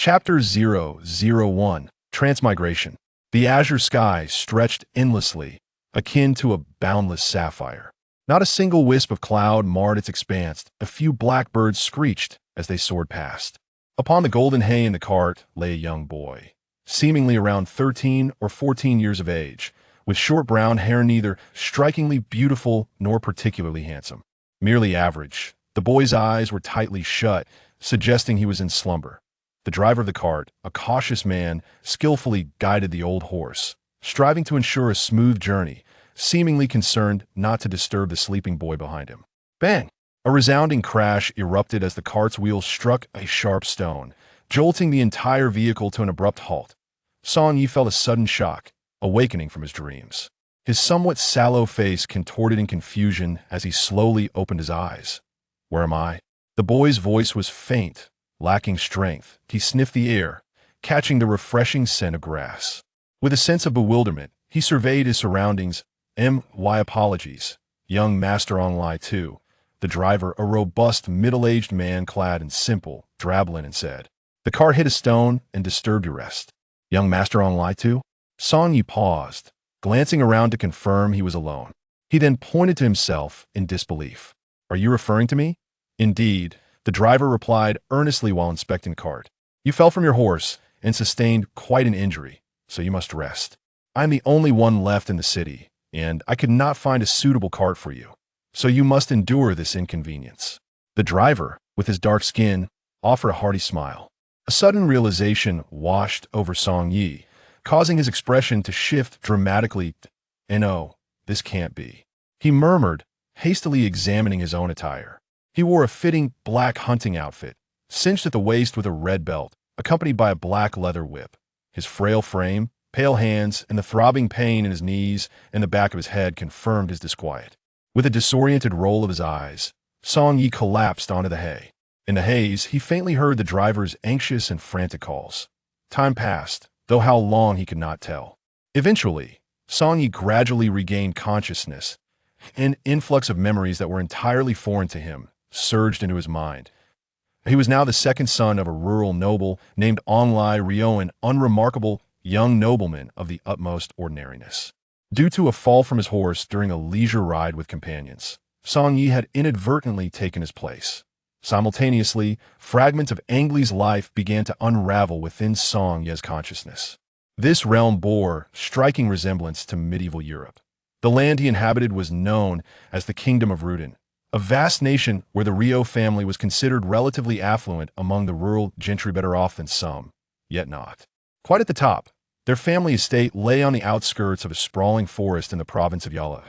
Chapter 001, Transmigration. The azure sky stretched endlessly, akin to a boundless sapphire. Not a single wisp of cloud marred its expanse. A few blackbirds screeched as they soared past. Upon the golden hay in the cart lay a young boy, seemingly around 13 or 14 years of age, with short brown hair, neither strikingly beautiful nor particularly handsome. Merely average. The boy's eyes were tightly shut, suggesting he was in slumber. The driver of the cart, a cautious man, skillfully guided the old horse, striving to ensure a smooth journey, seemingly concerned not to disturb the sleeping boy behind him. Bang! A resounding crash erupted as the cart's wheels struck a sharp stone, jolting the entire vehicle to an abrupt halt. Song Yi felt a sudden shock, awakening from his dreams. His somewhat sallow face contorted in confusion as he slowly opened his eyes. "Where am I?" The boy's voice was faint, lacking strength. He sniffed the air, catching the refreshing scent of grass. With a sense of bewilderment, he surveyed his surroundings. My apologies, young Master Angrele Rio. The driver, a robust, middle-aged man clad in simple, drab linen, said. The cart hit a stone and disturbed your rest. Young Master Angrele Rio? Song Yi paused, glancing around to confirm he was alone. He then pointed to himself in disbelief. Are you referring to me? Indeed, the driver replied earnestly while inspecting the cart. You fell from your horse and sustained quite an injury, so you must rest. I'm the only one left in the city, and I could not find a suitable cart for you, so you must endure this inconvenience. The driver, with his dark skin, offered a hearty smile. A sudden realization washed over Song Yi, causing his expression to shift dramatically. No, this can't be. He murmured, hastily examining his own attire. He wore a fitting black hunting outfit, cinched at the waist with a red belt, accompanied by a black leather whip. His frail frame, pale hands, and the throbbing pain in his knees and the back of his head confirmed his disquiet. With a disoriented roll of his eyes, Song Yi collapsed onto the hay. In the haze, he faintly heard the driver's anxious and frantic calls. Time passed, though how long he could not tell. Eventually, Song Yi gradually regained consciousness. An influx of memories that were entirely foreign to him surged into his mind. He was now the second son of a rural noble named Angrele Rio, an unremarkable young nobleman of the utmost ordinariness. Due to a fall from his horse during a leisure ride with companions, Song Yi had inadvertently taken his place. Simultaneously, fragments of Angrele's life began to unravel within Song Yi's consciousness. This realm bore striking resemblance to medieval Europe. The land he inhabited was known as the Kingdom of Rudin, a vast nation where the Rio family was considered relatively affluent among the rural gentry, better off than some, yet not. Quite at the top, their family estate lay on the outskirts of a sprawling forest in the province of Yala.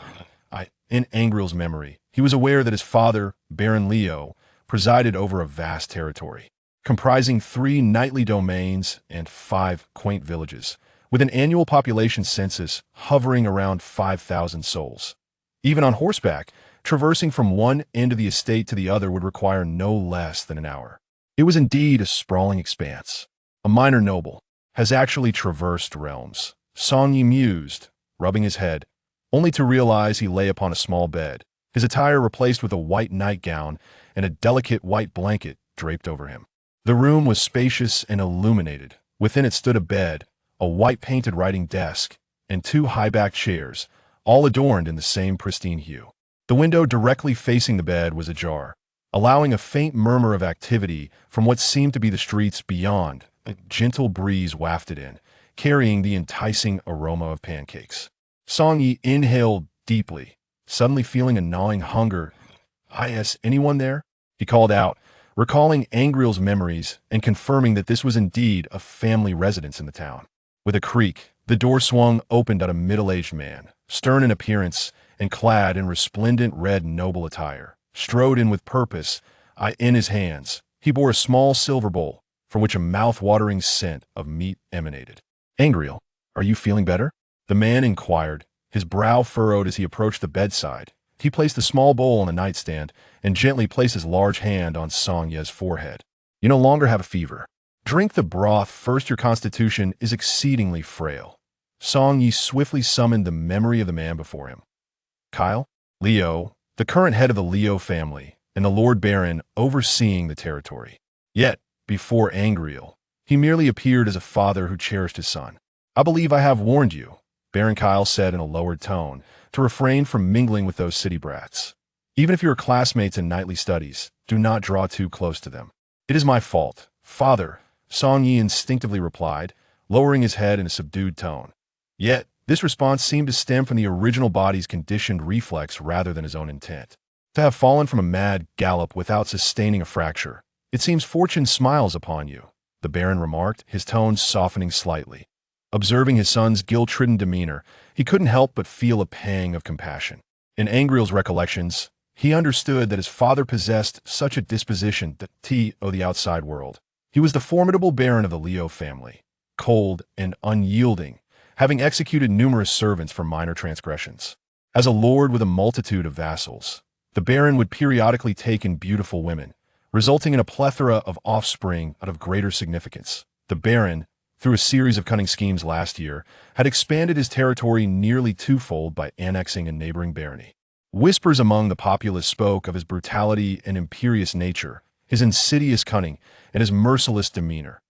In Angrele's memory, he was aware that his father, Baron Leo, presided over a vast territory, comprising 3 knightly domains and 5 quaint villages, with an annual population census hovering around 5,000 souls. Even on horseback, traversing from one end of the estate to the other would require no less than an hour. It was indeed a sprawling expanse. A minor noble has actually traversed realms, Song Yi mused, rubbing his head, only to realize he lay upon a small bed, his attire replaced with a white nightgown and a delicate white blanket draped over him. The room was spacious and illuminated. Within it stood a bed, a white-painted writing desk, and 2 high-backed chairs, all adorned in the same pristine hue. The window directly facing the bed was ajar, allowing a faint murmur of activity from what seemed to be the streets beyond. A gentle breeze wafted in, carrying the enticing aroma of pancakes. Song Yi inhaled deeply, suddenly feeling a gnawing hunger. Is anyone there? He called out, recalling Angrele's memories and confirming that this was indeed a family residence in the town. With a creak, the door swung open at a middle-aged man, stern in appearance and clad in resplendent red noble attire, strode in with purpose. In his hands, he bore a small silver bowl, from which a mouth-watering scent of meat emanated. Angrele, are you feeling better? The man inquired, his brow furrowed as he approached the bedside. He placed the small bowl on the nightstand and gently placed his large hand on Song Yi's forehead. You no longer have a fever. Drink the broth first. Your constitution is exceedingly frail. Song Yi swiftly summoned the memory of the man before him. Kyle? Leo, the current head of the Leo family, and the Lord Baron overseeing the territory. Yet, before Angrele, He merely appeared as a father who cherished his son. "I believe I have warned you," Baron Kyle said in a lowered tone, "to refrain from mingling with those city brats. Even if you are classmates in knightly studies, do not draw too close to them." "It is my fault, father," Song Yi instinctively replied, lowering his head in a subdued tone. Yet, this response seemed to stem from the original body's conditioned reflex rather than his own intent. To have fallen from a mad gallop without sustaining a fracture. "It seems fortune smiles upon you," the Baron remarked, his tone softening slightly. Observing his son's guilt-ridden demeanor, he couldn't help but feel a pang of compassion. In Angrele's recollections, he understood that his father possessed such a disposition to the outside world. He was the formidable Baron of the Rio family, cold and unyielding, having executed numerous servants for minor transgressions. As a lord with a multitude of vassals, the Baron would periodically take in beautiful women, resulting in a plethora of offspring out of greater significance. The Baron, through a series of cunning schemes last year, had expanded his territory nearly twofold by annexing a neighboring barony. Whispers among the populace spoke of his brutality and imperious nature, his insidious cunning, and his merciless demeanor.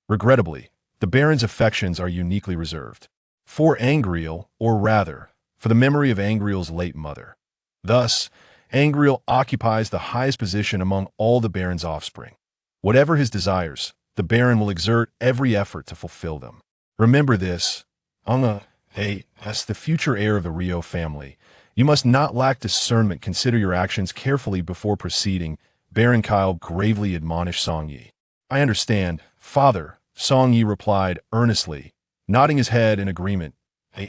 Regrettably, the Baron's affections are uniquely reserved for Angrele, or rather, for the memory of Angrele's late mother. Thus, Angrele occupies the highest position among all the Baron's offspring. Whatever his desires, the Baron will exert every effort to fulfill them. Remember this, as the future heir of the Rio family, you must not lack discernment. Consider your actions carefully before proceeding, Baron Kyle gravely admonished Song Yi. "I understand, father," Song Yi replied earnestly, nodding his head in agreement.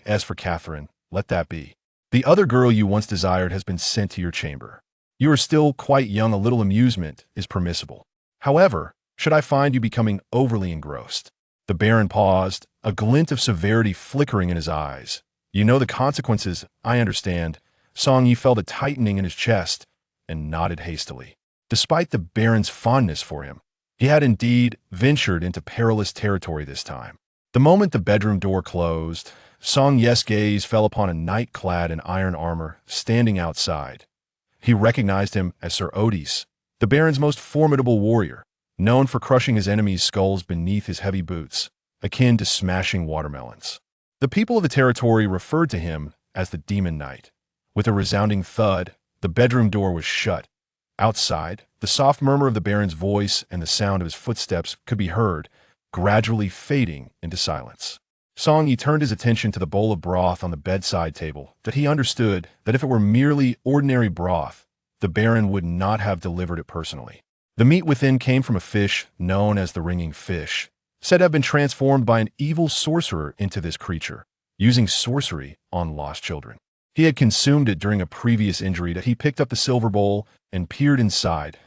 "As for Catherine, let that be. The other girl you once desired has been sent to your chamber. You are still quite young. A little amusement is permissible. However, should I find you becoming overly engrossed?" The Baron paused, a glint of severity flickering in his eyes. "You know the consequences, I understand." Song Yi felt a tightening in his chest and nodded hastily. Despite the Baron's fondness for him, he had indeed ventured into perilous territory this time. The moment the bedroom door closed, Song Yi's gaze fell upon a knight clad in iron armor standing outside. He recognized him as Sir Odys, the Baron's most formidable warrior, known for crushing his enemies' skulls beneath his heavy boots, akin to smashing watermelons. The people of the territory referred to him as the Demon Knight. With a resounding thud, the bedroom door was shut. Outside, the soft murmur of the Baron's voice and the sound of his footsteps could be heard, gradually fading into silence. Song Yi turned his attention to the bowl of broth on the bedside table, that he understood that if it were merely ordinary broth, the Baron would not have delivered it personally. The meat within came from a fish known as the ringing fish, said to have been transformed by an evil sorcerer into this creature, using sorcery on lost children. He had consumed it during a previous injury that he picked up the silver bowl and peered inside.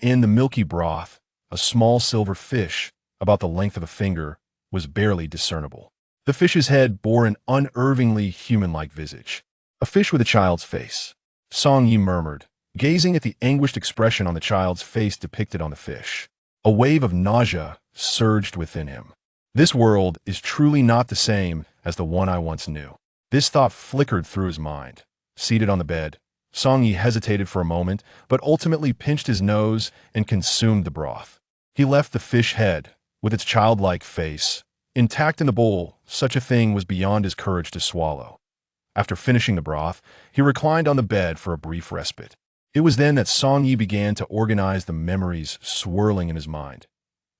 In the milky broth, a small silver fish, about the length of a finger, was barely discernible. The fish's head bore an unervingly human-like visage. "A fish with a child's face," Song Yi murmured, gazing at the anguished expression on the child's face depicted on the fish. A wave of nausea surged within him. "This world is truly not the same as the one I once knew." This thought flickered through his mind. Seated on the bed, Song Yi hesitated for a moment, but ultimately pinched his nose and consumed the broth. He left the fish head, with its childlike face, intact in the bowl. Such a thing was beyond his courage to swallow. After finishing the broth, he reclined on the bed for a brief respite. It was then that Song Yi began to organize the memories swirling in his mind.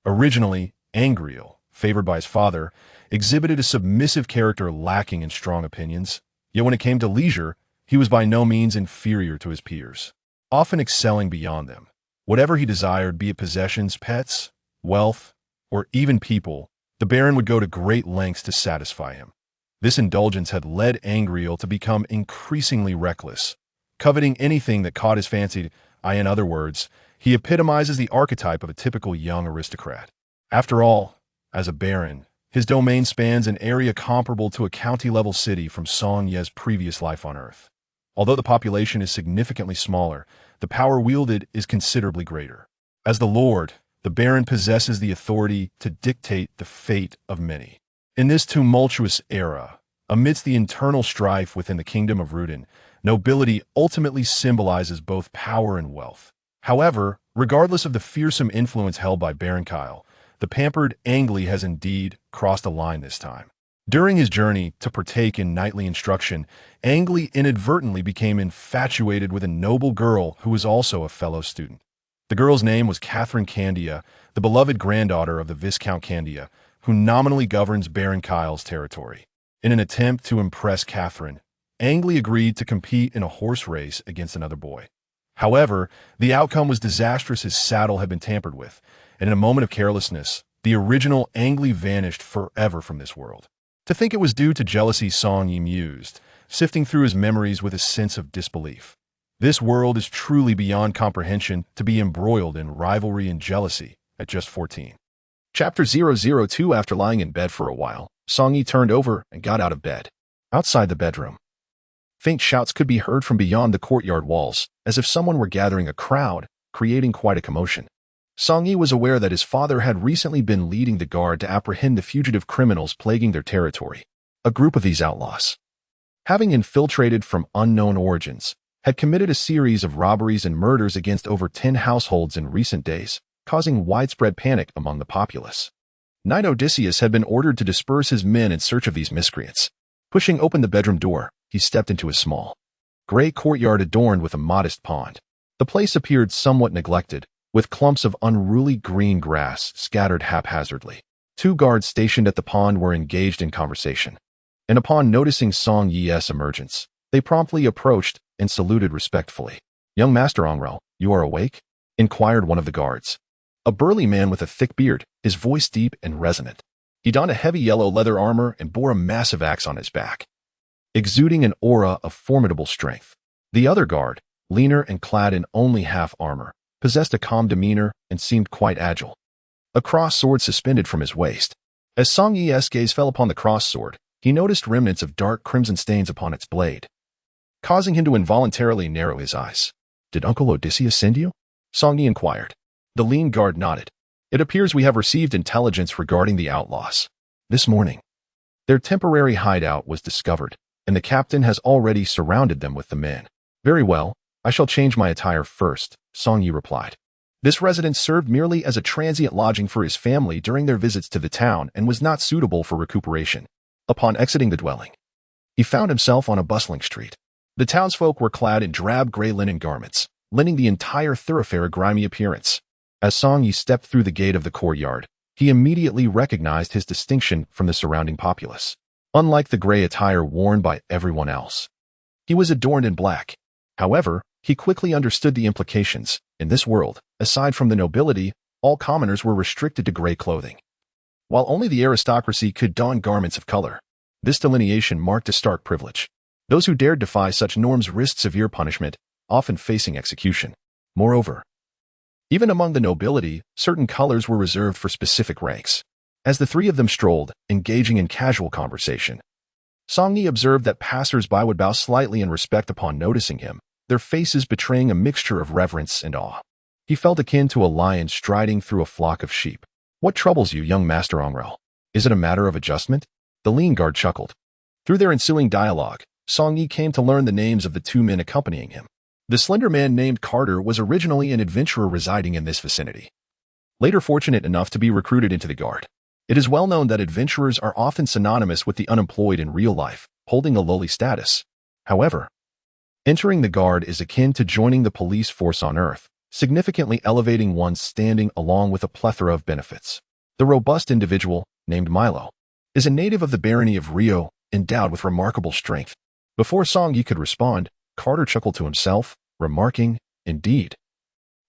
Originally, Angrele, favored by his father, exhibited a submissive character lacking in strong opinions, yet when it came to leisure, he was by no means inferior to his peers, often excelling beyond them. Whatever he desired, be it possessions, pets, wealth, or even people, the Baron would go to great lengths to satisfy him. This indulgence had led Angrele to become increasingly reckless, coveting anything that caught his fancy. In other words, he epitomizes the archetype of a typical young aristocrat. After all, as a Baron, his domain spans an area comparable to a county-level city from Song Yi's previous life on Earth. Although the population is significantly smaller, the power wielded is considerably greater. As the Lord, the Baron possesses the authority to dictate the fate of many. In this tumultuous era, amidst the internal strife within the kingdom of Rudin, nobility ultimately symbolizes both power and wealth. However, regardless of the fearsome influence held by Baron Kyle, The pampered Angrele has indeed crossed a line this time. During his journey to partake in knightly instruction, Angrele inadvertently became infatuated with a noble girl who was also a fellow student. The girl's name was Catherine Candia, the beloved granddaughter of the Viscount Candia, who nominally governs Baron Kyle's territory. In an attempt to impress Catherine, Angrele agreed to compete in a horse race against another boy. However, the outcome was disastrous. His saddle had been tampered with, and in a moment of carelessness, the original Angrele vanished forever from this world. To think it was due to jealousy, Song Yi mused, sifting through his memories with a sense of disbelief. This world is truly beyond comprehension to be embroiled in rivalry and jealousy at just 14. Chapter 002. After lying in bed for a while, Song Yi turned over and got out of bed. Outside the bedroom, faint shouts could be heard from beyond the courtyard walls, as if someone were gathering a crowd, creating quite a commotion. Song Yi was aware that his father had recently been leading the guard to apprehend the fugitive criminals plaguing their territory. A group of these outlaws, having infiltrated from unknown origins, had committed a series of robberies and murders against over 10 households in recent days, causing widespread panic among the populace. Knight Odysseus had been ordered to disperse his men in search of these miscreants. Pushing open the bedroom door, he stepped into a small, gray courtyard adorned with a modest pond. The place appeared somewhat neglected, with clumps of unruly green grass scattered haphazardly. 2 guards stationed at the pond were engaged in conversation, and upon noticing Song Yi's emergence, they promptly approached and saluted respectfully. "Young Master Angrele, you are awake?" inquired one of the guards. A burly man with a thick beard, his voice deep and resonant. He donned a heavy yellow leather armor and bore a massive axe on his back, exuding an aura of formidable strength. The other guard, leaner and clad in only half armor, possessed a calm demeanor and seemed quite agile. A cross sword suspended from his waist. As Song Yi's gaze fell upon the cross sword, he noticed remnants of dark crimson stains upon its blade, causing him to involuntarily narrow his eyes. "Did Uncle Odysseus send you?" Song Yi inquired. The lean guard nodded. "It appears we have received intelligence regarding the outlaws. This morning, their temporary hideout was discovered, and the captain has already surrounded them with the men." "Very well, I shall change my attire first," Song Yi replied. This residence served merely as a transient lodging for his family during their visits to the town and was not suitable for recuperation. Upon exiting the dwelling, he found himself on a bustling street. The townsfolk were clad in drab gray linen garments, lending the entire thoroughfare a grimy appearance. As Song Yi stepped through the gate of the courtyard, he immediately recognized his distinction from the surrounding populace. Unlike the gray attire worn by everyone else, he was adorned in black. However, he quickly understood the implications. In this world, aside from the nobility, all commoners were restricted to gray clothing, while only the aristocracy could don garments of color. This delineation marked a stark privilege. Those who dared defy such norms risked severe punishment, often facing execution. Moreover, even among the nobility, certain colors were reserved for specific ranks. As the three of them strolled, engaging in casual conversation, Song Yi observed that passers-by would bow slightly in respect upon noticing him, their faces betraying a mixture of reverence and awe. He felt akin to a lion striding through a flock of sheep. "What troubles you, young Master Angrele? Is it a matter of adjustment?" The lean guard chuckled. Through their ensuing dialogue, Song Yi came to learn the names of the 2 men accompanying him. The slender man named Carter was originally an adventurer residing in this vicinity, later fortunate enough to be recruited into the guard. It is well known that adventurers are often synonymous with the unemployed in real life, holding a lowly status. However, entering the guard is akin to joining the police force on Earth, significantly elevating one's standing along with a plethora of benefits. The robust individual, named Milo, is a native of the barony of Rio, endowed with remarkable strength. Before Song Yi could respond, Carter chuckled to himself, remarking, "Indeed,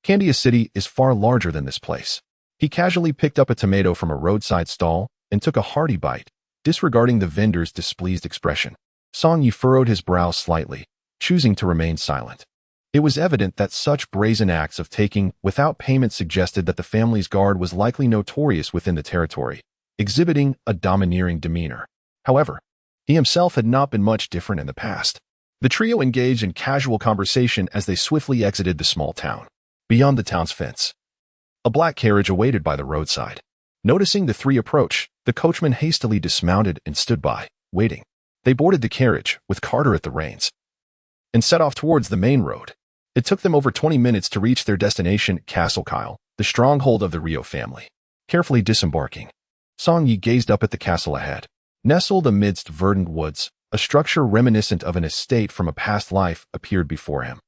Candia City is far larger than this place." He casually picked up a tomato from a roadside stall and took a hearty bite, disregarding the vendor's displeased expression. Song Yi furrowed his brow slightly, choosing to remain silent. It was evident that such brazen acts of taking without payment suggested that the family's guard was likely notorious within the territory, exhibiting a domineering demeanor. However, he himself had not been much different in the past. The trio engaged in casual conversation as they swiftly exited the small town. Beyond the town's fence, a black carriage awaited by the roadside. Noticing the 3 approach, the coachman hastily dismounted and stood by, waiting. They boarded the carriage, with Carter at the reins, and set off towards the main road. It took them over 20 minutes to reach their destination, Castle Kyle, the stronghold of the Rio family. carefully disembarking. Song Yi gazed up at the castle ahead. Nestled amidst verdant woods, a structure reminiscent of an estate from a past life appeared before him.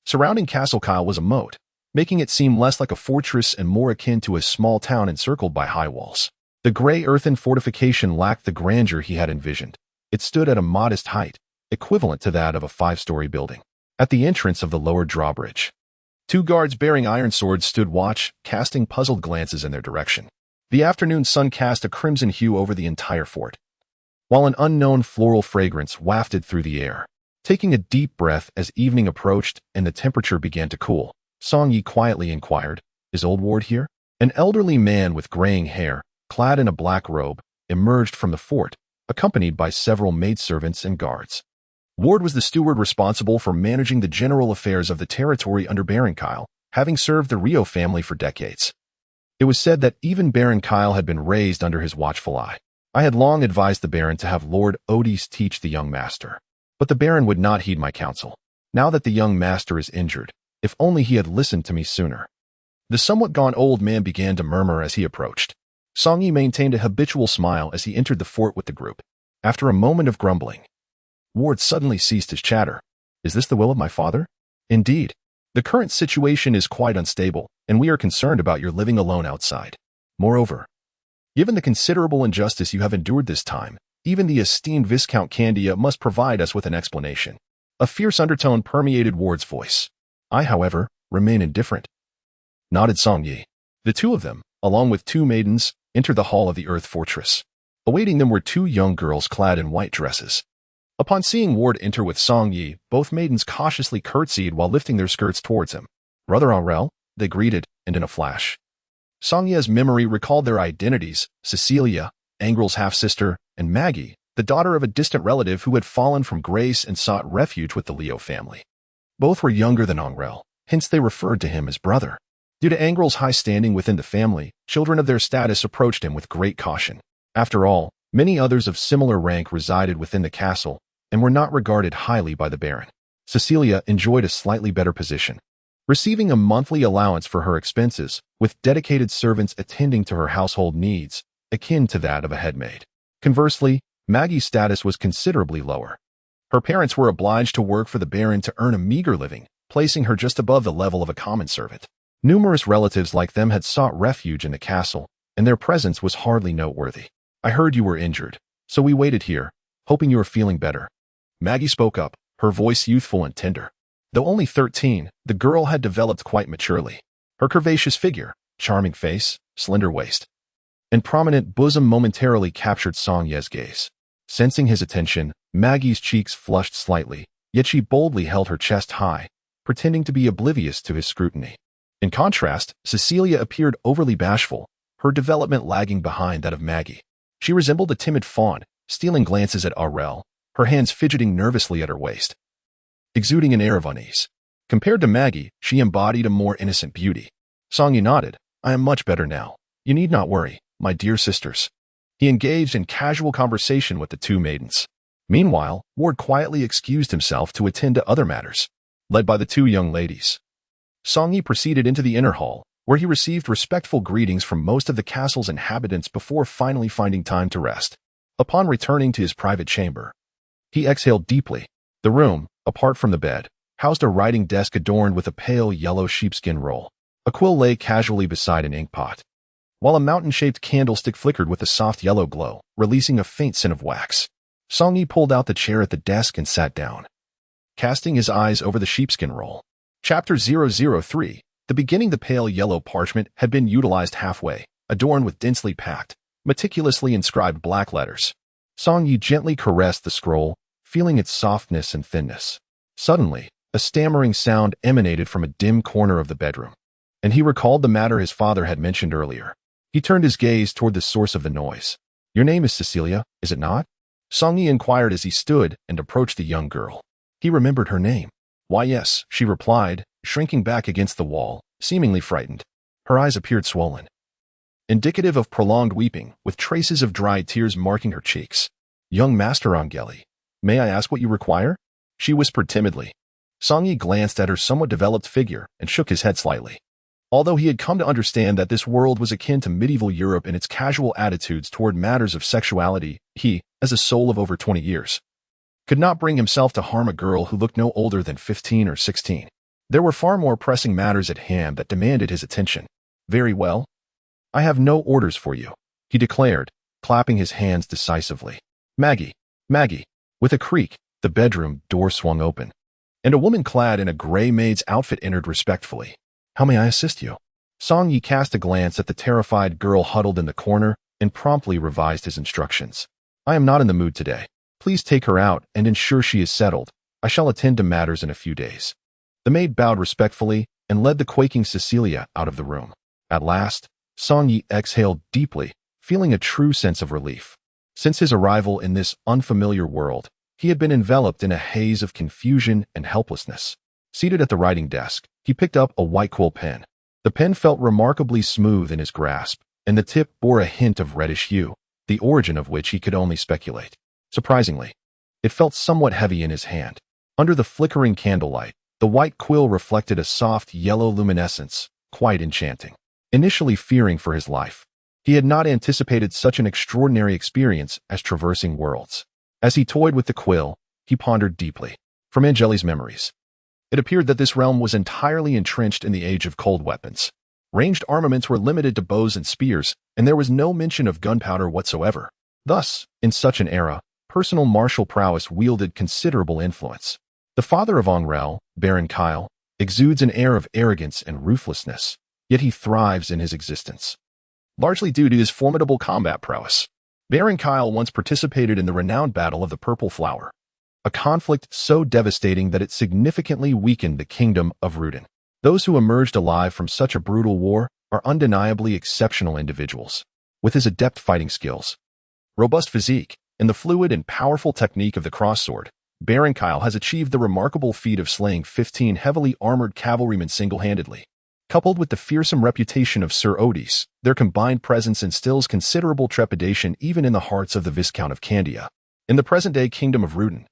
Surrounding Castle Kyle was a moat, making it seem less like a fortress and more akin to a small town encircled by high walls. The gray earthen fortification lacked the grandeur he had envisioned. It stood at a modest height, equivalent to that of a 5-story building. At the entrance of the lower drawbridge, 2 guards bearing iron swords stood watch, casting puzzled glances in their direction. The afternoon sun cast a crimson hue over the entire fort, while an unknown floral fragrance wafted through the air. Taking a deep breath as evening approached and the temperature began to cool, Song Yi quietly inquired, "Is old Ward here?" An elderly man with graying hair, clad in a black robe, emerged from the fort, accompanied by several maidservants and guards. Ward was the steward responsible for managing the general affairs of the territory under Baron Kyle, having served the Rio family for decades. It was said that even Baron Kyle had been raised under his watchful eye. I had long advised the Baron to have Lord Odys teach the young master, but the Baron would not heed my counsel. Now that the young master is injured, if only he had listened to me sooner. The somewhat gaunt old man began to murmur as he approached. Song Yi maintained a habitual smile as he entered the fort with the group. After a moment of grumbling, Ward suddenly ceased his chatter. "Is this the will of my father?" "Indeed. The current situation is quite unstable, and we are concerned about your living alone outside. Moreover, given the considerable injustice you have endured this time, even the esteemed Viscount Candia must provide us with an explanation." A fierce undertone permeated Ward's voice. "I, however, remain indifferent," nodded Song Yi. The 2 of them, along with 2 maidens, entered the hall of the Earth Fortress. Awaiting them were 2 young girls clad in white dresses. Upon seeing Ward enter with Song Yi, both maidens cautiously curtsied while lifting their skirts towards him. "Brother Angrele," they greeted, and in a flash, Song Yi's memory recalled their identities: Cecilia, Angrele's half-sister, and Maggie, the daughter of a distant relative who had fallen from grace and sought refuge with the Rio family. Both were younger than Angrele, hence they referred to him as brother. Due to Angrele's high standing within the family, children of their status approached him with great caution. After all, many others of similar rank resided within the castle and were not regarded highly by the Baron. Cecilia enjoyed a slightly better position, receiving a monthly allowance for her expenses, with dedicated servants attending to her household needs, akin to that of a headmaid. Conversely, Maggie's status was considerably lower. Her parents were obliged to work for the Baron to earn a meager living, placing her just above the level of a common servant. Numerous relatives like them had sought refuge in the castle, and their presence was hardly noteworthy. "I heard you were injured, so we waited here, hoping you were feeling better." Maggie spoke up, her voice youthful and tender. Though only 13, the girl had developed quite maturely. Her curvaceous figure, charming face, slender waist, and prominent bosom momentarily captured Song Yi's gaze. Sensing his attention, Maggie's cheeks flushed slightly, yet she boldly held her chest high, pretending to be oblivious to his scrutiny. In contrast, Cecilia appeared overly bashful, her development lagging behind that of Maggie. She resembled a timid fawn, stealing glances at Angrele, her hands fidgeting nervously at her waist, exuding an air of unease. Compared to Maggie, she embodied a more innocent beauty. Song Yi nodded. "I am much better now. You need not worry, my dear sisters." He engaged in casual conversation with the 2 maidens. Meanwhile, Ward quietly excused himself to attend to other matters. Led by the 2 young ladies, Song Yi proceeded into the inner hall, where he received respectful greetings from most of the castle's inhabitants before finally finding time to rest. Upon returning to his private chamber, he exhaled deeply. The room, apart from the bed, housed a writing desk adorned with a pale yellow sheepskin roll. A quill lay casually beside an inkpot, while a mountain-shaped candlestick flickered with a soft yellow glow, releasing a faint scent of wax. Song Yi pulled out the chair at the desk and sat down, casting his eyes over the sheepskin roll. Chapter 003. The beginning. The pale yellow parchment had been utilized halfway, adorned with densely packed, meticulously inscribed black letters. Song Yi gently caressed the scroll, feeling its softness and thinness. Suddenly, a stammering sound emanated from a dim corner of the bedroom, and he recalled the matter his father had mentioned earlier. He turned his gaze toward the source of the noise. "Your name is Cecilia, is it not?" Song Yi inquired as he stood and approached the young girl. He remembered her name. "Why, yes," she replied, shrinking back against the wall, seemingly frightened. Her eyes appeared swollen, indicative of prolonged weeping, with traces of dried tears marking her cheeks. "Young Master Angrele, may I ask what you require?" she whispered timidly. Song Yi glanced at her somewhat developed figure and shook his head slightly. Although he had come to understand that this world was akin to medieval Europe in its casual attitudes toward matters of sexuality, he, as a soul of over 20 years, could not bring himself to harm a girl who looked no older than 15 or 16. There were far more pressing matters at hand that demanded his attention. Very well. I have no orders for you, he declared, clapping his hands decisively. Maggie, Maggie. With a creak, the bedroom door swung open, and a woman clad in a gray maid's outfit entered respectfully. How may I assist you? Song Yi cast a glance at the terrified girl huddled in the corner and promptly revised his instructions. I am not in the mood today. Please take her out and ensure she is settled. I shall attend to matters in a few days. The maid bowed respectfully and led the quaking Cecilia out of the room. At last, Song Yi exhaled deeply, feeling a true sense of relief. Since his arrival in this unfamiliar world, he had been enveloped in a haze of confusion and helplessness. Seated at the writing desk, he picked up a white quill pen. The pen felt remarkably smooth in his grasp, and the tip bore a hint of reddish hue, the origin of which he could only speculate. Surprisingly, it felt somewhat heavy in his hand. Under the flickering candlelight, the white quill reflected a soft yellow luminescence, quite enchanting. Initially fearing for his life, he had not anticipated such an extraordinary experience as traversing worlds. As he toyed with the quill, he pondered deeply. From Angrele's memories, it appeared that this realm was entirely entrenched in the age of cold weapons. Ranged armaments were limited to bows and spears, and there was no mention of gunpowder whatsoever. Thus, in such an era, personal martial prowess wielded considerable influence. The father of Angrele, Baron Kyle, exudes an air of arrogance and ruthlessness, yet he thrives in his existence, largely due to his formidable combat prowess. Baron Kyle once participated in the renowned Battle of the Purple Flower, a conflict so devastating that it significantly weakened the kingdom of Rudin. Those who emerged alive from such a brutal war are undeniably exceptional individuals. With his adept fighting skills, robust physique, and the fluid and powerful technique of the crossword, Baron Kyle has achieved the remarkable feat of slaying 15 heavily armored cavalrymen single-handedly. Coupled with the fearsome reputation of Sir Odys, their combined presence instills considerable trepidation even in the hearts of the Viscount of Candia. In the present-day kingdom of Rudin,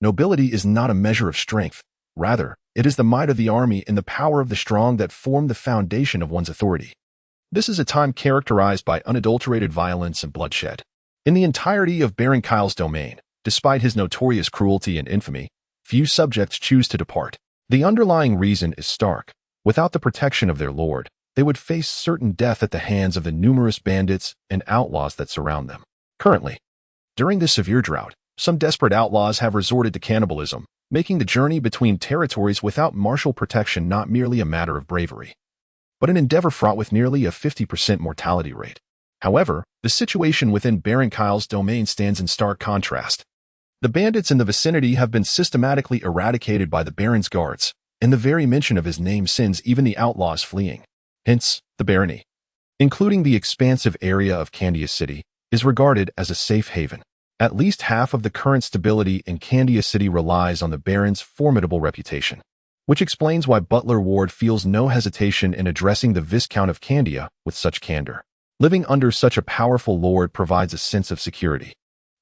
nobility is not a measure of strength. Rather, it is the might of the army and the power of the strong that form the foundation of one's authority. This is a time characterized by unadulterated violence and bloodshed. In the entirety of Baron Kyle's domain, despite his notorious cruelty and infamy, few subjects choose to depart. The underlying reason is stark. Without the protection of their lord, they would face certain death at the hands of the numerous bandits and outlaws that surround them. Currently, during this severe drought, some desperate outlaws have resorted to cannibalism, making the journey between territories without martial protection not merely a matter of bravery, but an endeavor fraught with nearly a 50% mortality rate. However, the situation within Baron Kyle's domain stands in stark contrast. The bandits in the vicinity have been systematically eradicated by the Baron's guards, and the very mention of his name sends even the outlaws fleeing. Hence, the barony, including the expansive area of Candia City, is regarded as a safe haven. At least half of the current stability in Candia City relies on the Baron's formidable reputation, which explains why Butler Ward feels no hesitation in addressing the Viscount of Candia with such candor. Living under such a powerful lord provides a sense of security.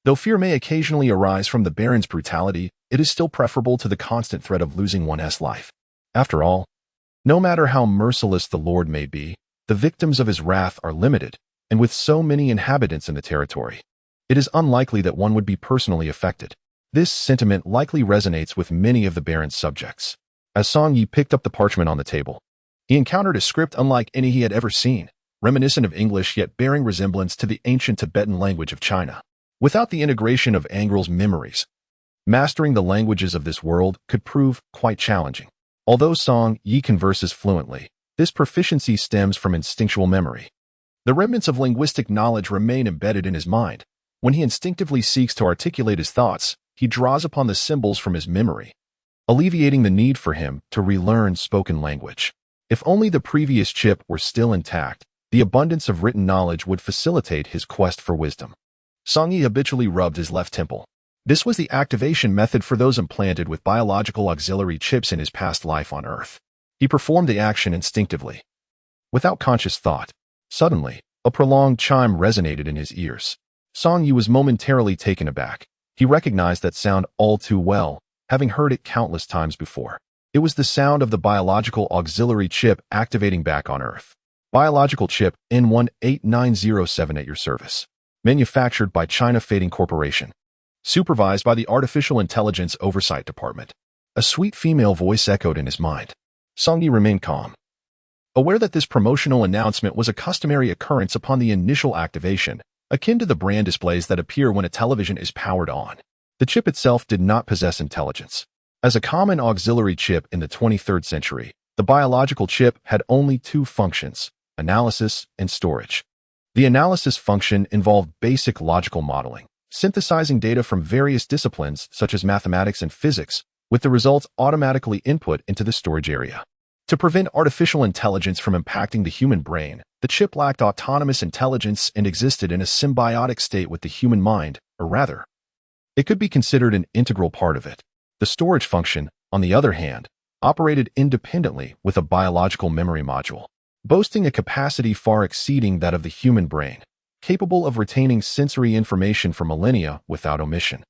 Though fear may occasionally arise from the Baron's brutality, it is still preferable to the constant threat of losing one's life. After all, no matter how merciless the lord may be, the victims of his wrath are limited, and with so many inhabitants in the territory, it is unlikely that one would be personally affected. This sentiment likely resonates with many of the Baron's subjects. As Song Yi picked up the parchment on the table, he encountered a script unlike any he had ever seen, reminiscent of English yet bearing resemblance to the ancient Tibetan language of China. Without the integration of Angrele's memories, mastering the languages of this world could prove quite challenging. Although Song Yi converses fluently, this proficiency stems from instinctual memory. The remnants of linguistic knowledge remain embedded in his mind. When he instinctively seeks to articulate his thoughts, he draws upon the symbols from his memory, alleviating the need for him to relearn spoken language. If only the previous chip were still intact, the abundance of written knowledge would facilitate his quest for wisdom. Song Yi habitually rubbed his left temple. This was the activation method for those implanted with biological auxiliary chips in his past life on Earth. He performed the action instinctively, without conscious thought. Suddenly, a prolonged chime resonated in his ears. Song Yi was momentarily taken aback. He recognized that sound all too well, having heard it countless times before. It was the sound of the biological auxiliary chip activating back on Earth. Biological chip N18907 at your service. Manufactured by China Fading Corporation. Supervised by the Artificial Intelligence Oversight Department. A sweet female voice echoed in his mind. Song-Yi remained calm. Aware that this promotional announcement was a customary occurrence upon the initial activation, akin to the brand displays that appear when a television is powered on. The chip itself did not possess intelligence. As a common auxiliary chip in the 23rd century, the biological chip had only two functions: analysis and storage. The analysis function involved basic logical modeling, synthesizing data from various disciplines such as mathematics and physics, with the results automatically input into the storage area. To prevent artificial intelligence from impacting the human brain, the chip lacked autonomous intelligence and existed in a symbiotic state with the human mind, or rather, it could be considered an integral part of it. The storage function, on the other hand, operated independently with a biological memory module, boasting a capacity far exceeding that of the human brain, capable of retaining sensory information for millennia without omission.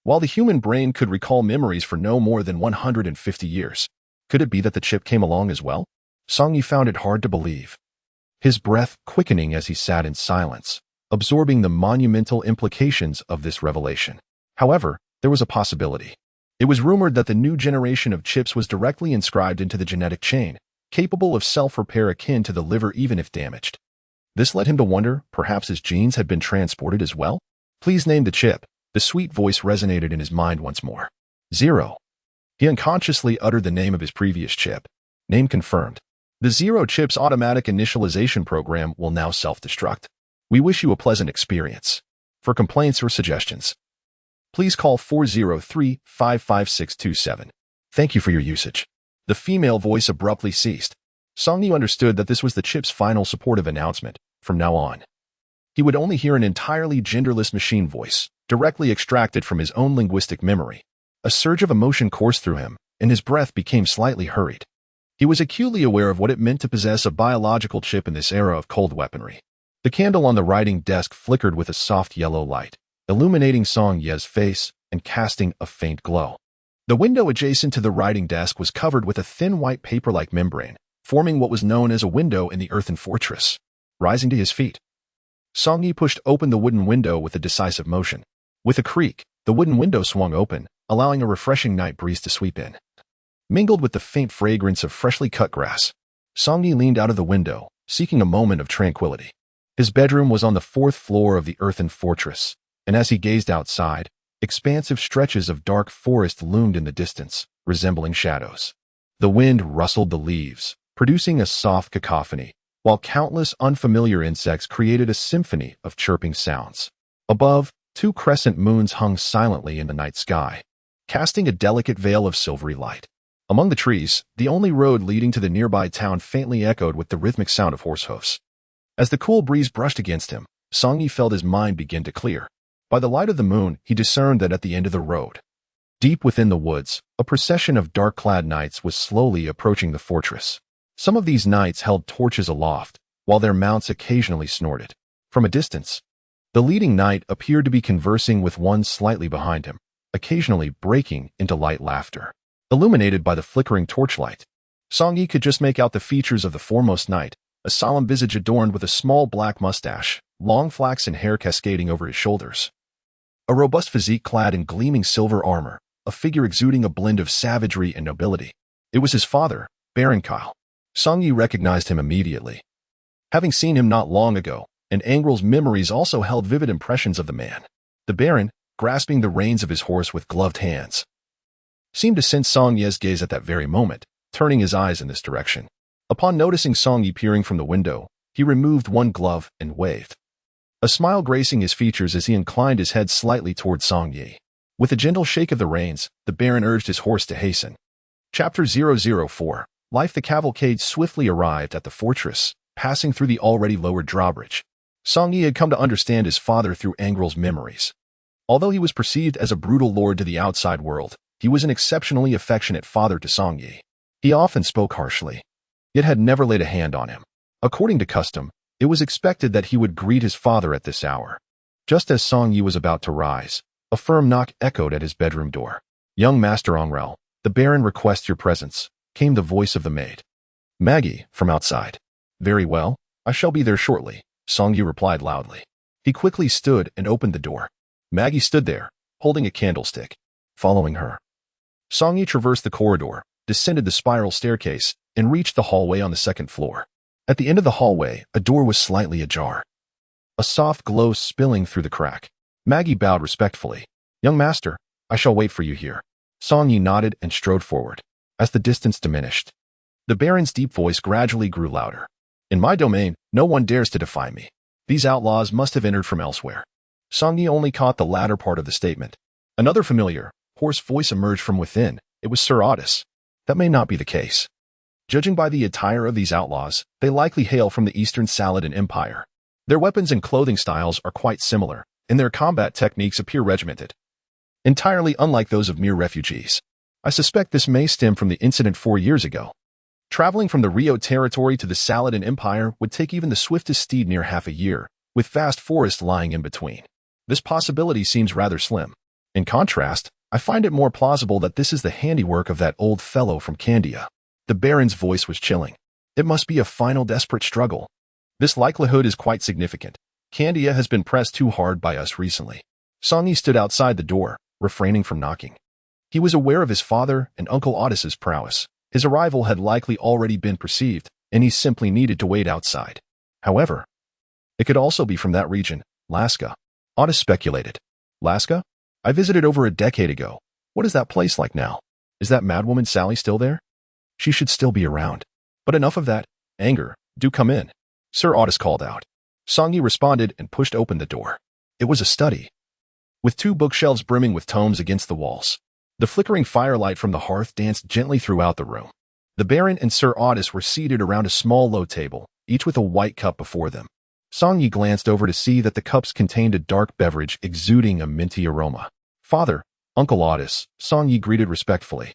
While the human brain could recall memories for no more than 150 years, could it be that the chip came along as well? Song-Yi found it hard to believe. His breath quickening as he sat in silence, absorbing the monumental implications of this revelation. However, there was a possibility. It was rumored that the new generation of chips was directly inscribed into the genetic chain, capable of self-repair akin to the liver even if damaged. This led him to wonder, perhaps his genes had been transported as well? Please name the chip. The sweet voice resonated in his mind once more. 0. He unconsciously uttered the name of his previous chip. Name confirmed. The 0 chip's automatic initialization program will now self-destruct. We wish you a pleasant experience. For complaints or suggestions, please call 403-55627. Thank you for your usage. The female voice abruptly ceased. Song-Yi understood that this was the chip's final supportive announcement. From now on, he would only hear an entirely genderless machine voice, directly extracted from his own linguistic memory. A surge of emotion coursed through him, and his breath became slightly hurried. He was acutely aware of what it meant to possess a biological chip in this era of cold weaponry. The candle on the writing desk flickered with a soft yellow light, illuminating Song-Yi's face and casting a faint glow. The window adjacent to the writing desk was covered with a thin white paper-like membrane, forming what was known as a window in the earthen fortress. Rising to his feet, Song-Yi pushed open the wooden window with a decisive motion. With a creak, the wooden window swung open, allowing a refreshing night breeze to sweep in. Mingled with the faint fragrance of freshly cut grass, Song-Yi leaned out of the window, seeking a moment of tranquility. His bedroom was on the 4th floor of the earthen fortress, and as he gazed outside, expansive stretches of dark forest loomed in the distance, resembling shadows. The wind rustled the leaves, producing a soft cacophony, while countless unfamiliar insects created a symphony of chirping sounds. Above, 2 crescent moons hung silently in the night sky, casting a delicate veil of silvery light. Among the trees, the only road leading to the nearby town faintly echoed with the rhythmic sound of horse hoofs. As the cool breeze brushed against him, Song-Yi felt his mind begin to clear. By the light of the moon, he discerned that at the end of the road, deep within the woods, a procession of dark-clad knights was slowly approaching the fortress. Some of these knights held torches aloft, while their mounts occasionally snorted. From a distance, the leading knight appeared to be conversing with one slightly behind him, occasionally breaking into light laughter. Illuminated by the flickering torchlight, Song-Yi could just make out the features of the foremost knight, a solemn visage adorned with a small black mustache, long flaxen hair cascading over his shoulders. A robust physique clad in gleaming silver armor, a figure exuding a blend of savagery and nobility. It was his father, Baron Kyle. Song-Yi recognized him immediately. Having seen him not long ago, and Angrele's memories also held vivid impressions of the man. The Baron, grasping the reins of his horse with gloved hands, seemed to sense Song-Yi's gaze at that very moment, turning his eyes in this direction. Upon noticing Song-Yi peering from the window, he removed one glove and waved, a smile gracing his features as he inclined his head slightly toward Song-Yi. With a gentle shake of the reins, the Baron urged his horse to hasten. Chapter 004. Life. The cavalcade swiftly arrived at the fortress, passing through the already lowered drawbridge. Song-Yi had come to understand his father through Angrele's memories. Although he was perceived as a brutal lord to the outside world, he was an exceptionally affectionate father to Song-Yi. He often spoke harshly, yet had never laid a hand on him. According to custom, it was expected that he would greet his father at this hour. Just as Song-Yi was about to rise, a firm knock echoed at his bedroom door. Young Master Angrele, "The Baron requests your presence," came the voice of the maid. Maggie, from outside. "Very well, I shall be there shortly," Song Yi replied loudly. He quickly stood and opened the door. Maggie stood there, holding a candlestick. Following her, Song Yi traversed the corridor, descended the spiral staircase, and reached the hallway on the second floor. At the end of the hallway, a door was slightly ajar, a soft glow spilling through the crack. Maggie bowed respectfully. "Young master, I shall wait for you here." Song Yi nodded and strode forward. As the distance diminished, the Baron's deep voice gradually grew louder. "In my domain, no one dares to defy me. These outlaws must have entered from elsewhere." Song Yi only caught the latter part of the statement. Another familiar, hoarse voice emerged from within. It was Sir Otis. "That may not be the case. Judging by the attire of these outlaws, they likely hail from the Eastern Saladin Empire. Their weapons and clothing styles are quite similar, and their combat techniques appear regimented, entirely unlike those of mere refugees. I suspect this may stem from the incident 4 years ago. Traveling from the Rio territory to the Saladin Empire would take even the swiftest steed near half a year, with vast forests lying in between. This possibility seems rather slim. In contrast, I find it more plausible that this is the handiwork of that old fellow from Candia." The Baron's voice was chilling. "It must be a final desperate struggle. This likelihood is quite significant. Candia has been pressed too hard by us recently." Song Yi stood outside the door, refraining from knocking. He was aware of his father and Uncle Otis's prowess. His arrival had likely already been perceived, and he simply needed to wait outside. However, it could also be from that region, Laska. Otis speculated. "Laska? I visited over a decade ago. What is that place like now? Is that madwoman Sally still there? She should still be around. But enough of that anger. Do come in," Sir Otis called out. Song Yi responded and pushed open the door. It was a study, with 2 bookshelves brimming with tomes against the walls. The flickering firelight from the hearth danced gently throughout the room. The Baron and Sir Otis were seated around a small low table, each with a white cup before them. Song Yi glanced over to see that the cups contained a dark beverage exuding a minty aroma. "Father, Uncle Otis," Song Yi greeted respectfully,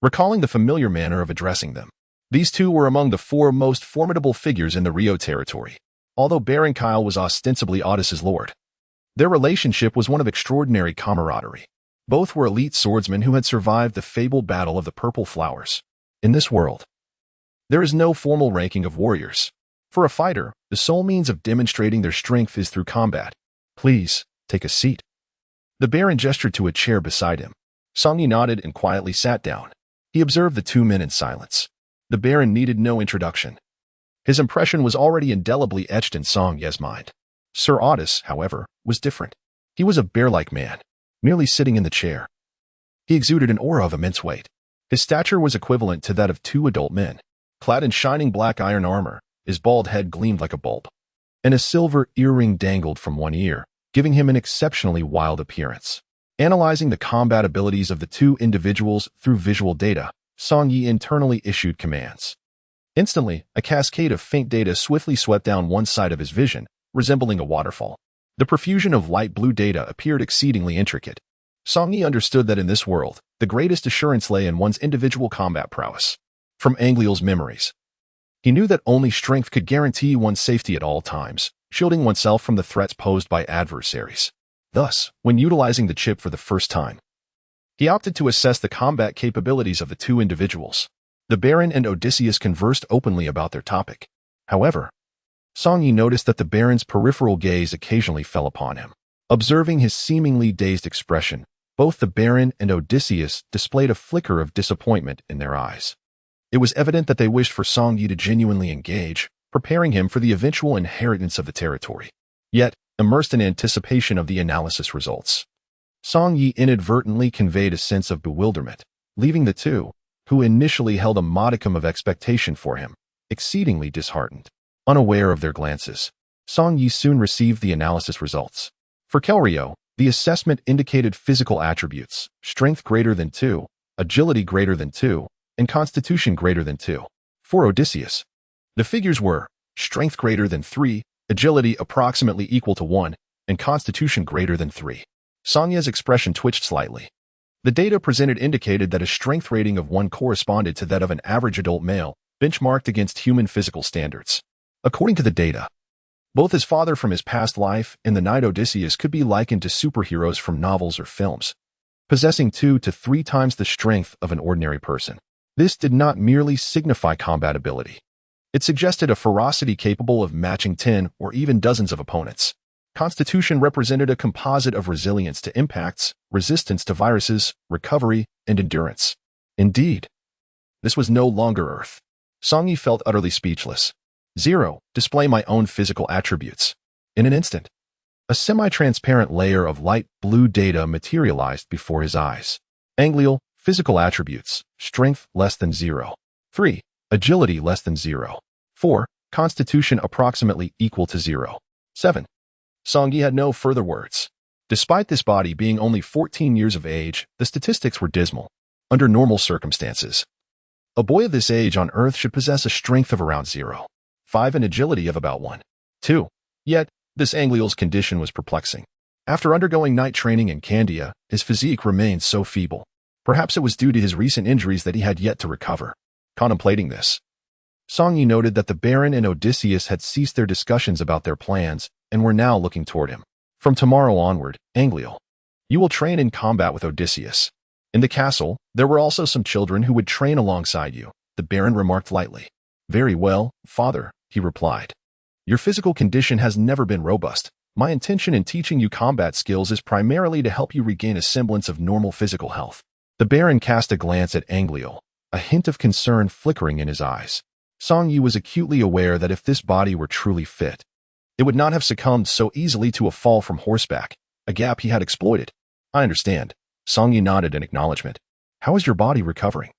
recalling the familiar manner of addressing them. These two were among the 4 most formidable figures in the Rio territory, although Baron Kyle was ostensibly Otis's lord. Their relationship was one of extraordinary camaraderie. Both were elite swordsmen who had survived the fabled Battle of the Purple Flowers. In this world, there is no formal ranking of warriors. For a fighter, the sole means of demonstrating their strength is through combat. "Please, take a seat." The Baron gestured to a chair beside him. Song Yi nodded and quietly sat down. He observed the 2 men in silence. The Baron needed no introduction. His impression was already indelibly etched in Song Ye's mind. Sir Otis, however, was different. He was a bear-like man, merely sitting in the chair. He exuded an aura of immense weight. His stature was equivalent to that of 2 adult men. Clad in shining black iron armor, his bald head gleamed like a bulb, and a silver earring dangled from one ear, giving him an exceptionally wild appearance. Analyzing the combat abilities of the 2 individuals through visual data, Song Yi internally issued commands. Instantly, a cascade of faint data swiftly swept down one side of his vision, resembling a waterfall. The profusion of light blue data appeared exceedingly intricate. Song Yi understood that in this world, the greatest assurance lay in one's individual combat prowess. From Angrele's memories, he knew that only strength could guarantee one's safety at all times, shielding oneself from the threats posed by adversaries. Thus, when utilizing the chip for the first time, he opted to assess the combat capabilities of the 2 individuals. The Baron and Odysseus conversed openly about their topic. However, Song Yi noticed that the Baron's peripheral gaze occasionally fell upon him. Observing his seemingly dazed expression, both the Baron and Odysseus displayed a flicker of disappointment in their eyes. It was evident that they wished for Song Yi to genuinely engage, preparing him for the eventual inheritance of the territory. Yet, immersed in anticipation of the analysis results, Song Yi inadvertently conveyed a sense of bewilderment, leaving the 2, who initially held a modicum of expectation for him, exceedingly disheartened. Unaware of their glances, Song Yi soon received the analysis results. For Rio, the assessment indicated physical attributes: strength greater than 2, agility greater than 2, and constitution greater than 2. For Odysseus, the figures were strength greater than 3, agility approximately equal to 1, and constitution greater than 3. Song Ye's expression twitched slightly. The data presented indicated that a strength rating of 1 corresponded to that of an average adult male, benchmarked against human physical standards. According to the data, both his father from his past life and the knight Odysseus could be likened to superheroes from novels or films. possessing 2 to 3 times the strength of an ordinary person. This did not merely signify combat ability. It suggested a ferocity capable of matching 10 or even dozens of opponents. Constitution represented a composite of resilience to impacts, resistance to viruses, recovery, and endurance. Indeed, this was no longer Earth. Song Yi felt utterly speechless. 0. Display my own physical attributes. In an instant, a semi-transparent layer of light blue data materialized before his eyes. Angrele, physical attributes, strength less than 0. 3. Agility less than 0. 4. Constitution approximately equal to 0. 7. Song Yi had no further words. Despite this body being only 14 years of age, the statistics were dismal. Under normal circumstances, a boy of this age on Earth should possess a strength of around 0. 5 and agility of about 1. 2. Yet, this Angrele's condition was perplexing. After undergoing night training in Candia, his physique remained so feeble. Perhaps it was due to his recent injuries that he had yet to recover. Contemplating this, Song Yi noted that the Baron and Odysseus had ceased their discussions about their plans and were now looking toward him. From tomorrow onward, Angrele, you will train in combat with Odysseus. In the castle, there were also some children who would train alongside you, the Baron remarked lightly. Very well, father, he replied. Your physical condition has never been robust. My intention in teaching you combat skills is primarily to help you regain a semblance of normal physical health. The Baron cast a glance at Angrele, a hint of concern flickering in his eyes. Song Yi was acutely aware that if this body were truly fit, it would not have succumbed so easily to a fall from horseback, a gap he had exploited. I understand. Song Yi nodded in acknowledgement. How is your body recovering?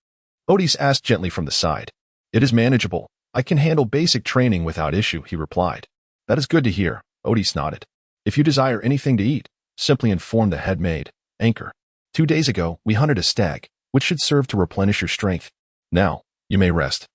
Odys asked gently from the side. It is manageable. I can handle basic training without issue, he replied. That is good to hear, Odys nodded. If you desire anything to eat, simply inform the head maid, Anchor. 2 days ago, we hunted a stag, which should serve to replenish your strength. Now, you may rest.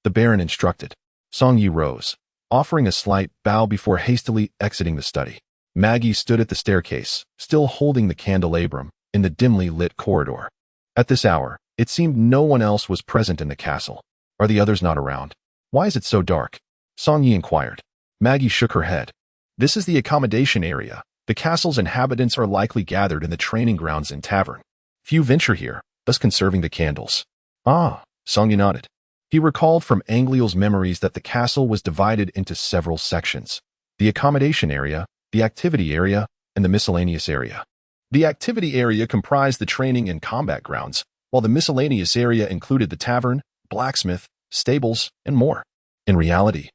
The Baron instructed. Song Yi rose, offering a slight bow before hastily exiting the study. Maggie stood at the staircase, still holding the candelabrum, in the dimly lit corridor. At this hour, it seemed no one else was present in the castle. Are the others not around? Why is it so dark? Song Yi inquired. Maggie shook her head. This is the accommodation area. The castle's inhabitants are likely gathered in the training grounds and tavern. Few venture here, thus conserving the candles. Ah, Song Yi nodded. He recalled from Angrele's memories that the castle was divided into several sections. The accommodation area, the activity area, and the miscellaneous area. The activity area comprised the training and combat grounds, while the miscellaneous area included the tavern, blacksmith, stables, and more. In reality,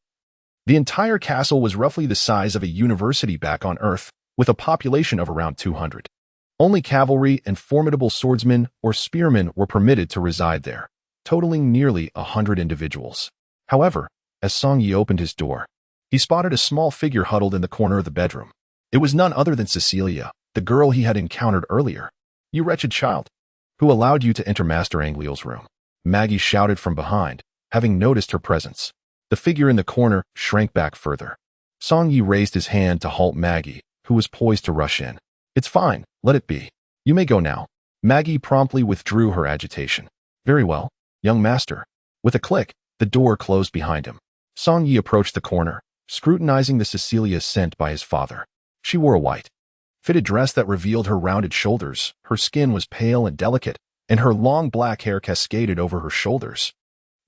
the entire castle was roughly the size of a university back on Earth, with a population of around 200. Only cavalry and formidable swordsmen or spearmen were permitted to reside there, totaling nearly 100 individuals. However, as Song Yi opened his door, he spotted a small figure huddled in the corner of the bedroom. It was none other than Cecilia, the girl he had encountered earlier. You wretched child, who allowed you to enter Master Angrele's room? Maggie shouted from behind, having noticed her presence. The figure in the corner shrank back further. Song Yi raised his hand to halt Maggie, who was poised to rush in. It's fine, let it be. You may go now. Maggie promptly withdrew her agitation. Very well, young master. With a click, the door closed behind him. Song Yi approached the corner, scrutinizing the Cecilia sent by his father. She wore a white, fitted dress that revealed her rounded shoulders. Her skin was pale and delicate, and her long black hair cascaded over her shoulders.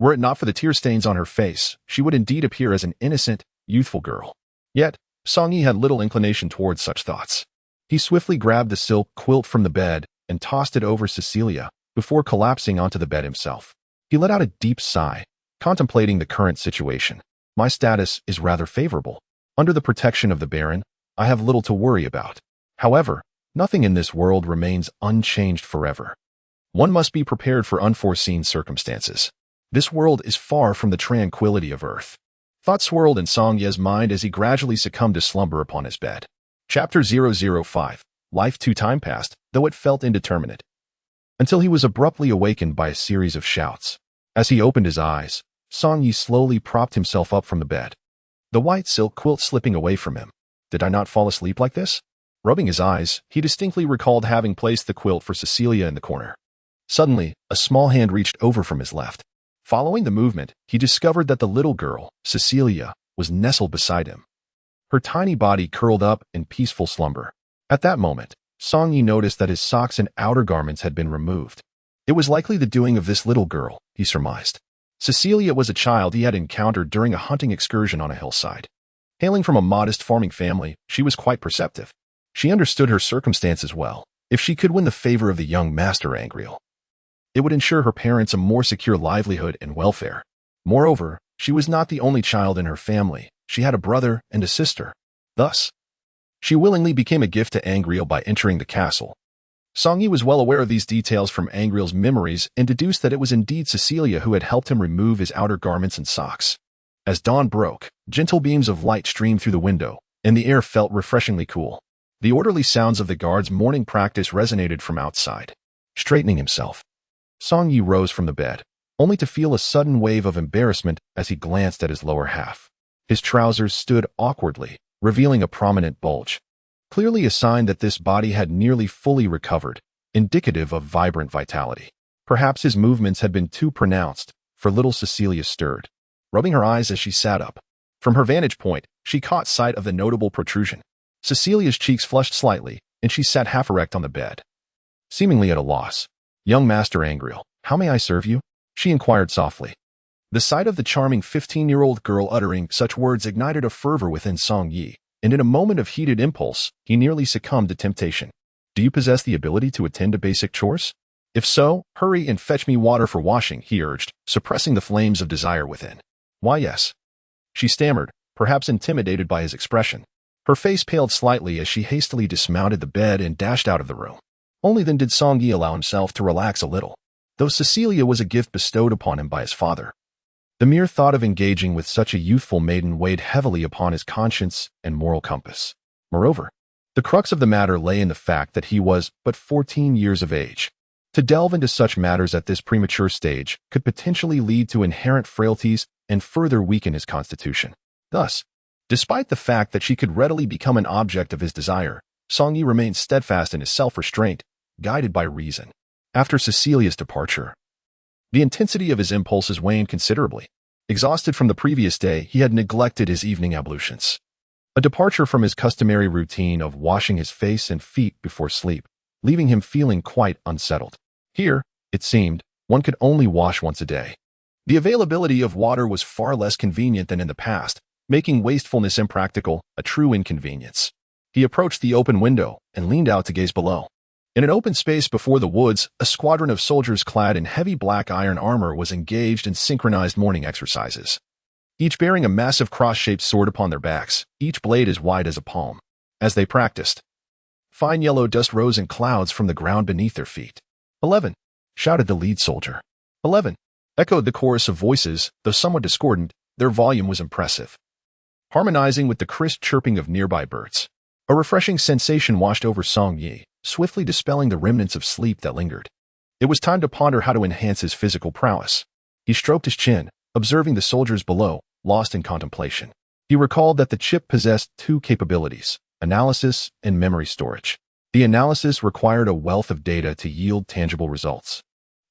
Were it not for the tear stains on her face, she would indeed appear as an innocent, youthful girl. Yet, Song Yi had little inclination towards such thoughts. He swiftly grabbed the silk quilt from the bed and tossed it over Cecilia, before collapsing onto the bed himself. He let out a deep sigh, contemplating the current situation. My status is rather favorable. Under the protection of the Baron, I have little to worry about. However, nothing in this world remains unchanged forever. One must be prepared for unforeseen circumstances. This world is far from the tranquility of Earth. Thoughts swirled in Song Yi's mind as he gradually succumbed to slumber upon his bed. Chapter 005. Life 2 time passed, though it felt indeterminate, until he was abruptly awakened by a series of shouts. As he opened his eyes, Song Yi slowly propped himself up from the bed, the white silk quilt slipping away from him. Did I not fall asleep like this? Rubbing his eyes, he distinctly recalled having placed the quilt for Cecilia in the corner. Suddenly, a small hand reached over from his left. Following the movement, he discovered that the little girl, Cecilia, was nestled beside him, her tiny body curled up in peaceful slumber. At that moment, Song Yi noticed that his socks and outer garments had been removed. It was likely the doing of this little girl, he surmised. Cecilia was a child he had encountered during a hunting excursion on a hillside. Hailing from a modest farming family, she was quite perceptive. She understood her circumstances well. If she could win the favor of the young master Angrele, it would ensure her parents a more secure livelihood and welfare. Moreover, she was not the only child in her family. She had a brother and a sister. Thus, she willingly became a gift to Angrele by entering the castle. Song Yi was well aware of these details from Angrele's memories and deduced that it was indeed Cecilia who had helped him remove his outer garments and socks. As dawn broke, gentle beams of light streamed through the window, and the air felt refreshingly cool. The orderly sounds of the guard's morning practice resonated from outside. Straightening himself, Song Yi rose from the bed, only to feel a sudden wave of embarrassment as he glanced at his lower half. His trousers stood awkwardly, revealing a prominent bulge, clearly a sign that this body had nearly fully recovered, indicative of vibrant vitality. Perhaps his movements had been too pronounced, for little Cecilia stirred, rubbing her eyes as she sat up. From her vantage point, she caught sight of the notable protrusion. Cecilia's cheeks flushed slightly, and she sat half erect on the bed, seemingly at a loss. "Young Master Angrele, how may I serve you?" she inquired softly. The sight of the charming 15-year-old girl uttering such words ignited a fervor within Song Yi, and in a moment of heated impulse, he nearly succumbed to temptation. "Do you possess the ability to attend to basic chores? If so, hurry and fetch me water for washing," he urged, suppressing the flames of desire within. "Why, yes," she stammered, perhaps intimidated by his expression. Her face paled slightly as she hastily dismounted the bed and dashed out of the room. Only then did Song Yi allow himself to relax a little. Though Cecilia was a gift bestowed upon him by his father, the mere thought of engaging with such a youthful maiden weighed heavily upon his conscience and moral compass. Moreover, the crux of the matter lay in the fact that he was but 14 years of age. To delve into such matters at this premature stage could potentially lead to inherent frailties and further weaken his constitution. Thus, despite the fact that she could readily become an object of his desire, Song Yi remained steadfast in his self-restraint, guided by reason. After Cecilia's departure, the intensity of his impulses waned considerably. Exhausted from the previous day, he had neglected his evening ablutions, a departure from his customary routine of washing his face and feet before sleep, leaving him feeling quite unsettled. Here, it seemed, one could only wash once a day. The availability of water was far less convenient than in the past, making wastefulness impractical, a true inconvenience. He approached the open window and leaned out to gaze below. In an open space before the woods, a squadron of soldiers clad in heavy black iron armor was engaged in synchronized morning exercises, each bearing a massive cross-shaped sword upon their backs, each blade as wide as a palm. As they practiced, fine yellow dust rose in clouds from the ground beneath their feet. 11, shouted the lead soldier. 11, echoed the chorus of voices, though somewhat discordant, their volume was impressive, harmonizing with the crisp chirping of nearby birds. A refreshing sensation washed over Song Yi, swiftly dispelling the remnants of sleep that lingered. It was time to ponder how to enhance his physical prowess. He stroked his chin, observing the soldiers below, lost in contemplation. He recalled that the chip possessed two capabilities: analysis and memory storage. The analysis required a wealth of data to yield tangible results.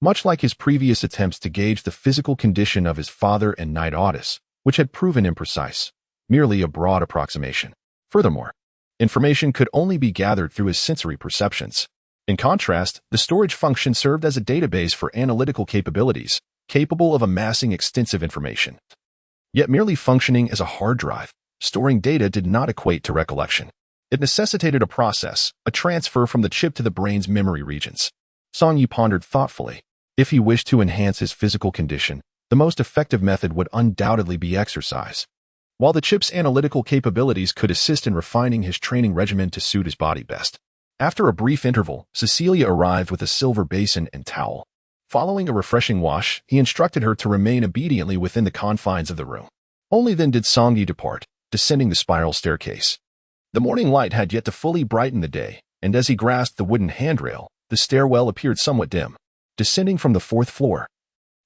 Much like his previous attempts to gauge the physical condition of his father and Knight Otis, which had proven imprecise, merely a broad approximation. Furthermore, information could only be gathered through his sensory perceptions. In contrast, the storage function served as a database for analytical capabilities, capable of amassing extensive information. Yet merely functioning as a hard drive, storing data did not equate to recollection. It necessitated a process, a transfer from the chip to the brain's memory regions. Song Yi pondered thoughtfully. If he wished to enhance his physical condition, the most effective method would undoubtedly be exercise. While the chip's analytical capabilities could assist in refining his training regimen to suit his body best. After a brief interval, Cecilia arrived with a silver basin and towel. Following a refreshing wash, he instructed her to remain obediently within the confines of the room. Only then did Song Yi depart, descending the spiral staircase. The morning light had yet to fully brighten the day, and as he grasped the wooden handrail, the stairwell appeared somewhat dim. Descending from the 4th floor,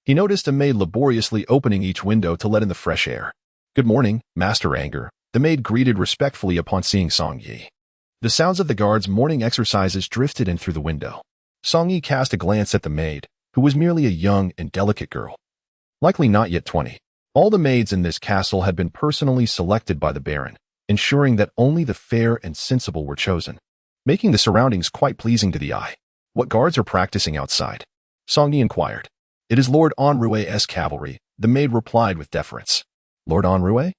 he noticed a maid laboriously opening each window to let in the fresh air. "Good morning, Master Angrele," the maid greeted respectfully upon seeing Song Yi. The sounds of the guard's morning exercises drifted in through the window. Song Yi cast a glance at the maid, who was merely a young and delicate girl, likely not yet 20. All the maids in this castle had been personally selected by the Baron, ensuring that only the fair and sensible were chosen. making the surroundings quite pleasing to the eye. "What guards are practicing outside?" Song-Yi inquired. "It is Lord Anrue's cavalry," the maid replied with deference. "Lord Anrue?"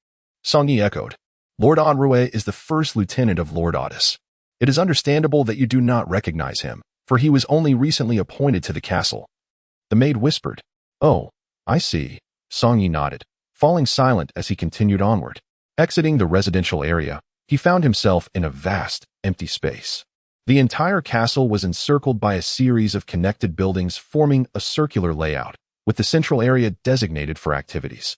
Song-Yi echoed. "Lord Anrue is the first lieutenant of Lord Otis. It is understandable that you do not recognize him, for he was only recently appointed to the castle." The maid whispered. "Oh, I see." Song-Yi nodded, falling silent as he continued onward. Exiting the residential area, he found himself in a vast, empty space. The entire castle was encircled by a series of connected buildings forming a circular layout, with the central area designated for activities.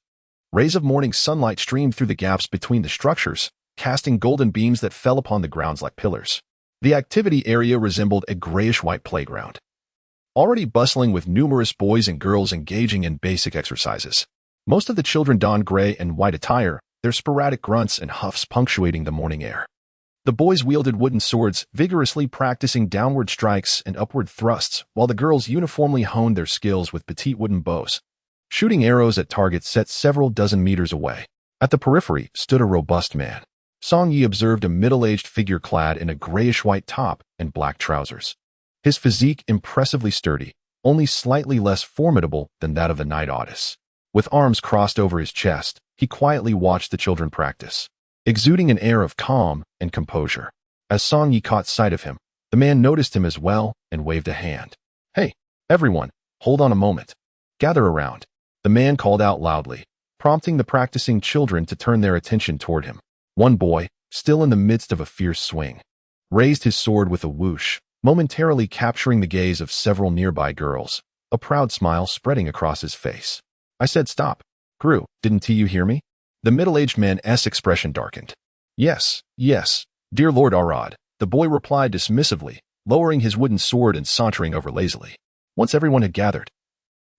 Rays of morning sunlight streamed through the gaps between the structures, casting golden beams that fell upon the grounds like pillars. The activity area resembled a grayish-white playground, already bustling with numerous boys and girls engaging in basic exercises. Most of the children donned gray and white attire, their sporadic grunts and huffs punctuating the morning air. The boys wielded wooden swords, vigorously practicing downward strikes and upward thrusts, while the girls uniformly honed their skills with petite wooden bows, shooting arrows at targets set several dozen meters away. At the periphery stood a robust man. Song-Yi observed a middle-aged figure clad in a grayish-white top and black trousers. His physique impressively sturdy, only slightly less formidable than that of the Knight Otis. With arms crossed over his chest, he quietly watched the children practice, exuding an air of calm and composure. As Song-Yi caught sight of him, the man noticed him as well and waved a hand. "Hey, everyone, hold on a moment. Gather around," the man called out loudly, prompting the practicing children to turn their attention toward him. One boy, still in the midst of a fierce swing, raised his sword with a whoosh, momentarily capturing the gaze of several nearby girls, a proud smile spreading across his face. "I said stop. Gru, didn't you hear me?" The middle-aged man's expression darkened. Yes, dear Lord Arad," the boy replied dismissively, lowering his wooden sword and sauntering over lazily. Once everyone had gathered,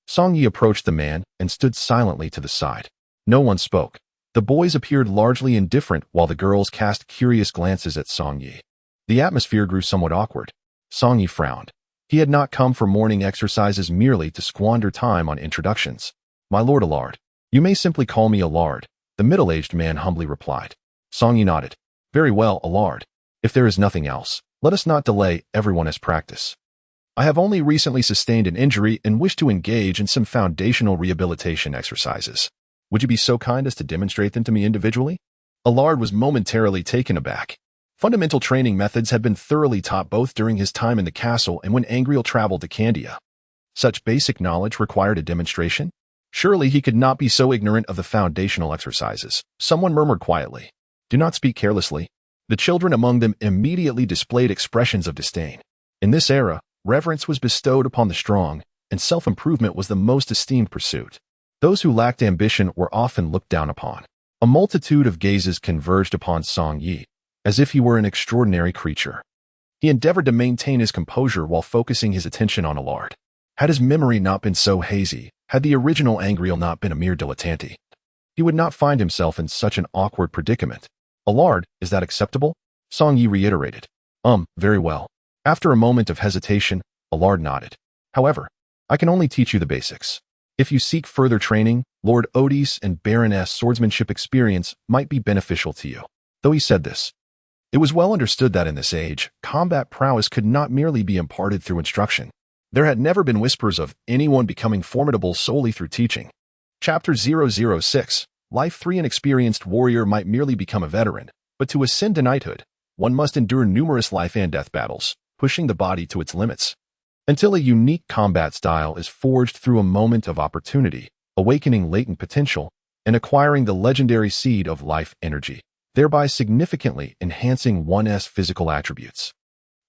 Song-Yi approached the man and stood silently to the side. No one spoke. The boys appeared largely indifferent while the girls cast curious glances at Song-Yi. The atmosphere grew somewhat awkward. Song-Yi frowned. He had not come for morning exercises merely to squander time on introductions. "My Lord Allard." "You may simply call me Allard," the middle-aged man humbly replied. Song-Yi nodded. "Very well, Allard. If there is nothing else, let us not delay everyone as practice. I have only recently sustained an injury and wish to engage in some foundational rehabilitation exercises. Would you be so kind as to demonstrate them to me individually?" Allard was momentarily taken aback. Fundamental training methods had been thoroughly taught both during his time in the castle and when Angrele traveled to Candia. Such basic knowledge required a demonstration? Surely he could not be so ignorant of the foundational exercises. Someone murmured quietly, "Do not speak carelessly." The children among them immediately displayed expressions of disdain. In this era, reverence was bestowed upon the strong, and self-improvement was the most esteemed pursuit. Those who lacked ambition were often looked down upon. A multitude of gazes converged upon Song-Yi, as if he were an extraordinary creature. He endeavored to maintain his composure while focusing his attention on Allard. Had his memory not been so hazy, had the original Angrele not been a mere dilettante, he would not find himself in such an awkward predicament. "Allard, is that acceptable?" Song-Yi reiterated. Very well." After a moment of hesitation, Allard nodded. "However, I can only teach you the basics. If you seek further training, Lord Otis and Baroness swordsmanship experience might be beneficial to you." Though he said this, it was well understood that in this age, combat prowess could not merely be imparted through instruction. There had never been whispers of anyone becoming formidable solely through teaching. Chapter 006. Life 3. An experienced warrior might merely become a veteran, but to ascend to knighthood, one must endure numerous life and death battles, pushing the body to its limits, until a unique combat style is forged through a moment of opportunity, awakening latent potential, and acquiring the legendary seed of life energy, thereby significantly enhancing one's physical attributes.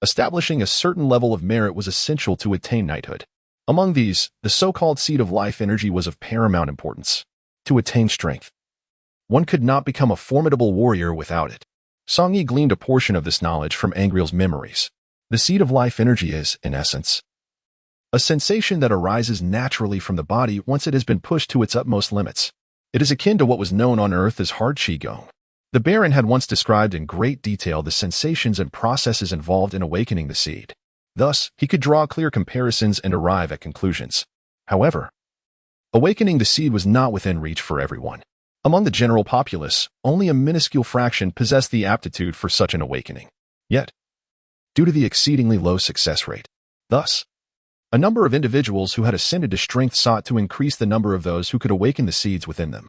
Establishing a certain level of merit was essential to attain knighthood. Among these, the so-called seed of life energy was of paramount importance. To attain strength, one could not become a formidable warrior without it. Song-Yi gleaned a portion of this knowledge from Angrele's memories. The seed of life energy is, in essence, a sensation that arises naturally from the body once it has been pushed to its utmost limits. It is akin to what was known on Earth as hard qigong. The Baron had once described in great detail the sensations and processes involved in awakening the seed. Thus, he could draw clear comparisons and arrive at conclusions. However, awakening the seed was not within reach for everyone. Among the general populace, only a minuscule fraction possessed the aptitude for such an awakening. Yet, due to the exceedingly low success rate. Thus, a number of individuals who had ascended to strength sought to increase the number of those who could awaken the seeds within them.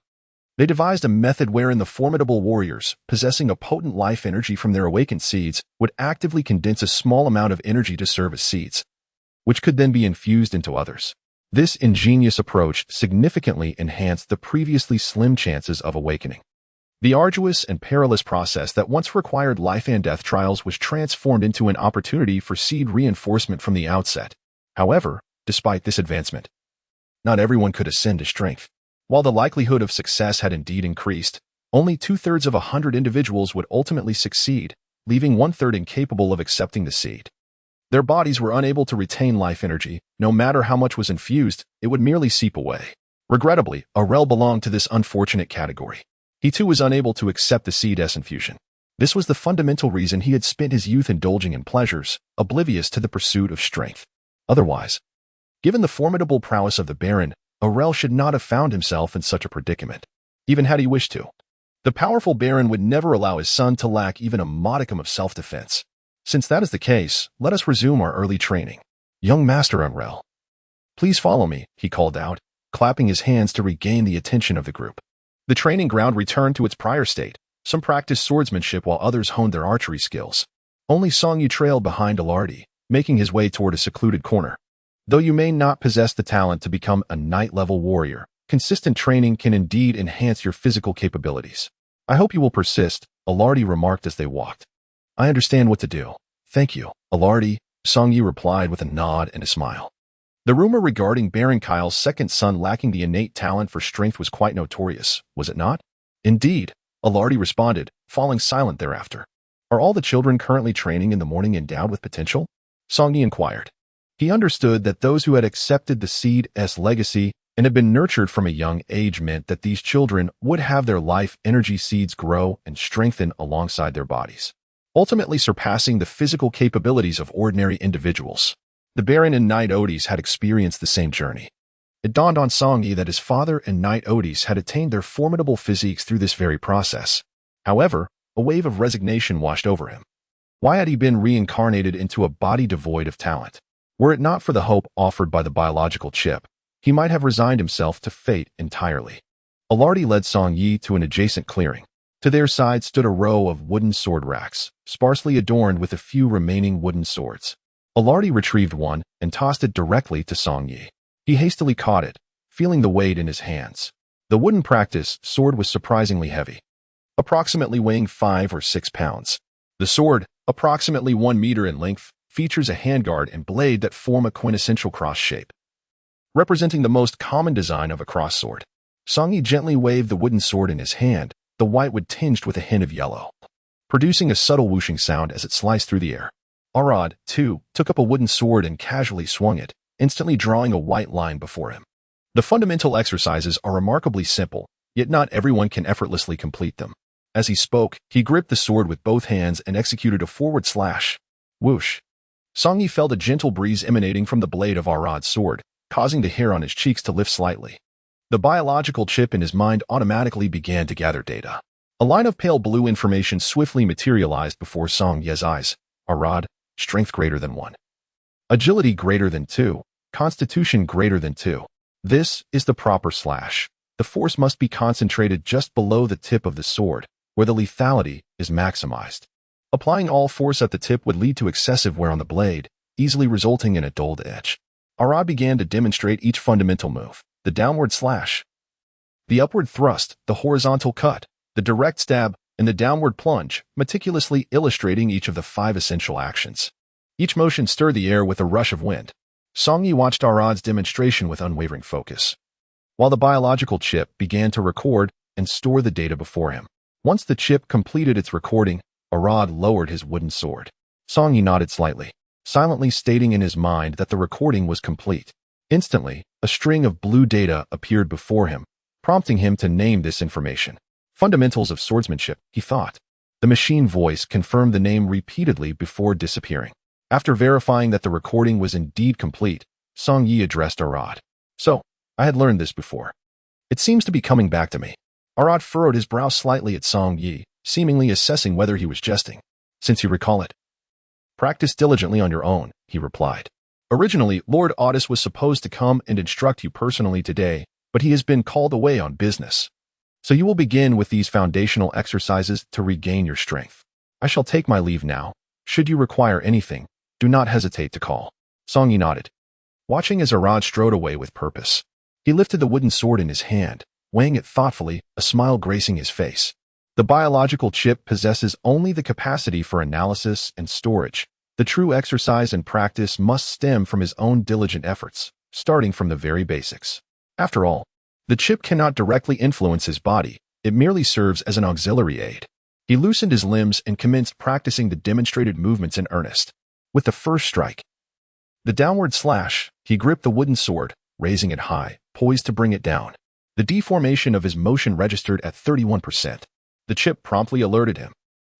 They devised a method wherein the formidable warriors, possessing a potent life energy from their awakened seeds, would actively condense a small amount of energy to serve as seeds, which could then be infused into others. This ingenious approach significantly enhanced the previously slim chances of awakening. The arduous and perilous process that once required life and death trials was transformed into an opportunity for seed reinforcement from the outset. However, despite this advancement, not everyone could ascend to strength. While the likelihood of success had indeed increased, only 2/3 of 100 individuals would ultimately succeed, leaving 1/3 incapable of accepting the seed. Their bodies were unable to retain life energy. No matter how much was infused, it would merely seep away. Regrettably, Angrele belonged to this unfortunate category. He too was unable to accept the seed-S infusion. This was the fundamental reason he had spent his youth indulging in pleasures, oblivious to the pursuit of strength. Otherwise, given the formidable prowess of the Baron, Angrele should not have found himself in such a predicament, even had he wished to. The powerful Baron would never allow his son to lack even a modicum of self-defense. Since that is the case, let us resume our early training. Young Master Angrele, please follow me, he called out, clapping his hands to regain the attention of the group. The training ground returned to its prior state. Some practiced swordsmanship while others honed their archery skills. Only Song Yi trailed behind Angrele, making his way toward a secluded corner. Though you may not possess the talent to become a knight-level warrior, consistent training can indeed enhance your physical capabilities. I hope you will persist, Angrele remarked as they walked. I understand what to do. Thank you, Angrele, Song Yi replied with a nod and a smile. The rumor regarding Baron Kyle's second son lacking the innate talent for strength was quite notorious, was it not? Indeed, Angrele responded, falling silent thereafter. Are all the children currently training in the morning endowed with potential? Song Yi inquired. He understood that those who had accepted the seed-S legacy and had been nurtured from a young age meant that these children would have their life energy seeds grow and strengthen alongside their bodies, ultimately surpassing the physical capabilities of ordinary individuals. The Baron and Knight Odys had experienced the same journey. It dawned on Song Yi that his father and Knight Odys had attained their formidable physiques through this very process. However, a wave of resignation washed over him. Why had he been reincarnated into a body devoid of talent? Were it not for the hope offered by the biological chip, he might have resigned himself to fate entirely. Angrele led Song Yi to an adjacent clearing. To their side stood a row of wooden sword racks, sparsely adorned with a few remaining wooden swords. Angrele retrieved one and tossed it directly to Song Yi. He hastily caught it, feeling the weight in his hands. The wooden practice sword was surprisingly heavy, approximately weighing 5 or 6 pounds. The sword, approximately 1 meter in length, features a handguard and blade that form a quintessential cross shape, representing the most common design of a cross sword. Song Yi gently waved the wooden sword in his hand, the white wood tinged with a hint of yellow, producing a subtle whooshing sound as it sliced through the air. Angrele, too, took up a wooden sword and casually swung it, instantly drawing a white line before him. The fundamental exercises are remarkably simple, yet not everyone can effortlessly complete them. As he spoke, he gripped the sword with both hands and executed a forward slash. Whoosh! Song Yi felt a gentle breeze emanating from the blade of Angrele's sword, causing the hair on his cheeks to lift slightly. The biological chip in his mind automatically began to gather data. A line of pale blue information swiftly materialized before Song Yi's eyes. Angrele, strength greater than 1. Agility greater than 2. Constitution greater than 2. This is the proper slash. The force must be concentrated just below the tip of the sword, where the lethality is maximized. Applying all force at the tip would lead to excessive wear on the blade, easily resulting in a dulled edge. Angrele began to demonstrate each fundamental move: the downward slash, the upward thrust, the horizontal cut, the direct stab, and the downward plunge, meticulously illustrating each of the 5 essential actions. Each motion stirred the air with a rush of wind. Song Yi watched Angrele's demonstration with unwavering focus, while the biological chip began to record and store the data before him. Once the chip completed its recording, Angrele lowered his wooden sword. Song Yi nodded slightly, silently stating in his mind that the recording was complete. Instantly, a string of blue data appeared before him, prompting him to name this information. Fundamentals of swordsmanship, he thought. The machine voice confirmed the name repeatedly before disappearing. After verifying that the recording was indeed complete, Song Yi addressed Angrele. So, I had learned this before. It seems to be coming back to me. Angrele furrowed his brow slightly at Song Yi, seemingly assessing whether he was jesting. Since you recall it. Practice diligently on your own, he replied. Originally, Lord Otis was supposed to come and instruct you personally today, but he has been called away on business. So you will begin with these foundational exercises to regain your strength. I shall take my leave now. Should you require anything, do not hesitate to call. Song-yi nodded, watching as Arad strode away with purpose. He lifted the wooden sword in his hand, weighing it thoughtfully, a smile gracing his face. The biological chip possesses only the capacity for analysis and storage. The true exercise and practice must stem from his own diligent efforts, starting from the very basics. After all, the chip cannot directly influence his body, it merely serves as an auxiliary aid. He loosened his limbs and commenced practicing the demonstrated movements in earnest. With the first strike, the downward slash, he gripped the wooden sword, raising it high, poised to bring it down. The deformation of his motion registered at 31%. The chip promptly alerted him.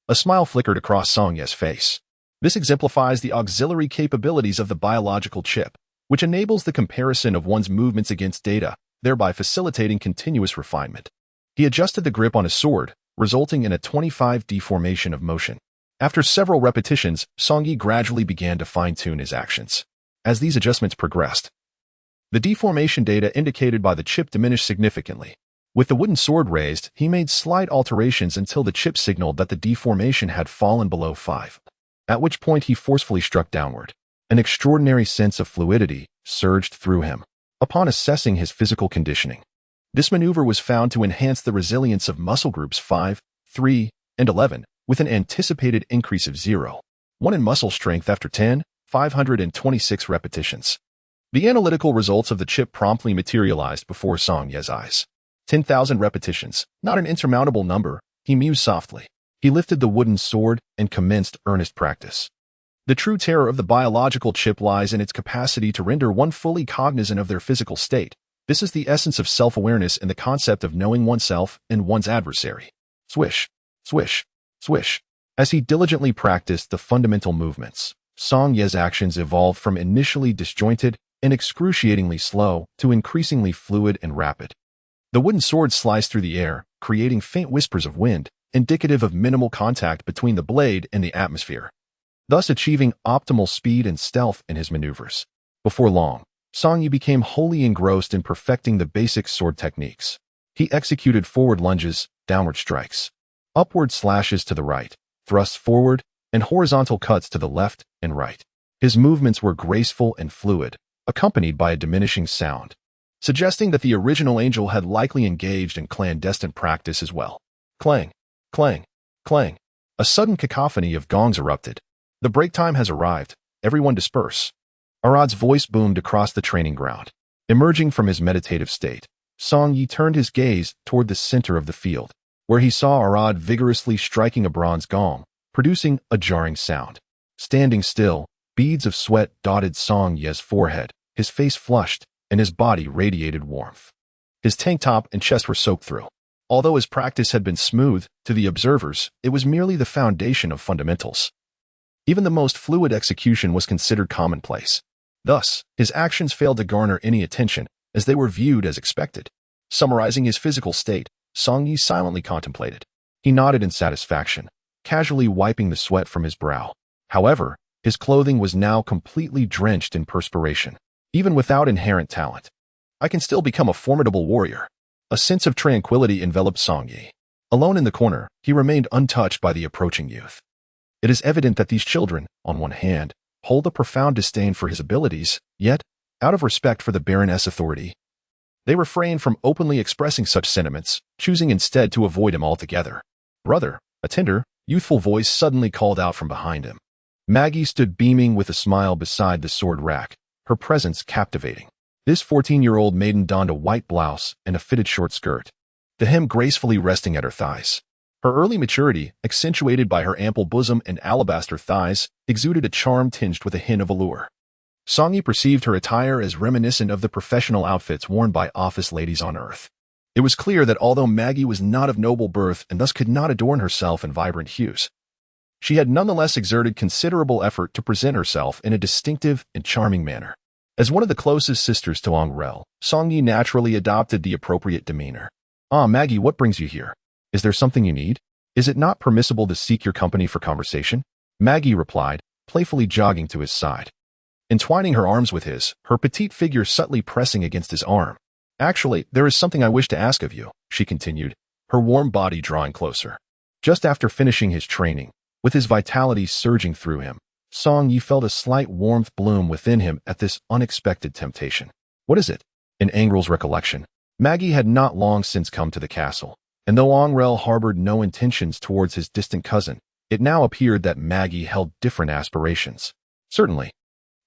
A smile flickered across Song-yi's face. This exemplifies the auxiliary capabilities of the biological chip, which enables the comparison of one's movements against data, thereby facilitating continuous refinement. He adjusted the grip on his sword, resulting in a 25 deformation of motion. After several repetitions, Song-yi gradually began to fine-tune his actions. As these adjustments progressed, the deformation data indicated by the chip diminished significantly. With the wooden sword raised, he made slight alterations until the chip signaled that the deformation had fallen below 5. At which point he forcefully struck downward. An extraordinary sense of fluidity surged through him. Upon assessing his physical conditioning, this maneuver was found to enhance the resilience of muscle groups 5, 3, and 11, with an anticipated increase of 0.1 in muscle strength after 526 repetitions. The analytical results of the chip promptly materialized before Song-yi's eyes. 10,000 repetitions, not an insurmountable number, he mused softly. He lifted the wooden sword and commenced earnest practice. The true terror of the biological chip lies in its capacity to render one fully cognizant of their physical state. This is the essence of self-awareness and the concept of knowing oneself and one's adversary. Swish, swish, swish. As he diligently practiced the fundamental movements, Song-yi's actions evolved from initially disjointed and excruciatingly slow to increasingly fluid and rapid. The wooden sword sliced through the air, creating faint whispers of wind, indicative of minimal contact between the blade and the atmosphere, thus achieving optimal speed and stealth in his maneuvers. Before long, Song-yi became wholly engrossed in perfecting the basic sword techniques. He executed forward lunges, downward strikes, upward slashes to the right, thrusts forward, and horizontal cuts to the left and right. His movements were graceful and fluid, accompanied by a diminishing sound, suggesting that the original angel had likely engaged in clandestine practice as well. Clang, clang, clang. A sudden cacophony of gongs erupted. The break time has arrived. Everyone disperse. Arad's voice boomed across the training ground. Emerging from his meditative state, Song-yi turned his gaze toward the center of the field, where he saw Arad vigorously striking a bronze gong, producing a jarring sound. Standing still, beads of sweat dotted Song-yi's forehead, his face flushed, and his body radiated warmth. His tank top and chest were soaked through. Although his practice had been smooth, to the observers, it was merely the foundation of fundamentals. Even the most fluid execution was considered commonplace. Thus, his actions failed to garner any attention, as they were viewed as expected. Summarizing his physical state, Song-yi silently contemplated. He nodded in satisfaction, casually wiping the sweat from his brow. However, his clothing was now completely drenched in perspiration. Even without inherent talent, I can still become a formidable warrior. A sense of tranquility enveloped Song-yi. Alone in the corner, he remained untouched by the approaching youth. It is evident that these children, on one hand, hold a profound disdain for his abilities, yet, out of respect for the Baroness' authority, they refrain from openly expressing such sentiments, choosing instead to avoid him altogether. Brother, a tender, youthful voice suddenly called out from behind him. Maggie stood beaming with a smile beside the sword rack, her presence captivating. This 14-year-old maiden donned a white blouse and a fitted short skirt, the hem gracefully resting at her thighs. Her early maturity, accentuated by her ample bosom and alabaster thighs, exuded a charm tinged with a hint of allure. Song-yi perceived her attire as reminiscent of the professional outfits worn by office ladies on Earth. It was clear that although Maggie was not of noble birth and thus could not adorn herself in vibrant hues, she had nonetheless exerted considerable effort to present herself in a distinctive and charming manner. As one of the closest sisters to Angrele, Song-yi naturally adopted the appropriate demeanor. "Ah, Maggie, what brings you here? Is there something you need? Is it not permissible to seek your company for conversation?" Maggie replied, playfully jogging to his side. Entwining her arms with his, her petite figure subtly pressing against his arm. "Actually, there is something I wish to ask of you," she continued, her warm body drawing closer. Just after finishing his training, with his vitality surging through him, Song Yi felt a slight warmth bloom within him at this unexpected temptation. "What is it?" In Angrele's recollection, Maggie had not long since come to the castle, and though Angrele harbored no intentions towards his distant cousin, it now appeared that Maggie held different aspirations. Certainly,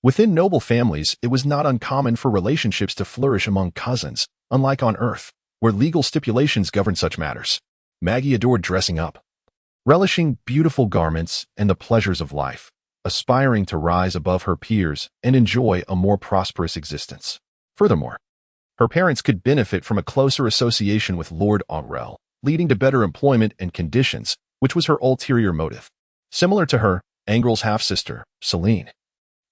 within noble families, it was not uncommon for relationships to flourish among cousins, unlike on Earth, where legal stipulations govern such matters. Maggie adored dressing up, relishing beautiful garments and the pleasures of life, aspiring to rise above her peers and enjoy a more prosperous existence. Furthermore, her parents could benefit from a closer association with Lord Angrele, leading to better employment and conditions, which was her ulterior motive. Similar to her, Angrele's half-sister, Celine,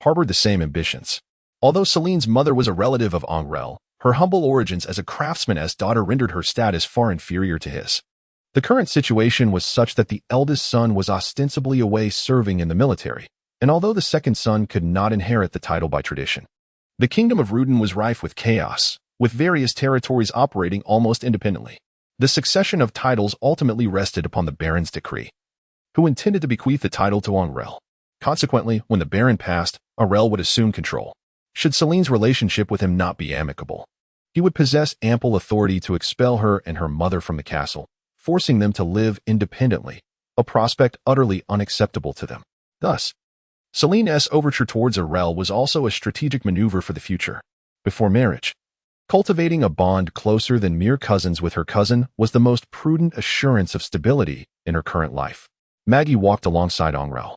harbored the same ambitions. Although Celine's mother was a relative of Angrele, her humble origins as a craftsman's daughter rendered her status far inferior to his. The current situation was such that the eldest son was ostensibly away serving in the military, and although the second son could not inherit the title by tradition, the kingdom of Rudin was rife with chaos, with various territories operating almost independently. The succession of titles ultimately rested upon the Baron's decree, who intended to bequeath the title to Angrele. Consequently, when the Baron passed, Angrele would assume control. Should Celine's relationship with him not be amicable, he would possess ample authority to expel her and her mother from the castle, forcing them to live independently, a prospect utterly unacceptable to them. Thus, Celine's overture towards Angrele was also a strategic maneuver for the future. Before marriage, cultivating a bond closer than mere cousins with her cousin was the most prudent assurance of stability in her current life. Maggie walked alongside Angrele,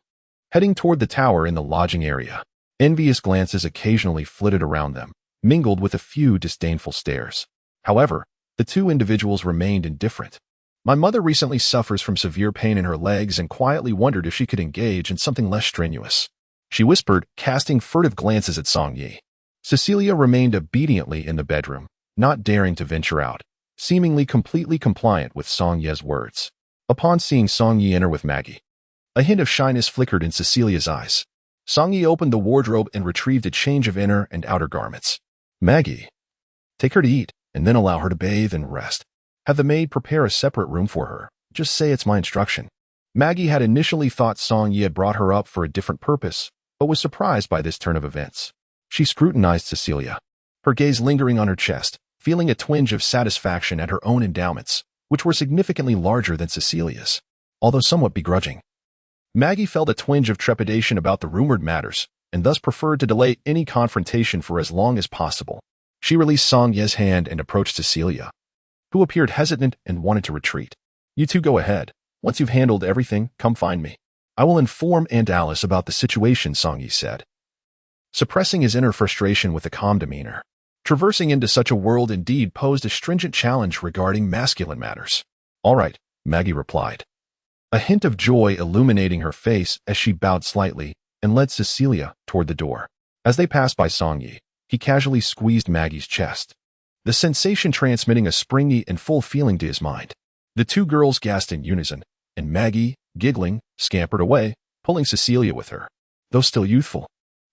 heading toward the tower in the lodging area. Envious glances occasionally flitted around them, mingled with a few disdainful stares. However, the two individuals remained indifferent. "My mother recently suffers from severe pain in her legs and quietly wondered if she could engage in something less strenuous," she whispered, casting furtive glances at Song Yi. Cecilia remained obediently in the bedroom, not daring to venture out, seemingly completely compliant with Song Yi's words. Upon seeing Song Yi enter with Maggie, a hint of shyness flickered in Cecilia's eyes. Song Yi opened the wardrobe and retrieved a change of inner and outer garments. "Maggie, take her to eat, and then allow her to bathe and rest. Have the maid prepare a separate room for her. Just say it's my instruction." Maggie had initially thought Song Yi had brought her up for a different purpose, but was surprised by this turn of events. She scrutinized Cecilia, her gaze lingering on her chest, feeling a twinge of satisfaction at her own endowments, which were significantly larger than Cecilia's, although somewhat begrudging. Maggie felt a twinge of trepidation about the rumored matters, and thus preferred to delay any confrontation for as long as possible. She released Song Yi's hand and approached Cecilia, who appeared hesitant and wanted to retreat. "You two go ahead. Once you've handled everything, come find me. I will inform Aunt Alice about the situation," Song Yi said, suppressing his inner frustration with a calm demeanor. Traversing into such a world indeed posed a stringent challenge regarding masculine matters. "All right," Maggie replied, a hint of joy illuminating her face as she bowed slightly and led Cecilia toward the door. As they passed by Song Yi, he casually squeezed Maggie's chest, the sensation transmitting a springy and full feeling to his mind. The two girls gasped in unison, and Maggie, giggling, scampered away, pulling Cecilia with her. Though still youthful,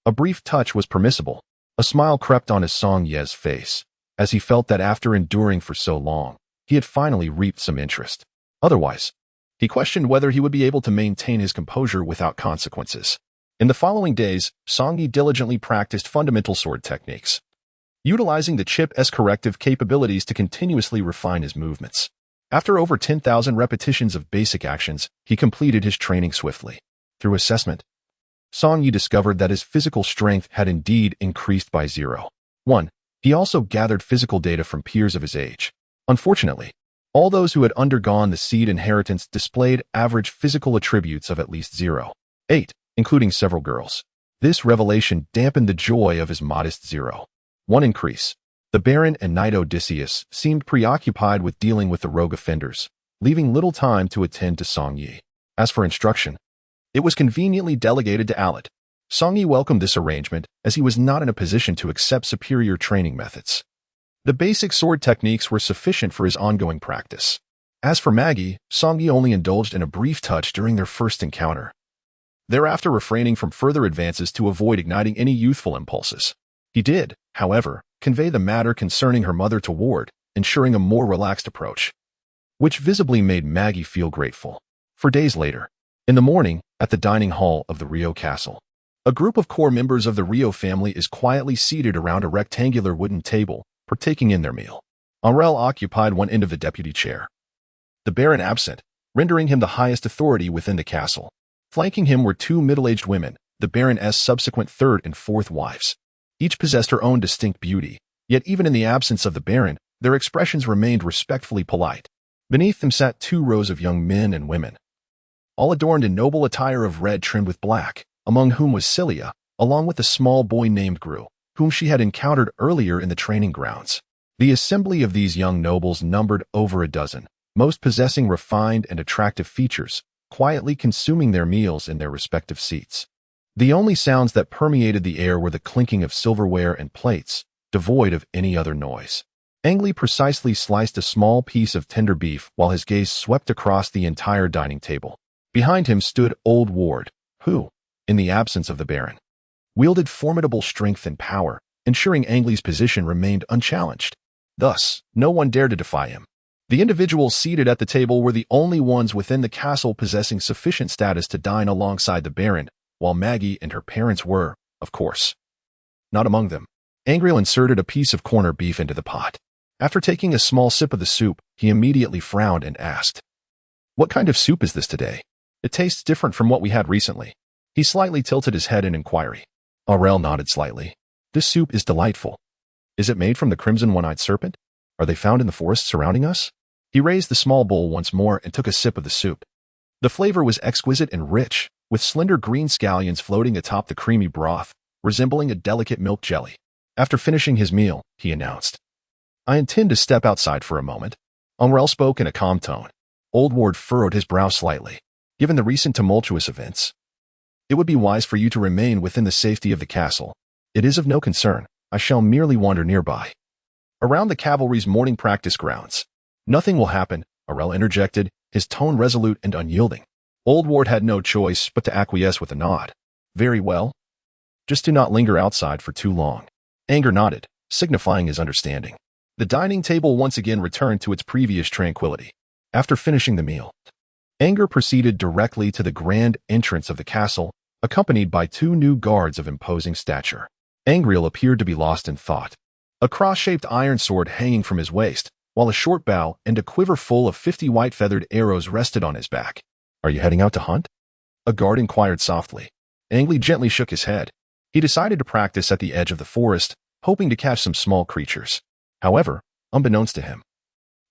a brief touch was permissible. A smile crept on his Song Yi's face, as he felt that after enduring for so long, he had finally reaped some interest. Otherwise, he questioned whether he would be able to maintain his composure without consequences. In the following days, Song Yi diligently practiced fundamental sword techniques, utilizing the chip's corrective capabilities to continuously refine his movements. After over 10,000 repetitions of basic actions, he completed his training swiftly. Through assessment, Song Yi discovered that his physical strength had indeed increased by 0.1. He also gathered physical data from peers of his age. Unfortunately, all those who had undergone the seed inheritance displayed average physical attributes of at least 0.8, including several girls. This revelation dampened the joy of his modest 0.1 increase. The Baron and Knight Odysseus seemed preoccupied with dealing with the rogue offenders, leaving little time to attend to Song Yi. As for instruction, it was conveniently delegated to Alit. Song Yi welcomed this arrangement, as he was not in a position to accept superior training methods. The basic sword techniques were sufficient for his ongoing practice. As for Maggie, Song Yi only indulged in a brief touch during their first encounter. thereafter refraining from further advances to avoid igniting any youthful impulses. He did, however, convey the matter concerning her mother to Ward, ensuring a more relaxed approach, which visibly made Maggie feel grateful. For days later, in the morning, at the dining hall of the Rio castle, a group of core members of the Rio family is quietly seated around a rectangular wooden table, partaking in their meal. Angrele occupied one end of the deputy chair, the Baron absent, rendering him the highest authority within the castle. Flanking him were two middle-aged women, the Baroness' subsequent third and fourth wives. Each possessed her own distinct beauty, yet even in the absence of the Baron, their expressions remained respectfully polite. Beneath them sat 2 rows of young men and women, all adorned in noble attire of red trimmed with black, among whom was Celia, along with a small boy named Gru, whom she had encountered earlier in the training grounds. The assembly of these young nobles numbered over a dozen, most possessing refined and attractive features, quietly consuming their meals in their respective seats. The only sounds that permeated the air were the clinking of silverware and plates, devoid of any other noise. Angrele precisely sliced a small piece of tender beef while his gaze swept across the entire dining table. Behind him stood old Ward, who, in the absence of the Baron, wielded formidable strength and power, ensuring Angrele's position remained unchallenged. Thus, no one dared to defy him. The individuals seated at the table were the only ones within the castle possessing sufficient status to dine alongside the Baron, while Maggie and her parents were, of course, not among them. Angrele inserted a piece of corned beef into the pot. After taking a small sip of the soup, he immediately frowned and asked, "What kind of soup is this today? It tastes different from what we had recently." He slightly tilted his head in inquiry. Angrele nodded slightly. "This soup is delightful. Is it made from the crimson one-eyed serpent? Are they found in the forest surrounding us?" He raised the small bowl once more and took a sip of the soup. The flavor was exquisite and rich, with slender green scallions floating atop the creamy broth, resembling a delicate milk jelly. After finishing his meal, he announced, "I intend to step outside for a moment." Angrele spoke in a calm tone. Old Ward furrowed his brow slightly. "Given the recent tumultuous events, it would be wise for you to remain within the safety of the castle. It is of no concern. I shall merely wander nearby, around the cavalry's morning practice grounds." "Nothing will happen," Angrele interjected, his tone resolute and unyielding. Old Ward had no choice but to acquiesce with a nod. "Very well. Just do not linger outside for too long." Angrele nodded, signifying his understanding. The dining table once again returned to its previous tranquility. After finishing the meal, Angrele proceeded directly to the grand entrance of the castle, accompanied by 2 new guards of imposing stature. Angrele appeared to be lost in thought, a cross-shaped iron sword hanging from his waist, while a short bow and a quiver full of 50 white-feathered arrows rested on his back. "Are you heading out to hunt?" a guard inquired softly. Angrele gently shook his head. He decided to practice at the edge of the forest, hoping to catch some small creatures. However, unbeknownst to him,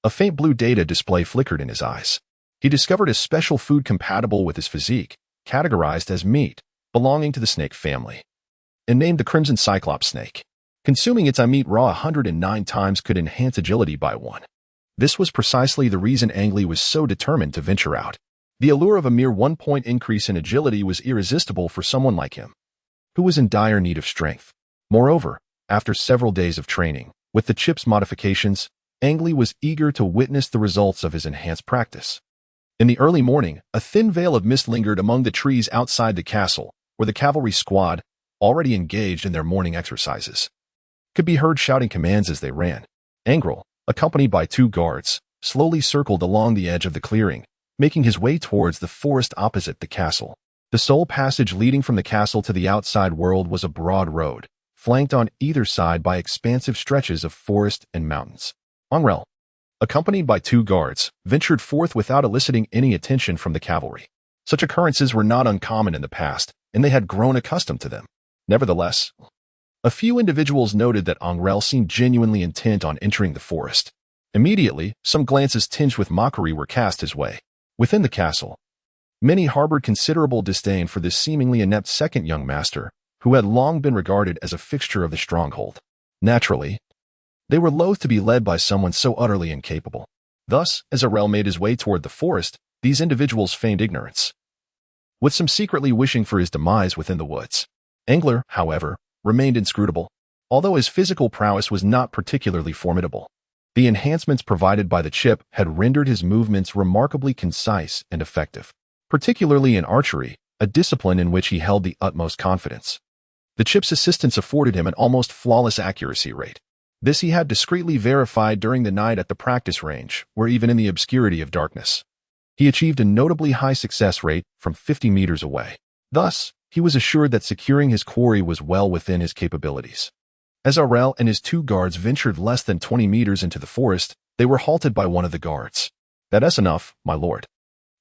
a faint blue data display flickered in his eyes. He discovered a special food compatible with his physique, categorized as meat, belonging to the snake family, and named the Crimson Cyclops snake. Consuming its meat raw 109 times could enhance agility by 1. This was precisely the reason Angrele was so determined to venture out. The allure of a mere 1-point increase in agility was irresistible for someone like him, who was in dire need of strength. Moreover, after several days of training, with the chip's modifications, Angrele was eager to witness the results of his enhanced practice. In the early morning, a thin veil of mist lingered among the trees outside the castle, where the cavalry squad, already engaged in their morning exercises, could be heard shouting commands as they ran. Angrele, accompanied by 2 guards, slowly circled along the edge of the clearing, making his way towards the forest opposite the castle. The sole passage leading from the castle to the outside world was a broad road, flanked on either side by expansive stretches of forest and mountains. Angrele, accompanied by 2 guards, ventured forth without eliciting any attention from the cavalry. Such occurrences were not uncommon in the past, and they had grown accustomed to them. Nevertheless, a few individuals noted that Angrele seemed genuinely intent on entering the forest. Immediately, some glances tinged with mockery were cast his way. Within the castle, many harbored considerable disdain for this seemingly inept second young master, who had long been regarded as a fixture of the stronghold. Naturally, they were loath to be led by someone so utterly incapable. Thus, as Angrele made his way toward the forest, these individuals feigned ignorance, with some secretly wishing for his demise within the woods. Angrele, however, remained inscrutable. Although his physical prowess was not particularly formidable, the enhancements provided by the chip had rendered his movements remarkably concise and effective. Particularly in archery, a discipline in which he held the utmost confidence. The chip's assistance afforded him an almost flawless accuracy rate. This he had discreetly verified during the night at the practice range, where even in the obscurity of darkness, he achieved a notably high success rate from 50 meters away. Thus, he was assured that securing his quarry was well within his capabilities. As Angrele and his 2 guards ventured less than 20 meters into the forest, they were halted by one of the guards. "That's enough, my lord.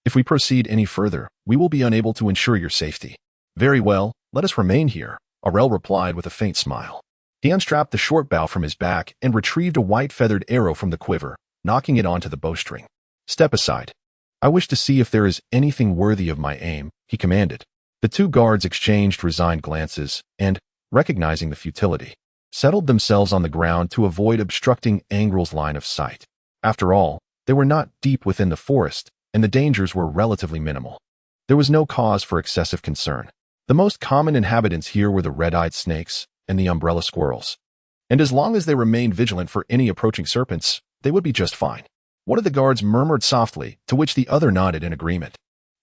If we proceed any further, we will be unable to ensure your safety." "Very well, let us remain here," Angrele replied with a faint smile. He unstrapped the short bow from his back and retrieved a white feathered arrow from the quiver, knocking it onto the bowstring. "Step aside. I wish to see if there is anything worthy of my aim," he commanded. The 2 guards exchanged resigned glances and, recognizing the futility, settled themselves on the ground to avoid obstructing Angrele's line of sight. After all, they were not deep within the forest, and the dangers were relatively minimal. There was no cause for excessive concern. The most common inhabitants here were the red-eyed snakes and the umbrella squirrels. And as long as they remained vigilant for any approaching serpents, they would be just fine. One of the guards murmured softly, to which the other nodded in agreement.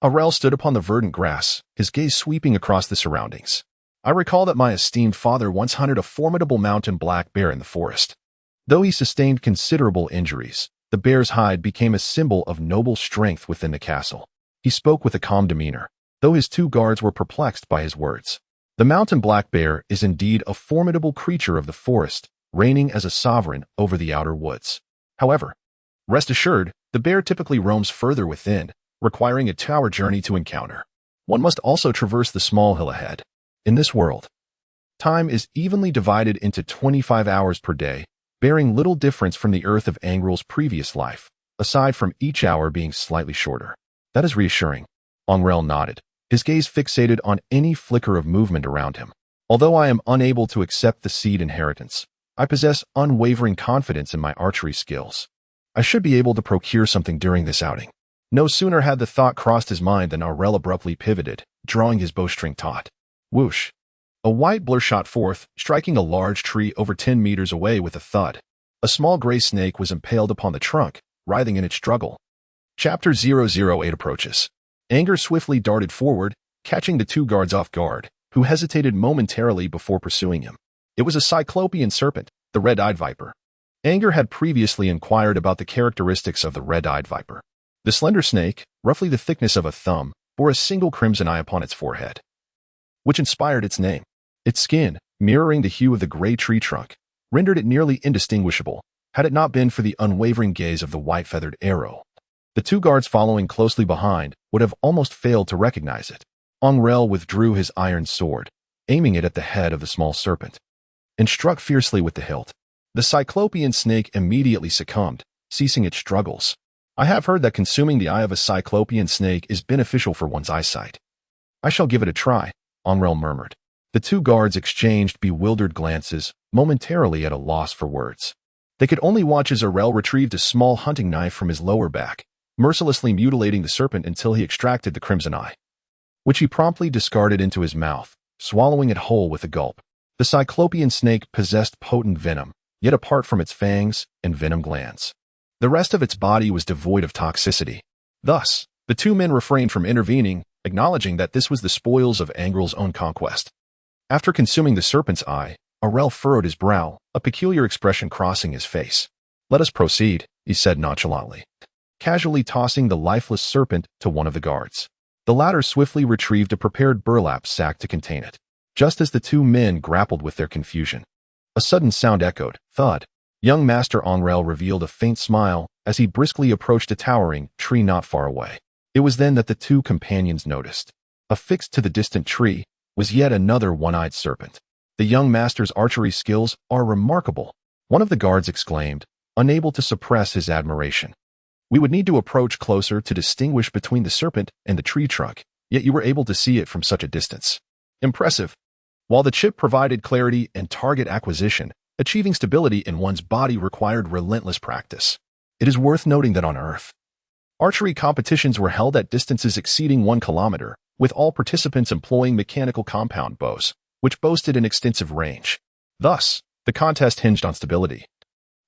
Angrele stood upon the verdant grass, his gaze sweeping across the surroundings. "I recall that my esteemed father once hunted a formidable mountain black bear in the forest. Though he sustained considerable injuries, the bear's hide became a symbol of noble strength within the castle." He spoke with a calm demeanor, though his 2 guards were perplexed by his words. The mountain black bear is indeed a formidable creature of the forest, reigning as a sovereign over the outer woods. However, rest assured, the bear typically roams further within, requiring a 2-hour journey to encounter. One must also traverse the small hill ahead. In this world, time is evenly divided into 25 hours per day, bearing little difference from the Earth of Angrele's previous life, aside from each hour being slightly shorter. "That is reassuring." Angrele nodded, his gaze fixated on any flicker of movement around him. "Although I am unable to accept the seed inheritance, I possess unwavering confidence in my archery skills. I should be able to procure something during this outing." No sooner had the thought crossed his mind than Angrele abruptly pivoted, drawing his bowstring taut. Whoosh! A white blur shot forth, striking a large tree over 10 meters away with a thud. A small gray snake was impaled upon the trunk, writhing in its struggle. Chapter 008 approaches. Anger swiftly darted forward, catching the 2 guards off guard, who hesitated momentarily before pursuing him. It was a cyclopean serpent, the red-eyed viper. Anger had previously inquired about the characteristics of the red-eyed viper. The slender snake, roughly the thickness of a thumb, bore a single crimson eye upon its forehead, which inspired its name. Its skin, mirroring the hue of the gray tree trunk, rendered it nearly indistinguishable, had it not been for the unwavering gaze of the white-feathered arrow. The 2 guards following closely behind would have almost failed to recognize it. Angrele withdrew his iron sword, aiming it at the head of the small serpent, and struck fiercely with the hilt. The cyclopean snake immediately succumbed, ceasing its struggles. "I have heard that consuming the eye of a cyclopean snake is beneficial for one's eyesight. I shall give it a try," Angrele murmured. The 2 guards exchanged bewildered glances, momentarily at a loss for words. They could only watch as Angrele retrieved a small hunting knife from his lower back, mercilessly mutilating the serpent until he extracted the crimson eye, which he promptly discarded into his mouth, swallowing it whole with a gulp. The cyclopean snake possessed potent venom, yet apart from its fangs and venom glands, the rest of its body was devoid of toxicity. Thus, the 2 men refrained from intervening, acknowledging that this was the spoils of Angrele's own conquest. After consuming the serpent's eye, Angrele furrowed his brow, a peculiar expression crossing his face. "Let us proceed," he said nonchalantly, casually tossing the lifeless serpent to one of the guards. The latter swiftly retrieved a prepared burlap sack to contain it. Just as the 2 men grappled with their confusion, a sudden sound echoed, thud. Young Master Angrele revealed a faint smile as he briskly approached a towering tree not far away. It was then that the 2 companions noticed. Affixed to the distant tree was yet another one-eyed serpent. "The young master's archery skills are remarkable," one of the guards exclaimed, unable to suppress his admiration. "We would need to approach closer to distinguish between the serpent and the tree trunk, yet you were able to see it from such a distance. Impressive." While the chip provided clarity and target acquisition, achieving stability in one's body required relentless practice. It is worth noting that on Earth, archery competitions were held at distances exceeding 1 kilometer, with all participants employing mechanical compound bows, which boasted an extensive range. Thus, the contest hinged on stability.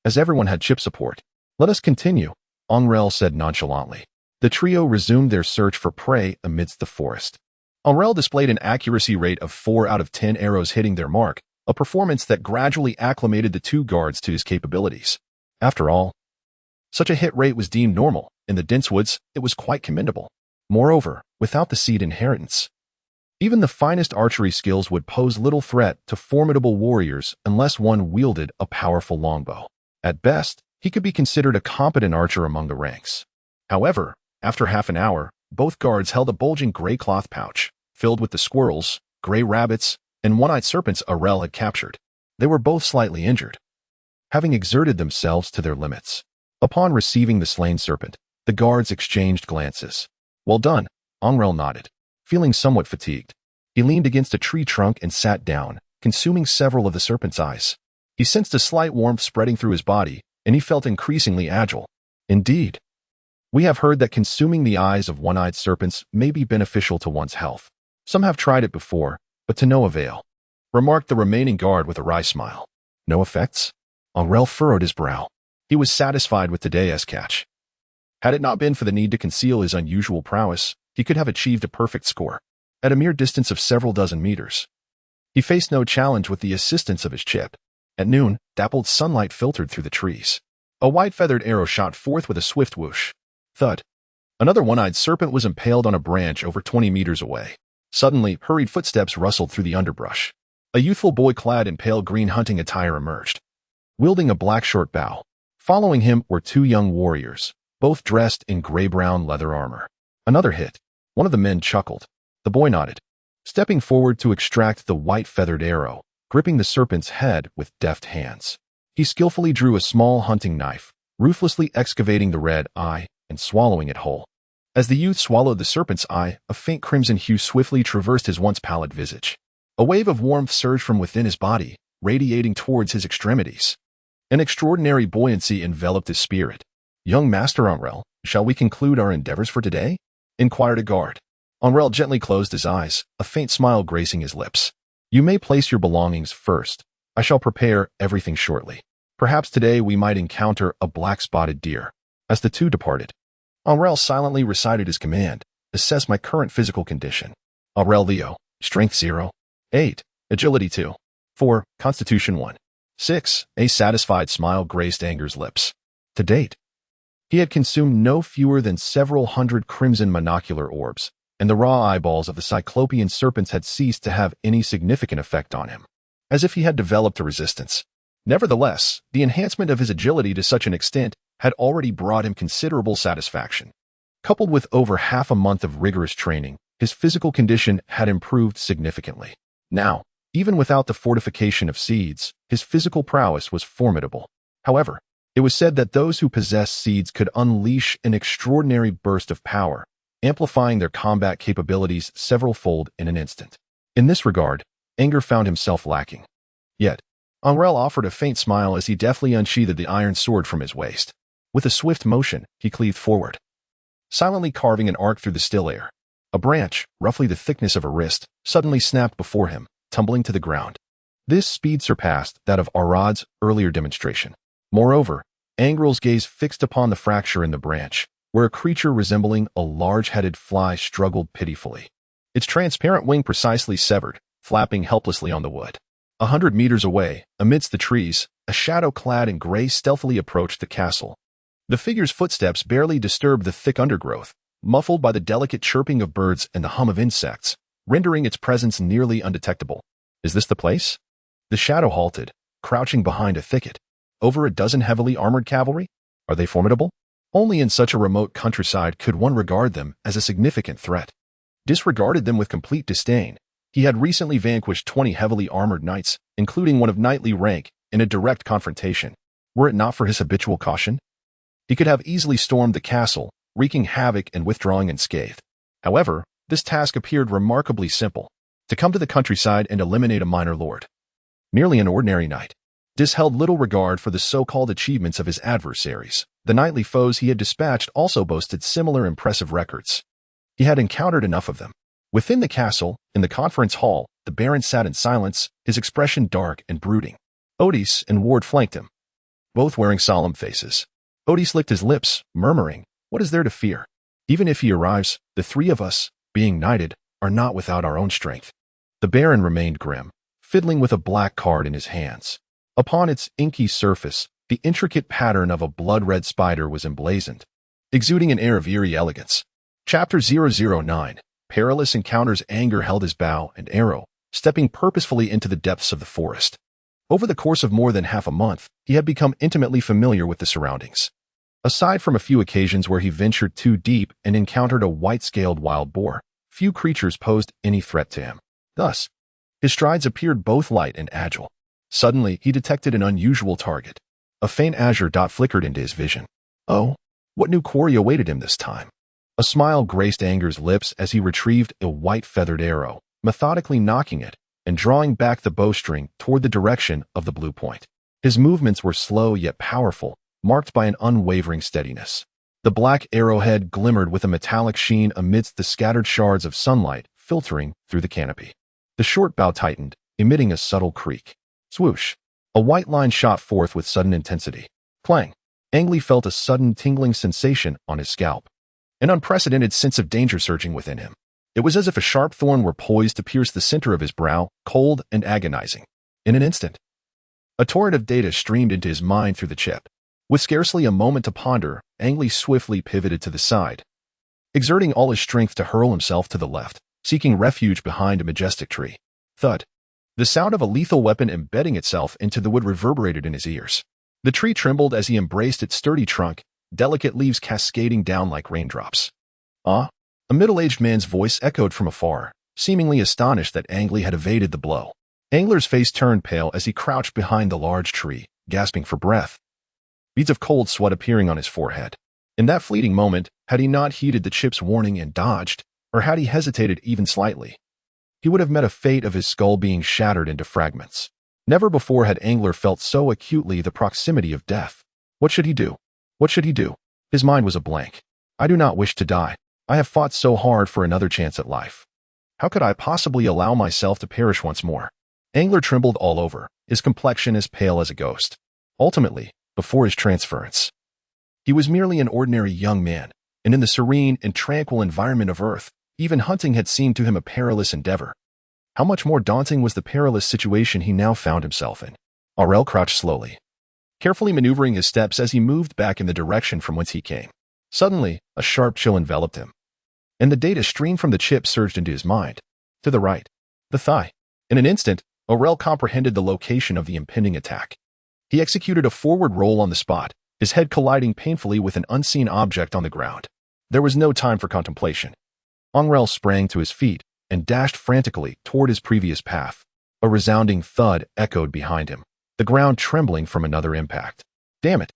As everyone had chip support, "Let us continue," Angrele said nonchalantly. The trio resumed their search for prey amidst the forest. Angrele displayed an accuracy rate of 4 out of 10 arrows hitting their mark, a performance that gradually acclimated the two guards to his capabilities. After all, such a hit rate was deemed normal. In the dense woods, it was quite commendable. Moreover, without the seed inheritance, even the finest archery skills would pose little threat to formidable warriors unless one wielded a powerful longbow. At best, he could be considered a competent archer among the ranks. However, after half an hour, both guards held a bulging gray cloth pouch, filled with the squirrels, gray rabbits, and one-eyed serpents Angrele had captured. They were both slightly injured, having exerted themselves to their limits. Upon receiving the slain serpent, the guards exchanged glances. Well done, Angrele nodded. Feeling somewhat fatigued, he leaned against a tree trunk and sat down, consuming several of the serpent's eyes. He sensed a slight warmth spreading through his body, and he felt increasingly agile. Indeed, we have heard that consuming the eyes of one-eyed serpents may be beneficial to one's health. Some have tried it before, but to no avail, remarked the remaining guard with a wry smile. No effects? Angrele furrowed his brow. He was satisfied with today's catch. Had it not been for the need to conceal his unusual prowess, he could have achieved a perfect score. At a mere distance of several dozen meters, he faced no challenge with the assistance of his chip. At noon, dappled sunlight filtered through the trees. A white-feathered arrow shot forth with a swift whoosh. Thud. Another one-eyed serpent was impaled on a branch over 20 meters away. Suddenly, hurried footsteps rustled through the underbrush. A youthful boy clad in pale green hunting attire emerged, wielding a black short bow. Following him were two young warriors, both dressed in gray-brown leather armor. Another hit. One of the men chuckled. The boy nodded, stepping forward to extract the white-feathered arrow, gripping the serpent's head with deft hands. He skillfully drew a small hunting knife, ruthlessly excavating the red eye and swallowing it whole. As the youth swallowed the serpent's eye, a faint crimson hue swiftly traversed his once pallid visage. A wave of warmth surged from within his body, radiating towards his extremities. An extraordinary buoyancy enveloped his spirit. Young Master Angrele, shall we conclude our endeavors for today? Inquired a guard. Angrele gently closed his eyes, a faint smile gracing his lips. You may place your belongings first. I shall prepare everything shortly. Perhaps today we might encounter a black-spotted deer. As the two departed, Angrele silently recited his command. Assess my current physical condition. Angrele Rio, Strength 0. 8. Agility 2. 4. Constitution 1. 6. A satisfied smile graced Anger's lips. To date, he had consumed no fewer than several hundred crimson monocular orbs, and the raw eyeballs of the cyclopean serpents had ceased to have any significant effect on him, as if he had developed a resistance. Nevertheless, the enhancement of his agility to such an extent had already brought him considerable satisfaction. Coupled with over half a month of rigorous training, his physical condition had improved significantly. Now, even without the fortification of seeds, his physical prowess was formidable. However, it was said that those who possessed seeds could unleash an extraordinary burst of power, amplifying their combat capabilities several-fold in an instant. In this regard, Anger found himself lacking. Yet, Angrele offered a faint smile as he deftly unsheathed the iron sword from his waist. With a swift motion, he cleaved forward, silently carving an arc through the still air. A branch, roughly the thickness of a wrist, suddenly snapped before him, tumbling to the ground. This speed surpassed that of Arad's earlier demonstration. Moreover, Angrele's gaze fixed upon the fracture in the branch, where a creature resembling a large-headed fly struggled pitifully, its transparent wing precisely severed, flapping helplessly on the wood. 100 meters away, amidst the trees, a shadow clad in gray stealthily approached the castle. The figure's footsteps barely disturbed the thick undergrowth, muffled by the delicate chirping of birds and the hum of insects, rendering its presence nearly undetectable. Is this the place? The shadow halted, crouching behind a thicket. Over a dozen heavily armored cavalry? Are they formidable? Only in such a remote countryside could one regard them as a significant threat. Disregarded them with complete disdain, he had recently vanquished 20 heavily armored knights, including one of knightly rank, in a direct confrontation. Were it not for his habitual caution, he could have easily stormed the castle, wreaking havoc and withdrawing unscathed. However, this task appeared remarkably simple: to come to the countryside and eliminate a minor lord. Merely an ordinary knight. Dis held little regard for the so-called achievements of his adversaries. The knightly foes he had dispatched also boasted similar impressive records. He had encountered enough of them. Within the castle, in the conference hall, the Baron sat in silence, his expression dark and brooding. Otis and Ward flanked him, both wearing solemn faces. Otis licked his lips, murmuring, "What is there to fear? Even if he arrives, the three of us, being knighted, are not without our own strength." The Baron remained grim, fiddling with a black card in his hands. Upon its inky surface, the intricate pattern of a blood-red spider was emblazoned, exuding an air of eerie elegance. Chapter 009. Perilous Encounters. Anger held his bow and arrow, stepping purposefully into the depths of the forest. Over the course of more than half a month, he had become intimately familiar with the surroundings. Aside from a few occasions where he ventured too deep and encountered a white-scaled wild boar, few creatures posed any threat to him. Thus, his strides appeared both light and agile. Suddenly, he detected an unusual target. A faint azure dot flickered into his vision. Oh, what new quarry awaited him this time? A smile graced Anger's lips as he retrieved a white-feathered arrow, methodically knocking it and drawing back the bowstring toward the direction of the blue point. His movements were slow yet powerful, marked by an unwavering steadiness. The black arrowhead glimmered with a metallic sheen amidst the scattered shards of sunlight filtering through the canopy. The short bow tightened, emitting a subtle creak. Swoosh! A white line shot forth with sudden intensity. Clang! Angrele felt a sudden tingling sensation on his scalp. An unprecedented sense of danger surging within him. It was as if a sharp thorn were poised to pierce the center of his brow, cold and agonizing. In an instant, a torrent of data streamed into his mind through the chip. With scarcely a moment to ponder, Angrele swiftly pivoted to the side, exerting all his strength to hurl himself to the left, seeking refuge behind a majestic tree. Thud! The sound of a lethal weapon embedding itself into the wood reverberated in his ears. The tree trembled as he embraced its sturdy trunk, delicate leaves cascading down like raindrops. "Ah?" A middle-aged man's voice echoed from afar, seemingly astonished that Angrele had evaded the blow. Angler's face turned pale as he crouched behind the large tree, gasping for breath, beads of cold sweat appearing on his forehead. In that fleeting moment, had he not heeded the chip's warning and dodged, or had he hesitated even slightly, he would have met a fate of his skull being shattered into fragments. Never before had Angrele felt so acutely the proximity of death. What should he do? What should he do? His mind was a blank. "I do not wish to die. I have fought so hard for another chance at life. How could I possibly allow myself to perish once more?" Angrele trembled all over, his complexion as pale as a ghost. Ultimately, before his transference, he was merely an ordinary young man, and in the serene and tranquil environment of Earth, even hunting had seemed to him a perilous endeavor. How much more daunting was the perilous situation he now found himself in? Angrele crouched slowly, carefully maneuvering his steps as he moved back in the direction from whence he came. Suddenly, a sharp chill enveloped him, and the data stream from the chip surged into his mind. To the right, the thigh. In an instant, Angrele comprehended the location of the impending attack. He executed a forward roll on the spot, his head colliding painfully with an unseen object on the ground. There was no time for contemplation. Angrele sprang to his feet and dashed frantically toward his previous path. A resounding thud echoed behind him, the ground trembling from another impact. Damn it!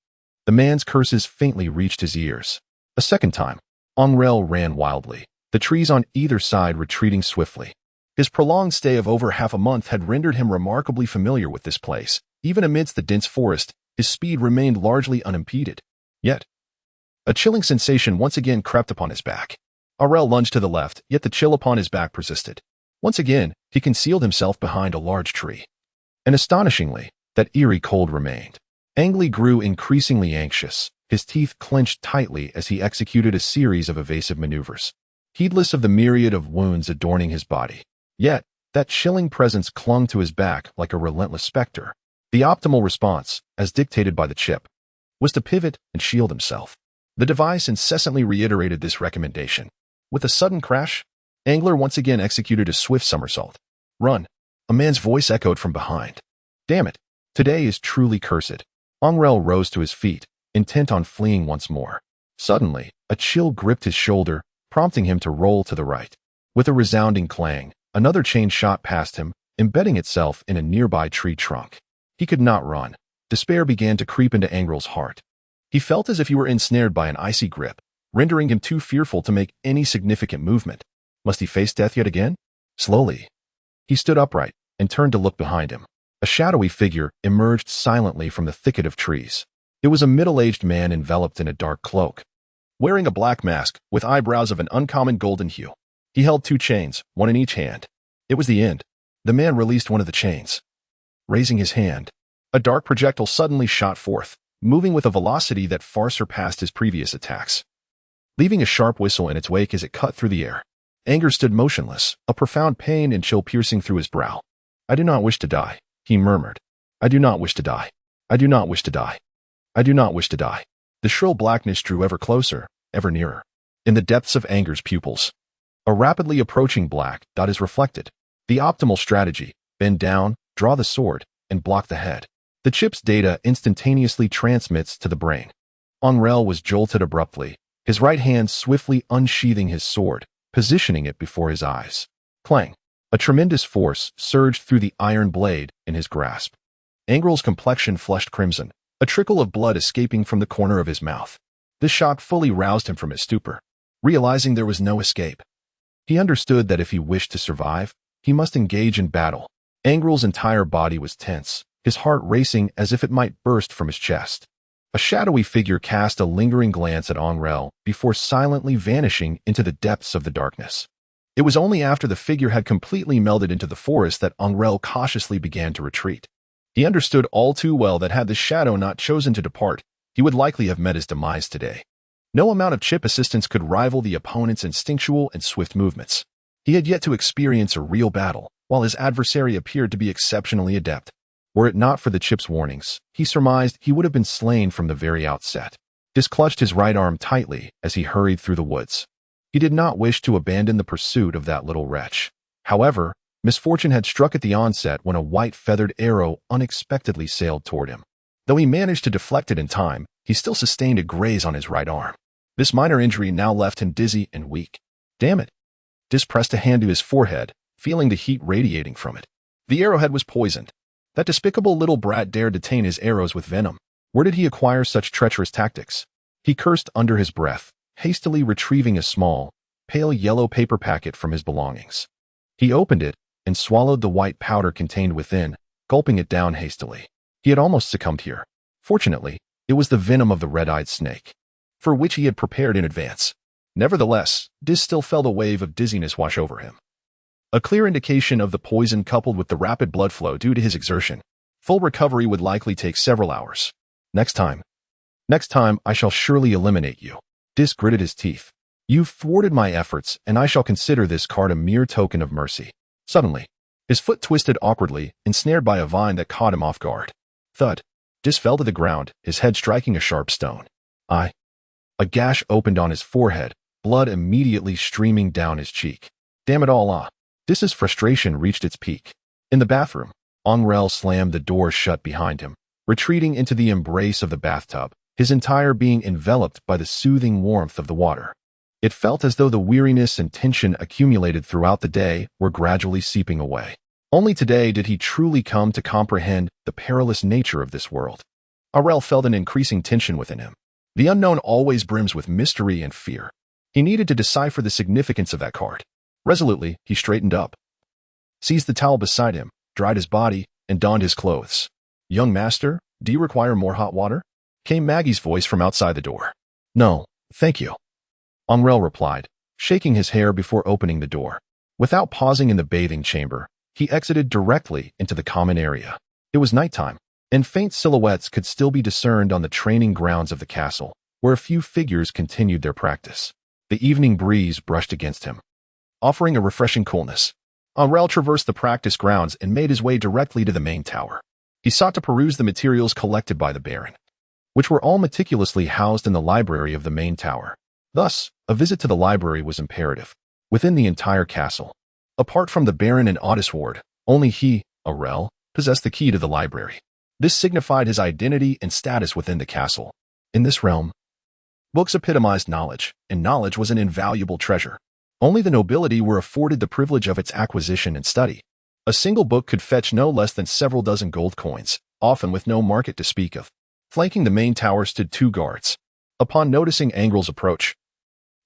The man's curses faintly reached his ears. A second time, Angrele ran wildly, the trees on either side retreating swiftly. His prolonged stay of over half a month had rendered him remarkably familiar with this place. Even amidst the dense forest, his speed remained largely unimpeded. Yet, a chilling sensation once again crept upon his back. Angrele lunged to the left, yet the chill upon his back persisted. Once again, he concealed himself behind a large tree. And astonishingly, that eerie cold remained. Angrele grew increasingly anxious, his teeth clenched tightly as he executed a series of evasive maneuvers, heedless of the myriad of wounds adorning his body. Yet, that chilling presence clung to his back like a relentless specter. The optimal response, as dictated by the chip, was to pivot and shield himself. The device incessantly reiterated this recommendation. With a sudden crash, Angrele once again executed a swift somersault. "Run!" A man's voice echoed from behind. "Damn it! Today is truly cursed." Angrele rose to his feet, intent on fleeing once more. Suddenly, a chill gripped his shoulder, prompting him to roll to the right. With a resounding clang, another chain shot past him, embedding itself in a nearby tree trunk. He could not run. Despair began to creep into Angrele's heart. He felt as if he were ensnared by an icy grip, rendering him too fearful to make any significant movement. Must he face death yet again? Slowly, he stood upright and turned to look behind him. A shadowy figure emerged silently from the thicket of trees. It was a middle-aged man enveloped in a dark cloak, wearing a black mask with eyebrows of an uncommon golden hue. He held two chains, one in each hand. It was the end. The man released one of the chains. Raising his hand, a dark projectile suddenly shot forth, moving with a velocity that far surpassed his previous attacks, leaving a sharp whistle in its wake as it cut through the air. Anger stood motionless, a profound pain and chill piercing through his brow. "I do not wish to die," he murmured. "I do not wish to die. I do not wish to die. I do not wish to die." The shrill blackness drew ever closer, ever nearer. In the depths of Anger's pupils, a rapidly approaching black dot is reflected. The optimal strategy: bend down, draw the sword, and block the head. The chip's data instantaneously transmits to the brain. Angrele was jolted abruptly, his right hand swiftly unsheathing his sword, positioning it before his eyes. Clang! A tremendous force surged through the iron blade in his grasp. Angrele's complexion flushed crimson, a trickle of blood escaping from the corner of his mouth. This shock fully roused him from his stupor. Realizing there was no escape, he understood that if he wished to survive, he must engage in battle. Angrele's entire body was tense, his heart racing as if it might burst from his chest. A shadowy figure cast a lingering glance at Angrele before silently vanishing into the depths of the darkness. It was only after the figure had completely melded into the forest that Angrele cautiously began to retreat. He understood all too well that had the shadow not chosen to depart, he would likely have met his demise today. No amount of chip assistance could rival the opponent's instinctual and swift movements. He had yet to experience a real battle, while his adversary appeared to be exceptionally adept. Were it not for the chip's warnings, he surmised he would have been slain from the very outset. Dis clutched his right arm tightly as he hurried through the woods. He did not wish to abandon the pursuit of that little wretch. However, misfortune had struck at the onset when a white feathered arrow unexpectedly sailed toward him. Though he managed to deflect it in time, he still sustained a graze on his right arm. This minor injury now left him dizzy and weak. Damn it! Dis pressed a hand to his forehead, feeling the heat radiating from it. The arrowhead was poisoned. That despicable little brat dared detain his arrows with venom. Where did he acquire such treacherous tactics? He cursed under his breath, hastily retrieving a small, pale yellow paper packet from his belongings. He opened it and swallowed the white powder contained within, gulping it down hastily. He had almost succumbed here. Fortunately, it was the venom of the red-eyed snake, for which he had prepared in advance. Nevertheless, Dis still felt a wave of dizziness wash over him. A clear indication of the poison coupled with the rapid blood flow due to his exertion. Full recovery would likely take several hours. Next time I shall surely eliminate you. Dis gritted his teeth. You've thwarted my efforts, and I shall consider this card a mere token of mercy. Suddenly, his foot twisted awkwardly, ensnared by a vine that caught him off guard. Thud. Dis fell to the ground, his head striking a sharp stone. A gash opened on his forehead, blood immediately streaming down his cheek. Damn it all, Dis's frustration reached its peak. In the bathroom, Angrele slammed the door shut behind him, retreating into the embrace of the bathtub, his entire being enveloped by the soothing warmth of the water. It felt as though the weariness and tension accumulated throughout the day were gradually seeping away. Only today did he truly come to comprehend the perilous nature of this world. Angrele felt an increasing tension within him. The unknown always brims with mystery and fear. He needed to decipher the significance of that card. Resolutely, he straightened up, seized the towel beside him, dried his body, and donned his clothes. "Young master, do you require more hot water?" came Maggie's voice from outside the door. "No, thank you," Angrele replied, shaking his hair before opening the door. Without pausing in the bathing chamber, he exited directly into the common area. It was nighttime, and faint silhouettes could still be discerned on the training grounds of the castle, where a few figures continued their practice. The evening breeze brushed against him, offering a refreshing coolness. Angrele traversed the practice grounds and made his way directly to the main tower. He sought to peruse the materials collected by the Baron, which were all meticulously housed in the library of the main tower. Thus, a visit to the library was imperative. Within the entire castle, apart from the Baron and Otisward, only he, Angrele, possessed the key to the library. This signified his identity and status within the castle. In this realm, books epitomized knowledge, and knowledge was an invaluable treasure. Only the nobility were afforded the privilege of its acquisition and study. A single book could fetch no less than several dozen gold coins, often with no market to speak of. Flanking the main tower stood 2 guards. Upon noticing Angrele's approach,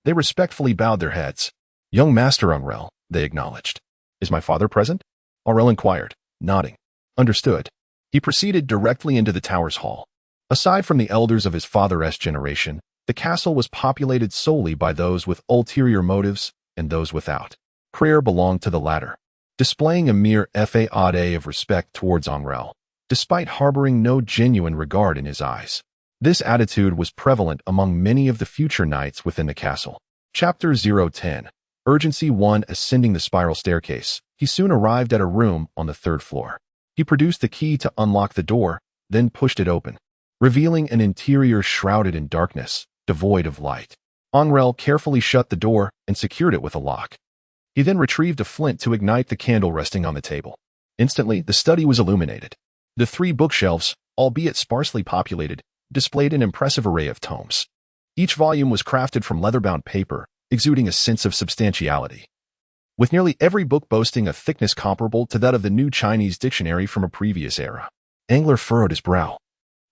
they respectfully bowed their heads. "Young Master Angrele," they acknowledged. "Is my father present?" Angrele inquired, nodding. "Understood." He proceeded directly into the tower's hall. Aside from the elders of his father's generation, the castle was populated solely by those with ulterior motives and those without. Prayer belonged to the latter, displaying a mere facade of respect towards Angrele, despite harboring no genuine regard in his eyes. This attitude was prevalent among many of the future knights within the castle. Chapter 010. Urgency 1. Ascending the spiral staircase, he soon arrived at a room on the 3rd floor. He produced the key to unlock the door, then pushed it open, revealing an interior shrouded in darkness, devoid of light. Angrele carefully shut the door and secured it with a lock. He then retrieved a flint to ignite the candle resting on the table. Instantly, the study was illuminated. The 3 bookshelves, albeit sparsely populated, displayed an impressive array of tomes. Each volume was crafted from leather-bound paper, exuding a sense of substantiality, with nearly every book boasting a thickness comparable to that of the new Chinese dictionary from a previous era. Angrele furrowed his brow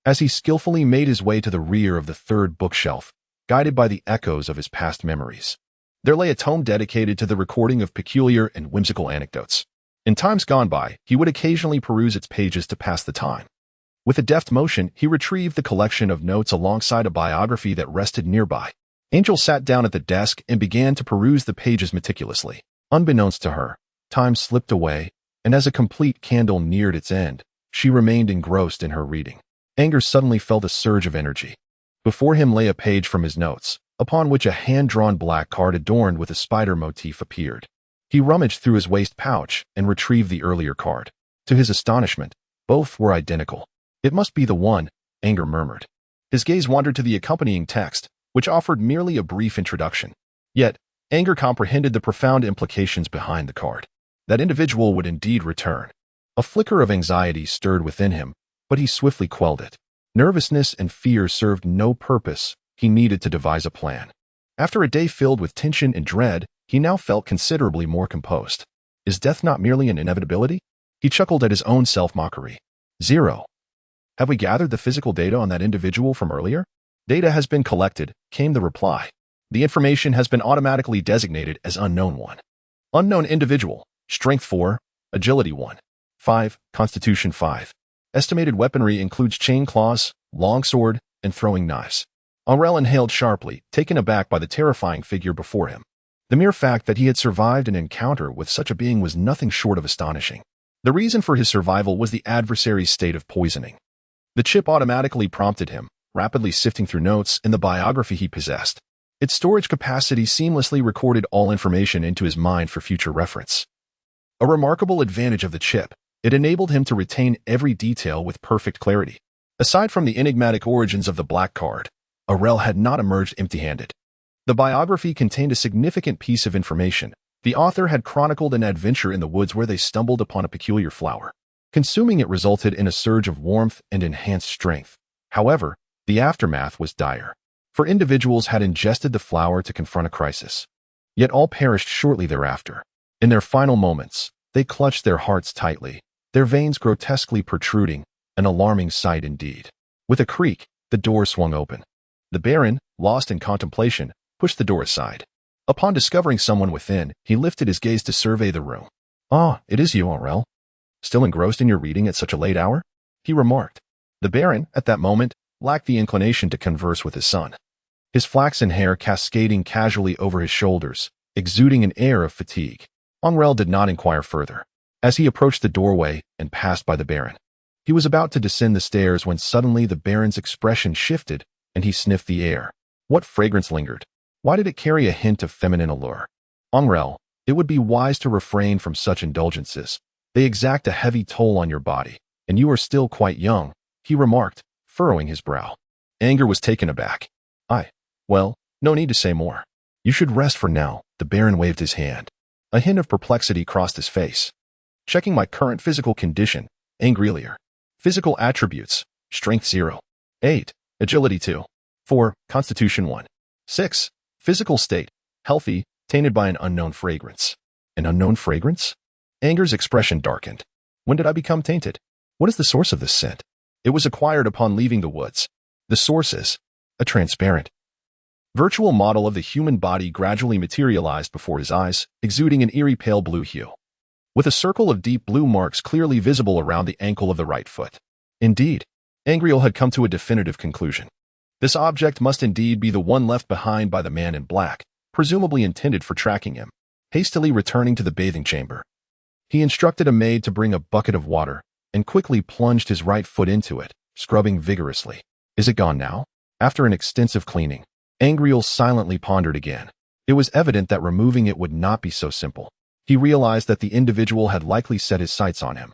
as he skillfully made his way to the rear of the 3rd bookshelf, guided by the echoes of his past memories. There lay a tome dedicated to the recording of peculiar and whimsical anecdotes. In times gone by, he would occasionally peruse its pages to pass the time. With a deft motion, he retrieved the collection of notes alongside a biography that rested nearby. Angel sat down at the desk and began to peruse the pages meticulously. Unbeknownst to her, time slipped away, and as a complete candle neared its end, she remained engrossed in her reading. Anger suddenly felt a surge of energy. Before him lay a page from his notes, upon which a hand-drawn black card adorned with a spider motif appeared. He rummaged through his waist pouch and retrieved the earlier card. To his astonishment, both were identical. It must be the one, Anger murmured. His gaze wandered to the accompanying text, which offered merely a brief introduction. Yet, Anger comprehended the profound implications behind the card. That individual would indeed return. A flicker of anxiety stirred within him, but he swiftly quelled it. Nervousness and fear served no purpose. He needed to devise a plan. After a day filled with tension and dread, he now felt considerably more composed. Is death not merely an inevitability? He chuckled at his own self-mockery. 0. Have we gathered the physical data on that individual from earlier? Data has been collected, came the reply. The information has been automatically designated as unknown 1. Unknown individual, strength 4, agility 1. 5, constitution 5. Estimated weaponry includes chain claws, longsword, and throwing knives. Angrele inhaled sharply, taken aback by the terrifying figure before him. The mere fact that he had survived an encounter with such a being was nothing short of astonishing. The reason for his survival was the adversary's state of poisoning. The chip automatically prompted him, rapidly sifting through notes and the biography he possessed. Its storage capacity seamlessly recorded all information into his mind for future reference. A remarkable advantage of the chip, it enabled him to retain every detail with perfect clarity. Aside from the enigmatic origins of the black card, Angrele had not emerged empty-handed. The biography contained a significant piece of information. The author had chronicled an adventure in the woods where they stumbled upon a peculiar flower. Consuming it resulted in a surge of warmth and enhanced strength. However, the aftermath was dire. For individuals had ingested the flower to confront a crisis. Yet all perished shortly thereafter. In their final moments, they clutched their hearts tightly, their veins grotesquely protruding, an alarming sight indeed. With a creak, the door swung open. The Baron, lost in contemplation, pushed the door aside. Upon discovering someone within, he lifted his gaze to survey the room. "Ah, it is you, Angrele. Still engrossed in your reading at such a late hour?" he remarked. The Baron, at that moment, lacked the inclination to converse with his son. His flaxen hair cascading casually over his shoulders, exuding an air of fatigue. Angrele did not inquire further. As he approached the doorway and passed by the Baron, he was about to descend the stairs when suddenly the Baron's expression shifted and he sniffed the air. What fragrance lingered? Why did it carry a hint of feminine allure? Angrele, it would be wise to refrain from such indulgences. They exact a heavy toll on your body, and you are still quite young, he remarked, furrowing his brow. Anger was taken aback. Well, no need to say more. You should rest for now. The Baron waved his hand. A hint of perplexity crossed his face. Checking my current physical condition, Angrele. Physical attributes, strength 0. 8, agility 2. 4, constitution 1. 6, physical state, healthy, tainted by an unknown fragrance. An unknown fragrance? Anger's expression darkened. When did I become tainted? What is the source of this scent? It was acquired upon leaving the woods. The source is a transparent virtual model of the human body gradually materialized before his eyes, exuding an eerie pale blue hue, with a circle of deep blue marks clearly visible around the ankle of the right foot. Indeed, Angrele had come to a definitive conclusion. This object must indeed be the one left behind by the man in black, presumably intended for tracking him. Hastily returning to the bathing chamber, he instructed a maid to bring a bucket of water and quickly plunged his right foot into it, scrubbing vigorously. Is it gone now? After an extensive cleaning, Angrele silently pondered again. It was evident that removing it would not be so simple. He realized that the individual had likely set his sights on him.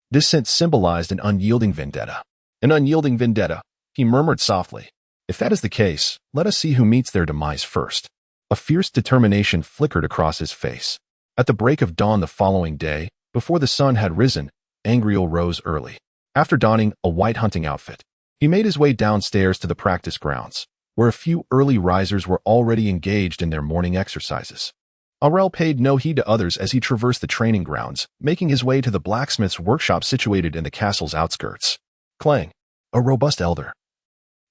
This scent symbolized an unyielding vendetta. An unyielding vendetta, he murmured softly. If that is the case, let us see who meets their demise first. A fierce determination flickered across his face. At the break of dawn the following day, before the sun had risen, Angrele rose early. After donning a white hunting outfit, he made his way downstairs to the practice grounds, where a few early risers were already engaged in their morning exercises. Angrele paid no heed to others as he traversed the training grounds, making his way to the blacksmith's workshop situated in the castle's outskirts. Clang, a robust elder,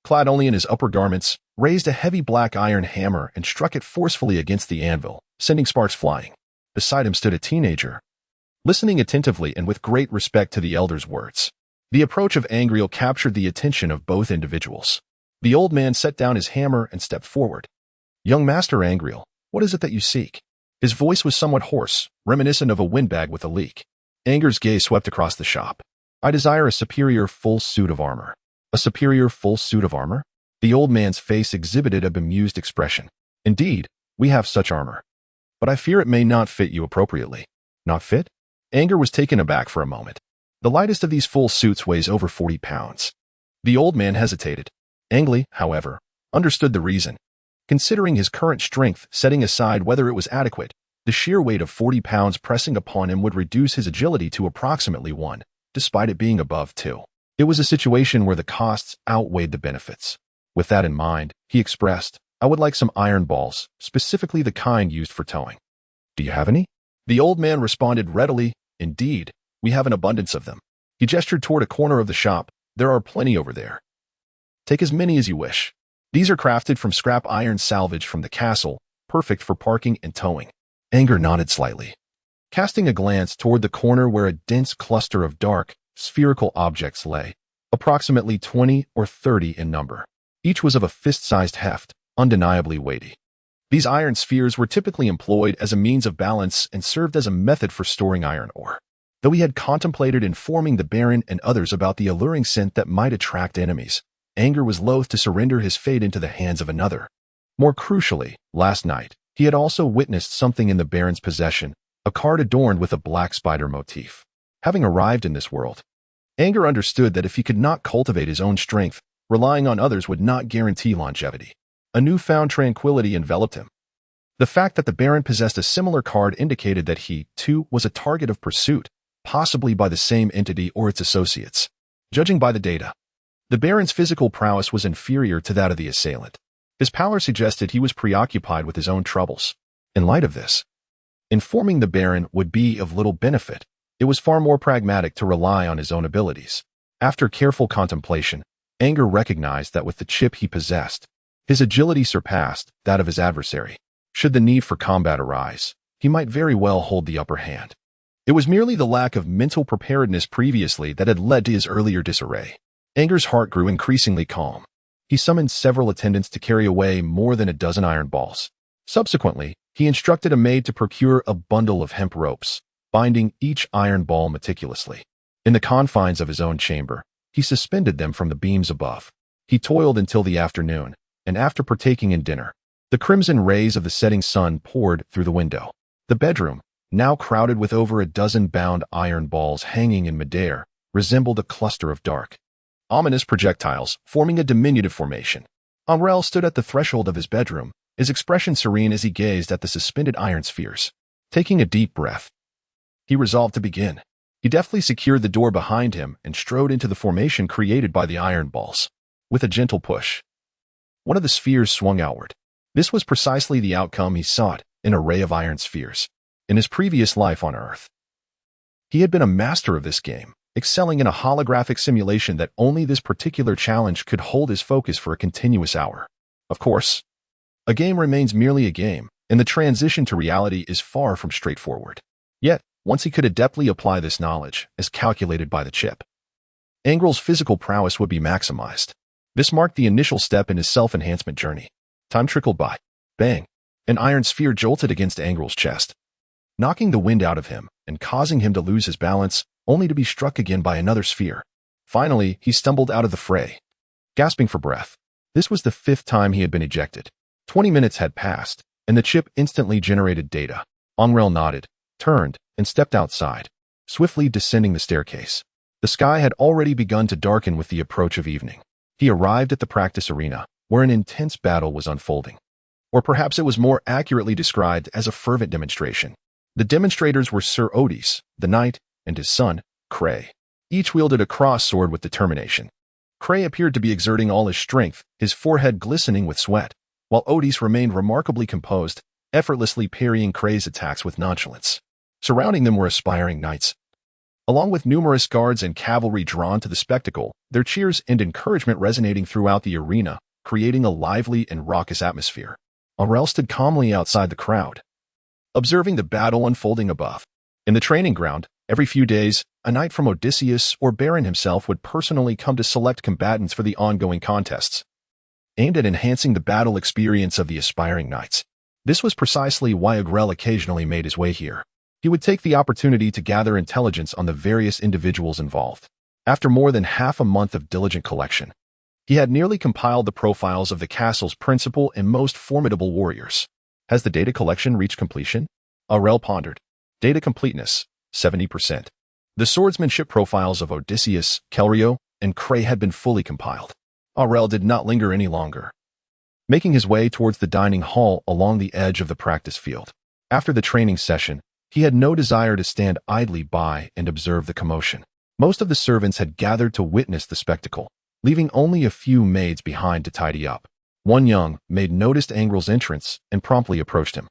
clad only in his upper garments, raised a heavy black iron hammer and struck it forcefully against the anvil, sending sparks flying. Beside him stood a teenager, listening attentively and with great respect to the elder's words. The approach of Angrele captured the attention of both individuals. The old man set down his hammer and stepped forward. "Young Master Angrele, what is it that you seek?" His voice was somewhat hoarse, reminiscent of a windbag with a leak. Anger's gaze swept across the shop. "I desire a superior full suit of armor." "A superior full suit of armor?" The old man's face exhibited a bemused expression. "Indeed, we have such armor. But I fear it may not fit you appropriately." "Not fit?" Anger was taken aback for a moment. "The lightest of these full suits weighs over 40 pounds. The old man hesitated. Angrele, however, understood the reason. Considering his current strength, setting aside whether it was adequate, the sheer weight of 40 pounds pressing upon him would reduce his agility to approximately 1, despite it being above 2. It was a situation where the costs outweighed the benefits. With that in mind, he expressed, "I would like some iron balls, specifically the kind used for towing." "Do you have any?" The old man responded readily, "Indeed, we have an abundance of them." He gestured toward a corner of the shop. "There are plenty over there. Take as many as you wish. These are crafted from scrap iron salvage from the castle, perfect for parking and towing." Anger nodded slightly, casting a glance toward the corner where a dense cluster of dark, spherical objects lay, approximately 20 or 30 in number. Each was of a fist-sized heft, undeniably weighty. These iron spheres were typically employed as a means of balance and served as a method for storing iron ore. Though he had contemplated informing the Baron and others about the alluring scent that might attract enemies, Anger was loath to surrender his fate into the hands of another. More crucially, last night, he had also witnessed something in the Baron's possession, a card adorned with a black spider motif. Having arrived in this world, Anger understood that if he could not cultivate his own strength, relying on others would not guarantee longevity. A newfound tranquility enveloped him. The fact that the Baron possessed a similar card indicated that he, too, was a target of pursuit, possibly by the same entity or its associates. Judging by the data, the Baron's physical prowess was inferior to that of the assailant. His pallor suggested he was preoccupied with his own troubles. In light of this, informing the Baron would be of little benefit. It was far more pragmatic to rely on his own abilities. After careful contemplation, Anger recognized that with the chip he possessed, his agility surpassed that of his adversary. Should the need for combat arise, he might very well hold the upper hand. It was merely the lack of mental preparedness previously that had led to his earlier disarray. Anger's heart grew increasingly calm. He summoned several attendants to carry away more than a dozen iron balls. Subsequently, he instructed a maid to procure a bundle of hemp ropes, binding each iron ball meticulously. In the confines of his own chamber, he suspended them from the beams above. He toiled until the afternoon, and after partaking in dinner, the crimson rays of the setting sun poured through the window. The bedroom, now crowded with over a dozen bound iron balls hanging in midair, resembled a cluster of dark, ominous projectiles forming a diminutive formation. Angrele stood at the threshold of his bedroom, his expression serene as he gazed at the suspended iron spheres. Taking a deep breath, he resolved to begin. He deftly secured the door behind him and strode into the formation created by the iron balls. With a gentle push, one of the spheres swung outward. This was precisely the outcome he sought, an array of iron spheres. In his previous life on Earth, he had been a master of this game, excelling in a holographic simulation that only this particular challenge could hold his focus for a continuous hour. Of course, a game remains merely a game, and the transition to reality is far from straightforward. Yet, once he could adeptly apply this knowledge, as calculated by the chip, Angrele's physical prowess would be maximized. This marked the initial step in his self-enhancement journey. Time trickled by. Bang! An iron sphere jolted against Angrele's chest, knocking the wind out of him and causing him to lose his balance, only to be struck again by another sphere. Finally, he stumbled out of the fray, gasping for breath. This was the 5th time he had been ejected. 20 minutes had passed, and the chip instantly generated data. Angrele nodded, turned, and stepped outside, swiftly descending the staircase. The sky had already begun to darken with the approach of evening. He arrived at the practice arena, where an intense battle was unfolding. Or perhaps it was more accurately described as a fervent demonstration. The demonstrators were Sir Otis, the knight, and his son, Cray. Each wielded a cross sword with determination. Cray appeared to be exerting all his strength, his forehead glistening with sweat, while Otis remained remarkably composed, effortlessly parrying Cray's attacks with nonchalance. Surrounding them were aspiring knights, along with numerous guards and cavalry drawn to the spectacle, their cheers and encouragement resonating throughout the arena, creating a lively and raucous atmosphere. Angrele stood calmly outside the crowd, observing the battle unfolding above. In the training ground, every few days, a knight from Odysseus or Baron himself would personally come to select combatants for the ongoing contests, aimed at enhancing the battle experience of the aspiring knights. This was precisely why Angrele occasionally made his way here. He would take the opportunity to gather intelligence on the various individuals involved. After more than half a month of diligent collection, he had nearly compiled the profiles of the castle's principal and most formidable warriors. Has the data collection reached completion? Angrele pondered. Data completeness, 70%. The swordsmanship profiles of Odysseus, Rio, and Cray had been fully compiled. Angrele did not linger any longer, making his way towards the dining hall along the edge of the practice field. After the training session, he had no desire to stand idly by and observe the commotion. Most of the servants had gathered to witness the spectacle, leaving only a few maids behind to tidy up. One young maid noticed Angrele's entrance and promptly approached him.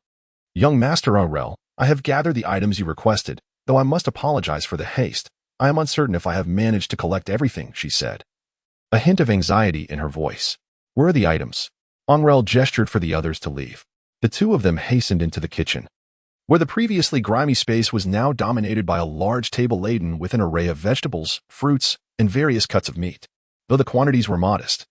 "Young Master Angrele, I have gathered the items you requested, though I must apologize for the haste. I am uncertain if I have managed to collect everything," she said, a hint of anxiety in her voice. "Where are the items?" Angrele gestured for the others to leave. The two of them hastened into the kitchen, where the previously grimy space was now dominated by a large table laden with an array of vegetables, fruits, and various cuts of meat. Though the quantities were modest,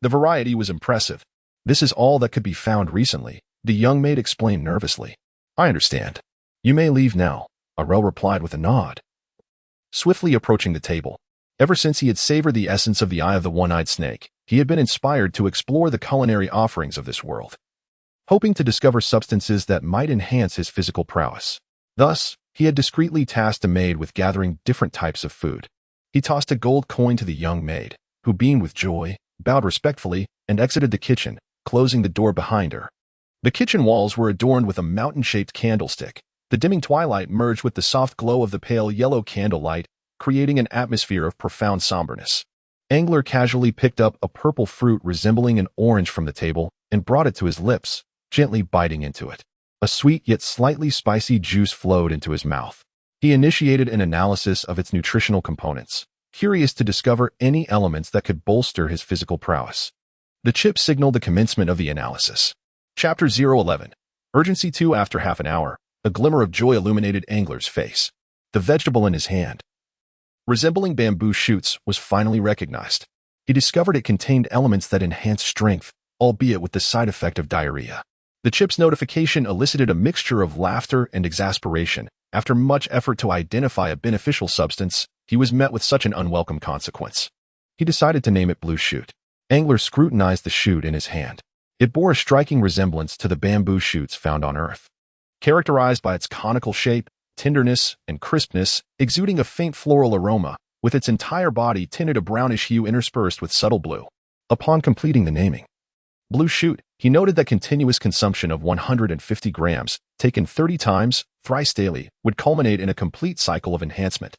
the variety was impressive. "This is all that could be found recently," the young maid explained nervously. "I understand. You may leave now," Angrele replied with a nod, swiftly approaching the table. Ever since he had savored the essence of the eye of the one-eyed snake, he had been inspired to explore the culinary offerings of this world, hoping to discover substances that might enhance his physical prowess. Thus, he had discreetly tasked a maid with gathering different types of food. He tossed a gold coin to the young maid, who beamed with joy, bowed respectfully, and exited the kitchen, closing the door behind her. The kitchen walls were adorned with a mountain-shaped candlestick. The dimming twilight merged with the soft glow of the pale yellow candlelight, creating an atmosphere of profound somberness. Angrele casually picked up a purple fruit resembling an orange from the table and brought it to his lips, gently biting into it. A sweet yet slightly spicy juice flowed into his mouth. He initiated an analysis of its nutritional components, curious to discover any elements that could bolster his physical prowess. The chip signaled the commencement of the analysis. Chapter 011. Urgency 2. After half an hour, a glimmer of joy illuminated Angrele's face. The vegetable in his hand, resembling bamboo shoots, was finally recognized. He discovered it contained elements that enhanced strength, albeit with the side effect of diarrhea. The chip's notification elicited a mixture of laughter and exasperation. After much effort to identify a beneficial substance, he was met with such an unwelcome consequence. He decided to name it Blue Shoot. Angrele scrutinized the shoot in his hand. It bore a striking resemblance to the bamboo shoots found on Earth, characterized by its conical shape, tenderness, and crispness, exuding a faint floral aroma, with its entire body tinted a brownish hue interspersed with subtle blue. Upon completing the naming, Blue Shoot, he noted that continuous consumption of 150 grams, taken 30 times, thrice daily, would culminate in a complete cycle of enhancement.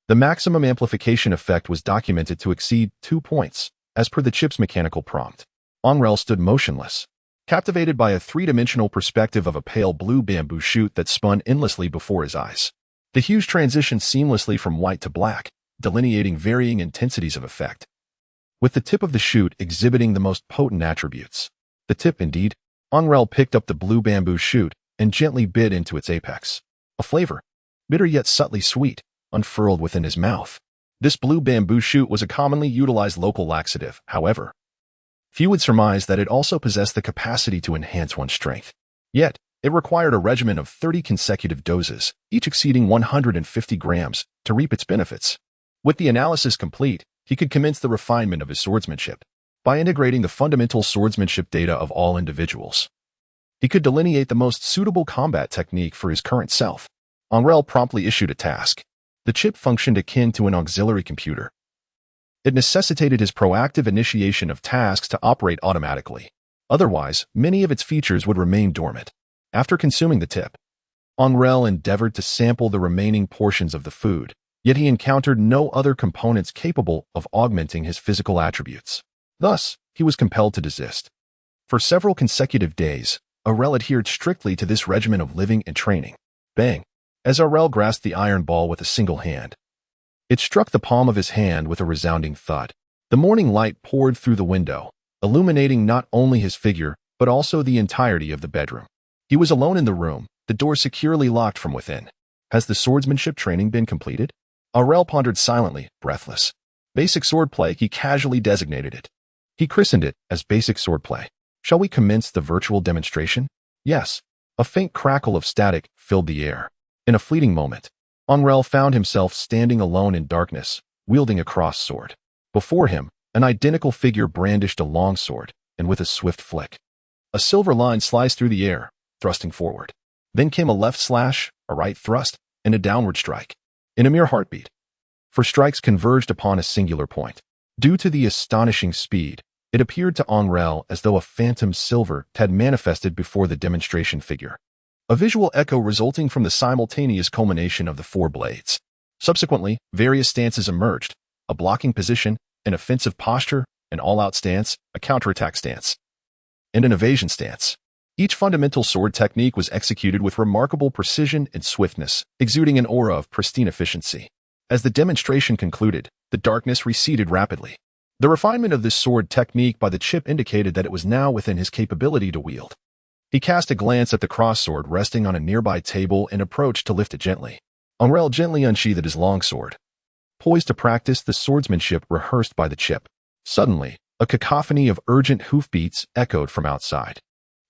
The maximum amplification effect was documented to exceed 2 points, as per the chip's mechanical prompt. Angrele stood motionless, captivated by a three-dimensional perspective of a pale blue bamboo shoot that spun endlessly before his eyes. The hues transitioned seamlessly from white to black, delineating varying intensities of effect, with the tip of the shoot exhibiting the most potent attributes. The tip, indeed. Angrele picked up the blue bamboo shoot and gently bit into its apex. A flavor, bitter yet subtly sweet, unfurled within his mouth. This blue bamboo shoot was a commonly utilized local laxative, however. Few would surmise that it also possessed the capacity to enhance one's strength. Yet, it required a regimen of 30 consecutive doses, each exceeding 150 grams, to reap its benefits. With the analysis complete, he could commence the refinement of his swordsmanship by integrating the fundamental swordsmanship data of all individuals. He could delineate the most suitable combat technique for his current self. Angrele promptly issued a task. The chip functioned akin to an auxiliary computer. It necessitated his proactive initiation of tasks to operate automatically. Otherwise, many of its features would remain dormant. After consuming the tip, Angrele endeavored to sample the remaining portions of the food, yet he encountered no other components capable of augmenting his physical attributes. Thus, he was compelled to desist. For several consecutive days, Angrele adhered strictly to this regimen of living and training. Bang! As Angrele grasped the iron ball with a single hand, it struck the palm of his hand with a resounding thud. The morning light poured through the window, illuminating not only his figure, but also the entirety of the bedroom. He was alone in the room, the door securely locked from within. Has the swordsmanship training been completed? Angrele pondered silently, breathless. Basic swordplay, he casually designated it. He christened it as basic swordplay. Shall we commence the virtual demonstration? Yes. A faint crackle of static filled the air. In a fleeting moment, Angrele found himself standing alone in darkness, wielding a cross sword. Before him, an identical figure brandished a long sword, and with a swift flick, a silver line sliced through the air, thrusting forward. Then came a left slash, a right thrust, and a downward strike, in a mere heartbeat. For strikes converged upon a singular point. Due to the astonishing speed, it appeared to Angrele as though a phantom silver had manifested before the demonstration figure. A visual echo resulting from the simultaneous culmination of the four blades. Subsequently, various stances emerged: a blocking position, an offensive posture, an all-out stance, a counterattack stance, and an evasion stance. Each fundamental sword technique was executed with remarkable precision and swiftness, exuding an aura of pristine efficiency. As the demonstration concluded, the darkness receded rapidly. The refinement of this sword technique by the chip indicated that it was now within his capability to wield. He cast a glance at the cross-sword resting on a nearby table and approached to lift it gently. Angrele gently unsheathed his longsword, poised to practice the swordsmanship rehearsed by the chip. Suddenly, a cacophony of urgent hoofbeats echoed from outside.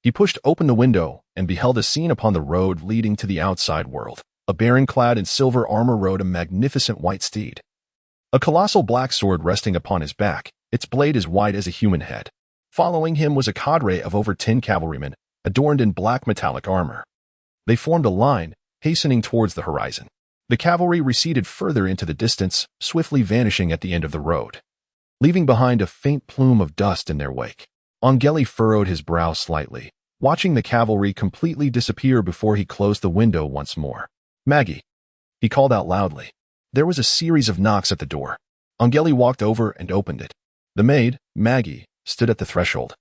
He pushed open the window and beheld a scene upon the road leading to the outside world. A baron clad in silver armor rode a magnificent white steed. A colossal black sword resting upon his back, its blade as wide as a human head. Following him was a cadre of over 10 cavalrymen, adorned in black metallic armor. They formed a line, hastening towards the horizon. The cavalry receded further into the distance, swiftly vanishing at the end of the road, leaving behind a faint plume of dust in their wake. Angrele furrowed his brow slightly, watching the cavalry completely disappear before he closed the window once more. "Maggie," he called out loudly. There was a series of knocks at the door. Angrele walked over and opened it. The maid, Maggie, stood at the threshold,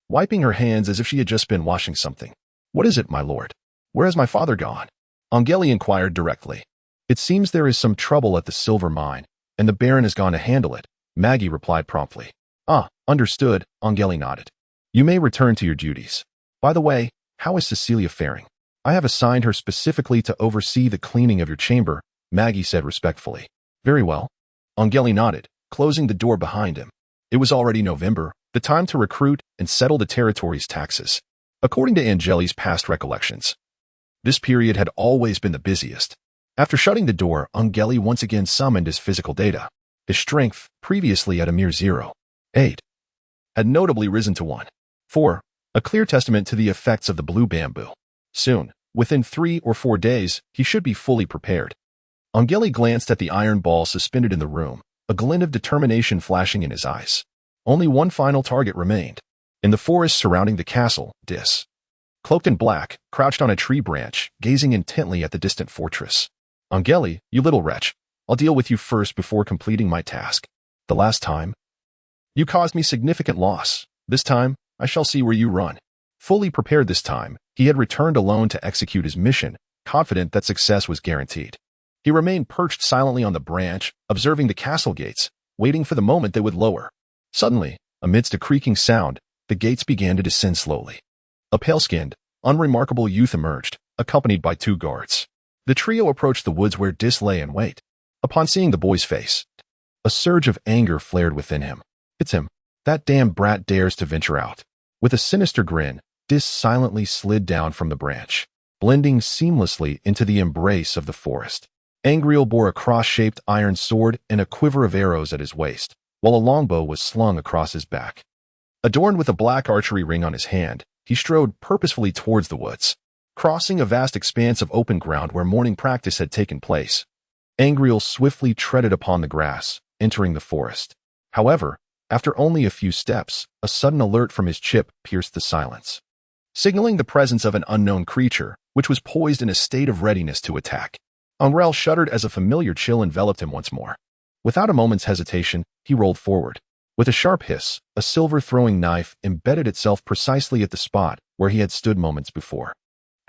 wiping her hands as if she had just been washing something. "What is it, my lord? Where has my father gone?" Angrele inquired directly. "It seems there is some trouble at the silver mine, and the baron has gone to handle it," Maggie replied promptly. "Ah, understood," Angrele nodded. "You may return to your duties. By the way, how is Cecilia faring?" "I have assigned her specifically to oversee the cleaning of your chamber," Maggie said respectfully. "Very well." Angrele nodded, closing the door behind him. It was already November, the time to recruit and settle the territory's taxes. According to Angrele's past recollections, this period had always been the busiest. After shutting the door, Angrele once again summoned his physical data. His strength, previously at a mere 0.8, had notably risen to 1.4, a clear testament to the effects of the blue bamboo. Soon, within 3 or 4 days, he should be fully prepared. Angrele glanced at the iron ball suspended in the room, a glint of determination flashing in his eyes. Only one final target remained. In the forest surrounding the castle, Dis, cloaked in black, crouched on a tree branch, gazing intently at the distant fortress. "Angrele, you little wretch, I'll deal with you first before completing my task. The last time, you caused me significant loss. This time, I shall see where you run." Fully prepared this time, he had returned alone to execute his mission, confident that success was guaranteed. He remained perched silently on the branch, observing the castle gates, waiting for the moment they would lower. Suddenly, amidst a creaking sound, the gates began to descend slowly. A pale-skinned, unremarkable youth emerged, accompanied by 2 guards. The trio approached the woods where Dis lay in wait. Upon seeing the boy's face, a surge of anger flared within him. "It's him. That damn brat dares to venture out." With a sinister grin, Dis silently slid down from the branch, blending seamlessly into the embrace of the forest. Angrele bore a cross-shaped iron sword and a quiver of arrows at his waist, while a longbow was slung across his back. Adorned with a black archery ring on his hand, he strode purposefully towards the woods, crossing a vast expanse of open ground where morning practice had taken place. Angrele swiftly treaded upon the grass, entering the forest. However, after only a few steps, a sudden alert from his chip pierced the silence, signaling the presence of an unknown creature, which was poised in a state of readiness to attack. Angrele shuddered as a familiar chill enveloped him once more. Without a moment's hesitation, he rolled forward. With a sharp hiss, a silver throwing knife embedded itself precisely at the spot where he had stood moments before.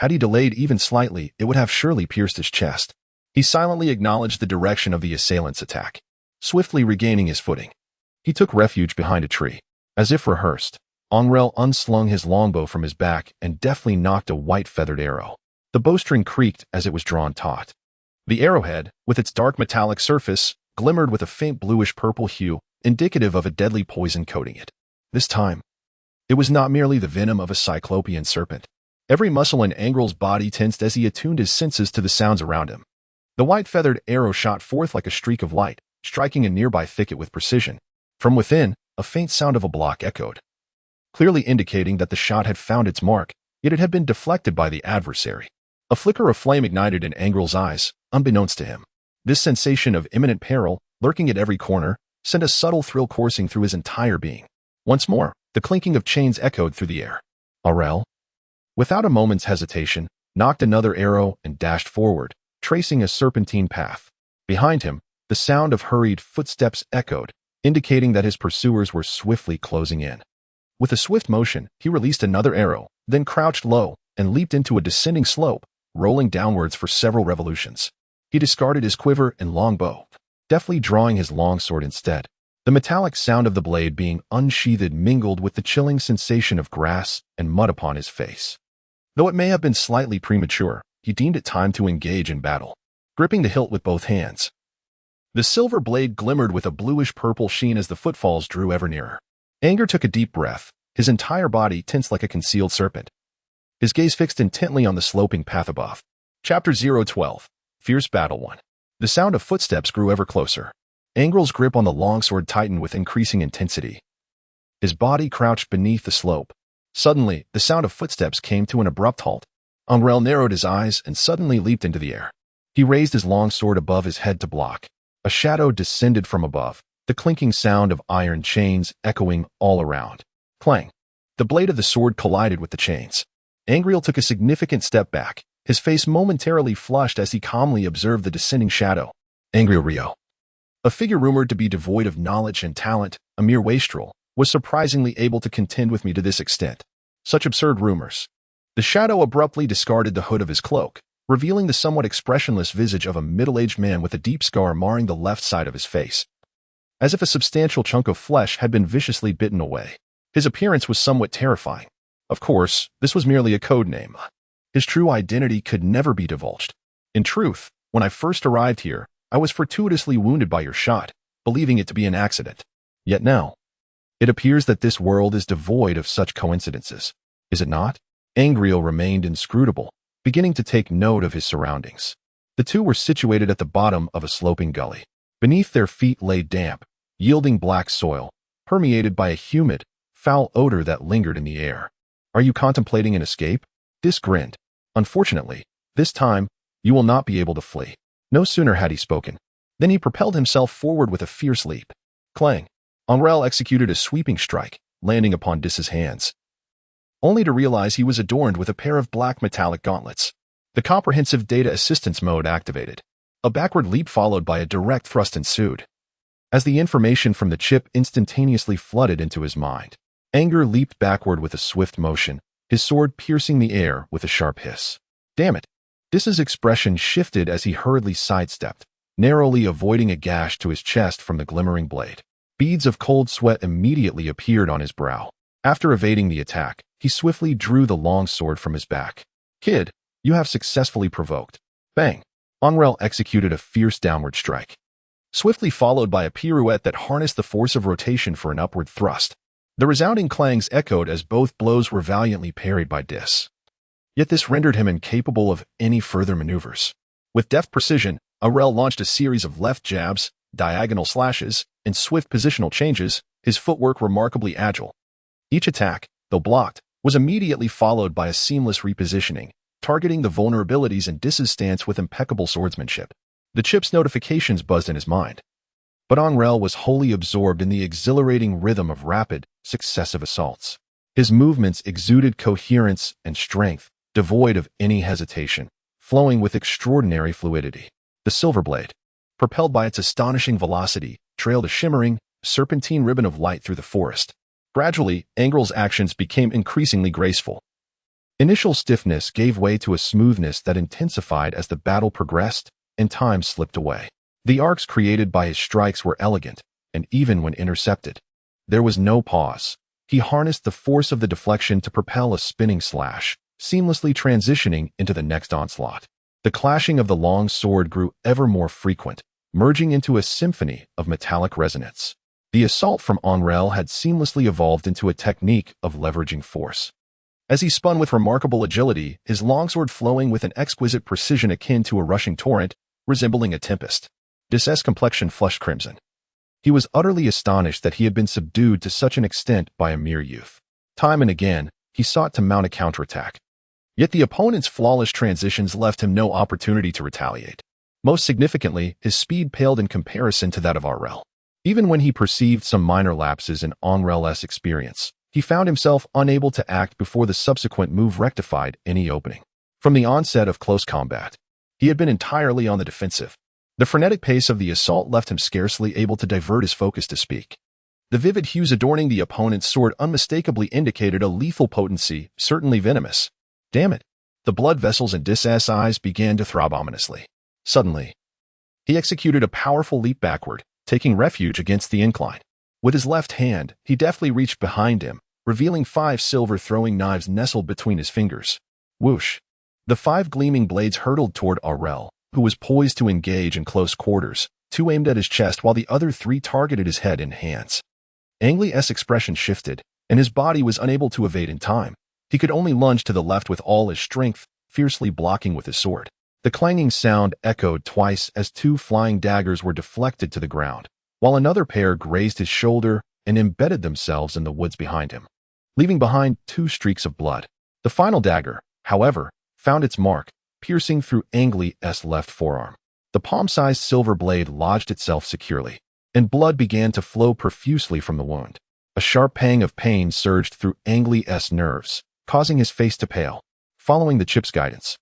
Had he delayed even slightly, it would have surely pierced his chest. He silently acknowledged the direction of the assailant's attack, swiftly regaining his footing. He took refuge behind a tree. As if rehearsed, Angrele unslung his longbow from his back and deftly knocked a white-feathered arrow. The bowstring creaked as it was drawn taut. The arrowhead, with its dark metallic surface, glimmered with a faint bluish-purple hue, indicative of a deadly poison coating it. This time, it was not merely the venom of a cyclopean serpent. Every muscle in Angrele's body tensed as he attuned his senses to the sounds around him. The white-feathered arrow shot forth like a streak of light, striking a nearby thicket with precision. From within, a faint sound of a block echoed, clearly indicating that the shot had found its mark, yet it had been deflected by the adversary. A flicker of flame ignited in Angrele's eyes, unbeknownst to him. This sensation of imminent peril, lurking at every corner, sent a subtle thrill coursing through his entire being. Once more, the clinking of chains echoed through the air. Angrele, without a moment's hesitation, knocked another arrow and dashed forward, tracing a serpentine path. Behind him, the sound of hurried footsteps echoed, indicating that his pursuers were swiftly closing in. With a swift motion, he released another arrow, then crouched low and leaped into a descending slope, rolling downwards for several revolutions. He discarded his quiver and longbow, deftly drawing his longsword instead. The metallic sound of the blade being unsheathed mingled with the chilling sensation of grass and mud upon his face. Though it may have been slightly premature, he deemed it time to engage in battle. Gripping the hilt with both hands, the silver blade glimmered with a bluish-purple sheen as the footfalls drew ever nearer. Anger took a deep breath, his entire body tensed like a concealed serpent. His gaze fixed intently on the sloping path above. Chapter 012. Fierce Battle 1. The sound of footsteps grew ever closer. Angrele's grip on the longsword tightened with increasing intensity. His body crouched beneath the slope. Suddenly, the sound of footsteps came to an abrupt halt. Angrele narrowed his eyes and suddenly leaped into the air. He raised his longsword above his head to block. A shadow descended from above, the clinking sound of iron chains echoing all around. Clang! The blade of the sword collided with the chains. Angrele took a significant step back, his face momentarily flushed as he calmly observed the descending shadow. Angrele Rio, a figure rumored to be devoid of knowledge and talent, a mere wastrel, was surprisingly able to contend with me to this extent. Such absurd rumors. The shadow abruptly discarded the hood of his cloak, revealing the somewhat expressionless visage of a middle-aged man with a deep scar marring the left side of his face, as if a substantial chunk of flesh had been viciously bitten away. His appearance was somewhat terrifying. Of course, this was merely a code name. His true identity could never be divulged. In truth, when I first arrived here, I was fortuitously wounded by your shot, believing it to be an accident. Yet now, it appears that this world is devoid of such coincidences. Is it not? Angrele remained inscrutable, beginning to take note of his surroundings. The two were situated at the bottom of a sloping gully. Beneath their feet lay damp, yielding black soil, permeated by a humid, foul odor that lingered in the air. Are you contemplating an escape? Dis grinned. Unfortunately, this time, you will not be able to flee. No sooner had he spoken than he propelled himself forward with a fierce leap. Clang! Angrele executed a sweeping strike, landing upon Dis's hands, only to realize he was adorned with a pair of black metallic gauntlets. The comprehensive data assistance mode activated. A backward leap followed by a direct thrust ensued. As the information from the chip instantaneously flooded into his mind, Anger leaped backward with a swift motion, his sword piercing the air with a sharp hiss. Damn it! Dis's expression shifted as he hurriedly sidestepped, narrowly avoiding a gash to his chest from the glimmering blade. Beads of cold sweat immediately appeared on his brow. After evading the attack, he swiftly drew the long sword from his back. Kid, you have successfully provoked. Bang! Angrele executed a fierce downward strike, swiftly followed by a pirouette that harnessed the force of rotation for an upward thrust. The resounding clangs echoed as both blows were valiantly parried by Dis. Yet this rendered him incapable of any further maneuvers. With deft precision, Angrele launched a series of left jabs, diagonal slashes, and swift positional changes, his footwork remarkably agile. Each attack, though blocked, was immediately followed by a seamless repositioning, targeting the vulnerabilities in Dis's stance with impeccable swordsmanship. The chip's notifications buzzed in his mind. But Angrele was wholly absorbed in the exhilarating rhythm of rapid, successive assaults. His movements exuded coherence and strength, devoid of any hesitation, flowing with extraordinary fluidity. The silver blade, propelled by its astonishing velocity, trailed a shimmering, serpentine ribbon of light through the forest. Gradually, Angrele's actions became increasingly graceful. Initial stiffness gave way to a smoothness that intensified as the battle progressed, and time slipped away. The arcs created by his strikes were elegant, and even when intercepted, there was no pause. He harnessed the force of the deflection to propel a spinning slash, seamlessly transitioning into the next onslaught. The clashing of the long sword grew ever more frequent, merging into a symphony of metallic resonance. The assault from Angrele had seamlessly evolved into a technique of leveraging force. As he spun with remarkable agility, his longsword flowing with an exquisite precision akin to a rushing torrent, resembling a tempest. Dis's complexion flushed crimson. He was utterly astonished that he had been subdued to such an extent by a mere youth. Time and again, he sought to mount a counterattack. Yet the opponent's flawless transitions left him no opportunity to retaliate. Most significantly, his speed paled in comparison to that of Angrele. Even when he perceived some minor lapses in Angrele's experience, he found himself unable to act before the subsequent move rectified any opening. From the onset of close combat, he had been entirely on the defensive. The frenetic pace of the assault left him scarcely able to divert his focus to speak. The vivid hues adorning the opponent's sword unmistakably indicated a lethal potency, certainly venomous. Damn it! The blood vessels in Dis's eyes began to throb ominously. Suddenly, he executed a powerful leap backward, taking refuge against the incline. With his left hand, he deftly reached behind him, revealing 5 silver throwing knives nestled between his fingers. Whoosh! The 5 gleaming blades hurtled toward Angrele, who was poised to engage in close quarters. 2 aimed at his chest while the other 3 targeted his head and hands. Angrele's expression shifted, and his body was unable to evade in time. He could only lunge to the left with all his strength, fiercely blocking with his sword. The clanging sound echoed twice as 2 flying daggers were deflected to the ground, while another pair grazed his shoulder and embedded themselves in the woods behind him, leaving behind 2 streaks of blood. The final dagger, however, found its mark, piercing through Angrele's left forearm. The palm-sized silver blade lodged itself securely, and blood began to flow profusely from the wound. A sharp pang of pain surged through Angrele's nerves, causing his face to pale. Following the chip's guidance,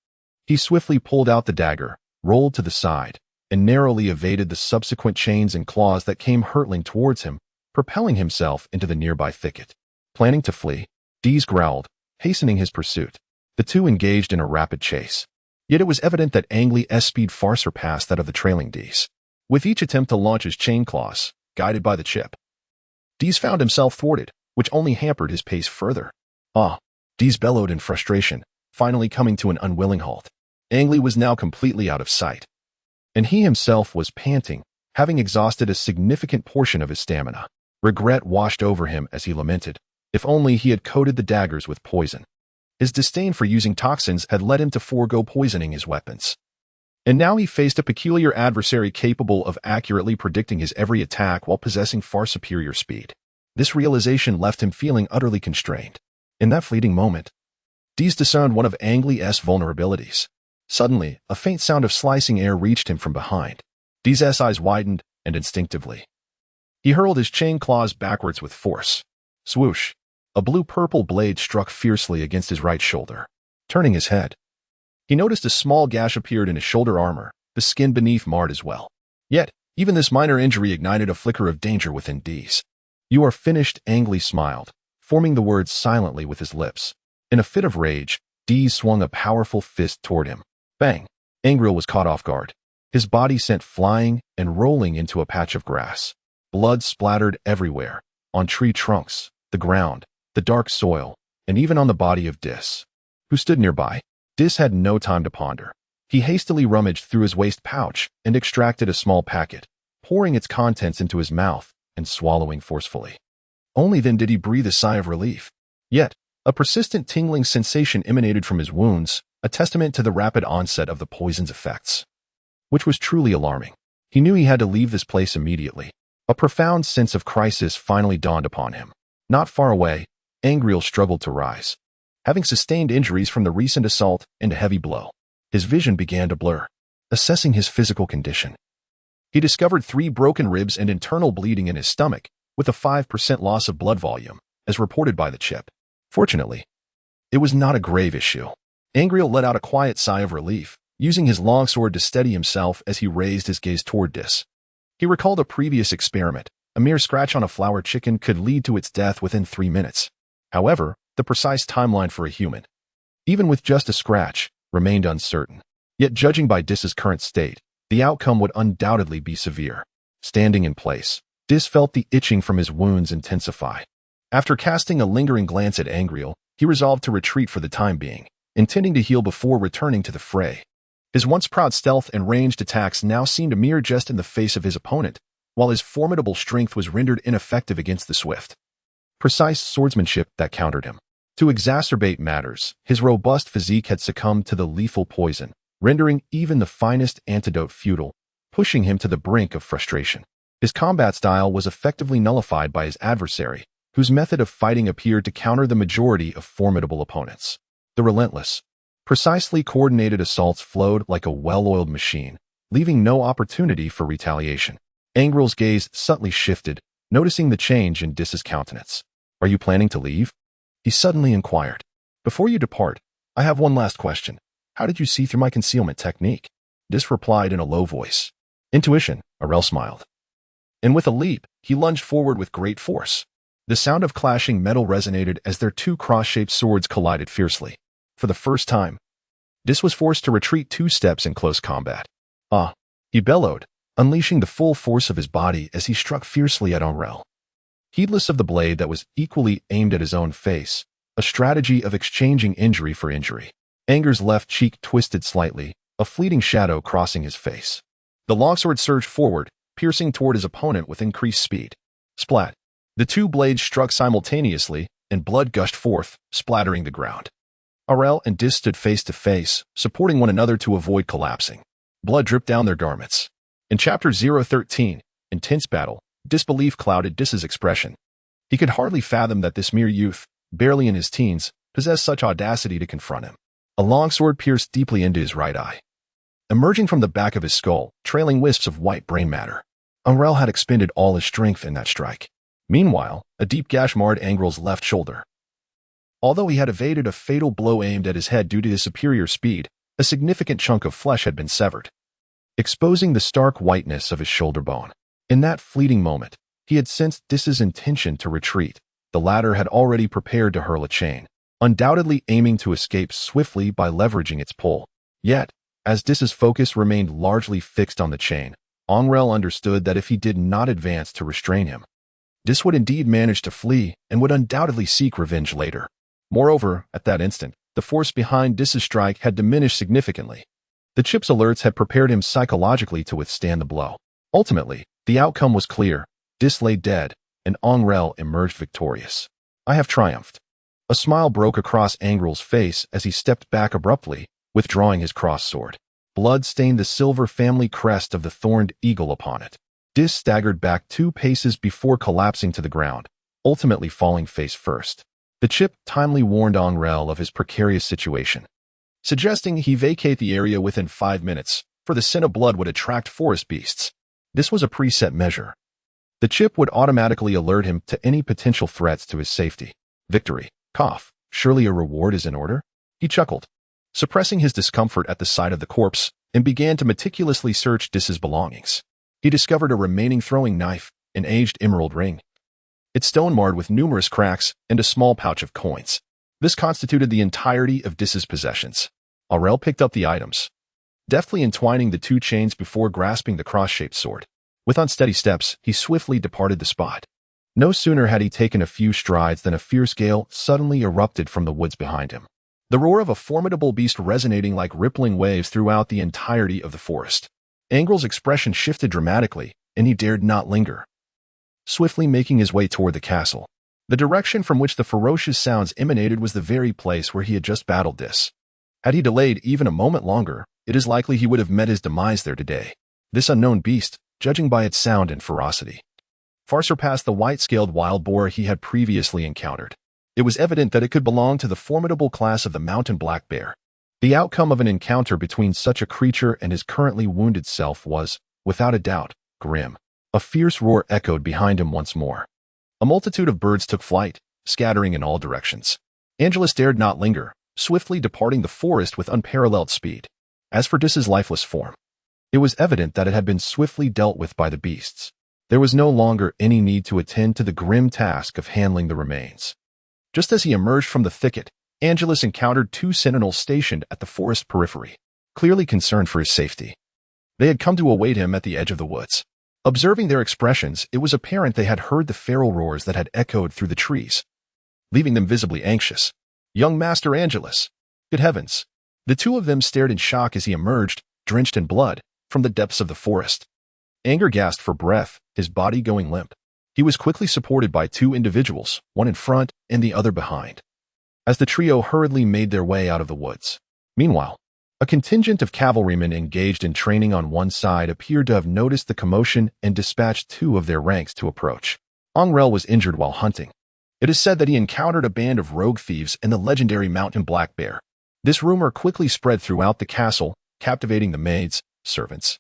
he swiftly pulled out the dagger, rolled to the side, and narrowly evaded the subsequent chains and claws that came hurtling towards him, propelling himself into the nearby thicket. Planning to flee, Dis growled, hastening his pursuit. The 2 engaged in a rapid chase. Yet it was evident that Angrele's speed far surpassed that of the trailing Dis. With each attempt to launch his chain claws, guided by the chip, Dis found himself thwarted, which only hampered his pace further. Dis bellowed in frustration, finally coming to an unwilling halt. Angrele was now completely out of sight, and he himself was panting, having exhausted a significant portion of his stamina. Regret washed over him as he lamented, if only he had coated the daggers with poison. His disdain for using toxins had led him to forego poisoning his weapons. And now he faced a peculiar adversary capable of accurately predicting his every attack while possessing far superior speed. This realization left him feeling utterly constrained. In that fleeting moment, Dis discerned one of Angrele's vulnerabilities. Suddenly, a faint sound of slicing air reached him from behind. Dis's eyes widened, and instinctively, he hurled his chain claws backwards with force. Swoosh! A blue-purple blade struck fiercely against his right shoulder. Turning his head, he noticed a small gash appeared in his shoulder armor, the skin beneath marred as well. Yet, even this minor injury ignited a flicker of danger within Dis. "You are finished," Angrele smiled, forming the words silently with his lips. In a fit of rage, Dis swung a powerful fist toward him. Bang! Angrele was caught off guard. His body sent flying and rolling into a patch of grass. Blood splattered everywhere, on tree trunks, the ground, the dark soil, and even on the body of Dis, who stood nearby. Dis had no time to ponder. He hastily rummaged through his waist pouch and extracted a small packet, pouring its contents into his mouth and swallowing forcefully. Only then did he breathe a sigh of relief. Yet, a persistent tingling sensation emanated from his wounds, a testament to the rapid onset of the poison's effects, which was truly alarming. He knew he had to leave this place immediately. A profound sense of crisis finally dawned upon him. Not far away, Angrele struggled to rise. having sustained injuries from the recent assault and a heavy blow. His vision began to blur. Assessing his physical condition, he discovered 3 broken ribs and internal bleeding in his stomach, with a 5% loss of blood volume, as reported by the chip. Fortunately, it was not a grave issue. Angrele let out a quiet sigh of relief, using his longsword to steady himself as he raised his gaze toward Dis. He recalled a previous experiment. A mere scratch on a flower chicken could lead to its death within 3 minutes. However, the precise timeline for a human, even with just a scratch, remained uncertain. Yet judging by Dis's current state, the outcome would undoubtedly be severe. Standing in place, Dis felt the itching from his wounds intensify. After casting a lingering glance at Angrele, he resolved to retreat for the time being, intending to heal before returning to the fray. His once proud stealth and ranged attacks now seemed a mere jest in the face of his opponent, while his formidable strength was rendered ineffective against the swift, precise swordsmanship that countered him. To exacerbate matters, his robust physique had succumbed to the lethal poison, rendering even the finest antidote futile, pushing him to the brink of frustration. His combat style was effectively nullified by his adversary, whose method of fighting appeared to counter the majority of formidable opponents. The relentless, precisely coordinated assaults flowed like a well-oiled machine, leaving no opportunity for retaliation. Angrele's gaze subtly shifted, noticing the change in Dis's countenance. "Are you planning to leave?" he suddenly inquired. "Before you depart, I have one last question. How did you see through my concealment technique?" Dis replied in a low voice. "Intuition," Angrele smiled. And with a leap, he lunged forward with great force. The sound of clashing metal resonated as their 2 cross-shaped swords collided fiercely. For the first time, Dis was forced to retreat 2 steps in close combat. "Ah!" he bellowed, unleashing the full force of his body as he struck fiercely at Angrele. Heedless of the blade that was equally aimed at his own face, a strategy of exchanging injury for injury. Anger's left cheek twisted slightly, a fleeting shadow crossing his face. The longsword surged forward, piercing toward his opponent with increased speed. Splat! The 2 blades struck simultaneously, and blood gushed forth, splattering the ground. Angrele and Dis stood face to face, supporting one another to avoid collapsing. Blood dripped down their garments. In Chapter 013, Intense Battle, disbelief clouded Dis's expression. He could hardly fathom that this mere youth, barely in his teens, possessed such audacity to confront him. A longsword pierced deeply into his right eye. Emerging from the back of his skull, trailing wisps of white brain matter. Angrele had expended all his strength in that strike. Meanwhile, a deep gash marred Angrele's left shoulder. Although he had evaded a fatal blow aimed at his head due to his superior speed, a significant chunk of flesh had been severed, exposing the stark whiteness of his shoulder bone. In that fleeting moment, he had sensed Dis's intention to retreat. The latter had already prepared to hurl a chain, undoubtedly aiming to escape swiftly by leveraging its pull. Yet, as Dis's focus remained largely fixed on the chain, Angrele understood that if he did not advance to restrain him, Dis would indeed manage to flee and would undoubtedly seek revenge later. Moreover, at that instant, the force behind Dis's strike had diminished significantly. The chip's alerts had prepared him psychologically to withstand the blow. Ultimately, the outcome was clear. Dis lay dead, and Angrele emerged victorious. "I have triumphed." A smile broke across Angrele's face as he stepped back abruptly, withdrawing his crossed sword. Blood stained the silver family crest of the thorned eagle upon it. Dis staggered back 2 paces before collapsing to the ground, ultimately falling face first. The chip timely warned Angrele of his precarious situation, suggesting he vacate the area within 5 minutes, for the scent of blood would attract forest beasts. This was a preset measure. The chip would automatically alert him to any potential threats to his safety. Victory. Cough. Surely a reward is in order? He chuckled, suppressing his discomfort at the sight of the corpse, and began to meticulously search Dis's belongings. He discovered a remaining throwing knife, an aged emerald ring, its stone marred with numerous cracks, and a small pouch of coins. This constituted the entirety of Dis's possessions. Angrele picked up the items, deftly entwining the 2 chains before grasping the cross-shaped sword. With unsteady steps, he swiftly departed the spot. No sooner had he taken a few strides than a fierce gale suddenly erupted from the woods behind him, the roar of a formidable beast resonating like rippling waves throughout the entirety of the forest. Angrele's expression shifted dramatically, and he dared not linger. Swiftly making his way toward the castle, the direction from which the ferocious sounds emanated was the very place where he had just battled Dis. Had he delayed even a moment longer, it is likely he would have met his demise there today. This unknown beast, judging by its sound and ferocity, far surpassed the white-scaled wild boar he had previously encountered. It was evident that it could belong to the formidable class of the mountain black bear. The outcome of an encounter between such a creature and his currently wounded self was, without a doubt, grim. A fierce roar echoed behind him once more. A multitude of birds took flight, scattering in all directions. Angelus dared not linger, swiftly departing the forest with unparalleled speed. As for Dis's lifeless form, it was evident that it had been swiftly dealt with by the beasts. There was no longer any need to attend to the grim task of handling the remains. Just as he emerged from the thicket, Angelus encountered two sentinels stationed at the forest periphery, clearly concerned for his safety. They had come to await him at the edge of the woods. Observing their expressions, it was apparent they had heard the feral roars that had echoed through the trees, leaving them visibly anxious. Young Master Angelus! Good heavens! The two of them stared in shock as he emerged, drenched in blood, from the depths of the forest. Anger gasped for breath, his body going limp. He was quickly supported by two individuals, one in front and the other behind, as the trio hurriedly made their way out of the woods. Meanwhile, a contingent of cavalrymen engaged in training on one side appeared to have noticed the commotion and dispatched two of their ranks to approach. Angrele was injured while hunting. It is said that he encountered a band of rogue thieves and the legendary mountain black bear. This rumor quickly spread throughout the castle, captivating the maids, servants,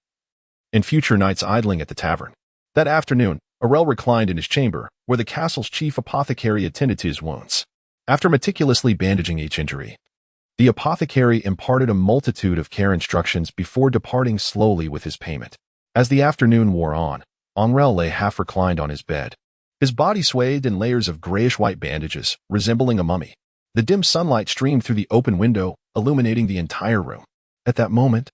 and future knights idling at the tavern. That afternoon, Angrele reclined in his chamber, where the castle's chief apothecary attended to his wounds. After meticulously bandaging each injury, the apothecary imparted a multitude of care instructions before departing slowly with his payment. As the afternoon wore on, Angrele lay half reclined on his bed. His body swathed in layers of grayish-white bandages, resembling a mummy. The dim sunlight streamed through the open window, illuminating the entire room. At that moment,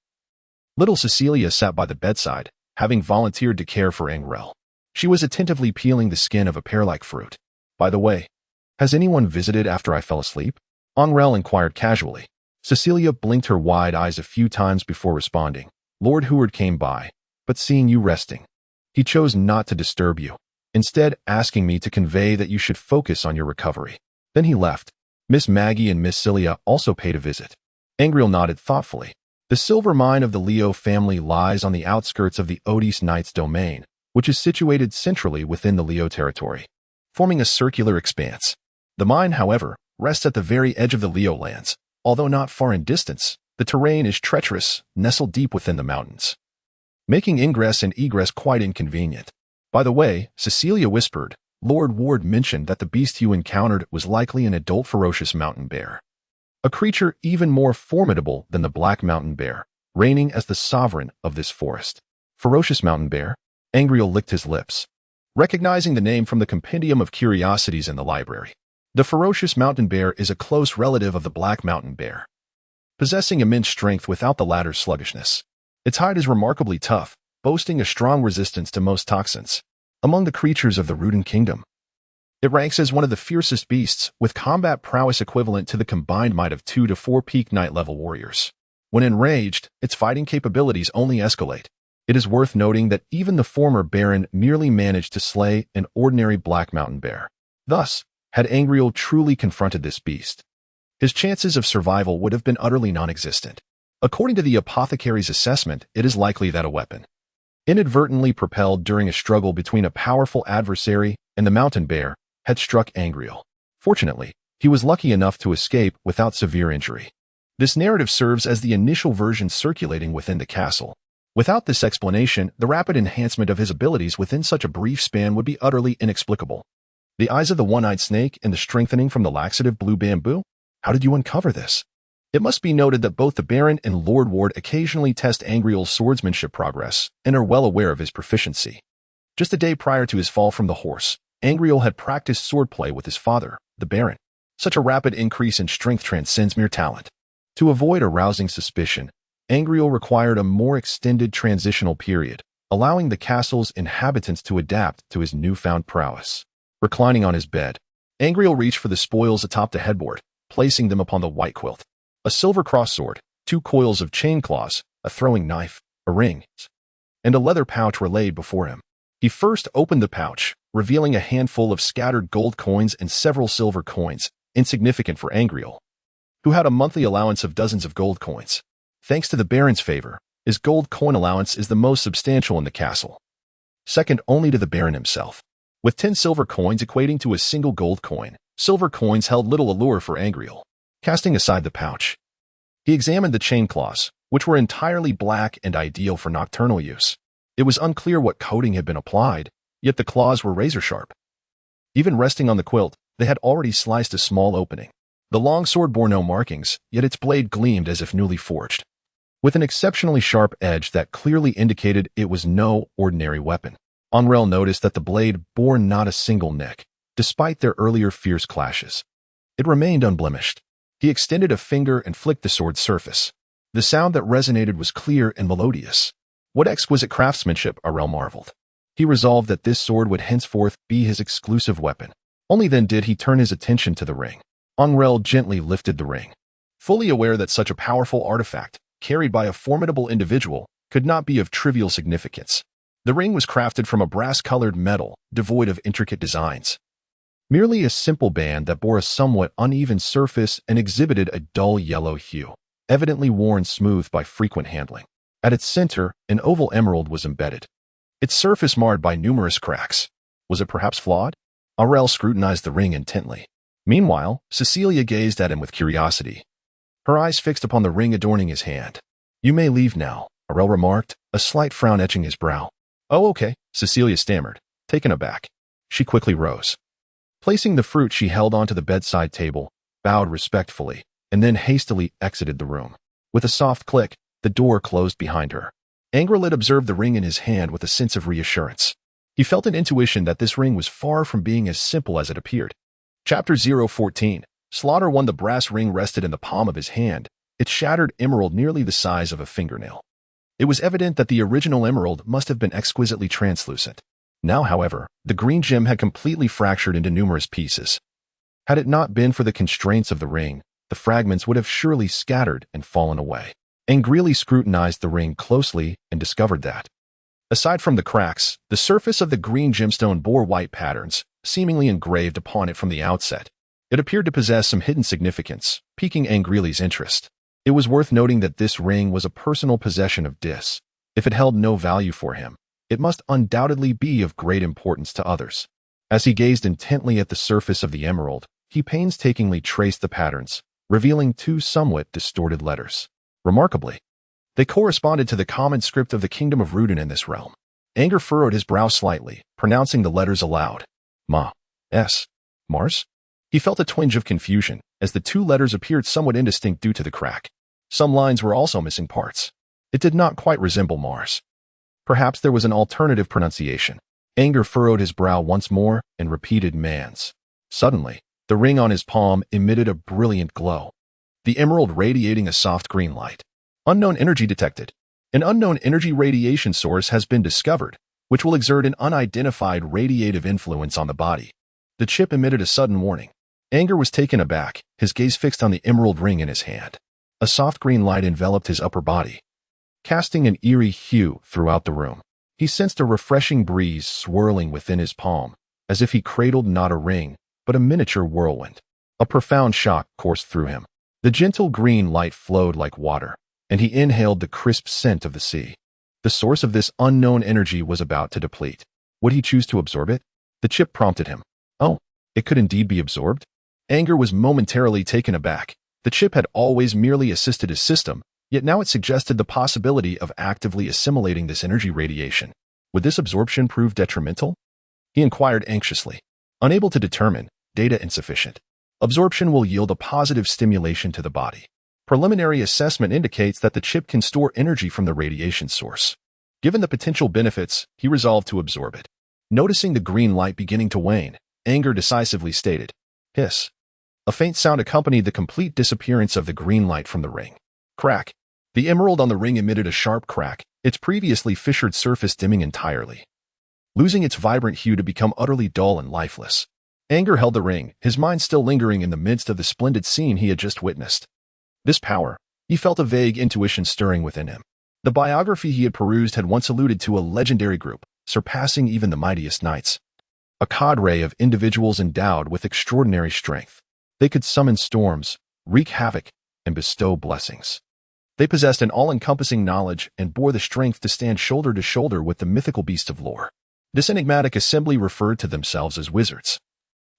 little Cecilia sat by the bedside, having volunteered to care for Angrele. She was attentively peeling the skin of a pear-like fruit. By the way, has anyone visited after I fell asleep? Angrele inquired casually. Cecilia blinked her wide eyes a few times before responding. Lord Heward came by, but seeing you resting, he chose not to disturb you, instead asking me to convey that you should focus on your recovery. Then he left. Miss Maggie and Miss Cilia also paid a visit. Angrele nodded thoughtfully. The silver mine of the Leo family lies on the outskirts of the Odis Knights' domain, which is situated centrally within the Leo territory, forming a circular expanse. The mine, however, rests at the very edge of the Leo lands. Although not far in distance, the terrain is treacherous, nestled deep within the mountains, making ingress and egress quite inconvenient. By the way, Cecilia whispered, Lord Ward mentioned that the beast you encountered was likely an adult ferocious mountain bear, a creature even more formidable than the black mountain bear, reigning as the sovereign of this forest. Ferocious mountain bear? Angrele licked his lips, recognizing the name from the compendium of curiosities in the library. The ferocious mountain bear is a close relative of the black mountain bear, possessing immense strength without the latter's sluggishness. Its hide is remarkably tough, boasting a strong resistance to most toxins. Among the creatures of the Rudin Kingdom, it ranks as one of the fiercest beasts, with combat prowess equivalent to the combined might of 2 to 4 peak knight-level warriors. When enraged, its fighting capabilities only escalate. It is worth noting that even the former Baron merely managed to slay an ordinary black mountain bear. Thus, had Angrele truly confronted this beast, his chances of survival would have been utterly non-existent. According to the apothecary's assessment, it is likely that a weapon, inadvertently propelled during a struggle between a powerful adversary and the mountain bear, had struck Angrele. Fortunately, he was lucky enough to escape without severe injury. This narrative serves as the initial version circulating within the castle. Without this explanation, the rapid enhancement of his abilities within such a brief span would be utterly inexplicable. The eyes of the one-eyed snake and the strengthening from the laxative blue bamboo? How did you uncover this? It must be noted that both the Baron and Lord Ward occasionally test Angrele's swordsmanship progress and are well aware of his proficiency. Just a day prior to his fall from the horse, Angrele had practiced swordplay with his father, the Baron. Such a rapid increase in strength transcends mere talent. To avoid arousing suspicion, Angrele required a more extended transitional period, allowing the castle's inhabitants to adapt to his newfound prowess. Reclining on his bed, Angrele reached for the spoils atop the headboard, placing them upon the white quilt. A silver cross-sword, 2 coils of chain claws, a throwing knife, a ring, and a leather pouch were laid before him. He first opened the pouch, revealing a handful of scattered gold coins and several silver coins, insignificant for Angrele, who had a monthly allowance of dozens of gold coins. Thanks to the Baron's favor, his gold coin allowance is the most substantial in the castle, second only to the Baron himself. With 10 silver coins equating to a single gold coin, Silver coins held little allure for Angrele. Casting aside the pouch, he examined the chain claws, which were entirely black and ideal for nocturnal use. It was unclear what coating had been applied, yet the claws were razor-sharp. Even resting on the quilt, they had already sliced a small opening. The long sword bore no markings, yet its blade gleamed as if newly forged, with an exceptionally sharp edge that clearly indicated it was no ordinary weapon. Angrele noticed that the blade bore not a single nick, despite their earlier fierce clashes. It remained unblemished. He extended a finger and flicked the sword's surface. The sound that resonated was clear and melodious. What exquisite craftsmanship, Angrele marveled. He resolved that this sword would henceforth be his exclusive weapon. Only then did he turn his attention to the ring. Angrele gently lifted the ring, fully aware that such a powerful artifact, carried by a formidable individual, could not be of trivial significance. The ring was crafted from a brass-colored metal, devoid of intricate designs. Merely a simple band that bore a somewhat uneven surface and exhibited a dull yellow hue, evidently worn smooth by frequent handling. At its center, an oval emerald was embedded, its surface marred by numerous cracks. Was it perhaps flawed? Angrele scrutinized the ring intently. Meanwhile, Cecilia gazed at him with curiosity, her eyes fixed upon the ring adorning his hand. "You may leave now," Angrele remarked, a slight frown etching his brow. "Oh, okay," Cecilia stammered, taken aback. She quickly rose. Placing the fruit she held onto the bedside table, bowed respectfully, and then hastily exited the room. With a soft click, the door closed behind her. Angrele observed the ring in his hand with a sense of reassurance. He felt an intuition that this ring was far from being as simple as it appeared. Chapter 014. Slaughter 1. The brass ring rested in the palm of his hand, its shattered emerald nearly the size of a fingernail. It was evident that the original emerald must have been exquisitely translucent. Now, however, the green gem had completely fractured into numerous pieces. Had it not been for the constraints of the ring, the fragments would have surely scattered and fallen away. Angrele scrutinized the ring closely and discovered that, aside from the cracks, the surface of the green gemstone bore white patterns, seemingly engraved upon it from the outset. It appeared to possess some hidden significance, piquing Angrele's interest. It was worth noting that this ring was a personal possession of Dis. If it held no value for him, it must undoubtedly be of great importance to others. As he gazed intently at the surface of the emerald, he painstakingly traced the patterns, revealing two somewhat distorted letters. Remarkably, they corresponded to the common script of the kingdom of Rudin in this realm. Anger furrowed his brow slightly, pronouncing the letters aloud. Ma. S. Mars? He felt a twinge of confusion, as the two letters appeared somewhat indistinct due to the crack. Some lines were also missing parts. It did not quite resemble Mars. Perhaps there was an alternative pronunciation. Anger furrowed his brow once more and repeated Mans. Suddenly, the ring on his palm emitted a brilliant glow, the emerald radiating a soft green light. Unknown energy detected. An unknown energy radiation source has been discovered, which will exert an unidentified radiative influence on the body. The chip emitted a sudden warning. Anger was taken aback, his gaze fixed on the emerald ring in his hand. A soft green light enveloped his upper body, casting an eerie hue throughout the room. He sensed a refreshing breeze swirling within his palm, as if he cradled not a ring, but a miniature whirlwind. A profound shock coursed through him. The gentle green light flowed like water, and he inhaled the crisp scent of the sea. The source of this unknown energy was about to deplete. Would he choose to absorb it? The chip prompted him. Oh, it could indeed be absorbed? Anger was momentarily taken aback. The chip had always merely assisted his system, yet now it suggested the possibility of actively assimilating this energy radiation. Would this absorption prove detrimental? He inquired anxiously. Unable to determine, data insufficient. Absorption will yield a positive stimulation to the body. Preliminary assessment indicates that the chip can store energy from the radiation source. Given the potential benefits, he resolved to absorb it. Noticing the green light beginning to wane, Anger decisively stated, "Hiss." A faint sound accompanied the complete disappearance of the green light from the ring. Crack. The emerald on the ring emitted a sharp crack, its previously fissured surface dimming entirely, losing its vibrant hue to become utterly dull and lifeless. Anger held the ring, his mind still lingering in the midst of the splendid scene he had just witnessed. This power, he felt a vague intuition stirring within him. The biography he had perused had once alluded to a legendary group, surpassing even the mightiest knights. A cadre of individuals endowed with extraordinary strength. They could summon storms, wreak havoc, and bestow blessings. They possessed an all-encompassing knowledge and bore the strength to stand shoulder to shoulder with the mythical beasts of lore. This enigmatic assembly referred to themselves as wizards.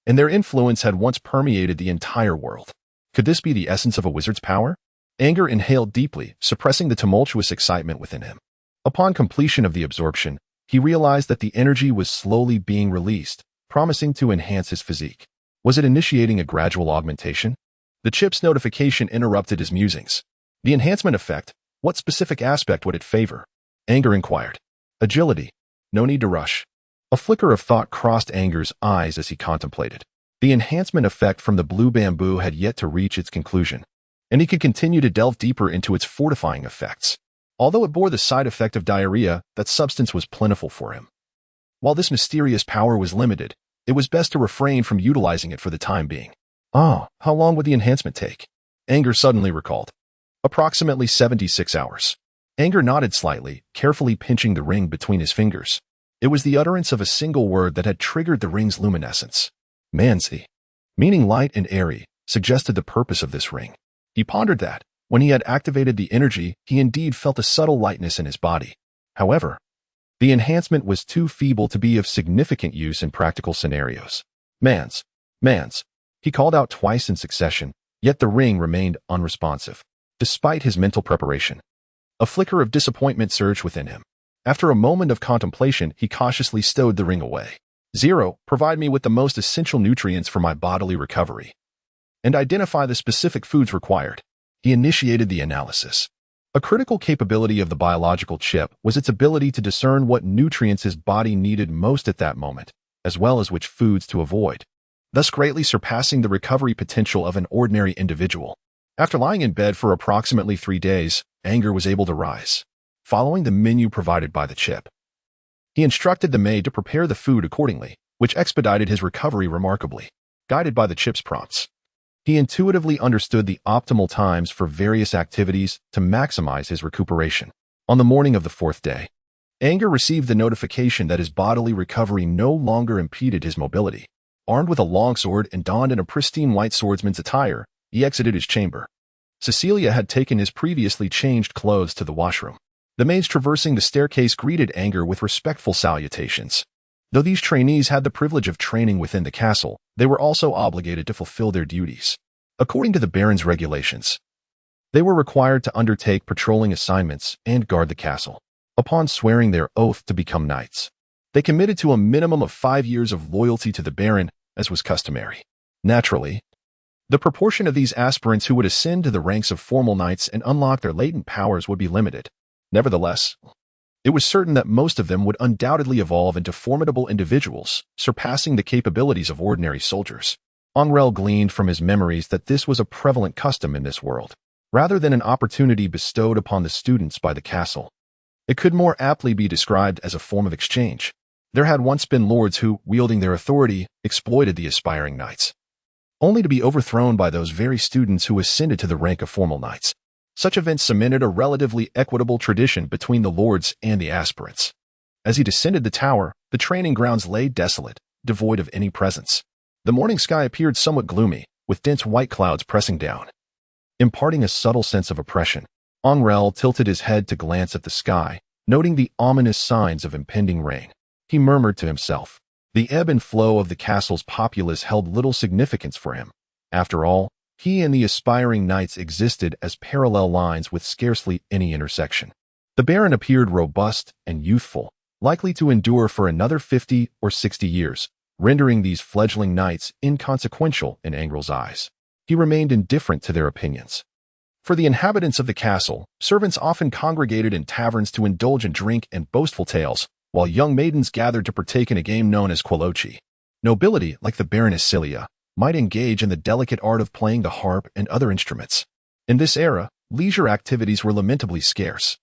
and their influence had once permeated the entire world. Could this be the essence of a wizard's power? Anger inhaled deeply, suppressing the tumultuous excitement within him. Upon completion of the absorption, he realized that the energy was slowly being released, promising to enhance his physique. Was it initiating a gradual augmentation? The chip's notification interrupted his musings. The enhancement effect, what specific aspect would it favor? Anger inquired. Agility. No need to rush. A flicker of thought crossed Anger's eyes as he contemplated. The enhancement effect from the blue bamboo had yet to reach its conclusion, and he could continue to delve deeper into its fortifying effects. Although it bore the side effect of diarrhea, that substance was plentiful for him. While this mysterious power was limited, it was best to refrain from utilizing it for the time being. How long would the enhancement take? Anger suddenly recalled. Approximately 76 hours. Anger nodded slightly, carefully pinching the ring between his fingers. It was the utterance of a single word that had triggered the ring's luminescence. Manzi, meaning light and airy, suggested the purpose of this ring. He pondered that, when he had activated the energy, he indeed felt a subtle lightness in his body. However, the enhancement was too feeble to be of significant use in practical scenarios. Mans. He called out twice in succession, yet the ring remained unresponsive, despite his mental preparation. A flicker of disappointment surged within him. After a moment of contemplation, he cautiously stowed the ring away. 0. Provide me with the most essential nutrients for my bodily recovery, and identify the specific foods required. He initiated the analysis. A critical capability of the biological chip was its ability to discern what nutrients his body needed most at that moment, as well as which foods to avoid, thus greatly surpassing the recovery potential of an ordinary individual. After lying in bed for approximately 3 days, Anger was able to rise, following the menu provided by the chip. He instructed the maid to prepare the food accordingly, which expedited his recovery remarkably. Guided by the chip's prompts, he intuitively understood the optimal times for various activities to maximize his recuperation. On the morning of the 4th day, Anger received the notification that his bodily recovery no longer impeded his mobility. Armed with a longsword and donned in a pristine white swordsman's attire, he exited his chamber. Cecilia had taken his previously changed clothes to the washroom. The maids traversing the staircase greeted Anger with respectful salutations. Though these trainees had the privilege of training within the castle, they were also obligated to fulfill their duties. According to the Baron's regulations, they were required to undertake patrolling assignments and guard the castle. Upon swearing their oath to become knights, they committed to a minimum of 5 years of loyalty to the Baron, as was customary. Naturally, the proportion of these aspirants who would ascend to the ranks of formal knights and unlock their latent powers would be limited. Nevertheless, it was certain that most of them would undoubtedly evolve into formidable individuals, surpassing the capabilities of ordinary soldiers. Angrele gleaned from his memories that this was a prevalent custom in this world, rather than an opportunity bestowed upon the students by the castle. It could more aptly be described as a form of exchange. There had once been lords who, wielding their authority, exploited the aspiring knights, only to be overthrown by those very students who ascended to the rank of formal knights. Such events cemented a relatively equitable tradition between the lords and the aspirants. As he descended the tower, the training grounds lay desolate, devoid of any presence. The morning sky appeared somewhat gloomy, with dense white clouds pressing down, imparting a subtle sense of oppression. Angrele tilted his head to glance at the sky, noting the ominous signs of impending rain. He murmured to himself. The ebb and flow of the castle's populace held little significance for him. After all, he and the aspiring knights existed as parallel lines with scarcely any intersection. The Baron appeared robust and youthful, likely to endure for another 50 or 60 years, rendering these fledgling knights inconsequential in Angrele's eyes. He remained indifferent to their opinions. For the inhabitants of the castle, servants often congregated in taverns to indulge in drink and boastful tales, while young maidens gathered to partake in a game known as Quolochi. Nobility, like the Baroness Cilia, might engage in the delicate art of playing the harp and other instruments. In this era, leisure activities were lamentably scarce,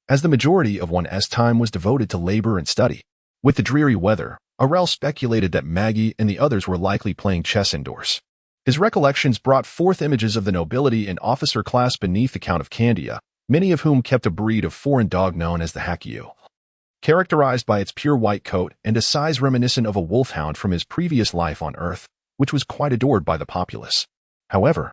as the majority of one's time was devoted to labor and study. With the dreary weather, Angrele speculated that Maggie and the others were likely playing chess indoors. His recollections brought forth images of the nobility and officer class beneath the Count of Candia, many of whom kept a breed of foreign dog known as the Hakyu, characterized by its pure white coat and a size reminiscent of a wolfhound from his previous life on Earth, which was quite adored by the populace. However,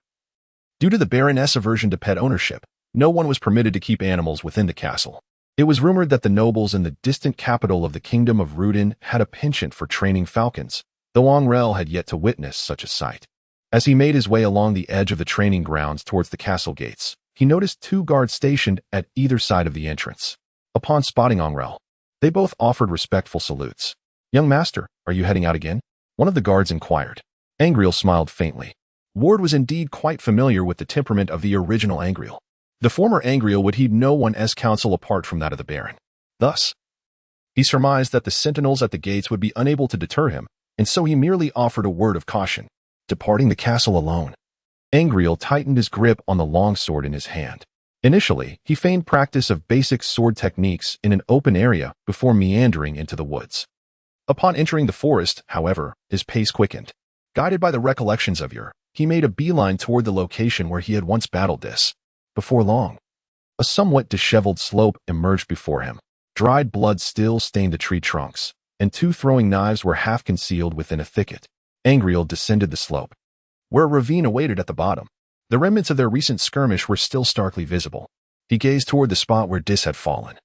due to the Baroness' aversion to pet ownership, no one was permitted to keep animals within the castle. It was rumored that the nobles in the distant capital of the Kingdom of Rudin had a penchant for training falcons, though Angrele had yet to witness such a sight. As he made his way along the edge of the training grounds towards the castle gates, he noticed 2 guards stationed at either side of the entrance. Upon spotting Angrele, they both offered respectful salutes. "Young master, are you heading out again?" one of the guards inquired. Angrele smiled faintly. Ward was indeed quite familiar with the temperament of the original Angrele. The former Angrele would heed no one's counsel apart from that of the Baron. Thus, he surmised that the sentinels at the gates would be unable to deter him, and so he merely offered a word of caution, departing the castle alone. Angrele tightened his grip on the longsword in his hand. Initially, he feigned practice of basic sword techniques in an open area before meandering into the woods. Upon entering the forest, however, his pace quickened. Guided by the recollections of Ur, he made a beeline toward the location where he had once battled this. Before long, a somewhat disheveled slope emerged before him. Dried blood still stained the tree trunks, and 2 throwing knives were half concealed within a thicket. Angrele descended the slope, where a ravine awaited at the bottom. The remnants of their recent skirmish were still starkly visible. He gazed toward the spot where Dis had fallen.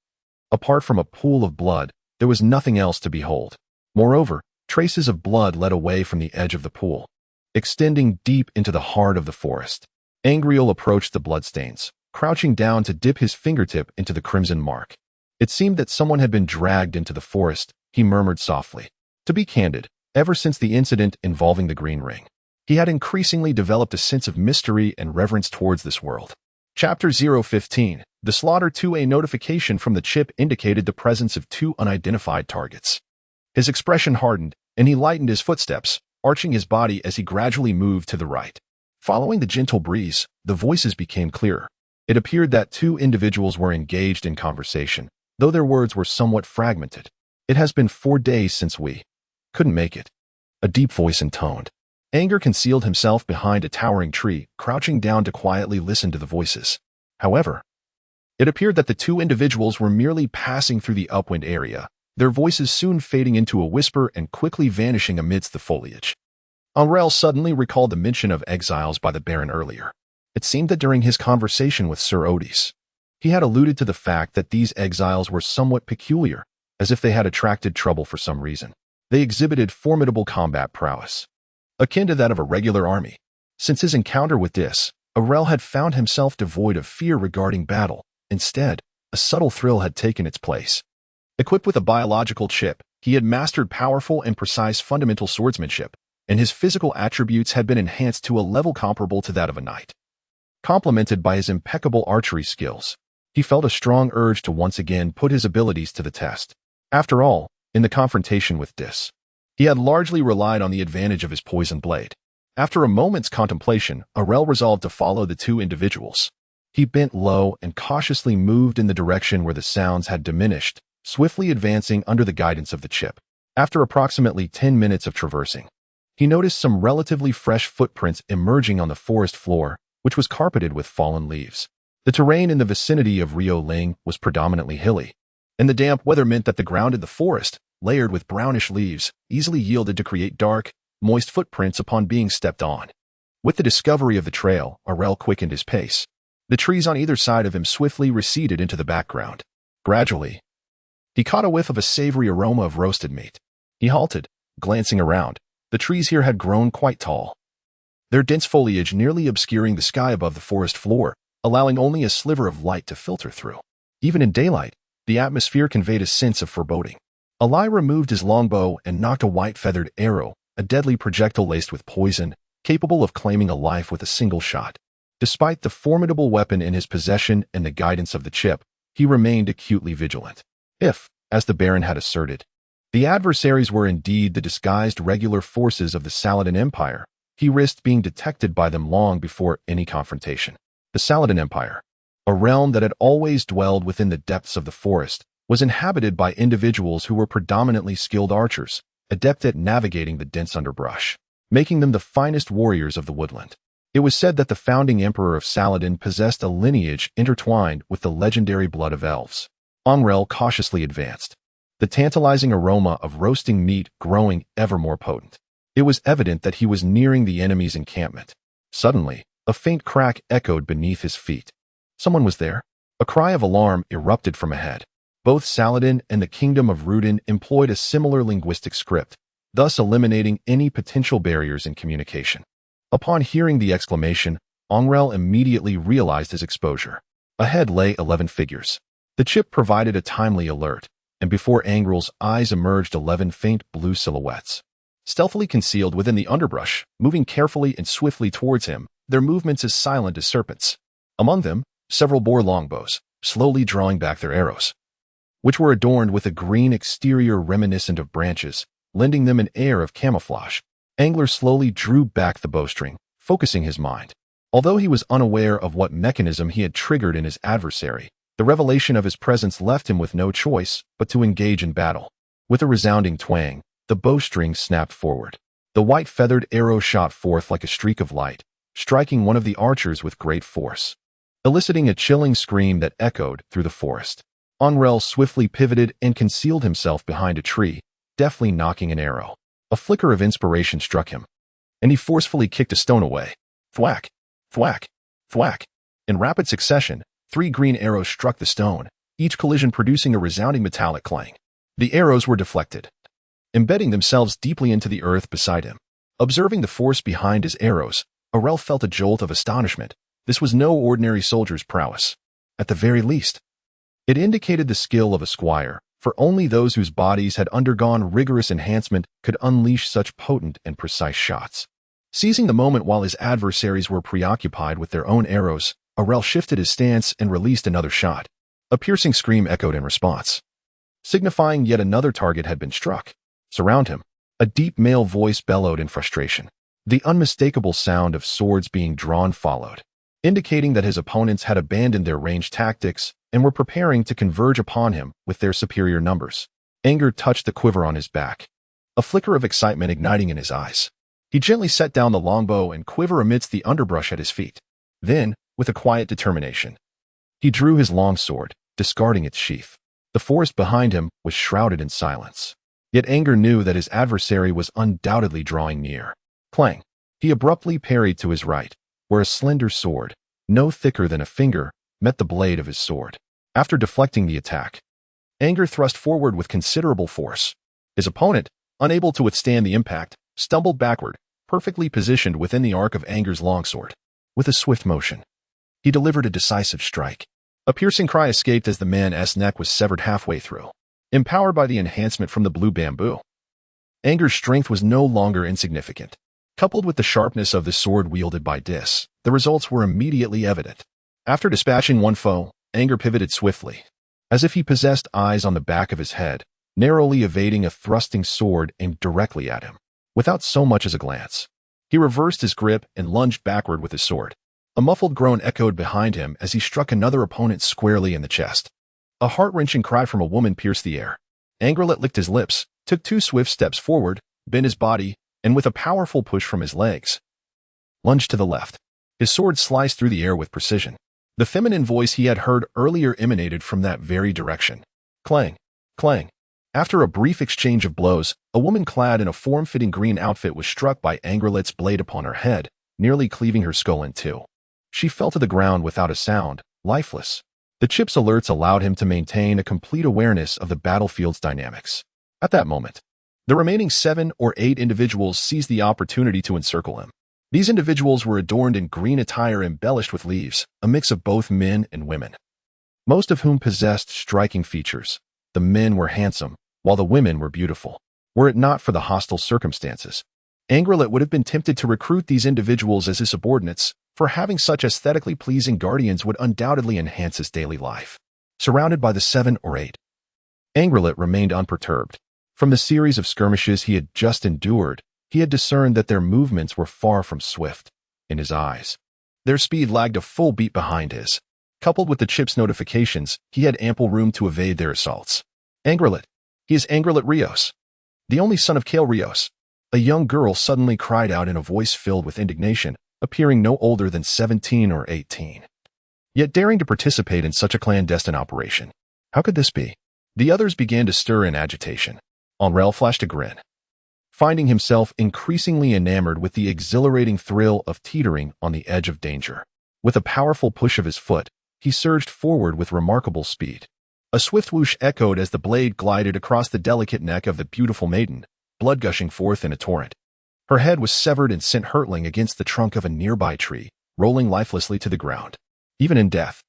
Apart from a pool of blood, there was nothing else to behold. Moreover, traces of blood led away from the edge of the pool, extending deep into the heart of the forest. Angrele approached the bloodstains, crouching down to dip his fingertip into the crimson mark. It seemed that someone had been dragged into the forest, he murmured softly. To be candid, ever since the incident involving the Green Ring, he had increasingly developed a sense of mystery and reverence towards this world. Chapter 015. The Slaughter 2A notification from the chip indicated the presence of 2 unidentified targets. His expression hardened, and he lightened his footsteps, arching his body as he gradually moved to the right. Following the gentle breeze, the voices became clearer. It appeared that 2 individuals were engaged in conversation, though their words were somewhat fragmented. "It has been 4 days since we couldn't make it," a deep voice intoned. Anger concealed himself behind a towering tree, crouching down to quietly listen to the voices. However, it appeared that the 2 individuals were merely passing through the upwind area, their voices soon fading into a whisper and quickly vanishing amidst the foliage. Angrele suddenly recalled the mention of exiles by the Baron earlier. It seemed that during his conversation with Sir Otis, he had alluded to the fact that these exiles were somewhat peculiar, as if they had attracted trouble for some reason. They exhibited formidable combat prowess, akin to that of a regular army. Since his encounter with Dis, Angrele had found himself devoid of fear regarding battle. Instead, a subtle thrill had taken its place. Equipped with a biological chip, he had mastered powerful and precise fundamental swordsmanship, and his physical attributes had been enhanced to a level comparable to that of a knight. Complemented by his impeccable archery skills, he felt a strong urge to once again put his abilities to the test. After all, in the confrontation with Dis, he had largely relied on the advantage of his poisoned blade. After a moment's contemplation, Angrele resolved to follow the 2 individuals. He bent low and cautiously moved in the direction where the sounds had diminished, swiftly advancing under the guidance of the chip. After approximately 10 minutes of traversing, he noticed some relatively fresh footprints emerging on the forest floor, which was carpeted with fallen leaves. The terrain in the vicinity of Rio Ling was predominantly hilly, and the damp weather meant that the ground in the forest, layered with brownish leaves, easily yielded to create dark, moist footprints upon being stepped on. With the discovery of the trail, Angrele quickened his pace. The trees on either side of him swiftly receded into the background. Gradually, he caught a whiff of a savory aroma of roasted meat. He halted, glancing around. The trees here had grown quite tall, their dense foliage nearly obscuring the sky above the forest floor, allowing only a sliver of light to filter through. Even in daylight, the atmosphere conveyed a sense of foreboding. Ali removed his longbow and knocked a white-feathered arrow, a deadly projectile laced with poison, capable of claiming a life with a single shot. Despite the formidable weapon in his possession and the guidance of the chip, he remained acutely vigilant. If, as the Baron had asserted, the adversaries were indeed the disguised regular forces of the Saladin Empire, he risked being detected by them long before any confrontation. The Saladin Empire, a realm that had always dwelled within the depths of the forest, was inhabited by individuals who were predominantly skilled archers, adept at navigating the dense underbrush, making them the finest warriors of the woodland. It was said that the founding emperor of Saladin possessed a lineage intertwined with the legendary blood of elves. Angrele cautiously advanced, the tantalizing aroma of roasting meat growing ever more potent. It was evident that he was nearing the enemy's encampment. Suddenly, a faint crack echoed beneath his feet. Someone was there. A cry of alarm erupted from ahead. Both Saladin and the Kingdom of Rudin employed a similar linguistic script, thus eliminating any potential barriers in communication. Upon hearing the exclamation, Angrele immediately realized his exposure. Ahead lay 11 figures. The chip provided a timely alert, and before Angrele's eyes emerged 11 faint blue silhouettes. Stealthily concealed within the underbrush, moving carefully and swiftly towards him, their movements as silent as serpents. Among them, several bore longbows, slowly drawing back their arrows, which were adorned with a green exterior reminiscent of branches, lending them an air of camouflage. Angrele slowly drew back the bowstring, focusing his mind. Although he was unaware of what mechanism he had triggered in his adversary, the revelation of his presence left him with no choice but to engage in battle. With a resounding twang, the bowstring snapped forward. The white feathered arrow shot forth like a streak of light, striking one of the archers with great force, eliciting a chilling scream that echoed through the forest. Angrele swiftly pivoted and concealed himself behind a tree, deftly knocking an arrow. A flicker of inspiration struck him, and he forcefully kicked a stone away. Thwack! Thwack! Thwack! In rapid succession, 3 green arrows struck the stone, each collision producing a resounding metallic clang. The arrows were deflected, embedding themselves deeply into the earth beside him. Observing the force behind his arrows, Angrele felt a jolt of astonishment. This was no ordinary soldier's prowess. At the very least, it indicated the skill of a squire, for only those whose bodies had undergone rigorous enhancement could unleash such potent and precise shots. Seizing the moment while his adversaries were preoccupied with their own arrows, Angrele shifted his stance and released another shot. A piercing scream echoed in response, signifying yet another target had been struck. Surround him. A deep male voice bellowed in frustration. The unmistakable sound of swords being drawn followed, indicating that his opponents had abandoned their ranged tactics and were preparing to converge upon him with their superior numbers. Anger touched the quiver on his back, a flicker of excitement igniting in his eyes. He gently set down the longbow and quiver amidst the underbrush at his feet. Then, with a quiet determination, he drew his long sword, discarding its sheath. The forest behind him was shrouded in silence. Yet Anger knew that his adversary was undoubtedly drawing near. Clang! He abruptly parried to his right, where a slender sword, no thicker than a finger, met the blade of his sword. After deflecting the attack, Anger thrust forward with considerable force. His opponent, unable to withstand the impact, stumbled backward, perfectly positioned within the arc of Anger's longsword. With a swift motion, he delivered a decisive strike. A piercing cry escaped as the man's neck was severed halfway through. Empowered by the enhancement from the blue bamboo, Anger's strength was no longer insignificant. Coupled with the sharpness of the sword wielded by Dis, the results were immediately evident. After dispatching one foe, Anger pivoted swiftly, as if he possessed eyes on the back of his head, narrowly evading a thrusting sword aimed directly at him. Without so much as a glance, he reversed his grip and lunged backward with his sword. A muffled groan echoed behind him as he struck another opponent squarely in the chest. A heart-wrenching cry from a woman pierced the air. Angrele licked his lips, took 2 swift steps forward, bent his body, and with a powerful push from his legs, lunged to the left. His sword sliced through the air with precision. The feminine voice he had heard earlier emanated from that very direction. Clang! Clang! After a brief exchange of blows, a woman clad in a form-fitting green outfit was struck by Angrele's blade upon her head, nearly cleaving her skull in 2. She fell to the ground without a sound, lifeless. The chip's alerts allowed him to maintain a complete awareness of the battlefield's dynamics. At that moment, the remaining 7 or 8 individuals seized the opportunity to encircle him. These individuals were adorned in green attire embellished with leaves, a mix of both men and women, most of whom possessed striking features. The men were handsome, while the women were beautiful. Were it not for the hostile circumstances, Angrele would have been tempted to recruit these individuals as his subordinates, for having such aesthetically pleasing guardians would undoubtedly enhance his daily life. Surrounded by the 7 or 8, Angrele remained unperturbed. From the series of skirmishes he had just endured, he had discerned that their movements were far from swift. In his eyes, their speed lagged a full beat behind his. Coupled with the chip's notifications, he had ample room to evade their assaults. Angrele. He is Angrele Rios, the only son of Kale Rios. A young girl suddenly cried out in a voice filled with indignation, appearing no older than 17 or 18. Yet daring to participate in such a clandestine operation. How could this be? The others began to stir in agitation. Angrele flashed a grin, finding himself increasingly enamored with the exhilarating thrill of teetering on the edge of danger. With a powerful push of his foot, he surged forward with remarkable speed. A swift whoosh echoed as the blade glided across the delicate neck of the beautiful maiden, blood gushing forth in a torrent. Her head was severed and sent hurtling against the trunk of a nearby tree, rolling lifelessly to the ground. Even in death,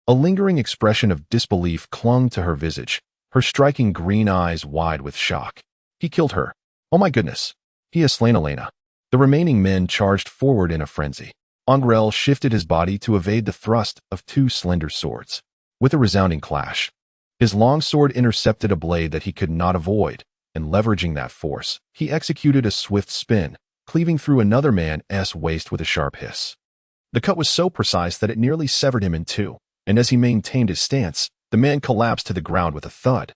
a lingering expression of disbelief clung to her visage, her striking green eyes wide with shock. He killed her. Oh my goodness. He has slain Elena. The remaining men charged forward in a frenzy. Angrele shifted his body to evade the thrust of two slender swords. With a resounding clash, his long sword intercepted a blade that he could not avoid, and leveraging that force, he executed a swift spin, cleaving through another man's waist with a sharp hiss. The cut was so precise that it nearly severed him in two, and as he maintained his stance, the man collapsed to the ground with a thud,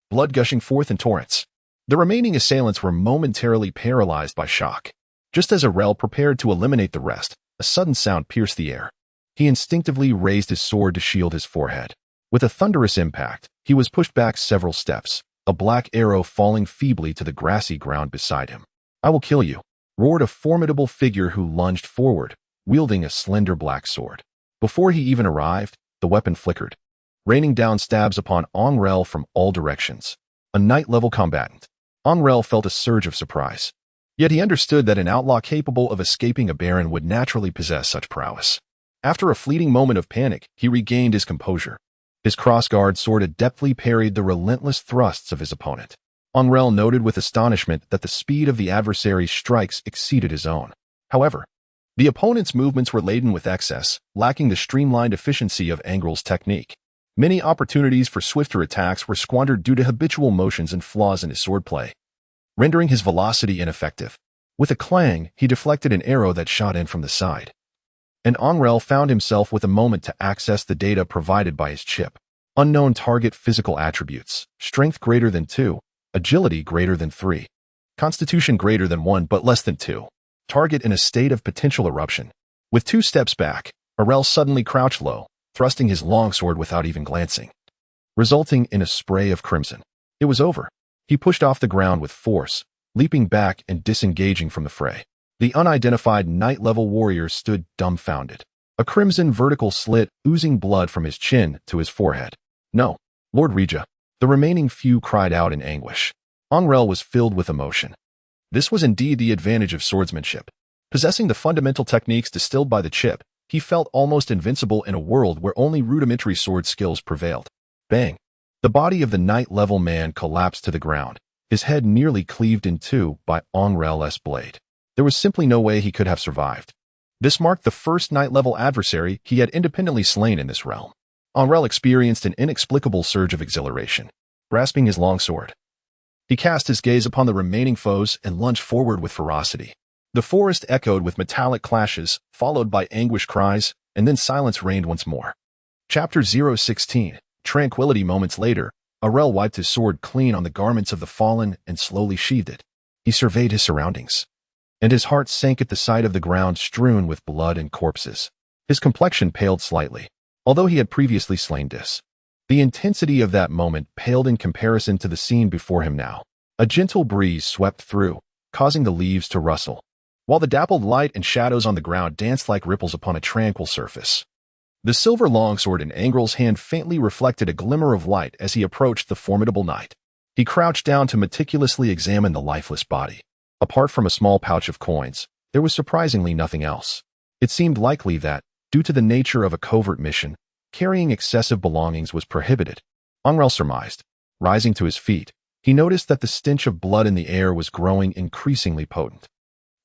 blood gushing forth in torrents. The remaining assailants were momentarily paralyzed by shock. Just as Angrele prepared to eliminate the rest, a sudden sound pierced the air. He instinctively raised his sword to shield his forehead. With a thunderous impact, he was pushed back several steps, a black arrow falling feebly to the grassy ground beside him. "I will kill you," roared a formidable figure who lunged forward, wielding a slender black sword. Before he even arrived, the weapon flickered, raining down stabs upon Angrele from all directions. A night-level combatant. Angrele felt a surge of surprise. Yet he understood that an outlaw capable of escaping a baron would naturally possess such prowess. After a fleeting moment of panic, he regained his composure. His crossguard sword adeptly parried the relentless thrusts of his opponent. Angrele noted with astonishment that the speed of the adversary's strikes exceeded his own. However, the opponent's movements were laden with excess, lacking the streamlined efficiency of Angrele's technique. Many opportunities for swifter attacks were squandered due to habitual motions and flaws in his swordplay, rendering his velocity ineffective. With a clang, he deflected an arrow that shot in from the side. And Angrele found himself with a moment to access the data provided by his chip. Unknown target physical attributes: strength greater than 2, agility greater than 3, constitution greater than 1 but less than 2. Target in a state of potential eruption. With 2 steps back, Angrele suddenly crouched low, thrusting his longsword without even glancing, resulting in a spray of crimson. It was over. He pushed off the ground with force, leaping back and disengaging from the fray. The unidentified night-level warrior stood dumbfounded, a crimson vertical slit oozing blood from his chin to his forehead. "No, Lord Regia!" The remaining few cried out in anguish. Angrele was filled with emotion. This was indeed the advantage of swordsmanship. Possessing the fundamental techniques distilled by the chip, he felt almost invincible in a world where only rudimentary sword skills prevailed. Bang! The body of the night-level man collapsed to the ground, his head nearly cleaved in two by Angrele's blade. There was simply no way he could have survived. This marked the first night-level adversary he had independently slain in this realm. Angrele experienced an inexplicable surge of exhilaration. Grasping his longsword, he cast his gaze upon the remaining foes and lunged forward with ferocity. The forest echoed with metallic clashes, followed by anguished cries, and then silence reigned once more. Chapter 016. Tranquility. Moments later, Angrele wiped his sword clean on the garments of the fallen and slowly sheathed it. He surveyed his surroundings, and his heart sank at the sight of the ground strewn with blood and corpses. His complexion paled slightly, although he had previously slain Dis. The intensity of that moment paled in comparison to the scene before him now. A gentle breeze swept through, causing the leaves to rustle, while the dappled light and shadows on the ground danced like ripples upon a tranquil surface. The silver longsword in Angrele's hand faintly reflected a glimmer of light as he approached the formidable knight. He crouched down to meticulously examine the lifeless body. Apart from a small pouch of coins, there was surprisingly nothing else. It seemed likely that, due to the nature of a covert mission, carrying excessive belongings was prohibited. Angrele surmised. Rising to his feet, he noticed that the stench of blood in the air was growing increasingly potent.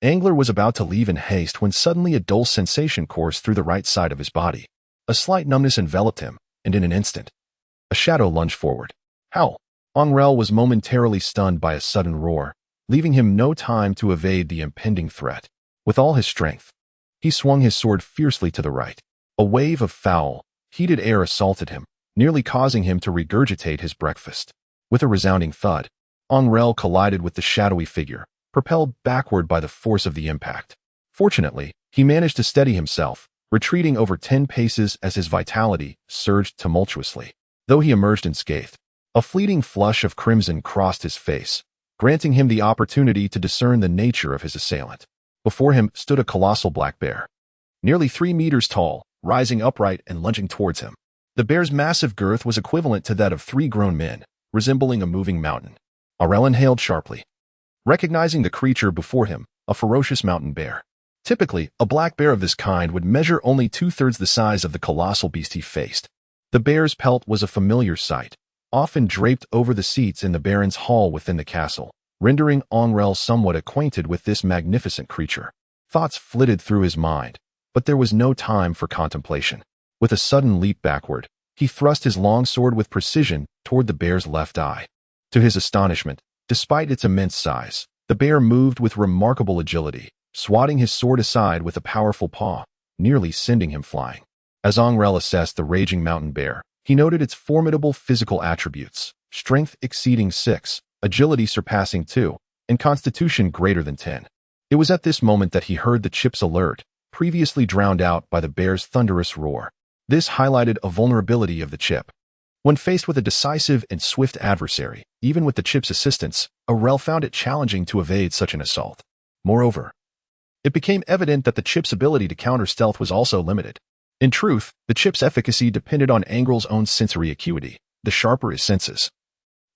Angrele was about to leave in haste when suddenly a dull sensation coursed through the right side of his body. A slight numbness enveloped him, and in an instant, a shadow lunged forward. How? Angrele was momentarily stunned by a sudden roar, leaving him no time to evade the impending threat. With all his strength, he swung his sword fiercely to the right. A wave of foul, heated air assaulted him, nearly causing him to regurgitate his breakfast. With a resounding thud, Angrele collided with the shadowy figure, propelled backward by the force of the impact. Fortunately, he managed to steady himself, retreating over 10 paces as his vitality surged tumultuously. Though he emerged unscathed, a fleeting flush of crimson crossed his face, granting him the opportunity to discern the nature of his assailant. Before him stood a colossal black bear, nearly 3 meters tall, rising upright and lunging towards him. The bear's massive girth was equivalent to that of 3 grown men, resembling a moving mountain. Angrele inhaled sharply. recognizing the creature before him, a ferocious mountain bear. Typically, a black bear of this kind would measure only 2/3 the size of the colossal beast he faced. The bear's pelt was a familiar sight, often draped over the seats in the baron's hall within the castle, rendering Angrele somewhat acquainted with this magnificent creature. Thoughts flitted through his mind, but there was no time for contemplation. With a sudden leap backward, he thrust his long sword with precision toward the bear's left eye. To his astonishment, despite its immense size, the bear moved with remarkable agility, swatting his sword aside with a powerful paw, nearly sending him flying. As Angrele assessed the raging mountain bear, he noted its formidable physical attributes: strength exceeding 6, agility surpassing 2, and constitution greater than 10. It was at this moment that he heard the chip's alert, previously drowned out by the bear's thunderous roar. This highlighted a vulnerability of the chip. When faced with a decisive and swift adversary, even with the chip's assistance, Angrele found it challenging to evade such an assault. Moreover, it became evident that the chip's ability to counter stealth was also limited. In truth, the chip's efficacy depended on Angrele's own sensory acuity. The sharper his senses,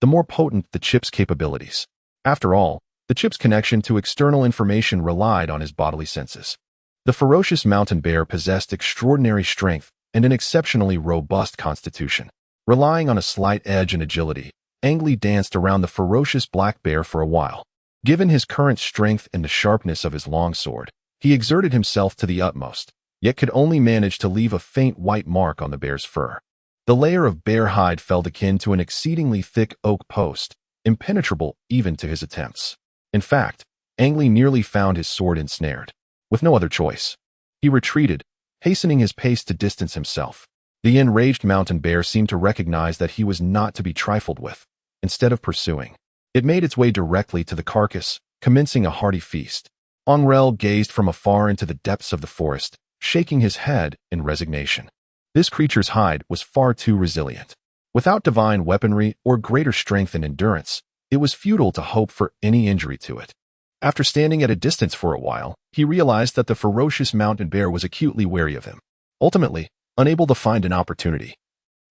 the more potent the chip's capabilities. After all, the chip's connection to external information relied on his bodily senses. The ferocious mountain bear possessed extraordinary strength and an exceptionally robust constitution. Relying on a slight edge and agility, Angrele danced around the ferocious black bear for a while. Given his current strength and the sharpness of his long sword, he exerted himself to the utmost, yet could only manage to leave a faint white mark on the bear's fur. The layer of bear hide felt akin to an exceedingly thick oak post, impenetrable even to his attempts. In fact, Angrele nearly found his sword ensnared. With no other choice, he retreated, hastening his pace to distance himself. The enraged mountain bear seemed to recognize that he was not to be trifled with. Instead of pursuing, it made its way directly to the carcass, commencing a hearty feast. Angrele gazed from afar into the depths of the forest, shaking his head in resignation. This creature's hide was far too resilient. Without divine weaponry or greater strength and endurance, it was futile to hope for any injury to it. After standing at a distance for a while, he realized that the ferocious mountain bear was acutely wary of him. Ultimately, unable to find an opportunity,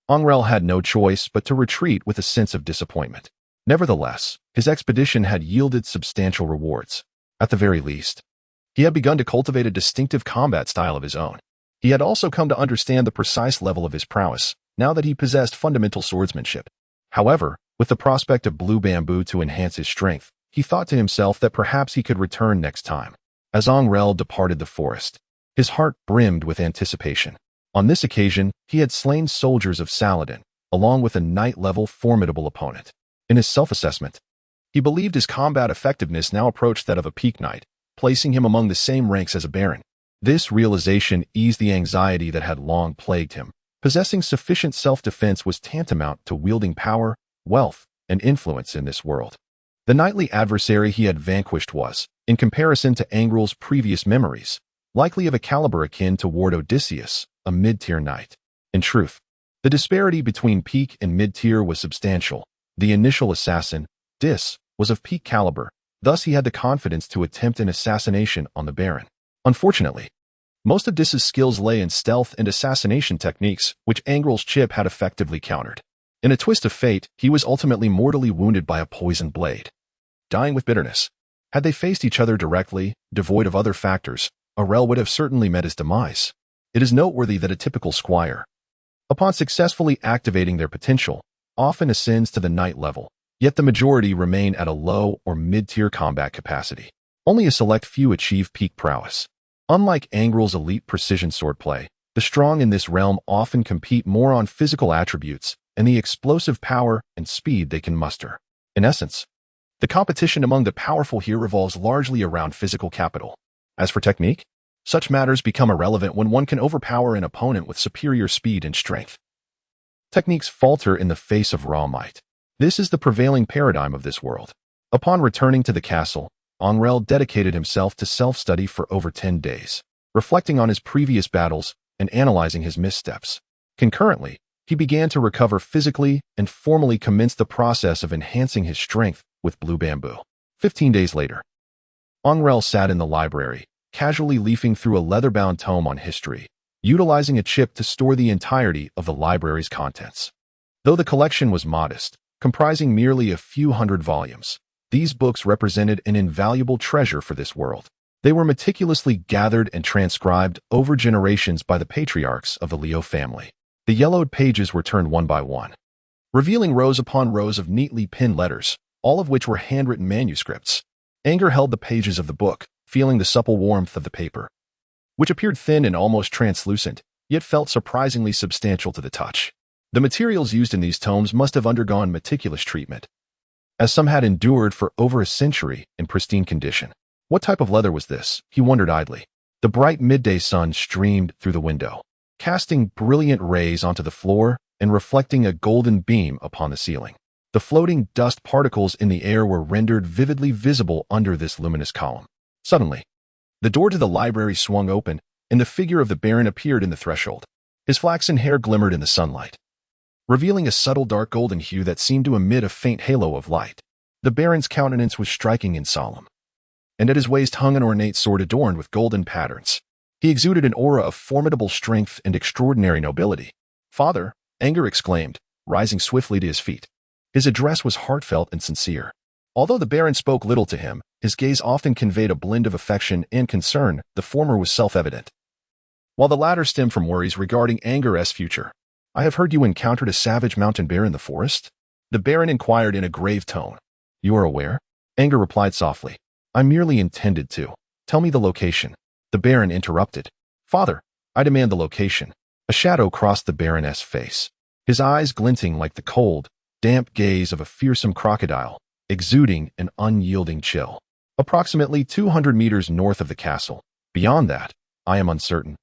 Angrele had no choice but to retreat with a sense of disappointment. Nevertheless, his expedition had yielded substantial rewards. At the very least, he had begun to cultivate a distinctive combat style of his own. He had also come to understand the precise level of his prowess, now that he possessed fundamental swordsmanship. However, with the prospect of blue bamboo to enhance his strength, he thought to himself that perhaps he could return next time. As Angrele departed the forest, his heart brimmed with anticipation. On this occasion, he had slain soldiers of Saladin, along with a knight-level formidable opponent. In his self-assessment, he believed his combat effectiveness now approached that of a peak knight, placing him among the same ranks as a baron. This realization eased the anxiety that had long plagued him. Possessing sufficient self-defense was tantamount to wielding power, wealth, and influence in this world. The knightly adversary he had vanquished was, in comparison to Angrele's previous memories, likely of a caliber akin to Ward Odysseus, a mid-tier knight. In truth, the disparity between peak and mid-tier was substantial. The initial assassin, Dis, was of peak caliber, thus he had the confidence to attempt an assassination on the baron. Unfortunately, most of Dis's skills lay in stealth and assassination techniques, which Angrele's chip had effectively countered. In a twist of fate, he was ultimately mortally wounded by a poisoned blade. Dying with bitterness, had they faced each other directly, devoid of other factors, Angrele would have certainly met his demise. It is noteworthy that a typical squire, upon successfully activating their potential, often ascends to the knight level, yet the majority remain at a low or mid-tier combat capacity. Only a select few achieve peak prowess. Unlike Angrele's elite precision swordplay, the strong in this realm often compete more on physical attributes and the explosive power and speed they can muster. In essence, the competition among the powerful here revolves largely around physical capital. As for technique, such matters become irrelevant when one can overpower an opponent with superior speed and strength. Techniques falter in the face of raw might. This is the prevailing paradigm of this world. Upon returning to the castle, Angrele dedicated himself to self-study for over 10 days, reflecting on his previous battles and analyzing his missteps. Concurrently, he began to recover physically and formally commenced the process of enhancing his strength with blue bamboo. 15 days later, Angrele sat in the library, casually leafing through a leather-bound tome on history, utilizing a chip to store the entirety of the library's contents. Though the collection was modest, comprising merely a few hundred volumes, These books represented an invaluable treasure for this world. They were meticulously gathered and transcribed over generations by the patriarchs of the Rio family. The yellowed pages were turned one by one, revealing rows upon rows of neatly pinned letters, all of which were handwritten manuscripts. Anger held the pages of the book, feeling the supple warmth of the paper, which appeared thin and almost translucent, yet felt surprisingly substantial to the touch. The materials used in these tomes must have undergone meticulous treatment, as some had endured for over a century in pristine condition. What type of leather was this? He wondered idly. The bright midday sun streamed through the window, casting brilliant rays onto the floor and reflecting a golden beam upon the ceiling. The floating dust particles in the air were rendered vividly visible under this luminous column. Suddenly, the door to the library swung open, and the figure of the Baron appeared in the threshold. His flaxen hair glimmered in the sunlight, revealing a subtle dark golden hue that seemed to emit a faint halo of light. The Baron's countenance was striking and solemn, and at his waist hung an ornate sword adorned with golden patterns. He exuded an aura of formidable strength and extraordinary nobility. "Father," Anger exclaimed, rising swiftly to his feet. His address was heartfelt and sincere. Although the Baron spoke little to him, his gaze often conveyed a blend of affection and concern. The former was self-evident, while the latter stemmed from worries regarding Angre's future. "I have heard you encountered a savage mountain bear in the forest?" the Baron inquired in a grave tone. "You are aware?" Anger replied softly. "I merely intended to. Tell me the location." The Baron interrupted. "Father, I demand the location." A shadow crossed the Baron's face, his eyes glinting like the cold, damp gaze of a fearsome crocodile, exuding an unyielding chill. "Approximately 200 meters north of the castle. Beyond that, I am uncertain."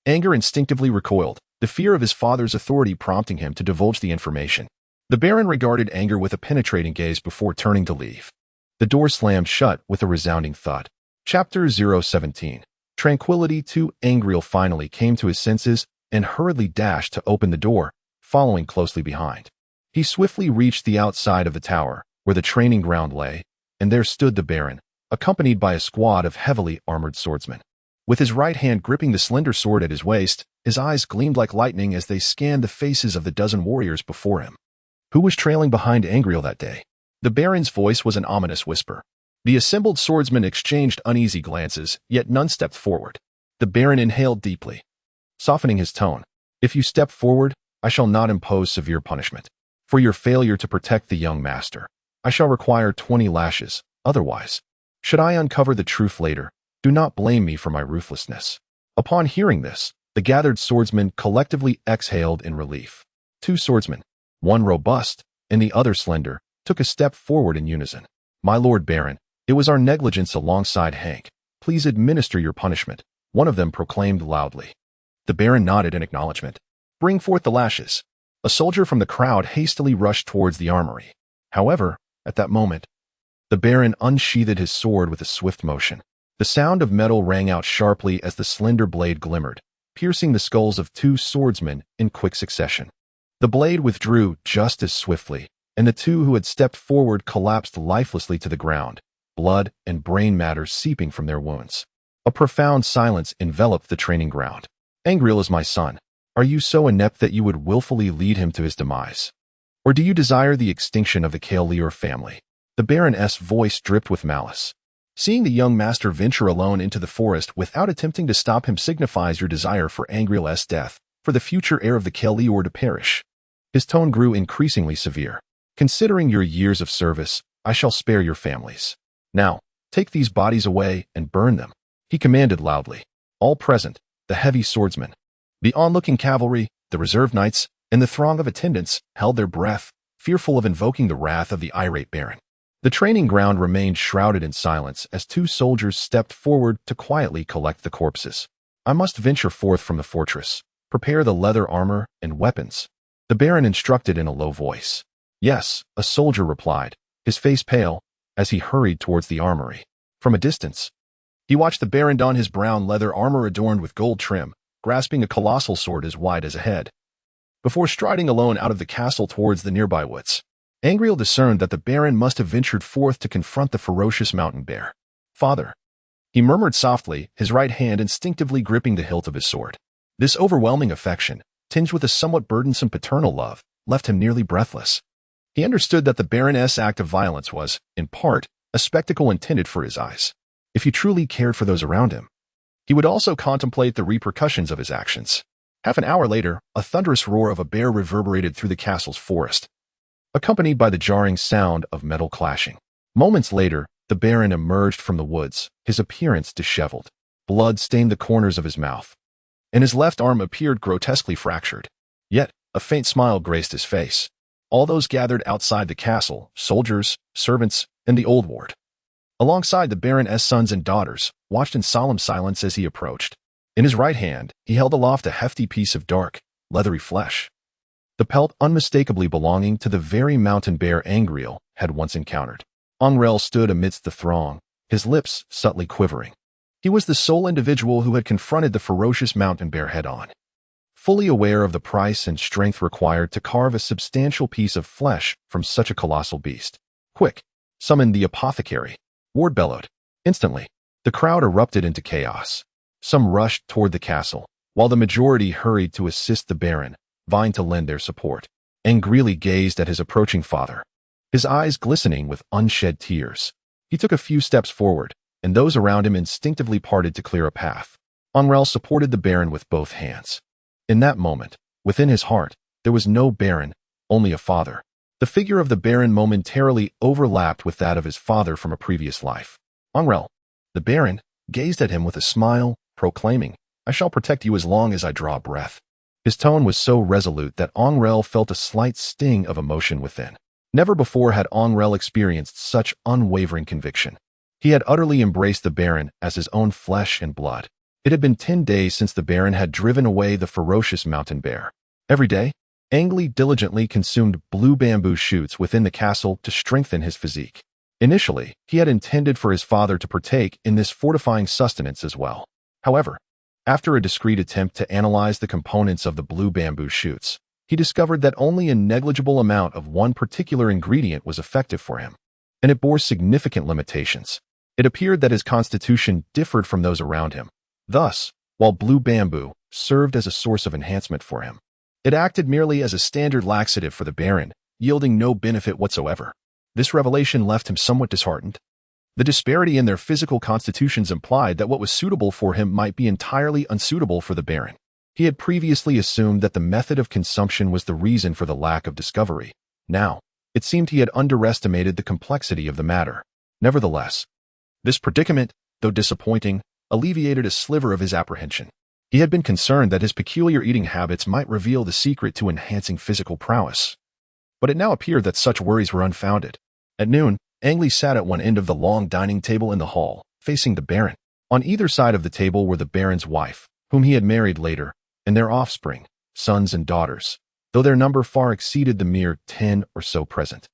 Anger instinctively recoiled, the fear of his father's authority prompting him to divulge the information. The Baron regarded Anger with a penetrating gaze before turning to leave. The door slammed shut with a resounding thud. Chapter 017. Tranquility 2. Angrele finally came to his senses and hurriedly dashed to open the door, following closely behind. He swiftly reached the outside of the tower, where the training ground lay, and there stood the Baron, accompanied by a squad of heavily armored swordsmen. With his right hand gripping the slender sword at his waist, his eyes gleamed like lightning as they scanned the faces of the dozen warriors before him. Who was trailing behind Angrele that day? The Baron's voice was an ominous whisper. The assembled swordsmen exchanged uneasy glances, yet none stepped forward. The Baron inhaled deeply, softening his tone. "If you step forward, I shall not impose severe punishment. For your failure to protect the young master, I shall require 20 lashes. Otherwise, should I uncover the truth later, do not blame me for my ruthlessness." Upon hearing this, the gathered swordsmen collectively exhaled in relief. Two swordsmen, one robust and the other slender, took a step forward in unison. "My Lord Baron, it was our negligence alongside Hank. Please administer your punishment," one of them proclaimed loudly. The Baron nodded in acknowledgement. "Bring forth the lashes." A soldier from the crowd hastily rushed towards the armory. However, at that moment, the Baron unsheathed his sword with a swift motion. The sound of metal rang out sharply as the slender blade glimmered, piercing the skulls of two swordsmen in quick succession. The blade withdrew just as swiftly, and the two who had stepped forward collapsed lifelessly to the ground, blood and brain matter seeping from their wounds. A profound silence enveloped the training ground. "Angrele is my son. Are you so inept that you would willfully lead him to his demise? Or do you desire the extinction of the Rio family?" The Baron's voice dripped with malice. "Seeing the young master venture alone into the forest without attempting to stop him signifies your desire for Angrele's death, for the future heir of the Rio to perish." His tone grew increasingly severe. "Considering your years of service, I shall spare your families. Now, take these bodies away and burn them," he commanded loudly. All present, the heavy swordsmen, the onlooking cavalry, the reserve knights, and the throng of attendants, held their breath, fearful of invoking the wrath of the irate Baron. The training ground remained shrouded in silence as two soldiers stepped forward to quietly collect the corpses. "I must venture forth from the fortress. Prepare the leather armor and weapons," the Baron instructed in a low voice. "Yes," a soldier replied, his face pale, as he hurried towards the armory. From a distance, he watched the Baron don his brown leather armor adorned with gold trim, grasping a colossal sword as wide as a head, before striding alone out of the castle towards the nearby woods. Angrele discerned that the Baron must have ventured forth to confront the ferocious mountain bear. "Father," he murmured softly, his right hand instinctively gripping the hilt of his sword. This overwhelming affection, tinged with a somewhat burdensome paternal love, left him nearly breathless. He understood that the Baron's act of violence was, in part, a spectacle intended for his eyes. If he truly cared for those around him, he would also contemplate the repercussions of his actions. Half an hour later, a thunderous roar of a bear reverberated through the castle's forest, accompanied by the jarring sound of metal clashing. Moments later, the Baron emerged from the woods, his appearance disheveled. Blood stained the corners of his mouth, and his left arm appeared grotesquely fractured. Yet, a faint smile graced his face. All those gathered outside the castle, soldiers, servants, and the old ward, alongside the Baron's sons and daughters, watched in solemn silence as he approached. In his right hand, he held aloft a hefty piece of dark, leathery flesh, the pelt unmistakably belonging to the very mountain bear Angrele had once encountered. Angrele stood amidst the throng, his lips subtly quivering. He was the sole individual who had confronted the ferocious mountain bear head-on, fully aware of the price and strength required to carve a substantial piece of flesh from such a colossal beast. "Quick! Summon the apothecary!" Ward bellowed. Instantly, the crowd erupted into chaos. Some rushed toward the castle, while the majority hurried to assist the Baron, vying to lend their support. Angrele gazed at his approaching father, his eyes glistening with unshed tears. He took a few steps forward, and those around him instinctively parted to clear a path. Angrele supported the Baron with both hands. In that moment, within his heart, there was no Baron, only a father. The figure of the Baron momentarily overlapped with that of his father from a previous life. Angrele, the Baron, gazed at him with a smile, proclaiming, "I shall protect you as long as I draw breath." His tone was so resolute that Angrele felt a slight sting of emotion within. Never before had Angrele experienced such unwavering conviction. He had utterly embraced the Baron as his own flesh and blood. It had been 10 days since the Baron had driven away the ferocious mountain bear. Every day, Angrele diligently consumed blue bamboo shoots within the castle to strengthen his physique. Initially, he had intended for his father to partake in this fortifying sustenance as well. However, after a discreet attempt to analyze the components of the blue bamboo shoots, he discovered that only a negligible amount of one particular ingredient was effective for him, and it bore significant limitations. It appeared that his constitution differed from those around him. Thus, while blue bamboo served as a source of enhancement for him, it acted merely as a standard laxative for the Baron, yielding no benefit whatsoever. This revelation left him somewhat disheartened. The disparity in their physical constitutions implied that what was suitable for him might be entirely unsuitable for the Baron. He had previously assumed that the method of consumption was the reason for the lack of discovery. Now, it seemed he had underestimated the complexity of the matter. Nevertheless, this predicament, though disappointing, alleviated a sliver of his apprehension. He had been concerned that his peculiar eating habits might reveal the secret to enhancing physical prowess. But it now appeared that such worries were unfounded. At noon, Angrele sat at one end of the long dining table in the hall, facing the Baron. On either side of the table were the Baron's wife, whom he had married later, and their offspring, sons and daughters, though their number far exceeded the mere 10 or so present,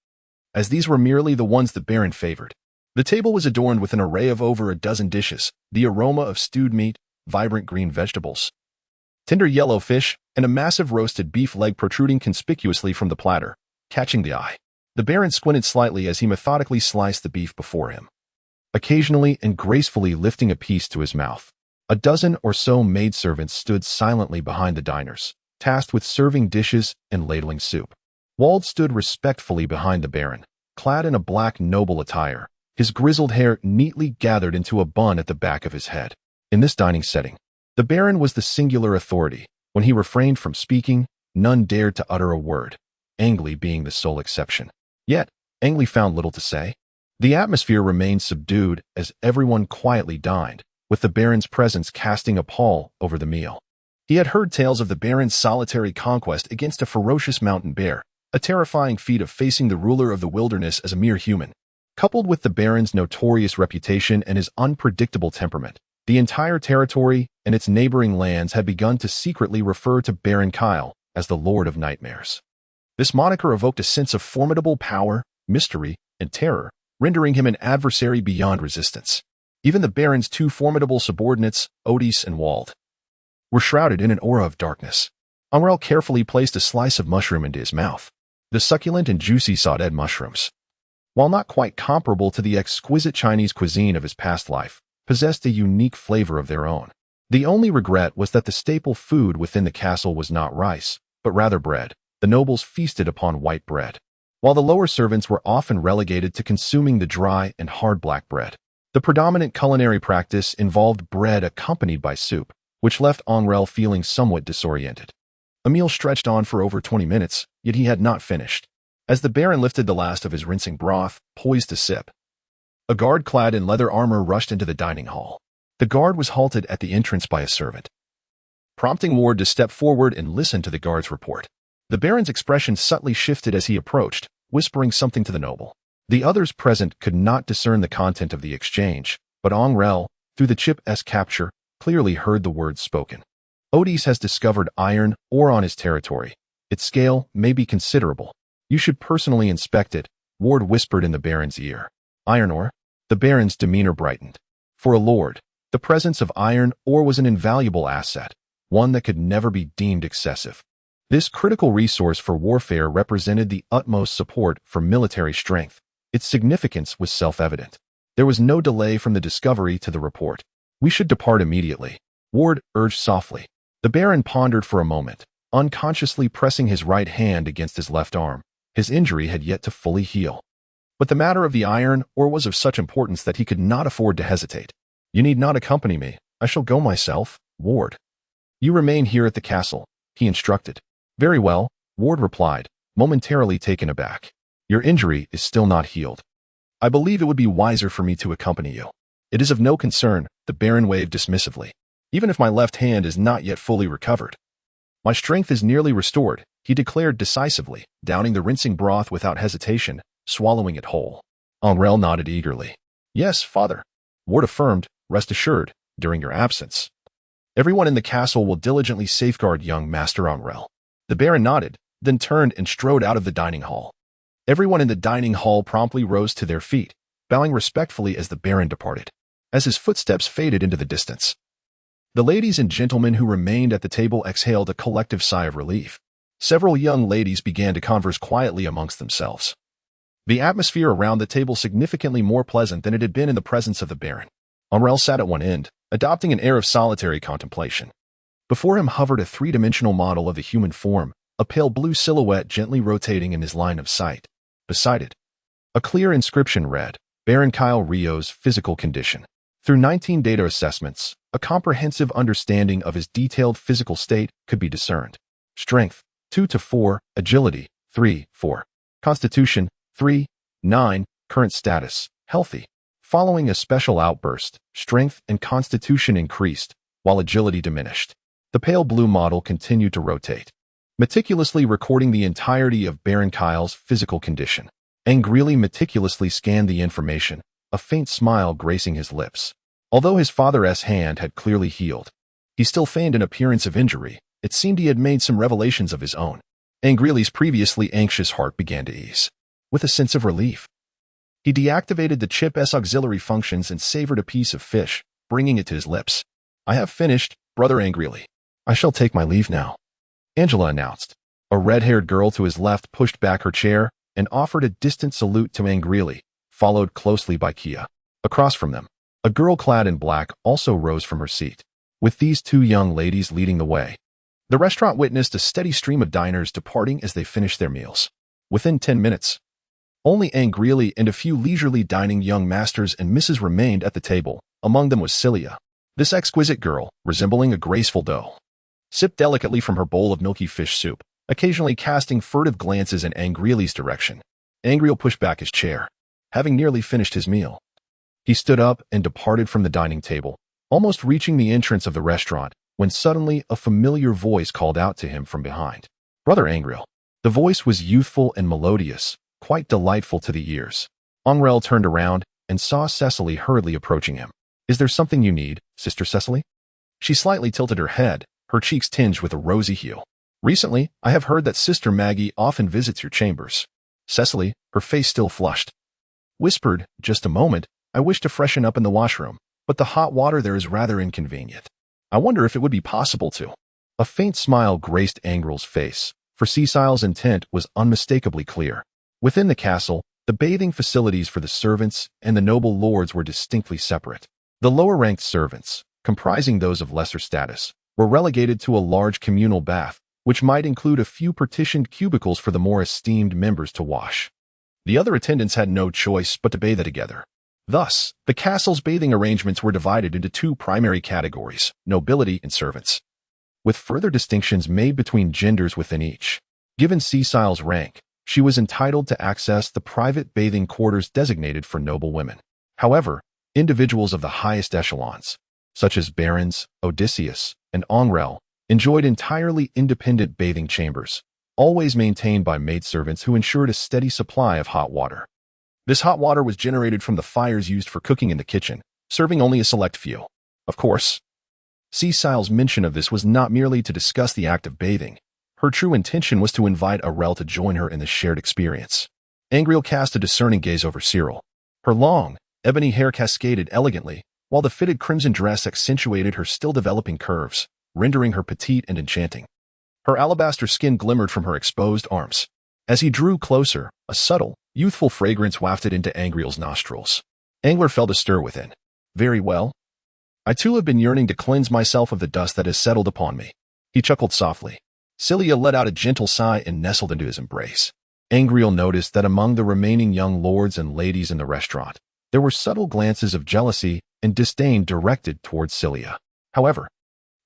as these were merely the ones the Baron favored. The table was adorned with an array of over a dozen dishes, the aroma of stewed meat, vibrant green vegetables, tender yellow fish, and a massive roasted beef leg protruding conspicuously from the platter, catching the eye. The Baron squinted slightly as he methodically sliced the beef before him, occasionally and gracefully lifting a piece to his mouth. A dozen or so maidservants stood silently behind the diners, tasked with serving dishes and ladling soup. Wald stood respectfully behind the Baron, clad in a black noble attire, his grizzled hair neatly gathered into a bun at the back of his head. In this dining setting, the Baron was the singular authority. When he refrained from speaking, none dared to utter a word, Angrele being the sole exception. Yet, Angrele found little to say. The atmosphere remained subdued as everyone quietly dined, with the Baron's presence casting a pall over the meal. He had heard tales of the Baron's solitary conquest against a ferocious mountain bear, a terrifying feat of facing the ruler of the wilderness as a mere human. Coupled with the Baron's notorious reputation and his unpredictable temperament, the entire territory and its neighboring lands had begun to secretly refer to Baron Kyle as the Lord of Nightmares. This moniker evoked a sense of formidable power, mystery, and terror, rendering him an adversary beyond resistance. Even the Baron's two formidable subordinates, Otis and Wald, were shrouded in an aura of darkness. Angrele carefully placed a slice of mushroom into his mouth. The succulent and juicy sawed mushrooms, while not quite comparable to the exquisite Chinese cuisine of his past life, possessed a unique flavor of their own. The only regret was that the staple food within the castle was not rice, but rather bread. The nobles feasted upon white bread, while the lower servants were often relegated to consuming the dry and hard black bread. The predominant culinary practice involved bread accompanied by soup, which left Angrele feeling somewhat disoriented. A meal stretched on for over 20 minutes, yet he had not finished. As the Baron lifted the last of his rinsing broth, poised to sip, a guard clad in leather armor rushed into the dining hall. The guard was halted at the entrance by a servant, prompting Ward to step forward and listen to the guard's report. The Baron's expression subtly shifted as he approached, whispering something to the noble. The others present could not discern the content of the exchange, but Angrele, through the chip's capture, clearly heard the words spoken. Otis has discovered iron ore on his territory. Its scale may be considerable. You should personally inspect it, Ward whispered in the Baron's ear. Iron ore? The Baron's demeanor brightened. For a lord, the presence of iron ore was an invaluable asset, one that could never be deemed excessive. This critical resource for warfare represented the utmost support for military strength. Its significance was self-evident. There was no delay from the discovery to the report. We should depart immediately, Ward urged softly. The Baron pondered for a moment, unconsciously pressing his right hand against his left arm. His injury had yet to fully heal. But the matter of the iron ore was of such importance that he could not afford to hesitate. You need not accompany me. I shall go myself, Ward. You remain here at the castle, he instructed. Very well, Ward replied, momentarily taken aback. Your injury is still not healed. I believe it would be wiser for me to accompany you. It is of no concern, the Baron waved dismissively. Even if my left hand is not yet fully recovered. My strength is nearly restored, he declared decisively, downing the rinsing broth without hesitation, swallowing it whole. Angrele nodded eagerly. Yes, father. Ward affirmed, rest assured, during your absence. Everyone in the castle will diligently safeguard young Master Angrele. The Baron nodded, then turned and strode out of the dining hall. Everyone in the dining hall promptly rose to their feet, bowing respectfully as the Baron departed. As his footsteps faded into the distance, the ladies and gentlemen who remained at the table exhaled a collective sigh of relief. Several young ladies began to converse quietly amongst themselves. The atmosphere around the table significantly more pleasant than it had been in the presence of the Baron. Angrele sat at one end, adopting an air of solitary contemplation. Before him hovered a three-dimensional model of the human form, a pale blue silhouette gently rotating in his line of sight. Beside it, a clear inscription read, Angrele Rio's physical condition. Through 19 data assessments, a comprehensive understanding of his detailed physical state could be discerned. Strength, 2 to 4, agility, 3, 4. Constitution, 3, 9, current status, healthy. Following a special outburst, strength and constitution increased, while agility diminished. The pale blue model continued to rotate, meticulously recording the entirety of Angrele's physical condition. Angrele meticulously scanned the information, a faint smile gracing his lips. Although his father's hand had clearly healed, he still feigned an appearance of injury. It seemed he had made some revelations of his own. Angrele's previously anxious heart began to ease. With a sense of relief, he deactivated the chip's auxiliary functions and savored a piece of fish, bringing it to his lips. I have finished, Brother Angrele. I shall take my leave now, Angela announced. A red-haired girl to his left pushed back her chair and offered a distant salute to Angrele, followed closely by Kia. Across from them, a girl clad in black also rose from her seat, with these two young ladies leading the way. The restaurant witnessed a steady stream of diners departing as they finished their meals. Within 10 minutes, only Angrele and a few leisurely dining young masters and misses remained at the table. Among them was Celia. This exquisite girl, resembling a graceful doe, sipped delicately from her bowl of milky fish soup, occasionally casting furtive glances in Angrele's direction. Angrele pushed back his chair, having nearly finished his meal. He stood up and departed from the dining table, almost reaching the entrance of the restaurant, when suddenly a familiar voice called out to him from behind. Brother Angrele. The voice was youthful and melodious, quite delightful to the ears. Angrele turned around and saw Cecily hurriedly approaching him. Is there something you need, Sister Cecily? She slightly tilted her head, her cheeks tinged with a rosy hue. Recently, I have heard that Sister Maggie often visits your chambers. Cecily, her face still flushed, whispered, just a moment, I wish to freshen up in the washroom, but the hot water there is rather inconvenient. I wonder if it would be possible to. A faint smile graced Angrele's face, for Cecile's intent was unmistakably clear. Within the castle, the bathing facilities for the servants and the noble lords were distinctly separate. The lower-ranked servants, comprising those of lesser status, were relegated to a large communal bath, which might include a few partitioned cubicles for the more esteemed members to wash. The other attendants had no choice but to bathe together. Thus, the castle's bathing arrangements were divided into two primary categories, nobility and servants, with further distinctions made between genders within each. Given Cecile's rank, she was entitled to access the private bathing quarters designated for noble women. However, individuals of the highest echelons, such as barons, Odysseus, and Angrele, enjoyed entirely independent bathing chambers, always maintained by maidservants who ensured a steady supply of hot water. This hot water was generated from the fires used for cooking in the kitchen, serving only a select few. Of course, Cecile's mention of this was not merely to discuss the act of bathing. Her true intention was to invite Angrele to join her in the shared experience. Angrele cast a discerning gaze over Cyril. Her long, ebony hair cascaded elegantly, while the fitted crimson dress accentuated her still-developing curves, rendering her petite and enchanting. Her alabaster skin glimmered from her exposed arms. As he drew closer, a subtle, youthful fragrance wafted into Angrele's nostrils. Angrele felt a stir within. Very well. I too have been yearning to cleanse myself of the dust that has settled upon me. He chuckled softly. Cilia let out a gentle sigh and nestled into his embrace. Angrele noticed that among the remaining young lords and ladies in the restaurant, there were subtle glances of jealousy and disdain directed towards Cilia. However,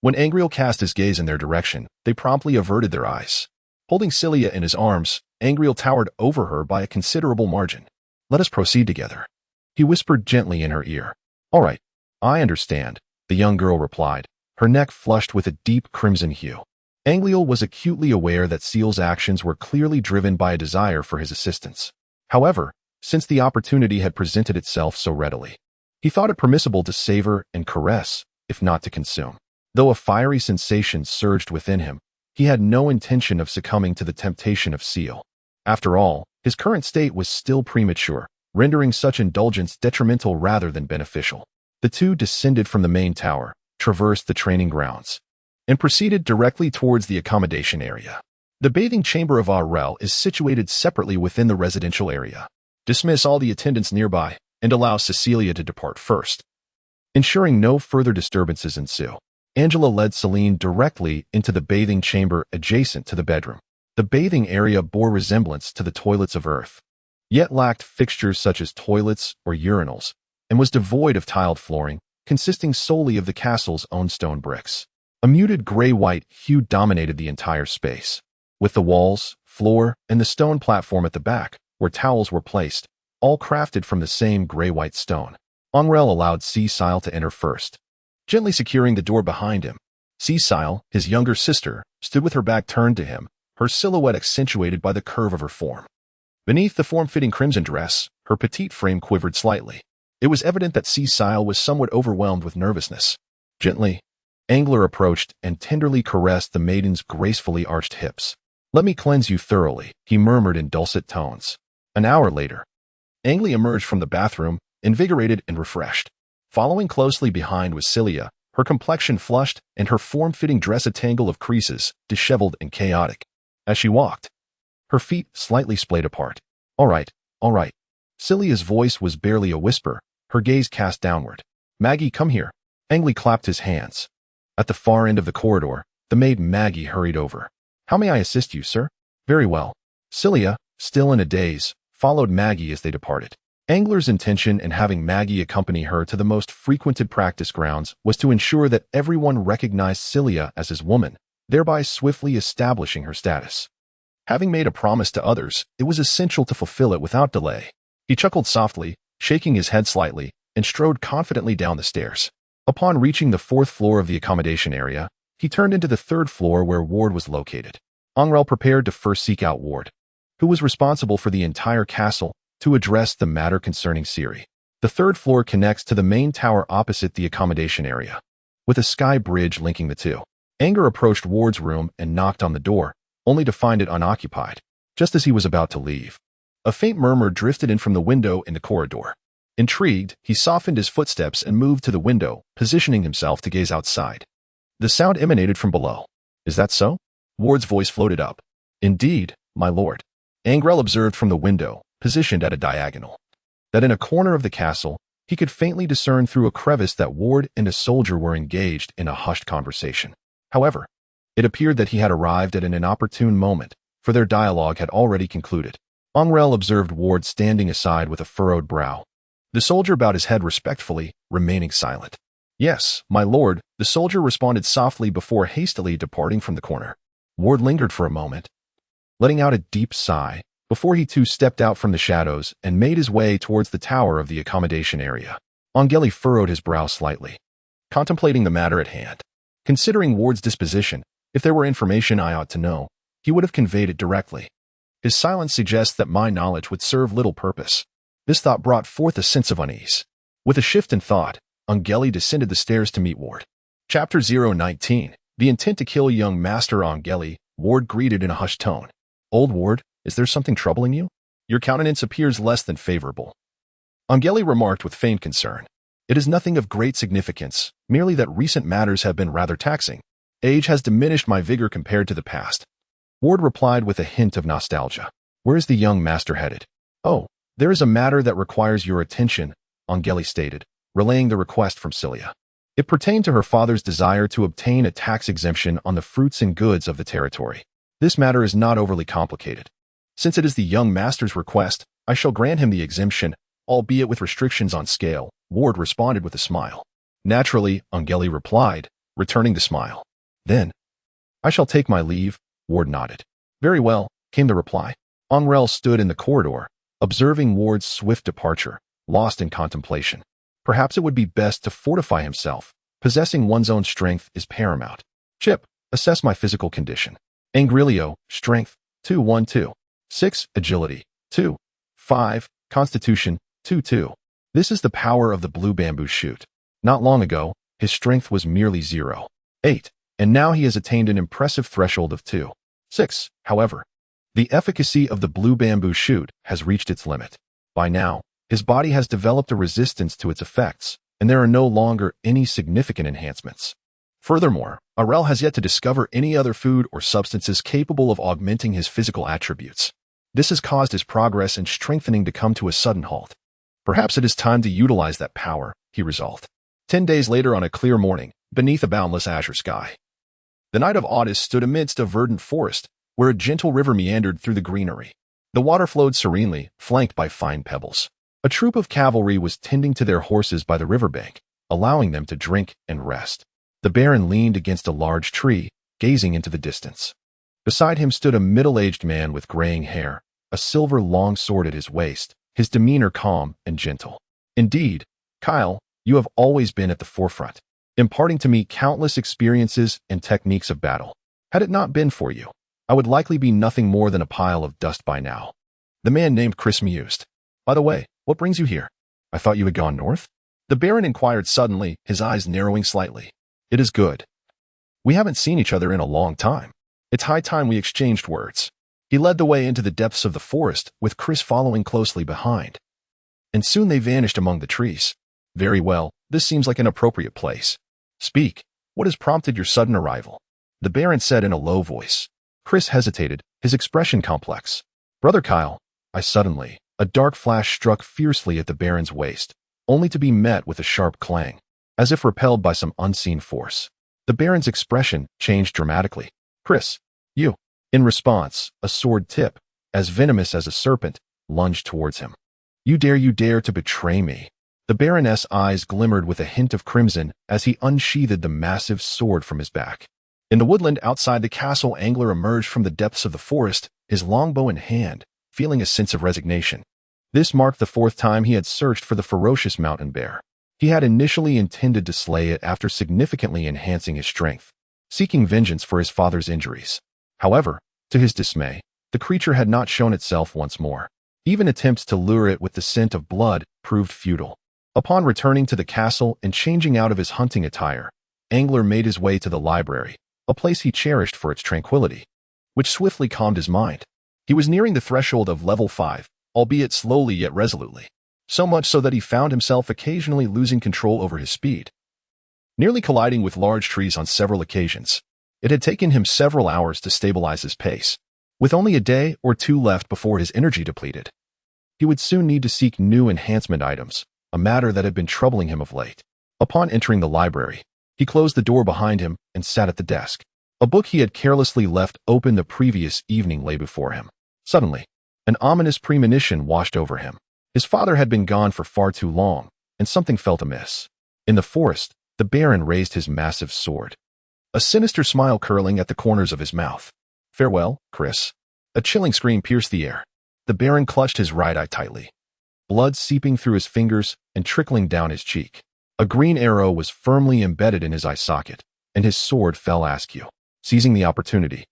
when Angrele cast his gaze in their direction, they promptly averted their eyes. Holding Cilia in his arms, Angrele towered over her by a considerable margin. Let us proceed together. He whispered gently in her ear. All right, I understand, the young girl replied, her neck flushed with a deep crimson hue. Angrele was acutely aware that Ciel's actions were clearly driven by a desire for his assistance. However, since the opportunity had presented itself so readily, he thought it permissible to savor and caress, if not to consume. Though a fiery sensation surged within him, he had no intention of succumbing to the temptation of Ciel. After all, his current state was still premature, rendering such indulgence detrimental rather than beneficial. The two descended from the main tower, traversed the training grounds, and proceeded directly towards the accommodation area. The bathing chamber of Angrele is situated separately within the residential area. Dismiss all the attendants nearby and allow Cecilia to depart first. Ensuring no further disturbances ensue, Angela led Celine directly into the bathing chamber adjacent to the bedroom. The bathing area bore resemblance to the toilets of Earth, yet lacked fixtures such as toilets or urinals, and was devoid of tiled flooring, consisting solely of the castle's own stone bricks. A muted gray-white hue dominated the entire space, with the walls, floor, and the stone platform at the back, where towels were placed, all crafted from the same gray-white stone. Angrele allowed Cecile to enter first, gently securing the door behind him. Cecile, his younger sister, stood with her back turned to him, her silhouette accentuated by the curve of her form. Beneath the form-fitting crimson dress, her petite frame quivered slightly. It was evident that Cecile was somewhat overwhelmed with nervousness. Gently, Angrele approached and tenderly caressed the maiden's gracefully arched hips. Let me cleanse you thoroughly, he murmured in dulcet tones. An hour later, Angrele emerged from the bathroom, invigorated and refreshed. Following closely behind was Cilia, her complexion flushed and her form-fitting dress a tangle of creases, disheveled and chaotic. As she walked, her feet slightly splayed apart. All right. Cilia's voice was barely a whisper, her gaze cast downward. Maggie, come here. Angrele clapped his hands. At the far end of the corridor, the maid Maggie hurried over. How may I assist you, sir? Very well. Cilia, still in a daze, followed Maggie as they departed. Angrele's intention in having Maggie accompany her to the most frequented practice grounds was to ensure that everyone recognized Cilia as his woman, thereby swiftly establishing her status. Having made a promise to others, it was essential to fulfill it without delay. He chuckled softly, shaking his head slightly, and strode confidently down the stairs. Upon reaching the 4th floor of the accommodation area, he turned into the 3rd floor where Ward was located. Angrele prepared to first seek out Ward, who was responsible for the entire castle, to address the matter concerning Ciri. The 3rd floor connects to the main tower opposite the accommodation area, with a sky bridge linking the two. Angrele approached Ward's room and knocked on the door, only to find it unoccupied. Just as he was about to leave, a faint murmur drifted in from the window in the corridor. Intrigued, he softened his footsteps and moved to the window, positioning himself to gaze outside. The sound emanated from below. Is that so? Ward's voice floated up. Indeed, my lord. Angrele observed from the window, positioned at a diagonal, that in a corner of the castle, he could faintly discern through a crevice that Ward and a soldier were engaged in a hushed conversation. However, It appeared that he had arrived at an inopportune moment, for their dialogue had already concluded. Angrele observed Ward standing aside with a furrowed brow. The soldier bowed his head respectfully, remaining silent. "Yes, my lord," the soldier responded softly before hastily departing from the corner. Ward lingered for a moment, letting out a deep sigh, before he too stepped out from the shadows and made his way towards the tower of the accommodation area. Angrele furrowed his brow slightly, contemplating the matter at hand. Considering Ward's disposition, if there were information I ought to know, he would have conveyed it directly. His silence suggests that my knowledge would serve little purpose. This thought brought forth a sense of unease. With a shift in thought, Angrele descended the stairs to meet Ward. Chapter 019. The intent to kill young Master Angrele, Ward greeted in a hushed tone. "Old Ward, is there something troubling you? Your countenance appears less than favorable." Angrele remarked with feigned concern. "It is nothing of great significance, merely that recent matters have been rather taxing. Age has diminished my vigor compared to the past." Ward replied with a hint of nostalgia. "Where is the young master headed?" "Oh, there is a matter that requires your attention," Angrele stated, relaying the request from Cilia. It pertained to her father's desire to obtain a tax exemption on the fruits and goods of the territory. This matter is not overly complicated. Since it is the young master's request, I shall grant him the exemption, albeit with restrictions on scale, Ward responded with a smile. "Naturally," Angrele replied, returning the smile. "Then, I shall take my leave," Ward nodded. "Very well," came the reply. Angrele stood in the corridor, observing Ward's swift departure, lost in contemplation. Perhaps it would be best to fortify himself. Possessing one's own strength is paramount. "Chip, assess my physical condition." Angrele Rio, strength, 212. 6, agility, 2. 5, constitution, 2. This is the power of the blue bamboo shoot. Not long ago, his strength was merely 0. 8, and now he has attained an impressive threshold of 2. 6, however. The efficacy of the blue bamboo shoot has reached its limit. By now, his body has developed a resistance to its effects, and there are no longer any significant enhancements. Furthermore, Angrele has yet to discover any other food or substances capable of augmenting his physical attributes. This has caused his progress in strengthening to come to a sudden halt. Perhaps it is time to utilize that power, he resolved. 10 days later on a clear morning, beneath a boundless azure sky. The Knight of Audis stood amidst a verdant forest, where a gentle river meandered through the greenery. The water flowed serenely, flanked by fine pebbles. A troop of cavalry was tending to their horses by the riverbank, allowing them to drink and rest. The Baron leaned against a large tree, gazing into the distance. Beside him stood a middle-aged man with graying hair, a silver long sword at his waist, his demeanor calm and gentle. "Indeed, Kyle, you have always been at the forefront, imparting to me countless experiences and techniques of battle. Had it not been for you, I would likely be nothing more than a pile of dust by now." The man named Chris mused. "By the way, what brings you here? I thought you had gone north?" The Baron inquired suddenly, his eyes narrowing slightly. "It is good. We haven't seen each other in a long time. It's high time we exchanged words." He led the way into the depths of the forest, with Chris following closely behind. And soon they vanished among the trees. "Very well, this seems like an appropriate place. Speak, what has prompted your sudden arrival?" the Baron said in a low voice. Chris hesitated, his expression complex. "Brother Kyle," I suddenly, a dark flash struck fiercely at the Baron's waist, only to be met with a sharp clang, as if repelled by some unseen force. The Baron's expression changed dramatically. "Chris, you." In response, a sword tip, as venomous as a serpent, lunged towards him. You dare to betray me." The Baroness' eyes glimmered with a hint of crimson as he unsheathed the massive sword from his back. In the woodland outside the castle, Angrele emerged from the depths of the forest, his longbow in hand, feeling a sense of resignation. This marked the 4th time he had searched for the ferocious mountain bear. He had initially intended to slay it after significantly enhancing his strength, seeking vengeance for his father's injuries. However, to his dismay, the creature had not shown itself once more. Even attempts to lure it with the scent of blood proved futile. Upon returning to the castle and changing out of his hunting attire, Angrele made his way to the library, a place he cherished for its tranquility, which swiftly calmed his mind. He was nearing the threshold of level 5, albeit slowly yet resolutely, so much so that he found himself occasionally losing control over his speed, nearly colliding with large trees on several occasions. It had taken him several hours to stabilize his pace. With only a day or two left before his energy depleted, he would soon need to seek new enhancement items, a matter that had been troubling him of late. Upon entering the library, he closed the door behind him and sat at the desk. A book he had carelessly left open the previous evening lay before him. Suddenly, an ominous premonition washed over him. His father had been gone for far too long, and something felt amiss. In the forest, the Baron raised his massive sword, a sinister smile curling at the corners of his mouth. "Farewell, Chris." A chilling scream pierced the air. The Baron clutched his right eye tightly, blood seeping through his fingers and trickling down his cheek. A green arrow was firmly embedded in his eye socket, and his sword fell askew. Seizing the opportunity,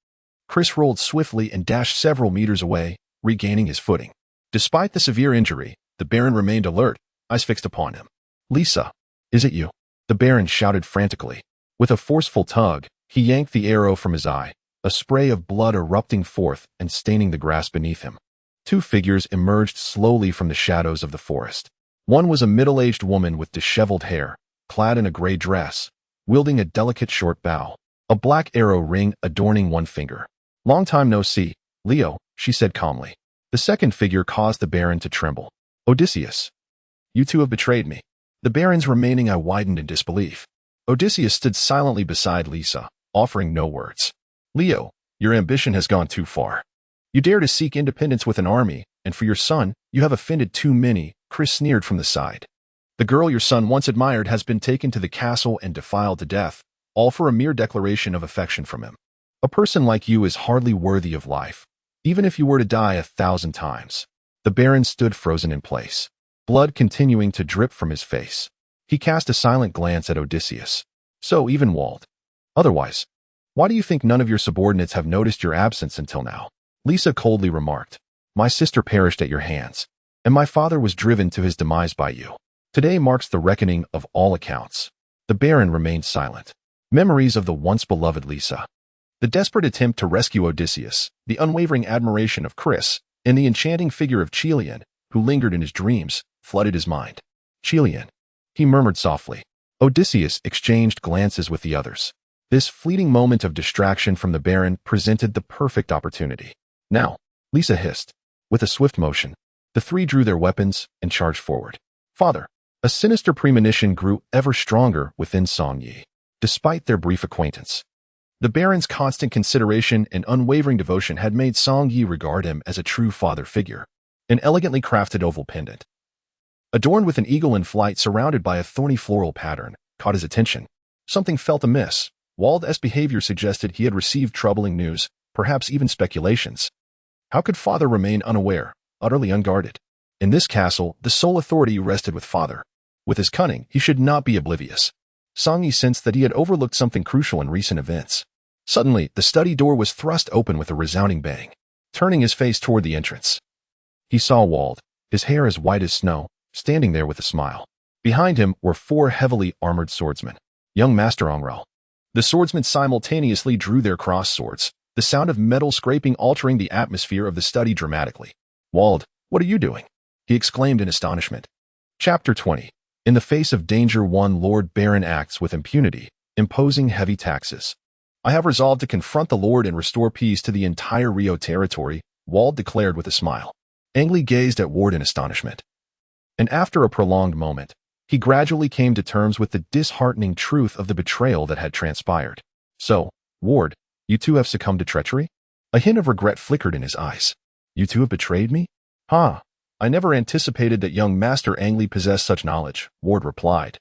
Chris rolled swiftly and dashed several meters away, regaining his footing. Despite the severe injury, the Baron remained alert, eyes fixed upon him. "Lisa, is it you?" The Baron shouted frantically. With a forceful tug, he yanked the arrow from his eye, a spray of blood erupting forth and staining the grass beneath him. Two figures emerged slowly from the shadows of the forest. One was a middle-aged woman with disheveled hair, clad in a gray dress, wielding a delicate short bow, a black arrow ring adorning one finger. "Long time no see, Leo," she said calmly. The second figure caused the Baron to tremble. "Odysseus, you two have betrayed me." The Baron's remaining eye widened in disbelief. Odysseus stood silently beside Lisa, offering no words. "Leo, your ambition has gone too far. You dare to seek independence with an army, and for your son, you have offended too many," Chris sneered from the side. "The girl your son once admired has been taken to the castle and defiled to death, all for a mere declaration of affection from him. A person like you is hardly worthy of life, even if you were to die 1,000 times." The Baron stood frozen in place, blood continuing to drip from his face. He cast a silent glance at Odysseus. "So even Wald. Otherwise, why do you think none of your subordinates have noticed your absence until now?" Lisa coldly remarked. "My sister perished at your hands, and my father was driven to his demise by you. Today marks the reckoning of all accounts." The Baron remained silent. Memories of the once beloved Lisa, the desperate attempt to rescue Odysseus, the unwavering admiration of Chris, and the enchanting figure of Chilion, who lingered in his dreams, flooded his mind. "Chilion," he murmured softly. Odysseus exchanged glances with the others. This fleeting moment of distraction from the Baron presented the perfect opportunity. "Now," Lisa hissed. With a swift motion, the three drew their weapons and charged forward. "Father." A sinister premonition grew ever stronger within Song Yi. Despite their brief acquaintance, the Baron's constant consideration and unwavering devotion had made Song Yi regard him as a true father figure. An elegantly crafted oval pendant, adorned with an eagle in flight surrounded by a thorny floral pattern, caught his attention. Something felt amiss. Wald's behavior suggested he had received troubling news, perhaps even speculations. How could father remain unaware, utterly unguarded? In this castle, the sole authority rested with father. With his cunning, he should not be oblivious. Song Yi sensed that he had overlooked something crucial in recent events. Suddenly, the study door was thrust open with a resounding bang. Turning his face toward the entrance, he saw Wald, his hair as white as snow, standing there with a smile. Behind him were 4 heavily armored swordsmen. Young Master Angrele. The swordsmen simultaneously drew their cross swords, the sound of metal scraping altering the atmosphere of the study dramatically. "Wald, what are you doing?" he exclaimed in astonishment. Chapter 20. In the face of danger, one Lord Baron acts with impunity, imposing heavy taxes. "I have resolved to confront the Lord and restore peace to the entire Rio territory," Wald declared with a smile. Angrele gazed at Ward in astonishment. And after a prolonged moment, he gradually came to terms with the disheartening truth of the betrayal that had transpired. "So, Ward, you two have succumbed to treachery?" A hint of regret flickered in his eyes. "You two have betrayed me?" "Huh. I never anticipated that young Master Angrele possessed such knowledge," Ward replied.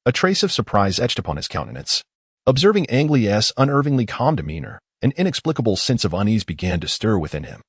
A trace of surprise etched upon his countenance. Observing Angrele's unerringly calm demeanor, an inexplicable sense of unease began to stir within him.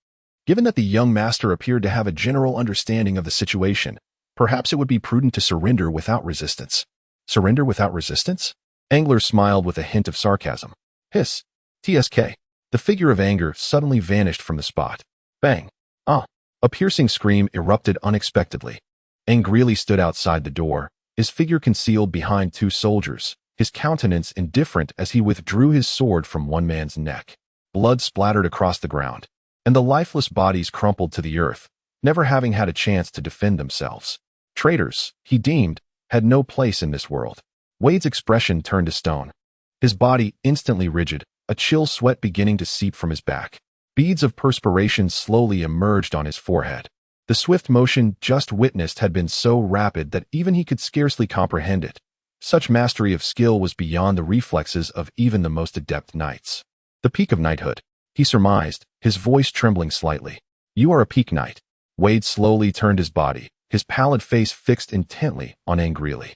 Given that the young master appeared to have a general understanding of the situation, perhaps it would be prudent to surrender without resistance. Surrender without resistance? Angrele smiled with a hint of sarcasm. "Hiss. TSK. The figure of anger suddenly vanished from the spot. Bang. Ah. A piercing scream erupted unexpectedly. Angrele stood outside the door, his figure concealed behind 2 soldiers, his countenance indifferent as he withdrew his sword from one man's neck. Blood splattered across the ground, and the lifeless bodies crumpled to the earth, never having had a chance to defend themselves. Traitors, he deemed, had no place in this world. Wade's expression turned to stone, his body instantly rigid, a chill sweat beginning to seep from his back. Beads of perspiration slowly emerged on his forehead. The swift motion just witnessed had been so rapid that even he could scarcely comprehend it. Such mastery of skill was beyond the reflexes of even the most adept knights. The peak of knighthood, he surmised, his voice trembling slightly. You are a peak knight. Wade slowly turned his body, his pallid face fixed intently on Angrele.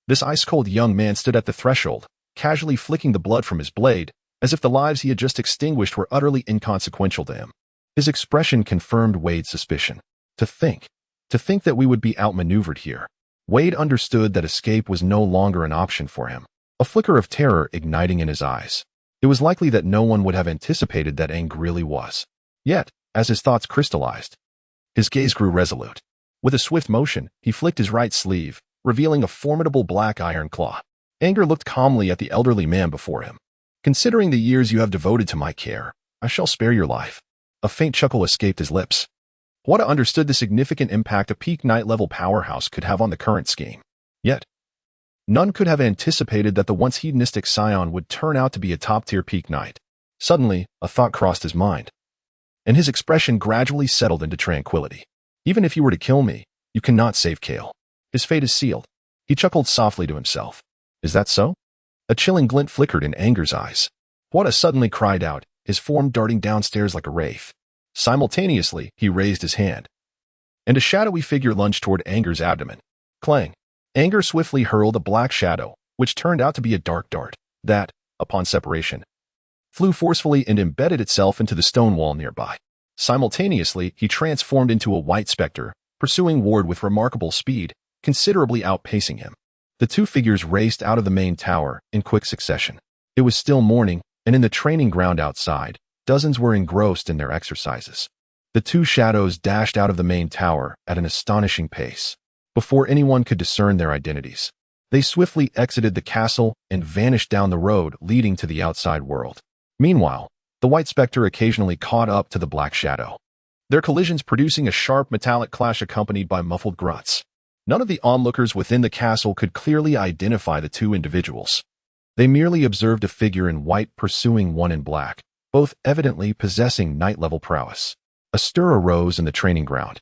This ice-cold young man stood at the threshold, casually flicking the blood from his blade, as if the lives he had just extinguished were utterly inconsequential to him. His expression confirmed Wade's suspicion. To think that we would be outmaneuvered here. Wade understood that escape was no longer an option for him, a flicker of terror igniting in his eyes. It was likely that no one would have anticipated that Angrele was. Yet, as his thoughts crystallized, his gaze grew resolute. With a swift motion, he flicked his right sleeve, revealing a formidable black iron claw. Anger looked calmly at the elderly man before him. Considering the years you have devoted to my care, I shall spare your life. A faint chuckle escaped his lips. Wada understood the significant impact a peak knight-level powerhouse could have on the current scheme. Yet, none could have anticipated that the once hedonistic scion would turn out to be a top-tier peak knight. Suddenly, a thought crossed his mind, and his expression gradually settled into tranquility. Even if you were to kill me, you cannot save Kale. His fate is sealed. He chuckled softly to himself. Is that so? A chilling glint flickered in Anger's eyes. Wada suddenly cried out, his form darting downstairs like a wraith. Simultaneously, he raised his hand, and a shadowy figure lunged toward Anger's abdomen. Clang! Anger swiftly hurled a black shadow, which turned out to be a dark dart, that, upon separation, flew forcefully and embedded itself into the stone wall nearby. Simultaneously, he transformed into a white specter, pursuing Ward with remarkable speed, considerably outpacing him. The two figures raced out of the main tower in quick succession. It was still morning, and in the training ground outside, dozens were engrossed in their exercises. The two shadows dashed out of the main tower at an astonishing pace. Before anyone could discern their identities, they swiftly exited the castle and vanished down the road leading to the outside world. Meanwhile, the white specter occasionally caught up to the black shadow, their collisions producing a sharp metallic clash accompanied by muffled grunts. None of the onlookers within the castle could clearly identify the two individuals. They merely observed a figure in white pursuing one in black, both evidently possessing knight-level prowess. A stir arose in the training ground,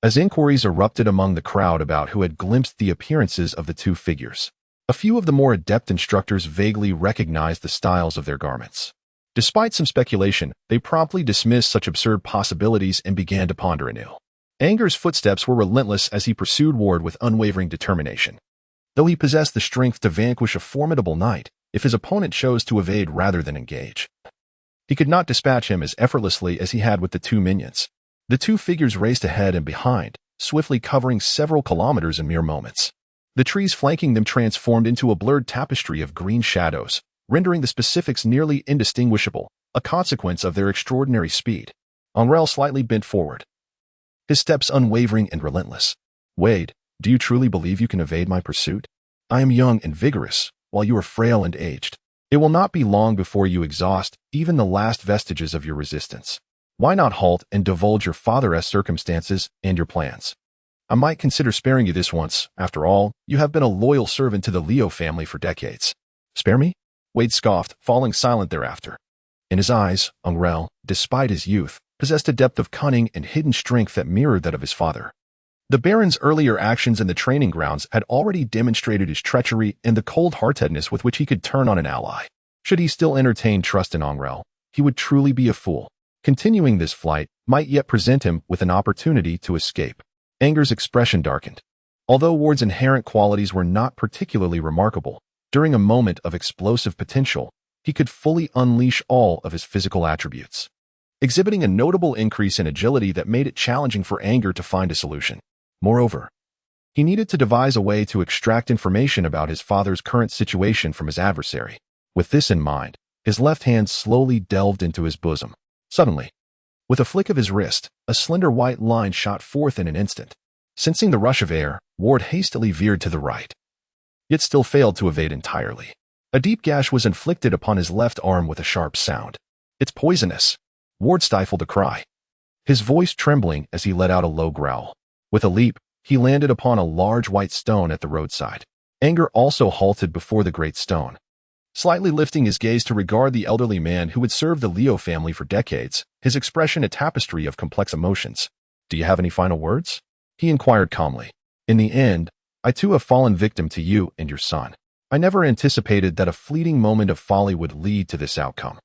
as inquiries erupted among the crowd about who had glimpsed the appearances of the two figures. A few of the more adept instructors vaguely recognized the styles of their garments. Despite some speculation, they promptly dismissed such absurd possibilities and began to ponder anew. Anger's footsteps were relentless as he pursued Ward with unwavering determination. Though he possessed the strength to vanquish a formidable knight, if his opponent chose to evade rather than engage, he could not dispatch him as effortlessly as he had with the two minions. The two figures raced ahead and behind, swiftly covering several kilometers in mere moments. The trees flanking them transformed into a blurred tapestry of green shadows, rendering the specifics nearly indistinguishable, a consequence of their extraordinary speed. Angrele slightly bent forward, his steps unwavering and relentless. Wade, do you truly believe you can evade my pursuit? I am young and vigorous, while you are frail and aged. It will not be long before you exhaust even the last vestiges of your resistance. Why not halt and divulge your father's circumstances and your plans? I might consider sparing you this once. After all, you have been a loyal servant to the Rio family for decades. Spare me? Wade scoffed, falling silent thereafter. In his eyes, Angrele, despite his youth, possessed a depth of cunning and hidden strength that mirrored that of his father. The Baron's earlier actions in the training grounds had already demonstrated his treachery and the cold-heartedness with which he could turn on an ally. Should he still entertain trust in Angrele, he would truly be a fool. Continuing this flight might yet present him with an opportunity to escape. Anger's expression darkened. Although Ward's inherent qualities were not particularly remarkable, during a moment of explosive potential, he could fully unleash all of his physical attributes, exhibiting a notable increase in agility that made it challenging for Anger to find a solution. Moreover, he needed to devise a way to extract information about his father's current situation from his adversary. With this in mind, his left hand slowly delved into his bosom. Suddenly, with a flick of his wrist, a slender white line shot forth in an instant. Sensing the rush of air, Ward hastily veered to the right, yet still failed to evade entirely. A deep gash was inflicted upon his left arm with a sharp sound. It's poisonous. Ward stifled a cry, his voice trembling as he let out a low growl. With a leap, he landed upon a large white stone at the roadside. Anger also halted before the great stone, slightly lifting his gaze to regard the elderly man who had served the Rio family for decades, his expression a tapestry of complex emotions. Do you have any final words? He inquired calmly. In the end, I too have fallen victim to you and your son. I never anticipated that a fleeting moment of folly would lead to this outcome.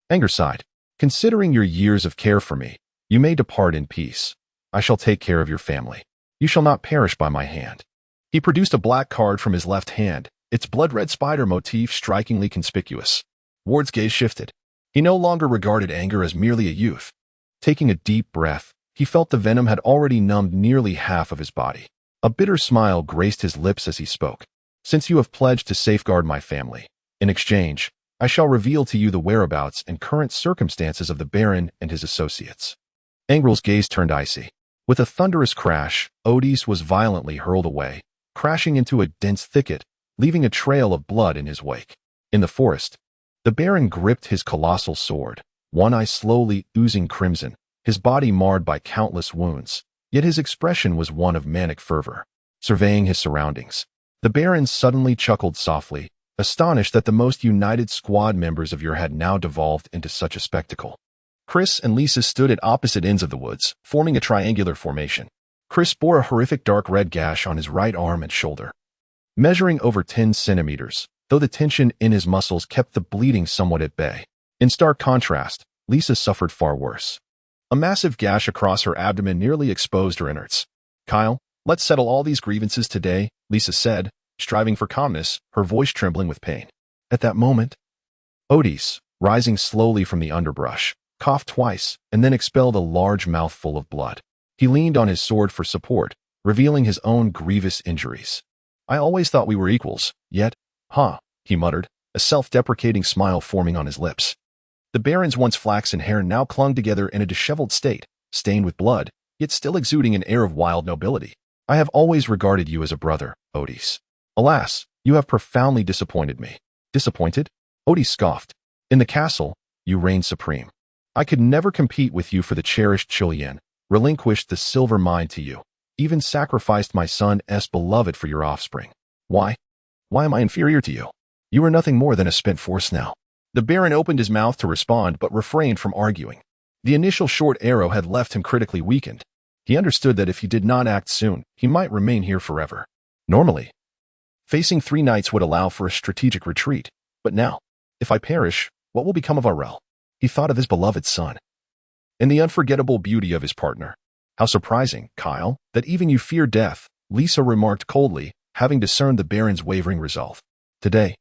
Anger sighed. Considering your years of care for me, you may depart in peace. I shall take care of your family. You shall not perish by my hand. He produced a black card from his left hand, its blood-red spider motif strikingly conspicuous. Ward's gaze shifted. He no longer regarded anger as merely a youth. Taking a deep breath, he felt the venom had already numbed nearly half of his body. A bitter smile graced his lips as he spoke. Since you have pledged to safeguard my family, in exchange, I shall reveal to you the whereabouts and current circumstances of the Baron and his associates. Angrel's gaze turned icy. With a thunderous crash, Odys was violently hurled away, crashing into a dense thicket, leaving a trail of blood in his wake. In the forest, the Baron gripped his colossal sword, one eye slowly oozing crimson, his body marred by countless wounds, yet his expression was one of manic fervor. Surveying his surroundings, the Baron suddenly chuckled softly, astonished that the most united squad members of your had now devolved into such a spectacle. Chris and Lisa stood at opposite ends of the woods, forming a triangular formation. Chris bore a horrific dark red gash on his right arm and shoulder, measuring over 10 centimeters, though the tension in his muscles kept the bleeding somewhat at bay. In stark contrast, Lisa suffered far worse. A massive gash across her abdomen nearly exposed her innards. Kyle, let's settle all these grievances today, Lisa said, striving for calmness, her voice trembling with pain. At that moment, Odys, rising slowly from the underbrush, coughed twice and then expelled a large mouthful of blood. He leaned on his sword for support, revealing his own grievous injuries. I always thought we were equals, yet, he muttered, a self-deprecating smile forming on his lips. The Baron's once flaxen hair now clung together in a disheveled state, stained with blood, yet still exuding an air of wild nobility. I have always regarded you as a brother, Odys. Alas, you have profoundly disappointed me. Disappointed? Odys scoffed. In the castle, you reign supreme. I could never compete with you for the cherished Chilean, relinquished the silver mine to you, even sacrificed my son's beloved for your offspring. Why? Why am I inferior to you? You are nothing more than a spent force now. The Baron opened his mouth to respond but refrained from arguing. The initial short arrow had left him critically weakened. He understood that if he did not act soon, he might remain here forever. Normally, facing 3 knights would allow for a strategic retreat, but now, if I perish, what will become of Angrele? He thought of his beloved son and the unforgettable beauty of his partner. How surprising, Kyle, that even you fear death, Lisa remarked coldly, having discerned the Baron's wavering resolve. Today,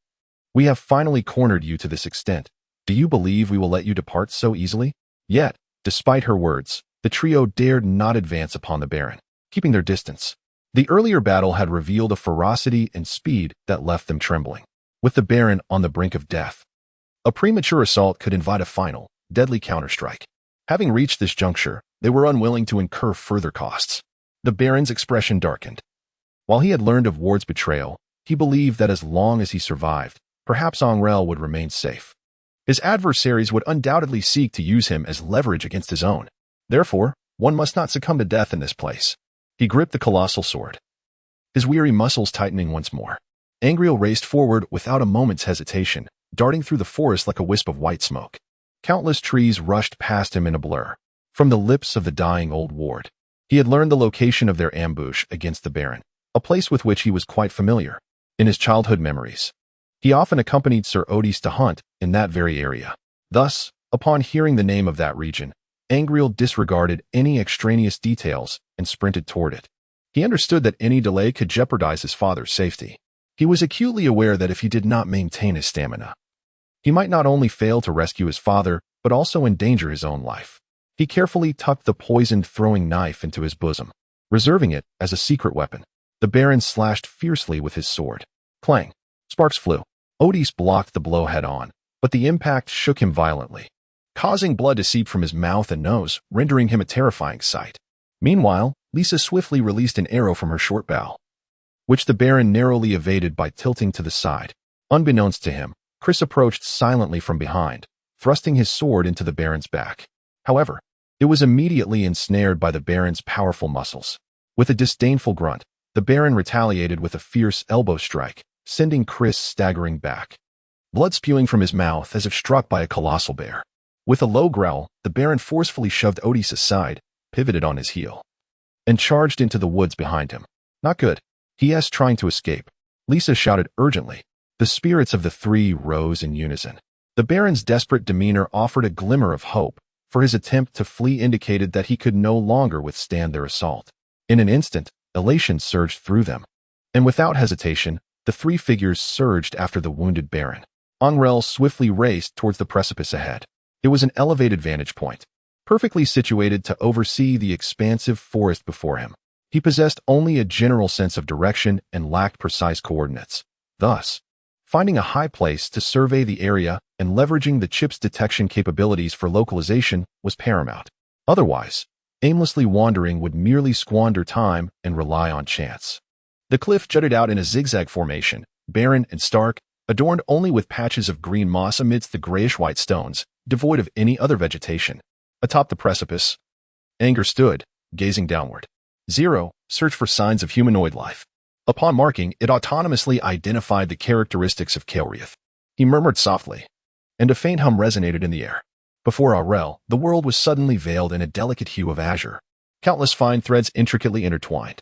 we have finally cornered you to this extent. Do you believe we will let you depart so easily? Yet, despite her words, the trio dared not advance upon the Baron, keeping their distance. The earlier battle had revealed a ferocity and speed that left them trembling. With the Baron on the brink of death, a premature assault could invite a final, deadly counterstrike. Having reached this juncture, they were unwilling to incur further costs. The Baron's expression darkened. While he had learned of Ward's betrayal, he believed that as long as he survived, perhaps Angrele would remain safe. His adversaries would undoubtedly seek to use him as leverage against his own. Therefore, one must not succumb to death in this place. He gripped the colossal sword, his weary muscles tightening once more. Angrele raced forward without a moment's hesitation, darting through the forest like a wisp of white smoke. Countless trees rushed past him in a blur. From the lips of the dying old Ward, he had learned the location of their ambush against the Baron, a place with which he was quite familiar. In his childhood memories, he often accompanied Sir Odys to hunt in that very area. Thus, upon hearing the name of that region, Angrele disregarded any extraneous details and sprinted toward it. He understood that any delay could jeopardize his father's safety. He was acutely aware that if he did not maintain his stamina, he might not only fail to rescue his father, but also endanger his own life. He carefully tucked the poisoned throwing knife into his bosom, reserving it as a secret weapon. The Baron slashed fiercely with his sword. Clang! Sparks flew. Odys blocked the blow head-on, but the impact shook him violently, causing blood to seep from his mouth and nose, rendering him a terrifying sight. Meanwhile, Lisa swiftly released an arrow from her short bow, which the Baron narrowly evaded by tilting to the side. Unbeknownst to him, Chris approached silently from behind, thrusting his sword into the Baron's back. However, it was immediately ensnared by the Baron's powerful muscles. With a disdainful grunt, the Baron retaliated with a fierce elbow strike, sending Chris staggering back, blood spewing from his mouth as if struck by a colossal bear. With a low growl, the Baron forcefully shoved Odys aside, pivoted on his heel, and charged into the woods behind him. Not good. He asked, trying to escape. Lisa shouted urgently, The spirits of the three rose in unison. The Baron's desperate demeanor offered a glimmer of hope, for his attempt to flee indicated that he could no longer withstand their assault. In an instant, elation surged through them, and without hesitation, the three figures surged after the wounded Baron. Angrele swiftly raced towards the precipice ahead. It was an elevated vantage point, perfectly situated to oversee the expansive forest before him. He possessed only a general sense of direction and lacked precise coordinates. Thus, finding a high place to survey the area and leveraging the chip's detection capabilities for localization was paramount. Otherwise, aimlessly wandering would merely squander time and rely on chance. The cliff jutted out in a zigzag formation, barren and stark, adorned only with patches of green moss amidst the grayish-white stones, devoid of any other vegetation. Atop the precipice, Anger stood, gazing downward. Zero searched for signs of humanoid life. Upon marking, it autonomously identified the characteristics of Cael'Riath. He murmured softly, and a faint hum resonated in the air. Before Angrele, the world was suddenly veiled in a delicate hue of azure, countless fine threads intricately intertwined,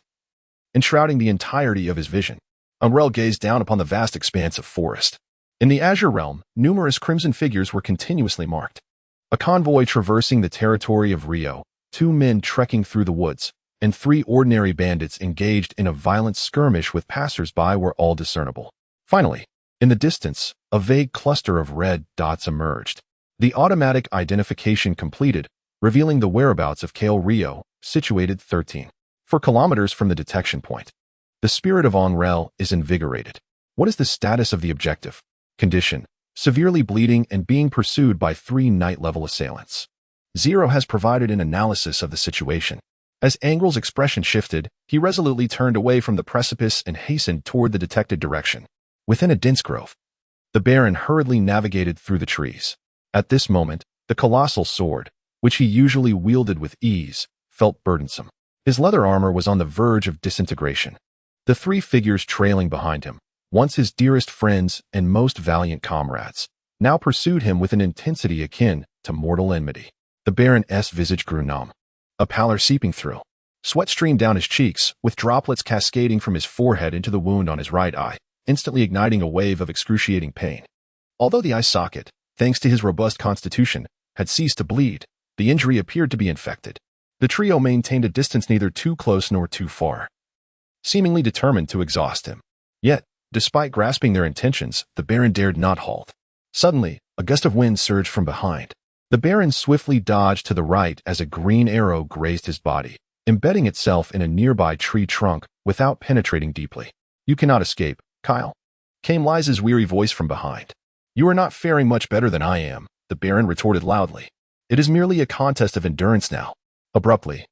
enshrouding the entirety of his vision. Angrele gazed down upon the vast expanse of forest. In the azure realm, numerous crimson figures were continuously marked. A convoy traversing the territory of Rio, 2 men trekking through the woods, and 3 ordinary bandits engaged in a violent skirmish with passers-by were all discernible. Finally, in the distance, a vague cluster of red dots emerged. The automatic identification completed, revealing the whereabouts of Angrele Rio, situated 13 kilometers from the detection point. The spirit of Angrele is invigorated. What is the status of the objective? Condition: severely bleeding and being pursued by 3 night-level assailants. Zero has provided an analysis of the situation. As Angrele's expression shifted, he resolutely turned away from the precipice and hastened toward the detected direction. Within a dense grove, the Baron hurriedly navigated through the trees. At this moment, the colossal sword, which he usually wielded with ease, felt burdensome. His leather armor was on the verge of disintegration. The 3 figures trailing behind him, once his dearest friends and most valiant comrades, now pursued him with an intensity akin to mortal enmity. The Baron's visage grew numb, a pallor seeping through. Sweat streamed down his cheeks, with droplets cascading from his forehead into the wound on his right eye, instantly igniting a wave of excruciating pain. Although the eye socket, thanks to his robust constitution, had ceased to bleed, the injury appeared to be infected. The trio maintained a distance neither too close nor too far, seemingly determined to exhaust him. Yet, despite grasping their intentions, the Baron dared not halt. Suddenly, a gust of wind surged from behind. The Baron swiftly dodged to the right as a green arrow grazed his body, embedding itself in a nearby tree trunk without penetrating deeply. "You cannot escape, Kyle," came Liza's weary voice from behind. "You are not faring much better than I am," the Baron retorted loudly. "It is merely a contest of endurance now." Abruptly,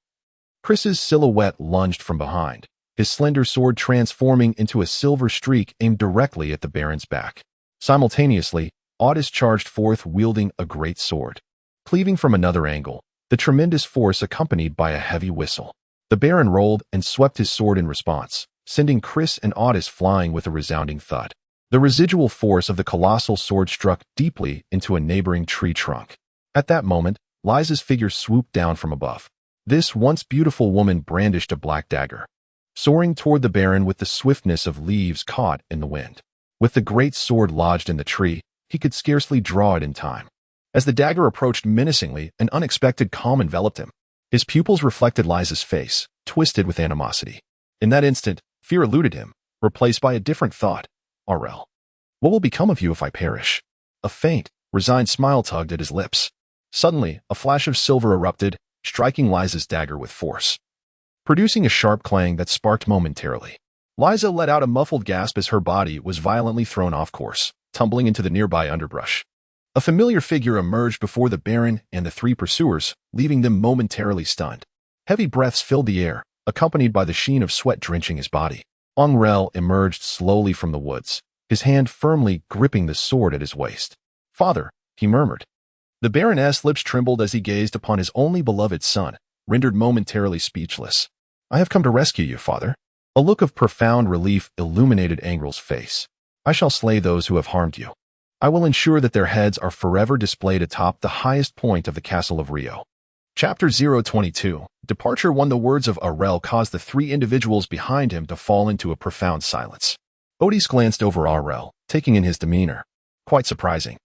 Chris's silhouette lunged from behind, his slender sword transforming into a silver streak aimed directly at the Baron's back. Simultaneously, Audis charged forth wielding a great sword, cleaving from another angle, the tremendous force accompanied by a heavy whistle. The Baron rolled and swept his sword in response, sending Chris and Audis flying with a resounding thud. The residual force of the colossal sword struck deeply into a neighboring tree trunk. At that moment, Liza's figure swooped down from above. This once beautiful woman brandished a black dagger, soaring toward the Baron with the swiftness of leaves caught in the wind. With the great sword lodged in the tree, he could scarcely draw it in time. As the dagger approached menacingly, an unexpected calm enveloped him. His pupils reflected Liza's face, twisted with animosity. In that instant, fear eluded him, replaced by a different thought. Angrele, what will become of you if I perish? A faint, resigned smile tugged at his lips. Suddenly, a flash of silver erupted, striking Liza's dagger with force, producing a sharp clang that sparked momentarily. Liza let out a muffled gasp as her body was violently thrown off course, tumbling into the nearby underbrush. A familiar figure emerged before the Baron and the 3 pursuers, leaving them momentarily stunned. Heavy breaths filled the air, accompanied by the sheen of sweat drenching his body. Angrele emerged slowly from the woods, his hand firmly gripping the sword at his waist. "Father," he murmured. The Baron's lips trembled as he gazed upon his only beloved son, rendered momentarily speechless. "I have come to rescue you, father." A look of profound relief illuminated Angrele's face. "I shall slay those who have harmed you. I will ensure that their heads are forever displayed atop the highest point of the castle of Rio." Chapter 022. Departure 1. The words of Angrele caused the 3 individuals behind him to fall into a profound silence. Odis glanced over Angrele, taking in his demeanor. Quite surprising.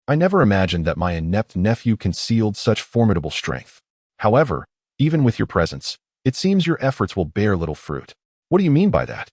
I never imagined that my inept nephew concealed such formidable strength. However, even with your presence, it seems your efforts will bear little fruit. What do you mean by that?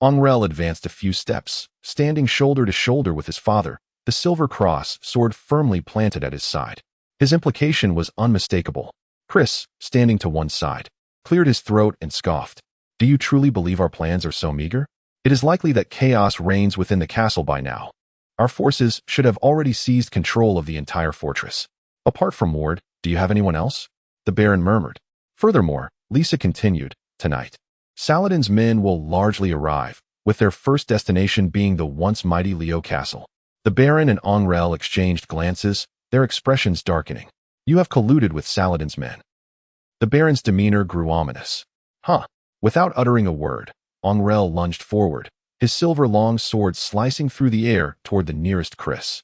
Angrele advanced a few steps, standing shoulder to shoulder with his father, the silver cross sword firmly planted at his side. His implication was unmistakable. Chris, standing to one side, cleared his throat and scoffed. Do you truly believe our plans are so meager? It is likely that chaos reigns within the castle by now. Our forces should have already seized control of the entire fortress. Apart from Ward, do you have anyone else? The Baron murmured. Furthermore, Lisa continued, tonight, Saladin's men will largely arrive, with their first destination being the once mighty Rio castle. The Baron and Angrele exchanged glances, their expressions darkening. You have colluded with Saladin's men. The Baron's demeanor grew ominous. Huh. Without uttering a word, Angrele lunged forward, his silver long sword slicing through the air toward the nearest Chris.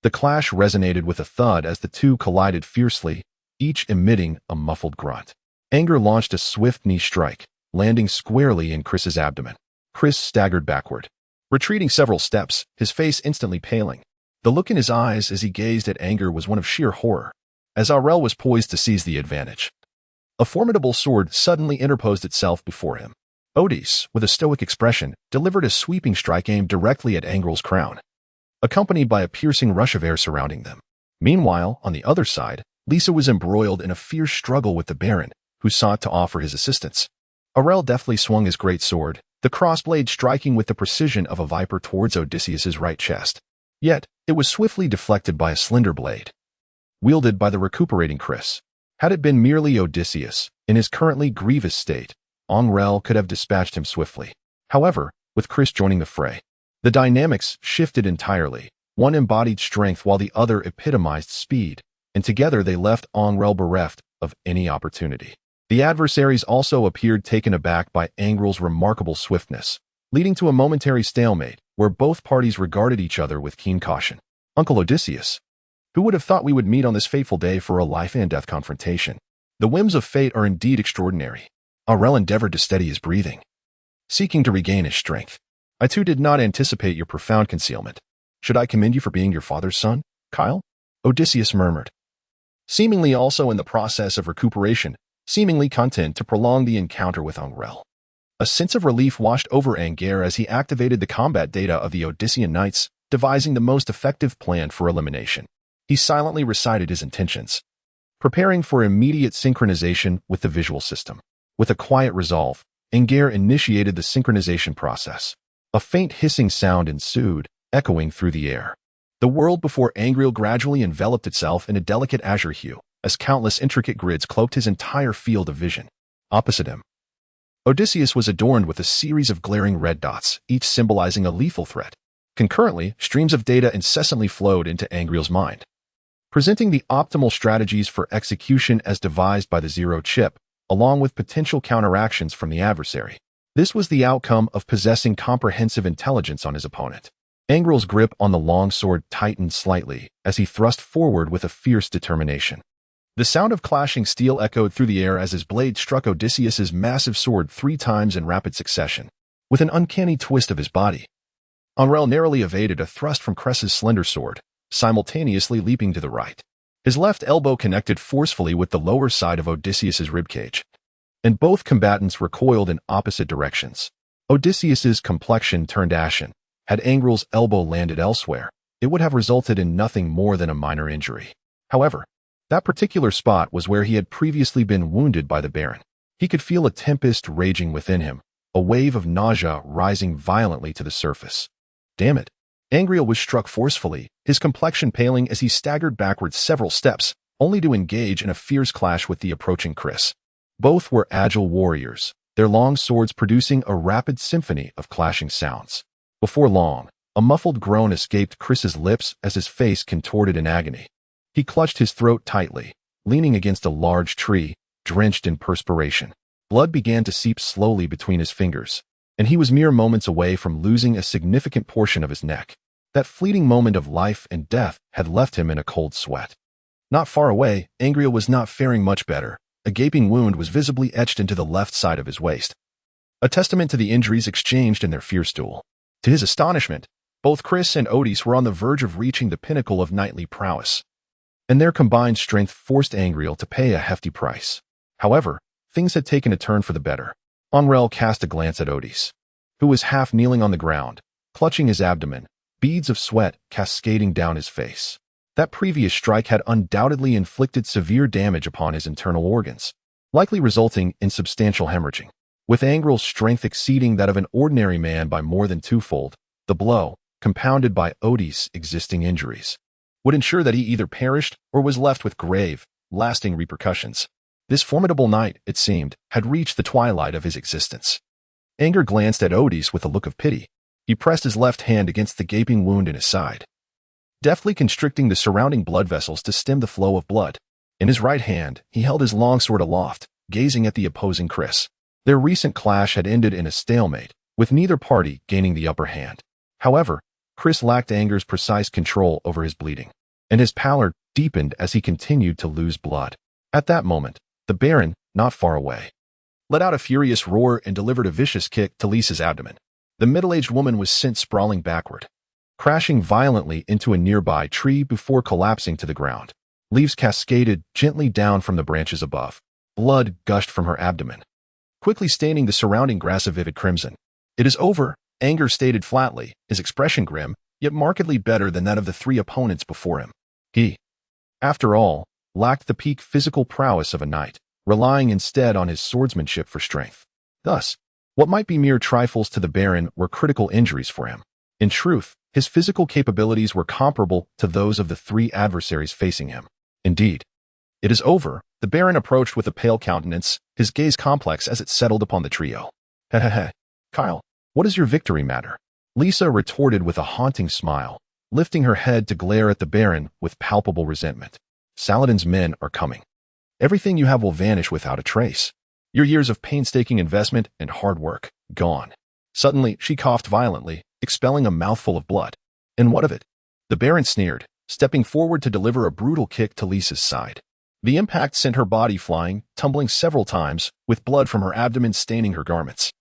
The clash resonated with a thud as the two collided fiercely, each emitting a muffled grunt. Anger launched a swift knee strike, landing squarely in Chris's abdomen. Chris staggered backward, retreating several steps, his face instantly paling. The look in his eyes as he gazed at Anger was one of sheer horror, as Angrele was poised to seize the advantage. A formidable sword suddenly interposed itself before him. Odis, with a stoic expression, delivered a sweeping strike aimed directly at Angrele's crown, accompanied by a piercing rush of air surrounding them. Meanwhile, on the other side, Lisa was embroiled in a fierce struggle with the Baron, who sought to offer his assistance. Angrele deftly swung his great sword, the crossblade striking with the precision of a viper towards Odysseus's right chest. Yet, it was swiftly deflected by a slender blade, wielded by the recuperating Chris. Had it been merely Odysseus, in his currently grievous state, Angrele could have dispatched him swiftly. However, with Chris joining the fray, the dynamics shifted entirely. One embodied strength while the other epitomized speed, and together they left Angrele bereft of any opportunity. The adversaries also appeared taken aback by Angrele's remarkable swiftness, leading to a momentary stalemate where both parties regarded each other with keen caution. Uncle Odysseus, who would have thought we would meet on this fateful day for a life-and-death confrontation? The whims of fate are indeed extraordinary. Angrele endeavored to steady his breathing, seeking to regain his strength. I too did not anticipate your profound concealment. Should I commend you for being your father's son, Kyle? Odysseus murmured, seemingly also in the process of recuperation, seemingly content to prolong the encounter with Angrele. A sense of relief washed over Angrele as he activated the combat data of the Odyssean knights, devising the most effective plan for elimination. He silently recited his intentions, preparing for immediate synchronization with the visual system. With a quiet resolve, Angrele initiated the synchronization process. A faint hissing sound ensued, echoing through the air. The world before Angrele gradually enveloped itself in a delicate azure hue, as countless intricate grids cloaked his entire field of vision. Opposite him, Odysseus was adorned with a series of glaring red dots, each symbolizing a lethal threat. Concurrently, streams of data incessantly flowed into Angrele's mind, presenting the optimal strategies for execution as devised by the Zero chip, along with potential counteractions from the adversary. This was the outcome of possessing comprehensive intelligence on his opponent. Angrele's grip on the long sword tightened slightly as he thrust forward with a fierce determination. The sound of clashing steel echoed through the air as his blade struck Odysseus's massive sword 3 times in rapid succession. With an uncanny twist of his body, Angrele narrowly evaded a thrust from Chris's slender sword, simultaneously leaping to the right. His left elbow connected forcefully with the lower side of Odysseus's ribcage, and both combatants recoiled in opposite directions. Odysseus's complexion turned ashen. Had Angrele's elbow landed elsewhere, it would have resulted in nothing more than a minor injury. However, that particular spot was where he had previously been wounded by the Baron. He could feel a tempest raging within him, a wave of nausea rising violently to the surface. Damn it. Angrele was struck forcefully, his complexion paling as he staggered backwards several steps, only to engage in a fierce clash with the approaching Chris. Both were agile warriors, their long swords producing a rapid symphony of clashing sounds. Before long, a muffled groan escaped Chris's lips as his face contorted in agony. He clutched his throat tightly, leaning against a large tree, drenched in perspiration. Blood began to seep slowly between his fingers, and he was mere moments away from losing a significant portion of his neck. That fleeting moment of life and death had left him in a cold sweat. Not far away, Angrele was not faring much better. A gaping wound was visibly etched into the left side of his waist, a testament to the injuries exchanged in their fierce duel. To his astonishment, both Chris and Otis were on the verge of reaching the pinnacle of knightly prowess, and their combined strength forced Angrele to pay a hefty price. However, things had taken a turn for the better. Angrele cast a glance at Otis, who was half kneeling on the ground, clutching his abdomen, beads of sweat cascading down his face. That previous strike had undoubtedly inflicted severe damage upon his internal organs, likely resulting in substantial hemorrhaging. With Angrele's strength exceeding that of an ordinary man by more than twofold, the blow, compounded by Otis' existing injuries, would ensure that he either perished or was left with grave, lasting repercussions. This formidable knight, it seemed, had reached the twilight of his existence. Anger glanced at Otis with a look of pity. He pressed his left hand against the gaping wound in his side, deftly constricting the surrounding blood vessels to stem the flow of blood. In his right hand, he held his longsword aloft, gazing at the opposing Chris. Their recent clash had ended in a stalemate, with neither party gaining the upper hand. However, Chris lacked Anger's precise control over his bleeding, and his pallor deepened as he continued to lose blood. At that moment, the Baron, not far away, let out a furious roar and delivered a vicious kick to Lisa's abdomen. The middle-aged woman was sent sprawling backward, crashing violently into a nearby tree before collapsing to the ground. Leaves cascaded gently down from the branches above. Blood gushed from her abdomen, quickly staining the surrounding grass a vivid crimson. "It is over," Anger stated flatly, his expression grim, yet markedly better than that of the three opponents before him. He, after all, lacked the peak physical prowess of a knight, relying instead on his swordsmanship for strength. Thus, what might be mere trifles to the Baron were critical injuries for him. In truth, his physical capabilities were comparable to those of the three adversaries facing him. Indeed, "It is over," the Baron approached with a pale countenance, his gaze complex as it settled upon the trio. "Heh. Kyle, what does your victory matter?" Lisa retorted with a haunting smile, lifting her head to glare at the Baron with palpable resentment. "Saladin's men are coming. Everything you have will vanish without a trace. Your years of painstaking investment and hard work, gone." Suddenly, she coughed violently, expelling a mouthful of blood. "And what of it?" The Baron sneered, stepping forward to deliver a brutal kick to Lisa's side. The impact sent her body flying, tumbling several times, with blood from her abdomen staining her garments.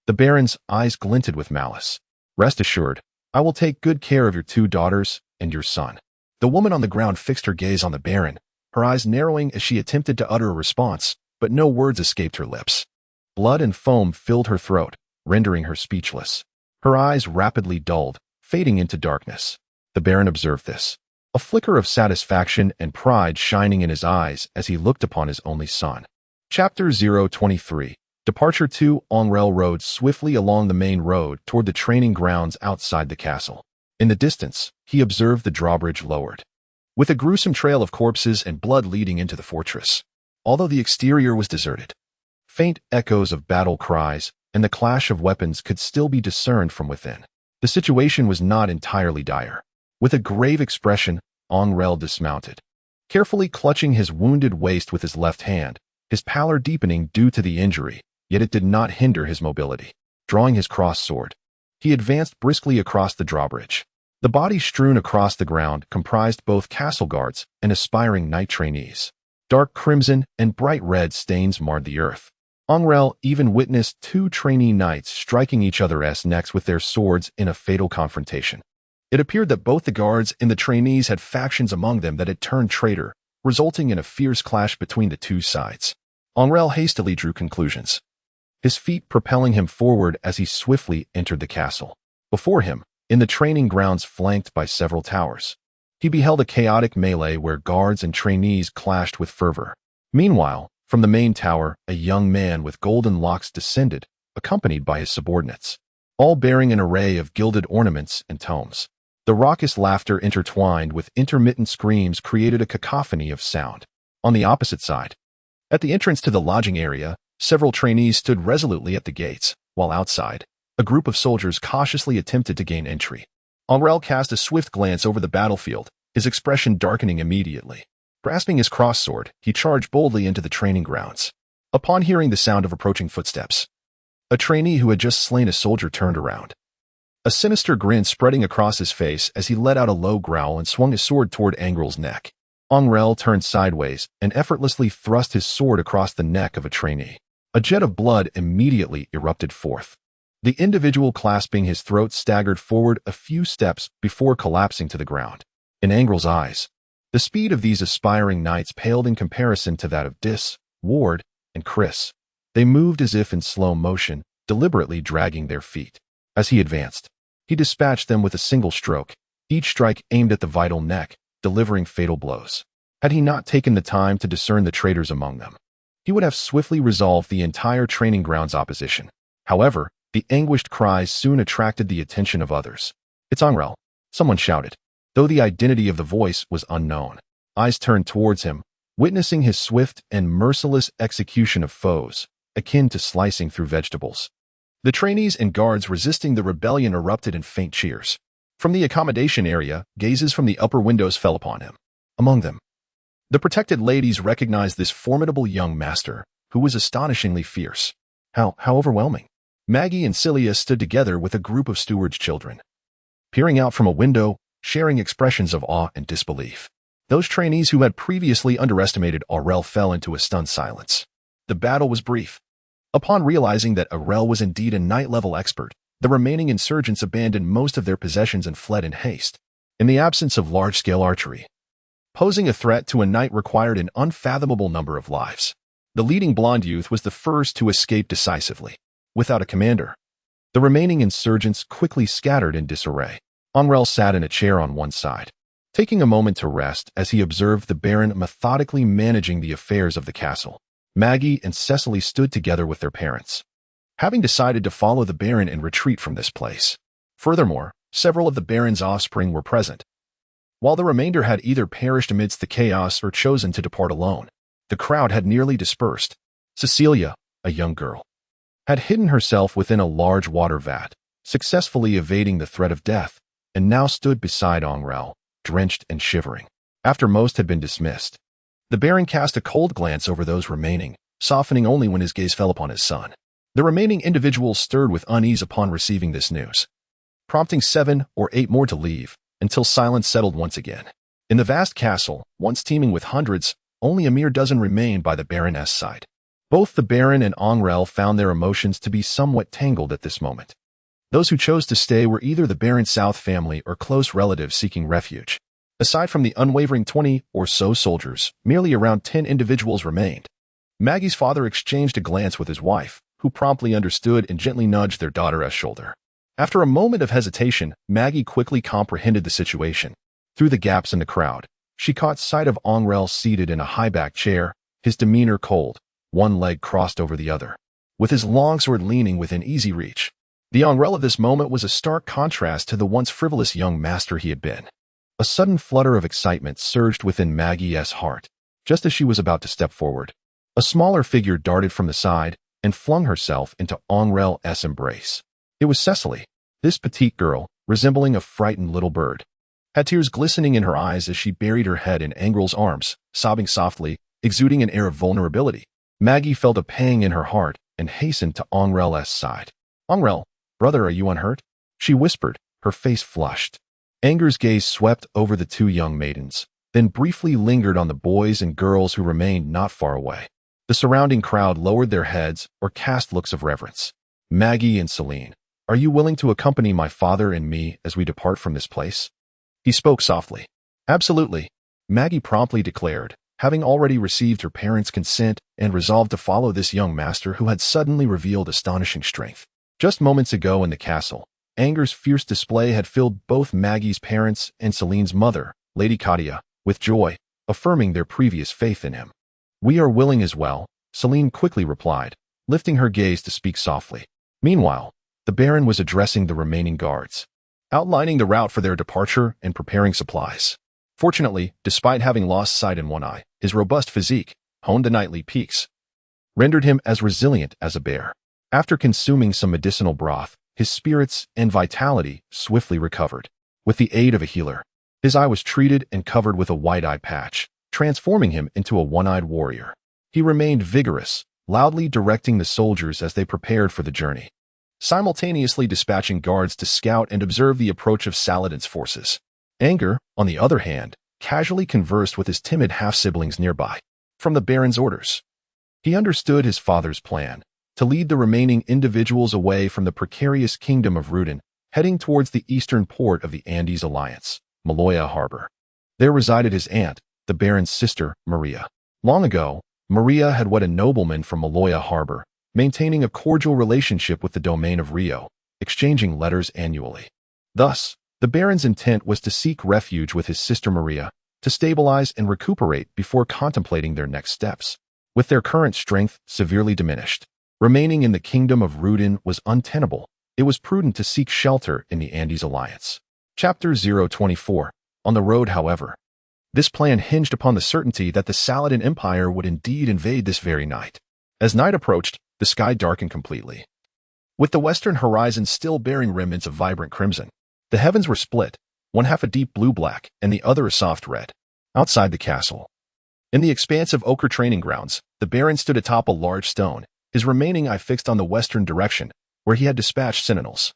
The Baron's eyes glinted with malice. "Rest assured, I will take good care of your two daughters and your son." The woman on the ground fixed her gaze on the Baron, her eyes narrowing as she attempted to utter a response, but no words escaped her lips. Blood and foam filled her throat, rendering her speechless. Her eyes rapidly dulled, fading into darkness. The Baron observed this, a flicker of satisfaction and pride shining in his eyes as he looked upon his only son. Chapter 023. Departure 2. Angrele rode swiftly along the main road toward the training grounds outside the castle. In the distance, he observed the drawbridge lowered, with a gruesome trail of corpses and blood leading into the fortress. Although the exterior was deserted, faint echoes of battle cries and the clash of weapons could still be discerned from within. The situation was not entirely dire. With a grave expression, Angrele dismounted, carefully clutching his wounded waist with his left hand, his pallor deepening due to the injury, yet it did not hinder his mobility. Drawing his crossed sword, he advanced briskly across the drawbridge. The bodies strewn across the ground comprised both castle guards and aspiring knight trainees. Dark crimson and bright red stains marred the earth. Angrele even witnessed two trainee knights striking each other's necks with their swords in a fatal confrontation. It appeared that both the guards and the trainees had factions among them that had turned traitor, resulting in a fierce clash between the two sides. Angrele hastily drew conclusions, his feet propelling him forward as he swiftly entered the castle. Before him, in the training grounds flanked by several towers, he beheld a chaotic melee where guards and trainees clashed with fervor. Meanwhile, from the main tower, a young man with golden locks descended, accompanied by his subordinates, all bearing an array of gilded ornaments and tomes. The raucous laughter intertwined with intermittent screams created a cacophony of sound. On the opposite side, at the entrance to the lodging area, several trainees stood resolutely at the gates, while outside, a group of soldiers cautiously attempted to gain entry. Angrele cast a swift glance over the battlefield, his expression darkening immediately. Grasping his cross-sword, he charged boldly into the training grounds. Upon hearing the sound of approaching footsteps, a trainee who had just slain a soldier turned around, a sinister grin spreading across his face as he let out a low growl and swung his sword toward Angrele's neck. Angrele turned sideways and effortlessly thrust his sword across the neck of a trainee. A jet of blood immediately erupted forth. The individual clasping his throat staggered forward a few steps before collapsing to the ground. In Angrele's eyes, the speed of these aspiring knights paled in comparison to that of Dis, Ward, and Chris. They moved as if in slow motion, deliberately dragging their feet. As he advanced, he dispatched them with a single stroke, each strike aimed at the vital neck, delivering fatal blows. Had he not taken the time to discern the traitors among them, he would have swiftly resolved the entire training ground's opposition. However, the anguished cries soon attracted the attention of others. "It's Angrele," someone shouted. Though the identity of the voice was unknown, eyes turned towards him, witnessing his swift and merciless execution of foes, akin to slicing through vegetables. The trainees and guards resisting the rebellion erupted in faint cheers. From the accommodation area, gazes from the upper windows fell upon him. Among them, the protected ladies recognized this formidable young master, who was astonishingly fierce. How overwhelming. Maggie and Celia stood together with a group of steward's children, peering out from a window, sharing expressions of awe and disbelief. Those trainees who had previously underestimated Angrele fell into a stunned silence. The battle was brief. Upon realizing that Angrele was indeed a knight-level expert, the remaining insurgents abandoned most of their possessions and fled in haste. In the absence of large-scale archery, posing a threat to a knight required an unfathomable number of lives. The leading blonde youth was the first to escape decisively. Without a commander, the remaining insurgents quickly scattered in disarray. Angrele sat in a chair on one side, taking a moment to rest as he observed the Baron methodically managing the affairs of the castle. Maggie and Cecily stood together with their parents, having decided to follow the Baron and retreat from this place. Furthermore, several of the Baron's offspring were present, while the remainder had either perished amidst the chaos or chosen to depart alone. The crowd had nearly dispersed. Cecilia, a young girl, had hidden herself within a large water vat, successfully evading the threat of death, and now stood beside Angrele, drenched and shivering. After most had been dismissed, the Baron cast a cold glance over those remaining, softening only when his gaze fell upon his son. The remaining individuals stirred with unease upon receiving this news, prompting 7 or 8 more to leave, until silence settled once again. In the vast castle, once teeming with hundreds, only a mere dozen remained by the Baroness' side. Both the Baron and Angrele found their emotions to be somewhat tangled at this moment. Those who chose to stay were either the Baron's South family or close relatives seeking refuge. Aside from the unwavering 20 or so soldiers, merely around 10 individuals remained. Maggie's father exchanged a glance with his wife, who promptly understood and gently nudged their daughter's shoulder. After a moment of hesitation, Maggie quickly comprehended the situation. Through the gaps in the crowd, she caught sight of Angrele seated in a high-backed chair, his demeanor cold, one leg crossed over the other, with his longsword leaning within easy reach. The Angrele of this moment was a stark contrast to the once frivolous young master he had been. A sudden flutter of excitement surged within Maggie's heart. Just as she was about to step forward, a smaller figure darted from the side and flung herself into Angrele's embrace. It was Cecily. This petite girl, resembling a frightened little bird, had tears glistening in her eyes as she buried her head in Angrele's arms, sobbing softly, exuding an air of vulnerability. Maggie felt a pang in her heart and hastened to Angrele's side. "Angrele, brother, are you unhurt?" she whispered, her face flushed. Anger's gaze swept over the 2 young maidens, then briefly lingered on the boys and girls who remained not far away. The surrounding crowd lowered their heads or cast looks of reverence. "Maggie and Celine, are you willing to accompany my father and me as we depart from this place?" He spoke softly. "Absolutely," Maggie promptly declared, having already received her parents' consent and resolved to follow this young master who had suddenly revealed astonishing strength. Just moments ago in the castle, Anger's fierce display had filled both Maggie's parents and Celine's mother, Lady Katia, with joy, affirming their previous faith in him. "We are willing as well," Celine quickly replied, lifting her gaze to speak softly. Meanwhile, the Baron was addressing the remaining guards, outlining the route for their departure and preparing supplies. Fortunately, despite having lost sight in one eye, his robust physique, honed to knightly peaks, rendered him as resilient as a bear. After consuming some medicinal broth, his spirits and vitality swiftly recovered. With the aid of a healer, his eye was treated and covered with a white eye patch, transforming him into a one-eyed warrior. He remained vigorous, loudly directing the soldiers as they prepared for the journey, simultaneously dispatching guards to scout and observe the approach of Saladin's forces. Anger, on the other hand, casually conversed with his timid half-siblings nearby. From the Baron's orders, he understood his father's plan, to lead the remaining individuals away from the precarious kingdom of Rudin, heading towards the eastern port of the Andes Alliance, Maloya Harbor. There resided his aunt, the Baron's sister, Maria. Long ago, Maria had wed a nobleman from Maloya Harbor, maintaining a cordial relationship with the domain of Rio, exchanging letters annually. Thus, the Baron's intent was to seek refuge with his sister Maria, to stabilize and recuperate before contemplating their next steps. With their current strength severely diminished, remaining in the kingdom of Rudin was untenable. It was prudent to seek shelter in the Andes Alliance. Chapter 024. On the road, however. This plan hinged upon the certainty that the Saladin Empire would indeed invade this very night. As night approached, the sky darkened completely. With the western horizon still bearing remnants of vibrant crimson, the heavens were split, one half a deep blue-black and the other a soft red. Outside the castle, in the expanse of ochre training grounds, the Baron stood atop a large stone, his remaining eye fixed on the western direction, where he had dispatched sentinels.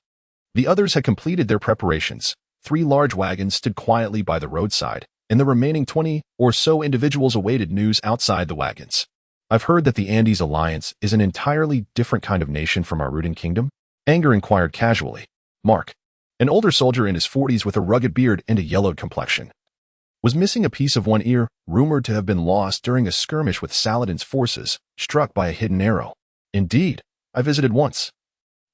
The others had completed their preparations. 3 large wagons stood quietly by the roadside, and the remaining 20 or so individuals awaited news outside the wagons. I've heard that the Andes Alliance is an entirely different kind of nation from our Rudin kingdom? Anger inquired casually. Mark, an older soldier in his 40s with a rugged beard and a yellowed complexion, was missing a piece of one ear, rumored to have been lost during a skirmish with Saladin's forces, struck by a hidden arrow. Indeed, I visited once,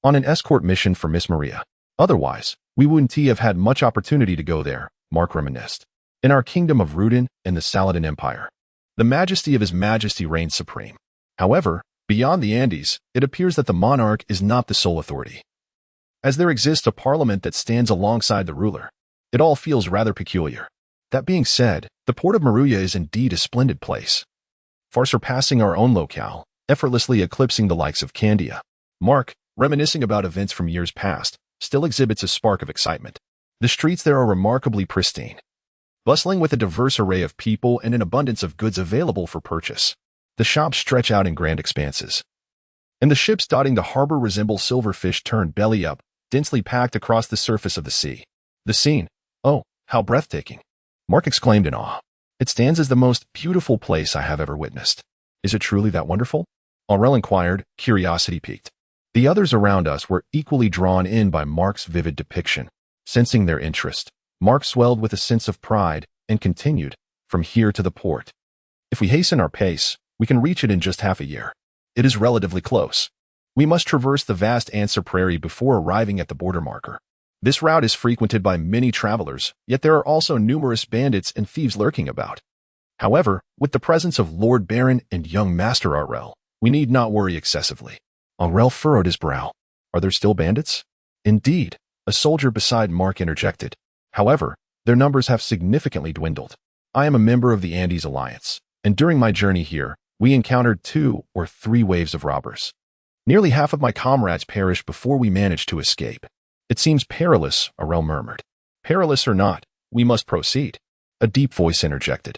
on an escort mission for Miss Maria. Otherwise, we wouldn't have had much opportunity to go there, Mark reminisced. In our kingdom of Rudin and the Saladin Empire, the majesty of His Majesty reigns supreme. However, beyond the Andes, it appears that the monarch is not the sole authority, as there exists a parliament that stands alongside the ruler. It all feels rather peculiar. That being said, the port of Maruya is indeed a splendid place, far surpassing our own locale, effortlessly eclipsing the likes of Candia. Mark, reminiscing about events from years past, still exhibits a spark of excitement. The streets there are remarkably pristine, bustling with a diverse array of people and an abundance of goods available for purchase. The shops stretch out in grand expanses, and the ships dotting the harbor resemble silverfish turned belly up, densely packed across the surface of the sea. The scene, oh, how breathtaking! Mark exclaimed in awe. It stands as the most beautiful place I have ever witnessed. Is it truly that wonderful? Angrele inquired, curiosity piqued. The others around us were equally drawn in by Mark's vivid depiction. Sensing their interest, Mark swelled with a sense of pride and continued, from here to the port. If we hasten our pace, we can reach it in just half a year. It is relatively close. We must traverse the vast Answer Prairie before arriving at the border marker. This route is frequented by many travelers, yet there are also numerous bandits and thieves lurking about. However, with the presence of Lord Baron and young Master Angrele, we need not worry excessively. Angrele furrowed his brow. Are there still bandits? Indeed, a soldier beside Mark interjected. However, their numbers have significantly dwindled. I am a member of the Andes Alliance, and during my journey here, we encountered 2 or 3 waves of robbers. Nearly half of my comrades perished before we managed to escape. It seems perilous, Angrele murmured. Perilous or not, we must proceed. A deep voice interjected.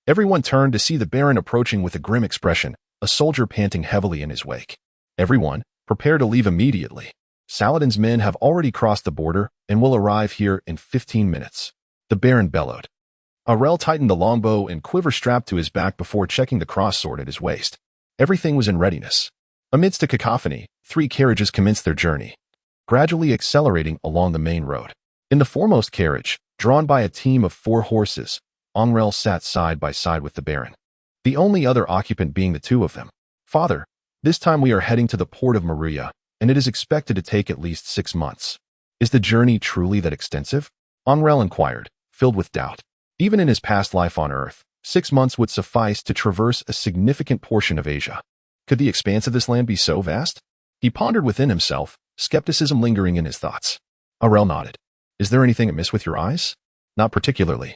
Everyone turned to see the Baron approaching with a grim expression, a soldier panting heavily in his wake. Everyone, prepare to leave immediately. Saladin's men have already crossed the border and will arrive here in 15 minutes. The Baron bellowed. Angrele tightened the longbow and quiver strapped to his back before checking the cross-sword at his waist. Everything was in readiness. Amidst a cacophony, 3 carriages commenced their journey, gradually accelerating along the main road. In the foremost carriage, drawn by a team of 4 horses, Angrele sat side by side with the Baron, the only other occupant being the 2 of them. Father, this time we are heading to the port of Maruya, and it is expected to take at least 6 months. Is the journey truly that extensive? Angrele inquired, filled with doubt. Even in his past life on Earth, 6 months would suffice to traverse a significant portion of Asia. Could the expanse of this land be so vast? He pondered within himself, skepticism lingering in his thoughts. Angrele nodded. Is there anything amiss with your eyes? Not particularly.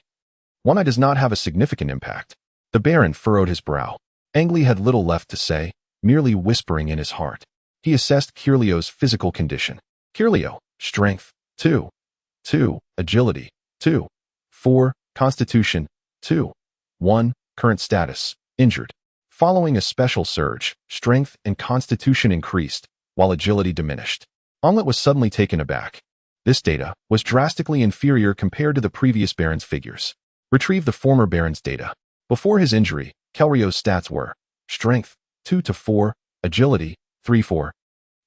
One eye does not have a significant impact. The Baron furrowed his brow. Angrele had little left to say, merely whispering in his heart. He assessed Kirlio's physical condition. Kirlio, strength, 2. 2, agility, 2. 4, constitution, 2. 1, current status, injured. Following a special surge, strength and constitution increased, while agility diminished. Angrele was suddenly taken aback. This data was drastically inferior compared to the previous Baron's figures. Retrieve the former Baron's data. Before his injury, Kirlio's stats were strength, 2 to 4, agility, 3-4.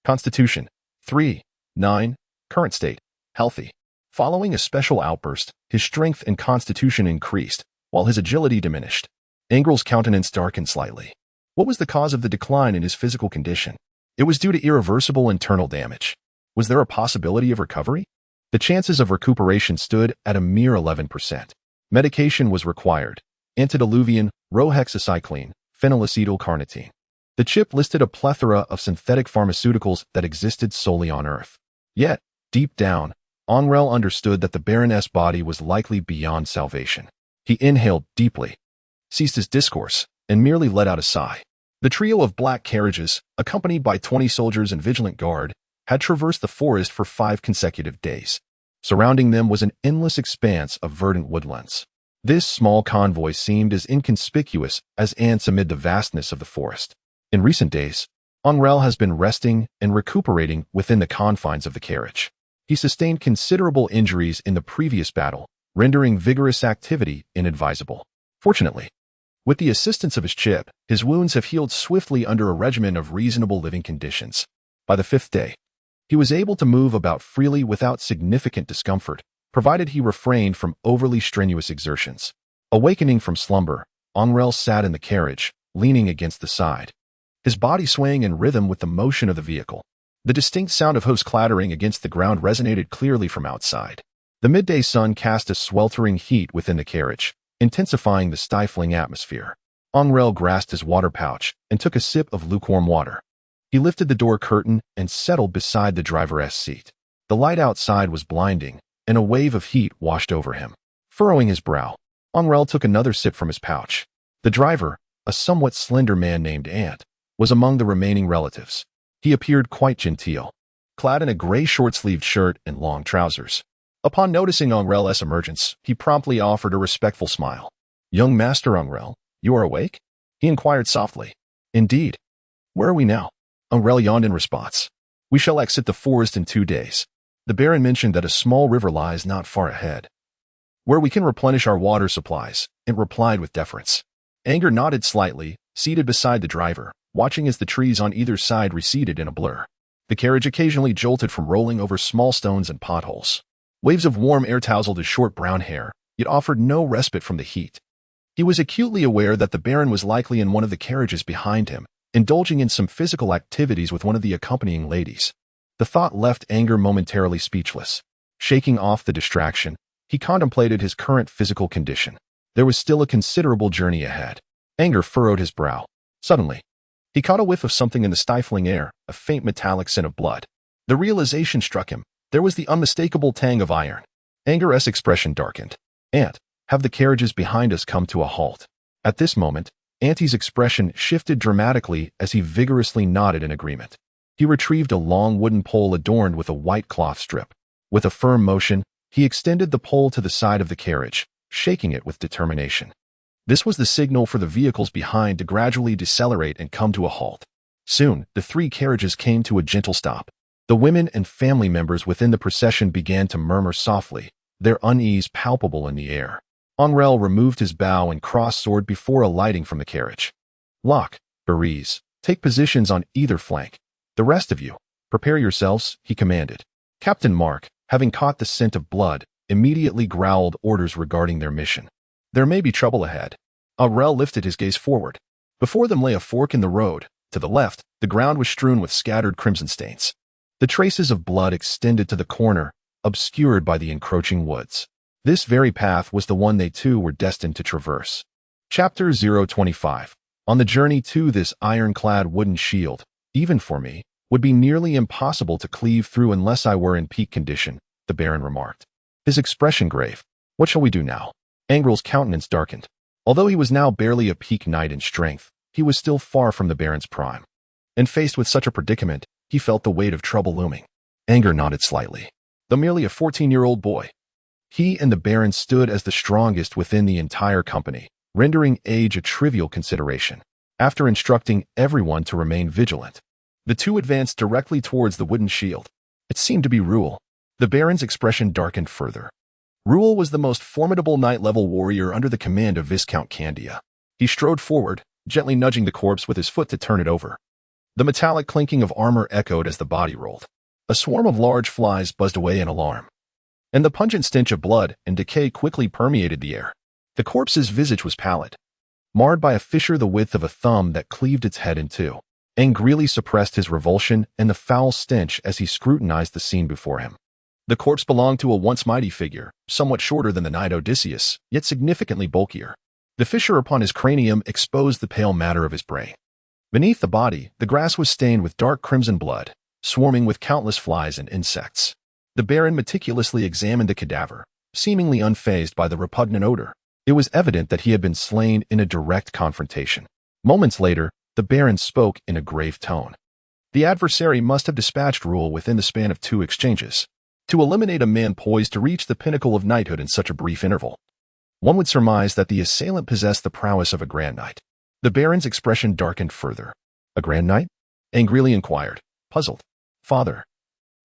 Constitution. 3-9. Current state. Healthy. Following a special outburst, his strength and constitution increased, while his agility diminished. Angrele's countenance darkened slightly. What was the cause of the decline in his physical condition? It was due to irreversible internal damage. Was there a possibility of recovery? The chances of recuperation stood at a mere 11%. Medication was required. Antediluvian, rohexacycline, phenylacetylcarnitine. The chip listed a plethora of synthetic pharmaceuticals that existed solely on Earth. Yet, deep down, Angrele understood that the Baroness' body was likely beyond salvation. He inhaled deeply, ceased his discourse, and merely let out a sigh. The trio of black carriages, accompanied by 20 soldiers and vigilant guard, had traversed the forest for 5 consecutive days. Surrounding them was an endless expanse of verdant woodlands. This small convoy seemed as inconspicuous as ants amid the vastness of the forest. In recent days, Angrele has been resting and recuperating within the confines of the carriage. He sustained considerable injuries in the previous battle, rendering vigorous activity inadvisable. Fortunately, with the assistance of his chip, his wounds have healed swiftly under a regimen of reasonable living conditions. By the 5th day, he was able to move about freely without significant discomfort, provided he refrained from overly strenuous exertions. Awakening from slumber, Angrele sat in the carriage, leaning against the side, his body swaying in rhythm with the motion of the vehicle. The distinct sound of hooves clattering against the ground resonated clearly from outside. The midday sun cast a sweltering heat within the carriage, intensifying the stifling atmosphere. Angrele grasped his water pouch and took a sip of lukewarm water. He lifted the door curtain and settled beside the driver's seat. The light outside was blinding, and a wave of heat washed over him. Furrowing his brow, Angrele took another sip from his pouch. The driver, a somewhat slender man named Ant, was among the remaining relatives. He appeared quite genteel, clad in a gray short-sleeved shirt and long trousers. Upon noticing Angrele's emergence, he promptly offered a respectful smile. "Young Master Angrele, you are awake?" he inquired softly. "Indeed. Where are we now?" Angrele yawned in response. "We shall exit the forest in 2 days. The Baron mentioned that a small river lies not far ahead, where we can replenish our water supplies," it replied with deference. Anger nodded slightly, seated beside the driver, watching as the trees on either side receded in a blur. The carriage occasionally jolted from rolling over small stones and potholes. Waves of warm air tousled his short brown hair, yet offered no respite from the heat. He was acutely aware that the Baron was likely in one of the carriages behind him, indulging in some physical activities with one of the accompanying ladies. The thought left Anger momentarily speechless. Shaking off the distraction, he contemplated his current physical condition. There was still a considerable journey ahead. Anger furrowed his brow. Suddenly, he caught a whiff of something in the stifling air, a faint metallic scent of blood. The realization struck him. There was the unmistakable tang of iron. Anger's expression darkened. "Ant, have the carriages behind us come to a halt." At this moment, Anti's expression shifted dramatically as he vigorously nodded in agreement. He retrieved a long wooden pole adorned with a white cloth strip. With a firm motion, he extended the pole to the side of the carriage, shaking it with determination. This was the signal for the vehicles behind to gradually decelerate and come to a halt. Soon, the 3 carriages came to a gentle stop. The women and family members within the procession began to murmur softly, their unease palpable in the air. Angrele removed his bow and cross-sword before alighting from the carriage. "Locke, Beres, take positions on either flank. The rest of you, prepare yourselves," he commanded. Captain Mark, having caught the scent of blood, immediately growled orders regarding their mission. There may be trouble ahead. Angrele lifted his gaze forward. Before them lay a fork in the road. To the left, the ground was strewn with scattered crimson stains. The traces of blood extended to the corner, obscured by the encroaching woods. This very path was the one they too were destined to traverse. Chapter 025. On the journey to this ironclad wooden shield, even for me, would be nearly impossible to cleave through unless I were in peak condition, the Baron remarked. His expression grave. "What shall we do now?" Angrele's countenance darkened. Although he was now barely a peak knight in strength, he was still far from the Baron's prime. And faced with such a predicament, he felt the weight of trouble looming. Anger nodded slightly. Though merely a 14-year-old boy, he and the Baron stood as the strongest within the entire company, rendering age a trivial consideration. After instructing everyone to remain vigilant, the two advanced directly towards the wooden shield. It seemed to be Ruel. The Baron's expression darkened further. Ruel was the most formidable knight-level warrior under the command of Viscount Candia. He strode forward, gently nudging the corpse with his foot to turn it over. The metallic clinking of armor echoed as the body rolled. A swarm of large flies buzzed away in alarm, and the pungent stench of blood and decay quickly permeated the air. The corpse's visage was pallid, marred by a fissure the width of a thumb that cleaved its head in two. Angrele suppressed his revulsion and the foul stench as he scrutinized the scene before him. The corpse belonged to a once mighty figure, somewhat shorter than the knight Odysseus, yet significantly bulkier. The fissure upon his cranium exposed the pale matter of his brain. Beneath the body, the grass was stained with dark crimson blood, swarming with countless flies and insects. The Baron meticulously examined the cadaver, seemingly unfazed by the repugnant odor. It was evident that he had been slain in a direct confrontation. Moments later, the Baron spoke in a grave tone. The adversary must have dispatched Rule within the span of 2 exchanges. To eliminate a man poised to reach the pinnacle of knighthood in such a brief interval, one would surmise that the assailant possessed the prowess of a Grand Knight. The Baron's expression darkened further. A Grand Knight? Angrele inquired, puzzled. Father,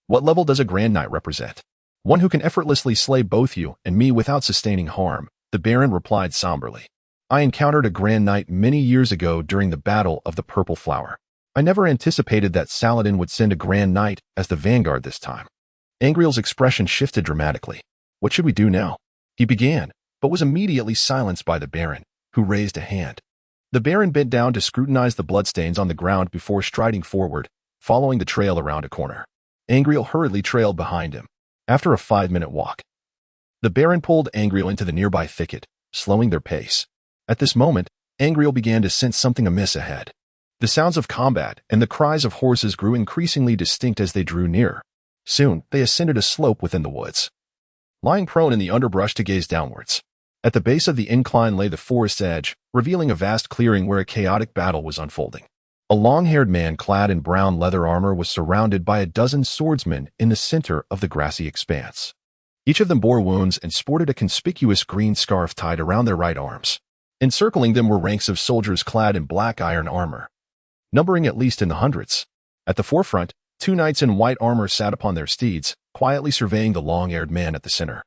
what level does a Grand Knight represent? One who can effortlessly slay both you and me without sustaining harm, the Baron replied somberly. I encountered a Grand Knight many years ago during the Battle of the Purple Flower. I never anticipated that Saladin would send a Grand Knight as the vanguard this time. Angrele's expression shifted dramatically. What should we do now? He began, but was immediately silenced by the Baron, who raised a hand. The Baron bent down to scrutinize the bloodstains on the ground before striding forward, following the trail around a corner. Angrele hurriedly trailed behind him. After a 5-minute walk, the Baron pulled Angrele into the nearby thicket, slowing their pace. At this moment, Angrele began to sense something amiss ahead. The sounds of combat and the cries of horses grew increasingly distinct as they drew nearer. Soon, they ascended a slope within the woods. Lying prone in the underbrush to gaze downwards. At the base of the incline lay the forest's edge, revealing a vast clearing where a chaotic battle was unfolding. A long-haired man clad in brown leather armor was surrounded by a dozen swordsmen in the center of the grassy expanse. Each of them bore wounds and sported a conspicuous green scarf tied around their right arms. Encircling them were ranks of soldiers clad in black iron armor, numbering at least in the hundreds. At the forefront, 2 knights in white armor sat upon their steeds, quietly surveying the long-haired man at the center.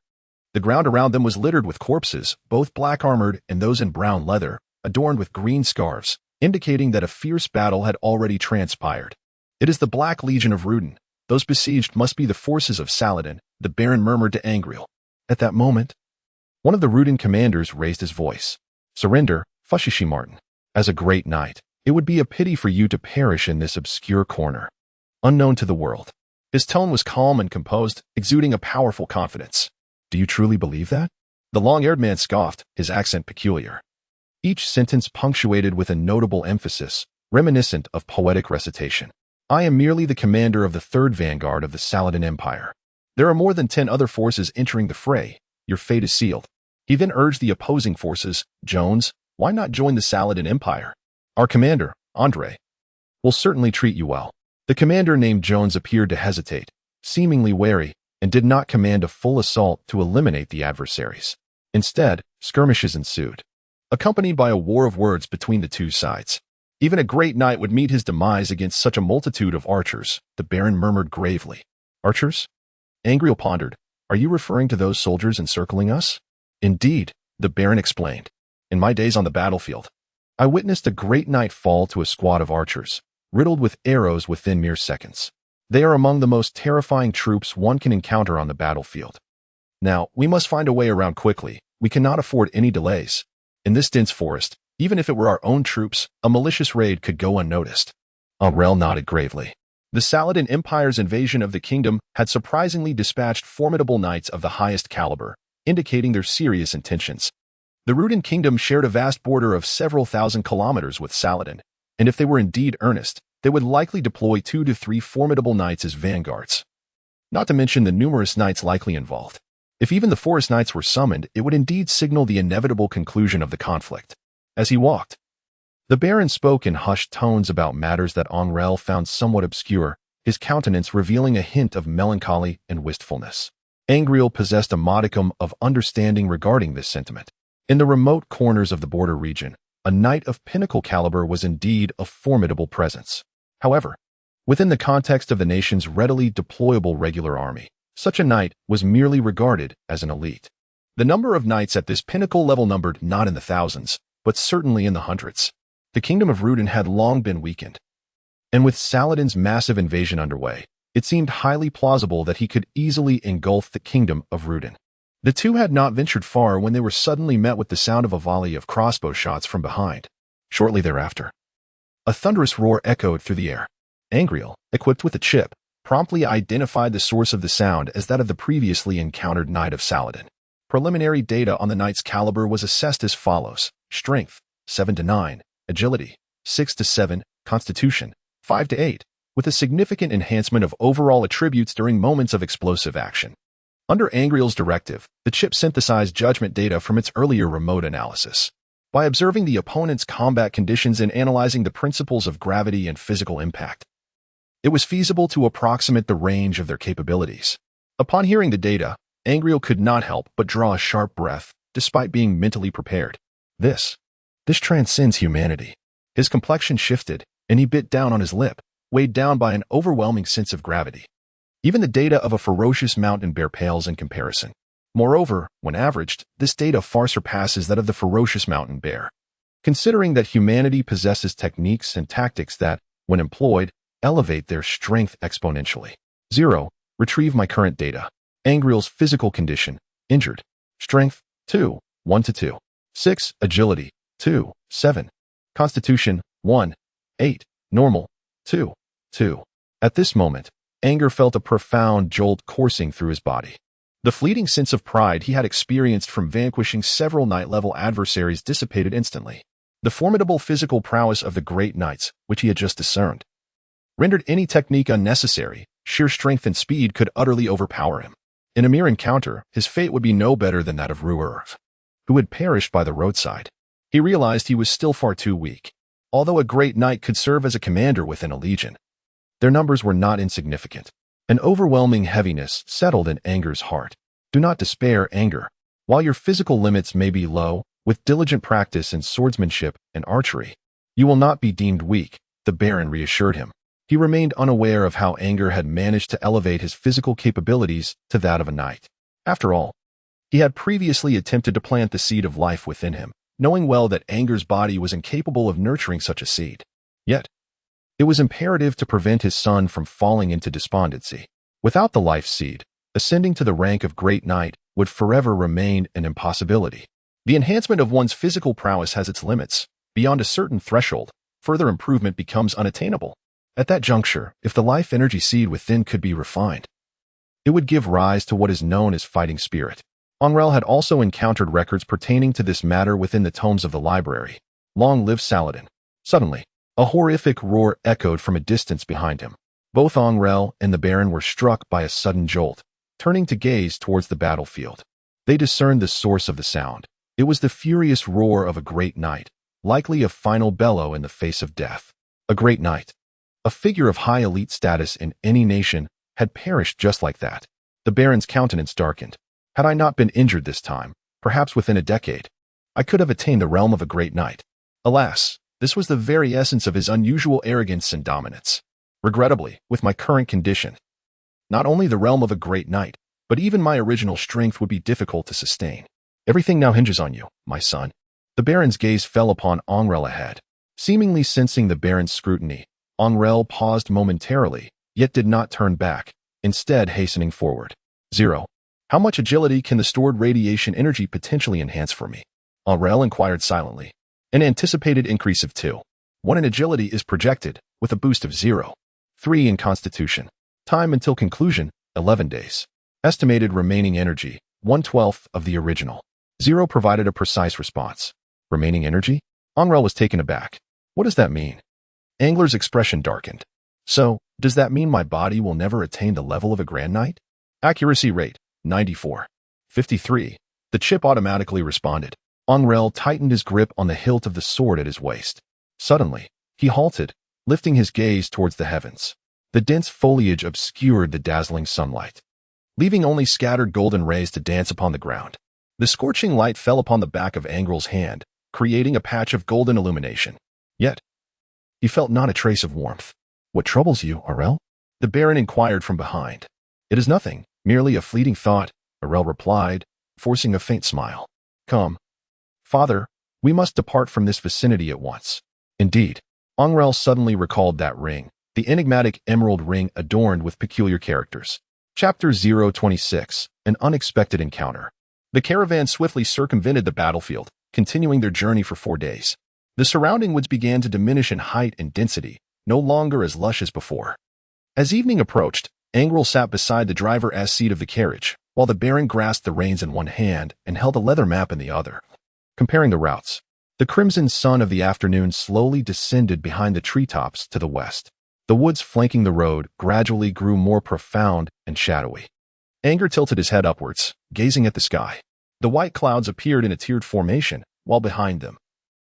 The ground around them was littered with corpses, both black-armored and those in brown leather, adorned with green scarves, indicating that a fierce battle had already transpired. It is the Black Legion of Rudin. Those besieged must be the forces of Saladin, the Baron murmured to Angrele. At that moment, one of the Rudin commanders raised his voice. Surrender, Fushishi Martin. As a great knight, it would be a pity for you to perish in this obscure corner, unknown to the world. His tone was calm and composed, exuding a powerful confidence. Do you truly believe that? The long-haired man scoffed, his accent peculiar. Each sentence punctuated with a notable emphasis, reminiscent of poetic recitation. I am merely the commander of the 3rd vanguard of the Saladin Empire. There are more than 10 other forces entering the fray. Your fate is sealed. He then urged the opposing forces, Jones, why not join the Saladin Empire? Our commander, Andre, will certainly treat you well. The commander named Jones appeared to hesitate, seemingly wary, and did not command a full assault to eliminate the adversaries. Instead, skirmishes ensued, accompanied by a war of words between the 2 sides. Even a great knight would meet his demise against such a multitude of archers, the Baron murmured gravely. Archers? Angrele pondered. Are you referring to those soldiers encircling us? Indeed, the Baron explained. In my days on the battlefield, I witnessed a great knight fall to a squad of archers, riddled with arrows within mere seconds. They are among the most terrifying troops one can encounter on the battlefield. Now, we must find a way around quickly. We cannot afford any delays. In this dense forest, even if it were our own troops, a malicious raid could go unnoticed. Angrele nodded gravely. The Saladin Empire's invasion of the kingdom had surprisingly dispatched formidable knights of the highest caliber, indicating their serious intentions. The Rudin kingdom shared a vast border of several thousand kilometers with Saladin, and if they were indeed earnest, they would likely deploy 2 to 3 formidable knights as vanguards. Not to mention the numerous knights likely involved. If even the forest knights were summoned, it would indeed signal the inevitable conclusion of the conflict. As he walked, the Baron spoke in hushed tones about matters that Angrele found somewhat obscure, his countenance revealing a hint of melancholy and wistfulness. Angrele possessed a modicum of understanding regarding this sentiment. In the remote corners of the border region, a knight of pinnacle caliber was indeed a formidable presence. However, within the context of the nation's readily deployable regular army, such a knight was merely regarded as an elite. The number of knights at this pinnacle level numbered not in the thousands, but certainly in the hundreds. The kingdom of Rudin had long been weakened, And with Saladin's massive invasion underway, it seemed highly plausible that he could easily engulf the kingdom of Rudin. The two had not ventured far when they were suddenly met with the sound of a volley of crossbow shots from behind. Shortly thereafter, a thunderous roar echoed through the air. Angrele, equipped with a chip, promptly identified the source of the sound as that of the previously encountered Knight of Saladin. Preliminary data on the knight's caliber was assessed as follows: strength, 7 to 9, agility, 6 to 7, constitution, 5 to 8, with a significant enhancement of overall attributes during moments of explosive action. Under Angrele's directive, the chip synthesized judgment data from its earlier remote analysis. By observing the opponent's combat conditions and analyzing the principles of gravity and physical impact, it was feasible to approximate the range of their capabilities. Upon hearing the data, Angrele could not help but draw a sharp breath, despite being mentally prepared. This transcends humanity. His complexion shifted, and he bit down on his lip, weighed down by an overwhelming sense of gravity. Even the data of a ferocious mountain bear pales in comparison. Moreover, when averaged, this data far surpasses that of the ferocious mountain bear. Considering that humanity possesses techniques and tactics that, when employed, elevate their strength exponentially. 0. Retrieve my current data. Angrele's physical condition: injured. Strength, 2, 1 to 2. 6. Agility, 2, 7. Constitution, 1, 8. Normal, 2, 2. At this moment, Anger felt a profound jolt coursing through his body. The fleeting sense of pride he had experienced from vanquishing several knight-level adversaries dissipated instantly. The formidable physical prowess of the great knights, which he had just discerned, rendered any technique unnecessary. Sheer strength and speed could utterly overpower him. In a mere encounter, his fate would be no better than that of Ruerv, who had perished by the roadside. He realized he was still far too weak. Although a great knight could serve as a commander within a legion, their numbers were not insignificant. An overwhelming heaviness settled in Anger's heart. Do not despair, Anger. While your physical limits may be low, with diligent practice in swordsmanship and archery, you will not be deemed weak, the Baron reassured him. He remained unaware of how Anger had managed to elevate his physical capabilities to that of a knight. After all, he had previously attempted to plant the seed of life within him, knowing well that Anger's body was incapable of nurturing such a seed. Yet, it was imperative to prevent his son from falling into despondency. Without the life seed, ascending to the rank of great knight would forever remain an impossibility. The enhancement of one's physical prowess has its limits. Beyond a certain threshold, further improvement becomes unattainable. At that juncture, if the life energy seed within could be refined, it would give rise to what is known as fighting spirit. Angrele had also encountered records pertaining to this matter within the tomes of the library. Long live Saladin. Suddenly, a horrific roar echoed from a distance behind him. Both Angrele and the Baron were struck by a sudden jolt, turning to gaze towards the battlefield. They discerned the source of the sound. It was the furious roar of a great knight, likely a final bellow in the face of death. A great knight, a figure of high elite status in any nation, had perished just like that. The Baron's countenance darkened. Had I not been injured this time, perhaps within a decade, I could have attained the realm of a great knight. Alas, this was the very essence of his unusual arrogance and dominance. Regrettably, with my current condition, not only the realm of a great knight, but even my original strength would be difficult to sustain. Everything now hinges on you, my son. The Baron's gaze fell upon Angrele ahead. Seemingly sensing the Baron's scrutiny, Angrele paused momentarily, yet did not turn back, instead hastening forward. 0. How much agility can the stored radiation energy potentially enhance for me? Angrele inquired silently. An anticipated increase of 2. 1 in agility is projected, with a boost of 0. 3 in constitution. Time until conclusion, 11 days. Estimated remaining energy, 1/12 of the original. 0 provided a precise response. Remaining energy? Angrele was taken aback. What does that mean? Angler's expression darkened. So, does that mean my body will never attain the level of a Grand Knight? Accuracy rate, 94. 53. The chip automatically responded. Angrele tightened his grip on the hilt of the sword at his waist. Suddenly, he halted, lifting his gaze towards the heavens. The dense foliage obscured the dazzling sunlight, leaving only scattered golden rays to dance upon the ground. The scorching light fell upon the back of Angrele's hand, creating a patch of golden illumination. Yet, he felt not a trace of warmth. What troubles you, Angrele? The Baron inquired from behind. It is nothing, merely a fleeting thought, Angrele replied, forcing a faint smile. Come, Father, we must depart from this vicinity at once. Indeed, Angrele suddenly recalled that ring, the enigmatic emerald ring adorned with peculiar characters. Chapter 026, An Unexpected Encounter. The caravan swiftly circumvented the battlefield, continuing their journey for 4 days. The surrounding woods began to diminish in height and density, no longer as lush as before. As evening approached, Angrele sat beside the driver's seat of the carriage, while the Baron grasped the reins in one hand and held a leather map in the other. Comparing the routes, the crimson sun of the afternoon slowly descended behind the treetops to the west. The woods flanking the road gradually grew more profound and shadowy. Anger tilted his head upwards, gazing at the sky. The white clouds appeared in a tiered formation, while behind them,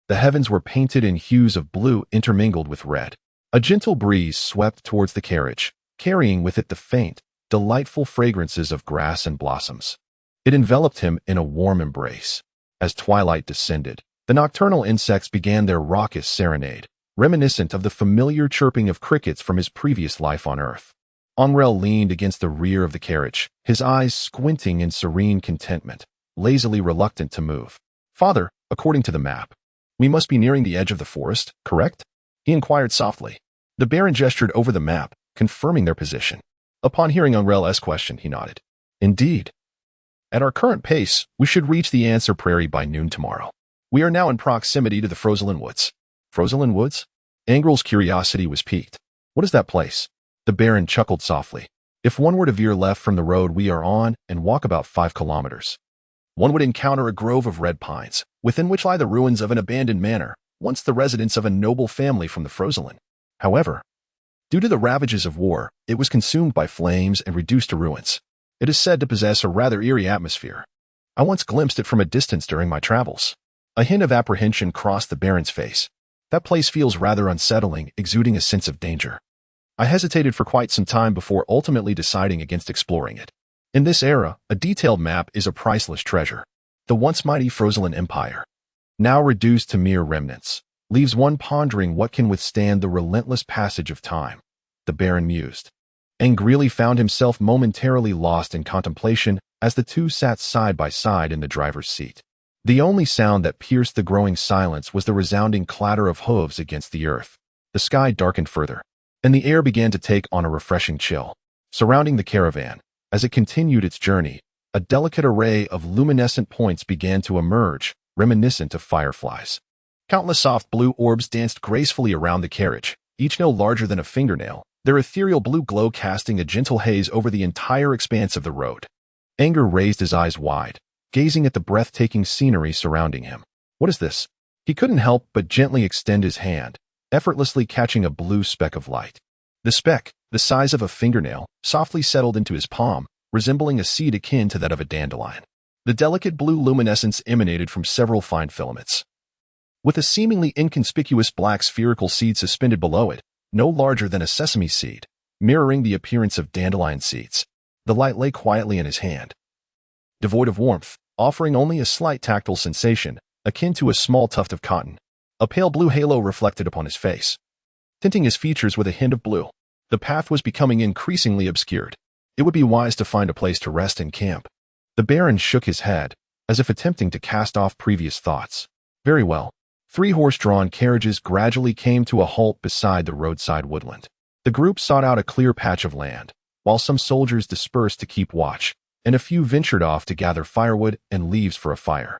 the heavens were painted in hues of blue intermingled with red. A gentle breeze swept towards the carriage, carrying with it the faint, delightful fragrances of grass and blossoms. It enveloped him in a warm embrace. As twilight descended, the nocturnal insects began their raucous serenade, reminiscent of the familiar chirping of crickets from his previous life on Earth. Angrele leaned against the rear of the carriage, his eyes squinting in serene contentment, lazily reluctant to move. "Father, according to the map, we must be nearing the edge of the forest, correct?" he inquired softly. The Baron gestured over the map, confirming their position. Upon hearing Angrele's question, he nodded. "Indeed. At our current pace, we should reach the Answer Prairie by noon tomorrow. We are now in proximity to the Frozen Woods." "Frozen Woods?" Angrele's curiosity was piqued. "What is that place?" The Baron chuckled softly. "If one were to veer left from the road we are on and walk about 5 kilometers, one would encounter a grove of red pines, within which lie the ruins of an abandoned manor, once the residence of a noble family from the Frozen. However, due to the ravages of war, it was consumed by flames and reduced to ruins. It is said to possess a rather eerie atmosphere. I once glimpsed it from a distance during my travels." A hint of apprehension crossed the Baron's face. "That place feels rather unsettling, exuding a sense of danger." I hesitated for quite some time before ultimately deciding against exploring it. In this era, a detailed map is a priceless treasure. The once mighty Frozen Empire, now reduced to mere remnants, leaves one pondering what can withstand the relentless passage of time, the Baron mused. Angrele found himself momentarily lost in contemplation as the two sat side by side in the driver's seat. The only sound that pierced the growing silence was the resounding clatter of hooves against the earth. The sky darkened further, and the air began to take on a refreshing chill. Surrounding the caravan, as it continued its journey, a delicate array of luminescent points began to emerge, reminiscent of fireflies. Countless soft blue orbs danced gracefully around the carriage, each no larger than a fingernail, their ethereal blue glow casting a gentle haze over the entire expanse of the road. Anger raised his eyes wide, gazing at the breathtaking scenery surrounding him. "What is this?" He couldn't help but gently extend his hand, effortlessly catching a blue speck of light. The speck, the size of a fingernail, softly settled into his palm, resembling a seed akin to that of a dandelion. The delicate blue luminescence emanated from several fine filaments, with a seemingly inconspicuous black spherical seed suspended below it, no larger than a sesame seed, mirroring the appearance of dandelion seeds. The light lay quietly in his hand, devoid of warmth, offering only a slight tactile sensation, akin to a small tuft of cotton. A pale blue halo reflected upon his face, tinting his features with a hint of blue. The path was becoming increasingly obscured. It would be wise to find a place to rest and camp. The Baron shook his head, as if attempting to cast off previous thoughts. Very well. 3 horse-drawn carriages gradually came to a halt beside the roadside woodland. The group sought out a clear patch of land, while some soldiers dispersed to keep watch, and a few ventured off to gather firewood and leaves for a fire.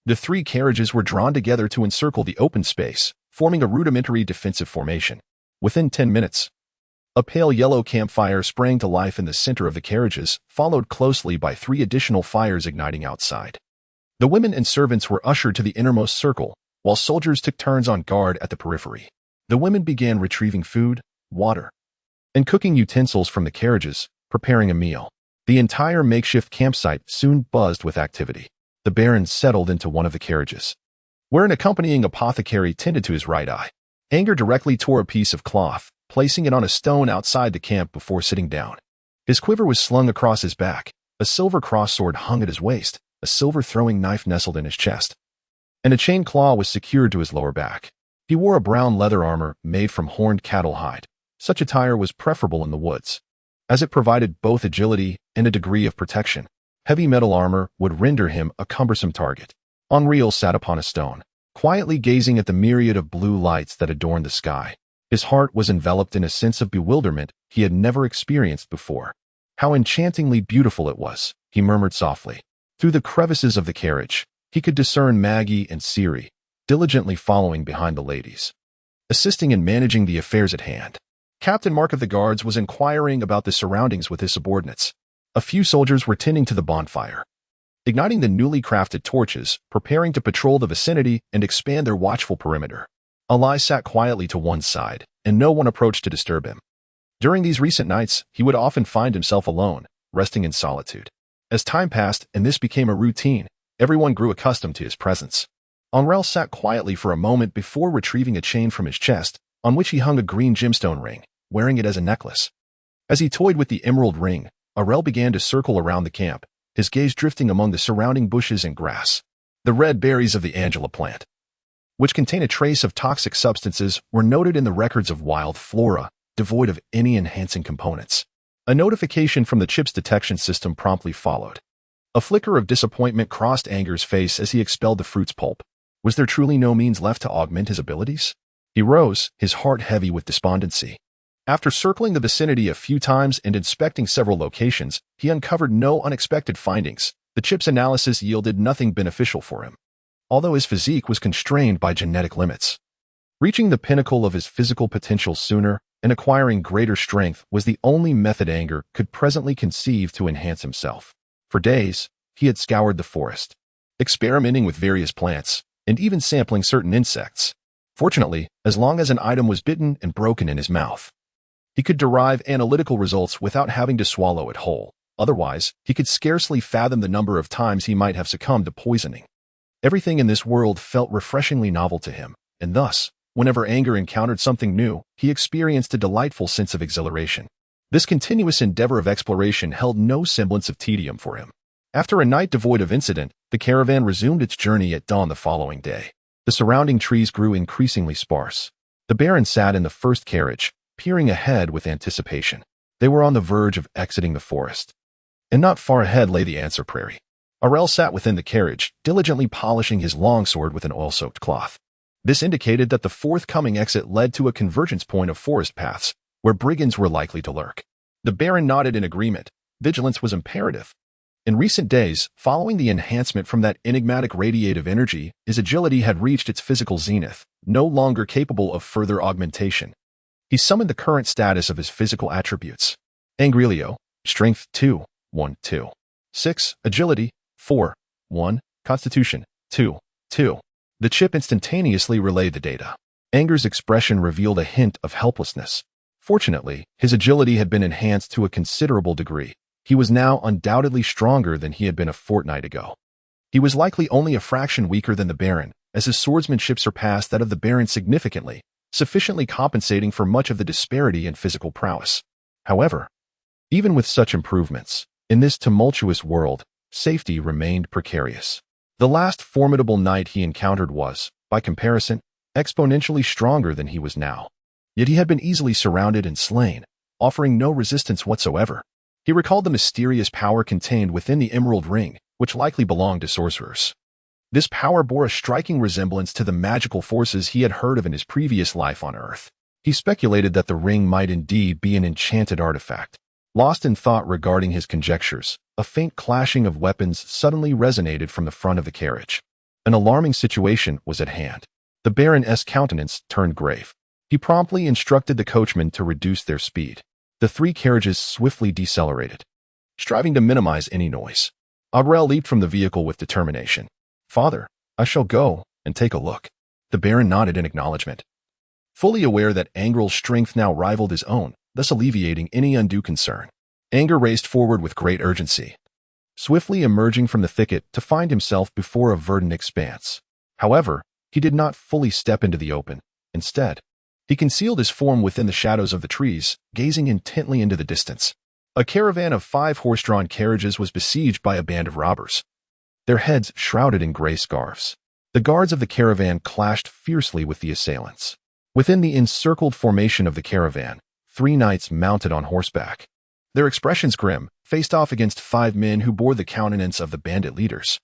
The 3 carriages were drawn together to encircle the open space, forming a rudimentary defensive formation. Within 10 minutes, a pale yellow campfire sprang to life in the center of the carriages, followed closely by 3 additional fires igniting outside. The women and servants were ushered to the innermost circle, while soldiers took turns on guard at the periphery. The women began retrieving food, water, and cooking utensils from the carriages, preparing a meal. The entire makeshift campsite soon buzzed with activity. The Baron settled into one of the carriages, where an accompanying apothecary tended to his right eye. Anger directly tore a piece of cloth, placing it on a stone outside the camp before sitting down. His quiver was slung across his back, a silver cross-sword hung at his waist, a silver throwing knife nestled in his chest, and a chain claw was secured to his lower back. He wore a brown leather armor made from horned cattle hide. Such attire was preferable in the woods, as it provided both agility and a degree of protection. Heavy metal armor would render him a cumbersome target. Angrele sat upon a stone, quietly gazing at the myriad of blue lights that adorned the sky. His heart was enveloped in a sense of bewilderment he had never experienced before. How enchantingly beautiful it was, he murmured softly. Through the crevices of the carriage, he could discern Maggie and Siri, diligently following behind the ladies, assisting in managing the affairs at hand. Captain Mark of the Guards was inquiring about the surroundings with his subordinates. A few soldiers were tending to the bonfire, igniting the newly crafted torches, preparing to patrol the vicinity and expand their watchful perimeter. Ali sat quietly to one side, and no one approached to disturb him. During these recent nights, he would often find himself alone, resting in solitude. As time passed and this became a routine, everyone grew accustomed to his presence. Angrele sat quietly for a moment before retrieving a chain from his chest, on which he hung a green gemstone ring, wearing it as a necklace. As he toyed with the emerald ring, Angrele began to circle around the camp, his gaze drifting among the surrounding bushes and grass. The red berries of the Angrele plant, which contain a trace of toxic substances, were noted in the records of wild flora, devoid of any enhancing components. A notification from the chip's detection system promptly followed. A flicker of disappointment crossed Anger's face as he expelled the fruit's pulp. Was there truly no means left to augment his abilities? He rose, his heart heavy with despondency. After circling the vicinity a few times and inspecting several locations, he uncovered no unexpected findings. The chip's analysis yielded nothing beneficial for him, although his physique was constrained by genetic limits. Reaching the pinnacle of his physical potential sooner and acquiring greater strength was the only method Anger could presently conceive to enhance himself. For days, he had scoured the forest, experimenting with various plants, and even sampling certain insects. Fortunately, as long as an item was bitten and broken in his mouth, he could derive analytical results without having to swallow it whole. Otherwise, he could scarcely fathom the number of times he might have succumbed to poisoning. Everything in this world felt refreshingly novel to him, and thus, whenever Anger encountered something new, he experienced a delightful sense of exhilaration. This continuous endeavor of exploration held no semblance of tedium for him. After a night devoid of incident, the caravan resumed its journey at dawn the following day. The surrounding trees grew increasingly sparse. The Baron sat in the first carriage, peering ahead with anticipation. They were on the verge of exiting the forest, and not far ahead lay the answer prairie. Angrele sat within the carriage, diligently polishing his longsword with an oil-soaked cloth. This indicated that the forthcoming exit led to a convergence point of forest paths, where brigands were likely to lurk. The Baron nodded in agreement. Vigilance was imperative. In recent days, following the enhancement from that enigmatic radiative energy, his agility had reached its physical zenith, no longer capable of further augmentation. He summoned the current status of his physical attributes. Angrele Rio, Strength 2, 1, 2. 6, Agility, 4, 1, Constitution, 2, 2. The chip instantaneously relayed the data. Anger's expression revealed a hint of helplessness. Fortunately, his agility had been enhanced to a considerable degree. He was now undoubtedly stronger than he had been a fortnight ago. He was likely only a fraction weaker than the Baron, as his swordsmanship surpassed that of the Baron significantly, sufficiently compensating for much of the disparity in physical prowess. However, even with such improvements, in this tumultuous world, safety remained precarious. The last formidable knight he encountered was, by comparison, exponentially stronger than he was now. Yet he had been easily surrounded and slain, offering no resistance whatsoever. He recalled the mysterious power contained within the emerald ring, which likely belonged to sorcerers. This power bore a striking resemblance to the magical forces he had heard of in his previous life on Earth. He speculated that the ring might indeed be an enchanted artifact. Lost in thought regarding his conjectures, a faint clashing of weapons suddenly resonated from the front of the carriage. An alarming situation was at hand. The Baron's countenance turned grave. He promptly instructed the coachman to reduce their speed. The three carriages swiftly decelerated, striving to minimize any noise. Angrele leaped from the vehicle with determination. "Father, I shall go and take a look." The Baron nodded in acknowledgement, fully aware that Angrele's strength now rivaled his own, thus alleviating any undue concern. Anger raced forward with great urgency, swiftly emerging from the thicket to find himself before a verdant expanse. However, he did not fully step into the open. Instead, he concealed his form within the shadows of the trees, gazing intently into the distance. A caravan of 5 horse-drawn carriages was besieged by a band of robbers, their heads shrouded in gray scarves. The guards of the caravan clashed fiercely with the assailants. Within the encircled formation of the caravan, 3 knights mounted on horseback, their expressions grim, faced off against 5 men who bore the countenance of the bandit leaders.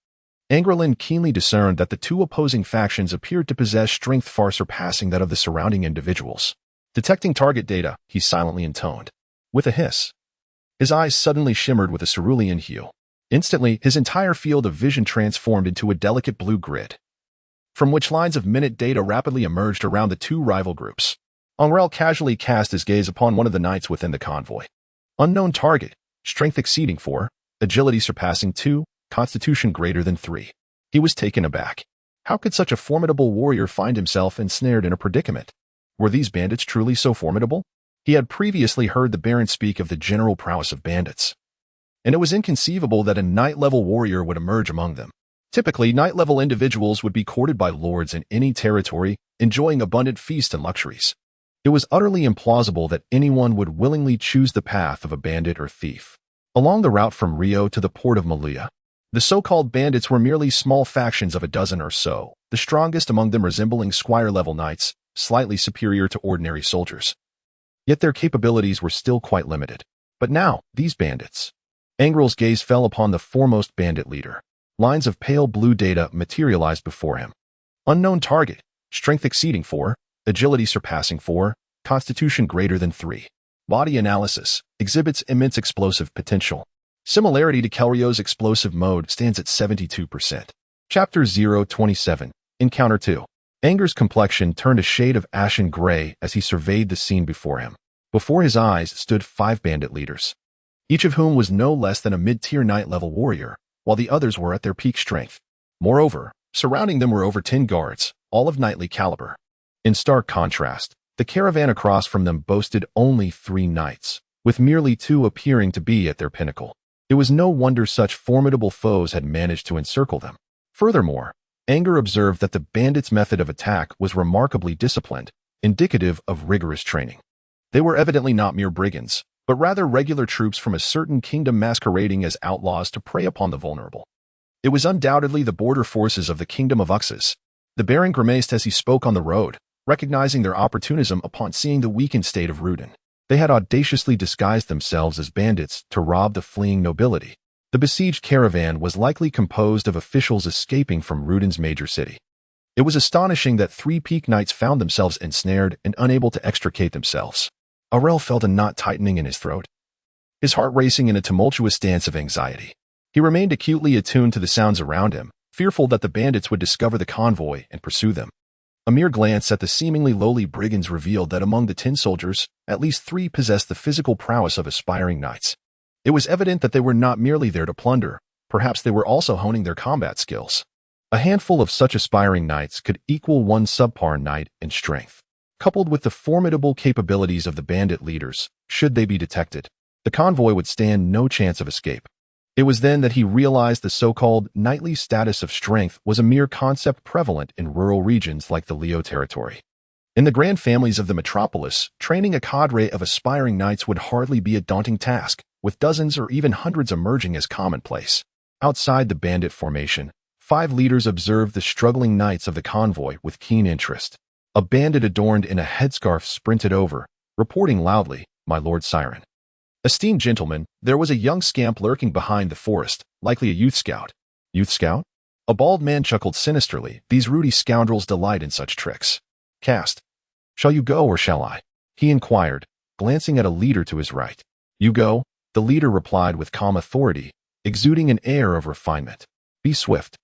Angrele keenly discerned that the 2 opposing factions appeared to possess strength far surpassing that of the surrounding individuals. Detecting target data, he silently intoned. With a hiss. His eyes suddenly shimmered with a cerulean hue. Instantly, his entire field of vision transformed into a delicate blue grid, from which lines of minute data rapidly emerged around the two rival groups. Angrele casually cast his gaze upon one of the knights within the convoy. Unknown target, strength exceeding 4, agility surpassing 2, constitution greater than 3. He was taken aback. How could such a formidable warrior find himself ensnared in a predicament? Were these bandits truly so formidable? He had previously heard the Baron speak of the general prowess of bandits, and it was inconceivable that a knight-level warrior would emerge among them. Typically, knight-level individuals would be courted by lords in any territory, enjoying abundant feasts and luxuries. It was utterly implausible that anyone would willingly choose the path of a bandit or thief. Along the route from Rio to the port of Malia, the so-called bandits were merely small factions of a dozen or so, the strongest among them resembling squire-level knights, slightly superior to ordinary soldiers. Yet their capabilities were still quite limited. But now, these bandits. Angrele's gaze fell upon the foremost bandit leader. Lines of pale blue data materialized before him. Unknown target, strength exceeding 4, agility surpassing 4, constitution greater than 3. Body analysis, exhibits immense explosive potential. Similarity to Kelrio's explosive mode stands at 72%. Chapter 027, Encounter 2. Anger's complexion turned a shade of ashen gray as he surveyed the scene before him. Before his eyes stood 5 bandit leaders, each of whom was no less than a mid-tier knight-level warrior, while the others were at their peak strength. Moreover, surrounding them were over 10 guards, all of knightly caliber. In stark contrast, the caravan across from them boasted only 3 knights, with merely 2 appearing to be at their pinnacle. It was no wonder such formidable foes had managed to encircle them. Furthermore, Anger observed that the bandits' method of attack was remarkably disciplined, indicative of rigorous training. They were evidently not mere brigands, but rather regular troops from a certain kingdom masquerading as outlaws to prey upon the vulnerable. It was undoubtedly the border forces of the kingdom of Uxas. The Baron grimaced as he spoke on the road, recognizing their opportunism upon seeing the weakened state of Rudin. They had audaciously disguised themselves as bandits to rob the fleeing nobility. The besieged caravan was likely composed of officials escaping from Rudin's major city. It was astonishing that 3 peak knights found themselves ensnared and unable to extricate themselves. Angrele felt a knot tightening in his throat, his heart racing in a tumultuous dance of anxiety. He remained acutely attuned to the sounds around him, fearful that the bandits would discover the convoy and pursue them. A mere glance at the seemingly lowly brigands revealed that among the 10 soldiers, at least 3 possessed the physical prowess of aspiring knights. It was evident that they were not merely there to plunder, perhaps they were also honing their combat skills. A handful of such aspiring knights could equal one subpar knight in strength. Coupled with the formidable capabilities of the bandit leaders, should they be detected, the convoy would stand no chance of escape. It was then that he realized the so-called knightly status of strength was a mere concept prevalent in rural regions like the Rio territory. In the grand families of the metropolis, training a cadre of aspiring knights would hardly be a daunting task, with dozens or even hundreds emerging as commonplace. Outside the bandit formation, 5 leaders observed the struggling knights of the convoy with keen interest. A bandit adorned in a headscarf sprinted over, reporting loudly, "My Lord Siren." "Esteemed gentlemen, there was a young scamp lurking behind the forest, likely a youth scout." "Youth scout?" A bald man chuckled sinisterly. "These ruddy scoundrels delight in such tricks." "Cast. Shall you go or shall I?" he inquired, glancing at a leader to his right. "You go," the leader replied with calm authority, exuding an air of refinement. "Be swift.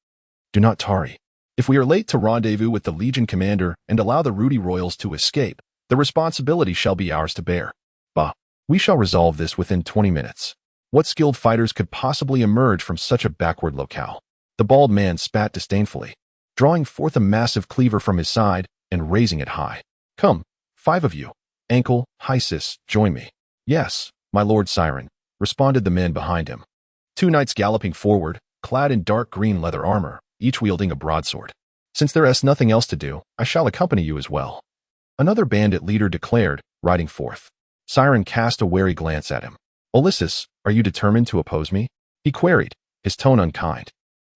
Do not tarry. If we are late to rendezvous with the Legion commander and allow the Ruddy Royals to escape, the responsibility shall be ours to bear. Bah, we shall resolve this within 20 minutes. What skilled fighters could possibly emerge from such a backward locale?" The bald man spat disdainfully, drawing forth a massive cleaver from his side and raising it high. "Come, 5 of you. Ankel, Hysis, join me." "Yes, my Lord Siren," responded the men behind him. 2 knights galloping forward, clad in dark green leather armor, each wielding a broadsword. "Since there is nothing else to do, I shall accompany you as well," another bandit leader declared, riding forth. Siren cast a wary glance at him. "Ulysses, are you determined to oppose me?" he queried, his tone unkind.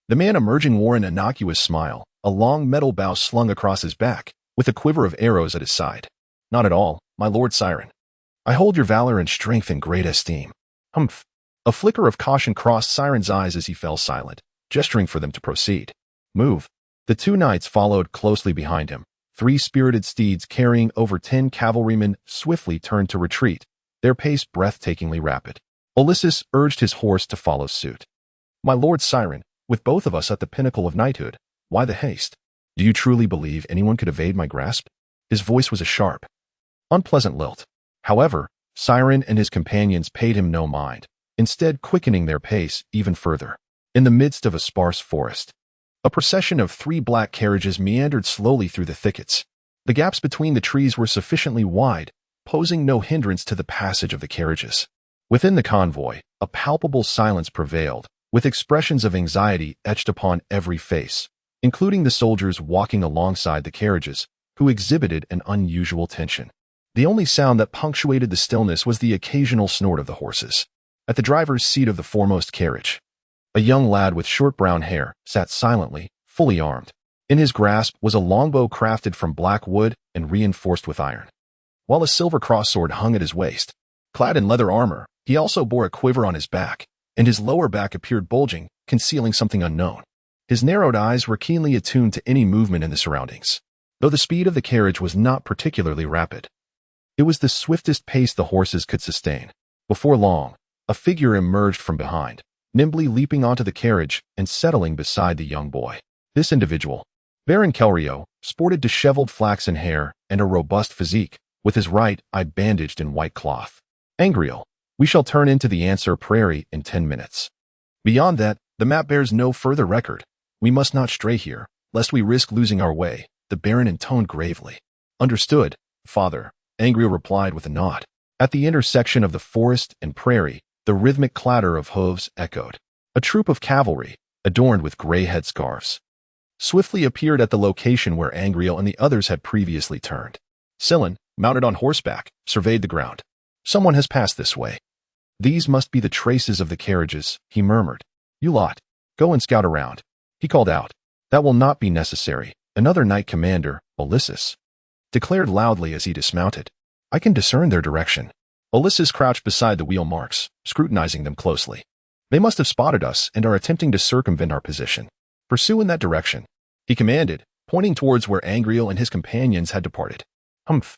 The man emerging wore an innocuous smile, a long metal bow slung across his back, with a quiver of arrows at his side. "Not at all, my Lord Siren. I hold your valor and strength in great esteem." "Humph." A flicker of caution crossed Siren's eyes as he fell silent, gesturing for them to proceed. "Move." The 2 knights followed closely behind him, 3 spirited steeds carrying over 10 cavalrymen swiftly turned to retreat, their pace breathtakingly rapid. Ulysses urged his horse to follow suit. "My lord Siren, with both of us at the pinnacle of knighthood, why the haste? Do you truly believe anyone could evade my grasp?" His voice was a sharp, unpleasant lilt. However, Siren and his companions paid him no mind, instead quickening their pace even further. In the midst of a sparse forest, a procession of 3 black carriages meandered slowly through the thickets. The gaps between the trees were sufficiently wide, posing no hindrance to the passage of the carriages. Within the convoy, a palpable silence prevailed, with expressions of anxiety etched upon every face, including the soldiers walking alongside the carriages, who exhibited an unusual tension. The only sound that punctuated the stillness was the occasional snort of the horses. At the driver's seat of the foremost carriage, a young lad with short brown hair sat silently, fully armed. In his grasp was a longbow crafted from black wood and reinforced with iron, while a silver cross-sword hung at his waist. Clad in leather armor, he also bore a quiver on his back, and his lower back appeared bulging, concealing something unknown. His narrowed eyes were keenly attuned to any movement in the surroundings, though the speed of the carriage was not particularly rapid. It was the swiftest pace the horses could sustain. Before long, a figure emerged from behind, nimbly leaping onto the carriage and settling beside the young boy. This individual, Angrele Rio, sported disheveled flaxen hair and a robust physique, with his right eye bandaged in white cloth. "Angrele, we shall turn into the Answer Prairie in 10 minutes. Beyond that, the map bears no further record. We must not stray here, lest we risk losing our way," the Baron intoned gravely. "Understood, father," Angrele replied with a nod. At the intersection of the forest and prairie, the rhythmic clatter of hooves echoed. A troop of cavalry, adorned with gray headscarves, swiftly appeared at the location where Angrele and the others had previously turned. Scion, mounted on horseback, surveyed the ground. "Someone has passed this way. These must be the traces of the carriages," he murmured. "You lot, go and scout around," he called out. "That will not be necessary," another knight commander, Ulysses, declared loudly as he dismounted. "I can discern their direction." Ulysses crouched beside the wheel marks, scrutinizing them closely. "They must have spotted us and are attempting to circumvent our position. Pursue in that direction," he commanded, pointing towards where Angrele and his companions had departed. "Humph."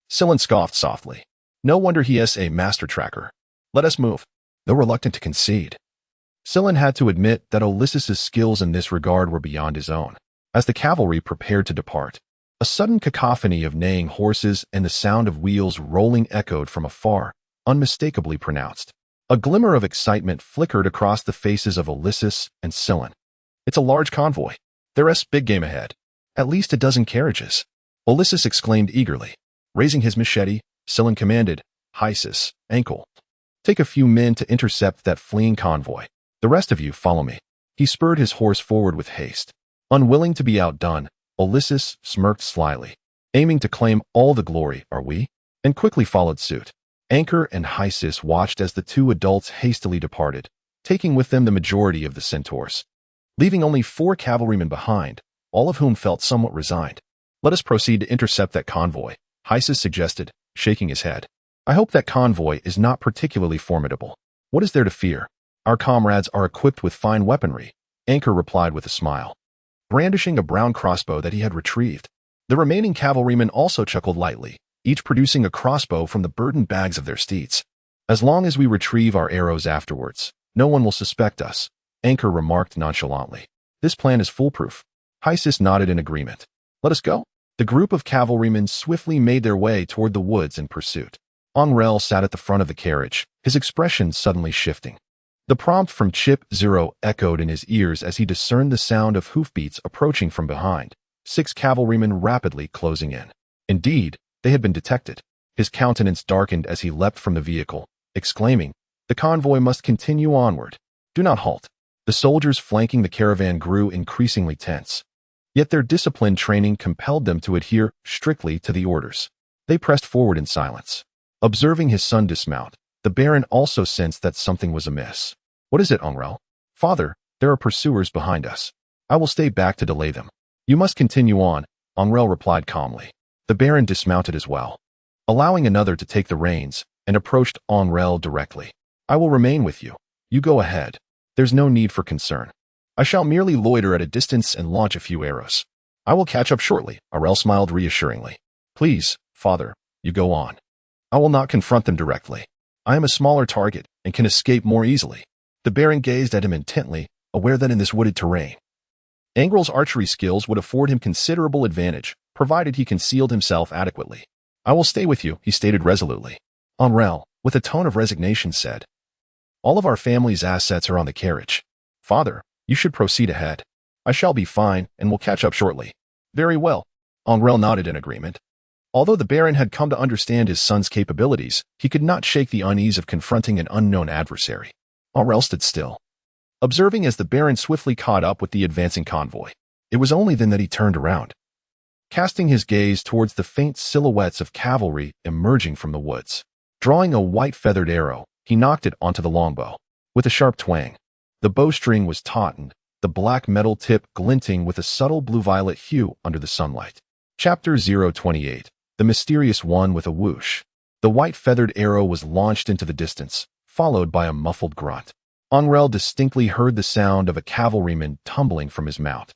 Scion scoffed softly. "No wonder he is a master tracker. Let us move." Though reluctant to concede, Scion had to admit that Ulysses' skills in this regard were beyond his own. As the cavalry prepared to depart, a sudden cacophony of neighing horses and the sound of wheels rolling echoed from afar, unmistakably pronounced. A glimmer of excitement flickered across the faces of Ulysses and Scion. "It's a large convoy. There's big game ahead. At least a dozen carriages," Ulysses exclaimed eagerly. Raising his machete, Scion commanded, "Hysis, Ankle, take a few men to intercept that fleeing convoy. The rest of you follow me." He spurred his horse forward with haste. Unwilling to be outdone, Ulysses smirked slyly. "Aiming to claim all the glory, are we?" and quickly followed suit. Anchor and Hysis watched as the 2 adults hastily departed, taking with them the majority of the centaurs, leaving only 4 cavalrymen behind, all of whom felt somewhat resigned. "Let us proceed to intercept that convoy," Hysis suggested, shaking his head. "I hope that convoy is not particularly formidable. What is there to fear? Our comrades are equipped with fine weaponry," Anchor replied with a smile, brandishing a brown crossbow that he had retrieved. The remaining cavalrymen also chuckled lightly, each producing a crossbow from the burdened bags of their steeds. "As long as we retrieve our arrows afterwards, no one will suspect us," Anchor remarked nonchalantly. "This plan is foolproof." Hysis nodded in agreement. "Let us go." The group of cavalrymen swiftly made their way toward the woods in pursuit. Angrele sat at the front of the carriage, his expression suddenly shifting. The prompt from Chip 0 echoed in his ears as he discerned the sound of hoofbeats approaching from behind, 6 cavalrymen rapidly closing in. Indeed, they had been detected. His countenance darkened as he leapt from the vehicle, exclaiming, "The convoy must continue onward. Do not halt." The soldiers flanking the caravan grew increasingly tense. Yet their disciplined training compelled them to adhere strictly to the orders. They pressed forward in silence. Observing his son dismount, the Baron also sensed that something was amiss. "What is it, Angrele?" "Father, there are pursuers behind us. I will stay back to delay them." "You must continue on," Angrele replied calmly. The Baron dismounted as well, allowing another to take the reins, and approached Angrele directly. "I will remain with you. You go ahead. There's no need for concern. I shall merely loiter at a distance and launch a few arrows." I will catch up shortly, Angrele smiled reassuringly. Please, father, you go on. I will not confront them directly. I am a smaller target and can escape more easily. The Baron gazed at him intently, aware that in this wooded terrain, Angrele's archery skills would afford him considerable advantage, provided he concealed himself adequately. I will stay with you, he stated resolutely. Angrele, with a tone of resignation, said, all of our family's assets are on the carriage. Father, you should proceed ahead. I shall be fine and will catch up shortly. Very well. Angrele nodded in agreement. Although the Baron had come to understand his son's capabilities, he could not shake the unease of confronting an unknown adversary. Angrele stood still, observing as the Baron swiftly caught up with the advancing convoy. It was only then that he turned around, casting his gaze towards the faint silhouettes of cavalry emerging from the woods. Drawing a white feathered arrow, he knocked it onto the longbow. With a sharp twang, the bowstring was tautened, the black metal tip glinting with a subtle blue-violet hue under the sunlight. Chapter 028. The Mysterious One with a Whoosh. The white feathered arrow was launched into the distance, followed by a muffled grunt. Angrele distinctly heard the sound of a cavalryman tumbling from his mount,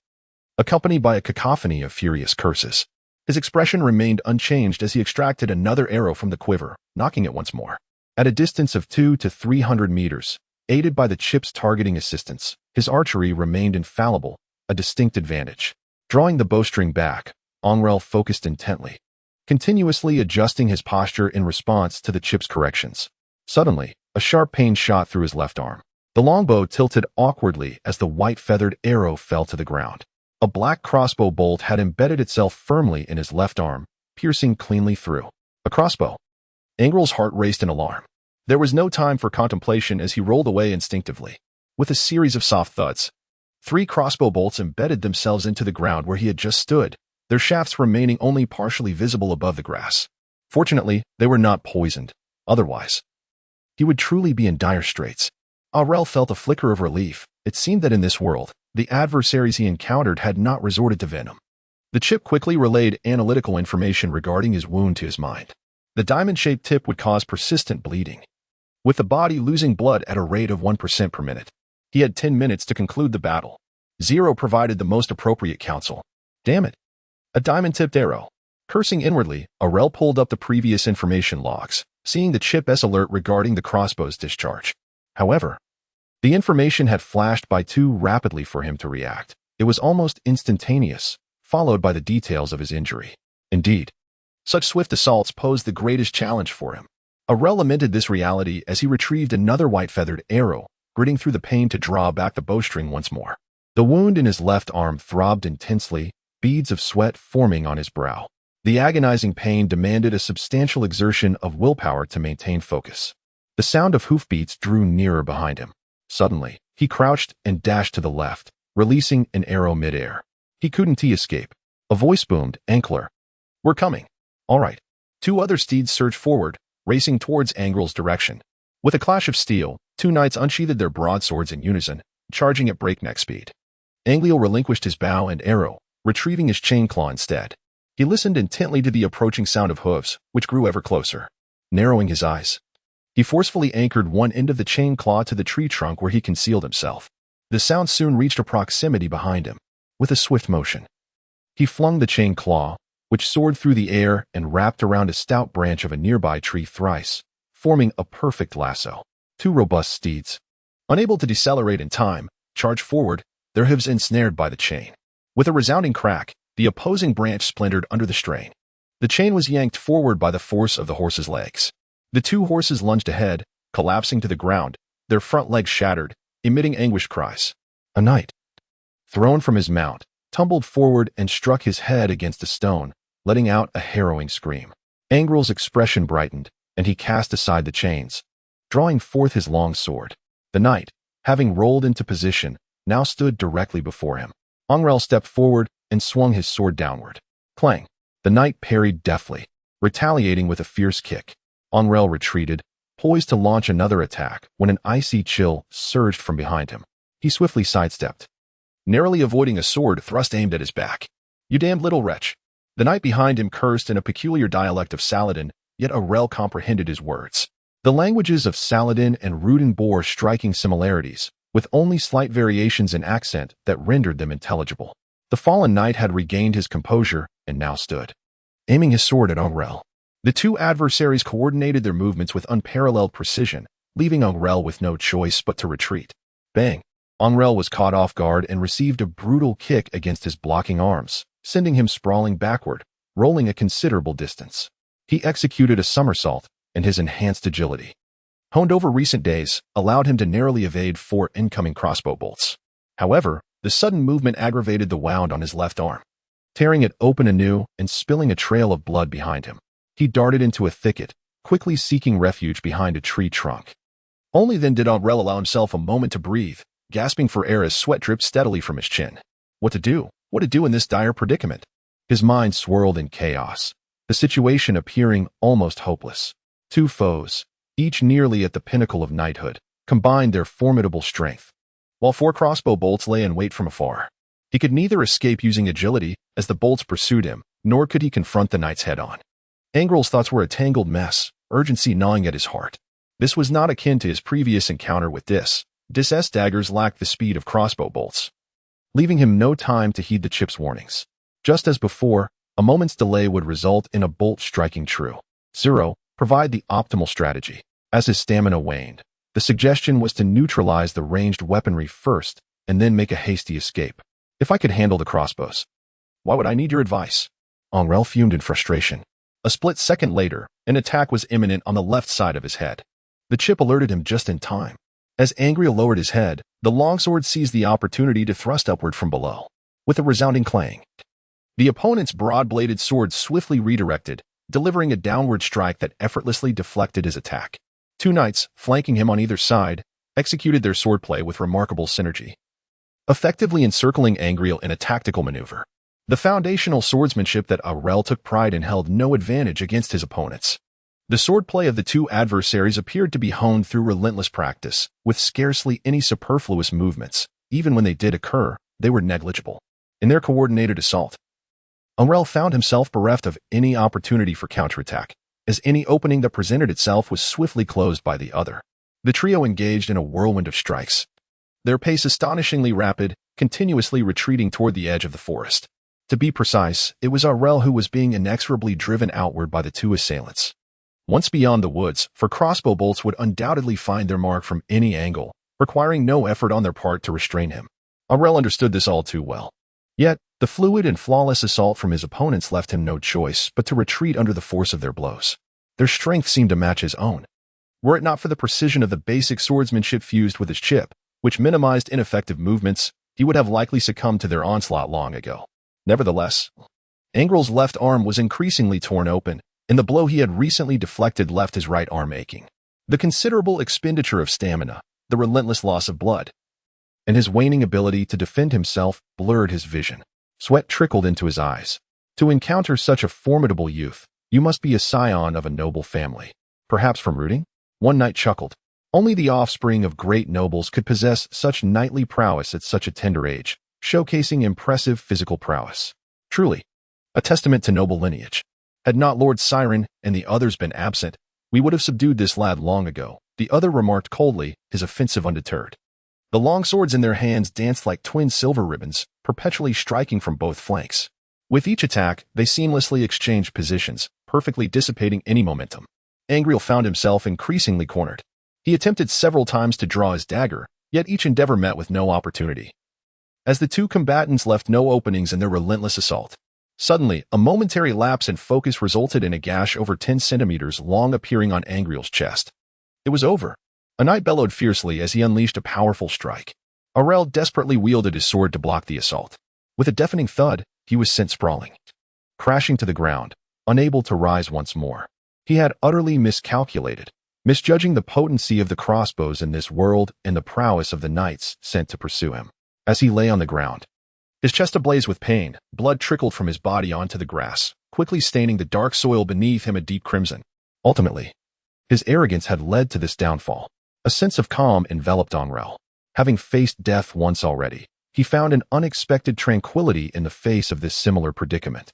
accompanied by a cacophony of furious curses. His expression remained unchanged as he extracted another arrow from the quiver, knocking it once more. At a distance of 200 to 300 meters, aided by the chip's targeting assistance, his archery remained infallible, a distinct advantage. Drawing the bowstring back, Angrele focused intently, continuously adjusting his posture in response to the chip's corrections. Suddenly, a sharp pain shot through his left arm. The longbow tilted awkwardly as the white-feathered arrow fell to the ground. A black crossbow bolt had embedded itself firmly in his left arm, piercing cleanly through. A crossbow. Angrele's heart raced in alarm. There was no time for contemplation as he rolled away instinctively. With a series of soft thuds, 3 crossbow bolts embedded themselves into the ground where he had just stood, their shafts remaining only partially visible above the grass. Fortunately, they were not poisoned. Otherwise, he would truly be in dire straits. Angrele felt a flicker of relief. It seemed that in this world, the adversaries he encountered had not resorted to venom. The chip quickly relayed analytical information regarding his wound to his mind. The diamond-shaped tip would cause persistent bleeding, with the body losing blood at a rate of 1% per minute. He had 10 minutes to conclude the battle. Zero provided the most appropriate counsel. Damn it. A diamond-tipped arrow. Cursing inwardly, Angrele pulled up the previous information logs, seeing the chip's alert regarding the crossbow's discharge. However, the information had flashed by too rapidly for him to react. It was almost instantaneous, followed by the details of his injury. Indeed, such swift assaults posed the greatest challenge for him. Angrele lamented this reality as he retrieved another white-feathered arrow, gritting through the pain to draw back the bowstring once more. The wound in his left arm throbbed intensely, beads of sweat forming on his brow. The agonizing pain demanded a substantial exertion of willpower to maintain focus. The sound of hoofbeats drew nearer behind him. Suddenly, he crouched and dashed to the left, releasing an arrow midair. He couldn't escape. A voice boomed, Angrele. We're coming. All right. 2 other steeds surged forward, racing towards Angrele's direction. With a clash of steel, 2 knights unsheathed their broadswords in unison, charging at breakneck speed. Angrele relinquished his bow and arrow, retrieving his chain claw instead. He listened intently to the approaching sound of hooves, which grew ever closer. Narrowing his eyes, he forcefully anchored one end of the chain claw to the tree trunk where he concealed himself. The sound soon reached a proximity behind him. With a swift motion, he flung the chain claw, which soared through the air and wrapped around a stout branch of a nearby tree thrice, forming a perfect lasso. 2 robust steeds, unable to decelerate in time, charged forward, their hooves ensnared by the chain. With a resounding crack, the opposing branch splintered under the strain. The chain was yanked forward by the force of the horse's legs. The 2 horses lunged ahead, collapsing to the ground, their front legs shattered, emitting anguished cries. A knight, thrown from his mount, tumbled forward and struck his head against a stone, letting out a harrowing scream. Angrele's expression brightened, and he cast aside the chains, drawing forth his long sword. The knight, having rolled into position, now stood directly before him. Angrele stepped forward and swung his sword downward. Clang! The knight parried deftly, retaliating with a fierce kick. Angrele retreated, poised to launch another attack when an icy chill surged from behind him. He swiftly sidestepped, narrowly avoiding a sword thrust aimed at his back. You damned little wretch! The knight behind him cursed in a peculiar dialect of Saladin, yet Angrele comprehended his words. The languages of Saladin and Rudin bore striking similarities, with only slight variations in accent that rendered them intelligible. The fallen knight had regained his composure and now stood, aiming his sword at Angrele. The two adversaries coordinated their movements with unparalleled precision, leaving Angrele with no choice but to retreat. Bang! Angrele was caught off guard and received a brutal kick against his blocking arms, sending him sprawling backward, rolling a considerable distance. He executed a somersault, and his enhanced agility, honed over recent days, allowed him to narrowly evade 4 incoming crossbow bolts. However, the sudden movement aggravated the wound on his left arm, tearing it open anew and spilling a trail of blood behind him. He darted into a thicket, quickly seeking refuge behind a tree trunk. Only then did Angrele allow himself a moment to breathe, gasping for air as sweat dripped steadily from his chin. What to do? What to do in this dire predicament? His mind swirled in chaos, the situation appearing almost hopeless. 2 foes, each nearly at the pinnacle of knighthood, combined their formidable strength, while 4 crossbow bolts lay in wait from afar. He could neither escape using agility as the bolts pursued him, nor could he confront the knights head-on. Angrele's thoughts were a tangled mess, urgency gnawing at his heart. This was not akin to his previous encounter with Dis' daggers lacked the speed of crossbow bolts, leaving him no time to heed the chip's warnings. Just as before, a moment's delay would result in a bolt striking true. 0, provide the optimal strategy. As his stamina waned, the suggestion was to neutralize the ranged weaponry first and then make a hasty escape. If I could handle the crossbows, why would I need your advice? Angrele fumed in frustration. A split second later, an attack was imminent on the left side of his head. The chip alerted him just in time. As Angrele lowered his head, the longsword seized the opportunity to thrust upward from below. With a resounding clang, the opponent's broad-bladed sword swiftly redirected, delivering a downward strike that effortlessly deflected his attack. 2 knights, flanking him on either side, executed their swordplay with remarkable synergy, effectively encircling Angrele in a tactical maneuver. The foundational swordsmanship that Angrele took pride in held no advantage against his opponents. The swordplay of the 2 adversaries appeared to be honed through relentless practice, with scarcely any superfluous movements. Even when they did occur, they were negligible. In their coordinated assault, Angrele found himself bereft of any opportunity for counterattack, as any opening that presented itself was swiftly closed by the other. The trio engaged in a whirlwind of strikes, their pace astonishingly rapid, continuously retreating toward the edge of the forest. To be precise, it was Angrele who was being inexorably driven outward by the 2 assailants. Once beyond the woods, for crossbow bolts would undoubtedly find their mark from any angle, requiring no effort on their part to restrain him. Angrele understood this all too well. Yet, the fluid and flawless assault from his opponents left him no choice but to retreat under the force of their blows. Their strength seemed to match his own. Were it not for the precision of the basic swordsmanship fused with his chip, which minimized ineffective movements, he would have likely succumbed to their onslaught long ago. Nevertheless, Angrele's left arm was increasingly torn open, and the blow he had recently deflected left his right arm aching. The considerable expenditure of stamina, the relentless loss of blood, and his waning ability to defend himself blurred his vision. Sweat trickled into his eyes. To encounter such a formidable youth, you must be a scion of a noble family. Perhaps from rooting? One knight chuckled. Only the offspring of great nobles could possess such knightly prowess at such a tender age, showcasing impressive physical prowess. Truly, a testament to noble lineage. Had not Lord Siren and the others been absent, we would have subdued this lad long ago, the other remarked coldly, his offensive undeterred. The long swords in their hands danced like twin silver ribbons, perpetually striking from both flanks. With each attack, they seamlessly exchanged positions, perfectly dissipating any momentum. Angrele found himself increasingly cornered. He attempted several times to draw his dagger, yet each endeavor met with no opportunity. As the 2 combatants left no openings in their relentless assault, suddenly, a momentary lapse in focus resulted in a gash over 10 centimeters long appearing on Angrele's chest. It was over. A knight bellowed fiercely as he unleashed a powerful strike. Angrele desperately wielded his sword to block the assault. With a deafening thud, he was sent sprawling, crashing to the ground, unable to rise once more. He had utterly miscalculated, misjudging the potency of the crossbows in this world and the prowess of the knights sent to pursue him. As he lay on the ground, his chest ablaze with pain, blood trickled from his body onto the grass, quickly staining the dark soil beneath him a deep crimson. Ultimately, his arrogance had led to this downfall. A sense of calm enveloped Angrele. Having faced death once already, he found an unexpected tranquility in the face of this similar predicament.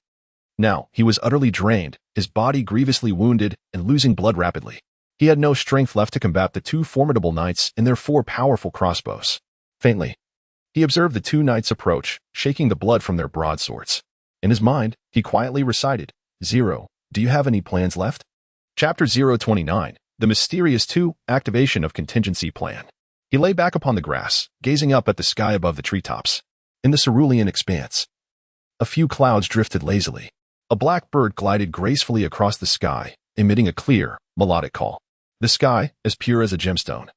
Now, he was utterly drained, his body grievously wounded and losing blood rapidly. He had no strength left to combat the 2 formidable knights and their 4 powerful crossbows. Faintly, He observed the two knights approach, shaking the blood from their broadswords. In his mind, he quietly recited, "Zero, do you have any plans left?" Chapter 029, The Mysterious 2, Activation of Contingency Plan. He lay back upon the grass, gazing up at the sky above the treetops. In the cerulean expanse, a few clouds drifted lazily. A black bird glided gracefully across the sky, emitting a clear, melodic call. The sky, as pure as a gemstone,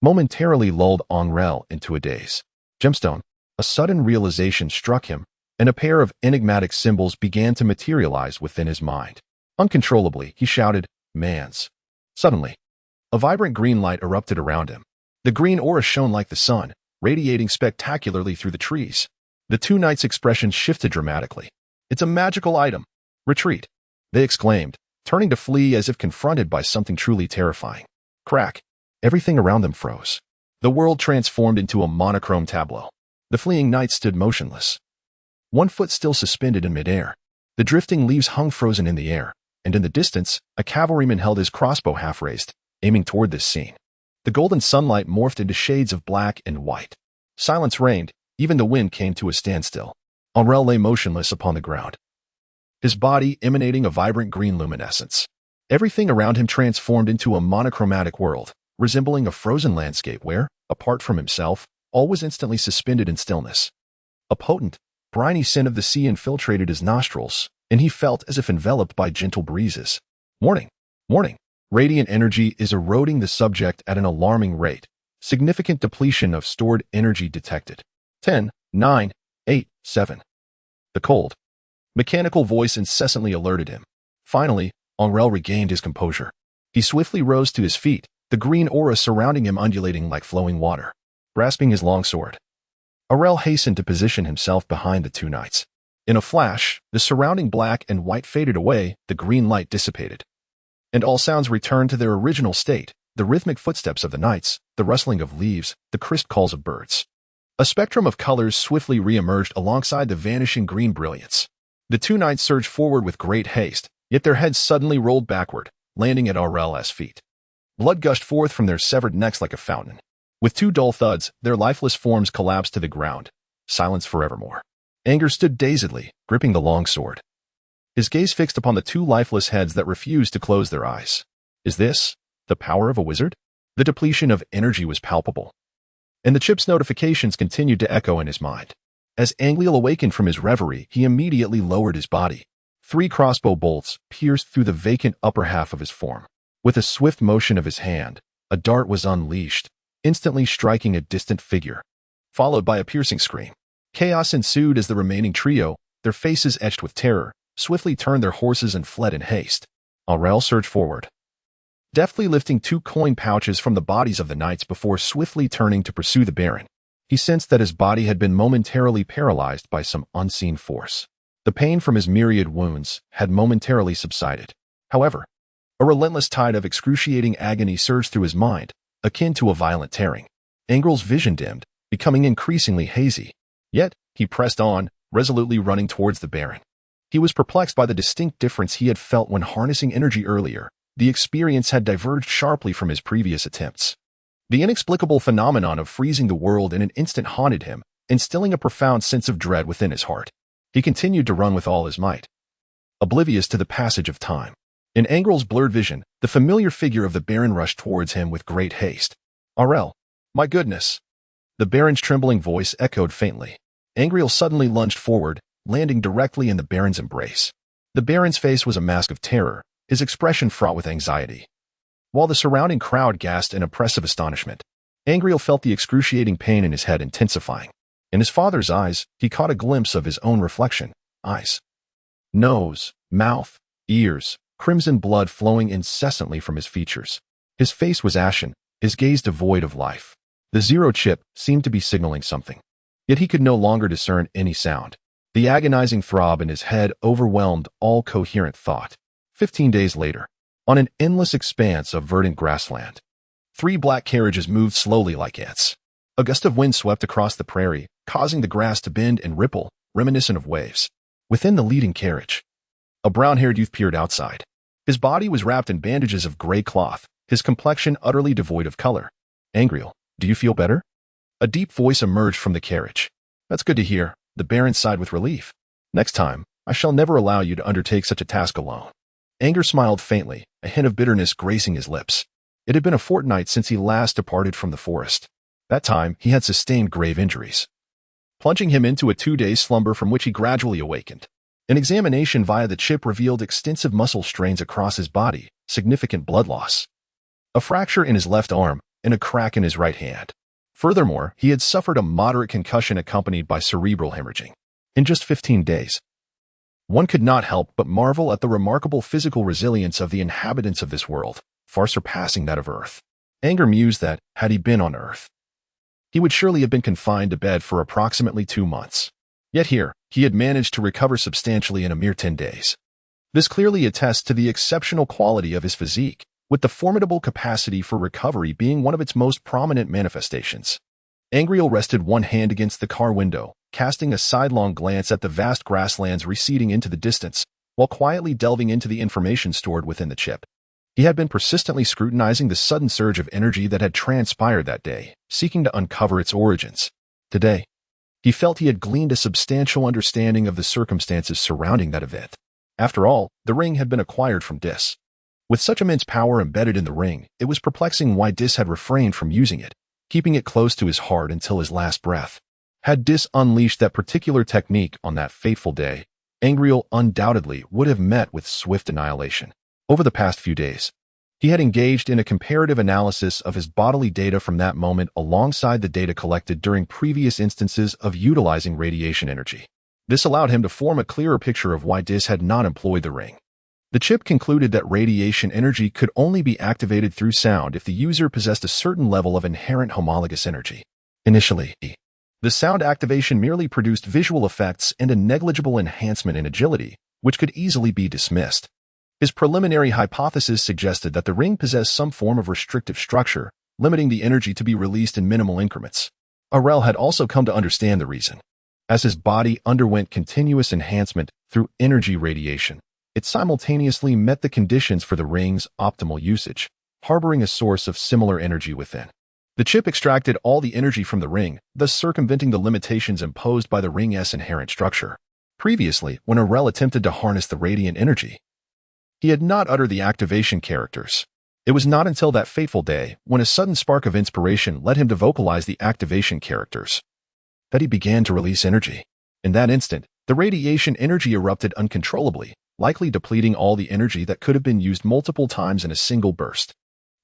momentarily lulled Angrele into a daze. Gemstone. A sudden realization struck him, and a pair of enigmatic symbols began to materialize within his mind. Uncontrollably, he shouted, "Mans." Suddenly, a vibrant green light erupted around him. The green aura shone like the sun, radiating spectacularly through the trees. The two knights' expressions shifted dramatically. "It's a magical item. Retreat," they exclaimed, turning to flee as if confronted by something truly terrifying. Crack. Everything around them froze. The world transformed into a monochrome tableau. The fleeing knights stood motionless, one foot still suspended in midair. The drifting leaves hung frozen in the air, and in the distance, a cavalryman held his crossbow half-raised, aiming toward this scene. The golden sunlight morphed into shades of black and white. Silence reigned, even the wind came to a standstill. Angrele lay motionless upon the ground, his body emanating a vibrant green luminescence. Everything around him transformed into a monochromatic world, resembling a frozen landscape where, apart from himself, all was instantly suspended in stillness. A potent, briny scent of the sea infiltrated his nostrils, and he felt as if enveloped by gentle breezes. Warning! Warning! Radiant energy is eroding the subject at an alarming rate. Significant depletion of stored energy detected. 10, 9, 8, 7. The cold, mechanical voice incessantly alerted him. Finally, Angrele regained his composure. He swiftly rose to his feet, the green aura surrounding him undulating like flowing water. Grasping his longsword, Angrele hastened to position himself behind the two knights. In a flash, the surrounding black and white faded away, the green light dissipated, and all sounds returned to their original state, the rhythmic footsteps of the knights, the rustling of leaves, the crisp calls of birds. A spectrum of colors swiftly re-emerged alongside the vanishing green brilliance. The two knights surged forward with great haste, yet their heads suddenly rolled backward, landing at Angrele's feet. Blood gushed forth from their severed necks like a fountain. With two dull thuds, their lifeless forms collapsed to the ground. Silence forevermore. Anger stood dazedly, gripping the long sword, his gaze fixed upon the two lifeless heads that refused to close their eyes. Is this the power of a wizard? The depletion of energy was palpable, and the chip's notifications continued to echo in his mind. As Angrele awakened from his reverie, he immediately lowered his body. 3 crossbow bolts pierced through the vacant upper half of his form. With a swift motion of his hand, a dart was unleashed, instantly striking a distant figure, followed by a piercing scream. Chaos ensued as the remaining trio, their faces etched with terror, swiftly turned their horses and fled in haste. Angrele surged forward, deftly lifting 2 coin pouches from the bodies of the knights before swiftly turning to pursue the Baron. He sensed that his body had been momentarily paralyzed by some unseen force. The pain from his myriad wounds had momentarily subsided. However, a relentless tide of excruciating agony surged through his mind, akin to a violent tearing. Angrele's vision dimmed, becoming increasingly hazy. Yet, he pressed on, resolutely running towards the Baron. He was perplexed by the distinct difference he had felt when harnessing energy earlier. The experience had diverged sharply from his previous attempts. The inexplicable phenomenon of freezing the world in an instant haunted him, instilling a profound sense of dread within his heart. He continued to run with all his might, oblivious to the passage of time. In Angrele's blurred vision, the familiar figure of the Baron rushed towards him with great haste. "Angrele, my goodness!" The Baron's trembling voice echoed faintly. Angrele suddenly lunged forward, landing directly in the Baron's embrace. The Baron's face was a mask of terror, his expression fraught with anxiety. While the surrounding crowd gasped in oppressive astonishment, Angrele felt the excruciating pain in his head intensifying. In his father's eyes, he caught a glimpse of his own reflection. Eyes, nose, mouth, ears, crimson blood flowing incessantly from his features. His face was ashen, his gaze devoid of life. The zero chip seemed to be signaling something, yet he could no longer discern any sound. The agonizing throb in his head overwhelmed all coherent thought. 15 days later, on an endless expanse of verdant grassland, 3 black carriages moved slowly like ants. A gust of wind swept across the prairie, causing the grass to bend and ripple, reminiscent of waves. Within the leading carriage, a brown-haired youth peered outside. His body was wrapped in bandages of gray cloth, his complexion utterly devoid of color. "Angrele, do you feel better?" A deep voice emerged from the carriage. That's good to hear. The Baron sighed with relief. Next time, I shall never allow you to undertake such a task alone. Anger smiled faintly, a hint of bitterness gracing his lips. It had been a fortnight since he last departed from the forest. That time, he had sustained grave injuries, plunging him into a 2-day slumber from which he gradually awakened. An examination via the chip revealed extensive muscle strains across his body, significant blood loss, a fracture in his left arm, and a crack in his right hand. Furthermore, he had suffered a moderate concussion accompanied by cerebral hemorrhaging. In just 15 days, one could not help but marvel at the remarkable physical resilience of the inhabitants of this world, far surpassing that of Earth. Anger mused that, had he been on Earth, he would surely have been confined to bed for approximately 2 months. Yet here, he had managed to recover substantially in a mere 10 days. This clearly attests to the exceptional quality of his physique, with the formidable capacity for recovery being one of its most prominent manifestations. Angrele rested one hand against the car window, casting a sidelong glance at the vast grasslands receding into the distance, while quietly delving into the information stored within the chip. He had been persistently scrutinizing the sudden surge of energy that had transpired that day, seeking to uncover its origins. Today, he felt he had gleaned a substantial understanding of the circumstances surrounding that event. After all, the ring had been acquired from Dis. With such immense power embedded in the ring, it was perplexing why Dis had refrained from using it, keeping it close to his heart until his last breath. Had Dis unleashed that particular technique on that fateful day, Angrele undoubtedly would have met with swift annihilation. Over the past few days, he had engaged in a comparative analysis of his bodily data from that moment alongside the data collected during previous instances of utilizing radiation energy. This allowed him to form a clearer picture of why Dis had not employed the ring. The chip concluded that radiation energy could only be activated through sound if the user possessed a certain level of inherent homologous energy. Initially, the sound activation merely produced visual effects and a negligible enhancement in agility, which could easily be dismissed. His preliminary hypothesis suggested that the ring possessed some form of restrictive structure, limiting the energy to be released in minimal increments. Angrele had also come to understand the reason. As his body underwent continuous enhancement through energy radiation, it simultaneously met the conditions for the ring's optimal usage, harboring a source of similar energy within. The chip extracted all the energy from the ring, thus circumventing the limitations imposed by the ring's inherent structure. Previously, when Angrele attempted to harness the radiant energy, he had not uttered the activation characters. It was not until that fateful day, when a sudden spark of inspiration led him to vocalize the activation characters, that he began to release energy. In that instant, the radiation energy erupted uncontrollably, likely depleting all the energy that could have been used multiple times in a single burst.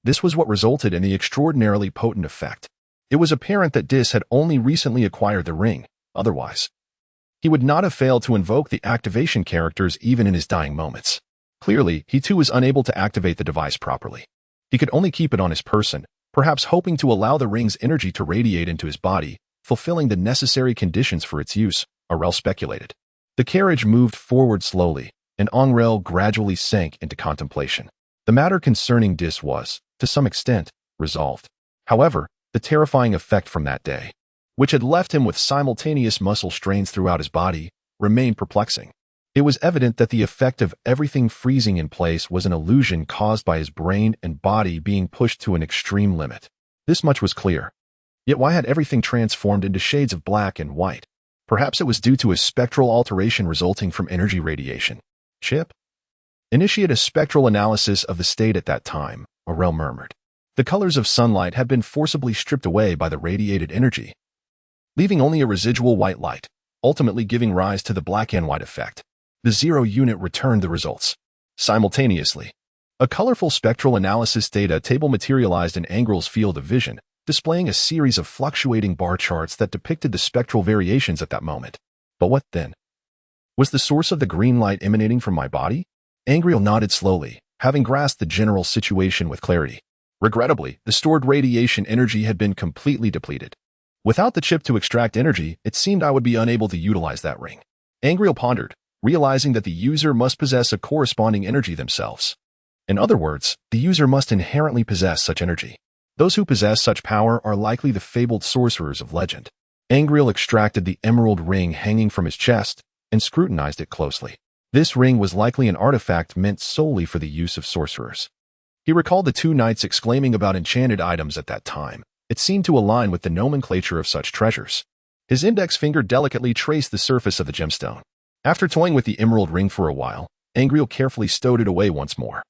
This was what resulted in the extraordinarily potent effect. It was apparent that Dis had only recently acquired the ring, otherwise, he would not have failed to invoke the activation characters even in his dying moments. Clearly, he too was unable to activate the device properly. He could only keep it on his person, perhaps hoping to allow the ring's energy to radiate into his body, fulfilling the necessary conditions for its use, Angrele speculated. The carriage moved forward slowly, and Angrele gradually sank into contemplation. The matter concerning Dis was, to some extent, resolved. However, the terrifying effect from that day, which had left him with simultaneous muscle strains throughout his body, remained perplexing. It was evident that the effect of everything freezing in place was an illusion caused by his brain and body being pushed to an extreme limit. This much was clear. Yet why had everything transformed into shades of black and white? Perhaps it was due to a spectral alteration resulting from energy radiation. Chip? Initiate a spectral analysis of the state at that time, Angrele murmured. The colors of sunlight had been forcibly stripped away by the radiated energy, leaving only a residual white light, ultimately giving rise to the black and white effect. The 0 unit returned the results. Simultaneously, a colorful spectral analysis data table materialized in Angrele's field of vision, displaying a series of fluctuating bar charts that depicted the spectral variations at that moment. But what then? Was the source of the green light emanating from my body? Angrele nodded slowly, having grasped the general situation with clarity. Regrettably, the stored radiation energy had been completely depleted. Without the chip to extract energy, it seemed I would be unable to utilize that ring. Angrele pondered, realizing that the user must possess a corresponding energy themselves. In other words, the user must inherently possess such energy. Those who possess such power are likely the fabled sorcerers of legend. Angrele extracted the emerald ring hanging from his chest and scrutinized it closely. This ring was likely an artifact meant solely for the use of sorcerers. He recalled the 2 knights exclaiming about enchanted items at that time. It seemed to align with the nomenclature of such treasures. His index finger delicately traced the surface of the gemstone. After toying with the emerald ring for a while, Angrele carefully stowed it away once more,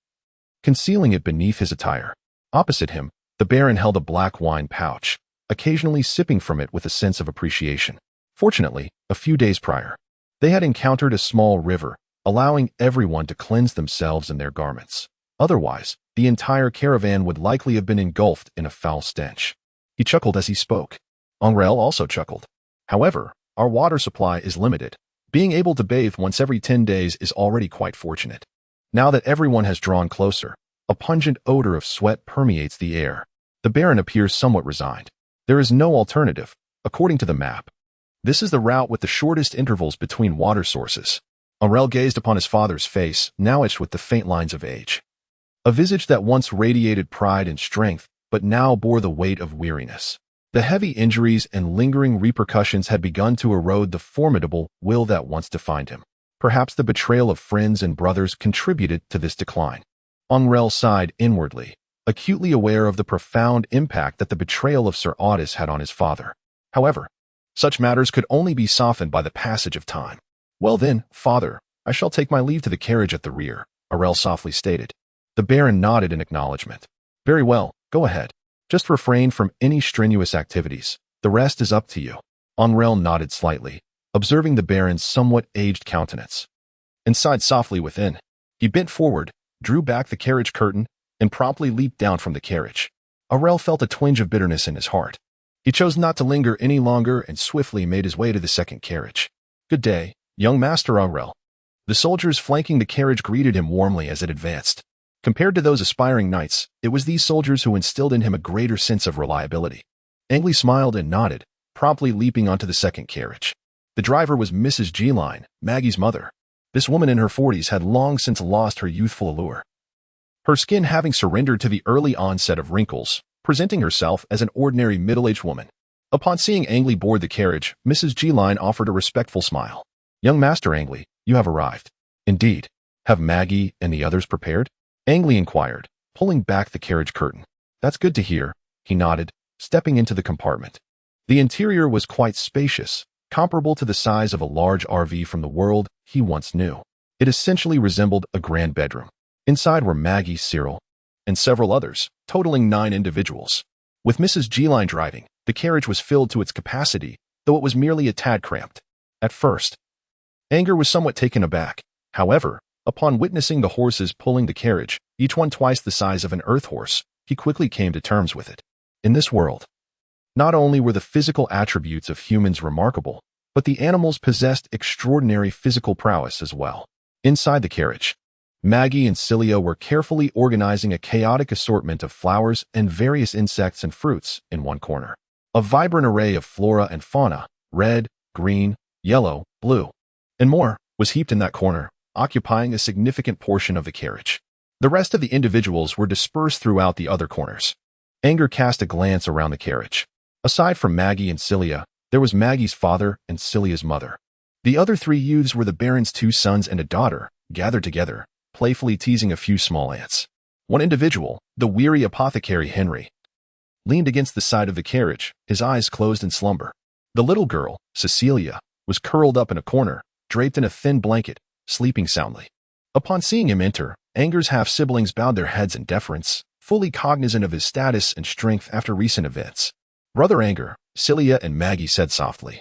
concealing it beneath his attire. Opposite him, the Baron held a black wine pouch, occasionally sipping from it with a sense of appreciation. Fortunately, a few days prior, they had encountered a small river, allowing everyone to cleanse themselves and their garments. Otherwise, the entire caravan would likely have been engulfed in a foul stench. He chuckled as he spoke. Angrele also chuckled. However, our water supply is limited. Being able to bathe once every 10 days is already quite fortunate. Now that everyone has drawn closer, a pungent odor of sweat permeates the air. The Baron appears somewhat resigned. There is no alternative, according to the map. This is the route with the shortest intervals between water sources. Angrele gazed upon his father's face, now etched with the faint lines of age. A visage that once radiated pride and strength, but now bore the weight of weariness. The heavy injuries and lingering repercussions had begun to erode the formidable will that once defined him. Perhaps the betrayal of friends and brothers contributed to this decline. Angrele sighed inwardly, acutely aware of the profound impact that the betrayal of Sir Otis had on his father. However, such matters could only be softened by the passage of time. "Well then, father, I shall take my leave to the carriage at the rear," Angrele softly stated. The Baron nodded in acknowledgement. "Very well, go ahead. Just refrain from any strenuous activities. The rest is up to you." Angrele nodded slightly, observing the Baron's somewhat aged countenance, and sighed softly within. He bent forward, drew back the carriage curtain, and promptly leaped down from the carriage. Angrele felt a twinge of bitterness in his heart. He chose not to linger any longer and swiftly made his way to the second carriage. "Good day, young Master Angrele." The soldiers flanking the carriage greeted him warmly as it advanced. Compared to those aspiring knights, it was these soldiers who instilled in him a greater sense of reliability. Angrele smiled and nodded, promptly leaping onto the second carriage. The driver was Mrs. Geline, Maggie's mother. This woman in her 40s had long since lost her youthful allure, her skin having surrendered to the early onset of wrinkles, presenting herself as an ordinary middle-aged woman. Upon seeing Angrele board the carriage, Mrs. Geline offered a respectful smile. "Young Master Angrele, you have arrived." "Indeed. Have Maggie and the others prepared?" Angrele inquired, pulling back the carriage curtain. "That's good to hear," he nodded, stepping into the compartment. The interior was quite spacious, comparable to the size of a large RV from the world he once knew. It essentially resembled a grand bedroom. Inside were Maggie, Cyril, and several others, totaling 9 individuals. With Mrs. Geline driving, the carriage was filled to its capacity, though it was merely a tad cramped. At first, Anger was somewhat taken aback. However, upon witnessing the horses pulling the carriage, each one twice the size of an earth horse, he quickly came to terms with it. In this world, not only were the physical attributes of humans remarkable, but the animals possessed extraordinary physical prowess as well. Inside the carriage, Maggie and Celia were carefully organizing a chaotic assortment of flowers and various insects and fruits in one corner. A vibrant array of flora and fauna, red, green, yellow, blue, and more, was heaped in that corner, occupying a significant portion of the carriage. The rest of the individuals were dispersed throughout the other corners. Anger cast a glance around the carriage. Aside from Maggie and Celia, there was Maggie's father and Celia's mother. The other 3 youths were the Baron's 2 sons and a daughter, gathered together, playfully teasing a few small ants. One individual, the weary apothecary Henry, leaned against the side of the carriage, his eyes closed in slumber. The little girl, Cecilia, was curled up in a corner, draped in a thin blanket, sleeping soundly. Upon seeing him enter, Anger's half-siblings bowed their heads in deference, fully cognizant of his status and strength after recent events. "Brother Anger," Celia and Maggie said softly,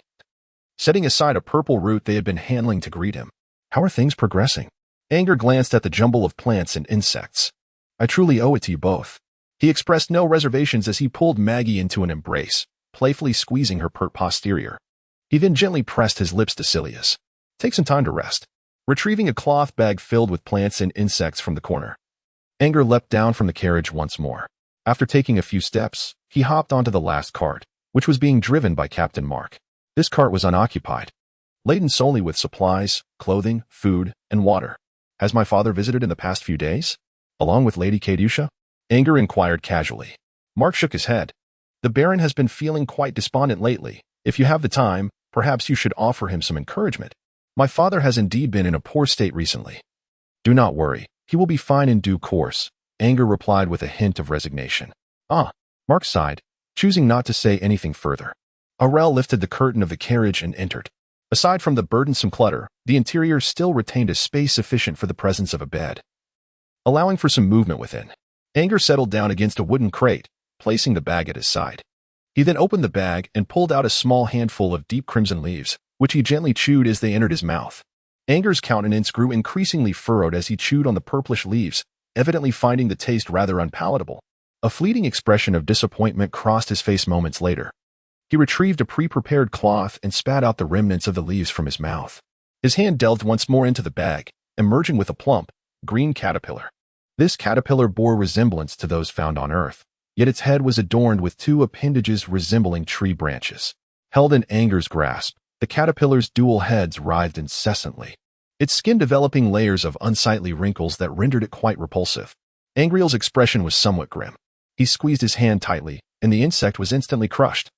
setting aside a purple root they had been handling to greet him. "How are things progressing?" Anger glanced at the jumble of plants and insects. "I truly owe it to you both." He expressed no reservations as he pulled Maggie into an embrace, playfully squeezing her pert posterior. He then gently pressed his lips to Celia's. "Take some time to rest." Retrieving a cloth bag filled with plants and insects from the corner, Anger leapt down from the carriage once more. After taking a few steps, he hopped onto the last cart, which was being driven by Captain Mark. This cart was unoccupied, laden solely with supplies, clothing, food, and water. "Has my father visited in the past few days, along with Lady Kadusha?" Anger inquired casually. Mark shook his head. "The Baron has been feeling quite despondent lately. If you have the time, perhaps you should offer him some encouragement. My father has indeed been in a poor state recently." "Do not worry. He will be fine in due course," Anger replied with a hint of resignation. "Ah," Mark sighed, choosing not to say anything further. Angrele lifted the curtain of the carriage and entered. Aside from the burdensome clutter, the interior still retained a space sufficient for the presence of a bed, allowing for some movement within. Angrele settled down against a wooden crate, placing the bag at his side. He then opened the bag and pulled out a small handful of deep crimson leaves, which he gently chewed as they entered his mouth. Angre's countenance grew increasingly furrowed as he chewed on the purplish leaves, evidently finding the taste rather unpalatable. A fleeting expression of disappointment crossed his face moments later. He retrieved a pre-prepared cloth and spat out the remnants of the leaves from his mouth. His hand delved once more into the bag, emerging with a plump, green caterpillar. This caterpillar bore resemblance to those found on Earth, yet its head was adorned with two appendages resembling tree branches. Held in Angre's grasp, the caterpillar's dual heads writhed incessantly, its skin developing layers of unsightly wrinkles that rendered it quite repulsive. Angrele's expression was somewhat grim. He squeezed his hand tightly, and the insect was instantly crushed,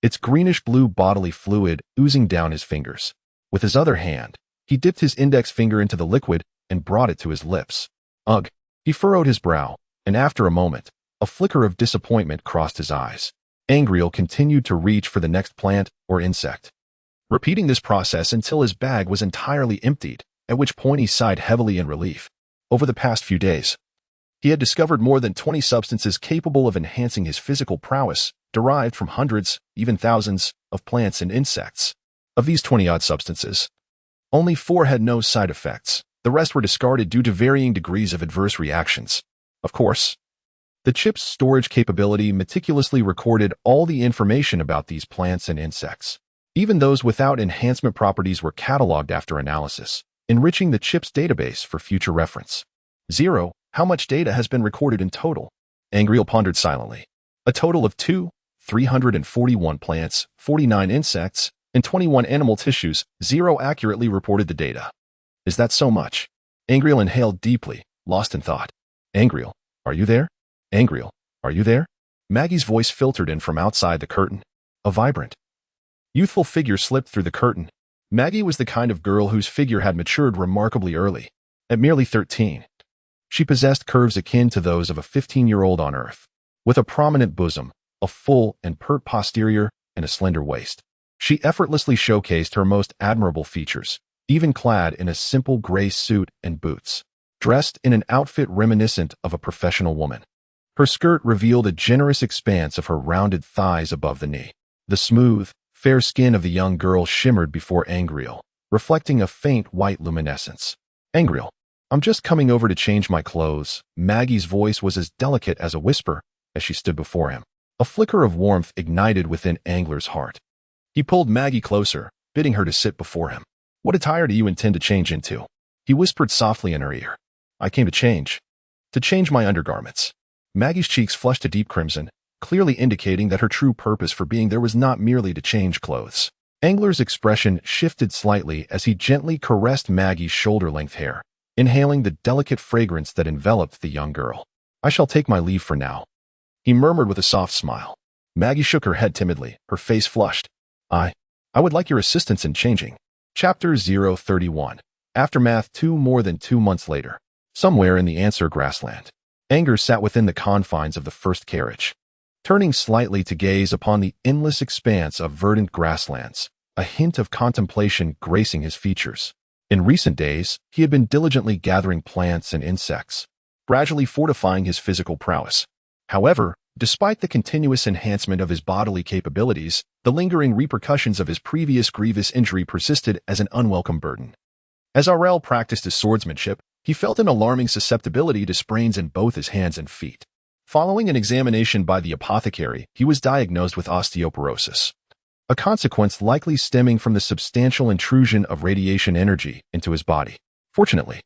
its greenish-blue bodily fluid oozing down his fingers. With his other hand, he dipped his index finger into the liquid and brought it to his lips. Ugh! He furrowed his brow, and after a moment, a flicker of disappointment crossed his eyes. Angrele continued to reach for the next plant or insect, repeating this process until his bag was entirely emptied, at which point he sighed heavily in relief. Over the past few days, he had discovered more than 20 substances capable of enhancing his physical prowess, derived from hundreds, even thousands, of plants and insects. Of these 20-odd substances, only 4 had no side effects. The rest were discarded due to varying degrees of adverse reactions. Of course, the chip's storage capability meticulously recorded all the information about these plants and insects. Even those without enhancement properties were cataloged after analysis, enriching the chip's database for future reference. 0. How much data has been recorded in total? Angrele pondered silently. A total of 341 plants, 49 insects, and 21 animal tissues. 0 accurately reported the data. Is that so much? Angrele inhaled deeply, lost in thought. Angrele, are you there? Angrele, are you there? Maggie's voice filtered in from outside the curtain. A vibrant, youthful figure slipped through the curtain. Maggie was the kind of girl whose figure had matured remarkably early. At merely 13, she possessed curves akin to those of a 15-year-old on Earth, with a prominent bosom, a full and pert posterior, and a slender waist. She effortlessly showcased her most admirable features, even clad in a simple gray suit and boots, dressed in an outfit reminiscent of a professional woman. Her skirt revealed a generous expanse of her rounded thighs above the knee. The smooth, fair skin of the young girl shimmered before Angrele, reflecting a faint white luminescence. Angrele, I'm just coming over to change my clothes. Maggie's voice was as delicate as a whisper as she stood before him. A flicker of warmth ignited within Angler's heart. He pulled Maggie closer, bidding her to sit before him. What attire do you intend to change into? He whispered softly in her ear. I came to change my undergarments. Maggie's cheeks flushed a deep crimson, clearly indicating that her true purpose for being there was not merely to change clothes. Angler's expression shifted slightly as he gently caressed Maggie's shoulder-length hair, inhaling the delicate fragrance that enveloped the young girl. I shall take my leave for now, he murmured with a soft smile. Maggie shook her head timidly, her face flushed. I would like your assistance in changing. Chapter 031. Aftermath. More than 2 months later, somewhere in the Answer grassland, Angrele sat within the confines of the first carriage, turning slightly to gaze upon the endless expanse of verdant grasslands, a hint of contemplation gracing his features. In recent days, he had been diligently gathering plants and insects, gradually fortifying his physical prowess. However, despite the continuous enhancement of his bodily capabilities, the lingering repercussions of his previous grievous injury persisted as an unwelcome burden. As Angrele practiced his swordsmanship, he felt an alarming susceptibility to sprains in both his hands and feet. Following an examination by the apothecary, he was diagnosed with osteoporosis, a consequence likely stemming from the substantial intrusion of radiation energy into his body. Fortunately,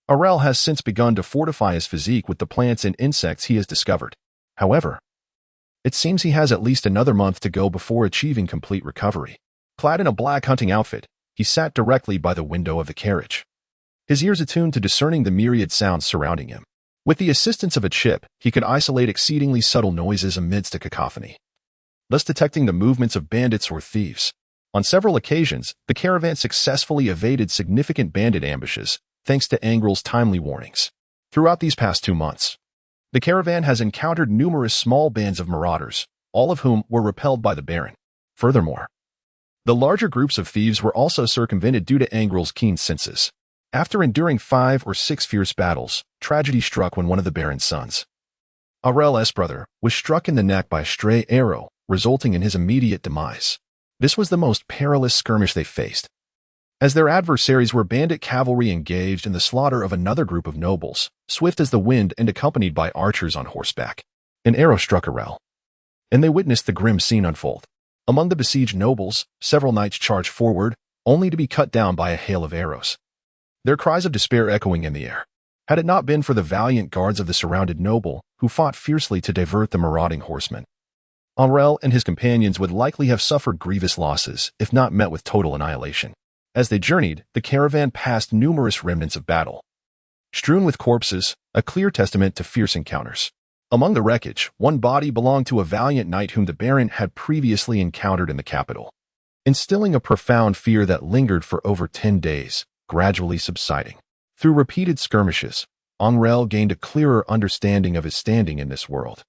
Angrele has since begun to fortify his physique with the plants and insects he has discovered. However, it seems he has at least another month to go before achieving complete recovery. Clad in a black hunting outfit, he sat directly by the window of the carriage, his ears attuned to discerning the myriad sounds surrounding him. With the assistance of a chip, he could isolate exceedingly subtle noises amidst a cacophony, thus detecting the movements of bandits or thieves. On several occasions, the caravan successfully evaded significant bandit ambushes, thanks to Angrele's timely warnings. Throughout these past 2 months, the caravan has encountered numerous small bands of marauders, all of whom were repelled by the Baron. Furthermore, the larger groups of thieves were also circumvented due to Angrele's keen senses. After enduring 5 or 6 fierce battles, tragedy struck when one of the Baron's sons, Angrele's brother, was struck in the neck by a stray arrow, resulting in his immediate demise. This was the most perilous skirmish they faced, as their adversaries were bandit cavalry engaged in the slaughter of another group of nobles, swift as the wind and accompanied by archers on horseback. An arrow struck Angrele, and they witnessed the grim scene unfold. Among the besieged nobles, several knights charged forward, only to be cut down by a hail of arrows, their cries of despair echoing in the air. Had it not been for the valiant guards of the surrounded noble, who fought fiercely to divert the marauding horsemen, Angrele and his companions would likely have suffered grievous losses, if not met with total annihilation. As they journeyed, the caravan passed numerous remnants of battle, strewn with corpses, a clear testament to fierce encounters. Among the wreckage, one body belonged to a valiant knight whom the Baron had previously encountered in the capital, instilling a profound fear that lingered for over 10 days, gradually subsiding. Through repeated skirmishes, Angrele gained a clearer understanding of his standing in this world.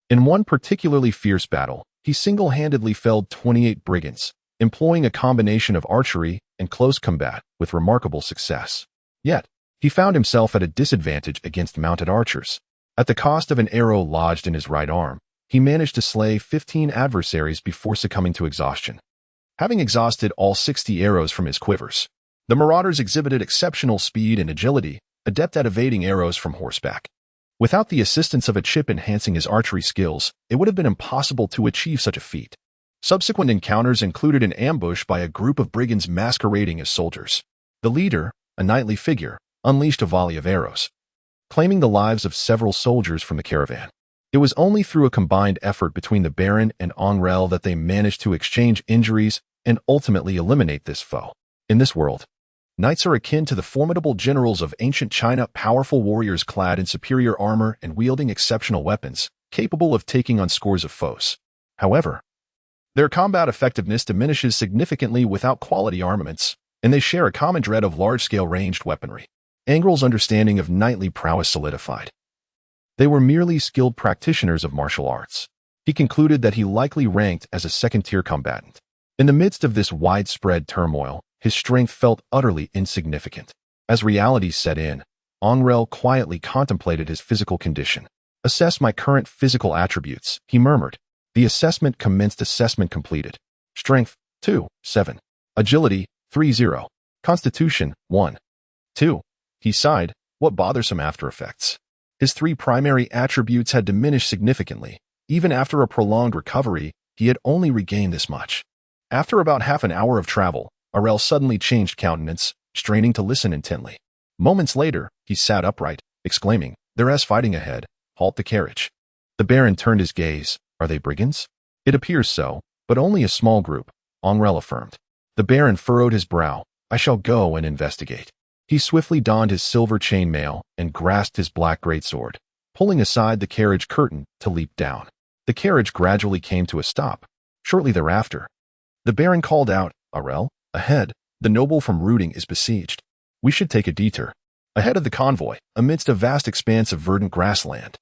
In one particularly fierce battle, he single-handedly felled 28 brigands, employing a combination of archery and close combat with remarkable success. Yet, he found himself at a disadvantage against mounted archers. At the cost of an arrow lodged in his right arm, he managed to slay 15 adversaries before succumbing to exhaustion. Having exhausted all 60 arrows from his quivers, the marauders exhibited exceptional speed and agility, adept at evading arrows from horseback. Without the assistance of a chip enhancing his archery skills, it would have been impossible to achieve such a feat. Subsequent encounters included an ambush by a group of brigands masquerading as soldiers. The leader, a knightly figure, unleashed a volley of arrows, claiming the lives of several soldiers from the caravan. It was only through a combined effort between the Baron and Angrele that they managed to exchange injuries and ultimately eliminate this foe. In this world, knights are akin to the formidable generals of ancient China, powerful warriors clad in superior armor and wielding exceptional weapons, capable of taking on scores of foes. However, their combat effectiveness diminishes significantly without quality armaments, and they share a common dread of large-scale ranged weaponry. Angrele's understanding of knightly prowess solidified. They were merely skilled practitioners of martial arts. He concluded that he likely ranked as a second-tier combatant. In the midst of this widespread turmoil, his strength felt utterly insignificant. As reality set in, Angrele quietly contemplated his physical condition. "Assess my current physical attributes," he murmured. The assessment commenced. Assessment completed. Strength, 2, 7. Agility, 3, 0. Constitution, 1, 2. He sighed. What bothersome after effects. His 3 primary attributes had diminished significantly. Even after a prolonged recovery, he had only regained this much. After about half an hour of travel, Angrele suddenly changed countenance, straining to listen intently. Moments later, he sat upright, exclaiming, "There's fighting ahead. Halt the carriage." The Baron turned his gaze. "Are they brigands?" "It appears so, but only a small group," Angrele affirmed. The Baron furrowed his brow. "I shall go and investigate." He swiftly donned his silver chainmail and grasped his black greatsword, pulling aside the carriage curtain to leap down. The carriage gradually came to a stop. Shortly thereafter, the Baron called out, "Angrele, ahead, the noble from Rooting is besieged. We should take a detour." Ahead of the convoy, amidst a vast expanse of verdant grassland,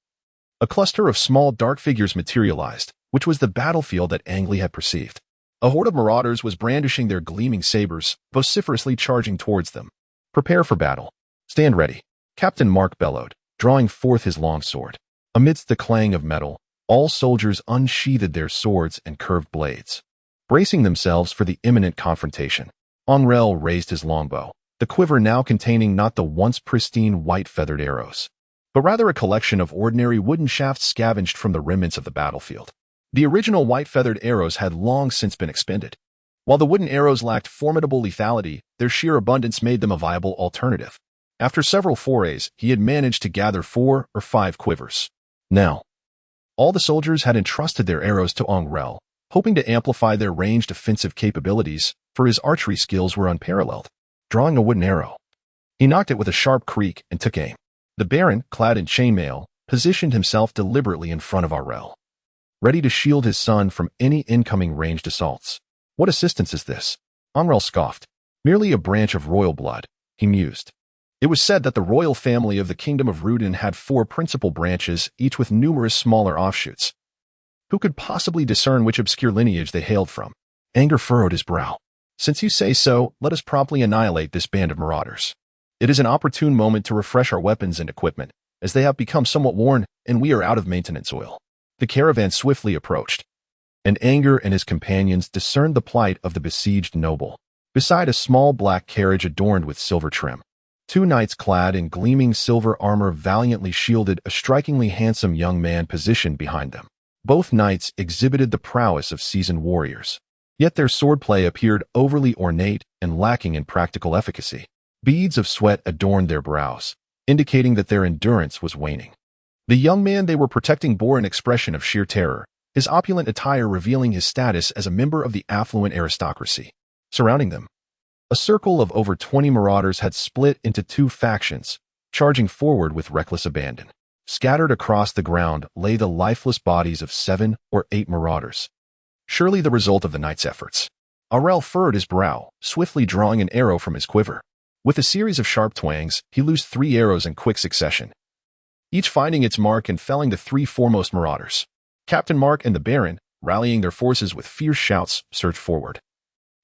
a cluster of small dark figures materialized, which was the battlefield that Angrele had perceived. A horde of marauders was brandishing their gleaming sabers, vociferously charging towards them. "Prepare for battle. Stand ready," Captain Mark bellowed, drawing forth his long sword. Amidst the clang of metal, all soldiers unsheathed their swords and curved blades, bracing themselves for the imminent confrontation. Angrele raised his longbow, the quiver now containing not the once pristine white-feathered arrows, but rather a collection of ordinary wooden shafts scavenged from the remnants of the battlefield. The original white-feathered arrows had long since been expended. While the wooden arrows lacked formidable lethality, their sheer abundance made them a viable alternative. After several forays, he had managed to gather 4 or 5 quivers. Now, all the soldiers had entrusted their arrows to Angrele, hoping to amplify their ranged offensive capabilities, for his archery skills were unparalleled. Drawing a wooden arrow, he knocked it with a sharp creak and took aim. The Baron, clad in chainmail, positioned himself deliberately in front of Angrele, ready to shield his son from any incoming ranged assaults. "What assistance is this?" Angrele scoffed. "Merely a branch of royal blood," he mused. It was said that the royal family of the Kingdom of Rudin had 4 principal branches, each with numerous smaller offshoots. Who could possibly discern which obscure lineage they hailed from? Anger furrowed his brow. Since you say so, let us promptly annihilate this band of marauders. It is an opportune moment to refresh our weapons and equipment, as they have become somewhat worn and we are out of maintenance oil. The caravan swiftly approached, and Anger and his companions discerned the plight of the besieged noble. Beside a small black carriage adorned with silver trim, two knights clad in gleaming silver armor valiantly shielded a strikingly handsome young man positioned behind them. Both knights exhibited the prowess of seasoned warriors, yet their swordplay appeared overly ornate and lacking in practical efficacy. Beads of sweat adorned their brows, indicating that their endurance was waning. The young man they were protecting bore an expression of sheer terror, his opulent attire revealing his status as a member of the affluent aristocracy. Surrounding them, a circle of over 20 marauders had split into two factions, charging forward with reckless abandon. Scattered across the ground lay the lifeless bodies of 7 or 8 marauders, surely the result of the night's efforts. Angrele furrowed his brow, swiftly drawing an arrow from his quiver. With a series of sharp twangs, he loosed 3 arrows in quick succession, each finding its mark and felling the 3 foremost marauders. Captain Mark and the Baron, rallying their forces with fierce shouts, surged forward,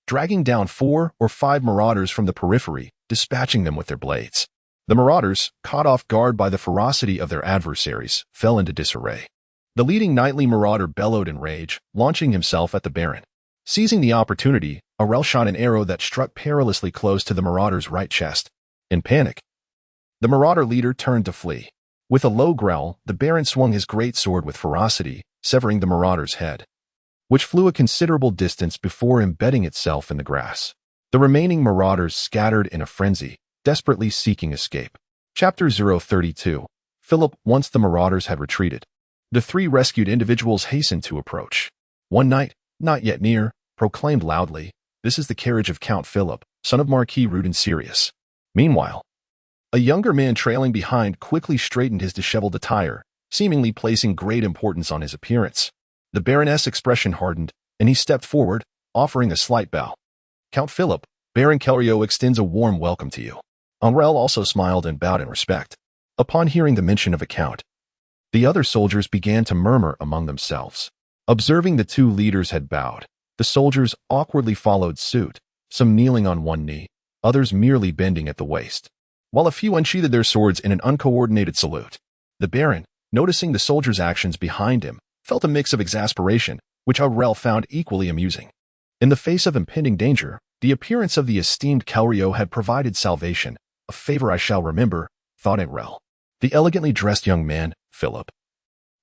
dragging down 4 or 5 marauders from the periphery, dispatching them with their blades. The marauders, caught off guard by the ferocity of their adversaries, fell into disarray. The leading knightly marauder bellowed in rage, launching himself at the Baron. Seizing the opportunity, Angrele shot an arrow that struck perilously close to the marauder's right chest. In panic, the marauder leader turned to flee. With a low growl, the Baron swung his great sword with ferocity, severing the marauder's head, which flew a considerable distance before embedding itself in the grass. The remaining marauders scattered in a frenzy, desperately seeking escape. Chapter 032. Philip. Once the marauders had retreated, the 3 rescued individuals hastened to approach. One knight, not yet near, proclaimed loudly, "This is the carriage of Count Philip, son of Marquis Rudin Sirius." Meanwhile, a younger man trailing behind quickly straightened his disheveled attire, seemingly placing great importance on his appearance. The Baroness' expression hardened, and he stepped forward, offering a slight bow. "Count Philip, Baron Rio extends a warm welcome to you." Angrele also smiled and bowed in respect. Upon hearing the mention of a count, the other soldiers began to murmur among themselves. Observing the 2 leaders had bowed, the soldiers awkwardly followed suit, some kneeling on one knee, others merely bending at the waist, while a few unsheathed their swords in an uncoordinated salute. The Baron, noticing the soldiers' actions behind him, felt a mix of exasperation, which Angrele found equally amusing. In the face of impending danger, the appearance of the esteemed Rio had provided salvation, a favor I shall remember, thought Angrele. The elegantly dressed young man, Philip,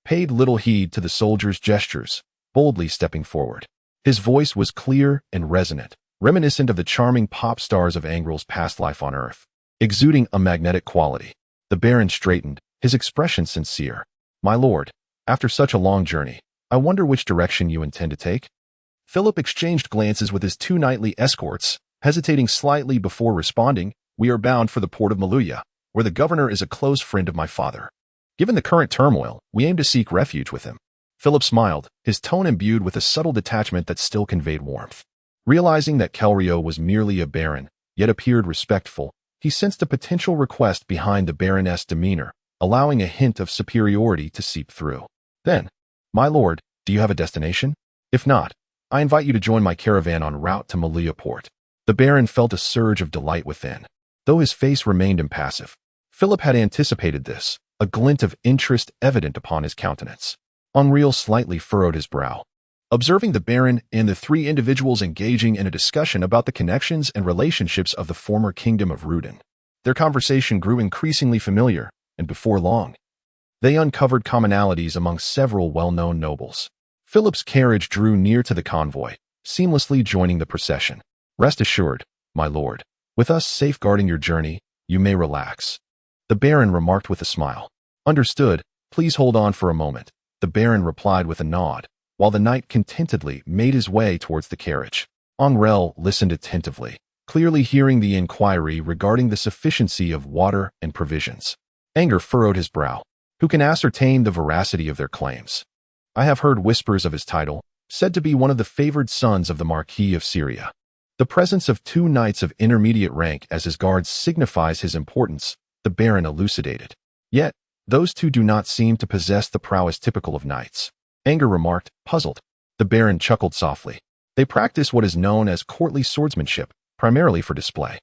paid little heed to the soldiers' gestures, boldly stepping forward. His voice was clear and resonant, reminiscent of the charming pop stars of Angrele's past life on Earth, exuding a magnetic quality. The Baron straightened, his expression sincere. "My lord, after such a long journey, I wonder which direction you intend to take?" Philip exchanged glances with his 2 knightly escorts, hesitating slightly before responding, "We are bound for the port of Maluya, where the governor is a close friend of my father. Given the current turmoil, we aim to seek refuge with him." Philip smiled, his tone imbued with a subtle detachment that still conveyed warmth. Realizing that Rio was merely a baron, yet appeared respectful, he sensed a potential request behind the Baroness' demeanor, allowing a hint of superiority to seep through. Then, "My lord, do you have a destination? If not, I invite you to join my caravan en route to Maluya port." The Baron felt a surge of delight within. Though his face remained impassive, Philip had anticipated this, a glint of interest evident upon his countenance. Angrele slightly furrowed his brow, observing the Baron and the 3 individuals engaging in a discussion about the connections and relationships of the former kingdom of Rudin. Their conversation grew increasingly familiar, and before long, they uncovered commonalities among several well-known nobles. Philip's carriage drew near to the convoy, seamlessly joining the procession. "Rest assured, my lord, with us safeguarding your journey, you may relax," the Baron remarked with a smile. "Understood, please hold on for a moment," the Baron replied with a nod, while the knight contentedly made his way towards the carriage. Angrele listened attentively, clearly hearing the inquiry regarding the sufficiency of water and provisions. Anger furrowed his brow. Who can ascertain the veracity of their claims? I have heard whispers of his title, said to be one of the favored sons of the Marquis of Syria. The presence of 2 knights of intermediate rank as his guards signifies his importance, the Baron elucidated. Yet, those 2 do not seem to possess the prowess typical of knights. Anger remarked, puzzled. The Baron chuckled softly. They practice what is known as courtly swordsmanship, primarily for display.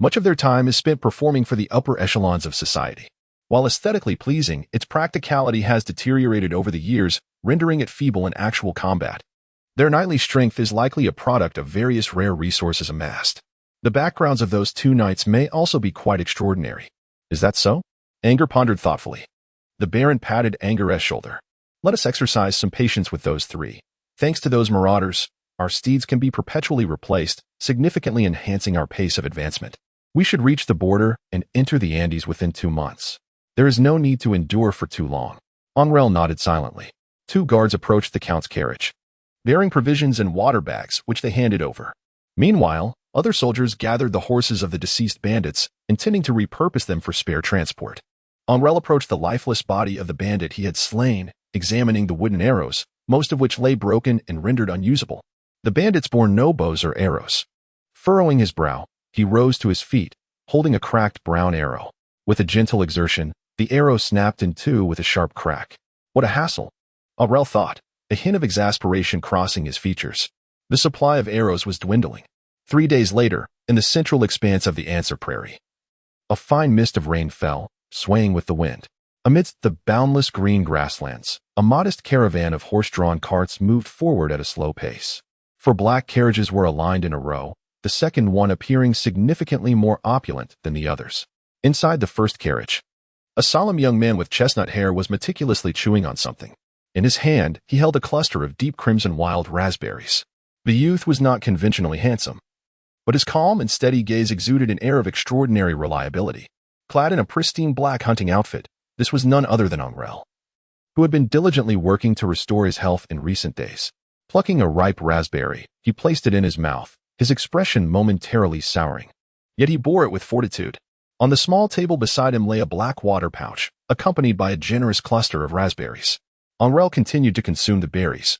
Much of their time is spent performing for the upper echelons of society. While aesthetically pleasing, its practicality has deteriorated over the years, rendering it feeble in actual combat. Their knightly strength is likely a product of various rare resources amassed. The backgrounds of those two knights may also be quite extraordinary. Is that so? Anger pondered thoughtfully. The Baron patted Angre's shoulder. Let us exercise some patience with those three. Thanks to those marauders, our steeds can be perpetually replaced, significantly enhancing our pace of advancement. We should reach the border and enter the Andes within 2 months. There is no need to endure for too long. Angrele nodded silently. 2 guards approached the Count's carriage, bearing provisions and water bags, which they handed over. Meanwhile, other soldiers gathered the horses of the deceased bandits, intending to repurpose them for spare transport. Angrele approached the lifeless body of the bandit he had slain, examining the wooden arrows, most of which lay broken and rendered unusable. The bandits bore no bows or arrows. Furrowing his brow, he rose to his feet, holding a cracked brown arrow. With a gentle exertion, the arrow snapped in two with a sharp crack. What a hassle, Angrele thought, a hint of exasperation crossing his features. The supply of arrows was dwindling. 3 days later, in the central expanse of the Answer Prairie, a fine mist of rain fell, swaying with the wind. Amidst the boundless green grasslands, a modest caravan of horse-drawn carts moved forward at a slow pace. 4 black carriages were aligned in a row, the second one appearing significantly more opulent than the others. Inside the first carriage, a solemn young man with chestnut hair was meticulously chewing on something. In his hand, he held a cluster of deep crimson wild raspberries. The youth was not conventionally handsome, but his calm and steady gaze exuded an air of extraordinary reliability. Clad in a pristine black hunting outfit, this was none other than Angrele, who had been diligently working to restore his health in recent days. Plucking a ripe raspberry, he placed it in his mouth, his expression momentarily souring. Yet he bore it with fortitude. On the small table beside him lay a black water pouch, accompanied by a generous cluster of raspberries. Angrele continued to consume the berries,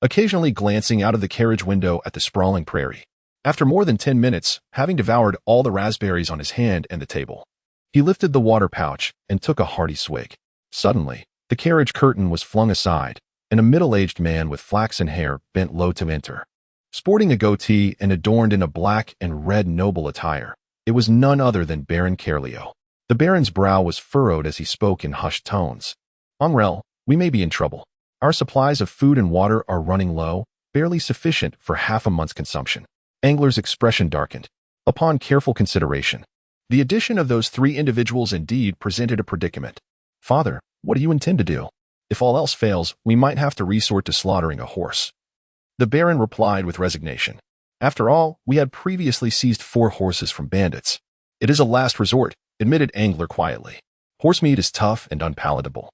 occasionally glancing out of the carriage window at the sprawling prairie. After more than 10 minutes, having devoured all the raspberries on his hand and the table, he lifted the water pouch and took a hearty swig. Suddenly, the carriage curtain was flung aside, and a middle-aged man with flaxen hair bent low to enter. Sporting a goatee and adorned in a black and red noble attire, it was none other than Baron Rio. The Baron's brow was furrowed as he spoke in hushed tones. Angrele, we may be in trouble. Our supplies of food and water are running low, barely sufficient for half a month's consumption. Angler's expression darkened. Upon careful consideration, the addition of those 3 individuals indeed presented a predicament. Father, what do you intend to do? If all else fails, we might have to resort to slaughtering a horse. The Baron replied with resignation. After all, we had previously seized 4 horses from bandits. It is a last resort, admitted Angler quietly. Horse meat is tough and unpalatable,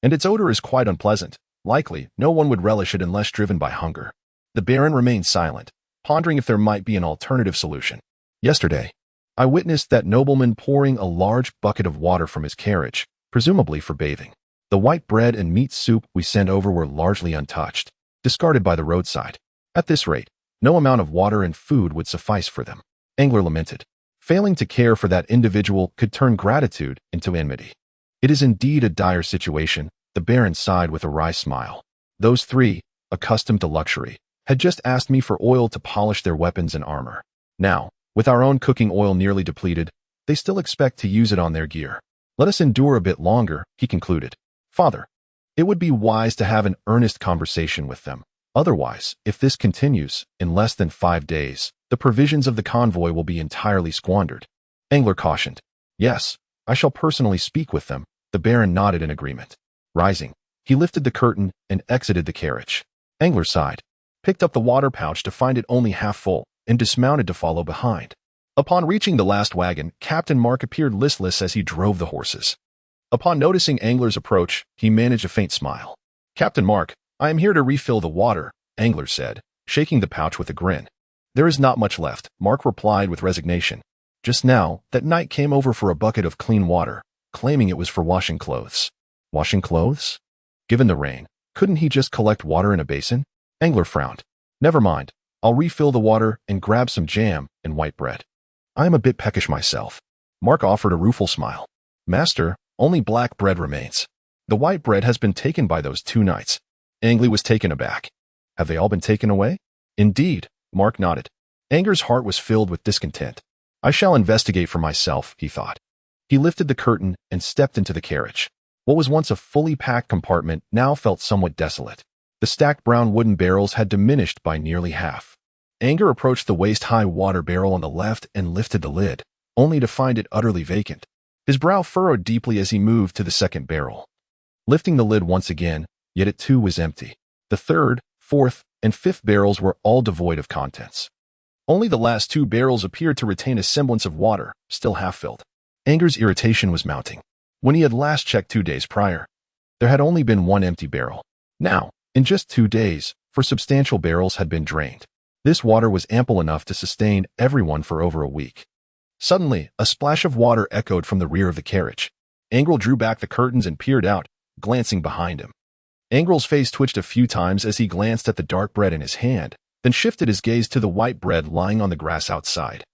and its odor is quite unpleasant. Likely, no one would relish it unless driven by hunger. The Baron remained silent, pondering if there might be an alternative solution. Yesterday, I witnessed that nobleman pouring a large bucket of water from his carriage, presumably for bathing. The white bread and meat soup we sent over were largely untouched, discarded by the roadside. At this rate, no amount of water and food would suffice for them. Angler lamented. Failing to care for that individual could turn gratitude into enmity. It is indeed a dire situation, the Baron sighed with a wry smile. Those 3, accustomed to luxury, had just asked me for oil to polish their weapons and armor. Now, with our own cooking oil nearly depleted, they still expect to use it on their gear. Let us endure a bit longer, he concluded. Father, it would be wise to have an earnest conversation with them. Otherwise, if this continues, in less than 5 days, the provisions of the convoy will be entirely squandered. Angler cautioned. Yes, I shall personally speak with them. The Baron nodded in agreement. Rising, he lifted the curtain and exited the carriage. Angler sighed, picked up the water pouch to find it only half full, and dismounted to follow behind. Upon reaching the last wagon, Captain Mark appeared listless as he drove the horses. Upon noticing Angler's approach, he managed a faint smile. Captain Mark, I am here to refill the water, Angler said, shaking the pouch with a grin. There is not much left, Mark replied with resignation. Just now, that knight came over for a bucket of clean water, claiming it was for washing clothes. Washing clothes? Given the rain, couldn't he just collect water in a basin? Angler frowned. Never mind, I'll refill the water and grab some jam and white bread. I am a bit peckish myself. Mark offered a rueful smile. Master, only black bread remains. The white bread has been taken by those 2 knights. Angrele was taken aback. Have they all been taken away? Indeed, Mark nodded. Anger's heart was filled with discontent. I shall investigate for myself, he thought. He lifted the curtain and stepped into the carriage. What was once a fully packed compartment now felt somewhat desolate. The stacked brown wooden barrels had diminished by nearly half. Anger approached the waist-high water barrel on the left and lifted the lid, only to find it utterly vacant. His brow furrowed deeply as he moved to the second barrel. Lifting the lid once again, yet it too was empty. The third, fourth, and fifth barrels were all devoid of contents. Only the last two barrels appeared to retain a semblance of water, still half-filled. Anger's irritation was mounting. When he had last checked 2 days prior, there had only been one empty barrel. Now, in just 2 days, 4 substantial barrels had been drained. This water was ample enough to sustain everyone for over a week. Suddenly, a splash of water echoed from the rear of the carriage. Angrele drew back the curtains and peered out, glancing behind him. Angrele's face twitched a few times as he glanced at the dark bread in his hand, then shifted his gaze to the white bread lying on the grass outside.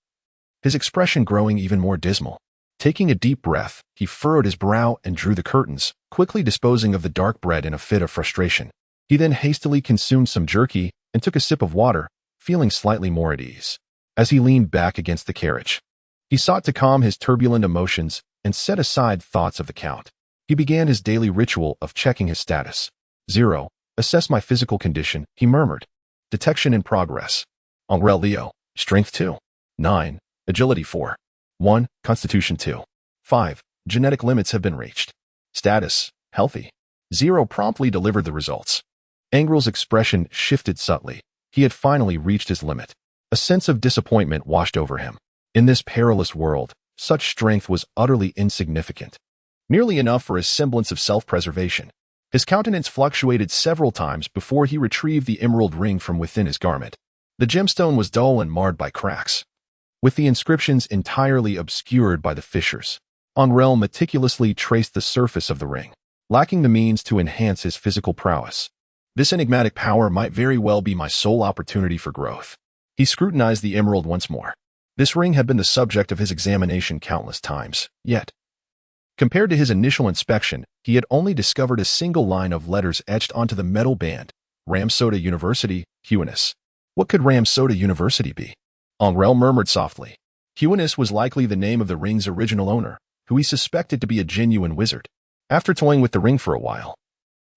His expression growing even more dismal. Taking a deep breath, he furrowed his brow and drew the curtains, quickly disposing of the dark bread in a fit of frustration. He then hastily consumed some jerky and took a sip of water, feeling slightly more at ease. As he leaned back against the carriage, he sought to calm his turbulent emotions and set aside thoughts of the Count. He began his daily ritual of checking his status. 0. Assess my physical condition, he murmured. Detection in progress. Angrele Rio, Strength 2. 9. Agility 4. 1. Constitution 2. 5. Genetic limits have been reached. Status, healthy. 0 promptly delivered the results. Angrele's expression shifted subtly. He had finally reached his limit. A sense of disappointment washed over him. In this perilous world, such strength was utterly insignificant. Merely enough for a semblance of self-preservation. His countenance fluctuated several times before he retrieved the emerald ring from within his garment. The gemstone was dull and marred by cracks, with the inscriptions entirely obscured by the fissures. Angrele meticulously traced the surface of the ring, lacking the means to enhance his physical prowess. This enigmatic power might very well be my sole opportunity for growth. He scrutinized the emerald once more. This ring had been the subject of his examination countless times, yet, compared to his initial inspection, he had only discovered a single line of letters etched onto the metal band. Ramsoda University, Huinus. What could Ramsoda University be? Angrele murmured softly. Huinus was likely the name of the ring's original owner, who he suspected to be a genuine wizard. After toying with the ring for a while,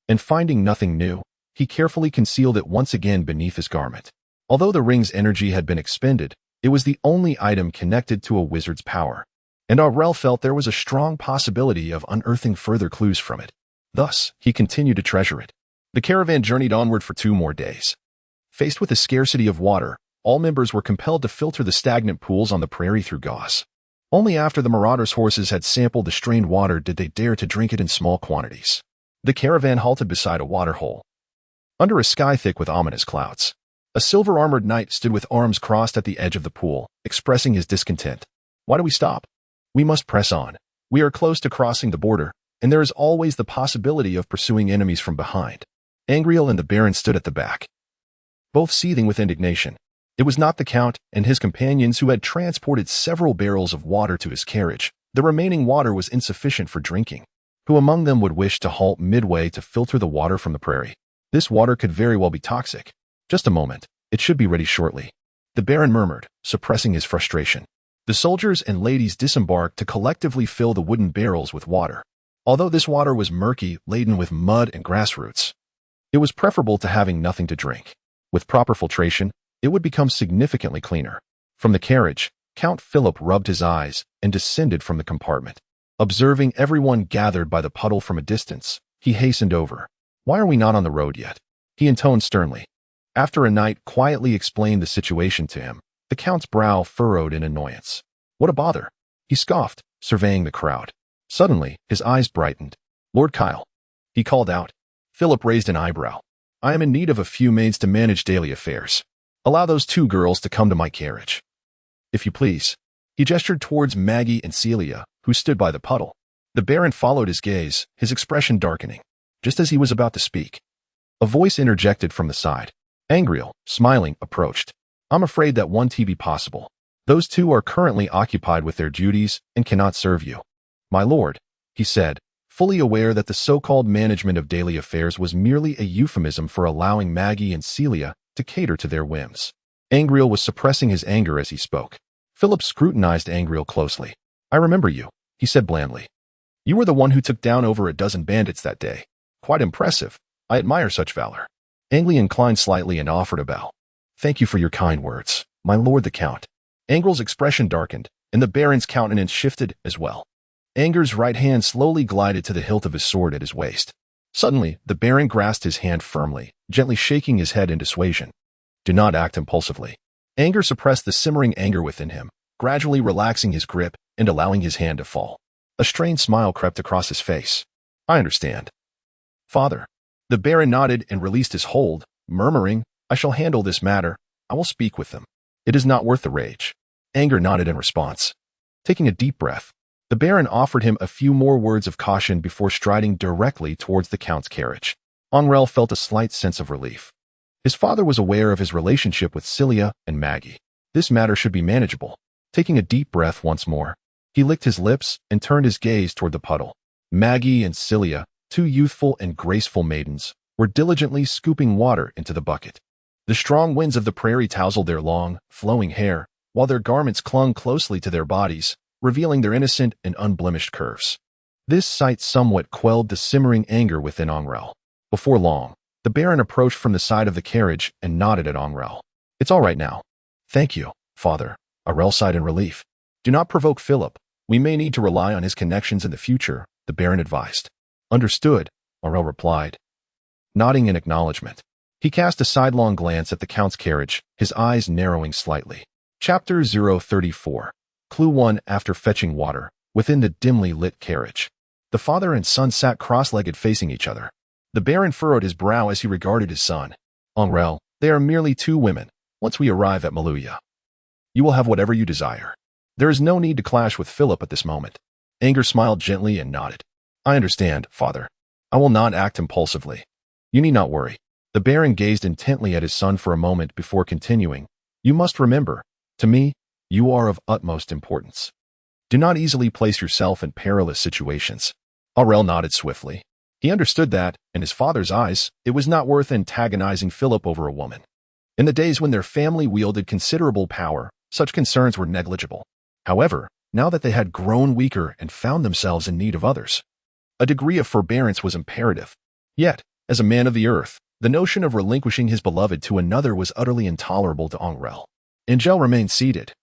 and finding nothing new, he carefully concealed it once again beneath his garment. Although the ring's energy had been expended, it was the only item connected to a wizard's power, and Angrele felt there was a strong possibility of unearthing further clues from it. Thus, he continued to treasure it. The caravan journeyed onward for 2 more days. Faced with a scarcity of water, all members were compelled to filter the stagnant pools on the prairie through gauze. Only after the marauders' horses had sampled the strained water did they dare to drink it in small quantities. The caravan halted beside a waterhole, under a sky thick with ominous clouds. A silver-armored knight stood with arms crossed at the edge of the pool, expressing his discontent. Why do we stop? We must press on. We are close to crossing the border, and there is always the possibility of pursuing enemies from behind. Angrele and the Baron stood at the back, both seething with indignation. It was not the Count and his companions who had transported several barrels of water to his carriage. The remaining water was insufficient for drinking. Who among them would wish to halt midway to filter the water from the prairie? This water could very well be toxic. Just a moment. It should be ready shortly. The Baron murmured, suppressing his frustration. The soldiers and ladies disembarked to collectively fill the wooden barrels with water. Although this water was murky, laden with mud and grass roots, it was preferable to having nothing to drink. With proper filtration, it would become significantly cleaner. From the carriage, Count Philip rubbed his eyes and descended from the compartment. Observing everyone gathered by the puddle from a distance, he hastened over. Why are we not on the road yet? He intoned sternly. After a knight quietly explained the situation to him, the Count's brow furrowed in annoyance. What a bother! He scoffed, surveying the crowd. Suddenly, his eyes brightened. Lord Kyle, he called out. Philip raised an eyebrow. I am in need of a few maids to manage daily affairs. Allow those 2 girls to come to my carriage, if you please. He gestured towards Maggie and Celia, who stood by the puddle. The Baron followed his gaze, his expression darkening. Just as he was about to speak, a voice interjected from the side. Angrele, smiling, approached. I'm afraid that won't be possible. Those 2 are currently occupied with their duties and cannot serve you. My lord, he said, fully aware that the so-called management of daily affairs was merely a euphemism for allowing Maggie and Celia to cater to their whims. Angrele was suppressing his anger as he spoke. Philip scrutinized Angrele closely. "I remember you," he said blandly. "You were the one who took down over a dozen bandits that day. Quite impressive. I admire such valor." Angrele inclined slightly and offered a bow. "Thank you for your kind words, my lord the Count." Angrele's expression darkened, and the Baron's countenance shifted as well. Anger's right hand slowly glided to the hilt of his sword at his waist. Suddenly, the Baron grasped his hand firmly, gently shaking his head in dissuasion. "Do not act impulsively." Anger suppressed the simmering anger within him, gradually relaxing his grip and allowing his hand to fall. A strained smile crept across his face. "I understand, Father." The Baron nodded and released his hold, murmuring, "I shall handle this matter. I will speak with them. It is not worth the rage." Anger nodded in response. Taking a deep breath, the Baron offered him a few more words of caution before striding directly towards the Count's carriage. Angrele felt a slight sense of relief. His father was aware of his relationship with Celia and Maggie. This matter should be manageable. Taking a deep breath once more, he licked his lips and turned his gaze toward the puddle. Maggie and Celia, two youthful and graceful maidens, were diligently scooping water into the bucket. The strong winds of the prairie tousled their long, flowing hair, while their garments clung closely to their bodies, revealing their innocent and unblemished curves. This sight somewhat quelled the simmering anger within Angrele. Before long, the Baron approached from the side of the carriage and nodded at Angrele. "It's all right now." "Thank you, Father." Angrele sighed in relief. "Do not provoke Philip. We may need to rely on his connections in the future," the Baron advised. "Understood," Angrele replied, nodding in acknowledgement. He cast a sidelong glance at the Count's carriage, his eyes narrowing slightly. Chapter 034. Clue 1. After fetching water, within the dimly lit carriage, the father and son sat cross-legged facing each other. The Baron furrowed his brow as he regarded his son. "Angrele, they are merely two women. Once we arrive at Maluya, you will have whatever you desire. There is no need to clash with Philip at this moment." Anger smiled gently and nodded. "I understand, Father. I will not act impulsively. You need not worry." The Baron gazed intently at his son for a moment before continuing. "You must remember, to me, you are of utmost importance. Do not easily place yourself in perilous situations." Angrele nodded swiftly. He understood that, in his father's eyes, it was not worth antagonizing Philip over a woman. In the days when their family wielded considerable power, such concerns were negligible. However, now that they had grown weaker and found themselves in need of others, a degree of forbearance was imperative. Yet, as a man of the earth, the notion of relinquishing his beloved to another was utterly intolerable to Angrele. Angrele remained seated,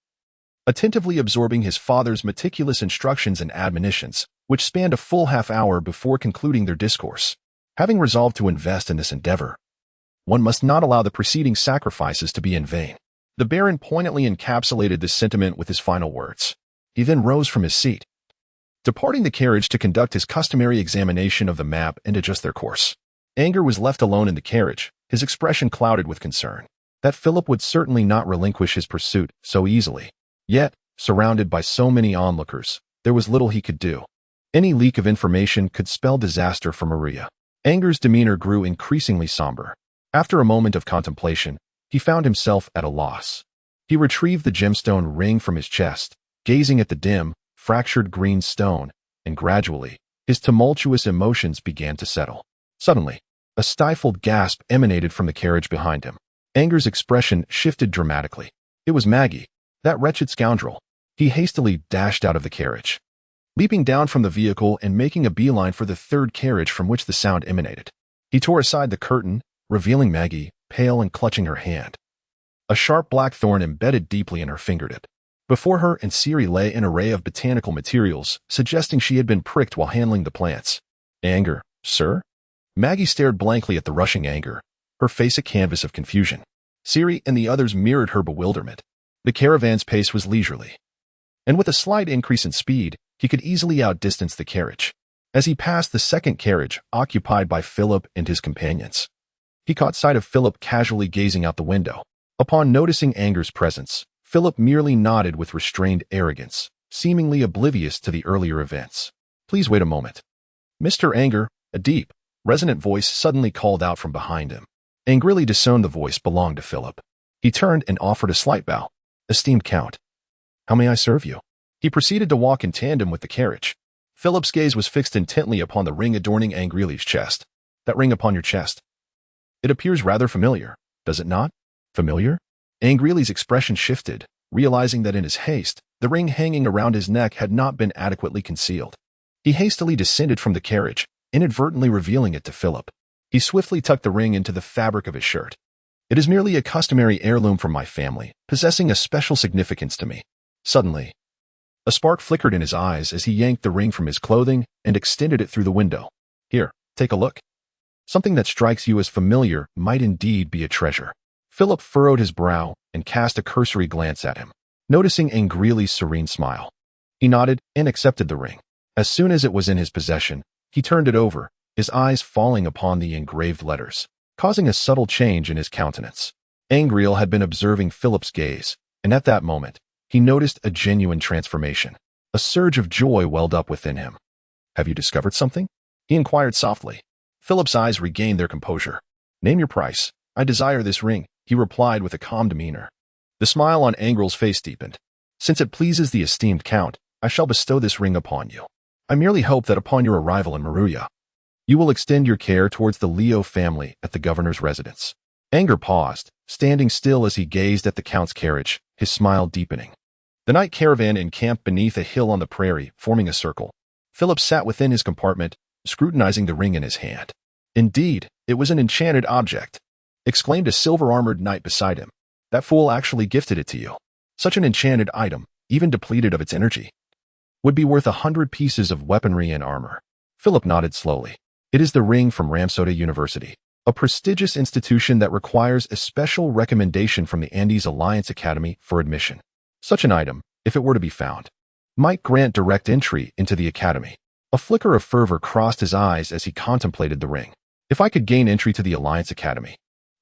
attentively absorbing his father's meticulous instructions and admonitions, which spanned a full half-hour before concluding their discourse. Having resolved to invest in this endeavor, one must not allow the preceding sacrifices to be in vain. The Baron poignantly encapsulated this sentiment with his final words. He then rose from his seat, departing the carriage to conduct his customary examination of the map and adjust their course. Anger was left alone in the carriage, his expression clouded with concern that Philip would certainly not relinquish his pursuit so easily. Yet, surrounded by so many onlookers, there was little he could do. Any leak of information could spell disaster for Maria. Anger's demeanor grew increasingly somber. After a moment of contemplation, he found himself at a loss. He retrieved the gemstone ring from his chest, gazing at the dim, fractured green stone, and gradually, his tumultuous emotions began to settle. Suddenly, a stifled gasp emanated from the carriage behind him. Anger's expression shifted dramatically. It was Maggie, that wretched scoundrel. He hastily dashed out of the carriage, leaping down from the vehicle and making a beeline for the third carriage from which the sound emanated. He tore aside the curtain, revealing Maggie, pale and clutching her hand, a sharp black thorn embedded deeply in her fingertip. Before her and Ciri lay an array of botanical materials, suggesting she had been pricked while handling the plants. "Anger, sir?" Maggie stared blankly at the rushing anger, her face a canvas of confusion. Ciri and the others mirrored her bewilderment. The caravan's pace was leisurely, and with a slight increase in speed, he could easily outdistance the carriage. As he passed the second carriage, occupied by Philip and his companions, he caught sight of Philip casually gazing out the window. Upon noticing Anger's presence, Philip merely nodded with restrained arrogance, seemingly oblivious to the earlier events. "Please wait a moment, Mr. Anger," a deep, resonant voice suddenly called out from behind him. Angrele discerned the voice belonged to Philip. He turned and offered a slight bow. "Esteemed Count, how may I serve you?" He proceeded to walk in tandem with the carriage. Philip's gaze was fixed intently upon the ring adorning Angrele's chest. "That ring upon your chest. It appears rather familiar, does it not?" Familiar? Angrele's expression shifted, realizing that in his haste, the ring hanging around his neck had not been adequately concealed. He hastily descended from the carriage, inadvertently revealing it to Philip. He swiftly tucked the ring into the fabric of his shirt. It is merely a customary heirloom from my family, possessing a special significance to me. Suddenly, a spark flickered in his eyes as he yanked the ring from his clothing and extended it through the window. Here, take a look. Something that strikes you as familiar might indeed be a treasure. Philip furrowed his brow and cast a cursory glance at him, noticing Angrele's serene smile. He nodded and accepted the ring. As soon as it was in his possession, he turned it over, his eyes falling upon the engraved letters, causing a subtle change in his countenance. Angrele had been observing Philip's gaze, and at that moment, he noticed a genuine transformation. A surge of joy welled up within him. Have you discovered something? He inquired softly. Philip's eyes regained their composure. Name your price. I desire this ring, he replied with a calm demeanor. The smile on Angrele's face deepened. Since it pleases the esteemed Count, I shall bestow this ring upon you. I merely hope that upon your arrival in Maruya, you will extend your care towards the Rio family at the governor's residence. Anger paused, standing still as he gazed at the Count's carriage, his smile deepening. The night caravan encamped beneath a hill on the prairie, forming a circle. Philip sat within his compartment, scrutinizing the ring in his hand. Indeed, it was an enchanted object, exclaimed a silver-armored knight beside him. That fool actually gifted it to you. Such an enchanted item, even depleted of its energy, would be worth 100 pieces of weaponry and armor. Philip nodded slowly. It is the ring from Ramsoda University, a prestigious institution that requires a special recommendation from the Andes Alliance Academy for admission. Such an item, if it were to be found, might grant direct entry into the academy. A flicker of fervor crossed his eyes as he contemplated the ring. If I could gain entry to the Alliance Academy,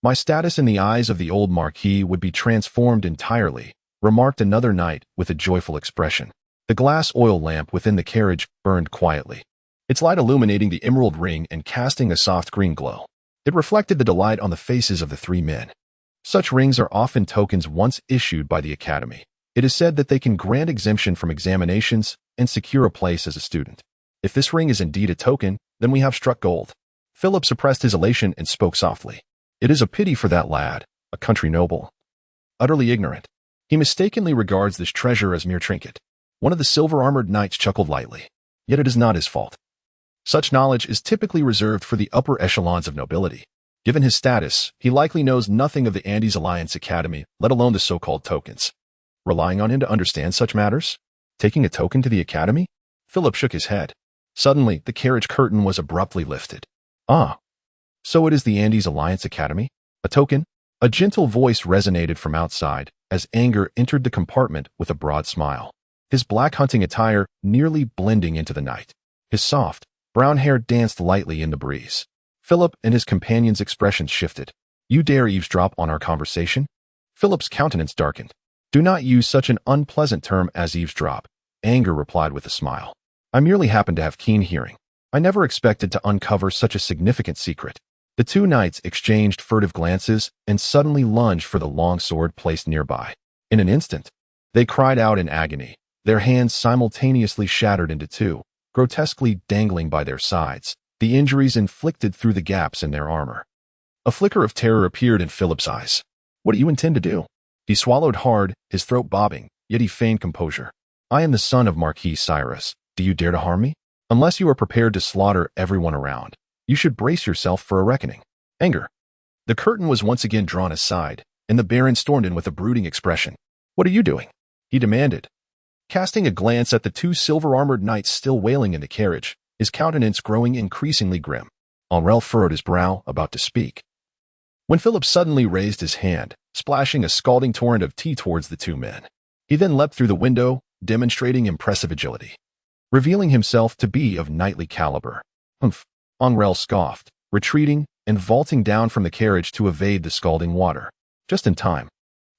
my status in the eyes of the old Marquis would be transformed entirely, remarked another knight with a joyful expression. The glass oil lamp within the carriage burned quietly, its light illuminating the emerald ring and casting a soft green glow. It reflected the delight on the faces of the three men. Such rings are often tokens once issued by the academy. It is said that they can grant exemption from examinations and secure a place as a student. If this ring is indeed a token, then we have struck gold. Philip suppressed his elation and spoke softly. It is a pity for that lad, a country noble, utterly ignorant. He mistakenly regards this treasure as mere trinket. One of the silver-armored knights chuckled lightly. Yet it is not his fault. Such knowledge is typically reserved for the upper echelons of nobility. Given his status, he likely knows nothing of the Andes Alliance Academy, let alone the so-called tokens. Relying on him to understand such matters? Taking a token to the academy? Philip shook his head. Suddenly, the carriage curtain was abruptly lifted. Ah, so it is the Andes Alliance Academy? A token? A gentle voice resonated from outside as Anger entered the compartment with a broad smile, his black hunting attire nearly blending into the night. His soft, brown hair danced lightly in the breeze. Philip and his companion's expressions shifted. You dare eavesdrop on our conversation? Philip's countenance darkened. Do not use such an unpleasant term as eavesdrop, Anger replied with a smile. I merely happen to have keen hearing. I never expected to uncover such a significant secret. The two knights exchanged furtive glances and suddenly lunged for the long sword placed nearby. In an instant, they cried out in agony, their hands simultaneously shattered into two, grotesquely dangling by their sides, the injuries inflicted through the gaps in their armor. A flicker of terror appeared in Philip's eyes. What do you intend to do? He swallowed hard, his throat bobbing, yet he feigned composure. I am the son of Marquis Cyrus. Do you dare to harm me? Unless you are prepared to slaughter everyone around, you should brace yourself for a reckoning. Anger. The curtain was once again drawn aside, and the Baron stormed in with a brooding expression. What are you doing? He demanded, casting a glance at the two silver-armored knights still wailing in the carriage, his countenance growing increasingly grim. Angrele furrowed his brow, about to speak, when Philip suddenly raised his hand, splashing a scalding torrent of tea towards the two men. He then leapt through the window, demonstrating impressive agility, revealing himself to be of knightly caliber. Humph! Angrele scoffed, retreating and vaulting down from the carriage to evade the scalding water. Just in time,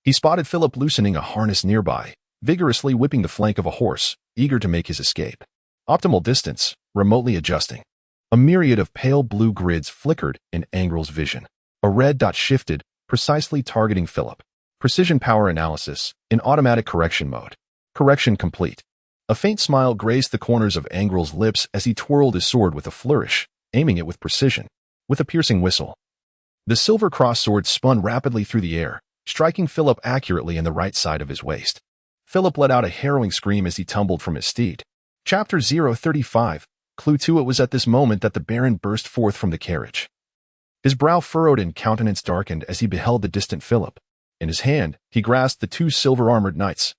he spotted Philip loosening a harness nearby, vigorously whipping the flank of a horse, eager to make his escape. Optimal distance, remotely adjusting. A myriad of pale blue grids flickered in Angrele's vision. A red dot shifted, precisely targeting Philip. Precision power analysis, in automatic correction mode. Correction complete. A faint smile graced the corners of Angrele's lips as he twirled his sword with a flourish, aiming it with precision. With a piercing whistle, the silver cross sword spun rapidly through the air, striking Philip accurately in the right side of his waist. Philip let out a harrowing scream as he tumbled from his steed. Chapter 035. Clue 2. It was at this moment that the Baron burst forth from the carriage. His brow furrowed and countenance darkened as he beheld the distant Philip. In his hand, he grasped the two silver-armored knights,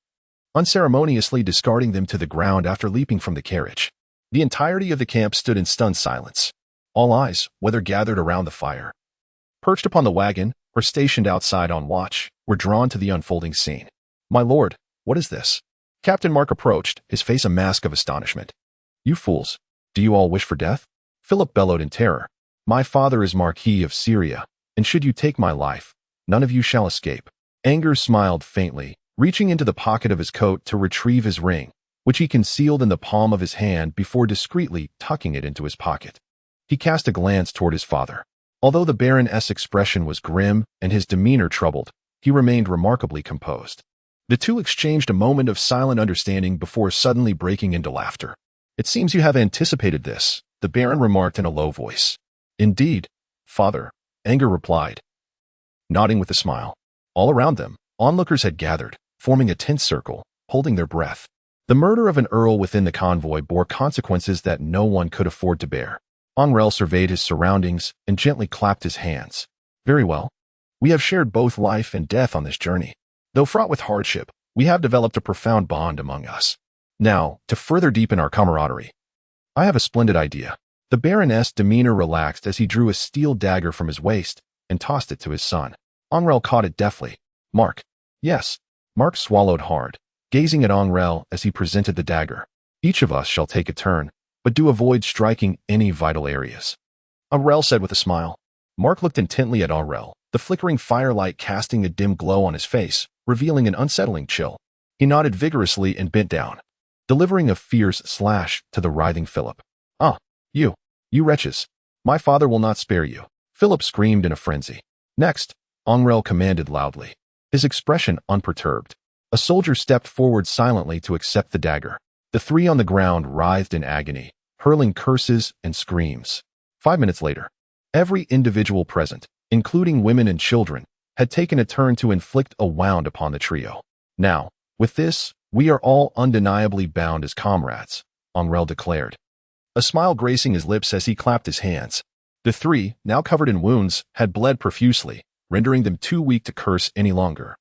unceremoniously discarding them to the ground after leaping from the carriage. The entirety of the camp stood in stunned silence. All eyes, whether gathered around the fire, perched upon the wagon, or stationed outside on watch, were drawn to the unfolding scene. "My lord, what is this?" Captain Mark approached, his face a mask of astonishment. "You fools, do you all wish for death?" Philip bellowed in terror. "My father is Marquis of Syria, and should you take my life, none of you shall escape." Anger smiled faintly, reaching into the pocket of his coat to retrieve his ring, which he concealed in the palm of his hand before discreetly tucking it into his pocket. He cast a glance toward his father. Although the Baron's expression was grim and his demeanor troubled, he remained remarkably composed. The two exchanged a moment of silent understanding before suddenly breaking into laughter. "It seems you have anticipated this," the Baron remarked in a low voice. "Indeed, father," Anger replied, nodding with a smile. All around them, onlookers had gathered, forming a tense circle, holding their breath. The murder of an earl within the convoy bore consequences that no one could afford to bear. Angrele surveyed his surroundings and gently clapped his hands. "Very well. We have shared both life and death on this journey. Though fraught with hardship, we have developed a profound bond among us. Now, to further deepen our camaraderie, I have a splendid idea." The Baron's demeanor relaxed as he drew a steel dagger from his waist and tossed it to his son. Angrele caught it deftly. "Mark." "Yes." Mark swallowed hard, gazing at Angrele as he presented the dagger. "Each of us shall take a turn, but do avoid striking any vital areas," Angrele said with a smile. Mark looked intently at Angrele, the flickering firelight casting a dim glow on his face, revealing an unsettling chill. He nodded vigorously and bent down, delivering a fierce slash to the writhing Philip. "Ah, you wretches. My father will not spare you," Philip screamed in a frenzy. "Next," Angrele commanded loudly, his expression unperturbed. A soldier stepped forward silently to accept the dagger. The three on the ground writhed in agony, hurling curses and screams. 5 minutes later, every individual present, including women and children, had taken a turn to inflict a wound upon the trio. "Now, with this, we are all undeniably bound as comrades," Angrele declared, a smile gracing his lips as he clapped his hands. The three, now covered in wounds, had bled profusely, rendering them too weak to curse any longer,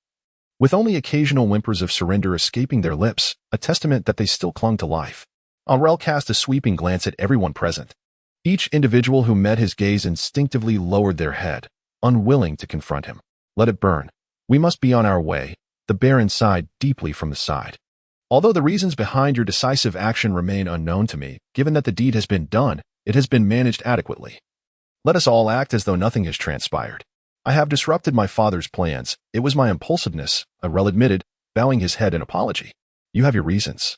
with only occasional whimpers of surrender escaping their lips, a testament that they still clung to life. Angrele cast a sweeping glance at everyone present. Each individual who met his gaze instinctively lowered their head, unwilling to confront him. "Let it burn. We must be on our way," the Baron sighed deeply from the side. "Although the reasons behind your decisive action remain unknown to me, given that the deed has been done, it has been managed adequately. Let us all act as though nothing has transpired. I have disrupted my father's plans. It was my impulsiveness," Angrele admitted, bowing his head in apology. "You have your reasons,"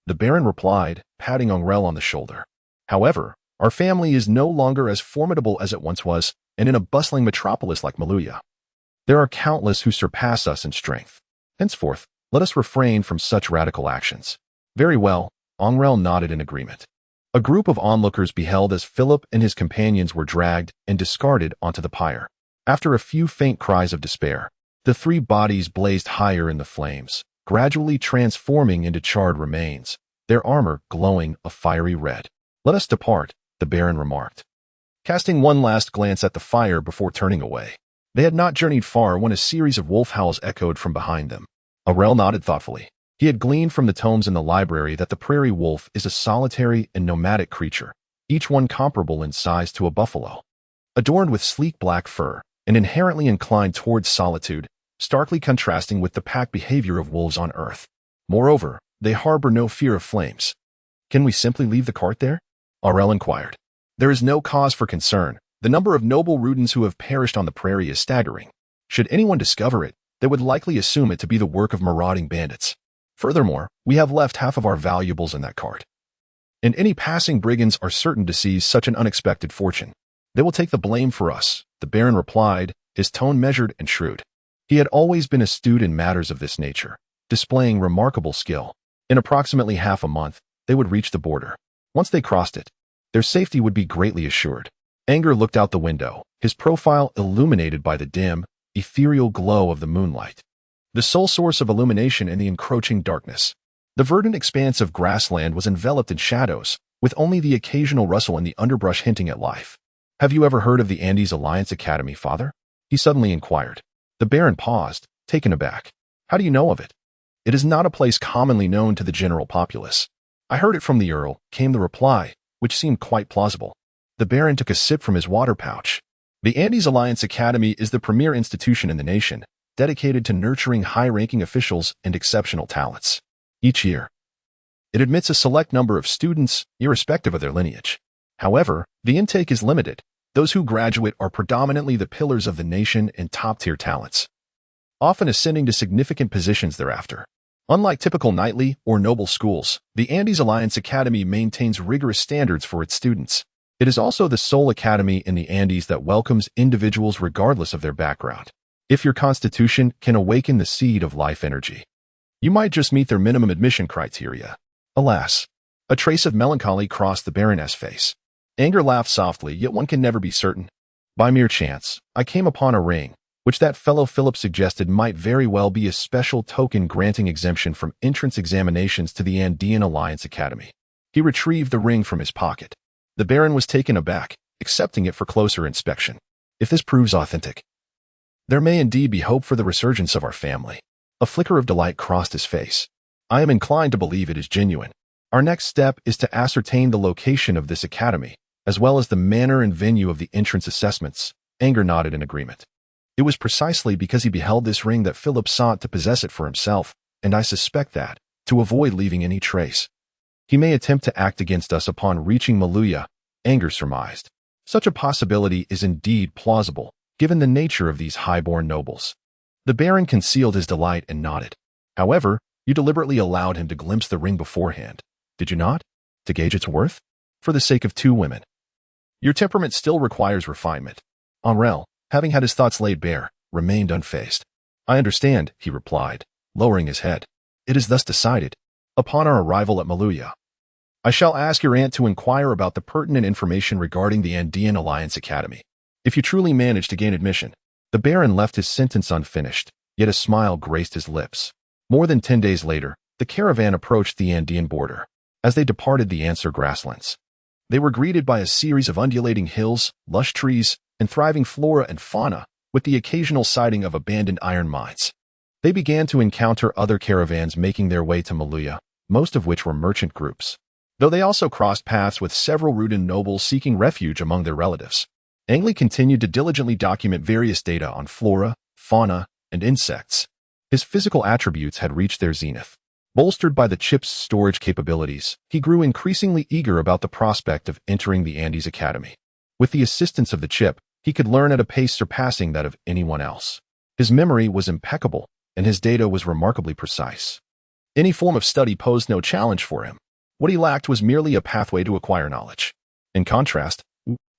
the Baron replied, patting Angrele on the shoulder. "However, our family is no longer as formidable as it once was, and in a bustling metropolis like Maluya, there are countless who surpass us in strength. Henceforth, let us refrain from such radical actions." "Very well," Angrele nodded in agreement. A group of onlookers beheld as Philip and his companions were dragged and discarded onto the pyre. After a few faint cries of despair, the three bodies blazed higher in the flames, gradually transforming into charred remains, their armor glowing a fiery red. "Let us depart," the Baron remarked, casting one last glance at the fire before turning away. They had not journeyed far when a series of wolf howls echoed from behind them. Angrele nodded thoughtfully. He had gleaned from the tomes in the library that the prairie wolf is a solitary and nomadic creature, each one comparable in size to a buffalo, adorned with sleek black fur, and inherently inclined towards solitude, starkly contrasting with the pack behavior of wolves on Earth. Moreover, they harbor no fear of flames. "Can we simply leave the cart there?" Angrele inquired. "There is no cause for concern. The number of noble Rudens who have perished on the prairie is staggering. Should anyone discover it, they would likely assume it to be the work of marauding bandits. Furthermore, we have left half of our valuables in that cart, and any passing brigands are certain to seize such an unexpected fortune. They will take the blame for us," the Baron replied, his tone measured and shrewd. He had always been astute in matters of this nature, displaying remarkable skill. In approximately half a month, they would reach the border. Once they crossed it, their safety would be greatly assured. Anger looked out the window, his profile illuminated by the dim, ethereal glow of the moonlight, the sole source of illumination in the encroaching darkness. The verdant expanse of grassland was enveloped in shadows, with only the occasional rustle in the underbrush hinting at life. "Have you ever heard of the Andes Alliance Academy, Father?" he suddenly inquired. The Baron paused, taken aback. "How do you know of it?" "It is not a place commonly known to the general populace." "I heard it from the Earl," came the reply, which seemed quite plausible. The Baron took a sip from his water pouch. The Andes Alliance Academy is the premier institution in the nation, dedicated to nurturing high-ranking officials and exceptional talents. Each year, it admits a select number of students, irrespective of their lineage. However, the intake is limited. Those who graduate are predominantly the pillars of the nation and top-tier talents, often ascending to significant positions thereafter. Unlike typical knightly or noble schools, the Andes Alliance Academy maintains rigorous standards for its students. It is also the sole academy in the Andes that welcomes individuals regardless of their background. If your constitution can awaken the seed of life energy, you might just meet their minimum admission criteria. Alas, a trace of melancholy crossed the Baroness' face. Anger laughed softly, yet one can never be certain. "By mere chance, I came upon a ring, which that fellow Philip suggested might very well be a special token granting exemption from entrance examinations to the Andean Alliance Academy." He retrieved the ring from his pocket. The Baron was taken aback, accepting it for closer inspection. "If this proves authentic, there may indeed be hope for the resurgence of our family." A flicker of delight crossed his face. "I am inclined to believe it is genuine. Our next step is to ascertain the location of this academy, as well as the manner and venue of the entrance assessments." Anger nodded in agreement. "It was precisely because he beheld this ring that Philip sought to possess it for himself, and I suspect that, to avoid leaving any trace, he may attempt to act against us upon reaching Maluya," Anger surmised. "Such a possibility is indeed plausible, given the nature of these high-born nobles." The Baron concealed his delight and nodded. "However, you deliberately allowed him to glimpse the ring beforehand, did you not? To gauge its worth? For the sake of two women. Your temperament still requires refinement." Angrele, having had his thoughts laid bare, remained unfazed. "I understand," he replied, lowering his head. "It is thus decided. Upon our arrival at Maluya, I shall ask your aunt to inquire about the pertinent information regarding the Andean Alliance Academy. If you truly manage to gain admission—" The Baron left his sentence unfinished, yet a smile graced his lips. More than 10 days later, the caravan approached the Andean border. As they departed the Ansar grasslands, they were greeted by a series of undulating hills, lush trees, and thriving flora and fauna, with the occasional sighting of abandoned iron mines. They began to encounter other caravans making their way to Maluya, most of which were merchant groups, though they also crossed paths with several Rudan nobles seeking refuge among their relatives. Angrele continued to diligently document various data on flora, fauna, and insects. His physical attributes had reached their zenith. Bolstered by the chip's storage capabilities, he grew increasingly eager about the prospect of entering the Andes Academy. With the assistance of the chip, he could learn at a pace surpassing that of anyone else. His memory was impeccable, and his data was remarkably precise. Any form of study posed no challenge for him. What he lacked was merely a pathway to acquire knowledge. In contrast,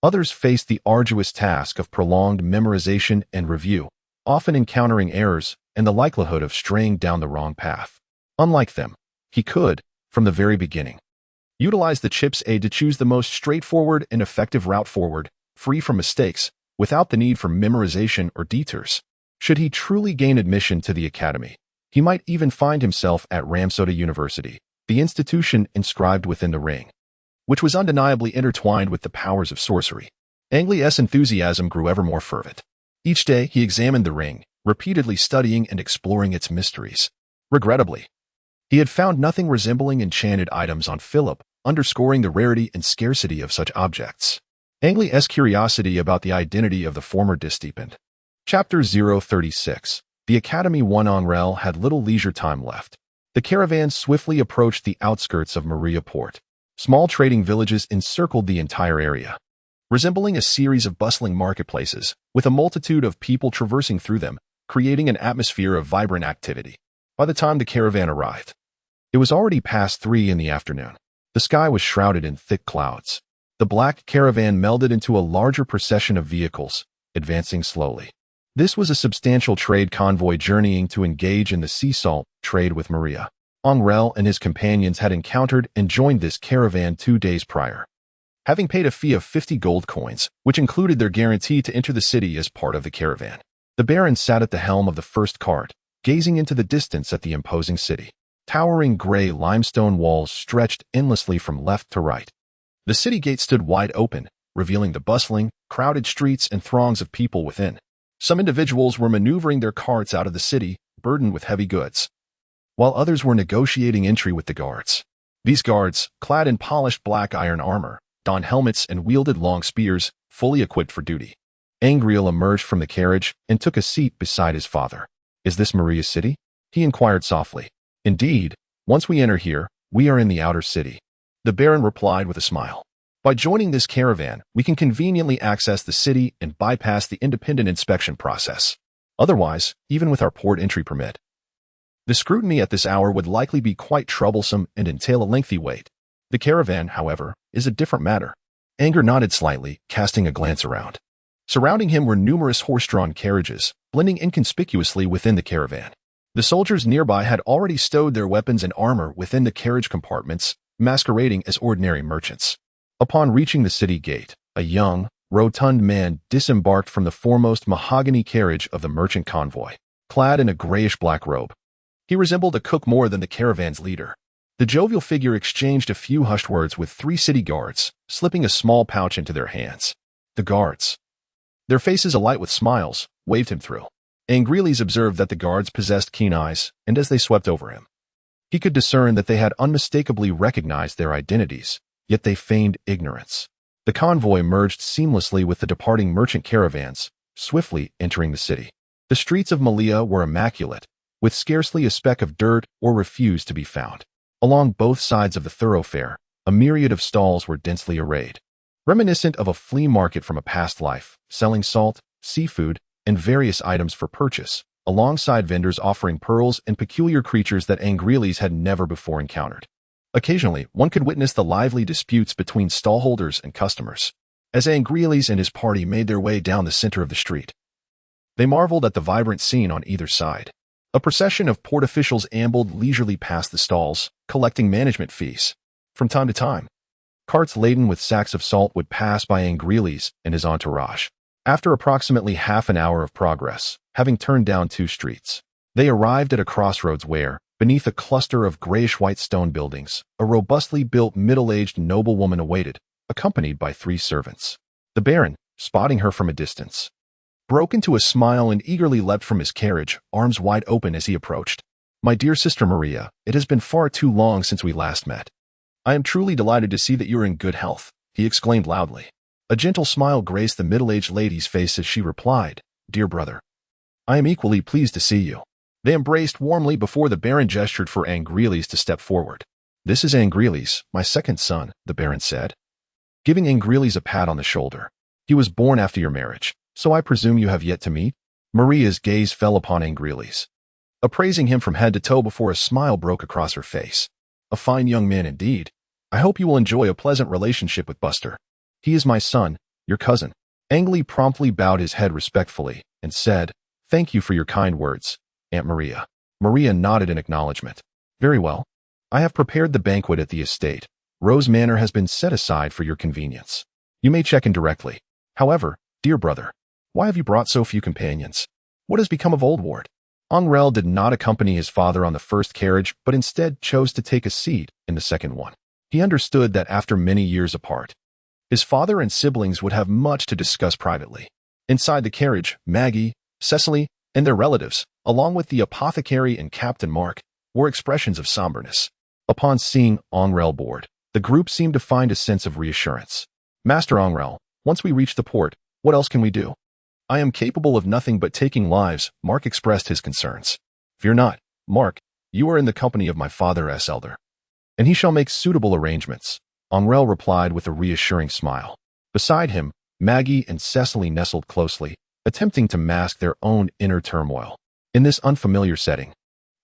others faced the arduous task of prolonged memorization and review, often encountering errors and the likelihood of straying down the wrong path. Unlike them, he could, from the very beginning, utilize the chip's aid to choose the most straightforward and effective route forward, free from mistakes, without the need for memorization or detours. Should he truly gain admission to the academy, he might even find himself at Ramsoda University, the institution inscribed within the ring, which was undeniably intertwined with the powers of sorcery. Angrele's enthusiasm grew ever more fervent. Each day he examined the ring, repeatedly studying and exploring its mysteries. Regrettably, he had found nothing resembling enchanted items on Philip, underscoring the rarity and scarcity of such objects. Angrele's curiosity about the identity of the former deepened. Chapter 036. The Academy 1. Angrele had little leisure time left. The caravan swiftly approached the outskirts of Maria Port. Small trading villages encircled the entire area, resembling a series of bustling marketplaces, with a multitude of people traversing through them, creating an atmosphere of vibrant activity. By the time the caravan arrived, it was already past 3 in the afternoon. The sky was shrouded in thick clouds. The black caravan melded into a larger procession of vehicles, advancing slowly. This was a substantial trade convoy journeying to engage in the sea salt trade with Maria. Angrele and his companions had encountered and joined this caravan 2 days prior, having paid a fee of 50 gold coins, which included their guarantee to enter the city as part of the caravan. The Baron sat at the helm of the first cart, gazing into the distance at the imposing city. Towering gray limestone walls stretched endlessly from left to right. The city gate stood wide open, revealing the bustling, crowded streets and throngs of people within. Some individuals were maneuvering their carts out of the city, burdened with heavy goods, while others were negotiating entry with the guards. These guards, clad in polished black iron armor, donned helmets and wielded long spears, fully equipped for duty. Angrele emerged from the carriage and took a seat beside his father. "Is this Maria's city?" he inquired softly. "Indeed, once we enter here, we are in the outer city," the Baron replied with a smile. "By joining this caravan, we can conveniently access the city and bypass the independent inspection process. Otherwise, even with our port entry permit, the scrutiny at this hour would likely be quite troublesome and entail a lengthy wait. The caravan, however, is a different matter." Anger nodded slightly, casting a glance around. Surrounding him were numerous horse-drawn carriages, blending inconspicuously within the caravan. The soldiers nearby had already stowed their weapons and armor within the carriage compartments, masquerading as ordinary merchants. Upon reaching the city gate, a young, rotund man disembarked from the foremost mahogany carriage of the merchant convoy, clad in a grayish-black robe. He resembled a cook more than the caravan's leader. The jovial figure exchanged a few hushed words with 3 city guards, slipping a small pouch into their hands. The guards, their faces alight with smiles, waved him through. Angrele observed that the guards possessed keen eyes, and as they swept over him, he could discern that they had unmistakably recognized their identities, yet they feigned ignorance. The convoy merged seamlessly with the departing merchant caravans, swiftly entering the city. The streets of Malia were immaculate, with scarcely a speck of dirt or refuse to be found. Along both sides of the thoroughfare, a myriad of stalls were densely arrayed, reminiscent of a flea market from a past life, selling salt, seafood, and various items for purchase, alongside vendors offering pearls and peculiar creatures that Angrele had never before encountered. Occasionally, one could witness the lively disputes between stallholders and customers. As Angrele and his party made their way down the center of the street, they marveled at the vibrant scene on either side. A procession of port officials ambled leisurely past the stalls, collecting management fees. From time to time, carts laden with sacks of salt would pass by Angrele and his entourage. After approximately half an hour of progress, having turned down 2 streets, they arrived at a crossroads where, beneath a cluster of grayish-white stone buildings, a robustly built middle-aged noblewoman awaited, accompanied by 3 servants. The Baron, spotting her from a distance, broke into a smile and eagerly leapt from his carriage, arms wide open as he approached. "My dear sister Maria, it has been far too long since we last met. I am truly delighted to see that you are in good health," he exclaimed loudly. A gentle smile graced the middle-aged lady's face as she replied, "Dear brother, I am equally pleased to see you." They embraced warmly before the Baron gestured for Angrele to step forward. "This is Angrele, my second son," the Baron said, giving Angrele a pat on the shoulder. "He was born after your marriage, so I presume you have yet to meet?" Maria's gaze fell upon Angrele, appraising him from head to toe before a smile broke across her face. "A fine young man indeed. I hope you will enjoy a pleasant relationship with Buster. He is my son, your cousin." Angrele promptly bowed his head respectfully and said, "Thank you for your kind words, Aunt Maria." Maria nodded in acknowledgement. "Very well. I have prepared the banquet at the estate. Rose Manor has been set aside for your convenience. You may check in directly. However, dear brother, why have you brought so few companions? What has become of Old Ward?" Angrele did not accompany his father on the first carriage, but instead chose to take a seat in the second one. He understood that after many years apart, his father and siblings would have much to discuss privately. Inside the carriage, Maggie, Cecily, and their relatives, along with the apothecary and Captain Mark, were expressions of somberness. Upon seeing Angrele board, the group seemed to find a sense of reassurance. "Master Angrele, once we reach the port, what else can we do?" "I am capable of nothing but taking lives," Mark expressed his concerns. "Fear not, Mark, you are in the company of my father's elder, and he shall make suitable arrangements," Angrele replied with a reassuring smile. Beside him, Maggie and Cecily nestled closely, attempting to mask their own inner turmoil. In this unfamiliar setting,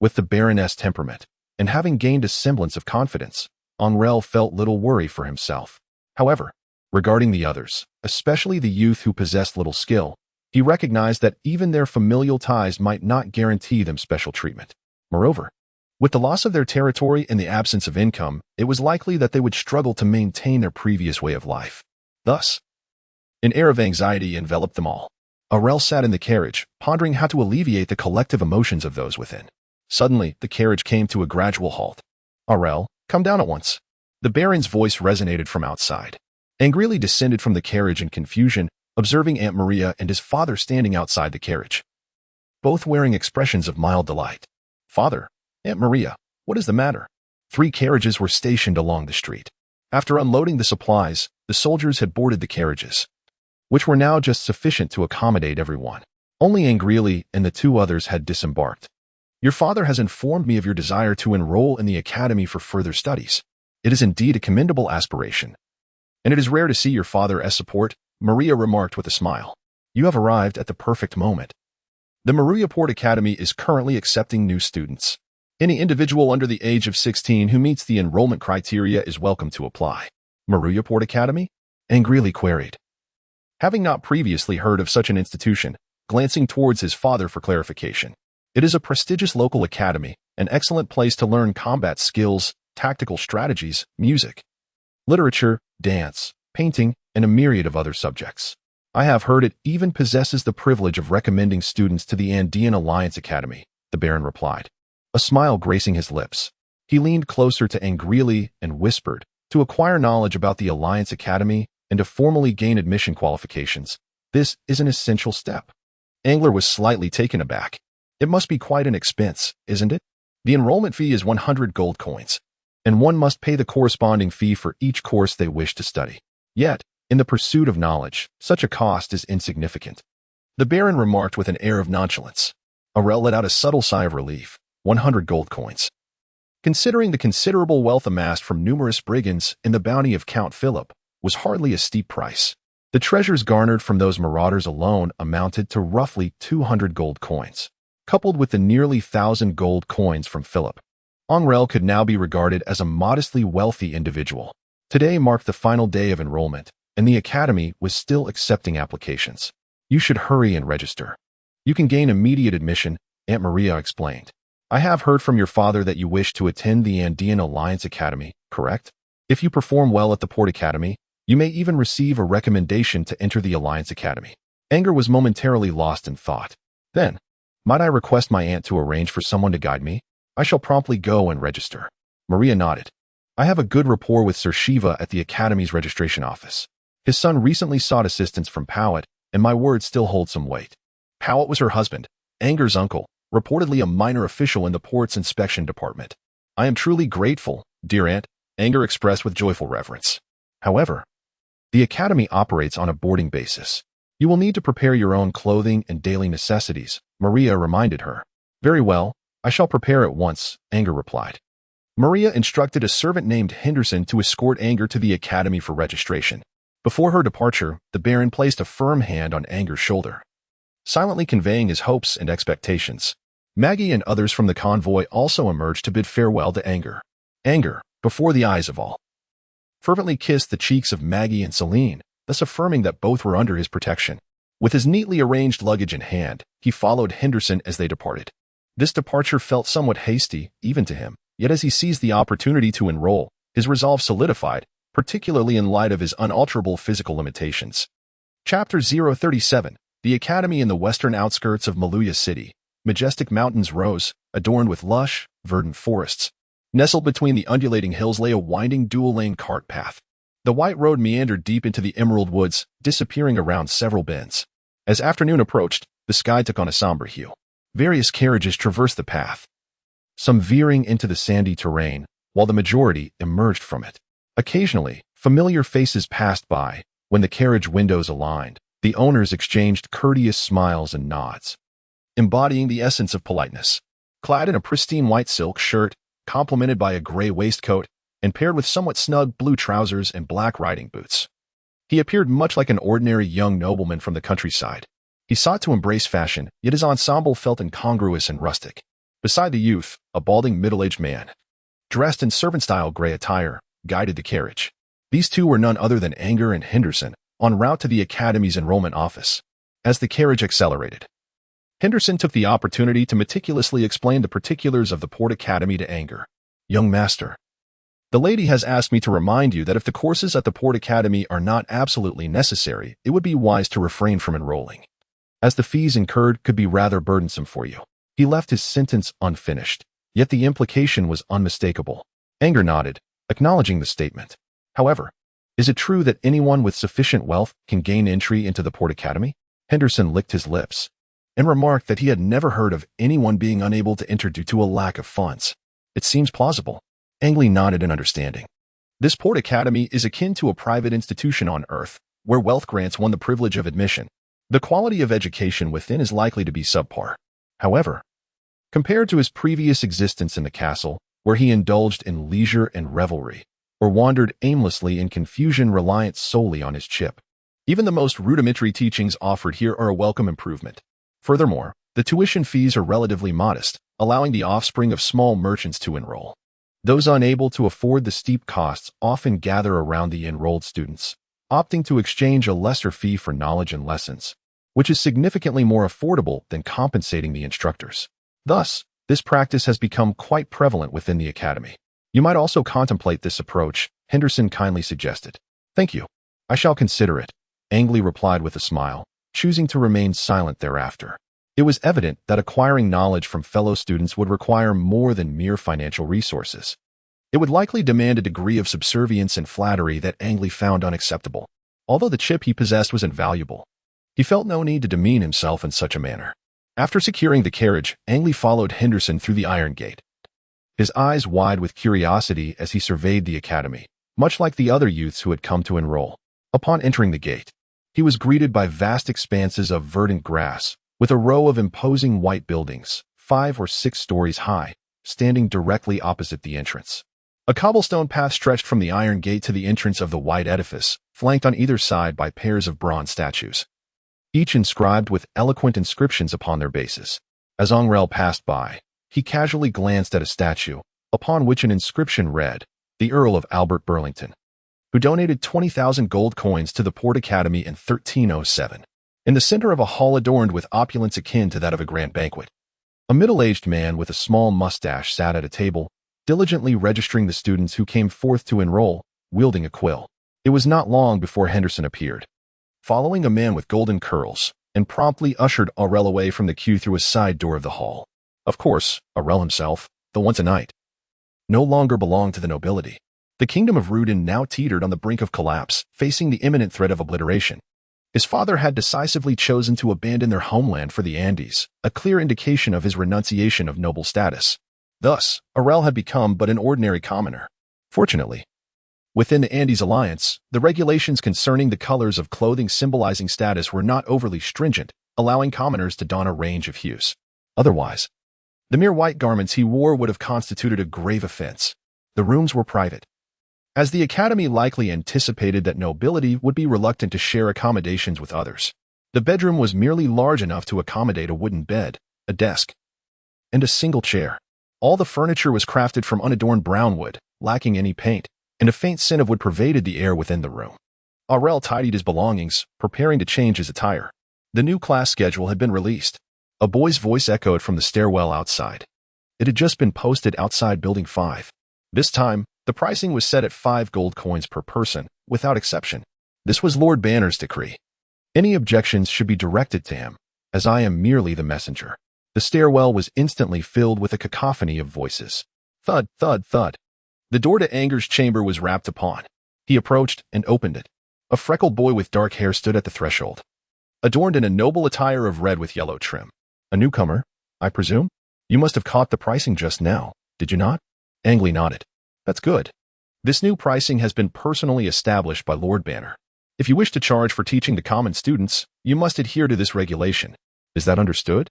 with the Baroness' temperament, and having gained a semblance of confidence, Angrele felt little worry for himself. However, regarding the others, especially the youth who possessed little skill, he recognized that even their familial ties might not guarantee them special treatment. Moreover, with the loss of their territory and the absence of income, it was likely that they would struggle to maintain their previous way of life. Thus, an air of anxiety enveloped them all. Angrele sat in the carriage, pondering how to alleviate the collective emotions of those within. Suddenly, the carriage came to a gradual halt. Angrele, come down at once. The Baron's voice resonated from outside. Angrele descended from the carriage in confusion, observing Aunt Maria and his father standing outside the carriage, both wearing expressions of mild delight. Father, Aunt Maria, what is the matter? 3 carriages were stationed along the street. After unloading the supplies, the soldiers had boarded the carriages, which were now just sufficient to accommodate everyone. Only Angrele and the 2 others had disembarked. Your father has informed me of your desire to enroll in the academy for further studies. It is indeed a commendable aspiration, and it is rare to see your father as support, Maria remarked with a smile. You have arrived at the perfect moment. The Mariaport Academy is currently accepting new students. Any individual under the age of 16 who meets the enrollment criteria is welcome to apply. Mariaport Academy? Angrele queried, having not previously heard of such an institution, glancing towards his father for clarification. It is a prestigious local academy, an excellent place to learn combat skills, tactical strategies, music, literature, dance, painting, and a myriad of other subjects. I have heard it even possesses the privilege of recommending students to the Andean Alliance Academy, the Baron replied, a smile gracing his lips. He leaned closer to Angrele and whispered, to acquire knowledge about the Alliance Academy and to formally gain admission qualifications. This is an essential step. Angrele was slightly taken aback. It must be quite an expense, isn't it? The enrollment fee is 100 gold coins, and one must pay the corresponding fee for each course they wish to study. Yet, in the pursuit of knowledge, such a cost is insignificant. The Baron remarked with an air of nonchalance. Angrele let out a subtle sigh of relief. 100 gold coins. Considering the considerable wealth amassed from numerous brigands in the bounty of Count Philip, was hardly a steep price. The treasures garnered from those marauders alone amounted to roughly 200 gold coins. Coupled with the nearly 1,000 gold coins from Philip, Angrele could now be regarded as a modestly wealthy individual. Today marked the final day of enrollment, and the academy was still accepting applications. You should hurry and register. You can gain immediate admission, Aunt Maria explained. I have heard from your father that you wish to attend the Andean Alliance Academy, correct? If you perform well at the Port Academy, you may even receive a recommendation to enter the Alliance Academy. Anger was momentarily lost in thought. Then, might I request my aunt to arrange for someone to guide me? I shall promptly go and register. Maria nodded. I have a good rapport with Sir Shiva at the Academy's registration office. His son recently sought assistance from Powet, and my words still hold some weight. Powet was her husband, Anger's uncle, reportedly a minor official in the port's inspection department. I am truly grateful, dear aunt, Anger expressed with joyful reverence. However, the academy operates on a boarding basis. You will need to prepare your own clothing and daily necessities, Maria reminded her. Very well, I shall prepare at once, Anger replied. Maria instructed a servant named Henderson to escort Anger to the academy for registration. Before her departure, the Baron placed a firm hand on Anger's shoulder, silently conveying his hopes and expectations. Maggie and others from the convoy also emerged to bid farewell to Anger. Anger, before the eyes of all, fervently kissed the cheeks of Maggie and Celine, thus affirming that both were under his protection. With his neatly arranged luggage in hand, he followed Henderson as they departed. This departure felt somewhat hasty, even to him, yet as he seized the opportunity to enroll, his resolve solidified, particularly in light of his unalterable physical limitations. Chapter 037, The Academy in the western outskirts of Maluya City. Majestic mountains rose, adorned with lush, verdant forests. Nestled between the undulating hills lay a winding dual-lane cart path. The white road meandered deep into the emerald woods, disappearing around several bends. As afternoon approached, the sky took on a somber hue. Various carriages traversed the path, some veering into the sandy terrain, while the majority emerged from it. Occasionally, familiar faces passed by. When the carriage windows aligned, the owners exchanged courteous smiles and nods, embodying the essence of politeness. Clad in a pristine white silk shirt, complemented by a gray waistcoat, and paired with somewhat snug blue trousers and black riding boots, he appeared much like an ordinary young nobleman from the countryside. He sought to embrace fashion, yet his ensemble felt incongruous and rustic. Beside the youth, a balding middle-aged man, dressed in servant-style gray attire, guided the carriage. These two were none other than Anger and Henderson, en route to the Academy's enrollment office. As the carriage accelerated, Henderson took the opportunity to meticulously explain the particulars of the Port Academy to Anger. Young master, the lady has asked me to remind you that if the courses at the Port Academy are not absolutely necessary, it would be wise to refrain from enrolling. as the fees incurred could be rather burdensome for you. He left his sentence unfinished, yet the implication was unmistakable. Anger nodded, acknowledging the statement. However, is it true that anyone with sufficient wealth can gain entry into the Port Academy? Henderson licked his lips and remarked that he had never heard of anyone being unable to enter due to a lack of funds. It seems plausible. Angrele nodded in understanding. This Port Academy is akin to a private institution on Earth, where wealth grants one the privilege of admission. The quality of education within is likely to be subpar. However, compared to his previous existence in the castle, where he indulged in leisure and revelry, or wandered aimlessly in confusion reliant solely on his chip, even the most rudimentary teachings offered here are a welcome improvement. Furthermore, the tuition fees are relatively modest, allowing the offspring of small merchants to enroll. Those unable to afford the steep costs often gather around the enrolled students, opting to exchange a lesser fee for knowledge and lessons, which is significantly more affordable than compensating the instructors. Thus, this practice has become quite prevalent within the academy. You might also contemplate this approach, Henderson kindly suggested. Thank you. I shall consider it, Angrele replied with a smile, choosing to remain silent thereafter. It was evident that acquiring knowledge from fellow students would require more than mere financial resources. It would likely demand a degree of subservience and flattery that Angrele found unacceptable. Although the chip he possessed was invaluable, he felt no need to demean himself in such a manner. After securing the carriage, Angrele followed Henderson through the iron gate, his eyes wide with curiosity as he surveyed the academy, much like the other youths who had come to enroll. Upon entering the gate, he was greeted by vast expanses of verdant grass, with a row of imposing white buildings, 5 or 6 stories high, standing directly opposite the entrance. A cobblestone path stretched from the iron gate to the entrance of the white edifice, flanked on either side by pairs of bronze statues, each inscribed with eloquent inscriptions upon their bases. As Angrele passed by, he casually glanced at a statue, upon which an inscription read, "The Earl of Albert Burlington, who donated 20,000 gold coins to the Port Academy in 1307. In the center of a hall adorned with opulence akin to that of a grand banquet, a middle-aged man with a small mustache sat at a table, diligently registering the students who came forth to enroll, wielding a quill. It was not long before Henderson appeared, following a man with golden curls, and promptly ushered Angrele away from the queue through a side door of the hall. Of course, Angrele himself, though once a knight, no longer belonged to the nobility. The kingdom of Rudin now teetered on the brink of collapse, facing the imminent threat of obliteration. His father had decisively chosen to abandon their homeland for the Andes, a clear indication of his renunciation of noble status. Thus, Angrele had become but an ordinary commoner. Fortunately, within the Andes alliance, the regulations concerning the colors of clothing symbolizing status were not overly stringent, allowing commoners to don a range of hues. Otherwise, the mere white garments he wore would have constituted a grave offense. The rooms were private, as the academy likely anticipated that nobility would be reluctant to share accommodations with others. The bedroom was merely large enough to accommodate a wooden bed, a desk, and a single chair. All the furniture was crafted from unadorned brown wood, lacking any paint, and a faint scent of wood pervaded the air within the room. Angrele tidied his belongings, preparing to change his attire. The new class schedule had been released. A boy's voice echoed from the stairwell outside. It had just been posted outside Building 5. This time, the pricing was set at 5 gold coins per person, without exception. This was Lord Banner's decree. Any objections should be directed to him, as I am merely the messenger. The stairwell was instantly filled with a cacophony of voices. Thud, thud, thud. The door to Anger's chamber was rapped upon. He approached and opened it. A freckled boy with dark hair stood at the threshold, adorned in a noble attire of red with yellow trim. A newcomer, I presume? You must have caught the pricing just now, did you not? Angrele nodded. That's good. This new pricing has been personally established by Lord Banner. If you wish to charge for teaching the common students, you must adhere to this regulation. Is that understood?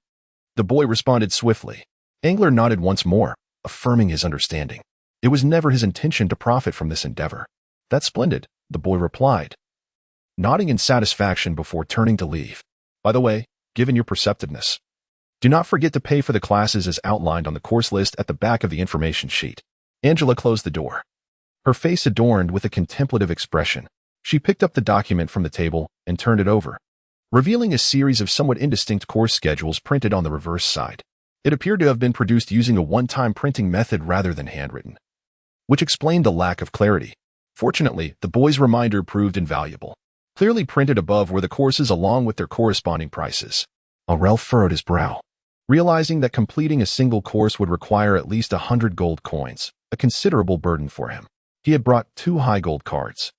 The boy responded swiftly. Angrele nodded once more, affirming his understanding. It was never his intention to profit from this endeavor. That's splendid, the boy replied, nodding in satisfaction before turning to leave. By the way, given your perceptiveness, do not forget to pay for the classes as outlined on the course list at the back of the information sheet. Angrele closed the door, her face adorned with a contemplative expression. She picked up the document from the table and turned it over, revealing a series of somewhat indistinct course schedules printed on the reverse side. It appeared to have been produced using a one-time printing method rather than handwritten, which explained the lack of clarity. Fortunately, the boy's reminder proved invaluable. Clearly printed above were the courses along with their corresponding prices. Angrele furrowed his brow, realizing that completing a single course would require at least 100 gold coins, a considerable burden for him. He had brought 2 high gold cards,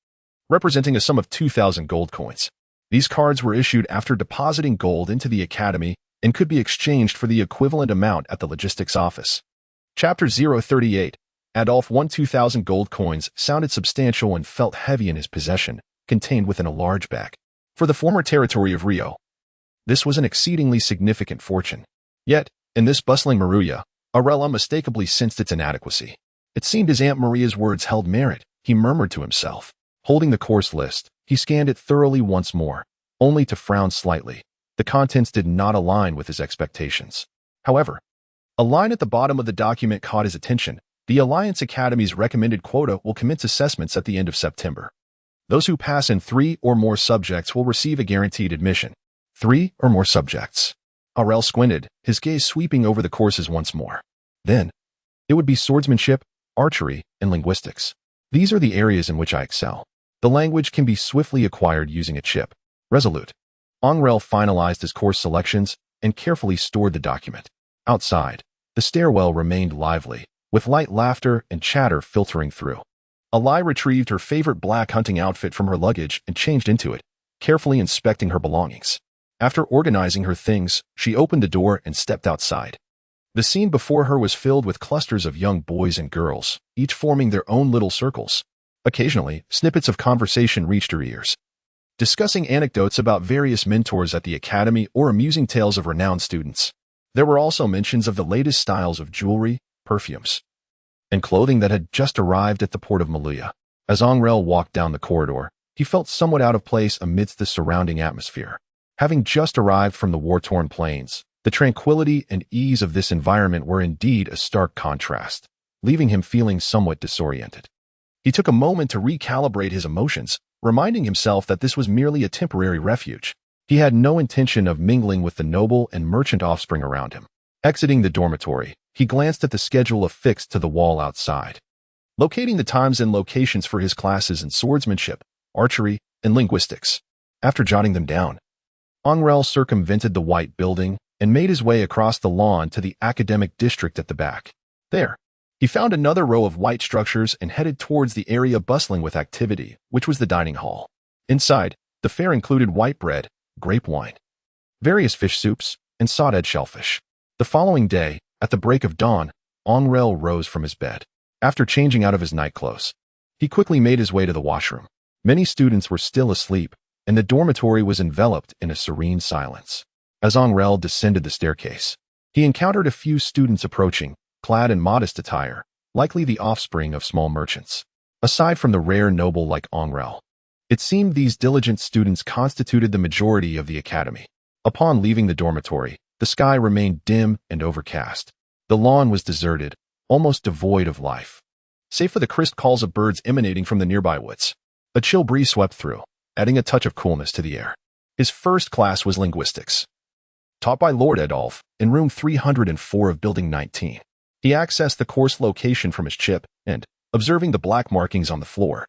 representing a sum of 2,000 gold coins. These cards were issued after depositing gold into the academy and could be exchanged for the equivalent amount at the logistics office. Chapter 038. Adolf won 2,000 gold coins sounded substantial and felt heavy in his possession, contained within a large bag. For the former territory of Rio, this was an exceedingly significant fortune. Yet, in this bustling Maruya, Angrele unmistakably sensed its inadequacy. It seemed his Aunt Maria's words held merit, he murmured to himself. Holding the course list, he scanned it thoroughly once more, only to frown slightly. The contents did not align with his expectations. However, a line at the bottom of the document caught his attention. The Alliance Academy's recommended quota will commence assessments at the end of September. Those who pass in 3 or more subjects will receive a guaranteed admission. 3 or more subjects. Angrele squinted, his gaze sweeping over the courses once more. Then, it would be swordsmanship, archery, and linguistics. These are the areas in which I excel. The language can be swiftly acquired using a chip. Resolute. Angrele finalized his course selections and carefully stored the document. Outside, the stairwell remained lively, with light laughter and chatter filtering through. Alai retrieved her favorite black hunting outfit from her luggage and changed into it, carefully inspecting her belongings. After organizing her things, she opened the door and stepped outside. The scene before her was filled with clusters of young boys and girls, each forming their own little circles. Occasionally, snippets of conversation reached her ears, discussing anecdotes about various mentors at the academy or amusing tales of renowned students. There were also mentions of the latest styles of jewelry, perfumes, and clothing that had just arrived at the port of Maluya. As Angrele walked down the corridor, he felt somewhat out of place amidst the surrounding atmosphere. Having just arrived from the war-torn plains, the tranquility and ease of this environment were indeed a stark contrast, leaving him feeling somewhat disoriented. He took a moment to recalibrate his emotions, reminding himself that this was merely a temporary refuge. He had no intention of mingling with the noble and merchant offspring around him. Exiting the dormitory, he glanced at the schedule affixed to the wall outside, locating the times and locations for his classes in swordsmanship, archery, and linguistics. After jotting them down, Angrele circumvented the white building and made his way across the lawn to the academic district at the back. There, he found another row of white structures and headed towards the area bustling with activity, which was the dining hall. Inside, the fare included white bread, grape wine, various fish soups, and sautéed shellfish. The following day, at the break of dawn, Angrele rose from his bed. After changing out of his nightclothes, he quickly made his way to the washroom. Many students were still asleep, and the dormitory was enveloped in a serene silence. As Angrele descended the staircase, he encountered a few students approaching, clad in modest attire, likely the offspring of small merchants. Aside from the rare noble like Angrele, it seemed these diligent students constituted the majority of the academy. Upon leaving the dormitory, the sky remained dim and overcast. The lawn was deserted, almost devoid of life, save for the crisp calls of birds emanating from the nearby woods. A chill breeze swept through, adding a touch of coolness to the air. His first class was linguistics, taught by Lord Adolf, in room 304 of Building 19. He accessed the course location from his chip and, observing the black markings on the floor,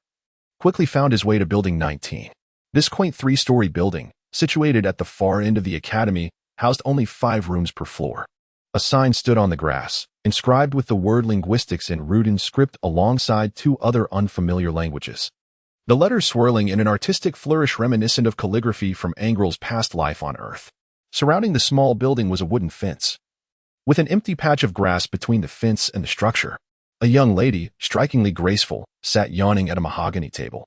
quickly found his way to Building 19. This quaint 3-story building, situated at the far end of the academy, housed only 5 rooms per floor. A sign stood on the grass, inscribed with the word linguistics in Ruden script alongside 2 other unfamiliar languages. The letters swirling in an artistic flourish reminiscent of calligraphy from Angrele's past life on Earth. Surrounding the small building was a wooden fence, with an empty patch of grass between the fence and the structure. A young lady, strikingly graceful, sat yawning at a mahogany table,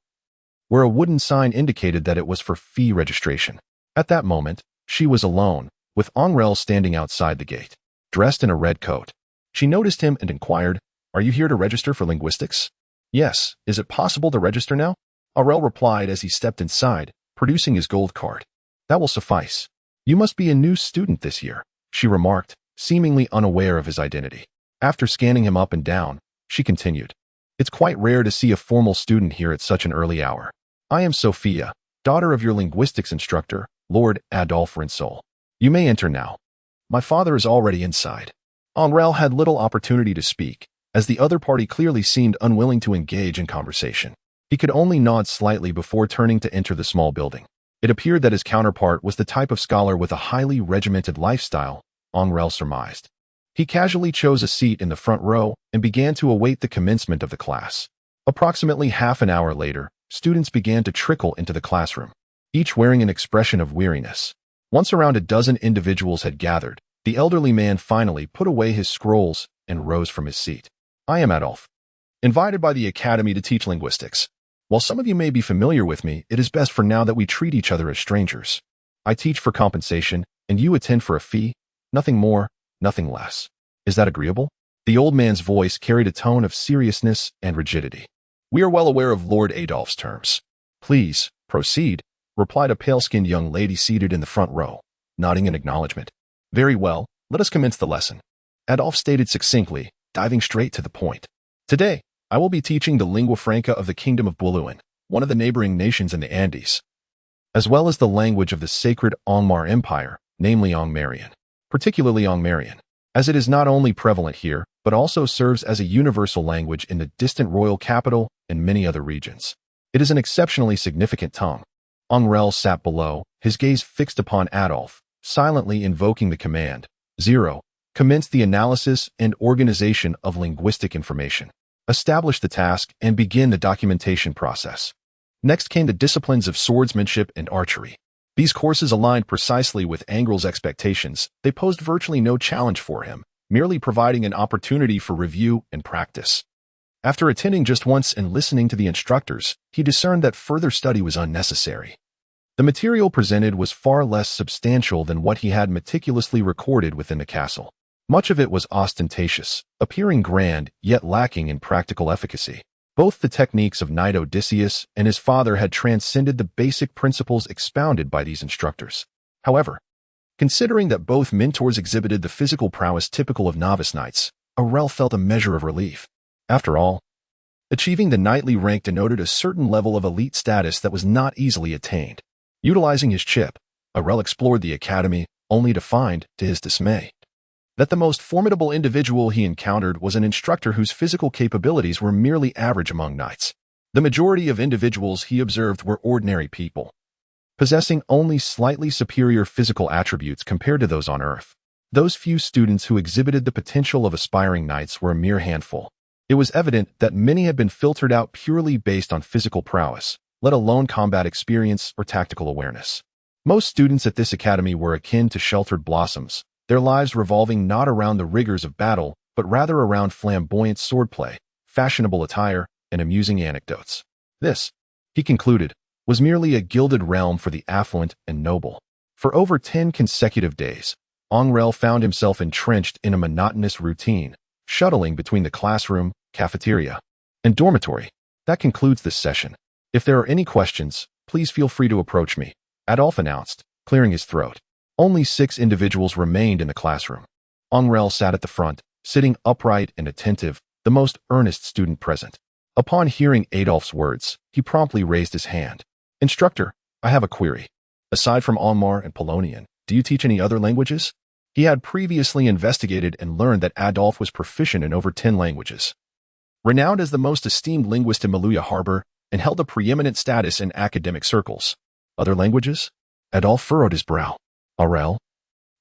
where a wooden sign indicated that it was for fee registration. At that moment, she was alone, with Angrele standing outside the gate, dressed in a red coat. She noticed him and inquired, "Are you here to register for linguistics?" "Yes. Is it possible to register now?" Angrele replied as he stepped inside, producing his gold card. "That will suffice. You must be a new student this year," she remarked, seemingly unaware of his identity. After scanning him up and down, she continued, "It's quite rare to see a formal student here at such an early hour. I am Sophia, daughter of your linguistics instructor, Lord Adolf Rinsol. You may enter now. My father is already inside." Angrele had little opportunity to speak, as the other party clearly seemed unwilling to engage in conversation. He could only nod slightly before turning to enter the small building. It appeared that his counterpart was the type of scholar with a highly regimented lifestyle, Angrele surmised. He casually chose a seat in the front row and began to await the commencement of the class. Approximately half an hour later, students began to trickle into the classroom, each wearing an expression of weariness. Once around a dozen individuals had gathered, the elderly man finally put away his scrolls and rose from his seat. I am Adolf, invited by the Academy to teach linguistics. While some of you may be familiar with me, it is best for now that we treat each other as strangers. I teach for compensation, and you attend for a fee, nothing more, nothing less. Is that agreeable? The old man's voice carried a tone of seriousness and rigidity. We are well aware of Lord Adolph's terms. Please, proceed, replied a pale-skinned young lady seated in the front row, nodding in acknowledgement. Very well, let us commence the lesson. Adolf stated succinctly, diving straight to the point. Today, I will be teaching the lingua franca of the Kingdom of Buluan, one of the neighboring nations in the Andes, as well as the language of the sacred Angmar Empire, namely Angmarian, particularly Angmarian, as it is not only prevalent here, but also serves as a universal language in the distant royal capital and many other regions. It is an exceptionally significant tongue. Angrele sat below, his gaze fixed upon Adolf, silently invoking the command, 0, commence the analysis and organization of linguistic information. Establish the task and begin the documentation process. Next came the disciplines of swordsmanship and archery. These courses aligned precisely with Angrele's expectations. They posed virtually no challenge for him, merely providing an opportunity for review and practice. After attending just once and listening to the instructors, he discerned that further study was unnecessary. The material presented was far less substantial than what he had meticulously recorded within the castle. Much of it was ostentatious, appearing grand, yet lacking in practical efficacy. Both the techniques of Knight Odysseus and his father had transcended the basic principles expounded by these instructors. However, considering that both mentors exhibited the physical prowess typical of novice knights, Angrele felt a measure of relief. After all, achieving the knightly rank denoted a certain level of elite status that was not easily attained. Utilizing his chip, Angrele explored the academy, only to find, to his dismay, that the most formidable individual he encountered was an instructor whose physical capabilities were merely average among knights. The majority of individuals he observed were ordinary people, possessing only slightly superior physical attributes compared to those on Earth. Those few students who exhibited the potential of aspiring knights were a mere handful. It was evident that many had been filtered out purely based on physical prowess, let alone combat experience or tactical awareness. Most students at this academy were akin to sheltered blossoms, their lives revolving not around the rigors of battle, but rather around flamboyant swordplay, fashionable attire, and amusing anecdotes. This, he concluded, was merely a gilded realm for the affluent and noble. For over 10 consecutive days, Angrele found himself entrenched in a monotonous routine, shuttling between the classroom, cafeteria, and dormitory. That concludes this session. If there are any questions, please feel free to approach me, Adolf announced, clearing his throat. Only 6 individuals remained in the classroom. Angrele sat at the front, sitting upright and attentive, the most earnest student present. Upon hearing Adolf's words, he promptly raised his hand. Instructor, I have a query. Aside from Angmar and Polonian, do you teach any other languages? He had previously investigated and learned that Adolf was proficient in over 10 languages. Renowned as the most esteemed linguist in Maluya Harbor and held a preeminent status in academic circles. Other languages? Adolf furrowed his brow. Angrele,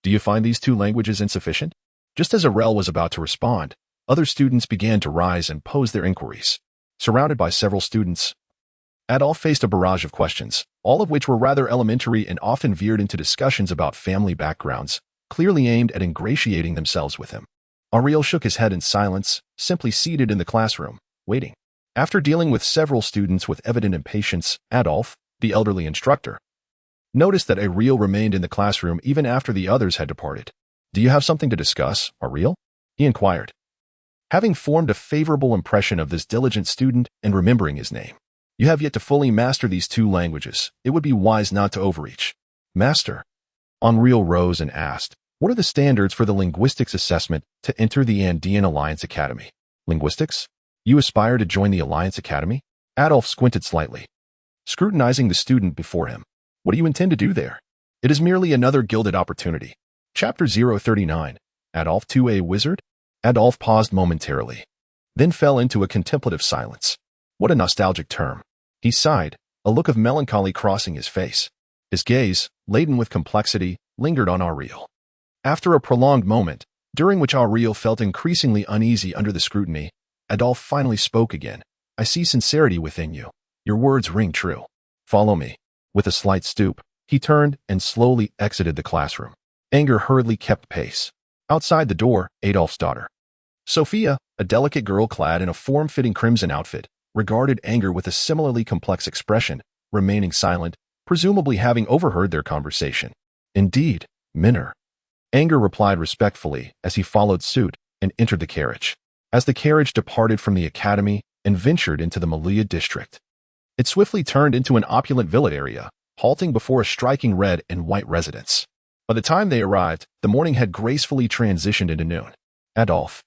do you find these 2 languages insufficient? Just as Angrele was about to respond, other students began to rise and pose their inquiries. Surrounded by several students, Adolf faced a barrage of questions, all of which were rather elementary and often veered into discussions about family backgrounds, clearly aimed at ingratiating themselves with him. Angrele shook his head in silence, simply seated in the classroom, waiting. After dealing with several students with evident impatience, Adolf, the elderly instructor, noticed that Angrele remained in the classroom even after the others had departed. Do you have something to discuss, Angrele? He inquired, having formed a favorable impression of this diligent student and remembering his name. You have yet to fully master these 2 languages. It would be wise not to overreach. Master? Angrele rose and asked, what are the standards for the linguistics assessment to enter the Andean Alliance Academy? Linguistics? You aspire to join the Alliance Academy? Adolf squinted slightly, scrutinizing the student before him. What do you intend to do there? It is merely another gilded opportunity. Chapter 039. Adolf to a wizard? Adolf paused momentarily, then fell into a contemplative silence. What a nostalgic term. He sighed, a look of melancholy crossing his face. His gaze, laden with complexity, lingered on Angrele. After a prolonged moment, during which Angrele felt increasingly uneasy under the scrutiny, Adolphe finally spoke again. I see sincerity within you. Your words ring true. Follow me. With a slight stoop, he turned and slowly exited the classroom. Anger hurriedly kept pace. Outside the door, Adolphe's daughter, Sophia, a delicate girl clad in a form-fitting crimson outfit, regarded Anger with a similarly complex expression, remaining silent, presumably having overheard their conversation. Indeed, Minner. Anger replied respectfully as he followed suit and entered the carriage. As the carriage departed from the academy and ventured into the Malia district, it swiftly turned into an opulent villa area, halting before a striking red and white residence. By the time they arrived, the morning had gracefully transitioned into noon. Adolphe,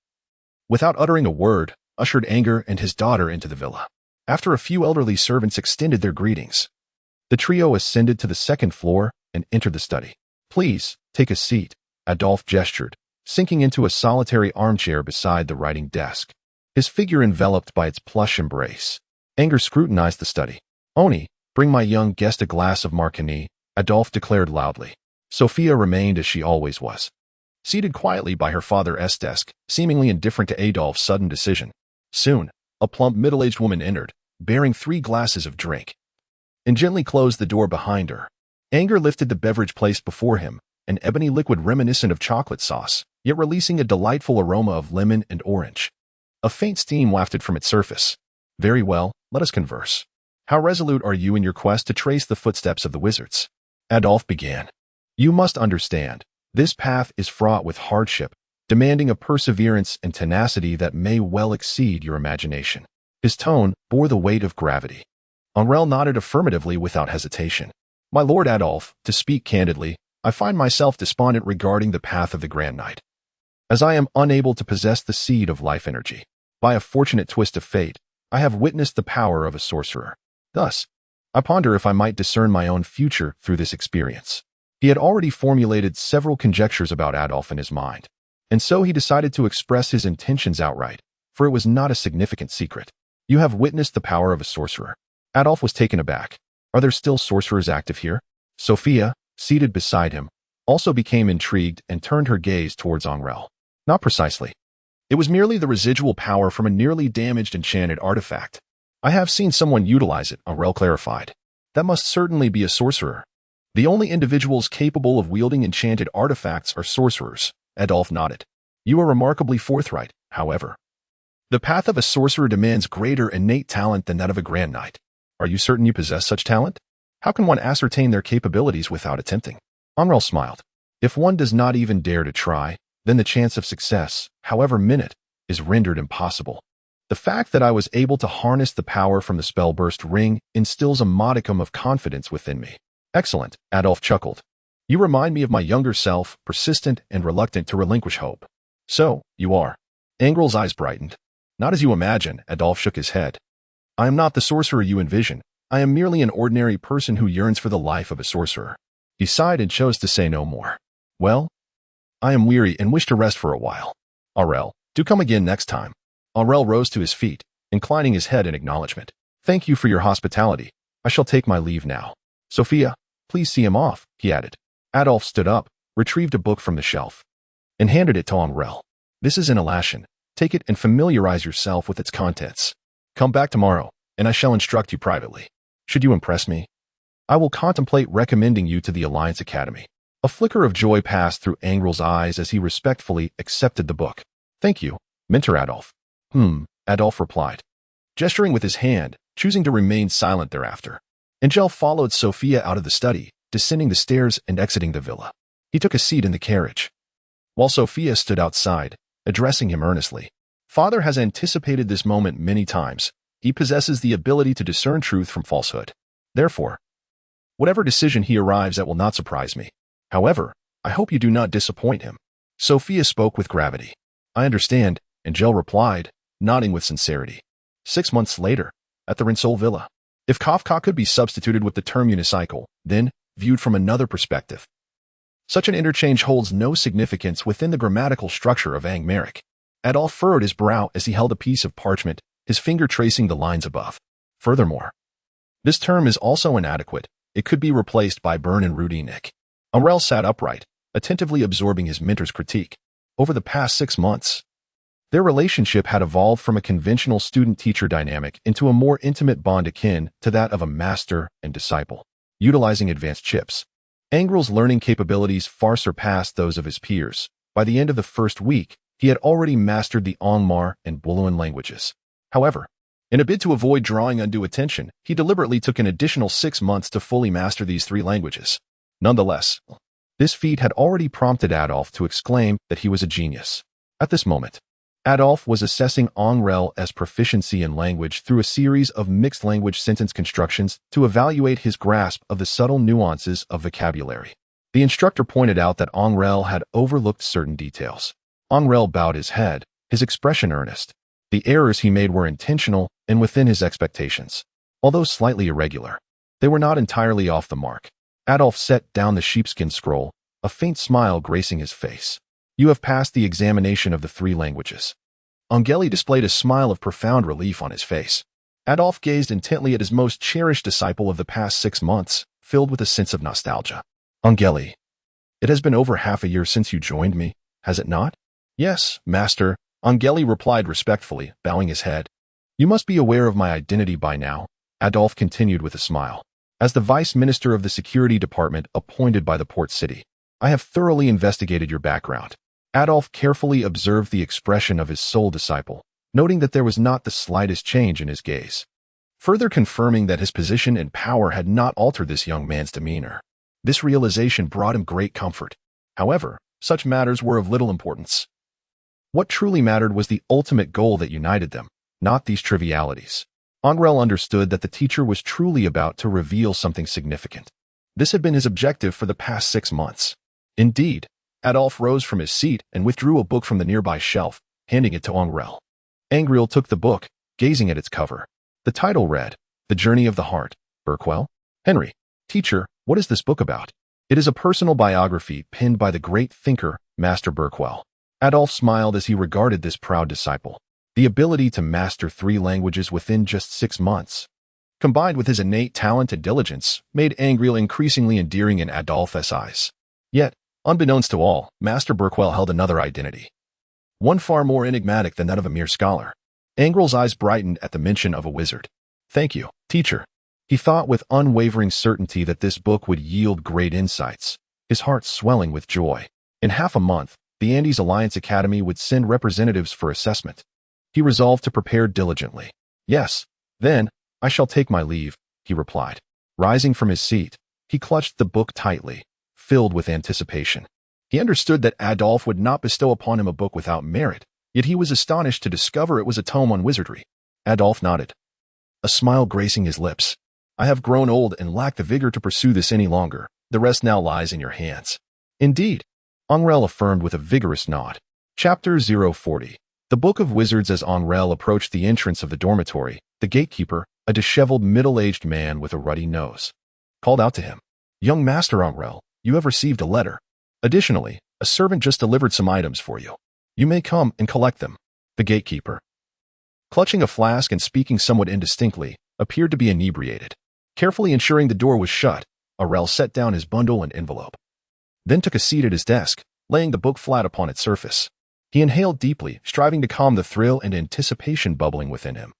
without uttering a word, ushered Anger and his daughter into the villa. After a few elderly servants extended their greetings, the trio ascended to the second floor and entered the study. Please, take a seat, Adolphe gestured, sinking into a solitary armchair beside the writing desk, his figure enveloped by its plush embrace. Anger scrutinized the study. Oni, bring my young guest a glass of Marconi, Adolphe declared loudly. Sophia remained as she always was, seated quietly by her father's desk, seemingly indifferent to Adolphe's sudden decision. Soon, a plump middle-aged woman entered, bearing 3 glasses of drink, and gently closed the door behind her. Anger lifted the beverage placed before him, an ebony liquid reminiscent of chocolate sauce, yet releasing a delightful aroma of lemon and orange. A faint steam wafted from its surface. Very well, let us converse. How resolute are you in your quest to trace the footsteps of the wizards? Adolphe began. You must understand, this path is fraught with hardship, demanding a perseverance and tenacity that may well exceed your imagination. His tone bore the weight of gravity. Angrele nodded affirmatively without hesitation. My lord Adolphe, to speak candidly, I find myself despondent regarding the path of the Grand Knight, as I am unable to possess the seed of life energy. By a fortunate twist of fate, I have witnessed the power of a sorcerer. Thus, I ponder if I might discern my own future through this experience. He had already formulated several conjectures about Adolphe in his mind, and so he decided to express his intentions outright, for it was not a significant secret. You have witnessed the power of a sorcerer. Adolphe was taken aback. Are there still sorcerers active here? Sophia, seated beside him, also became intrigued and turned her gaze towards Angrele. Not precisely. It was merely the residual power from a nearly damaged enchanted artifact. I have seen someone utilize it, Angrele clarified. That must certainly be a sorcerer. The only individuals capable of wielding enchanted artifacts are sorcerers, Adolphe nodded. You are remarkably forthright, however. The path of a sorcerer demands greater innate talent than that of a Grand Knight. Are you certain you possess such talent? How can one ascertain their capabilities without attempting? Angrele smiled. If one does not even dare to try, then the chance of success, however minute, is rendered impossible. The fact that I was able to harness the power from the spell-burst ring instills a modicum of confidence within me. Excellent, Adolphe chuckled. You remind me of my younger self, persistent and reluctant to relinquish hope. So, you are. Angrele's eyes brightened. Not as you imagine, Adolphe shook his head. I am not the sorcerer you envision. I am merely an ordinary person who yearns for the life of a sorcerer. He sighed and chose to say no more. Well, I am weary and wish to rest for a while. Angrele, do come again next time. Angrele rose to his feet, inclining his head in acknowledgement. Thank you for your hospitality. I shall take my leave now. Sophia, please see him off, he added. Adolphe stood up, retrieved a book from the shelf, and handed it to Angrele. This is in Alaskan. Take it and familiarize yourself with its contents. Come back tomorrow, and I shall instruct you privately. Should you impress me, I will contemplate recommending you to the Alliance Academy. A flicker of joy passed through Angrele's eyes as he respectfully accepted the book. Thank you, Mentor Adolphe. Adolphe replied, gesturing with his hand, choosing to remain silent thereafter. Angrele followed Sophia out of the study, descending the stairs and exiting the villa. He took a seat in the carriage, while Sophia stood outside, addressing him earnestly. Father has anticipated this moment many times. He possesses the ability to discern truth from falsehood. Therefore, whatever decision he arrives at will not surprise me. However, I hope you do not disappoint him. Sophia spoke with gravity. I understand, Angrele replied, nodding with sincerity. 6 months later, at the Rinsol Villa. If Kafka could be substituted with the term unicycle, then, viewed from another perspective, such an interchange holds no significance within the grammatical structure of Angmaric. Adolphe furrowed his brow as he held a piece of parchment, his finger tracing the lines above. Furthermore, this term is also inadequate. it could be replaced by Burn and Rudinik. Angrele sat upright, attentively absorbing his mentor's critique. Over the past 6 months, their relationship had evolved from a conventional student-teacher dynamic into a more intimate bond akin to that of a master and disciple. Utilizing advanced chips, Angrele's learning capabilities far surpassed those of his peers. By the end of the first week, he had already mastered the Angmar and Buluan languages. However, in a bid to avoid drawing undue attention, he deliberately took an additional 6 months to fully master these 3 languages. Nonetheless, this feat had already prompted Adolf to exclaim that he was a genius. At this moment, Adolf was assessing Angrele's proficiency in language through a series of mixed-language sentence constructions to evaluate his grasp of the subtle nuances of vocabulary. The instructor pointed out that Angrele had overlooked certain details. Angrele bowed his head, his expression earnest. The errors he made were intentional and within his expectations. Although slightly irregular, they were not entirely off the mark. Adolf set down the sheepskin scroll, a faint smile gracing his face. You have passed the examination of the 3 languages. Angrele displayed a smile of profound relief on his face. Adolf gazed intently at his most cherished disciple of the past 6 months, filled with a sense of nostalgia. Angrele, it has been over half a year since you joined me, has it not? Yes, master, Angrele replied respectfully, bowing his head. You must be aware of my identity by now, Adolf continued with a smile. As the vice minister of the security department appointed by the port city, I have thoroughly investigated your background. Adolf carefully observed the expression of his sole disciple, noting that there was not the slightest change in his gaze, further confirming that his position and power had not altered this young man's demeanor. This realization brought him great comfort. However, such matters were of little importance. What truly mattered was the ultimate goal that united them, not these trivialities. Angrele understood that the teacher was truly about to reveal something significant. This had been his objective for the past 6 months. Indeed, Adolf rose from his seat and withdrew a book from the nearby shelf, handing it to Angrele. Angrele took the book, gazing at its cover. The title read, The Journey of the Heart, Berkwell. Henry, teacher, what is this book about? It is a personal biography penned by the great thinker, Master Berkwell. Adolf smiled as he regarded this proud disciple. The ability to master 3 languages within just 6 months, combined with his innate talent and diligence, made Angrele increasingly endearing in Adolph's eyes. Yet, unbeknownst to all, Master Berkwell held another identity, one far more enigmatic than that of a mere scholar. Angrele's eyes brightened at the mention of a wizard. Thank you, teacher. He thought with unwavering certainty that this book would yield great insights, his heart swelling with joy. In half a month, the Andes Alliance Academy would send representatives for assessment. He resolved to prepare diligently. Yes, then, I shall take my leave, he replied. Rising from his seat, he clutched the book tightly, filled with anticipation. He understood that Adolf would not bestow upon him a book without merit, yet he was astonished to discover it was a tome on wizardry. Adolf nodded, a smile gracing his lips. I have grown old and lack the vigor to pursue this any longer. The rest now lies in your hands. Indeed, Angrele affirmed with a vigorous nod. Chapter 040. The Book of Wizards. As Angrele approached the entrance of the dormitory, the gatekeeper, a disheveled middle-aged man with a ruddy nose, called out to him. Young Master Angrele, you have received a letter. Additionally, a servant just delivered some items for you. You may come and collect them. The gatekeeper, clutching a flask and speaking somewhat indistinctly, appeared to be inebriated. Carefully ensuring the door was shut, Angrele set down his bundle and envelope, then took a seat at his desk, laying the book flat upon its surface. He inhaled deeply, striving to calm the thrill and anticipation bubbling within him,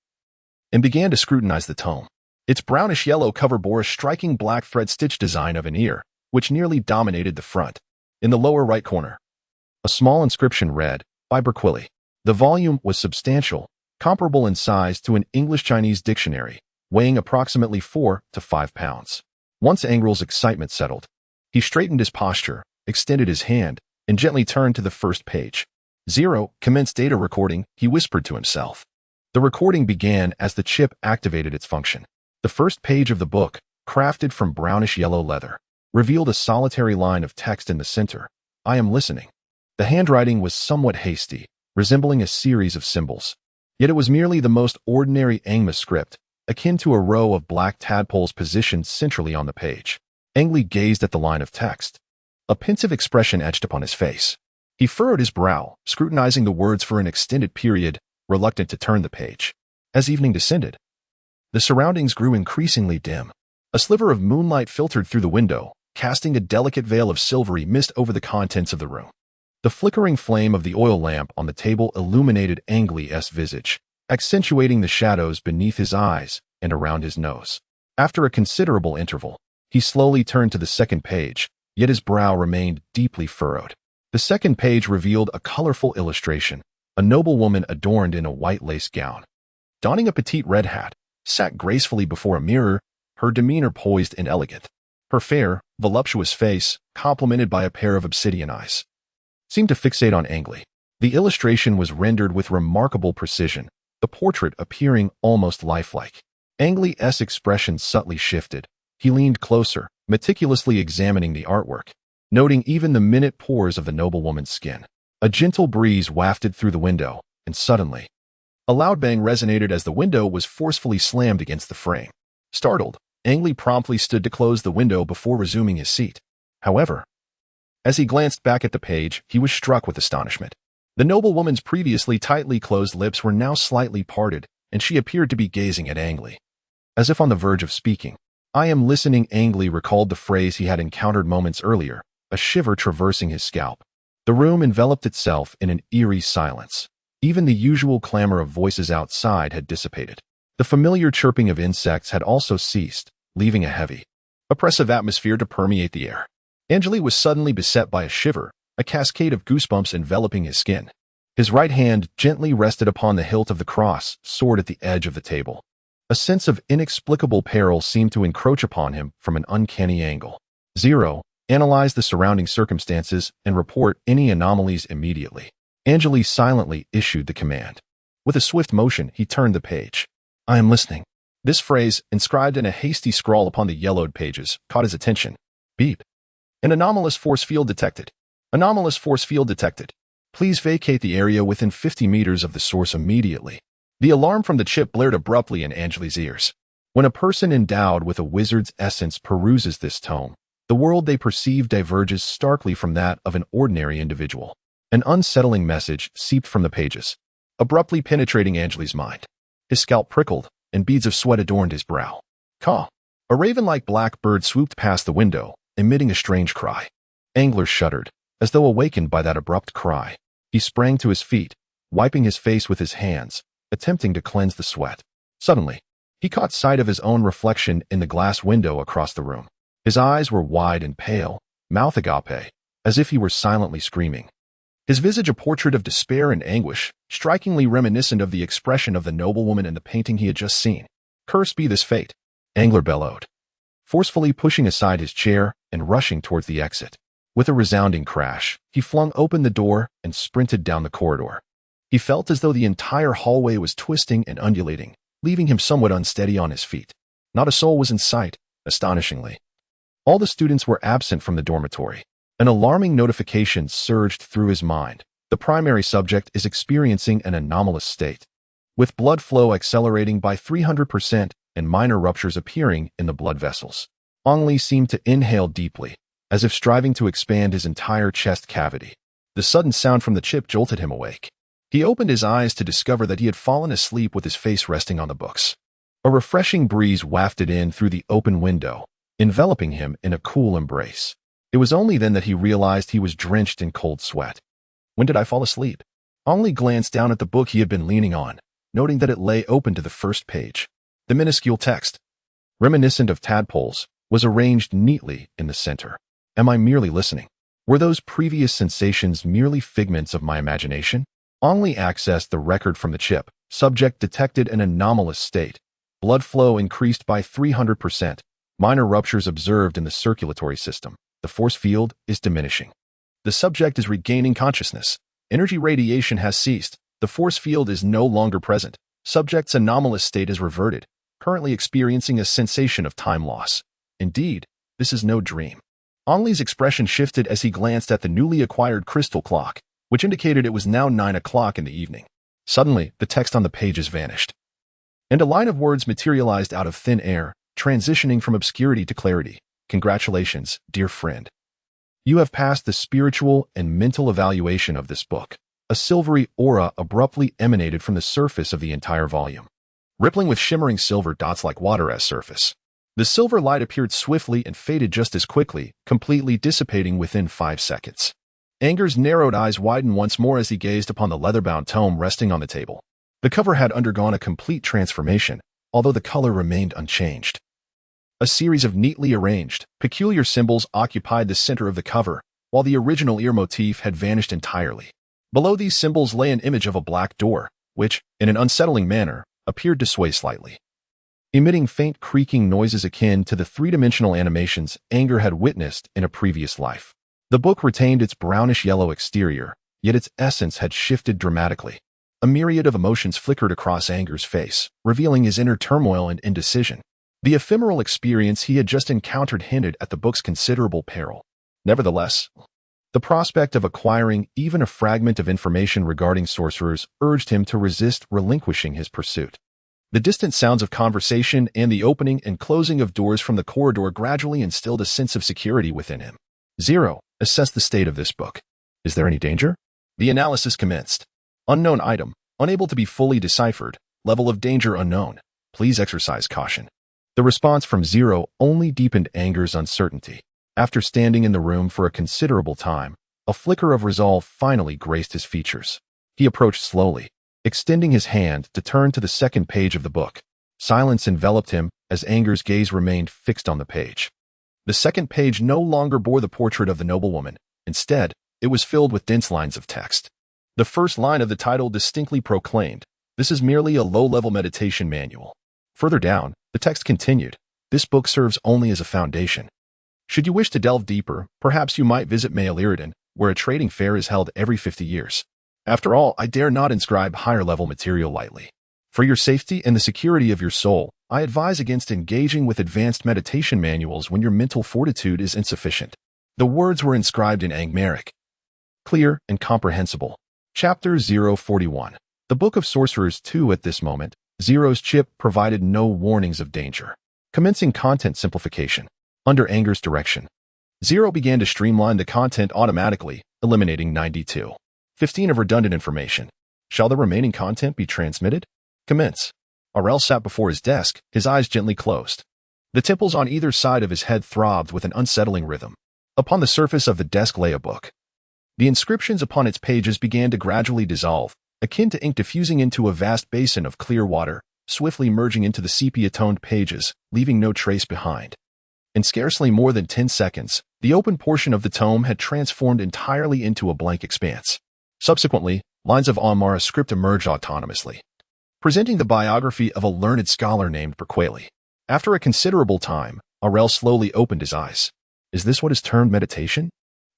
and began to scrutinize the tome. Its brownish-yellow cover bore a striking black thread stitch design of an ear, which nearly dominated the front. In the lower right corner, a small inscription read, by Berkwell. The volume was substantial, comparable in size to an English-Chinese dictionary, weighing approximately 4 to 5 pounds. Once Angrele's excitement settled, he straightened his posture, extended his hand, and gently turned to the first page. 0. Commence data recording, he whispered to himself. The recording began as the chip activated its function. The first page of the book, crafted from brownish-yellow leather, revealed a solitary line of text in the center. I am listening. The handwriting was somewhat hasty, resembling a series of symbols. Yet it was merely the most ordinary Angma script, akin to a row of black tadpoles positioned centrally on the page. Angrele gazed at the line of text. A pensive expression etched upon his face. He furrowed his brow, scrutinizing the words for an extended period, reluctant to turn the page. As evening descended, the surroundings grew increasingly dim. A A sliver of moonlight filtered through the window, casting a delicate veil of silvery mist over the contents of the room. The flickering flame of the oil lamp on the table illuminated Angrele's visage, accentuating the shadows beneath his eyes and around his nose. After a considerable interval, he slowly turned to the second page, yet his brow remained deeply furrowed. The second page revealed a colorful illustration, a noble woman adorned in a white lace gown. Donning a petite red hat, sat gracefully before a mirror, her demeanor poised and elegant. Her fair, voluptuous face, complemented by a pair of obsidian eyes, seemed to fixate on Angrele. The illustration was rendered with remarkable precision, the portrait appearing almost lifelike. Angrele's expression subtly shifted. He leaned closer, meticulously examining the artwork, noting even the minute pores of the noblewoman's skin. A gentle breeze wafted through the window, and suddenly, a loud bang resonated as the window was forcefully slammed against the frame. Startled, Angrele promptly stood to close the window before resuming his seat. However, as he glanced back at the page, he was struck with astonishment. The noblewoman's previously tightly closed lips were now slightly parted, and she appeared to be gazing at Angrele, as if on the verge of speaking. "I am listening." Angrele recalled the phrase he had encountered moments earlier, a shiver traversing his scalp. The room enveloped itself in an eerie silence. Even the usual clamor of voices outside had dissipated. The familiar chirping of insects had also ceased, leaving a heavy, oppressive atmosphere to permeate the air. Angrele was suddenly beset by a shiver, a cascade of goosebumps enveloping his skin. His right hand gently rested upon the hilt of the cross, sword at the edge of the table. A sense of inexplicable peril seemed to encroach upon him from an uncanny angle. 0. Analyze the surrounding circumstances and report any anomalies immediately. Angrele silently issued the command. With a swift motion, he turned the page. "I am listening." This phrase, inscribed in a hasty scrawl upon the yellowed pages, caught his attention. Beep. An anomalous force field detected. Anomalous force field detected. Please vacate the area within 50 meters of the source immediately. The alarm from the chip blared abruptly in Angrele's ears. When a person endowed with a wizard's essence peruses this tome, the world they perceive diverges starkly from that of an ordinary individual. An unsettling message seeped from the pages, abruptly penetrating Angrele's mind. His scalp prickled, and beads of sweat adorned his brow. Caw! A raven-like black bird swooped past the window, emitting a strange cry. Angrele shuddered, as though awakened by that abrupt cry. He sprang to his feet, wiping his face with his hands, attempting to cleanse the sweat. Suddenly, he caught sight of his own reflection in the glass window across the room. His eyes were wide and pale, mouth agape, as if he were silently screaming. His visage a portrait of despair and anguish, strikingly reminiscent of the expression of the noblewoman in the painting he had just seen. "Cursed be this fate," Angrele bellowed, forcefully pushing aside his chair and rushing towards the exit. With a resounding crash, he flung open the door and sprinted down the corridor. He felt as though the entire hallway was twisting and undulating, leaving him somewhat unsteady on his feet. Not a soul was in sight, astonishingly. All the students were absent from the dormitory. An alarming notification surged through his mind. The primary subject is experiencing an anomalous state, with blood flow accelerating by 300% and minor ruptures appearing in the blood vessels. Angrele seemed to inhale deeply, as if striving to expand his entire chest cavity. The sudden sound from the chip jolted him awake. He opened his eyes to discover that he had fallen asleep with his face resting on the books. A refreshing breeze wafted in through the open window, enveloping him in a cool embrace. It was only then that he realized he was drenched in cold sweat. When did I fall asleep? Angrele glanced down at the book he had been leaning on, noting that it lay open to the first page. The minuscule text, reminiscent of tadpoles, was arranged neatly in the center. Am I merely listening? Were those previous sensations merely figments of my imagination? Angrele accessed the record from the chip. Subject detected an anomalous state. Blood flow increased by 300%. Minor ruptures observed in the circulatory system. The force field is diminishing. The subject is regaining consciousness. Energy radiation has ceased. The force field is no longer present. Subject's anomalous state is reverted, currently experiencing a sensation of time loss. Indeed, this is no dream. Angrele's expression shifted as he glanced at the newly acquired crystal clock, which indicated it was now 9 o'clock in the evening. Suddenly, the text on the pages vanished, and a line of words materialized out of thin air, transitioning from obscurity to clarity. Congratulations, dear friend. You have passed the spiritual and mental evaluation of this book. A silvery aura abruptly emanated from the surface of the entire volume, rippling with shimmering silver dots like water as surface. The silver light appeared swiftly and faded just as quickly, completely dissipating within 5 seconds. Anger's narrowed eyes widened once more as he gazed upon the leather-bound tome resting on the table. The cover had undergone a complete transformation, although the color remained unchanged. A series of neatly arranged, peculiar symbols occupied the center of the cover, while the original ear motif had vanished entirely. Below these symbols lay an image of a black door, which, in an unsettling manner, appeared to sway slightly, emitting faint creaking noises akin to the three-dimensional animations Anger had witnessed in a previous life. The book retained its brownish-yellow exterior, yet its essence had shifted dramatically. A myriad of emotions flickered across Anger's face, revealing his inner turmoil and indecision. The ephemeral experience he had just encountered hinted at the book's considerable peril. Nevertheless, the prospect of acquiring even a fragment of information regarding sorcerers urged him to resist relinquishing his pursuit. The distant sounds of conversation and the opening and closing of doors from the corridor gradually instilled a sense of security within him. 0. Assess the state of this book. Is there any danger? The analysis commenced. Unknown item, unable to be fully deciphered, level of danger unknown. Please exercise caution. The response from 0 only deepened Anger's uncertainty. After standing in the room for a considerable time, a flicker of resolve finally graced his features. He approached slowly, extending his hand to turn to the second page of the book. Silence enveloped him as Anger's gaze remained fixed on the page. The second page no longer bore the portrait of the noblewoman. Instead, it was filled with dense lines of text. The first line of the title distinctly proclaimed, "This is merely a low-level meditation manual." Further down, the text continued, "This book serves only as a foundation. Should you wish to delve deeper, perhaps you might visit Maeliridon, where a trading fair is held every 50 years. After all, I dare not inscribe higher-level material lightly. For your safety and the security of your soul, I advise against engaging with advanced meditation manuals when your mental fortitude is insufficient." The words were inscribed in Angmaric, clear and comprehensible. Chapter 041. The Book of Sorcerers 2. At this moment, Zero's chip provided no warnings of danger. Commencing content simplification. Under Anger's direction, Zero began to streamline the content automatically, eliminating 92.15 of redundant information. Shall the remaining content be transmitted? Commence. Angrele sat before his desk, his eyes gently closed. The temples on either side of his head throbbed with an unsettling rhythm. Upon the surface of the desk lay a book. The inscriptions upon its pages began to gradually dissolve, akin to ink diffusing into a vast basin of clear water, swiftly merging into the sepia-toned pages, leaving no trace behind. In scarcely more than 10 seconds, the open portion of the tome had transformed entirely into a blank expanse. Subsequently, lines of Amara script emerged autonomously, presenting the biography of a learned scholar named Berqueli. After a considerable time, Angrele slowly opened his eyes. Is this what is termed meditation?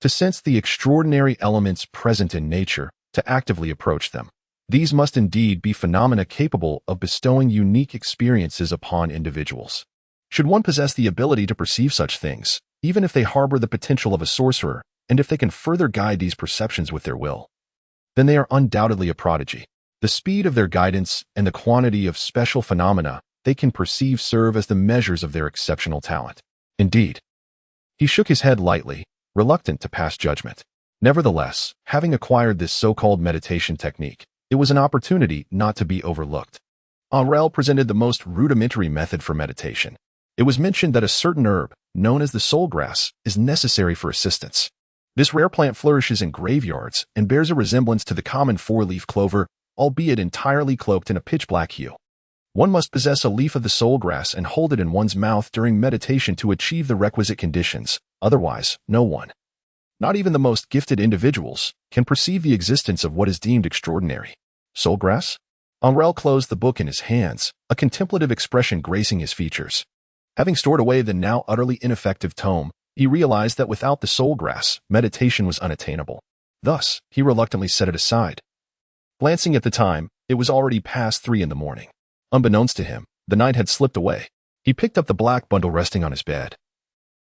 To sense the extraordinary elements present in nature, to actively approach them. These must indeed be phenomena capable of bestowing unique experiences upon individuals. Should one possess the ability to perceive such things, even if they harbor the potential of a sorcerer, and if they can further guide these perceptions with their will, then they are undoubtedly a prodigy. The speed of their guidance and the quantity of special phenomena they can perceive serve as the measures of their exceptional talent. Indeed. He shook his head lightly, reluctant to pass judgment. Nevertheless, having acquired this so-called meditation technique, it was an opportunity not to be overlooked. Angrele presented the most rudimentary method for meditation. It was mentioned that a certain herb, known as the soul grass, is necessary for assistance. This rare plant flourishes in graveyards and bears a resemblance to the common four-leaf clover, albeit entirely cloaked in a pitch-black hue. One must possess a leaf of the soul grass and hold it in one's mouth during meditation to achieve the requisite conditions. Otherwise, no one, not even the most gifted individuals, can perceive the existence of what is deemed extraordinary. Soul grass? Angrele closed the book in his hands, a contemplative expression gracing his features. Having stored away the now utterly ineffective tome, he realized that without the soul grass, meditation was unattainable. Thus, he reluctantly set it aside. Glancing at the time, it was already past 3 in the morning. Unbeknownst to him, the night had slipped away. He picked up the black bundle resting on his bed,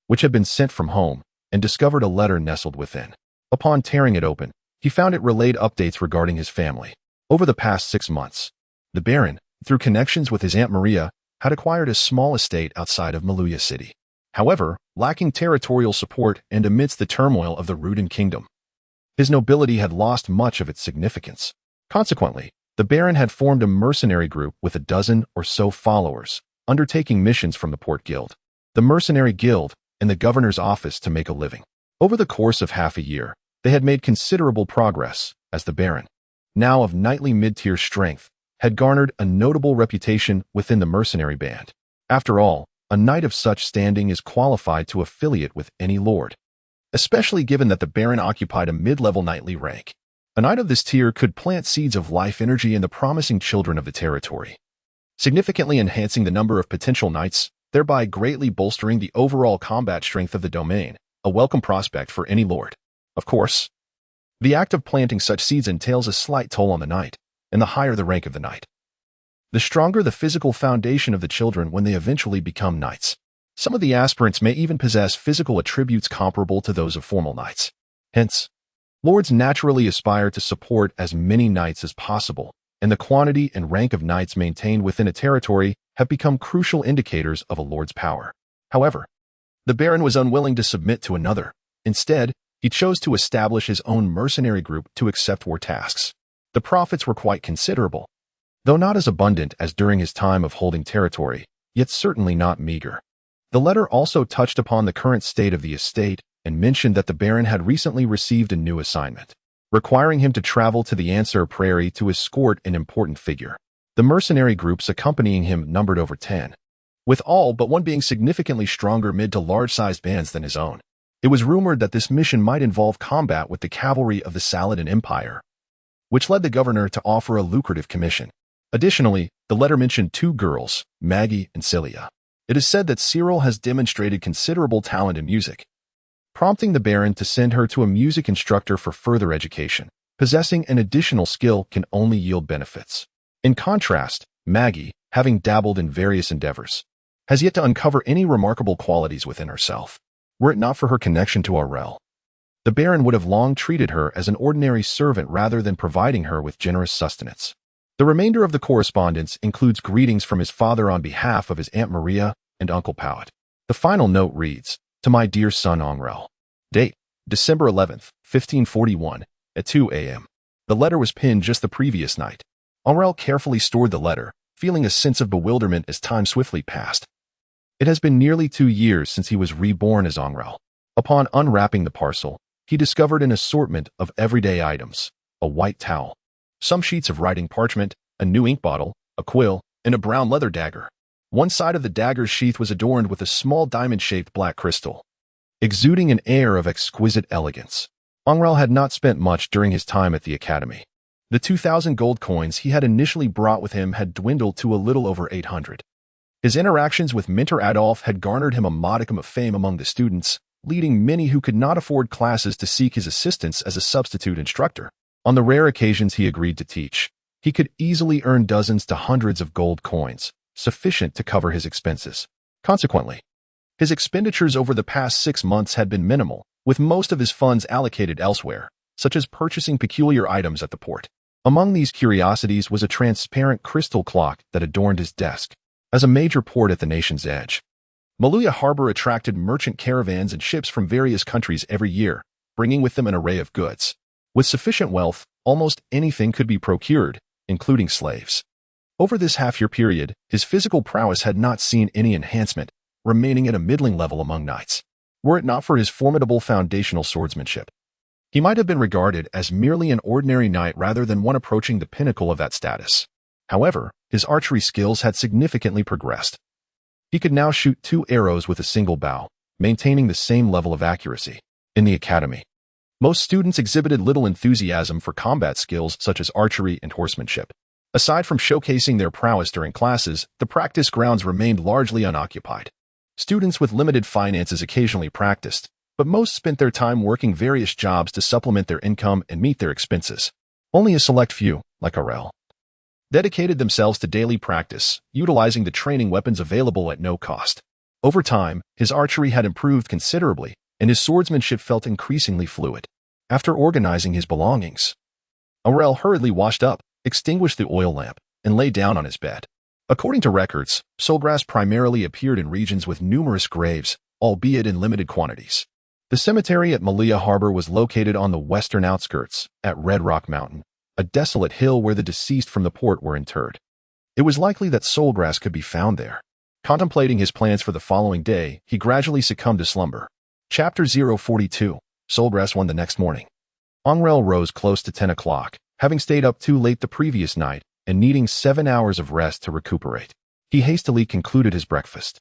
which had been sent from home, and discovered a letter nestled within. Upon tearing it open, he found it relayed updates regarding his family. Over the past 6 months, the Baron, through connections with his Aunt Maria, had acquired a small estate outside of Maluya City. However, lacking territorial support and amidst the turmoil of the Rudin Kingdom, his nobility had lost much of its significance. Consequently, the Baron had formed a mercenary group with a dozen or so followers, undertaking missions from the Port Guild. the mercenary guild, and the governor's office to make a living. Over the course of half a year, they had made considerable progress, as the Baron, now of knightly mid-tier strength, had garnered a notable reputation within the mercenary band. After all, a knight of such standing is qualified to affiliate with any lord, especially given that the Baron occupied a mid-level knightly rank. A knight of this tier could plant seeds of life energy in the promising children of the territory, significantly enhancing the number of potential knights, thereby greatly bolstering the overall combat strength of the domain, a welcome prospect for any lord. Of course, the act of planting such seeds entails a slight toll on the knight, and the higher the rank of the knight, the stronger the physical foundation of the children when they eventually become knights. Some of the aspirants may even possess physical attributes comparable to those of formal knights. Hence, lords naturally aspire to support as many knights as possible, and the quantity and rank of knights maintained within a territory have become crucial indicators of a lord's power. However, the Baron was unwilling to submit to another. Instead, he chose to establish his own mercenary group to accept war tasks. The profits were quite considerable, though not as abundant as during his time of holding territory, yet certainly not meager. The letter also touched upon the current state of the estate and mentioned that the Baron had recently received a new assignment, requiring him to travel to the Answer Prairie to escort an important figure. The mercenary groups accompanying him numbered over 10, with all but one being significantly stronger mid to large-sized bands than his own. It was rumored that this mission might involve combat with the cavalry of the Saladin Empire, which led the governor to offer a lucrative commission. Additionally, the letter mentioned 2 girls, Maggie and Celia. It is said that Cyril has demonstrated considerable talent in music, prompting the Baron to send her to a music instructor for further education. Possessing an additional skill can only yield benefits. In contrast, Maggie, having dabbled in various endeavors, has yet to uncover any remarkable qualities within herself. Were it not for her connection to Angrele, the Baron would have long treated her as an ordinary servant rather than providing her with generous sustenance. The remainder of the correspondence includes greetings from his father on behalf of his Aunt Maria and Uncle Powit. The final note reads, "To my dear son Angrele. Date, December 11th, 1541, at 2 a.m. The letter was penned just the previous night. Angrele carefully stored the letter, feeling a sense of bewilderment as time swiftly passed. It has been nearly 2 years since he was reborn as Angrele. Upon unwrapping the parcel, he discovered an assortment of everyday items: a white towel, some sheets of writing parchment, a new ink bottle, a quill, and a brown leather dagger. One side of the dagger's sheath was adorned with a small diamond-shaped black crystal, exuding an air of exquisite elegance. Angrele had not spent much during his time at the academy. The 2,000 gold coins he had initially brought with him had dwindled to a little over 800. His interactions with Mentor Adolf had garnered him a modicum of fame among the students, leading many who could not afford classes to seek his assistance as a substitute instructor. On the rare occasions he agreed to teach, he could easily earn dozens to hundreds of gold coins, sufficient to cover his expenses. Consequently, his expenditures over the past 6 months had been minimal, with most of his funds allocated elsewhere, such as purchasing peculiar items at the port. Among these curiosities was a transparent crystal clock that adorned his desk. As a major port at the nation's edge, Maluya Harbor attracted merchant caravans and ships from various countries every year, bringing with them an array of goods. With sufficient wealth, almost anything could be procured, including slaves. Over this half-year period, his physical prowess had not seen any enhancement, remaining at a middling level among knights. Were it not for his formidable foundational swordsmanship, he might have been regarded as merely an ordinary knight rather than one approaching the pinnacle of that status. However, his archery skills had significantly progressed. He could now shoot 2 arrows with a single bow, maintaining the same level of accuracy. In the academy, most students exhibited little enthusiasm for combat skills such as archery and horsemanship. Aside from showcasing their prowess during classes, the practice grounds remained largely unoccupied. Students with limited finances occasionally practiced, but most spent their time working various jobs to supplement their income and meet their expenses. Only a select few, like Angrele, dedicated themselves to daily practice, utilizing the training weapons available at no cost. Over time, his archery had improved considerably, and his swordsmanship felt increasingly fluid. After organizing his belongings, Angrele hurriedly washed up, extinguished the oil lamp, and lay down on his bed. According to records, soulgrass primarily appeared in regions with numerous graves, albeit in limited quantities. The cemetery at Maluya Harbor was located on the western outskirts, at Red Rock Mountain, a desolate hill where the deceased from the port were interred. It was likely that soulgrass could be found there. Contemplating his plans for the following day, he gradually succumbed to slumber. Chapter 042. Soul rest one the next morning. Angrele rose close to 10 o'clock, having stayed up too late the previous night and needing 7 hours of rest to recuperate. He hastily concluded his breakfast,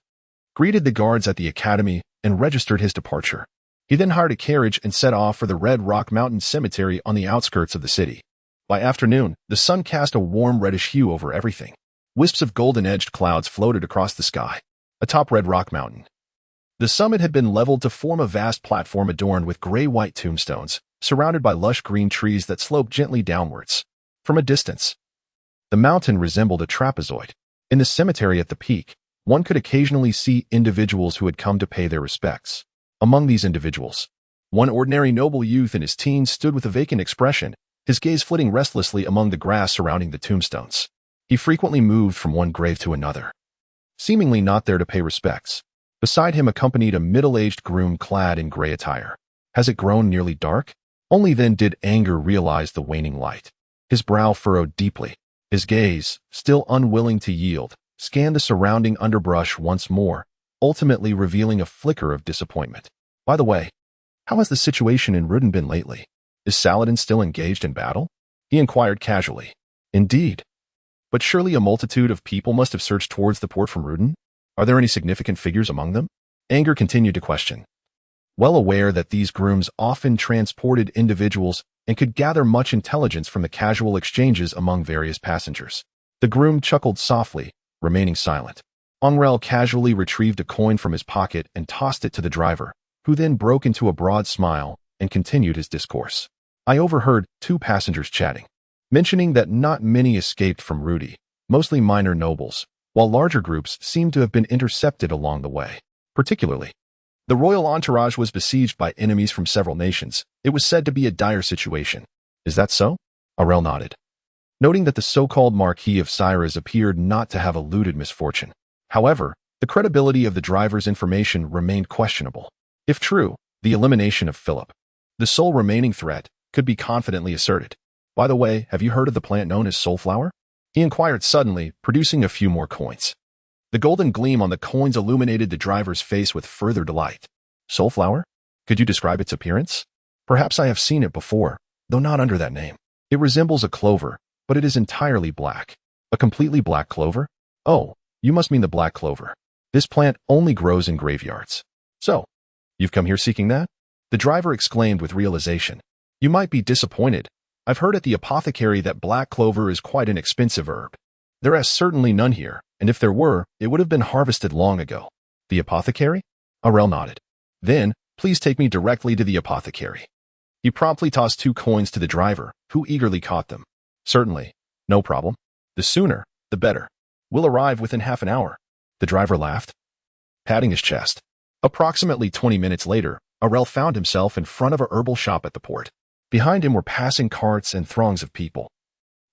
greeted the guards at the academy, and registered his departure. He then hired a carriage and set off for the Red Rock Mountain Cemetery on the outskirts of the city. By afternoon, the sun cast a warm reddish hue over everything. Wisps of golden-edged clouds floated across the sky, atop Red Rock Mountain. The summit had been leveled to form a vast platform adorned with gray-white tombstones, surrounded by lush green trees that sloped gently downwards. From a distance, the mountain resembled a trapezoid. In the cemetery at the peak, one could occasionally see individuals who had come to pay their respects. Among these individuals, one ordinary noble youth in his teens stood with a vacant expression, his gaze flitting restlessly among the grass surrounding the tombstones. He frequently moved from one grave to another, seemingly not there to pay respects. Beside him accompanied a middle-aged groom clad in gray attire. Has it grown nearly dark? Only then did Anger realize the waning light. His brow furrowed deeply. His gaze, still unwilling to yield, scanned the surrounding underbrush once more, ultimately revealing a flicker of disappointment. By the way, how has the situation in Ruden been lately? Is Saladin still engaged in battle? He inquired casually. Indeed. But surely a multitude of people must have surged towards the port from Ruden? Are there any significant figures among them? Anger continued to question. Well aware that these grooms often transported individuals and could gather much intelligence from the casual exchanges among various passengers. The groom chuckled softly, remaining silent. Angrele casually retrieved a coin from his pocket and tossed it to the driver, who then broke into a broad smile and continued his discourse. I overheard 2 passengers chatting, mentioning that not many escaped from Rudy, mostly minor nobles, while larger groups seemed to have been intercepted along the way. Particularly, the royal entourage was besieged by enemies from several nations. It was said to be a dire situation. Is that so? Angrele nodded, noting that the so-called Marquis of Syras appeared not to have eluded misfortune. However, the credibility of the driver's information remained questionable. If true, the elimination of Philip, the sole remaining threat, could be confidently asserted. By the way, have you heard of the plant known as soulflower? He inquired suddenly, producing a few more coins. The golden gleam on the coins illuminated the driver's face with further delight. Soulflower? Could you describe its appearance? Perhaps I have seen it before, though not under that name. It resembles a clover, but it is entirely black. A completely black clover? Oh, you must mean the black clover. This plant only grows in graveyards. So, you've come here seeking that? The driver exclaimed with realization. You might be disappointed. I've heard at the apothecary that black clover is quite an expensive herb. There is certainly none here, and if there were, it would have been harvested long ago. The apothecary? Angrele nodded. Then, please take me directly to the apothecary. He promptly tossed 2 coins to the driver, who eagerly caught them. Certainly. No problem. The sooner, the better. We'll arrive within half an hour. The driver laughed, patting his chest. Approximately 20 minutes later, Angrele found himself in front of a herbal shop at the port. Behind him were passing carts and throngs of people,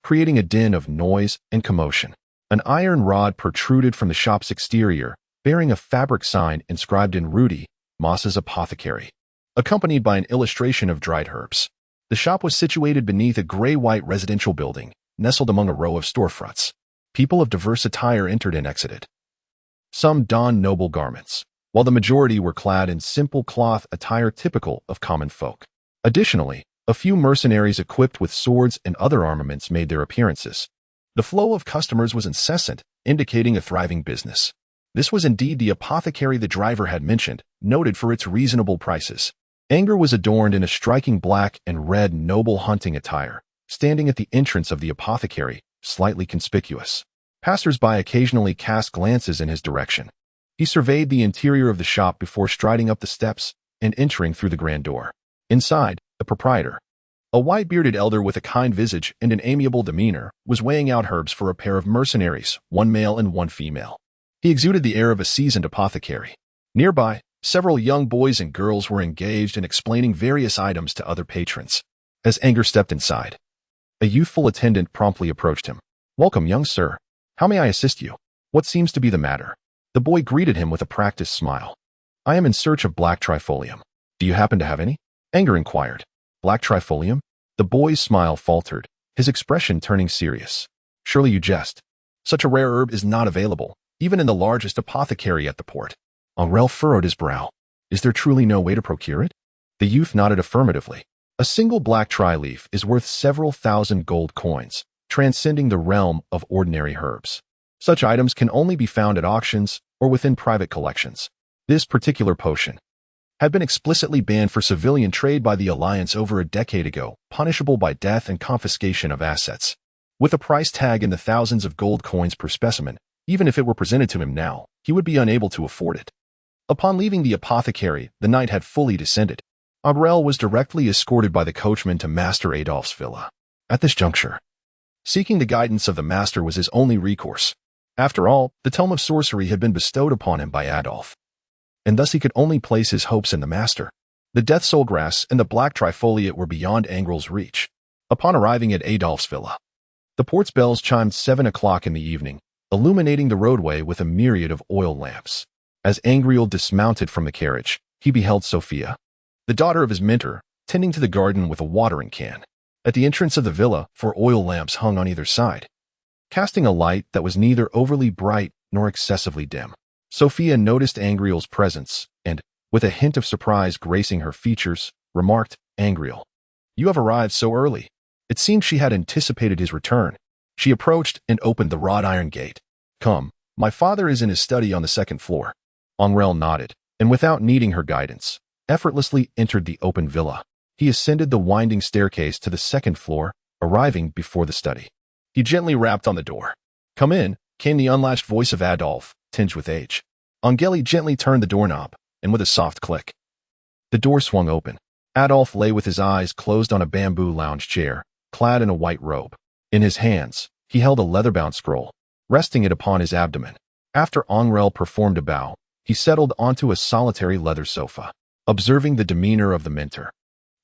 creating a din of noise and commotion. An iron rod protruded from the shop's exterior, bearing a fabric sign inscribed in Rudy, Moss's apothecary, accompanied by an illustration of dried herbs. The shop was situated beneath a gray-white residential building, nestled among a row of storefronts. People of diverse attire entered and exited. Some donned noble garments, while the majority were clad in simple cloth attire typical of common folk. Additionally, a few mercenaries equipped with swords and other armaments made their appearances. The flow of customers was incessant, indicating a thriving business. This was indeed the apothecary the driver had mentioned, noted for its reasonable prices. Anger was adorned in a striking black and red noble hunting attire, standing at the entrance of the apothecary, slightly conspicuous. Passers-by occasionally cast glances in his direction. He surveyed the interior of the shop before striding up the steps and entering through the grand door. Inside, the proprietor, a white-bearded elder with a kind visage and an amiable demeanor, was weighing out herbs for a pair of mercenaries, one male and one female. He exuded the air of a seasoned apothecary. Nearby, several young boys and girls were engaged in explaining various items to other patrons. As Anger stepped inside, a youthful attendant promptly approached him. "Welcome, young sir. How may I assist you? What seems to be the matter?" The boy greeted him with a practiced smile. "I am in search of black trifolium. Do you happen to have any?" Anger inquired. "Black trifolium?" The boy's smile faltered, his expression turning serious. "Surely you jest. Such a rare herb is not available. even in the largest apothecary at the port. Angrele furrowed his brow. Is there truly no way to procure it? The youth nodded affirmatively. A single black tri-leaf is worth several thousand gold coins, transcending the realm of ordinary herbs. Such items can only be found at auctions or within private collections. This particular potion had been explicitly banned for civilian trade by the Alliance over a decade ago, punishable by death and confiscation of assets. With a price tag in the thousands of gold coins per specimen, even if it were presented to him now, he would be unable to afford it. Upon leaving the apothecary, the night had fully descended. Angrele was directly escorted by the coachman to Master Adolph's villa. At this juncture, seeking the guidance of the master was his only recourse. After all, the tome of sorcery had been bestowed upon him by Adolph, and thus he could only place his hopes in the master. The death soul grass and the black trifoliate were beyond Angrele's reach. Upon arriving at Adolph's villa, the port's bells chimed 7 o'clock in the evening, illuminating the roadway with a myriad of oil lamps. As Angrele dismounted from the carriage, he beheld Sophia, the daughter of his mentor, tending to the garden with a watering can. At the entrance of the villa, 4 oil lamps hung on either side, casting a light that was neither overly bright nor excessively dim. Sophia noticed Angrele's presence and, with a hint of surprise gracing her features, remarked, "Angrele, you have arrived so early." It seemed she had anticipated his return. She approached and opened the wrought iron gate. "Come, my father is in his study on the 2nd floor." Angrele nodded, and without needing her guidance, effortlessly entered the open villa. He ascended the winding staircase to the 2nd floor, arriving before the study. He gently rapped on the door. "Come in," came the unlatched voice of Adolph, tinged with age. Angrele gently turned the doorknob, and with a soft click, the door swung open. Adolph lay with his eyes closed on a bamboo lounge chair, clad in a white robe. In his hands, he held a leather-bound scroll, resting it upon his abdomen. After Angrele performed a bow, he settled onto a solitary leather sofa. Observing the demeanor of the mentor,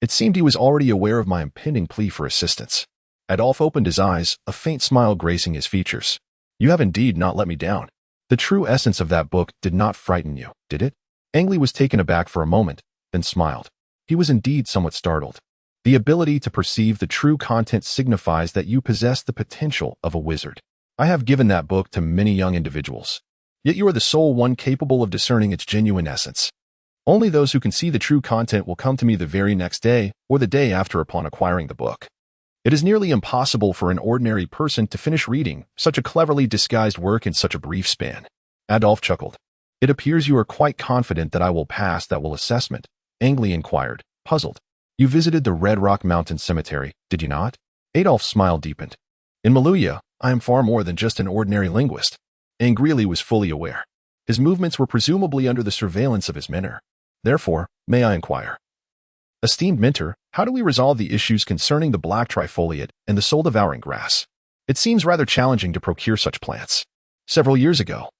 it seemed he was already aware of my impending plea for assistance. Adolph opened his eyes, a faint smile gracing his features. "You have indeed not let me down. The true essence of that book did not frighten you, did it?" Angrele was taken aback for a moment, then smiled. He was indeed somewhat startled. "The ability to perceive the true content signifies that you possess the potential of a wizard. I have given that book to many young individuals, yet you are the sole one capable of discerning its genuine essence. Only those who can see the true content will come to me the very next day or the day after upon acquiring the book. It is nearly impossible for an ordinary person to finish reading such a cleverly disguised work in such a brief span." Adolph chuckled. "It appears you are quite confident that I will pass that assessment," Angrele inquired, puzzled. "You visited the Red Rock Mountain Cemetery, did you not?" Adolph's smile deepened. "In Maluya, I am far more than just an ordinary linguist." Angrele was fully aware. His movements were presumably under the surveillance of his mentor. "Therefore, may I inquire, esteemed mentor, how do we resolve the issues concerning the black trifoliate and the soul-devouring grass? It seems rather challenging to procure such plants. Several years ago,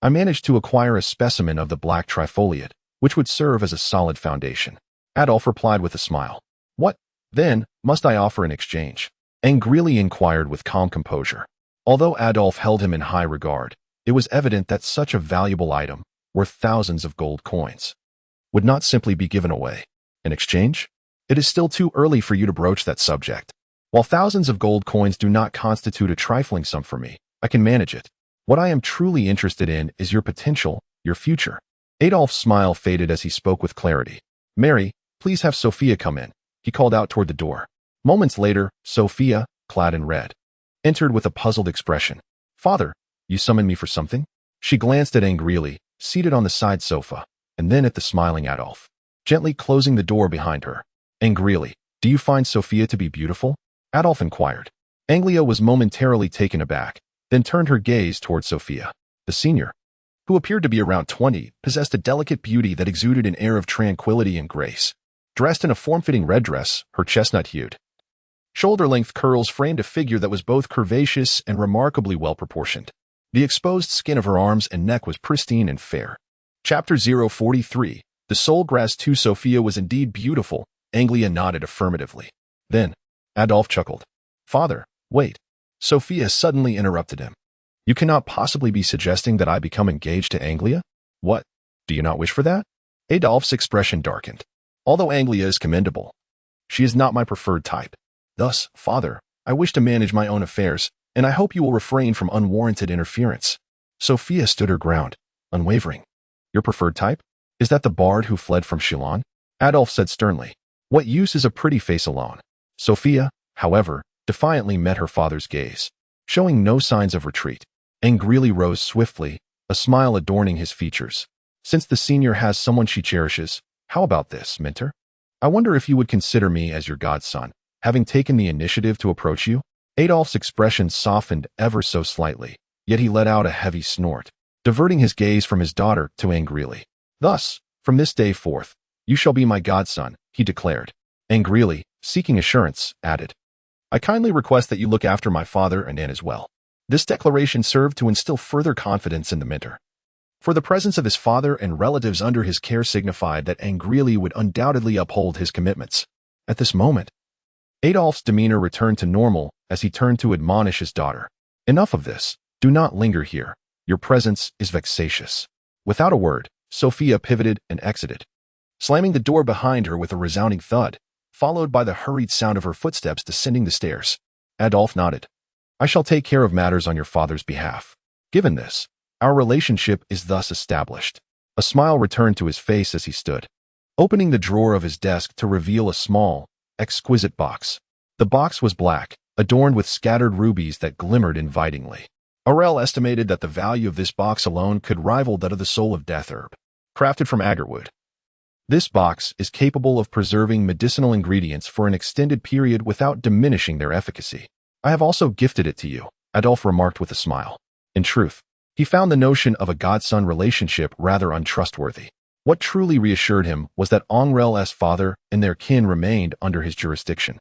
I managed to acquire a specimen of the black trifoliate, which would serve as a solid foundation." Adolph replied with a smile. "What, then, must I offer in exchange?" Angrele inquired with calm composure. Although Adolph held him in high regard, it was evident that such a valuable item, worth thousands of gold coins, would not simply be given away. "In exchange? It is still too early for you to broach that subject. While thousands of gold coins do not constitute a trifling sum for me, I can manage it. What I am truly interested in is your potential, your future." Adolph's smile faded as he spoke with clarity. "Mary, please have Sophia come in," he called out toward the door. Moments later, Sophia, clad in red, entered with a puzzled expression. "Father, you summoned me for something?" She glanced at Angrele, seated on the side sofa, and then at the smiling Adolph, gently closing the door behind her. "Angrele, do you find Sophia to be beautiful?" Adolph inquired. Angrele was momentarily taken aback, then turned her gaze toward Sophia. The senior, who appeared to be around 20, possessed a delicate beauty that exuded an air of tranquility and grace. Dressed in a form-fitting red dress, her chestnut-hued, shoulder-length curls framed a figure that was both curvaceous and remarkably well-proportioned. The exposed skin of her arms and neck was pristine and fair. Chapter 043. The Soul Grass 2. Sophia was indeed beautiful. Angrele nodded affirmatively. Then, Adolph chuckled. "Father, wait." Sophia suddenly interrupted him. "You cannot possibly be suggesting that I become engaged to Angrele? What? Do you not wish for that?" Adolph's expression darkened. "Although Angrele is commendable, she is not my preferred type. Thus, father, I wish to manage my own affairs, and I hope you will refrain from unwarranted interference." Sophia stood her ground, unwavering. Your preferred type? Is that the bard who fled from Shilon? Adolf said sternly. What use is a pretty face alone? Sophia, however, defiantly met her father's gaze, showing no signs of retreat. Angrele rose swiftly, a smile adorning his features. Since the senior has someone she cherishes, how about this, Minter? I wonder if you would consider me as your godson, having taken the initiative to approach you? Adolf's expression softened ever so slightly, yet he let out a heavy snort, diverting his gaze from his daughter to Angrele. Thus, from this day forth, you shall be my godson, he declared. Angrele, seeking assurance, added, I kindly request that you look after my father and Anne as well. This declaration served to instill further confidence in the Minter. For the presence of his father and relatives under his care signified that Angrele would undoubtedly uphold his commitments. At this moment, Adolf's demeanor returned to normal as he turned to admonish his daughter. Enough of this. Do not linger here. Your presence is vexatious. Without a word, Sophia pivoted and exited, slamming the door behind her with a resounding thud, followed by the hurried sound of her footsteps descending the stairs. Adolf nodded. I shall take care of matters on your father's behalf. Given this, our relationship is thus established. A smile returned to his face as he stood, opening the drawer of his desk to reveal a small, exquisite box. The box was black, adorned with scattered rubies that glimmered invitingly. Aurel estimated that the value of this box alone could rival that of the soul of death herb, crafted from agarwood. This box is capable of preserving medicinal ingredients for an extended period without diminishing their efficacy. I have also gifted it to you, Adolf remarked with a smile. In truth, he found the notion of a godson relationship rather untrustworthy. What truly reassured him was that Angrele's father and their kin remained under his jurisdiction.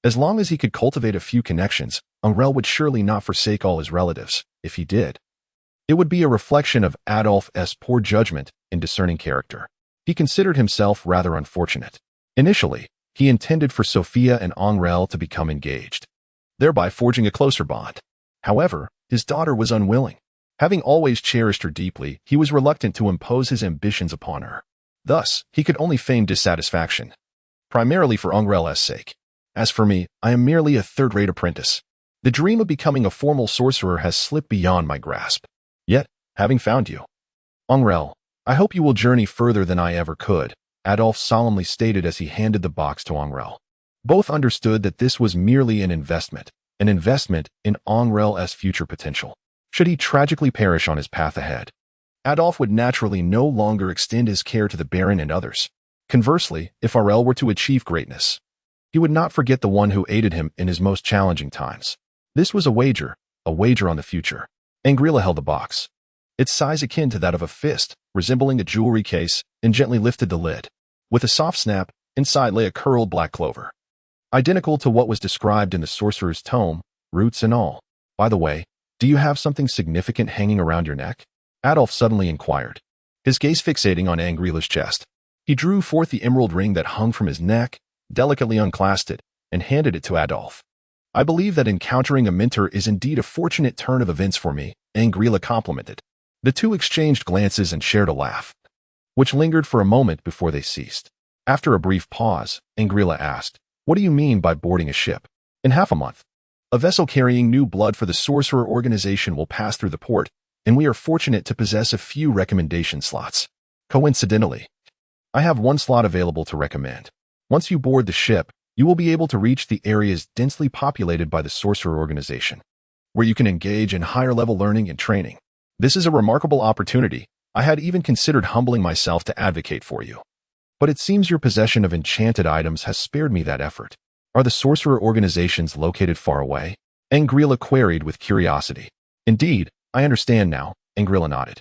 As long as he could cultivate a few connections, Angrele would surely not forsake all his relatives. If he did, it would be a reflection of Adolf's poor judgment in discerning character. He considered himself rather unfortunate. Initially, he intended for Sophia and Angrele to become engaged, thereby forging a closer bond. However, his daughter was unwilling. Having always cherished her deeply, he was reluctant to impose his ambitions upon her. Thus, he could only feign dissatisfaction, primarily for Angrele's sake. As for me, I am merely a third-rate apprentice. The dream of becoming a formal sorcerer has slipped beyond my grasp. Yet, having found you, Angrele, I hope you will journey further than I ever could, Adolf solemnly stated as he handed the box to Angrele. Both understood that this was merely an investment in Angrele's future potential. Should he tragically perish on his path ahead, Adolf would naturally no longer extend his care to the Baron and others. Conversely, if Aurel were to achieve greatness, he would not forget the one who aided him in his most challenging times. This was a wager on the future. Angrele held the box, its size akin to that of a fist, resembling a jewelry case, and gently lifted the lid. With a soft snap, inside lay a curled black clover, identical to what was described in the sorcerer's tome, roots and all. By the way, do you have something significant hanging around your neck? Adolf suddenly inquired, his gaze fixating on Angrele's chest. He drew forth the emerald ring that hung from his neck, delicately unclasped it, and handed it to Adolf. I believe that encountering a Minter is indeed a fortunate turn of events for me, Angrele complimented. The two exchanged glances and shared a laugh, which lingered for a moment before they ceased. After a brief pause, Angrele asked, what do you mean by boarding a ship? In half a month, a vessel carrying new blood for the sorcerer organization will pass through the port, and we are fortunate to possess a few recommendation slots. Coincidentally, I have one slot available to recommend. Once you board the ship, you will be able to reach the areas densely populated by the sorcerer organization, where you can engage in higher-level learning and training. This is a remarkable opportunity. I had even considered humbling myself to advocate for you. But it seems your possession of enchanted items has spared me that effort. Are the sorcerer organizations located far away? Angrele queried with curiosity. Indeed, I understand now, Angrele nodded.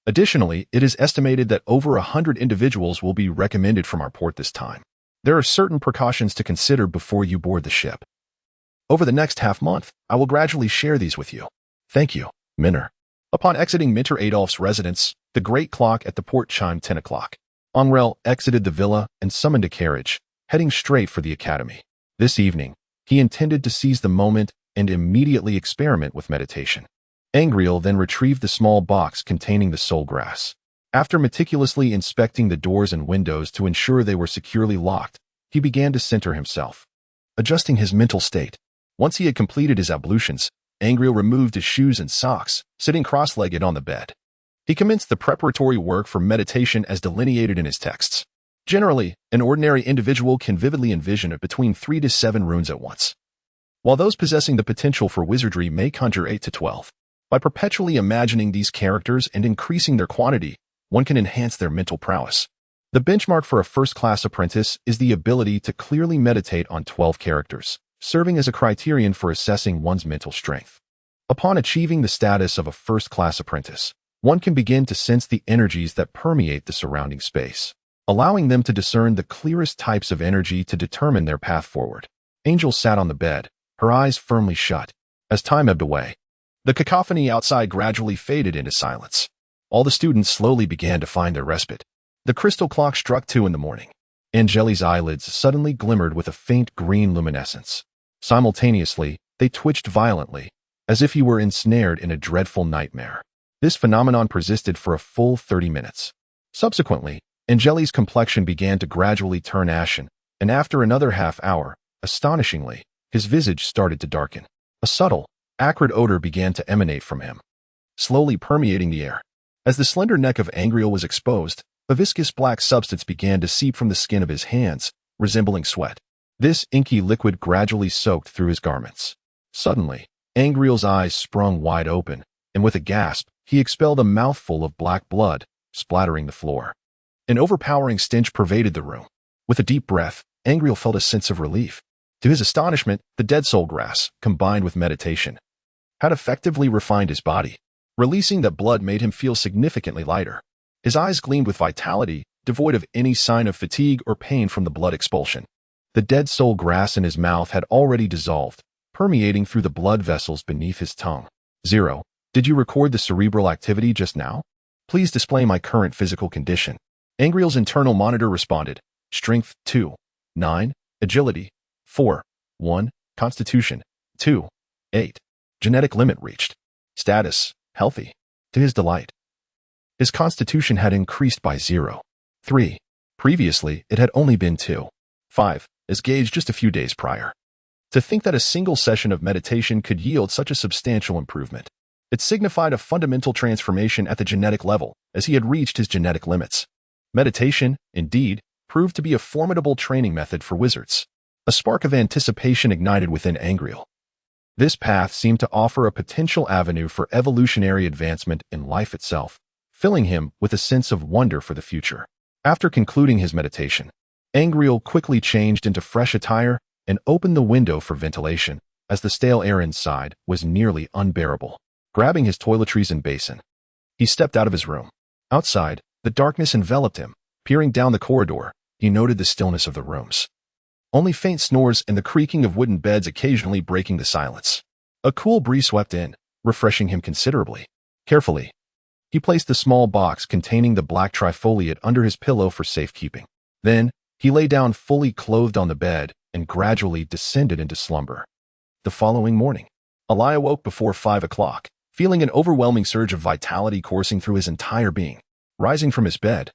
Additionally, it is estimated that over 100 individuals will be recommended from our port this time. There are certain precautions to consider before you board the ship. Over the next half-month, I will gradually share these with you. Thank you, Minter. Upon exiting Minter Adolf's residence, the great clock at the port chimed 10 o'clock. Angrele exited the villa and summoned a carriage, heading straight for the academy. This evening, he intended to seize the moment and immediately experiment with meditation. Angrele then retrieved the small box containing the soul grass. After meticulously inspecting the doors and windows to ensure they were securely locked, he began to center himself, adjusting his mental state. Once he had completed his ablutions, Angrele removed his shoes and socks, sitting cross-legged on the bed. He commenced the preparatory work for meditation as delineated in his texts. Generally, an ordinary individual can vividly envision between 3 to 7 runes at once, while those possessing the potential for wizardry may conjure 8 to 12. By perpetually imagining these characters and increasing their quantity, one can enhance their mental prowess. The benchmark for a first-class apprentice is the ability to clearly meditate on 12 characters, serving as a criterion for assessing one's mental strength. Upon achieving the status of a first-class apprentice, one can begin to sense the energies that permeate the surrounding space, allowing them to discern the clearest types of energy to determine their path forward. Angel sat on the bed, her eyes firmly shut. As time ebbed away, the cacophony outside gradually faded into silence. All the students slowly began to find their respite. The crystal clock struck 2 in the morning. Angrele's eyelids suddenly glimmered with a faint green luminescence. Simultaneously, they twitched violently, as if he were ensnared in a dreadful nightmare. This phenomenon persisted for a full 30 minutes. Subsequently, Angrele's complexion began to gradually turn ashen, and after another half-hour, astonishingly, his visage started to darken. A subtle, acrid odor began to emanate from him, slowly permeating the air. As the slender neck of Angrele was exposed, a viscous black substance began to seep from the skin of his hands, resembling sweat. This inky liquid gradually soaked through his garments. Suddenly, Angrele's eyes sprung wide open, and with a gasp, he expelled a mouthful of black blood, splattering the floor. An overpowering stench pervaded the room. With a deep breath, Angrele felt a sense of relief. To his astonishment, the dead soul grass, combined with meditation, had effectively refined his body. Releasing that blood made him feel significantly lighter. His eyes gleamed with vitality, devoid of any sign of fatigue or pain from the blood expulsion. The dead soul grass in his mouth had already dissolved, permeating through the blood vessels beneath his tongue. 0. Did you record the cerebral activity just now? Please display my current physical condition. Angrele's internal monitor responded. Strength 2. 9. Agility 4. 1. Constitution 2. 8. Genetic limit reached. Status healthy. To his delight, his constitution had increased by 0. 3. Previously, it had only been 2. 5. As gauged just a few days prior. To think that a single session of meditation could yield such a substantial improvement. It signified a fundamental transformation at the genetic level, as he had reached his genetic limits. Meditation, indeed, proved to be a formidable training method for wizards. A spark of anticipation ignited within Angrele. This path seemed to offer a potential avenue for evolutionary advancement in life itself, filling him with a sense of wonder for the future. After concluding his meditation, Angrele quickly changed into fresh attire and opened the window for ventilation, as the stale air inside was nearly unbearable. Grabbing his toiletries and basin, he stepped out of his room. Outside, the darkness enveloped him. Peering down the corridor, he noted the stillness of the rooms. Only faint snores and the creaking of wooden beds occasionally breaking the silence. A cool breeze swept in, refreshing him considerably. Carefully, he placed the small box containing the black trifoliate under his pillow for safekeeping. Then, he lay down fully clothed on the bed and gradually descended into slumber. The following morning, Ali awoke before 5 o'clock, feeling an overwhelming surge of vitality coursing through his entire being. Rising from his bed,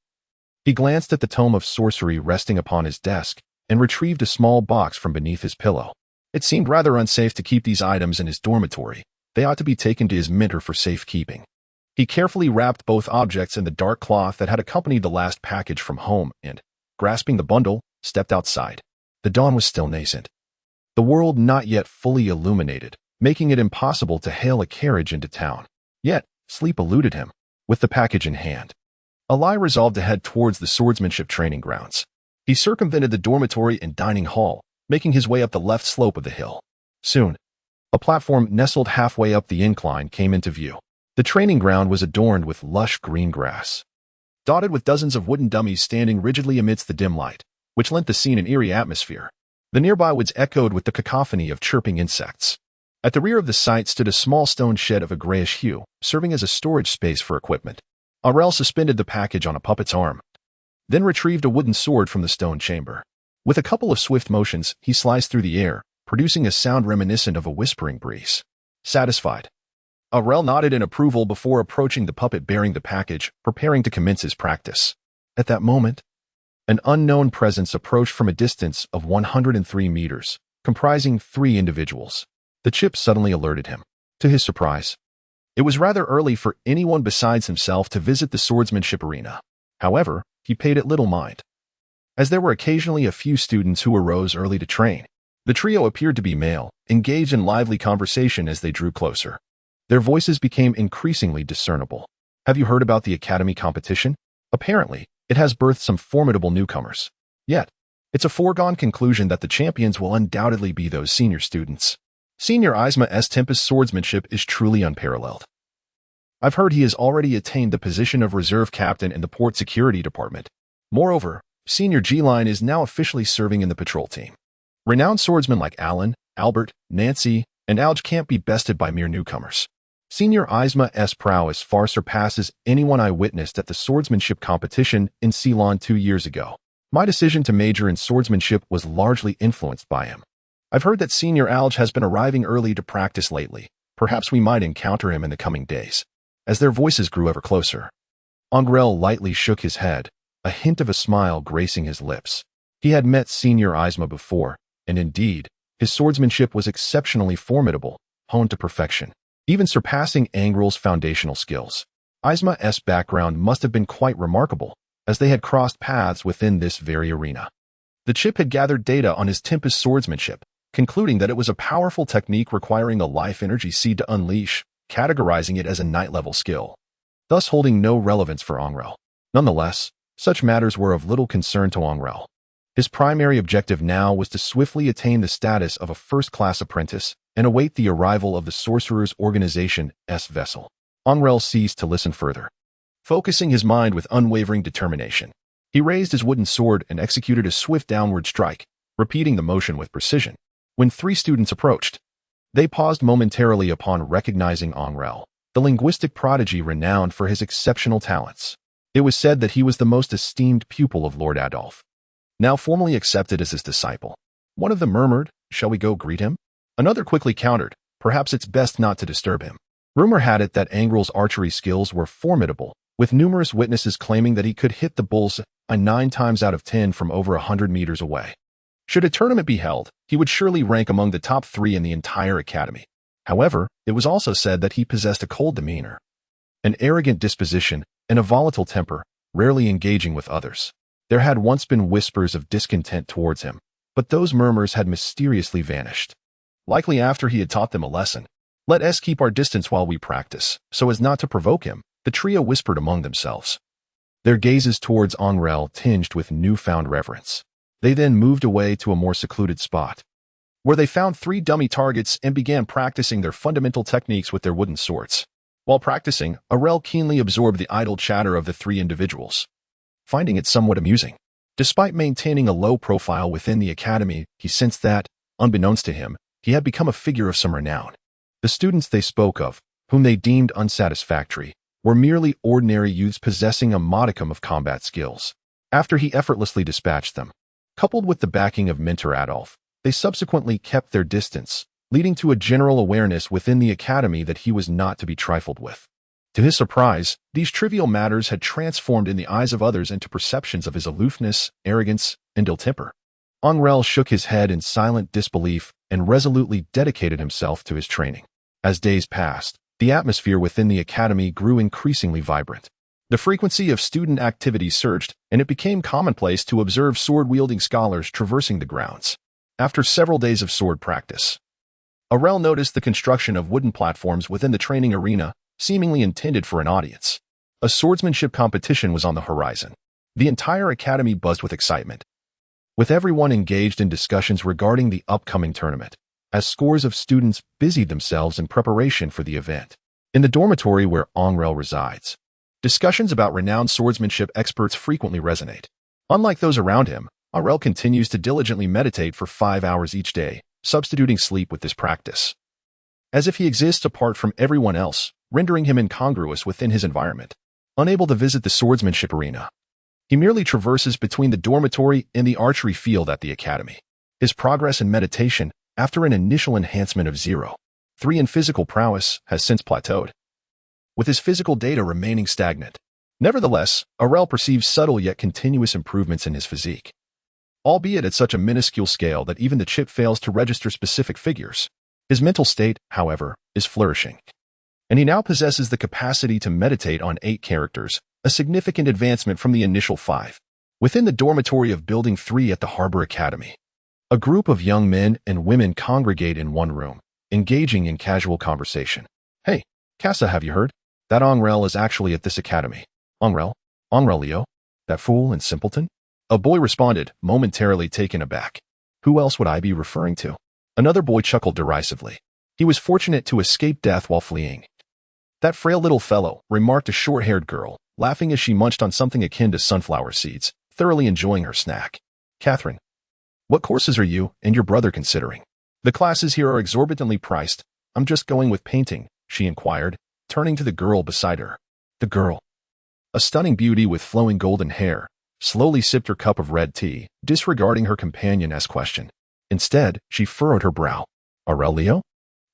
he glanced at the tome of sorcery resting upon his desk and retrieved a small box from beneath his pillow. It seemed rather unsafe to keep these items in his dormitory. They ought to be taken to his mentor for safekeeping. He carefully wrapped both objects in the dark cloth that had accompanied the last package from home and, grasping the bundle, stepped outside. The dawn was still nascent, the world not yet fully illuminated, making it impossible to hail a carriage into town. Yet, sleep eluded him. With the package in hand, Ali resolved to head towards the swordsmanship training grounds. He circumvented the dormitory and dining hall, making his way up the left slope of the hill. Soon, a platform nestled halfway up the incline came into view. The training ground was adorned with lush green grass, dotted with dozens of wooden dummies standing rigidly amidst the dim light, which lent the scene an eerie atmosphere. The nearby woods echoed with the cacophony of chirping insects. At the rear of the site stood a small stone shed of a grayish hue, serving as a storage space for equipment. Angrele suspended the package on a puppet's arm, then retrieved a wooden sword from the stone chamber. With a couple of swift motions, he sliced through the air, producing a sound reminiscent of a whispering breeze. Satisfied, Angrele nodded in approval before approaching the puppet bearing the package, preparing to commence his practice. At that moment, an unknown presence approached from a distance of 103 meters, comprising 3 individuals. The chip suddenly alerted him. To his surprise, it was rather early for anyone besides himself to visit the swordsmanship arena. However, he paid it little mind, as there were occasionally a few students who arose early to train. The trio appeared to be male, engaged in lively conversation as they drew closer. Their voices became increasingly discernible. Have you heard about the academy competition? Apparently, it has birthed some formidable newcomers. Yet, it's a foregone conclusion that the champions will undoubtedly be those senior students. Senior Isma's Tempest swordsmanship is truly unparalleled. I've heard he has already attained the position of reserve captain in the port security department. Moreover, Senior G-Line is now officially serving in the patrol team. Renowned swordsmen like Alan, Albert, Nancy, and Alge can't be bested by mere newcomers. Senior Isma's prowess far surpasses anyone I witnessed at the swordsmanship competition in Ceylon 2 years ago. My decision to major in swordsmanship was largely influenced by him. I've heard that Senior Alge has been arriving early to practice lately. Perhaps we might encounter him in the coming days. As their voices grew ever closer, Angrele lightly shook his head, a hint of a smile gracing his lips. He had met Senior Isma before, and indeed, his swordsmanship was exceptionally formidable, honed to perfection, even surpassing Angrele's foundational skills. Isma's background must have been quite remarkable, as they had crossed paths within this very arena. The chip had gathered data on his Tempest swordsmanship, concluding that it was a powerful technique requiring a life energy seed to unleash, categorizing it as a night-level skill, thus holding no relevance for Angrele. Nonetheless, such matters were of little concern to Angrele. His primary objective now was to swiftly attain the status of a first-class apprentice and await the arrival of the Sorcerer's Organization's vessel. Angrele ceased to listen further, focusing his mind with unwavering determination. He raised his wooden sword and executed a swift downward strike, repeating the motion with precision. When 3 students approached, they paused momentarily upon recognizing Angrele, the linguistic prodigy renowned for his exceptional talents. It was said that he was the most esteemed pupil of Lord Adolf, now formally accepted as his disciple. One of them murmured, "Shall we go greet him?" Another quickly countered, "Perhaps it's best not to disturb him." Rumor had it that Angrele's archery skills were formidable, with numerous witnesses claiming that he could hit the bull's eye 9 times out of 10 from over 100 meters away. Should a tournament be held, he would surely rank among the top 3 in the entire academy. However, it was also said that he possessed a cold demeanor, an arrogant disposition, and a volatile temper, rarely engaging with others. There had once been whispers of discontent towards him, but those murmurs had mysteriously vanished. Likely after he had taught them a lesson. "Let us keep our distance while we practice, so as not to provoke him," the trio whispered among themselves. Their gazes towards Angrele tinged with newfound reverence. They then moved away to a more secluded spot, where they found 3 dummy targets and began practicing their fundamental techniques with their wooden swords. While practicing, Angrele keenly absorbed the idle chatter of the 3 individuals, finding it somewhat amusing. Despite maintaining a low profile within the academy, he sensed that, unbeknownst to him, he had become a figure of some renown. The students they spoke of, whom they deemed unsatisfactory, were merely ordinary youths possessing a modicum of combat skills. After he effortlessly dispatched them, coupled with the backing of Mentor Adolf, they subsequently kept their distance, leading to a general awareness within the academy that he was not to be trifled with. To his surprise, these trivial matters had transformed in the eyes of others into perceptions of his aloofness, arrogance, and ill temper. Angrele shook his head in silent disbelief and resolutely dedicated himself to his training. As days passed, the atmosphere within the academy grew increasingly vibrant. The frequency of student activity surged, and it became commonplace to observe sword-wielding scholars traversing the grounds. After several days of sword practice, Angrele noticed the construction of wooden platforms within the training arena, seemingly intended for an audience. A swordsmanship competition was on the horizon. The entire academy buzzed with excitement, with everyone engaged in discussions regarding the upcoming tournament, as scores of students busied themselves in preparation for the event. In the dormitory where Angrele resides, discussions about renowned swordsmanship experts frequently resonate. Unlike those around him, Angrele continues to diligently meditate for 5 hours each day, substituting sleep with this practice, as if he exists apart from everyone else, rendering him incongruous within his environment. Unable to visit the swordsmanship arena, he merely traverses between the dormitory and the archery field at the academy. His progress in meditation, after an initial enhancement of 0.3 in physical prowess, has since plateaued, with his physical data remaining stagnant. Nevertheless, Angrele perceives subtle yet continuous improvements in his physique, albeit at such a minuscule scale that even the chip fails to register specific figures. His mental state, however, is flourishing. And he now possesses the capacity to meditate on 8 characters, a significant advancement from the initial 5. Within the dormitory of Building 3 at the Harbor Academy, a group of young men and women congregate in one room, engaging in casual conversation. Hey, Casa, have you heard? That Angrele is actually at this academy. Angrele? Angrele Rio? That fool and simpleton? A boy responded, momentarily taken aback. Who else would I be referring to? Another boy chuckled derisively. He was fortunate to escape death while fleeing. That frail little fellow, remarked a short-haired girl, laughing as she munched on something akin to sunflower seeds, thoroughly enjoying her snack. Catherine, what courses are you and your brother considering? The classes here are exorbitantly priced. I'm just going with painting, she inquired, turning to the girl beside her. The girl, a stunning beauty with flowing golden hair, slowly sipped her cup of red tea, disregarding her companion's question. Instead, she furrowed her brow. Angrele Rio?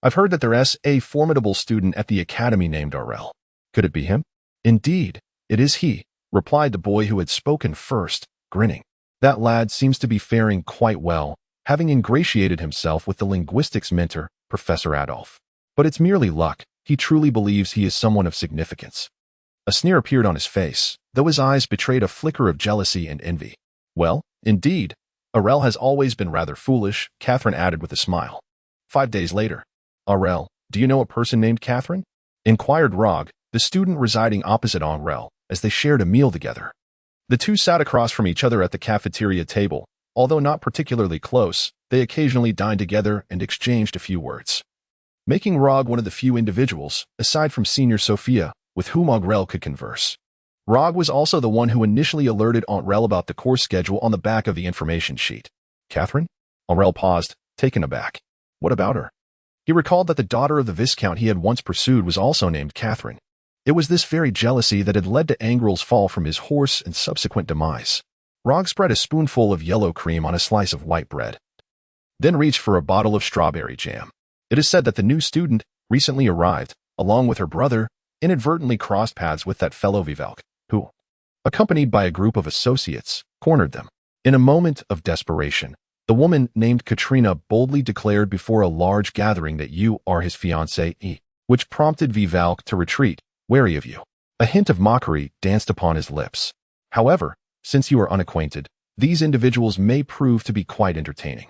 I've heard that there's a formidable student at the academy named Angrele. Could it be him? Indeed, it is he, replied the boy who had spoken first, grinning. That lad seems to be faring quite well, having ingratiated himself with the linguistics mentor, Professor Adolf. But it's merely luck. He truly believes he is someone of significance. A sneer appeared on his face, though his eyes betrayed a flicker of jealousy and envy. Well, indeed, Angrele has always been rather foolish, Catherine added with a smile. 5 days later. Angrele, do you know a person named Catherine? Inquired Rog, the student residing opposite Angrele, as they shared a meal together. The two sat across from each other at the cafeteria table. Although not particularly close, they occasionally dined together and exchanged a few words, making Rog one of the few individuals, aside from Senior Sophia, with whom Angrele could converse. Rog was also the one who initially alerted Angrele about the course schedule on the back of the information sheet. Catherine? Angrele paused, taken aback. What about her? He recalled that the daughter of the Viscount he had once pursued was also named Catherine. It was this very jealousy that had led to Angrele's fall from his horse and subsequent demise. Rog spread a spoonful of yellow cream on a slice of white bread, then reached for a bottle of strawberry jam. It is said that the new student, recently arrived, along with her brother, inadvertently crossed paths with that fellow Vivalk, who, accompanied by a group of associates, cornered them. In a moment of desperation, the woman named Katrina boldly declared before a large gathering that you are his fiancée, which prompted Vivalk to retreat, wary of you. A hint of mockery danced upon his lips. However, since you are unacquainted, these individuals may prove to be quite entertaining.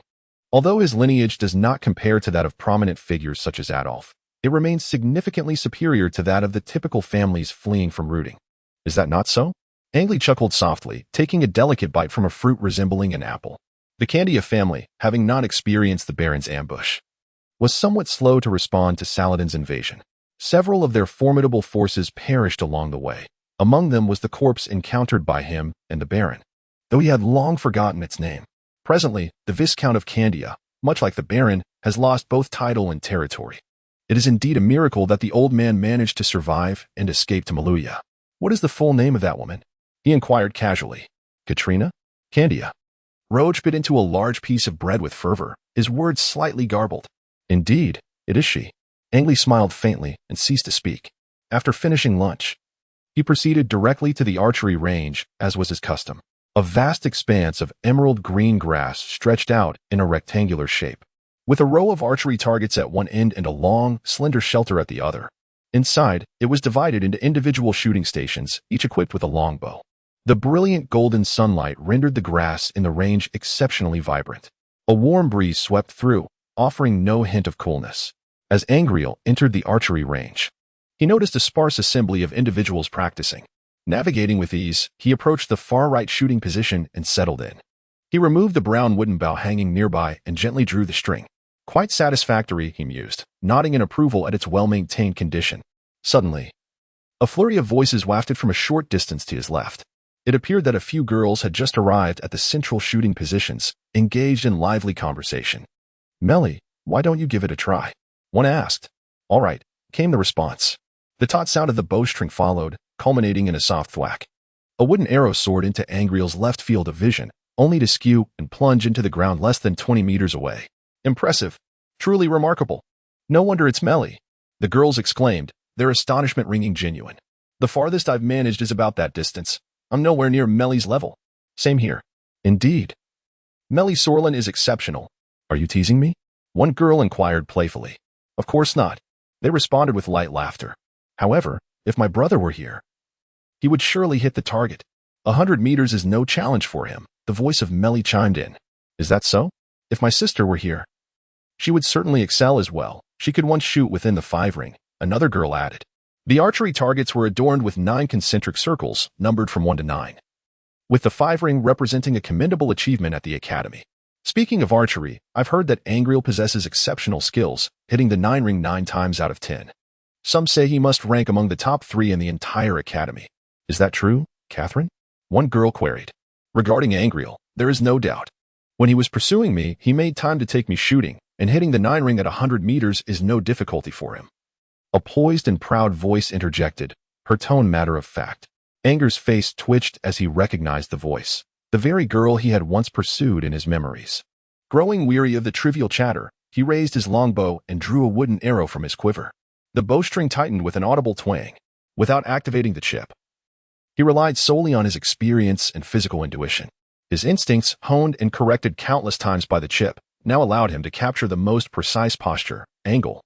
Although his lineage does not compare to that of prominent figures such as Adolf, it remains significantly superior to that of the typical families fleeing from rooting. Is that not so? Angrele chuckled softly, taking a delicate bite from a fruit resembling an apple. The Candia family, having not experienced the Baron's ambush, was somewhat slow to respond to Saladin's invasion. Several of their formidable forces perished along the way. Among them was the corpse encountered by him and the Baron, though he had long forgotten its name. Presently, the Viscount of Candia, much like the Baron, has lost both title and territory. It is indeed a miracle that the old man managed to survive and escape to Maluya. What is the full name of that woman? He inquired casually. Katrina? Candia. Roach bit into a large piece of bread with fervor, his words slightly garbled. Indeed, it is she. Angrele smiled faintly and ceased to speak. After finishing lunch, he proceeded directly to the archery range, as was his custom. A vast expanse of emerald green grass stretched out in a rectangular shape, with a row of archery targets at one end and a long, slender shelter at the other. Inside, it was divided into individual shooting stations, each equipped with a longbow. The brilliant golden sunlight rendered the grass in the range exceptionally vibrant. A warm breeze swept through, offering no hint of coolness. As Angrele entered the archery range, he noticed a sparse assembly of individuals practicing. Navigating with ease, he approached the far-right shooting position and settled in. He removed the brown wooden bow hanging nearby and gently drew the string. Quite satisfactory, he mused, nodding in approval at its well-maintained condition. Suddenly, a flurry of voices wafted from a short distance to his left. It appeared that a few girls had just arrived at the central shooting positions, engaged in lively conversation. Melly, why don't you give it a try? One asked. All right, came the response. The taut sound of the bowstring followed, culminating in a soft thwack. A wooden arrow soared into Angrele's left field of vision, only to skew and plunge into the ground less than 20 meters away. Impressive. Truly remarkable. No wonder it's Melly, the girls exclaimed, their astonishment ringing genuine. The farthest I've managed is about that distance. I'm nowhere near Melly's level. Same here. Indeed. Melly Sorlin is exceptional. Are you teasing me? One girl inquired playfully. Of course not. They responded with light laughter. However, if my brother were here, he would surely hit the target. 100 meters is no challenge for him, the voice of Melly chimed in. Is that so? If my sister were here, she would certainly excel as well. She could once shoot within the 5-ring, another girl added. The archery targets were adorned with 9 concentric circles, numbered from 1 to 9, with the 5-ring representing a commendable achievement at the academy. Speaking of archery, I've heard that Angrele possesses exceptional skills, hitting the 9-ring 9 times out of 10. Some say he must rank among the top 3 in the entire academy. Is that true, Catherine? One girl queried. Regarding Angrele, there is no doubt. When he was pursuing me, he made time to take me shooting, and hitting the 9-ring at 100 meters is no difficulty for him. A poised and proud voice interjected, her tone matter of fact. Anger's face twitched as he recognized the voice, the very girl he had once pursued in his memories. Growing weary of the trivial chatter, he raised his longbow and drew a wooden arrow from his quiver. The bowstring tightened with an audible twang. Without activating the chip, he relied solely on his experience and physical intuition. His instincts, honed and corrected countless times by the chip, now allowed him to capture the most precise posture, angle,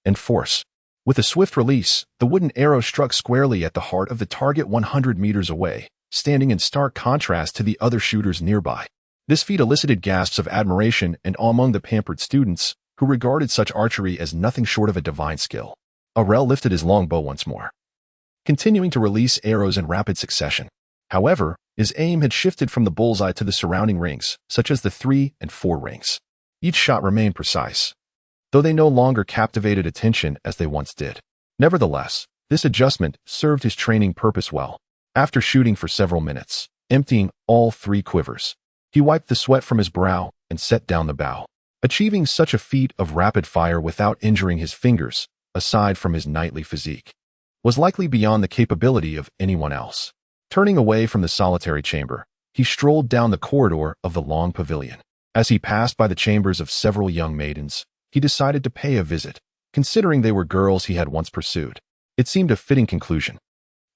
and force. With a swift release, the wooden arrow struck squarely at the heart of the target 100 meters away, standing in stark contrast to the other shooters nearby. This feat elicited gasps of admiration and awe among the pampered students, who regarded such archery as nothing short of a divine skill. Angrele lifted his longbow once more, continuing to release arrows in rapid succession. However, his aim had shifted from the bullseye to the surrounding rings, such as the 3 and 4 rings. Each shot remained precise, though they no longer captivated attention as they once did. Nevertheless, this adjustment served his training purpose well. After shooting for several minutes, emptying all 3 quivers, he wiped the sweat from his brow and set down the bow. Achieving such a feat of rapid fire without injuring his fingers, aside from his knightly physique, was likely beyond the capability of anyone else. Turning away from the solitary chamber, he strolled down the corridor of the long pavilion. As he passed by the chambers of several young maidens, he decided to pay a visit, considering they were girls he had once pursued. It seemed a fitting conclusion.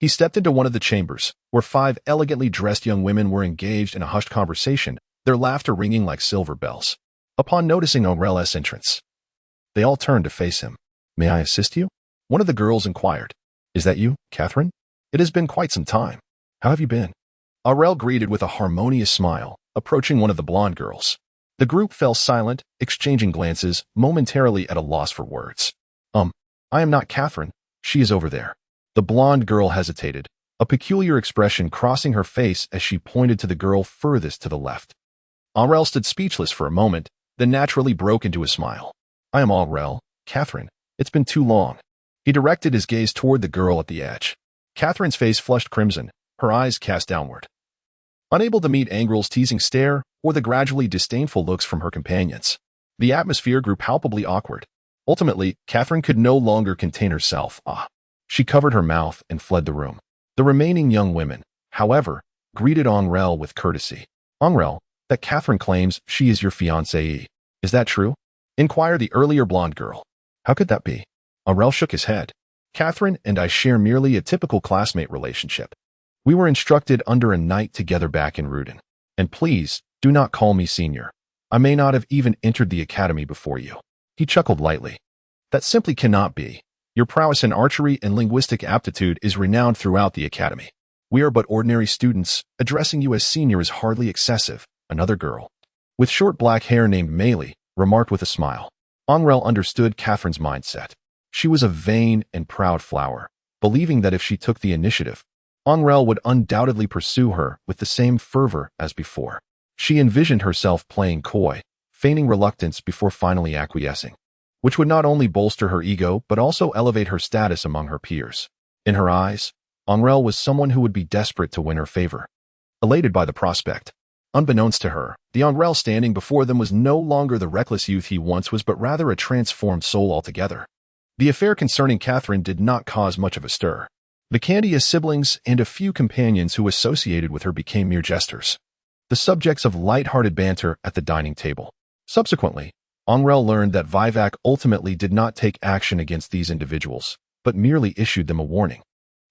He stepped into one of the chambers, where 5 elegantly dressed young women were engaged in a hushed conversation, their laughter ringing like silver bells. Upon noticing Angrele's entrance, they all turned to face him. May I assist you? One of the girls inquired. Is that you, Catherine? It has been quite some time. How have you been? Angrele greeted with a harmonious smile, approaching one of the blonde girls. The group fell silent, exchanging glances, momentarily at a loss for words. I am not Catherine. She is over there. The blonde girl hesitated, a peculiar expression crossing her face as she pointed to the girl furthest to the left. Angrele stood speechless for a moment, then naturally broke into a smile. I am Angrele, Catherine. It's been too long. He directed his gaze toward the girl at the edge. Catherine's face flushed crimson, her eyes cast downward, unable to meet Angrele's teasing stare or the gradually disdainful looks from her companions. The atmosphere grew palpably awkward. Ultimately, Catherine could no longer contain herself. She covered her mouth and fled the room. The remaining young women, however, greeted Angrele with courtesy. Angrele, that Catherine claims she is your fiancée. Is that true? Inquired the earlier blonde girl. How could that be? Angrele shook his head. Catherine and I share merely a typical classmate relationship. We were instructed under a knight together back in Rudin. And please, do not call me senior. I may not have even entered the academy before you. He chuckled lightly. That simply cannot be. Your prowess in archery and linguistic aptitude is renowned throughout the academy. We are but ordinary students. Addressing you as senior is hardly excessive. Another girl, with short black hair named Meili, remarked with a smile. Angrele understood Catherine's mindset. She was a vain and proud flower, believing that if she took the initiative, Angrele would undoubtedly pursue her with the same fervor as before. She envisioned herself playing coy, feigning reluctance before finally acquiescing, which would not only bolster her ego but also elevate her status among her peers. In her eyes, Angrele was someone who would be desperate to win her favor. Elated by the prospect, unbeknownst to her, the Angrele standing before them was no longer the reckless youth he once was but rather a transformed soul altogether. The affair concerning Catherine did not cause much of a stir. The Candia's siblings and a few companions who associated with her became mere jesters, the subjects of light-hearted banter at the dining table. Subsequently, Angrele learned that Vivac ultimately did not take action against these individuals, but merely issued them a warning,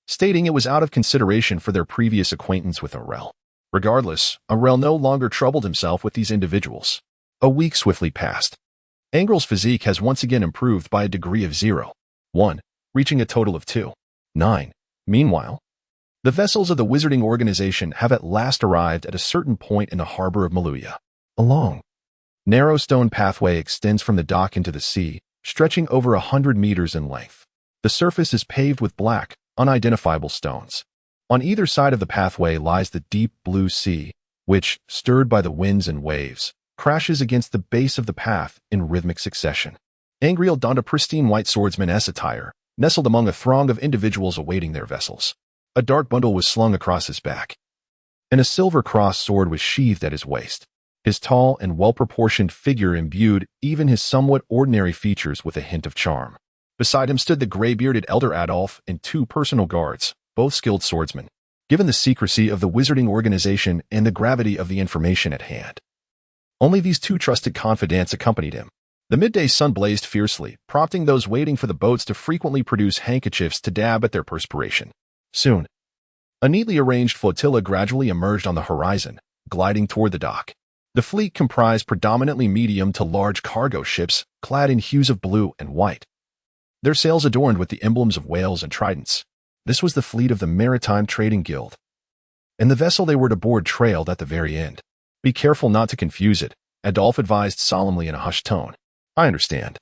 stating it was out of consideration for their previous acquaintance with Angrele. Regardless, Angrele no longer troubled himself with these individuals. A week swiftly passed. Angrele's physique has once again improved by a degree of 0.1, reaching a total of 2.9. Meanwhile, the vessels of the wizarding organization have at last arrived at a certain point in the harbor of Maluya. A long, narrow stone pathway extends from the dock into the sea, stretching over 100 meters in length. The surface is paved with black, unidentifiable stones. On either side of the pathway lies the deep blue sea, which, stirred by the winds and waves, crashes against the base of the path in rhythmic succession. Angrele donned a pristine white swordsman's attire, nestled among a throng of individuals awaiting their vessels. A dark bundle was slung across his back, and a silver cross sword was sheathed at his waist. His tall and well-proportioned figure imbued even his somewhat ordinary features with a hint of charm. Beside him stood the gray-bearded elder Adolf and 2 personal guards, both skilled swordsmen. Given the secrecy of the wizarding organization and the gravity of the information at hand, only these 2 trusted confidants accompanied him. The midday sun blazed fiercely, prompting those waiting for the boats to frequently produce handkerchiefs to dab at their perspiration. Soon, a neatly arranged flotilla gradually emerged on the horizon, gliding toward the dock. The fleet comprised predominantly medium to large cargo ships, clad in hues of blue and white, their sails adorned with the emblems of whales and tridents. This was the fleet of the Maritime Trading Guild, and the vessel they were to board trailed at the very end. Be careful not to confuse it, Adolf advised solemnly in a hushed tone. I understand.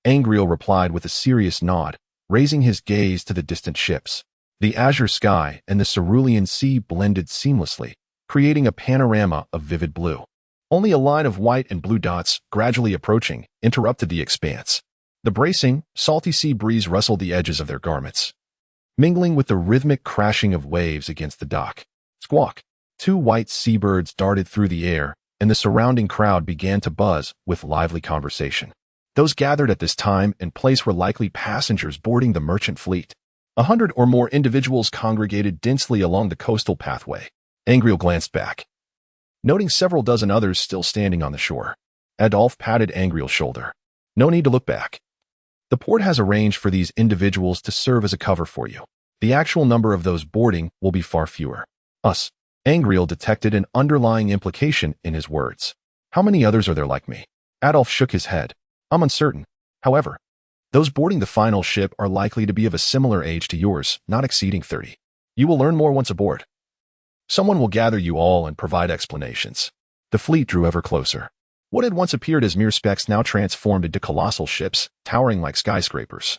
Angrele replied with a serious nod, raising his gaze to the distant ships. The azure sky and the cerulean sea blended seamlessly, creating a panorama of vivid blue. Only a line of white and blue dots, gradually approaching, interrupted the expanse. The bracing, salty sea breeze rustled the edges of their garments, mingling with the rhythmic crashing of waves against the dock. Squawk! 2 white seabirds darted through the air, and the surrounding crowd began to buzz with lively conversation. Those gathered at this time and place were likely passengers boarding the merchant fleet. 100 or more individuals congregated densely along the coastal pathway. Angrele glanced back, noting several dozen others still standing on the shore. Adolf patted Angrele's shoulder. No need to look back. The port has arranged for these individuals to serve as a cover for you. The actual number of those boarding will be far fewer. Us. Angrele detected an underlying implication in his words. How many others are there like me? Adolf shook his head. I'm uncertain. However, those boarding the final ship are likely to be of a similar age to yours, not exceeding 30. You will learn more once aboard. Someone will gather you all and provide explanations. The fleet drew ever closer. What had once appeared as mere specks now transformed into colossal ships, towering like skyscrapers,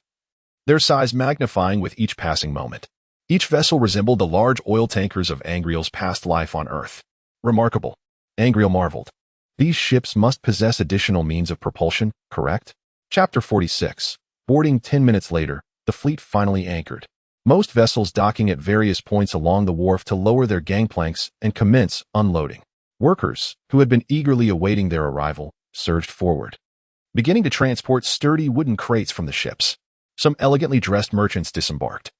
their size magnifying with each passing moment. Each vessel resembled the large oil tankers of Angrele's past life on Earth. Remarkable. Angrele marveled. These ships must possess additional means of propulsion, correct? Chapter 46. Boarding 10 minutes later, the fleet finally anchored. Most vessels docking at various points along the wharf to lower their gangplanks and commence unloading. Workers, who had been eagerly awaiting their arrival, surged forward, beginning to transport sturdy wooden crates from the ships. Some elegantly dressed merchants disembarked,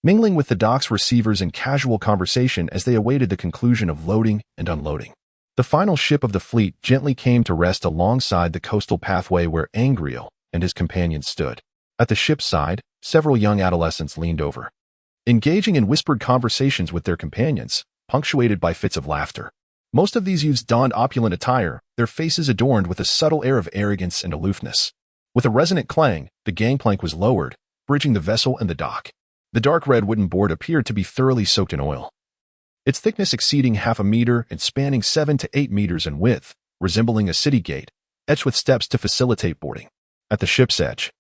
mingling with the dock's receivers in casual conversation as they awaited the conclusion of loading and unloading. The final ship of the fleet gently came to rest alongside the coastal pathway where Angrele and his companions stood. At the ship's side, several young adolescents leaned over, engaging in whispered conversations with their companions, punctuated by fits of laughter. Most of these youths donned opulent attire, their faces adorned with a subtle air of arrogance and aloofness. With a resonant clang, the gangplank was lowered, bridging the vessel and the dock. The dark red wooden board appeared to be thoroughly soaked in oil, its thickness exceeding half a meter and spanning 7 to 8 meters in width, resembling a city gate, etched with steps to facilitate boarding. At the ship's edge,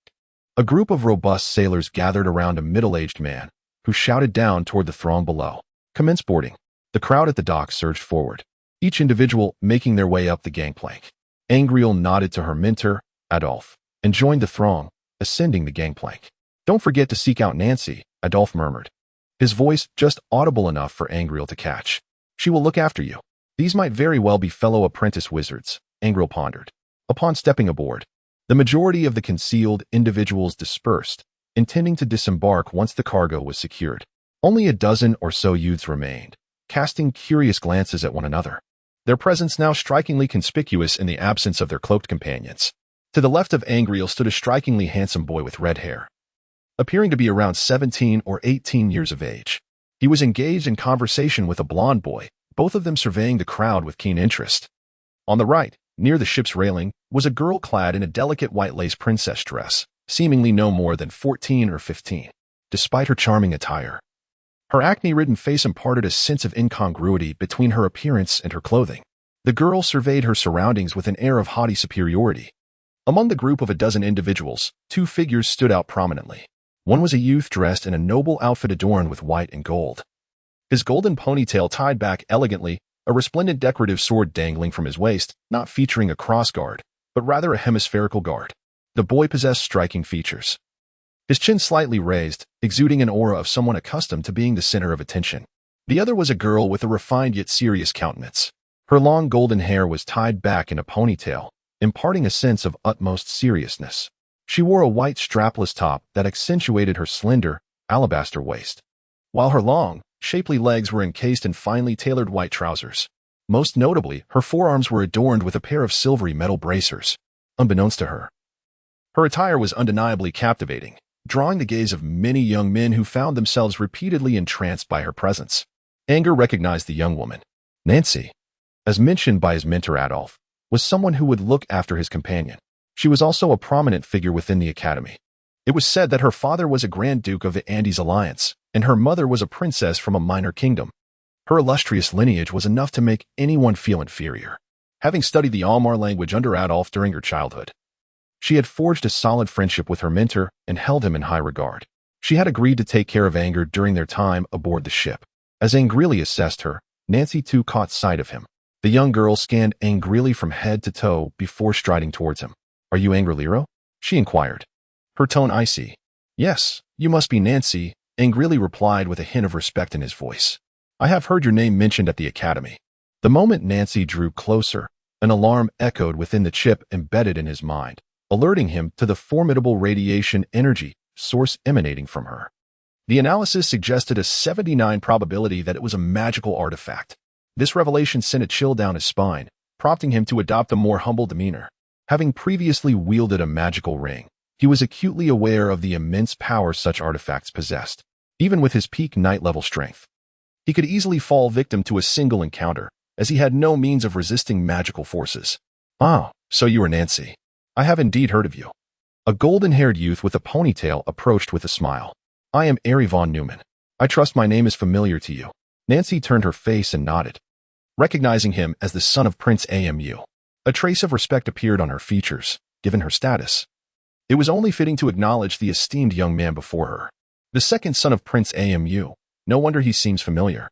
a group of robust sailors gathered around a middle-aged man, who shouted down toward the throng below. Commence boarding. The crowd at the dock surged forward, each individual making their way up the gangplank. Angrele nodded to her mentor, Adolf, and joined the throng, ascending the gangplank. Don't forget to seek out Nancy, Adolf murmured, his voice just audible enough for Angrele to catch. She will look after you. These might very well be fellow apprentice wizards, Angrele pondered. Upon stepping aboard, the majority of the concealed individuals dispersed, intending to disembark once the cargo was secured. Only a dozen or so youths remained, casting curious glances at one another, their presence now strikingly conspicuous in the absence of their cloaked companions. To the left of Angrele stood a strikingly handsome boy with red hair, appearing to be around 17 or 18 years of age. He was engaged in conversation with a blonde boy, both of them surveying the crowd with keen interest. On the right, Near the ship's railing was a girl clad in a delicate white lace princess dress, seemingly no more than 14 or 15. Despite her charming attire, her acne-ridden face imparted a sense of incongruity between her appearance and her clothing. The girl surveyed her surroundings with an air of haughty superiority. Among the group of a dozen individuals, two figures stood out prominently. One was a youth dressed in a noble outfit adorned with white and gold. His golden ponytail tied back elegantly, a resplendent decorative sword dangling from his waist, not featuring a crossguard, but rather a hemispherical guard. The boy possessed striking features. His chin slightly raised, exuding an aura of someone accustomed to being the center of attention. The other was a girl with a refined yet serious countenance. Her long golden hair was tied back in a ponytail, imparting a sense of utmost seriousness. She wore a white strapless top that accentuated her slender, alabaster waist, while her long, shapely legs were encased in finely tailored white trousers. Most notably, her forearms were adorned with a pair of silvery metal bracers. Unbeknownst to her, her attire was undeniably captivating, drawing the gaze of many young men who found themselves repeatedly entranced by her presence. Anger recognized the young woman. Nancy, as mentioned by his mentor Adolf, was someone who would look after his companion. She was also a prominent figure within the academy. It was said that her father was a Grand Duke of the Andes Alliance, and her mother was a princess from a minor kingdom. Her illustrious lineage was enough to make anyone feel inferior. Having studied the Almar language under Adolf during her childhood, she had forged a solid friendship with her mentor and held him in high regard. She had agreed to take care of Anger during their time aboard the ship. As Angrele assessed her, Nancy too caught sight of him. The young girl scanned Angrele from head to toe before striding towards him. "Are you Angrele Rio?" she inquired, her tone icy. "Yes, you must be Nancy," Angrele replied with a hint of respect in his voice. "I have heard your name mentioned at the academy." The moment Nancy drew closer, an alarm echoed within the chip embedded in his mind, alerting him to the formidable radiation energy source emanating from her. The analysis suggested a 79% probability that it was a magical artifact. This revelation sent a chill down his spine, prompting him to adopt a more humble demeanor. Having previously wielded a magical ring, he was acutely aware of the immense power such artifacts possessed. Even with his peak night-level strength, he could easily fall victim to a single encounter, as he had no means of resisting magical forces. "Ah, so you are Nancy. I have indeed heard of you." A golden-haired youth with a ponytail approached with a smile. "I am Ari von Neumann. I trust my name is familiar to you." Nancy turned her face and nodded, recognizing him as the son of Prince Amu. A trace of respect appeared on her features, given her status. It was only fitting to acknowledge the esteemed young man before her. The second son of Prince Amu. No wonder he seems familiar.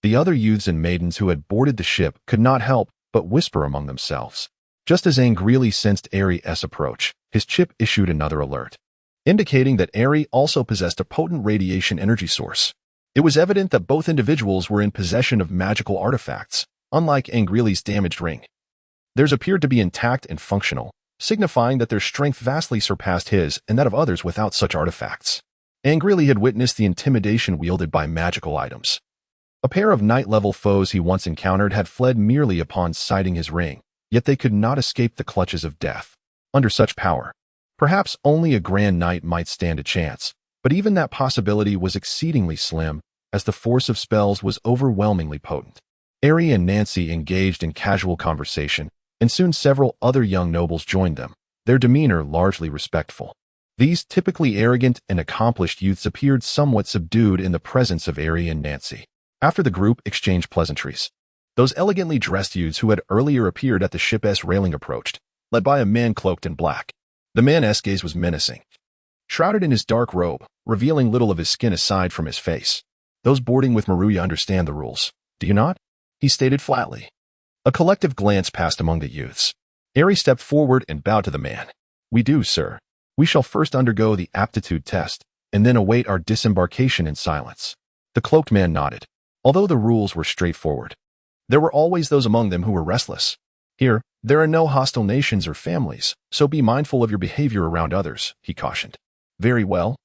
The other youths and maidens who had boarded the ship could not help but whisper among themselves. Just as Angrele sensed Ari's approach, his chip issued another alert, indicating that Ari also possessed a potent radiation energy source. It was evident that both individuals were in possession of magical artifacts, unlike Angrele's damaged ring. Theirs appeared to be intact and functional, signifying that their strength vastly surpassed his and that of others without such artifacts. Angrele had witnessed the intimidation wielded by magical items. A pair of night-level foes he once encountered had fled merely upon sighting his ring, yet they could not escape the clutches of death. Under such power, perhaps only a grand knight might stand a chance, but even that possibility was exceedingly slim, as the force of spells was overwhelmingly potent. Ari and Nancy engaged in casual conversation, and soon several other young nobles joined them, their demeanor largely respectful. These typically arrogant and accomplished youths appeared somewhat subdued in the presence of Ari and Nancy. After the group exchanged pleasantries, those elegantly dressed youths who had earlier appeared at the ship's railing approached, led by a man cloaked in black. The man's gaze was menacing, shrouded in his dark robe, revealing little of his skin aside from his face. "Those boarding with Maruya understand the rules, do you not?" he stated flatly. A collective glance passed among the youths. Ari stepped forward and bowed to the man. "We do, sir. We shall first undergo the aptitude test, and then await our disembarkation in silence." The cloaked man nodded. Although the rules were straightforward, there were always those among them who were restless. "Here, there are no hostile nations or families, so be mindful of your behavior around others," he cautioned. "Very well.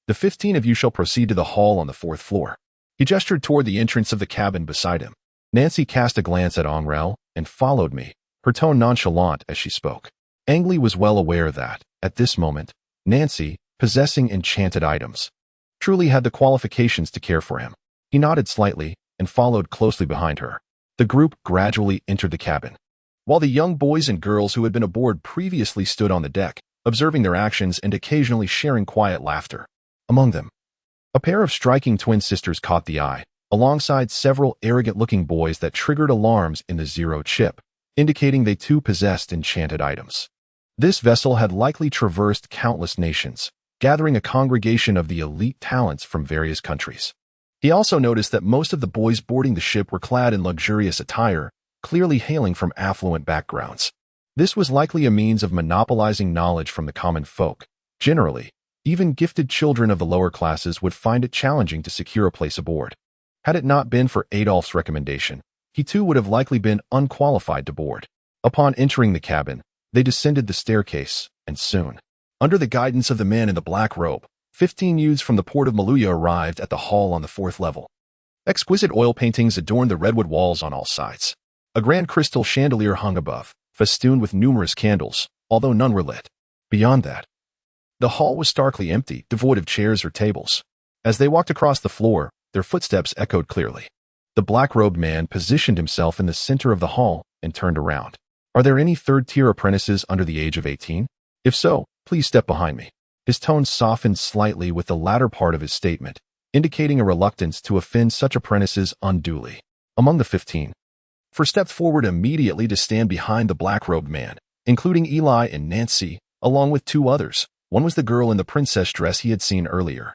The 15 of you shall proceed to the hall on the 4th floor." He gestured toward the entrance of the cabin beside him. Nancy cast a glance at Angrele and followed me, her tone nonchalant as she spoke. Angrele was well aware that, at this moment, Nancy, possessing enchanted items, truly had the qualifications to care for him. He nodded slightly and followed closely behind her. The group gradually entered the cabin. while the young boys and girls who had been aboard previously stood on the deck, observing their actions and occasionally sharing quiet laughter. Among them, a pair of striking twin sisters caught the eye, alongside several arrogant-looking boys that triggered alarms in the Zero chip, indicating they too possessed enchanted items. This vessel had likely traversed countless nations, gathering a congregation of the elite talents from various countries. He also noticed that most of the boys boarding the ship were clad in luxurious attire, clearly hailing from affluent backgrounds. This was likely a means of monopolizing knowledge from the common folk. Generally, even gifted children of the lower classes would find it challenging to secure a place aboard. Had it not been for Adolf's recommendation, he too would have likely been unqualified to board. Upon entering the cabin, they descended the staircase, and soon, under the guidance of the man in the black robe, 15 youths from the port of Maluya arrived at the hall on the 4th level. Exquisite oil paintings adorned the redwood walls on all sides. A grand crystal chandelier hung above, festooned with numerous candles, although none were lit. Beyond that, the hall was starkly empty, devoid of chairs or tables. As they walked across the floor, their footsteps echoed clearly. The black-robed man positioned himself in the center of the hall and turned around. "Are there any third-tier apprentices under the age of 18? If so, please step behind me." His tone softened slightly with the latter part of his statement, indicating a reluctance to offend such apprentices unduly. Among the 15, 4 stepped forward immediately to stand behind the black-robed man, including Eli and Nancy, along with 2 others. One was the girl in the princess dress he had seen earlier,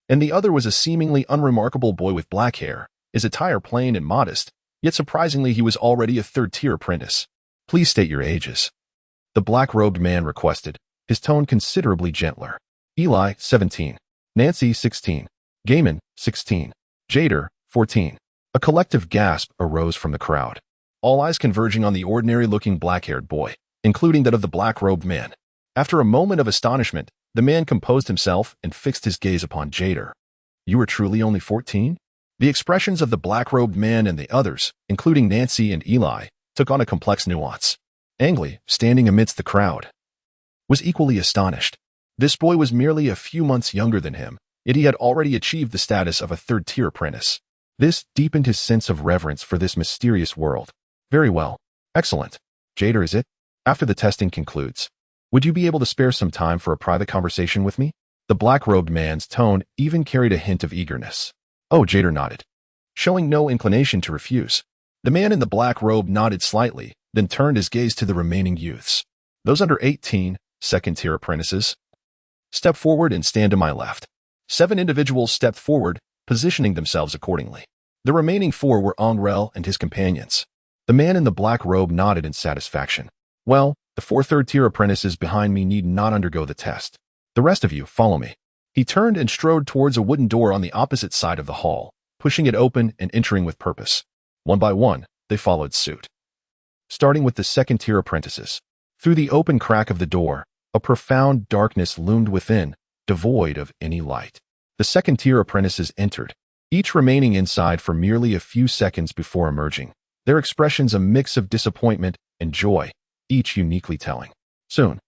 and the other was a seemingly unremarkable boy with black hair, his attire plain and modest, yet surprisingly he was already a third-tier apprentice. "Please state your ages," the black-robed man requested, his tone considerably gentler. Eli, 17. Nancy, 16. Gaiman, 16. Jader, 14. A collective gasp arose from the crowd, all eyes converging on the ordinary-looking black-haired boy, including that of the black-robed man. After a moment of astonishment, the man composed himself and fixed his gaze upon Jader. "You are truly only 14? The expressions of the black-robed man and the others, including Nancy and Eli, took on a complex nuance. Angrele, standing amidst the crowd, was equally astonished. This boy was merely a few months younger than him, yet he had already achieved the status of a third-tier apprentice. This deepened his sense of reverence for this mysterious world. "Very well. Excellent. Jader, is it? After the testing concludes, would you be able to spare some time for a private conversation with me?" The black-robed man's tone even carried a hint of eagerness. Oh, Jader nodded, showing no inclination to refuse. The man in the black robe nodded slightly, then turned his gaze to the remaining youths. "Those under 18, second-tier apprentices, step forward and stand to my left." 7 individuals stepped forward, positioning themselves accordingly. The remaining 4 were Angrele and his companions. The man in the black robe nodded in satisfaction. "Well, the 4 third-tier apprentices behind me need not undergo the test. The rest of you, follow me." He turned and strode towards a wooden door on the opposite side of the hall, pushing it open and entering with purpose. One by one, they followed suit, starting with the second-tier apprentices. Through the open crack of the door, a profound darkness loomed within, devoid of any light. The second-tier apprentices entered, each remaining inside for merely a few seconds before emerging, their expressions a mix of disappointment and joy, each uniquely telling. Soon,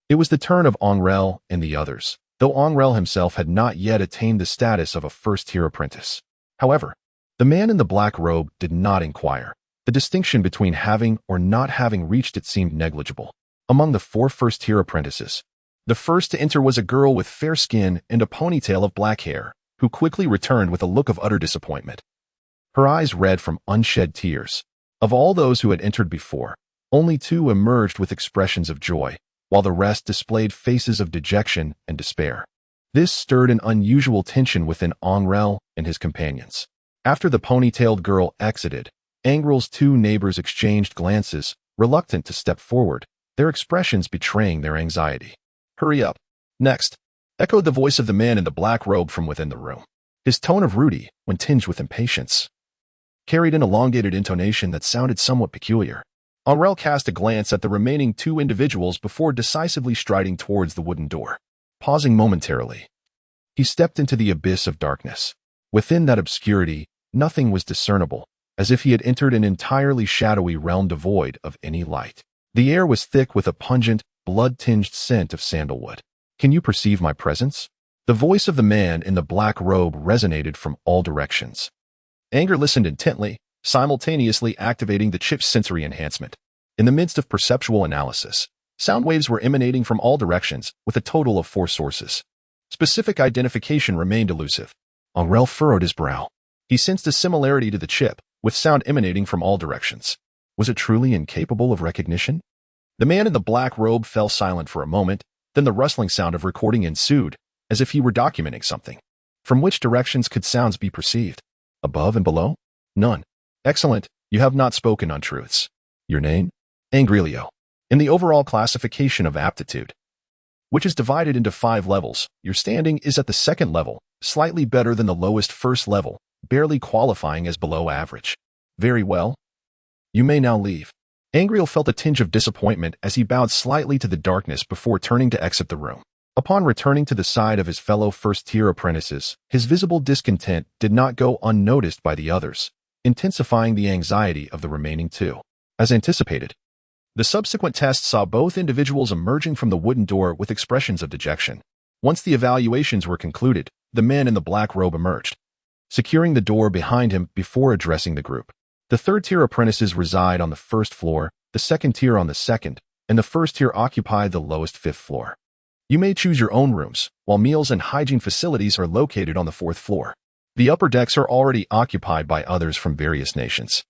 it was the turn of Angrele and the others, though Angrele himself had not yet attained the status of a first-tier apprentice. However, the man in the black robe did not inquire. The distinction between having or not having reached it seemed negligible. Among the 4 first-tier apprentices, the first to enter was a girl with fair skin and a ponytail of black hair, who quickly returned with a look of utter disappointment. Her eyes red from unshed tears. Of all those who had entered before, only 2 emerged with expressions of joy, while the rest displayed faces of dejection and despair. This stirred an unusual tension within Angrele and his companions. After the ponytailed girl exited, Angrele's 2 neighbors exchanged glances, reluctant to step forward, their expressions betraying their anxiety. "Hurry up. Next," echoed the voice of the man in the black robe from within the room. His tone of Rudy, when tinged with impatience, carried an elongated intonation that sounded somewhat peculiar. Angrele cast a glance at the remaining 2 individuals before decisively striding towards the wooden door. Pausing momentarily, he stepped into the abyss of darkness. Within that obscurity, nothing was discernible, as if he had entered an entirely shadowy realm devoid of any light. The air was thick with a pungent, blood-tinged scent of sandalwood. "Can you perceive my presence?" The voice of the man in the black robe resonated from all directions. Anger listened intently, simultaneously activating the chip's sensory enhancement. In the midst of perceptual analysis, sound waves were emanating from all directions with a total of 4 sources. Specific identification remained elusive. Angrele furrowed his brow. He sensed a similarity to the chip, with sound emanating from all directions. Was it truly incapable of recognition? The man in the black robe fell silent for a moment, then the rustling sound of recording ensued, as if he were documenting something. From which directions could sounds be perceived? Above and below? None. Excellent, you have not spoken untruths. Your name? Angrele Rio. In the overall classification of aptitude, which is divided into 5 levels, your standing is at the 2nd level, slightly better than the lowest 1st level, barely qualifying as below average. Very well. You may now leave. Angrele felt a tinge of disappointment as he bowed slightly to the darkness before turning to exit the room. Upon returning to the side of his fellow first-tier apprentices, his visible discontent did not go unnoticed by the others, intensifying the anxiety of the remaining 2. As anticipated, the subsequent test saw both individuals emerging from the wooden door with expressions of dejection. Once the evaluations were concluded, the man in the black robe emerged, securing the door behind him before addressing the group. The 3rd-tier apprentices reside on the 1st floor, the 2nd tier on the 2nd, and the 1st tier occupy the lowest 5th floor. You may choose your own rooms, while meals and hygiene facilities are located on the 4th floor. The upper decks are already occupied by others from various nations.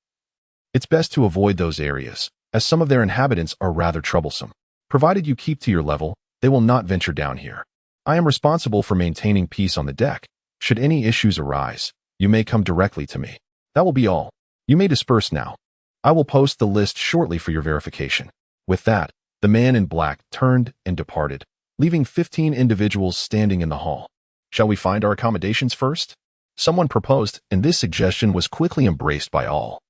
It's best to avoid those areas, as some of their inhabitants are rather troublesome. Provided you keep to your level, they will not venture down here. I am responsible for maintaining peace on the deck. Should any issues arise, you may come directly to me. That will be all. You may disperse now. I will post the list shortly for your verification. With that, the man in black turned and departed, leaving 15 individuals standing in the hall. Shall we find our accommodations first? Someone proposed, and this suggestion was quickly embraced by all.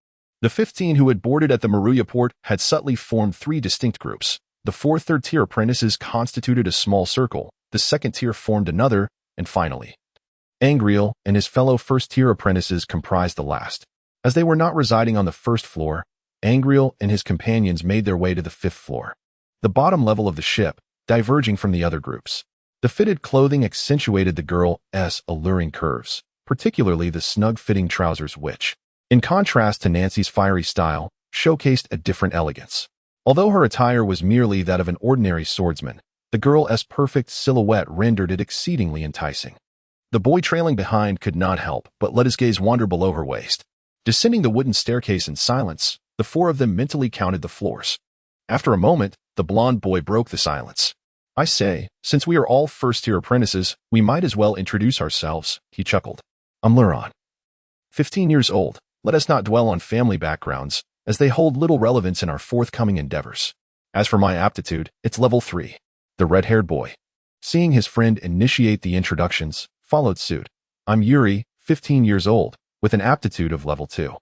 The 15 who had boarded at the Maruya port had subtly formed 3 distinct groups. The 4 third-tier apprentices constituted a small circle, the 2nd tier formed another, and finally, Angrele and his fellow first-tier apprentices comprised the last. As they were not residing on the 1st floor, Angrele and his companions made their way to the 5th floor, the bottom level of the ship, diverging from the other groups. The fitted clothing accentuated the girl's alluring curves, particularly the snug-fitting trousers which, in contrast to Nancy's fiery style, showcased a different elegance. Although her attire was merely that of an ordinary swordsman, the girl's perfect silhouette rendered it exceedingly enticing. The boy trailing behind could not help but let his gaze wander below her waist. Descending the wooden staircase in silence, the 4 of them mentally counted the floors. After a moment, the blond boy broke the silence. I say, since we are all first-tier apprentices, we might as well introduce ourselves, he chuckled. I'm Luron. 15 years old. Let us not dwell on family backgrounds, as they hold little relevance in our forthcoming endeavors. As for my aptitude, it's level 3. The red-haired boy, seeing his friend initiate the introductions, followed suit. I'm Yuri, 15 years old, with an aptitude of level 2.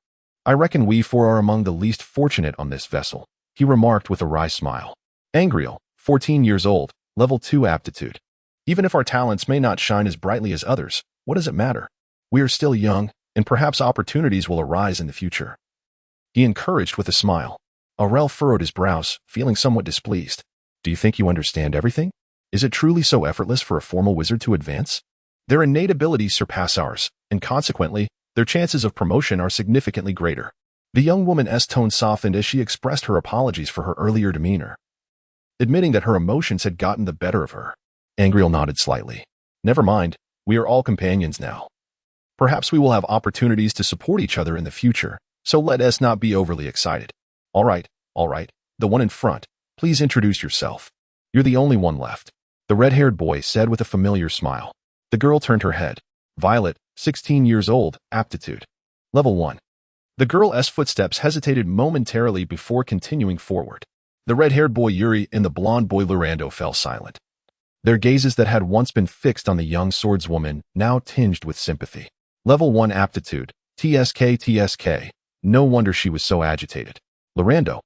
I reckon we 4 are among the least fortunate on this vessel, he remarked with a wry smile. Angrele, 14 years old, level 2 aptitude. Even if our talents may not shine as brightly as others, what does it matter? We are still young, and perhaps opportunities will arise in the future. He encouraged with a smile. Angrele furrowed his brows, feeling somewhat displeased. Do you think you understand everything? Is it truly so effortless for a formal wizard to advance? Their innate abilities surpass ours, and consequently, their chances of promotion are significantly greater. The young woman's tone softened as she expressed her apologies for her earlier demeanor, admitting that her emotions had gotten the better of her. Angrele nodded slightly. Never mind, we are all companions now. Perhaps we will have opportunities to support each other in the future, so let us not be overly excited. All right, the one in front, please introduce yourself. You're the only one left, the red-haired boy said with a familiar smile. The girl turned her head. Violet, 16 years old, aptitude. Level 1. The girl's footsteps hesitated momentarily before continuing forward. The red-haired boy Yuri and the blonde boy Lorando fell silent. Their gazes that had once been fixed on the young swordswoman now tinged with sympathy. Level 1 aptitude. TSK. No wonder she was so agitated. Lorando,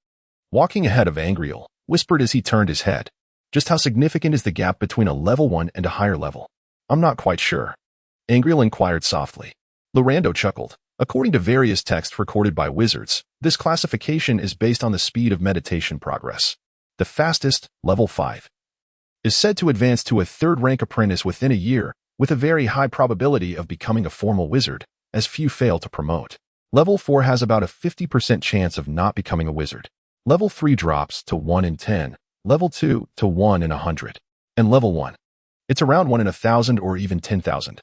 walking ahead of Angrele, whispered as he turned his head. Just how significant is the gap between a level 1 and a higher level? I'm not quite sure. Angrele inquired softly. Lorando chuckled. According to various texts recorded by wizards, this classification is based on the speed of meditation progress. The fastest, level 5, is said to advance to a 3rd-rank apprentice within a year, with a very high probability of becoming a formal wizard, as few fail to promote. Level 4 has about a 50% chance of not becoming a wizard. Level 3 drops to 1 in 10, Level 2 to 1 in 100, and Level 1. It's around 1 in 1,000 or even 10,000.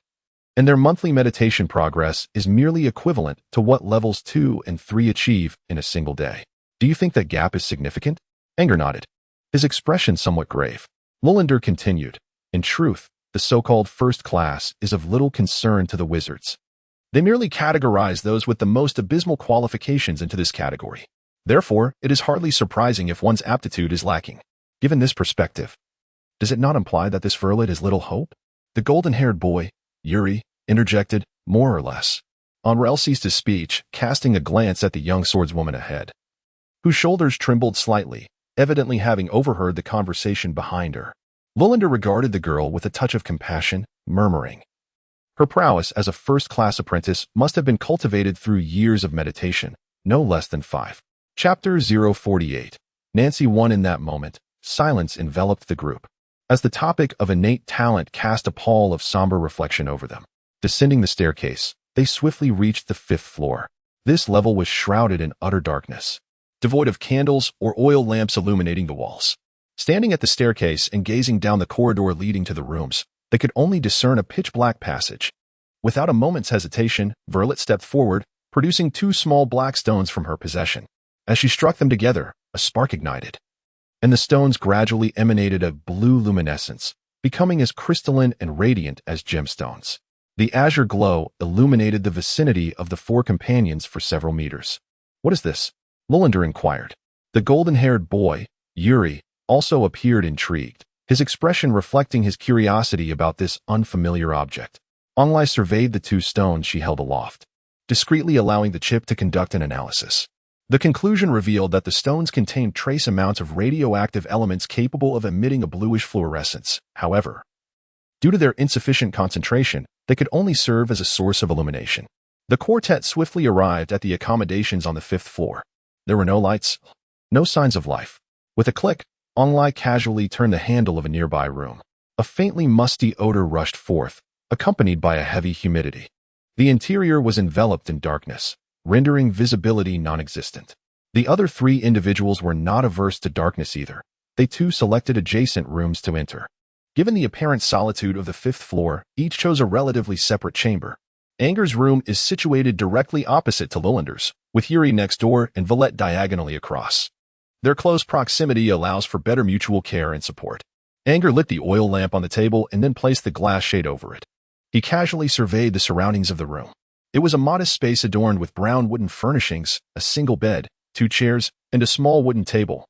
And their monthly meditation progress is merely equivalent to what Levels 2 and 3 achieve in a single day. Do you think that gap is significant? Anger nodded, his expression somewhat grave. Lullander continued, in truth, the so-called first class is of little concern to the wizards. They merely categorize those with the most abysmal qualifications into this category. Therefore, it is hardly surprising if one's aptitude is lacking. Given this perspective, does it not imply that this Verlet has little hope? The golden-haired boy, Yuri, interjected, more or less. Angrele ceased his speech, casting a glance at the young swordswoman ahead, whose shoulders trembled slightly, evidently having overheard the conversation behind her. Lullander regarded the girl with a touch of compassion, murmuring, her prowess as a first-class apprentice must have been cultivated through years of meditation, no less than 5. Chapter 048. Nancy won in that moment. Silence enveloped the group, as the topic of innate talent cast a pall of somber reflection over them. Descending the staircase, they swiftly reached the 5th floor. This level was shrouded in utter darkness, devoid of candles or oil lamps illuminating the walls. Standing at the staircase and gazing down the corridor leading to the rooms, they could only discern a pitch-black passage. Without a moment's hesitation, Verlet stepped forward, producing 2 small black stones from her possession. As she struck them together, a spark ignited, and the stones gradually emanated a blue luminescence, becoming as crystalline and radiant as gemstones. The azure glow illuminated the vicinity of the 4 companions for several meters. What is this? Lullander inquired. The golden-haired boy, Yuri, also appeared intrigued, his expression reflecting his curiosity about this unfamiliar object. Angrele surveyed the 2 stones she held aloft, discreetly allowing the chip to conduct an analysis. The conclusion revealed that the stones contained trace amounts of radioactive elements capable of emitting a bluish fluorescence. However, due to their insufficient concentration, they could only serve as a source of illumination. The quartet swiftly arrived at the accommodations on the 5th floor. There were no lights, no signs of life. With a click, Angrele casually turned the handle of a nearby room. A faintly musty odor rushed forth, accompanied by a heavy humidity. The interior was enveloped in darkness, rendering visibility non-existent. The other 3 individuals were not averse to darkness either. They too selected adjacent rooms to enter. Given the apparent solitude of the 5th floor, each chose a relatively separate chamber. Anger's room is situated directly opposite to Lullander's, with Yuri next door and Verlet diagonally across. Their close proximity allows for better mutual care and support. Anger lit the oil lamp on the table and then placed the glass shade over it. He casually surveyed the surroundings of the room. It was a modest space adorned with brown wooden furnishings, a single bed, 2 chairs, and a small wooden table,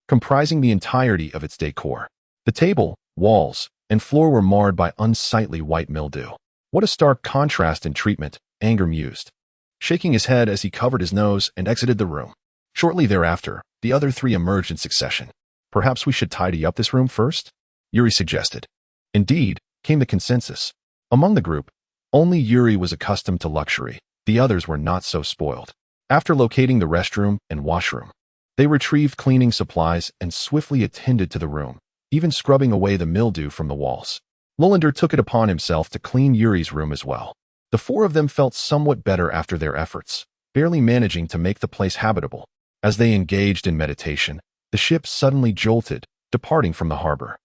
comprising the entirety of its decor. The table, walls, and floor were marred by unsightly white mildew. What a stark contrast in treatment, Anger mused, shaking his head as he covered his nose and exited the room. Shortly thereafter, the other 3 emerged in succession. Perhaps we should tidy up this room first? Yuri suggested. Indeed, came the consensus. Among the group, only Yuri was accustomed to luxury. The others were not so spoiled. After locating the restroom and washroom, they retrieved cleaning supplies and swiftly attended to the room, even scrubbing away the mildew from the walls. Lullander took it upon himself to clean Yuri's room as well. The 4 of them felt somewhat better after their efforts, barely managing to make the place habitable. As they engaged in meditation, the ship suddenly jolted, departing from the harbor.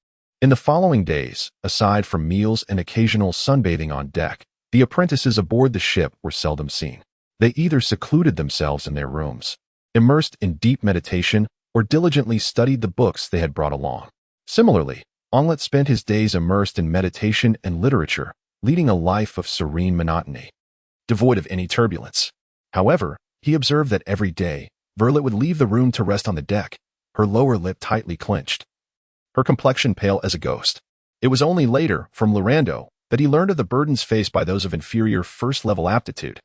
In the following days, aside from meals and occasional sunbathing on deck, the apprentices aboard the ship were seldom seen. They either secluded themselves in their rooms, immersed in deep meditation, or diligently studied the books they had brought along. Similarly, Angrele spent his days immersed in meditation and literature, leading a life of serene monotony, devoid of any turbulence. However, he observed that every day, Verlet would leave the room to rest on the deck, her lower lip tightly clenched, her complexion pale as a ghost. It was only later, from Lorando, that he learned of the burdens faced by those of inferior first-level aptitude,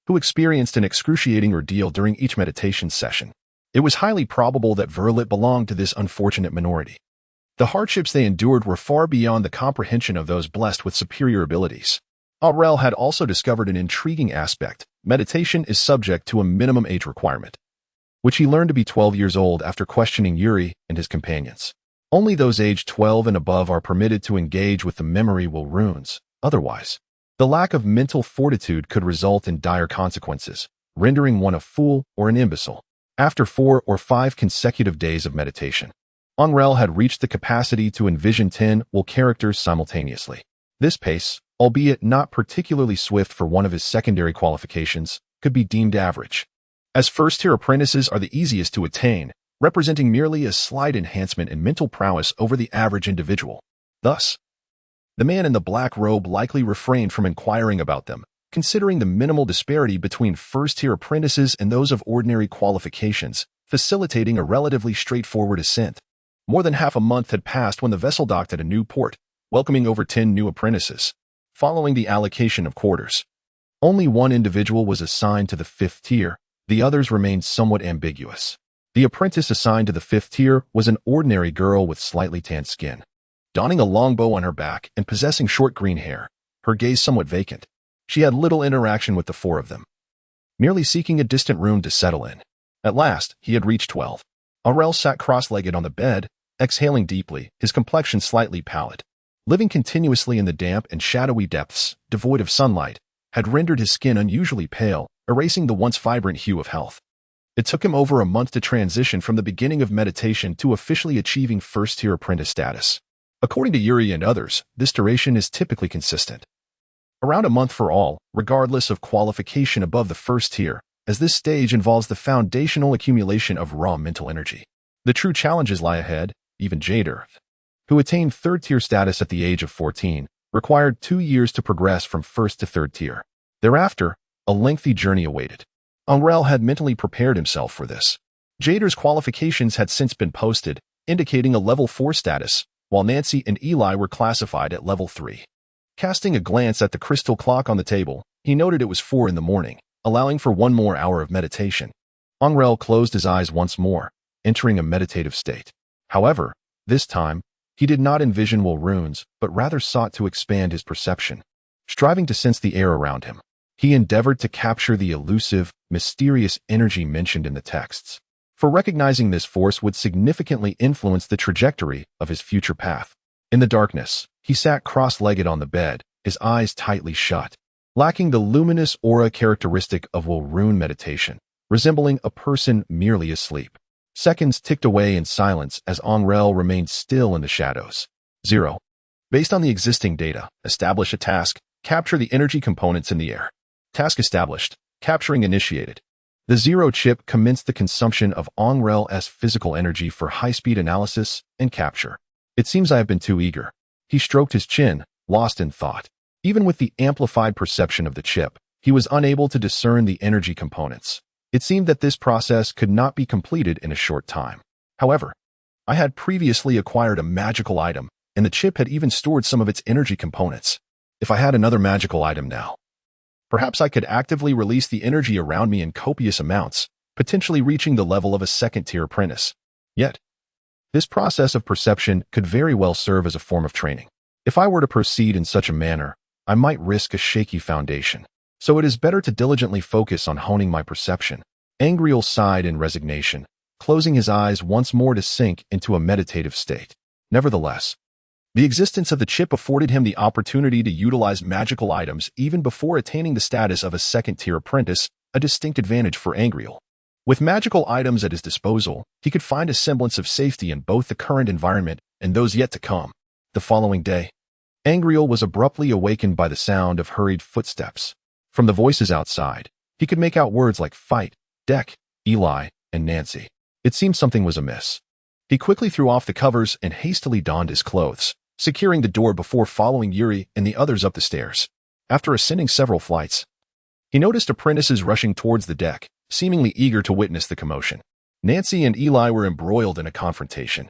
who experienced an excruciating ordeal during each meditation session. It was highly probable that Verlet belonged to this unfortunate minority. The hardships they endured were far beyond the comprehension of those blessed with superior abilities. Angrele had also discovered an intriguing aspect. Meditation is subject to a minimum age requirement, which he learned to be 12 years old after questioning Yuri and his companions. Only those aged 12 and above are permitted to engage with the memory-will runes. Otherwise, the lack of mental fortitude could result in dire consequences, rendering one a fool or an imbecile. After 4 or 5 consecutive days of meditation, Angrele had reached the capacity to envision 10 will characters simultaneously. This pace, albeit not particularly swift for one of his secondary qualifications, could be deemed average. As first-tier apprentices are the easiest to attain, representing merely a slight enhancement in mental prowess over the average individual. Thus, the man in the black robe likely refrained from inquiring about them, considering the minimal disparity between first-tier apprentices and those of ordinary qualifications, facilitating a relatively straightforward ascent. More than half a month had passed when the vessel docked at a new port, welcoming over 10 new apprentices. Following the allocation of quarters, only one individual was assigned to the 5th tier, the others remained somewhat ambiguous. The apprentice assigned to the 5th tier was an ordinary girl with slightly tanned skin. Donning a longbow on her back and possessing short green hair, her gaze somewhat vacant, she had little interaction with the 4 of them, merely seeking a distant room to settle in. At last, he had reached 12. Angrele sat cross-legged on the bed, exhaling deeply, his complexion slightly pallid. Living continuously in the damp and shadowy depths, devoid of sunlight, had rendered his skin unusually pale, erasing the once vibrant hue of health. It took him over a month to transition from the beginning of meditation to officially achieving first-tier apprentice status. According to Yuri and others, this duration is typically consistent. Around a month for all, regardless of qualification above the 1st tier, as this stage involves the foundational accumulation of raw mental energy. The true challenges lie ahead. Even Jader, who attained 3rd tier status at the age of 14, required 2 years to progress from 1st to 3rd tier. Thereafter, a lengthy journey awaited. Angrele had mentally prepared himself for this. Jader's qualifications had since been posted, indicating a level 4 status, while Nancy and Eli were classified at level 3. Casting a glance at the crystal clock on the table, he noted it was 4 in the morning, allowing for 1 more hour of meditation. Angrele closed his eyes once more, entering a meditative state. However, this time, he did not envision will runes, but rather sought to expand his perception. Striving to sense the air around him, he endeavored to capture the elusive, mysterious energy mentioned in the texts. For recognizing this force would significantly influence the trajectory of his future path. In the darkness, he sat cross-legged on the bed, his eyes tightly shut, lacking the luminous aura characteristic of will rune meditation, resembling a person merely asleep. Seconds ticked away in silence as Angrele remained still in the shadows. 0. Based on the existing data, establish a task, capture the energy components in the air. Task established, capturing initiated. The 0 chip commenced the consumption of Angrele's physical energy for high-speed analysis and capture. It seems I have been too eager. He stroked his chin, lost in thought. Even with the amplified perception of the chip, he was unable to discern the energy components. It seemed that this process could not be completed in a short time. However, I had previously acquired a magical item, and the chip had even stored some of its energy components. If I had another magical item now, perhaps I could actively release the energy around me in copious amounts, potentially reaching the level of a 2nd-tier apprentice. Yet, this process of perception could very well serve as a form of training. If I were to proceed in such a manner, I might risk a shaky foundation. So it is better to diligently focus on honing my perception. Angrele sighed in resignation, closing his eyes once more to sink into a meditative state. Nevertheless, the existence of the chip afforded him the opportunity to utilize magical items even before attaining the status of a 2nd-tier apprentice, a distinct advantage for Angrele. With magical items at his disposal, he could find a semblance of safety in both the current environment and those yet to come. The following day, Angrele was abruptly awakened by the sound of hurried footsteps. From the voices outside, he could make out words like fight, deck, Eli, and Nancy. It seemed something was amiss. He quickly threw off the covers and hastily donned his clothes, securing the door before following Yuri and the others up the stairs. After ascending several flights, he noticed apprentices rushing towards the deck, seemingly eager to witness the commotion. Nancy and Eli were embroiled in a confrontation.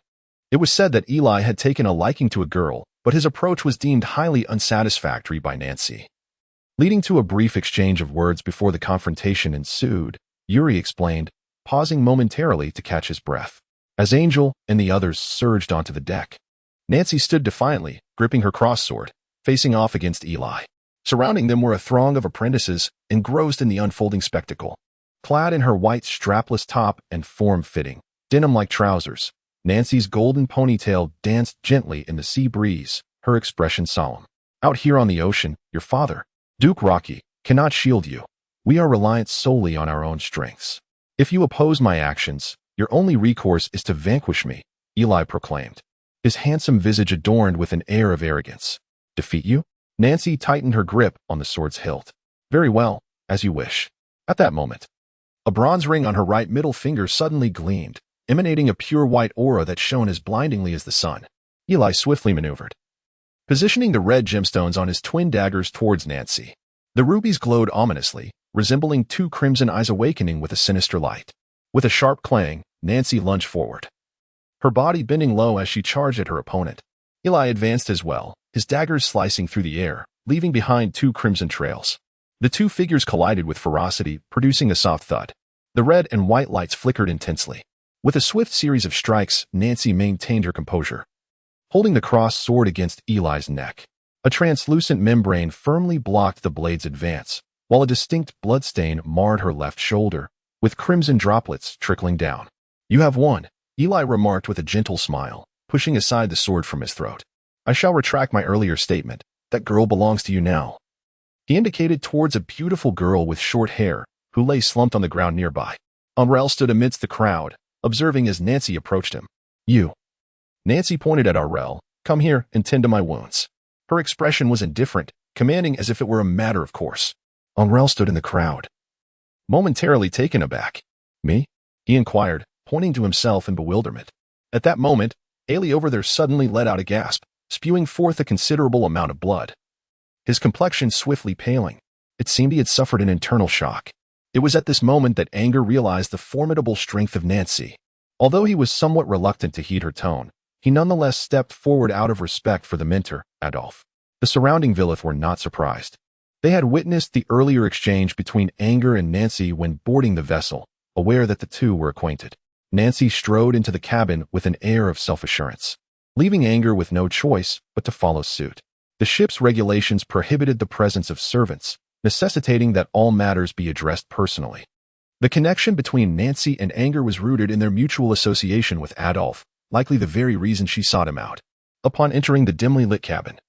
It was said that Eli had taken a liking to a girl, but his approach was deemed highly unsatisfactory by Nancy. Leading to a brief exchange of words before the confrontation ensued, Yuri explained, pausing momentarily to catch his breath. As Angel and the others surged onto the deck, Nancy stood defiantly, gripping her cross-sword, facing off against Eli. Surrounding them were a throng of apprentices, engrossed in the unfolding spectacle. Clad in her white strapless top and form-fitting, denim-like trousers, Nancy's golden ponytail danced gently in the sea breeze, her expression solemn. Out here on the ocean, your father, Duke Rocky, cannot shield you. We are reliant solely on our own strengths. If you oppose my actions, your only recourse is to vanquish me, Eli proclaimed, his handsome visage adorned with an air of arrogance. Defeat you? Nancy tightened her grip on the sword's hilt. Very well, as you wish. At that moment, a bronze ring on her right middle finger suddenly gleamed, emanating a pure white aura that shone as blindingly as the sun. Eli swiftly maneuvered, positioning the red gemstones on his twin daggers towards Nancy. The rubies glowed ominously, resembling two crimson eyes awakening with a sinister light. With a sharp clang, Nancy lunged forward, her body bending low as she charged at her opponent. Eli advanced as well, his daggers slicing through the air, leaving behind two crimson trails. The two figures collided with ferocity, producing a soft thud. The red and white lights flickered intensely. With a swift series of strikes, Nancy maintained her composure, holding the crossed sword against Eli's neck. A translucent membrane firmly blocked the blade's advance, while a distinct bloodstain marred her left shoulder, with crimson droplets trickling down. You have won, Eli remarked with a gentle smile, pushing aside the sword from his throat. I shall retract my earlier statement. That girl belongs to you now. He indicated towards a beautiful girl with short hair, who lay slumped on the ground nearby. Angrele stood amidst the crowd, observing as Nancy approached him. You. Nancy pointed at Angrele. Come here and tend to my wounds. Her expression was indifferent, commanding as if it were a matter of course. Angrele stood in the crowd, momentarily taken aback. Me? He inquired, pointing to himself in bewilderment. At that moment, Ailey over there suddenly let out a gasp, spewing forth a considerable amount of blood, his complexion swiftly paling. It seemed he had suffered an internal shock. It was at this moment that Anger realized the formidable strength of Nancy. Although he was somewhat reluctant to heed her tone, he nonetheless stepped forward out of respect for the mentor, Adolphe. The surrounding Villith were not surprised. They had witnessed the earlier exchange between Anger and Nancy when boarding the vessel, aware that the two were acquainted. Nancy strode into the cabin with an air of self-assurance, leaving Anger with no choice but to follow suit. The ship's regulations prohibited the presence of servants, necessitating that all matters be addressed personally. The connection between Nancy and Anger was rooted in their mutual association with Adolphe, likely the very reason she sought him out. Upon entering the dimly lit cabin,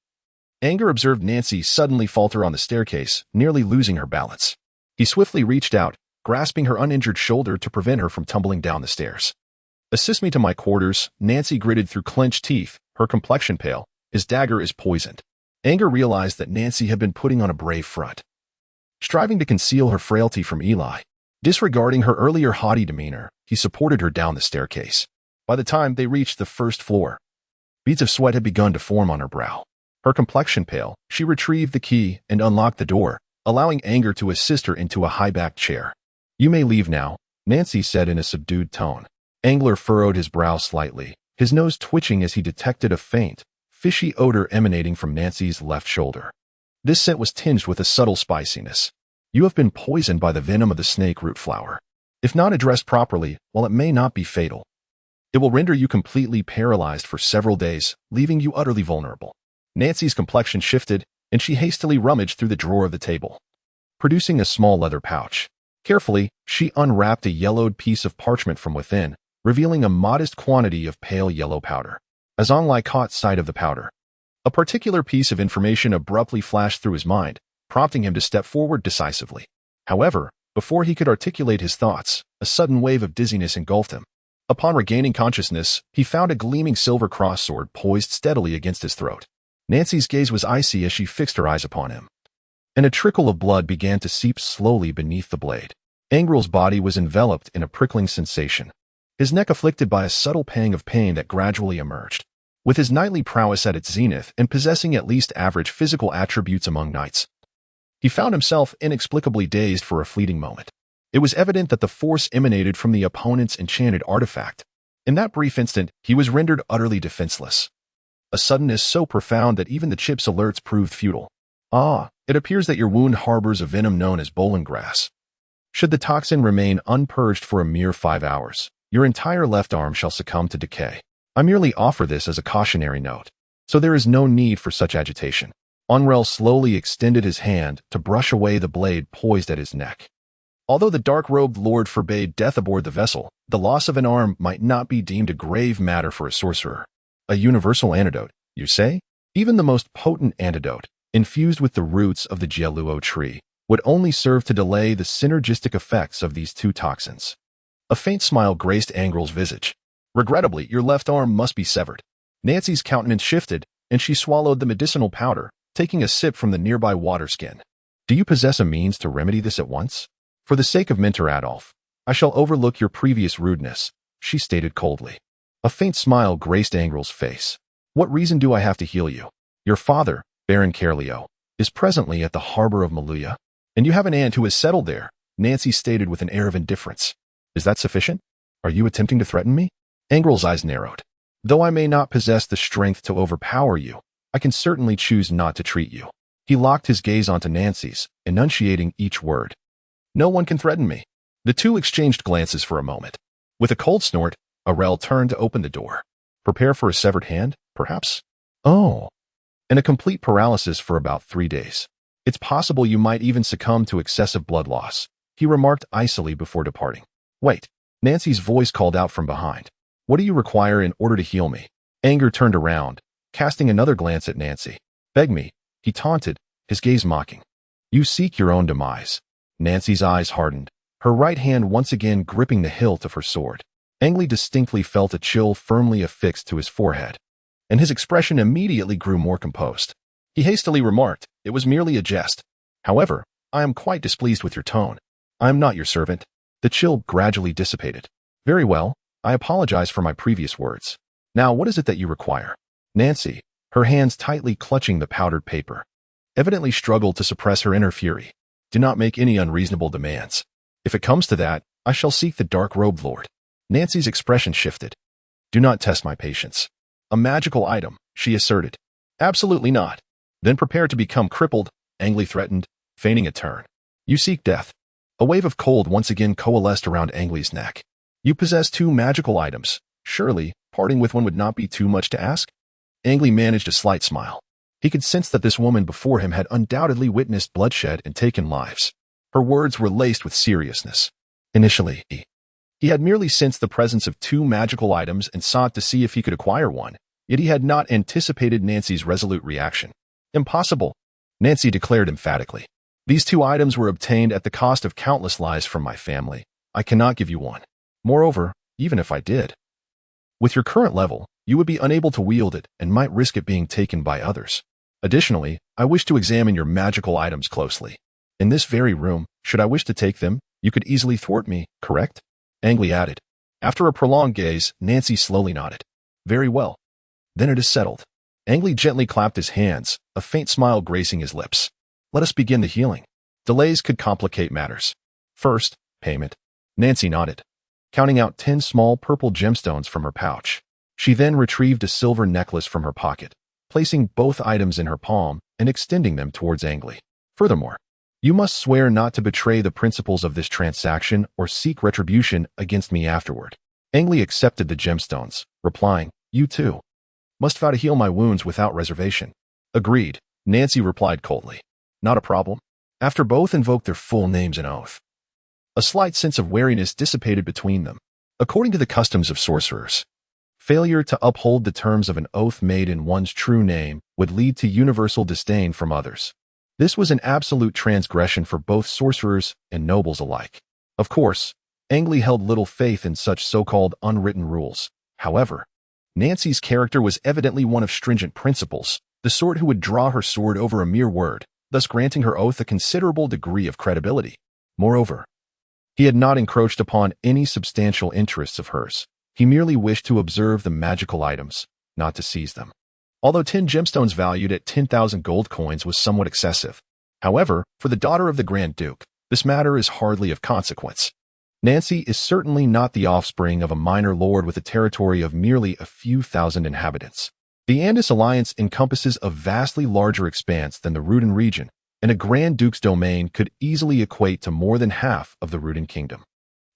Anger observed Nancy suddenly falter on the staircase, nearly losing her balance. He swiftly reached out, grasping her uninjured shoulder to prevent her from tumbling down the stairs. Assist me to my quarters, Nancy gritted through clenched teeth, her complexion pale. His dagger is poisoned. Anger realized that Nancy had been putting on a brave front, striving to conceal her frailty from Eli. Disregarding her earlier haughty demeanor, he supported her down the staircase. By the time they reached the first floor, beads of sweat had begun to form on her brow. Her complexion pale, she retrieved the key and unlocked the door, allowing Anger to assist her into a high-backed chair. You may leave now, Nancy said in a subdued tone. Anger furrowed his brow slightly, his nose twitching as he detected a faint, fishy odor emanating from Nancy's left shoulder. This scent was tinged with a subtle spiciness. You have been poisoned by the venom of the snake root flower. If not addressed properly, while it may not be fatal, it will render you completely paralyzed for several days, leaving you utterly vulnerable. Nancy's complexion shifted, and she hastily rummaged through the drawer of the table, producing a small leather pouch. Carefully, she unwrapped a yellowed piece of parchment from within, revealing a modest quantity of pale yellow powder. As Angrele caught sight of the powder, a particular piece of information abruptly flashed through his mind, prompting him to step forward decisively. However, before he could articulate his thoughts, a sudden wave of dizziness engulfed him. Upon regaining consciousness, he found a gleaming silver cross-sword poised steadily against his throat. Nancy's gaze was icy as she fixed her eyes upon him, and a trickle of blood began to seep slowly beneath the blade. Angrel's body was enveloped in a prickling sensation, his neck afflicted by a subtle pang of pain that gradually emerged. With his knightly prowess at its zenith and possessing at least average physical attributes among knights, he found himself inexplicably dazed for a fleeting moment. It was evident that the force emanated from the opponent's enchanted artifact. In that brief instant, he was rendered utterly defenseless. A suddenness so profound that even the chip's alerts proved futile. It appears that your wound harbors a venom known as bowling grass. Should the toxin remain unpurged for a mere 5 hours, your entire left arm shall succumb to decay. I merely offer this as a cautionary note, so there is no need for such agitation. Angrele slowly extended his hand to brush away the blade poised at his neck. Although the dark-robed lord forbade death aboard the vessel, the loss of an arm might not be deemed a grave matter for a sorcerer. A universal antidote, you say? Even the most potent antidote, infused with the roots of the Jialuo tree, would only serve to delay the synergistic effects of these two toxins. A faint smile graced Angrele's visage. "Regrettably, your left arm must be severed." Nancy's countenance shifted, and she swallowed the medicinal powder, taking a sip from the nearby water skin. "Do you possess a means to remedy this at once? For the sake of Minter Adolf, I shall overlook your previous rudeness," she stated coldly. A faint smile graced Angrele's face. "What reason do I have to heal you? Your father, Baron Carleo, is presently at the harbor of Maluya, and you have an aunt who has settled there," Nancy stated with an air of indifference. "Is that sufficient? Are you attempting to threaten me?" Angrele's eyes narrowed. "Though I may not possess the strength to overpower you, I can certainly choose not to treat you." He locked his gaze onto Nancy's, enunciating each word. "No one can threaten me." The two exchanged glances for a moment. With a cold snort, Angrele turned to open the door. "Prepare for a severed hand, perhaps?" "Oh." "And a complete paralysis for about 3 days. It's possible you might even succumb to excessive blood loss," he remarked icily before departing. "Wait." Nancy's voice called out from behind. "What do you require in order to heal me?" Anger turned around, casting another glance at Nancy. "Beg me," he taunted, his gaze mocking. "You seek your own demise." Nancy's eyes hardened, her right hand once again gripping the hilt of her sword. Angrele distinctly felt a chill firmly affixed to his forehead, and his expression immediately grew more composed. He hastily remarked, "It was merely a jest. However, I am quite displeased with your tone. I am not your servant." The chill gradually dissipated. "Very well, I apologize for my previous words. Now what is it that you require?" Nancy, her hands tightly clutching the powdered paper, evidently struggled to suppress her inner fury. "Do not make any unreasonable demands. If it comes to that, I shall seek the dark-robed lord." Nancy's expression shifted. "Do not test my patience." "A magical item," she asserted. "Absolutely not." "Then prepare to become crippled," Angrele threatened, feigning a turn. "You seek death." A wave of cold once again coalesced around Angrele's neck. "You possess 2 magical items. Surely, parting with one would not be too much to ask?" Angrele managed a slight smile. He could sense that this woman before him had undoubtedly witnessed bloodshed and taken lives. Her words were laced with seriousness. Initially, he had merely sensed the presence of 2 magical items and sought to see if he could acquire one, yet he had not anticipated Nancy's resolute reaction. "Impossible," Nancy declared emphatically. "These 2 items were obtained at the cost of countless lives from my family. I cannot give you one. Moreover, even if I did, with your current level, you would be unable to wield it and might risk it being taken by others. Additionally, I wish to examine your magical items closely. In this very room, should I wish to take them, you could easily thwart me, correct?" Angrele added. After a prolonged gaze, Nancy slowly nodded. "Very well. Then it is settled." Angrele gently clapped his hands, a faint smile gracing his lips. "Let us begin the healing. Delays could complicate matters. First, payment." Nancy nodded, counting out 10 small purple gemstones from her pouch. She then retrieved a silver necklace from her pocket, placing both items in her palm and extending them towards Angrele. "Furthermore, you must swear not to betray the principles of this transaction or seek retribution against me afterward." Angrele accepted the gemstones, replying, "You too must vow to heal my wounds without reservation." "Agreed," Nancy replied coldly. "Not a problem." After both invoked their full names and oath, a slight sense of wariness dissipated between them. According to the customs of sorcerers, failure to uphold the terms of an oath made in one's true name would lead to universal disdain from others. This was an absolute transgression for both sorcerers and nobles alike. Of course, Angrele held little faith in such so-called unwritten rules. However, Nancy's character was evidently one of stringent principles, the sort who would draw her sword over a mere word, thus granting her oath a considerable degree of credibility. Moreover, he had not encroached upon any substantial interests of hers. He merely wished to observe the magical items, not to seize them. Although 10 gemstones valued at 10,000 gold coins was somewhat excessive. However, for the daughter of the Grand Duke, this matter is hardly of consequence. Nancy is certainly not the offspring of a minor lord with a territory of merely a few thousand inhabitants. The Andis Alliance encompasses a vastly larger expanse than the Ruden region, and a Grand Duke's domain could easily equate to more than half of the Ruden kingdom.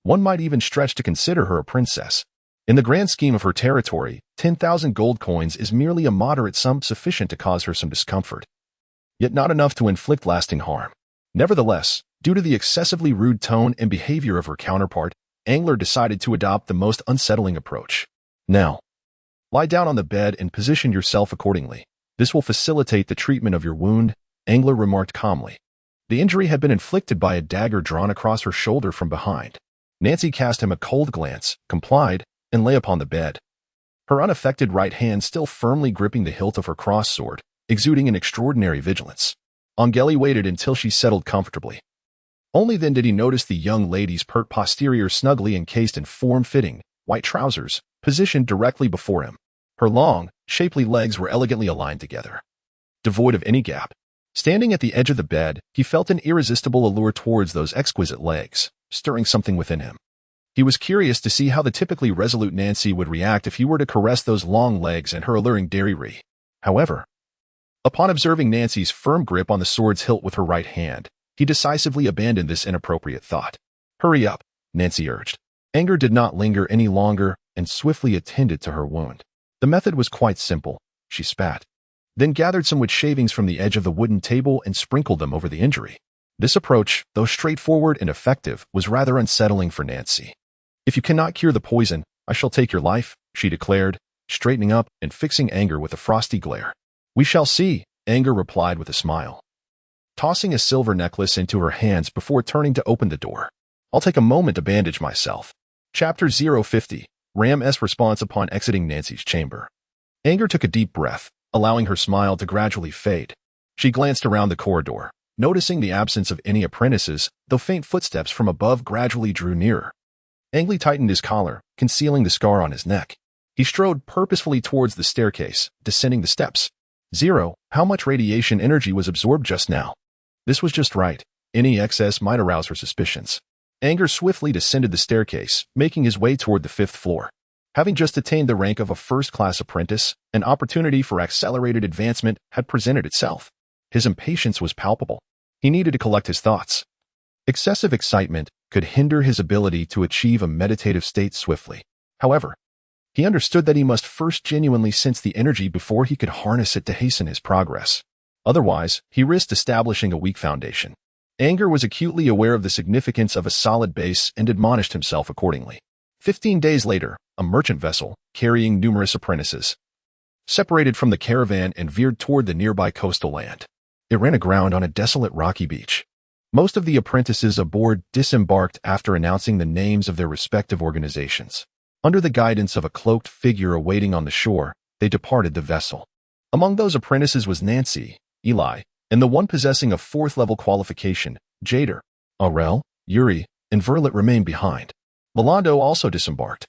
One might even stretch to consider her a princess. In the grand scheme of her territory, 10,000 gold coins is merely a moderate sum sufficient to cause her some discomfort, yet not enough to inflict lasting harm. Nevertheless, due to the excessively rude tone and behavior of her counterpart, Angrele decided to adopt the most unsettling approach. "Now, lie down on the bed and position yourself accordingly. This will facilitate the treatment of your wound," Angrele remarked calmly. The injury had been inflicted by a dagger drawn across her shoulder from behind. Nancy cast him a cold glance, complied, and lay upon the bed, her unaffected right hand still firmly gripping the hilt of her cross-sword, exuding an extraordinary vigilance. Angrele waited until she settled comfortably. Only then did he notice the young lady's pert posterior snugly encased in form-fitting, white trousers, positioned directly before him. Her long, shapely legs were elegantly aligned together, devoid of any gap. Standing at the edge of the bed, he felt an irresistible allure towards those exquisite legs, stirring something within him. He was curious to see how the typically resolute Nancy would react if he were to caress those long legs and her alluring dairy. However, upon observing Nancy's firm grip on the sword's hilt with her right hand, he decisively abandoned this inappropriate thought. "Hurry up," Nancy urged. Anger did not linger any longer and swiftly attended to her wound. The method was quite simple. She spat, then gathered some wood shavings from the edge of the wooden table and sprinkled them over the injury. This approach, though straightforward and effective, was rather unsettling for Nancy. "If you cannot cure the poison, I shall take your life," she declared, straightening up and fixing Anger with a frosty glare. "We shall see," Anger replied with a smile, tossing a silver necklace into her hands before turning to open the door. "I'll take a moment to bandage myself." Chapter 050, Ram's response upon exiting Nancy's chamber. Anger took a deep breath, allowing her smile to gradually fade. She glanced around the corridor, noticing the absence of any apprentices, though faint footsteps from above gradually drew nearer. Angrele tightened his collar, concealing the scar on his neck. He strode purposefully towards the staircase, descending the steps. Zero, how much radiation energy was absorbed just now? This was just right. Any excess might arouse her suspicions. Anger swiftly descended the staircase, making his way toward the 5th floor. Having just attained the rank of a first-class apprentice, an opportunity for accelerated advancement had presented itself. His impatience was palpable. He needed to collect his thoughts. Excessive excitement could hinder his ability to achieve a meditative state swiftly. However, he understood that he must first genuinely sense the energy before he could harness it to hasten his progress. Otherwise, he risked establishing a weak foundation. Anger was acutely aware of the significance of a solid base and admonished himself accordingly. 15 days later, a merchant vessel, carrying numerous apprentices, separated from the caravan and veered toward the nearby coastal land. It ran aground on a desolate rocky beach. Most of the apprentices aboard disembarked after announcing the names of their respective organizations. Under the guidance of a cloaked figure awaiting on the shore, they departed the vessel. Among those apprentices was Nancy, Eli, and the one possessing a 4th-level qualification, Jader. Angrele, Yuri, and Verlet remained behind. Milando also disembarked,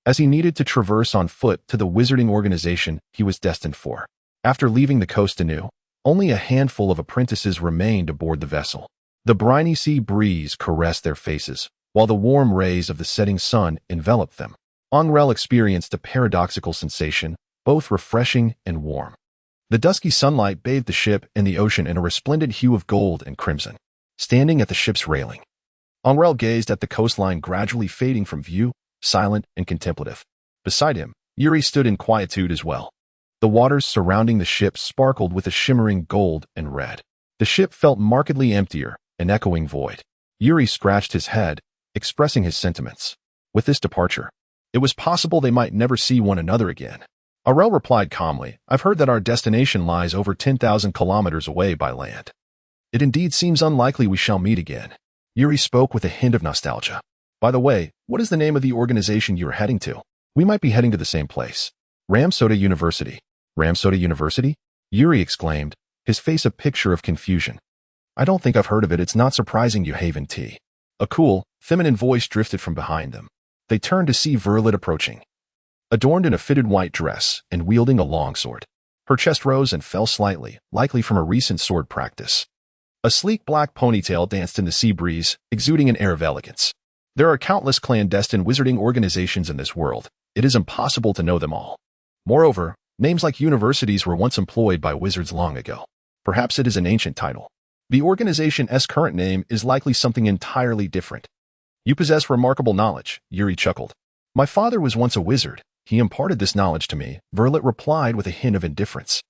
as he needed to traverse on foot to the wizarding organization he was destined for. After leaving the coast anew, only a handful of apprentices remained aboard the vessel. The briny sea breeze caressed their faces, while the warm rays of the setting sun enveloped them. Angrele experienced a paradoxical sensation, both refreshing and warm. The dusky sunlight bathed the ship and the ocean in a resplendent hue of gold and crimson. Standing at the ship's railing, Angrele gazed at the coastline gradually fading from view, silent and contemplative. Beside him, Yuri stood in quietude as well. The waters surrounding the ship sparkled with a shimmering gold and red. The ship felt markedly emptier, an echoing void. Yuri scratched his head, expressing his sentiments. With this departure, it was possible they might never see one another again. Angrele replied calmly, "I've heard that our destination lies over 10,000 kilometers away by land. It indeed seems unlikely we shall meet again." Yuri spoke with a hint of nostalgia. "By the way, what is the name of the organization you are heading to? We might be heading to the same place." "Ramsoda University." "Ramsoda University?" Yuri exclaimed, his face a picture of confusion. "I don't think I've heard of it. It's not surprising you Haven T." A cool, feminine voice drifted from behind them. They turned to see Verlet approaching, adorned in a fitted white dress and wielding a longsword. Her chest rose and fell slightly, likely from a recent sword practice. A sleek black ponytail danced in the sea breeze, exuding an air of elegance. There are countless clandestine wizarding organizations in this world. It is impossible to know them all. Moreover, names like universities were once employed by wizards long ago. Perhaps it is an ancient title. The organization's current name is likely something entirely different. "You possess remarkable knowledge," Yuri chuckled. "My father was once a wizard. He imparted this knowledge to me," Verlet replied with a hint of indifference.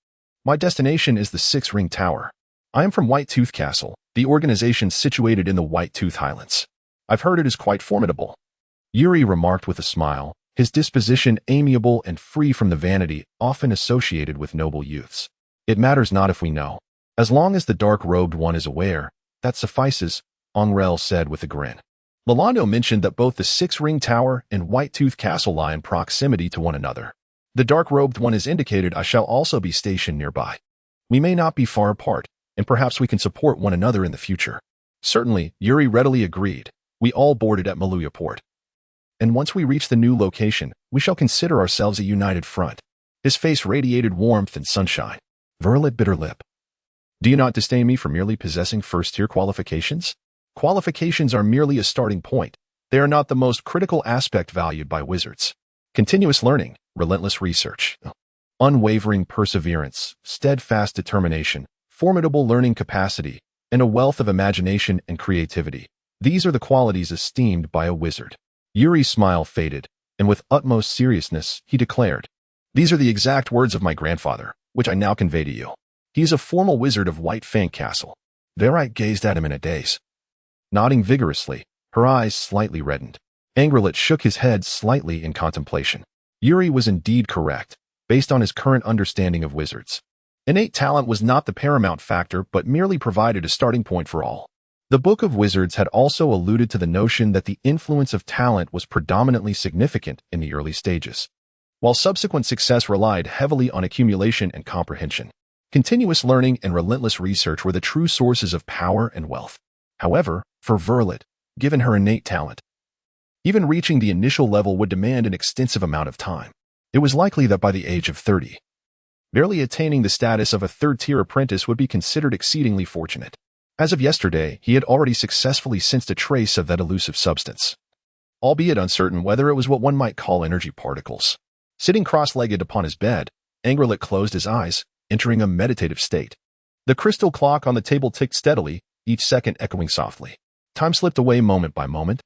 "My destination is the 6-Ring Tower. I am from White Tooth Castle, the organization situated in the White Tooth Highlands. I've heard it is quite formidable." Yuri remarked with a smile, his disposition amiable and free from the vanity often associated with noble youths. "It matters not if we know. As long as the dark-robed one is aware, that suffices," Angrele said with a grin. Lalando mentioned that both the Six-Ring Tower and White-Tooth Castle lie in proximity to one another. The dark-robed one has indicated I shall also be stationed nearby. We may not be far apart, and perhaps we can support one another in the future. Certainly, Yuri readily agreed. We all boarded at Maluya Port. And once we reach the new location, we shall consider ourselves a united front. His face radiated warmth and sunshine. Verlet bit her lip. Do you not disdain me for merely possessing first-tier qualifications? Qualifications are merely a starting point. They are not the most critical aspect valued by wizards. Continuous learning, relentless research, unwavering perseverance, steadfast determination, formidable learning capacity, and a wealth of imagination and creativity. These are the qualities esteemed by a wizard. Yuri's smile faded, and with utmost seriousness, he declared, These are the exact words of my grandfather, which I now convey to you. He is a formal wizard of White Fang Castle. Verite gazed at him in a daze. Nodding vigorously, her eyes slightly reddened. Angrele shook his head slightly in contemplation. Yuri was indeed correct, based on his current understanding of wizards. Innate talent was not the paramount factor, but merely provided a starting point for all. The Book of Wizards had also alluded to the notion that the influence of talent was predominantly significant in the early stages, while subsequent success relied heavily on accumulation and comprehension. Continuous learning and relentless research were the true sources of power and wealth. However, for Verlet, given her innate talent, even reaching the initial level would demand an extensive amount of time. It was likely that by the age of 30, barely attaining the status of a third-tier apprentice would be considered exceedingly fortunate. As of yesterday, he had already successfully sensed a trace of that elusive substance, albeit uncertain whether it was what one might call energy particles. Sitting cross-legged upon his bed, Angrele closed his eyes, entering a meditative state. The crystal clock on the table ticked steadily, each second echoing softly. Time slipped away moment by moment.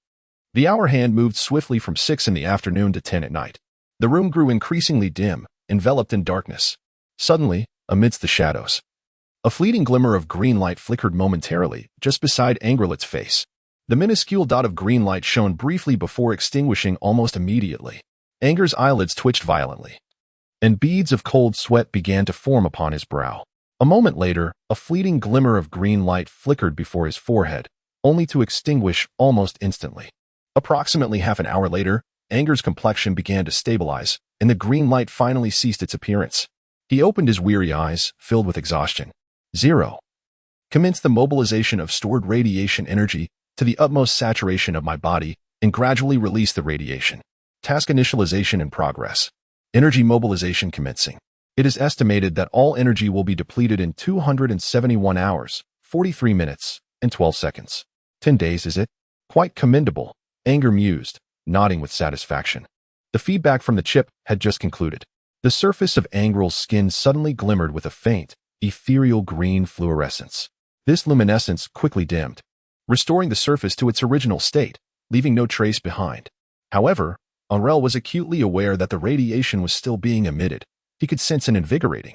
The hour hand moved swiftly from 6 in the afternoon to 10 at night. The room grew increasingly dim, enveloped in darkness. Suddenly, amidst the shadows, a fleeting glimmer of green light flickered momentarily, just beside Angrele's face. The minuscule dot of green light shone briefly before extinguishing almost immediately. Anger's eyelids twitched violently, and beads of cold sweat began to form upon his brow. A moment later, a fleeting glimmer of green light flickered before his forehead, only to extinguish almost instantly. Approximately half an hour later, Anger's complexion began to stabilize, and the green light finally ceased its appearance. He opened his weary eyes, filled with exhaustion. 0. Commence the mobilization of stored radiation energy to the utmost saturation of my body and gradually release the radiation. Task initialization in progress. Energy mobilization commencing. It is estimated that all energy will be depleted in 271 hours, 43 minutes, and 12 seconds. 10 days, is it? Quite commendable, Anger mused, nodding with satisfaction. The feedback from the chip had just concluded. The surface of Angrel's skin suddenly glimmered with a faint, ethereal green fluorescence. This luminescence quickly dimmed, restoring the surface to its original state, leaving no trace behind. However, Angrele was acutely aware that the radiation was still being emitted. He could sense an invigorating,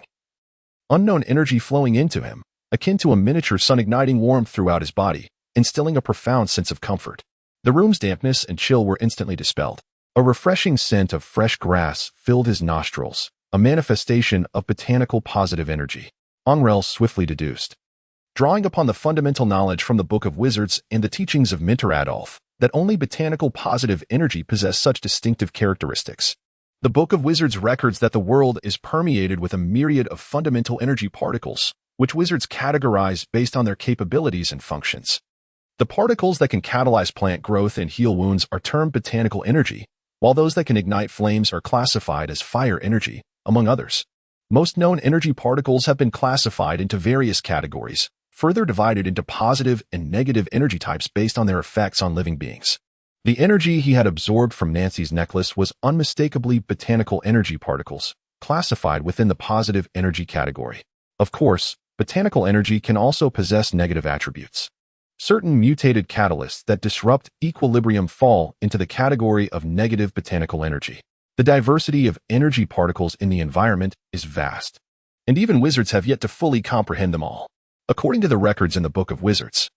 unknown energy flowing into him, akin to a miniature sun igniting warmth throughout his body, instilling a profound sense of comfort. The room's dampness and chill were instantly dispelled. A refreshing scent of fresh grass filled his nostrils, a manifestation of botanical positive energy. Angrele swiftly deduced, drawing upon the fundamental knowledge from the Book of Wizards and the teachings of Mentor Adolf, that only botanical positive energy possess such distinctive characteristics. The Book of Wizards records that the world is permeated with a myriad of fundamental energy particles, which wizards categorize based on their capabilities and functions. The particles that can catalyze plant growth and heal wounds are termed botanical energy, while those that can ignite flames are classified as fire energy, among others. Most known energy particles have been classified into various categories, further divided into positive and negative energy types based on their effects on living beings. The energy he had absorbed from Nancy's necklace was unmistakably botanical energy particles, classified within the positive energy category. Of course, botanical energy can also possess negative attributes. Certain mutated catalysts that disrupt equilibrium fall into the category of negative botanical energy. The diversity of energy particles in the environment is vast, and even wizards have yet to fully comprehend them all. According to the records in the Book of Wizards,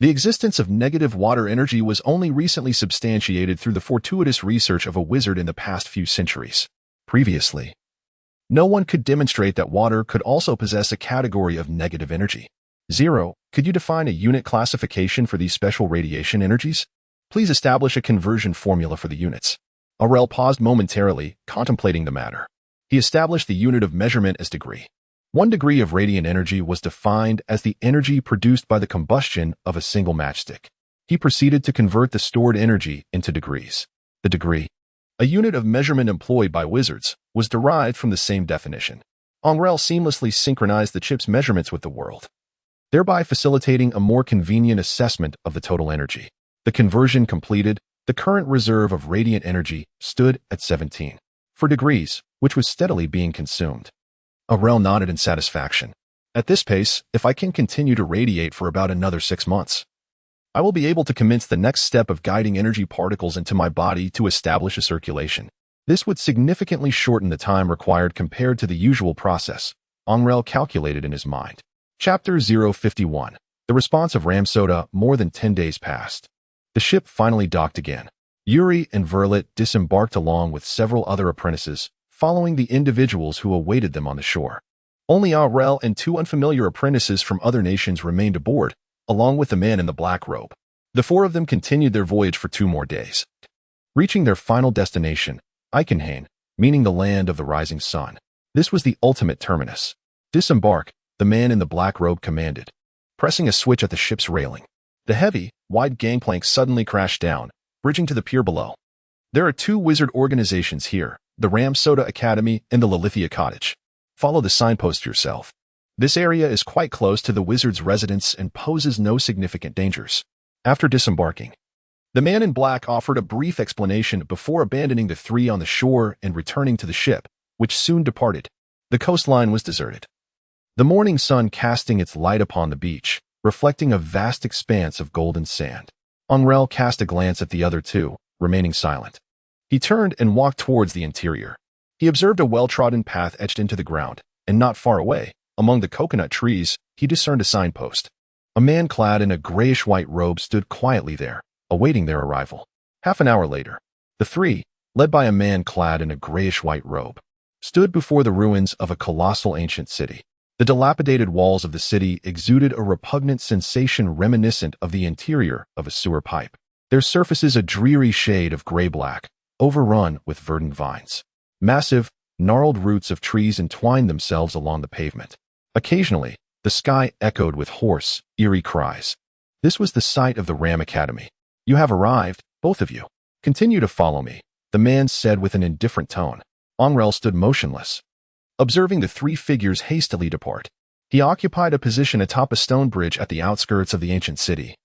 the existence of negative water energy was only recently substantiated through the fortuitous research of a wizard in the past few centuries. Previously, no one could demonstrate that water could also possess a category of negative energy. 0. Could you define a unit classification for these special radiation energies? Please establish a conversion formula for the units. Angrele paused momentarily, contemplating the matter. He established the unit of measurement as degree. 1 degree of radiant energy was defined as the energy produced by the combustion of a single matchstick. He proceeded to convert the stored energy into degrees. The degree, a unit of measurement employed by wizards, was derived from the same definition. Angrele seamlessly synchronized the chip's measurements with the world, thereby facilitating a more convenient assessment of the total energy. The conversion completed, the current reserve of radiant energy stood at 17 for degrees, which was steadily being consumed. Angrele nodded in satisfaction. At this pace, if I can continue to radiate for about another 6 months, I will be able to commence the next step of guiding energy particles into my body to establish a circulation. This would significantly shorten the time required compared to the usual process, Angrele calculated in his mind. Chapter 051. The response of Ramsoda. More than 10 days passed. The ship finally docked again. Yuri and Verlet disembarked along with several other apprentices, following the individuals who awaited them on the shore. Only Angrele and 2 unfamiliar apprentices from other nations remained aboard, along with the man in the black robe. The 4 of them continued their voyage for 2 more days. Reaching their final destination, Eichenhain, meaning the land of the rising sun. This was the ultimate terminus. Disembark, the man in the black robe commanded, pressing a switch at the ship's railing. The heavy, wide gangplank suddenly crashed down, bridging to the pier below. There are 2 wizard organizations here, the Ramsoda Academy and the Lilithia Cottage. Follow the signpost yourself. This area is quite close to the wizard's residence and poses no significant dangers. After disembarking, the man in black offered a brief explanation before abandoning the 3 on the shore and returning to the ship, which soon departed. The coastline was deserted, the morning sun casting its light upon the beach, reflecting a vast expanse of golden sand. Angrele cast a glance at the other 2, remaining silent. He turned and walked towards the interior. He observed a well-trodden path etched into the ground, and not far away, among the coconut trees, he discerned a signpost. A man clad in a grayish-white robe stood quietly there, awaiting their arrival. Half an hour later, the 3, led by a man clad in a grayish-white robe, stood before the ruins of a colossal ancient city. The dilapidated walls of the city exuded a repugnant sensation reminiscent of the interior of a sewer pipe. Their surfaces a dreary shade of gray-black, overrun with verdant vines. Massive, gnarled roots of trees entwined themselves along the pavement. Occasionally, the sky echoed with hoarse, eerie cries. This was the site of the Ram Academy. You have arrived, both of you. Continue to follow me, the man said with an indifferent tone. Angrele stood motionless, observing the 3 figures hastily depart. He occupied a position atop a stone bridge at the outskirts of the ancient city.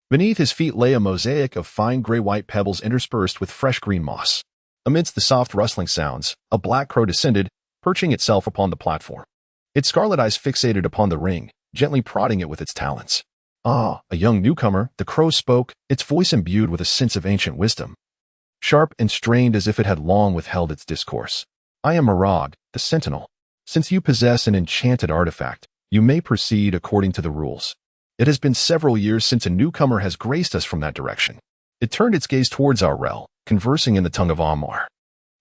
Beneath his feet lay a mosaic of fine gray-white pebbles interspersed with fresh green moss. Amidst the soft rustling sounds, a black crow descended, perching itself upon the platform. Its scarlet eyes fixated upon the ring, gently prodding it with its talons. Ah, a young newcomer, the crow spoke, its voice imbued with a sense of ancient wisdom, sharp and strained as if it had long withheld its discourse. I am Marag, the Sentinel. Since you possess an enchanted artifact, you may proceed according to the rules. It has been several years since a newcomer has graced us from that direction. It turned its gaze towards Angrele, conversing in the tongue of Amar.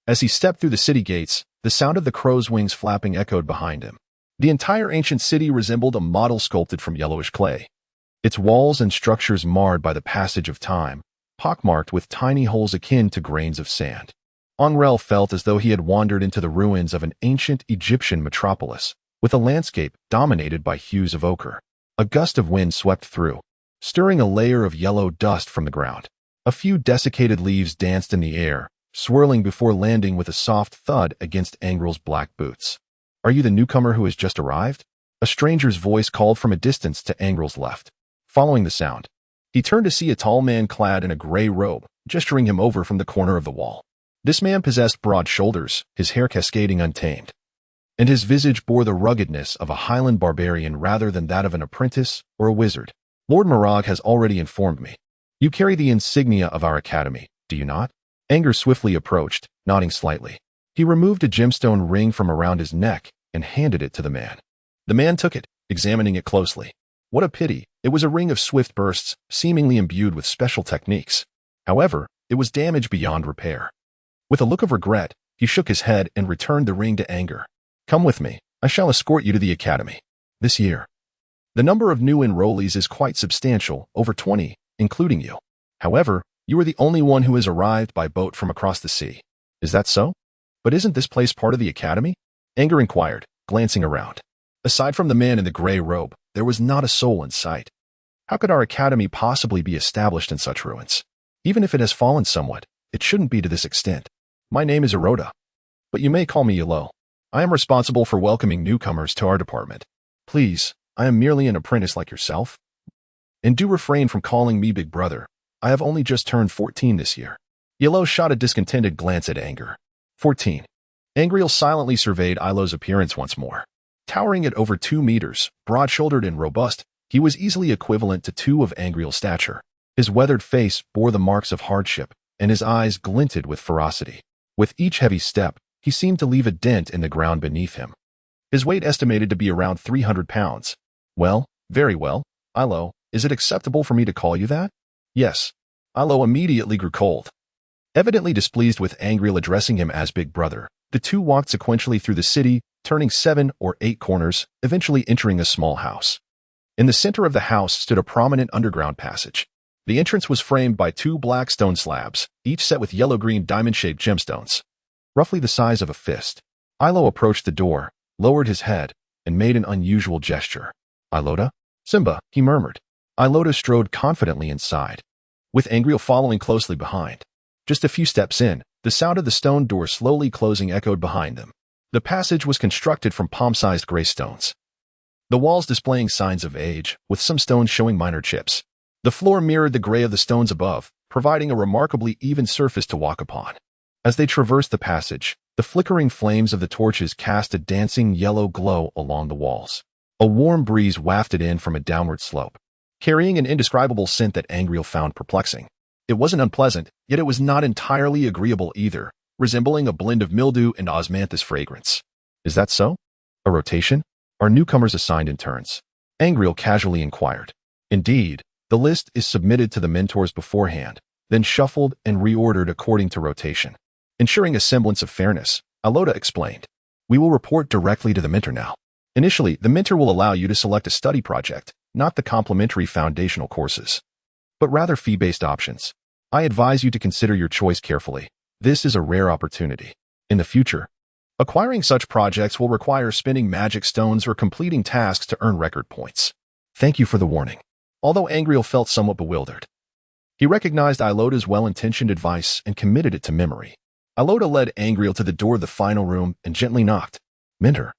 As he stepped through the city gates, the sound of the crow's wings flapping echoed behind him. The entire ancient city resembled a model sculpted from yellowish clay. Its walls and structures marred by the passage of time, pockmarked with tiny holes akin to grains of sand. Angrele felt as though he had wandered into the ruins of an ancient Egyptian metropolis, with a landscape dominated by hues of ochre. A gust of wind swept through, stirring a layer of yellow dust from the ground. A few desiccated leaves danced in the air, swirling before landing with a soft thud against Angrele's black boots. Are you the newcomer who has just arrived? A stranger's voice called from a distance to Angrele's left. Following the sound, he turned to see a tall man clad in a gray robe, gesturing him over from the corner of the wall. This man possessed broad shoulders, his hair cascading untamed, and his visage bore the ruggedness of a highland barbarian rather than that of an apprentice or a wizard. Lord Marag has already informed me. You carry the insignia of our academy, do you not? Anger swiftly approached, nodding slightly. He removed a gemstone ring from around his neck and handed it to the man. The man took it, examining it closely. What a pity, it was a ring of swift bursts, seemingly imbued with special techniques. However, it was damaged beyond repair. With a look of regret, he shook his head and returned the ring to Anger. Come with me, I shall escort you to the academy. This year, the number of new enrollees is quite substantial, over 20, including you. However, You are the only one who has arrived by boat from across the sea. Is that so? But isn't this place part of the academy? Anger inquired, glancing around. Aside from the man in the gray robe, there was not a soul in sight. How could our academy possibly be established in such ruins? Even if it has fallen somewhat, it shouldn't be to this extent. My name is Aroda, but you may call me Yellow. I am responsible for welcoming newcomers to our department. Please, I am merely an apprentice like yourself. And do refrain from calling me Big Brother. I have only just turned 14 this year. Yellow shot a discontented glance at Anger. 14. Angrele silently surveyed Ilo's appearance once more. Towering at over 2 meters, broad-shouldered and robust, he was easily equivalent to 2 of Angrele's stature. His weathered face bore the marks of hardship, and his eyes glinted with ferocity. With each heavy step, he seemed to leave a dent in the ground beneath him. His weight estimated to be around 300 pounds. Well, very well. Ilo, is it acceptable for me to call you that? Yes. Ilo immediately grew cold. Evidently displeased with Angrele addressing him as Big Brother, the two walked sequentially through the city, turning 7 or 8 corners, eventually entering a small house. In the center of the house stood a prominent underground passage. The entrance was framed by 2 black stone slabs, each set with yellow-green diamond-shaped gemstones, roughly the size of a fist. Ilo approached the door, lowered his head, and made an unusual gesture. Iloda? Simba, he murmured. Iloda strode confidently inside, with Angrele following closely behind. Just a few steps in, the sound of the stone door slowly closing echoed behind them. The passage was constructed from palm-sized gray stones, the walls displaying signs of age, with some stones showing minor chips. The floor mirrored the gray of the stones above, providing a remarkably even surface to walk upon. As they traversed the passage, the flickering flames of the torches cast a dancing yellow glow along the walls. A warm breeze wafted in from a downward slope, carrying an indescribable scent that Angrele found perplexing. It wasn't unpleasant, yet it was not entirely agreeable either, resembling a blend of mildew and osmanthus fragrance. Is that so? A rotation? Are newcomers assigned in turns? Angrele casually inquired. Indeed, the list is submitted to the mentors beforehand, then shuffled and reordered according to rotation. Ensuring a semblance of fairness, Iloda explained. We will report directly to the mentor now. Initially, the mentor will allow you to select a study project, not the complementary foundational courses, but rather fee-based options. I advise you to consider your choice carefully. This is a rare opportunity. In the future, acquiring such projects will require spending magic stones or completing tasks to earn record points. Thank you for the warning. Although Angrele felt somewhat bewildered, he recognized Iloda's well-intentioned advice and committed it to memory. Iloda led Angrele to the door of the final room and gently knocked. Mentor,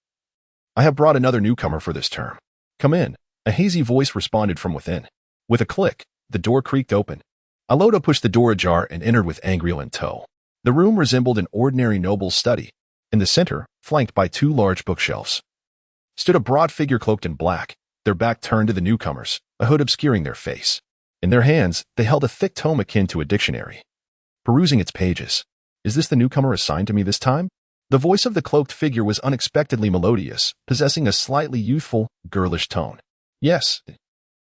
I have brought another newcomer for this term. Come in. A hazy voice responded from within. With a click, the door creaked open. Iloda pushed the door ajar and entered with Angrele in tow. The room resembled an ordinary noble's study. In the center, flanked by 2 large bookshelves, stood a broad figure cloaked in black, their back turned to the newcomers, a hood obscuring their face. In their hands, they held a thick tome akin to a dictionary. Perusing its pages. Is this the newcomer assigned to me this time? The voice of the cloaked figure was unexpectedly melodious, possessing a slightly youthful, girlish tone. Yes,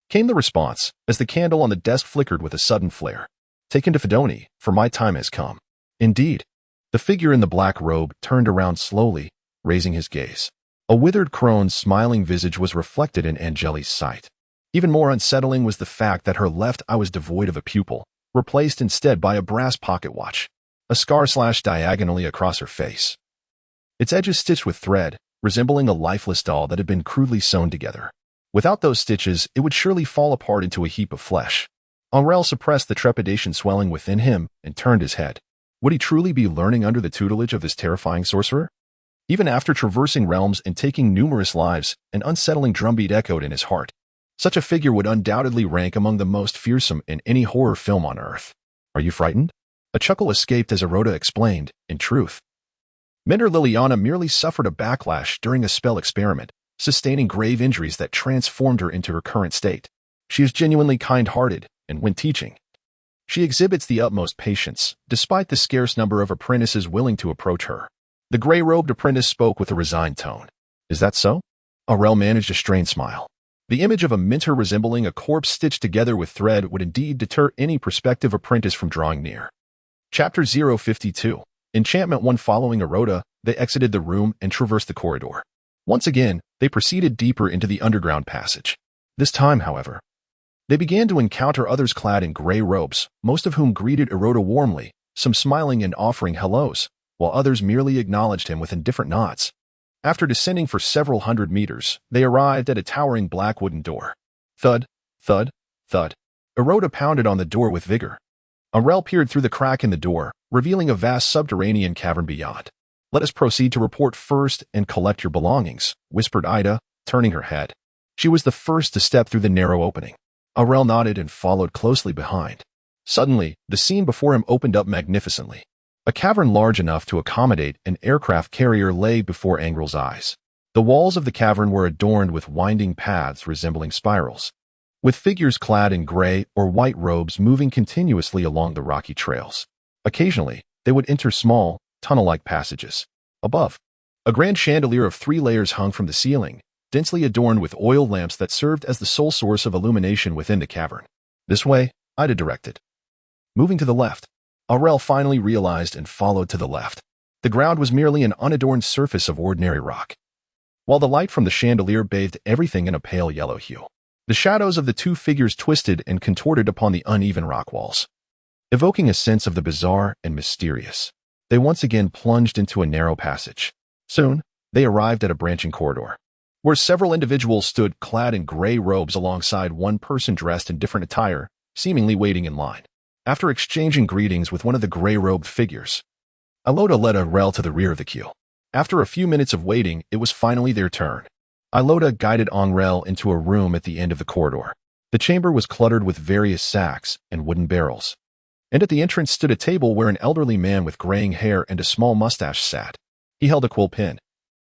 came the response, as the candle on the desk flickered with a sudden flare. Taken to Fedoni, for my time has come. Indeed. The figure in the black robe turned around slowly, raising his gaze. A withered crone's smiling visage was reflected in Angele's sight. Even more unsettling was the fact that her left eye was devoid of a pupil, replaced instead by a brass pocket watch. A scar slashed diagonally across her face, its edges stitched with thread, resembling a lifeless doll that had been crudely sewn together. Without those stitches, it would surely fall apart into a heap of flesh. Angrele suppressed the trepidation swelling within him and turned his head. Would he truly be learning under the tutelage of this terrifying sorcerer? Even after traversing realms and taking numerous lives, an unsettling drumbeat echoed in his heart. Such a figure would undoubtedly rank among the most fearsome in any horror film on Earth. Are you frightened? A chuckle escaped as Aroda explained, in truth. Mentor Liliana merely suffered a backlash during a spell experiment, sustaining grave injuries that transformed her into her current state. She is genuinely kind-hearted, and when teaching, she exhibits the utmost patience, despite the scarce number of apprentices willing to approach her. The gray-robed apprentice spoke with a resigned tone. Is that so? Angrele managed a strained smile. The image of a mentor resembling a corpse stitched together with thread would indeed deter any prospective apprentice from drawing near. Chapter 052. Enchantment 1. Following Aroda, they exited the room and traversed the corridor. Once again, they proceeded deeper into the underground passage. This time, however, They began to encounter others clad in gray robes, most of whom greeted Eroda warmly, some smiling and offering hellos, while others merely acknowledged him with indifferent nods. After descending for several hundred meters, they arrived at a towering black wooden door. Thud, thud, thud. Eroda pounded on the door with vigor. Angrele peered through the crack in the door, revealing a vast subterranean cavern beyond. "Let us proceed to report first and collect your belongings," whispered Ida, turning her head. She was the first to step through the narrow opening. Angrele nodded and followed closely behind. Suddenly, the scene before him opened up magnificently. A cavern large enough to accommodate an aircraft carrier lay before Angrele's eyes. The walls of the cavern were adorned with winding paths resembling spirals, with figures clad in gray or white robes moving continuously along the rocky trails. Occasionally, they would enter small, tunnel-like passages. Above, a grand chandelier of 3 layers hung from the ceiling, densely adorned with oil lamps that served as the sole source of illumination within the cavern. "This way," Ida directed. Moving to the left, Angrele finally realized and followed to the left. The ground was merely an unadorned surface of ordinary rock, while the light from the chandelier bathed everything in a pale yellow hue. The shadows of the 2 figures twisted and contorted upon the uneven rock walls, evoking a sense of the bizarre and mysterious. They once again plunged into a narrow passage. Soon, they arrived at a branching corridor, where several individuals stood clad in gray robes alongside one person dressed in different attire, seemingly waiting in line. After exchanging greetings with one of the gray-robed figures, Iloda led Angrele to the rear of the queue. After a few minutes of waiting, it was finally their turn. Iloda guided Angrele into a room at the end of the corridor. The chamber was cluttered with various sacks and wooden barrels, and at the entrance stood a table where an elderly man with graying hair and a small mustache sat. He held a quill pen,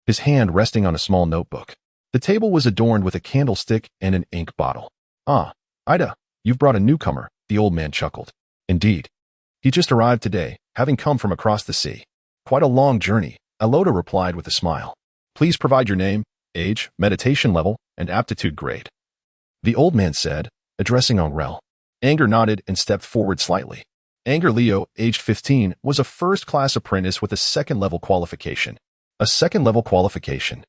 his hand resting on a small notebook. The table was adorned with a candlestick and an ink bottle. "Ah, Ida, you've brought a newcomer," the old man chuckled. "Indeed. He just arrived today, having come from across the sea." "Quite a long journey," Iloda replied with a smile. "Please provide your name, age, meditation level, and aptitude grade," the old man said, addressing Angrele. Anger nodded and stepped forward slightly. Angrele Rio, aged 15, was a first-class apprentice with a second-level qualification. A second-level qualification.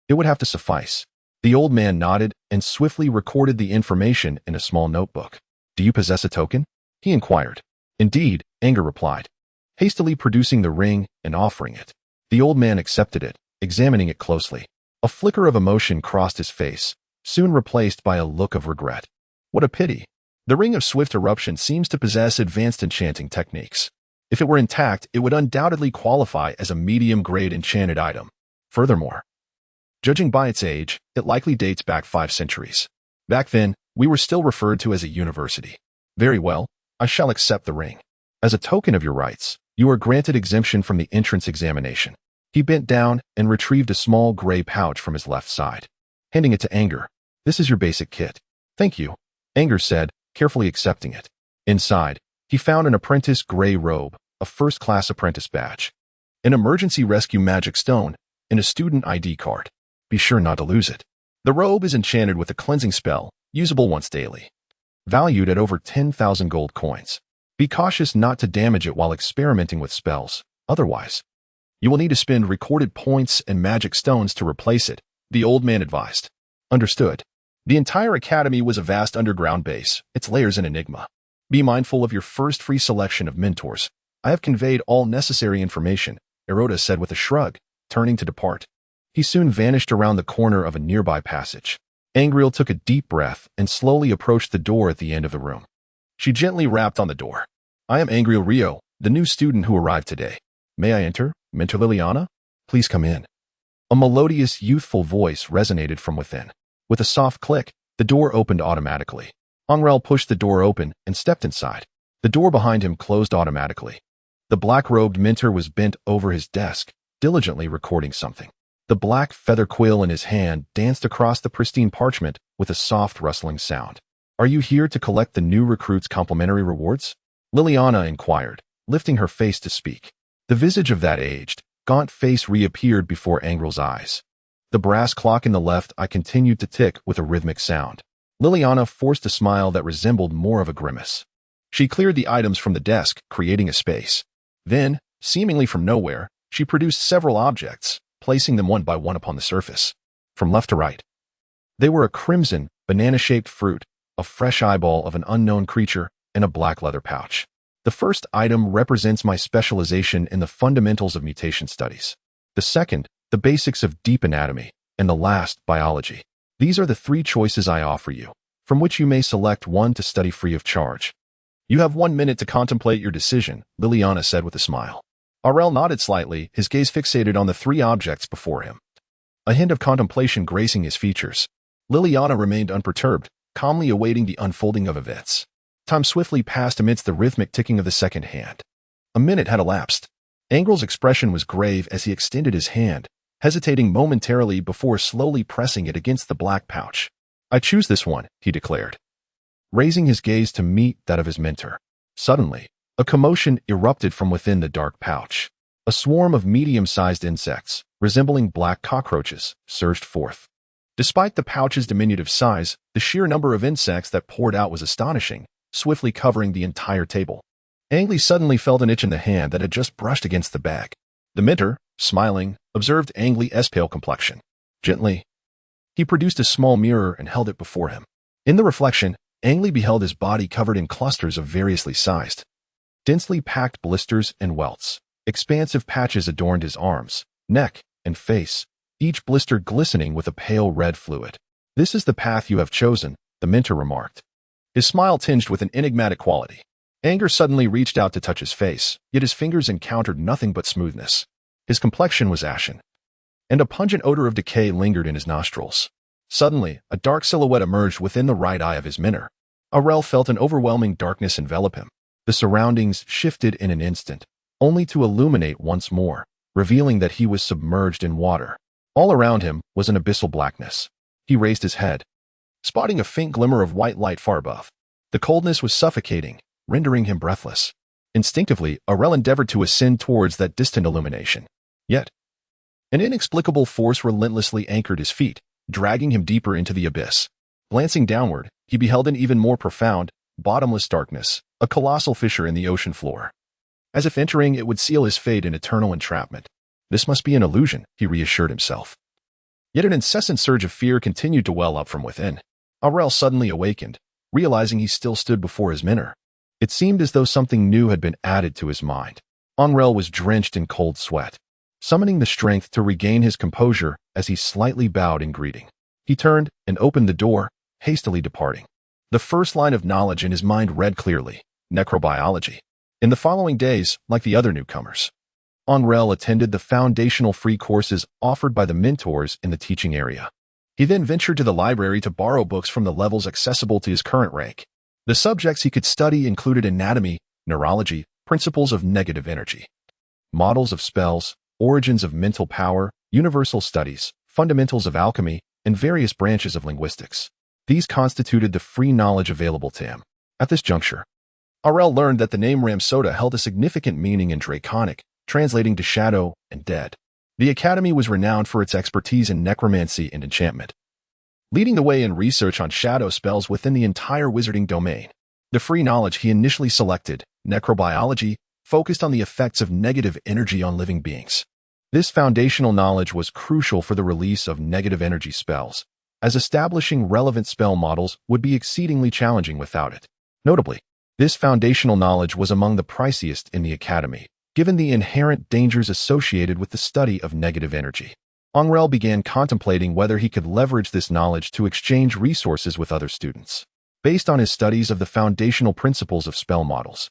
It would have to suffice. The old man nodded and swiftly recorded the information in a small notebook. "Do you possess a token?" he inquired. "Indeed," Anger replied, hastily producing the ring and offering it. The old man accepted it, examining it closely. A flicker of emotion crossed his face, soon replaced by a look of regret. "What a pity. The Ring of Swift Eruption seems to possess advanced enchanting techniques. If it were intact, it would undoubtedly qualify as a medium-grade enchanted item. Furthermore, judging by its age, it likely dates back 5 centuries. Back then, we were still referred to as a university. Very well, I shall accept the ring. As a token of your rights, you are granted exemption from the entrance examination." He bent down and retrieved a small gray pouch from his left side, handing it to Anger. "This is your basic kit." "Thank you," Anger said, carefully accepting it. Inside, he found an apprentice gray robe, a first-class apprentice badge, an emergency rescue magic stone, and a student ID card. Be sure not to lose it. The robe is enchanted with a cleansing spell, usable once daily, valued at over 10,000 gold coins. Be cautious not to damage it while experimenting with spells. Otherwise, you will need to spend recorded points and magic stones to replace it, the old man advised. Understood. The entire academy was a vast underground base, its layers an enigma. Be mindful of your first free selection of mentors. I have conveyed all necessary information, Eroda said with a shrug, turning to depart. He soon vanished around the corner of a nearby passage. Angrele took a deep breath and slowly approached the door at the end of the room. She gently rapped on the door. "I am Angrele Rio, the new student who arrived today. May I enter, Mentor Liliana? Please come in." A melodious, youthful voice resonated from within. With a soft click, the door opened automatically. Angrele pushed the door open and stepped inside. The door behind him closed automatically. The black-robed mentor was bent over his desk, diligently recording something. The black feather quill in his hand danced across the pristine parchment with a soft rustling sound. "Are you here to collect the new recruits' complimentary rewards?" Liliana inquired, lifting her face to speak. The visage of that aged, gaunt face reappeared before Angrele's eyes. The brass clock in the left eye continued to tick with a rhythmic sound. Liliana forced a smile that resembled more of a grimace. She cleared the items from the desk, creating a space. Then, seemingly from nowhere, she produced several objects, placing them one by one upon the surface, from left to right. They were a crimson, banana-shaped fruit, a fresh eyeball of an unknown creature, and a black leather pouch. The first item represents my specialization in the fundamentals of mutation studies. The second, the basics of deep anatomy, and the last, biology. These are the three choices I offer you, from which you may select one to study free of charge. You have 1 minute to contemplate your decision, Liliana said with a smile. Angrele nodded slightly, his gaze fixated on the three objects before him. A hint of contemplation gracing his features. Liliana remained unperturbed, calmly awaiting the unfolding of events. Time swiftly passed amidst the rhythmic ticking of the second hand. A minute had elapsed. Angrele's expression was grave as he extended his hand, hesitating momentarily before slowly pressing it against the black pouch. I choose this one, he declared, raising his gaze to meet that of his mentor. Suddenly, a commotion erupted from within the dark pouch. A swarm of medium-sized insects, resembling black cockroaches, surged forth. Despite the pouch's diminutive size, the sheer number of insects that poured out was astonishing, swiftly covering the entire table. Angrele suddenly felt an itch in the hand that had just brushed against the bag. The mentor, smiling, observed Angrele's pale complexion. Gently, he produced a small mirror and held it before him. In the reflection, Angrele beheld his body covered in clusters of variously sized, densely packed blisters and welts. Expansive patches adorned his arms, neck, and face, each blister glistening with a pale red fluid. This is the path you have chosen, the mentor remarked, his smile tinged with an enigmatic quality. Anger suddenly reached out to touch his face, yet his fingers encountered nothing but smoothness. His complexion was ashen, and a pungent odor of decay lingered in his nostrils. Suddenly, a dark silhouette emerged within the right eye of his mentor. Angrele felt an overwhelming darkness envelop him. The surroundings shifted in an instant, only to illuminate once more, revealing that he was submerged in water. All around him was an abyssal blackness. He raised his head, spotting a faint glimmer of white light far above. The coldness was suffocating, rendering him breathless. Instinctively, Angrele endeavored to ascend towards that distant illumination. Yet, an inexplicable force relentlessly anchored his feet, dragging him deeper into the abyss. Glancing downward, he beheld an even more profound, bottomless darkness, a colossal fissure in the ocean floor. As if entering it would seal his fate in eternal entrapment. This must be an illusion, he reassured himself. Yet an incessant surge of fear continued to well up from within. Angrele suddenly awakened, realizing he still stood before his mentor. It seemed as though something new had been added to his mind. Angrele was drenched in cold sweat, summoning the strength to regain his composure as he slightly bowed in greeting. He turned and opened the door, hastily departing. The first line of knowledge in his mind read clearly, necrobiology. In the following days, like the other newcomers, Angrele attended the foundational free courses offered by the mentors in the teaching area. He then ventured to the library to borrow books from the levels accessible to his current rank. The subjects he could study included anatomy, neurology, principles of negative energy, models of spells, origins of mental power, universal studies, fundamentals of alchemy, and various branches of linguistics. These constituted the free knowledge available to him. At this juncture, Angrele learned that the name Ramsoda held a significant meaning in Draconic, translating to shadow and dead. The academy was renowned for its expertise in necromancy and enchantment, leading the way in research on shadow spells within the entire wizarding domain. The free knowledge he initially selected, necrobiology, focused on the effects of negative energy on living beings. This foundational knowledge was crucial for the release of negative energy spells, as establishing relevant spell models would be exceedingly challenging without it. Notably, this foundational knowledge was among the priciest in the academy, given the inherent dangers associated with the study of negative energy. Angrele began contemplating whether he could leverage this knowledge to exchange resources with other students. Based on his studies of the foundational principles of spell models,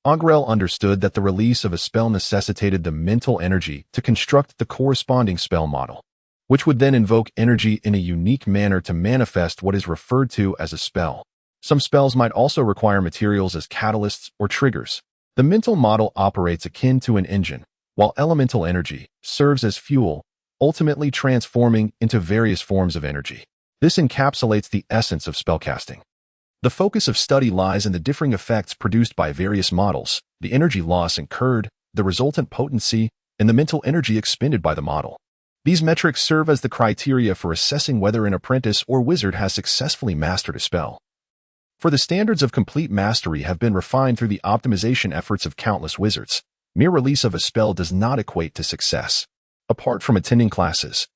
Angrele understood that the release of a spell necessitated the mental energy to construct the corresponding spell model, which would then invoke energy in a unique manner to manifest what is referred to as a spell. Some spells might also require materials as catalysts or triggers. The mental model operates akin to an engine, while elemental energy serves as fuel, ultimately transforming into various forms of energy. This encapsulates the essence of spellcasting. The focus of study lies in the differing effects produced by various models, the energy loss incurred, the resultant potency, and the mental energy expended by the model. These metrics serve as the criteria for assessing whether an apprentice or wizard has successfully mastered a spell. For the standards of complete mastery have been refined through the optimization efforts of countless wizards. Mere release of a spell does not equate to success. Apart from attending classes,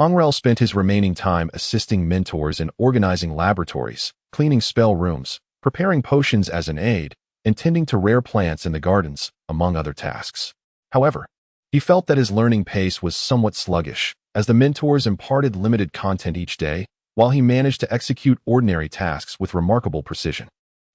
Angrele spent his remaining time assisting mentors in organizing laboratories, cleaning spell rooms, preparing potions as an aid, and tending to rare plants in the gardens, among other tasks. However, he felt that his learning pace was somewhat sluggish, as the mentors imparted limited content each day, while he managed to execute ordinary tasks with remarkable precision.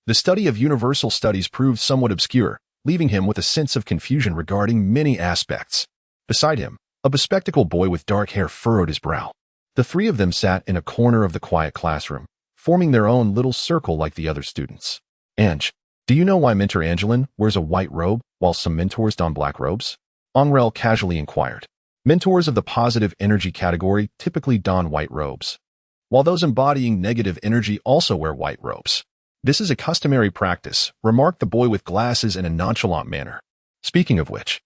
The study of universal studies proved somewhat obscure, leaving him with a sense of confusion regarding many aspects. Beside him, a bespectacled boy with dark hair furrowed his brow. The three of them sat in a corner of the quiet classroom, forming their own little circle like the other students. Ange, do you know why Mentor Angelin wears a white robe while some mentors don black robes? Angrele casually inquired. Mentors of the positive energy category typically don white robes, while those embodying negative energy also wear white robes. This is a customary practice, remarked the boy with glasses in a nonchalant manner. Speaking of which,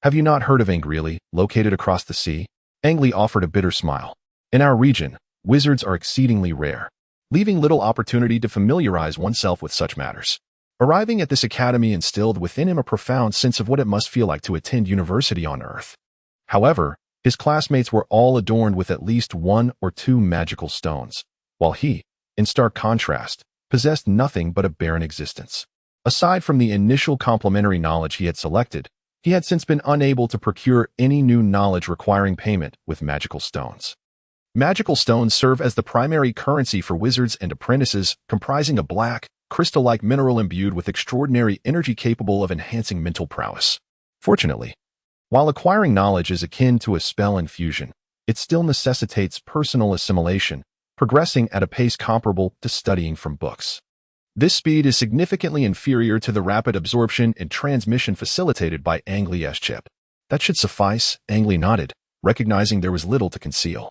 have you not heard of Angrele, located across the sea? Angrele offered a bitter smile. In our region, wizards are exceedingly rare, leaving little opportunity to familiarize oneself with such matters. Arriving at this academy instilled within him a profound sense of what it must feel like to attend university on Earth. However, his classmates were all adorned with at least 1 or 2 magical stones, while he, in stark contrast, possessed nothing but a barren existence. Aside from the initial complementary knowledge he had selected, he had since been unable to procure any new knowledge requiring payment with magical stones. Magical stones serve as the primary currency for wizards and apprentices, comprising a black, crystal-like mineral imbued with extraordinary energy capable of enhancing mental prowess. Fortunately, while acquiring knowledge is akin to a spell infusion, it still necessitates personal assimilation, progressing at a pace comparable to studying from books. This speed is significantly inferior to the rapid absorption and transmission facilitated by Angrele's chip. That should suffice, Angrele nodded, recognizing there was little to conceal.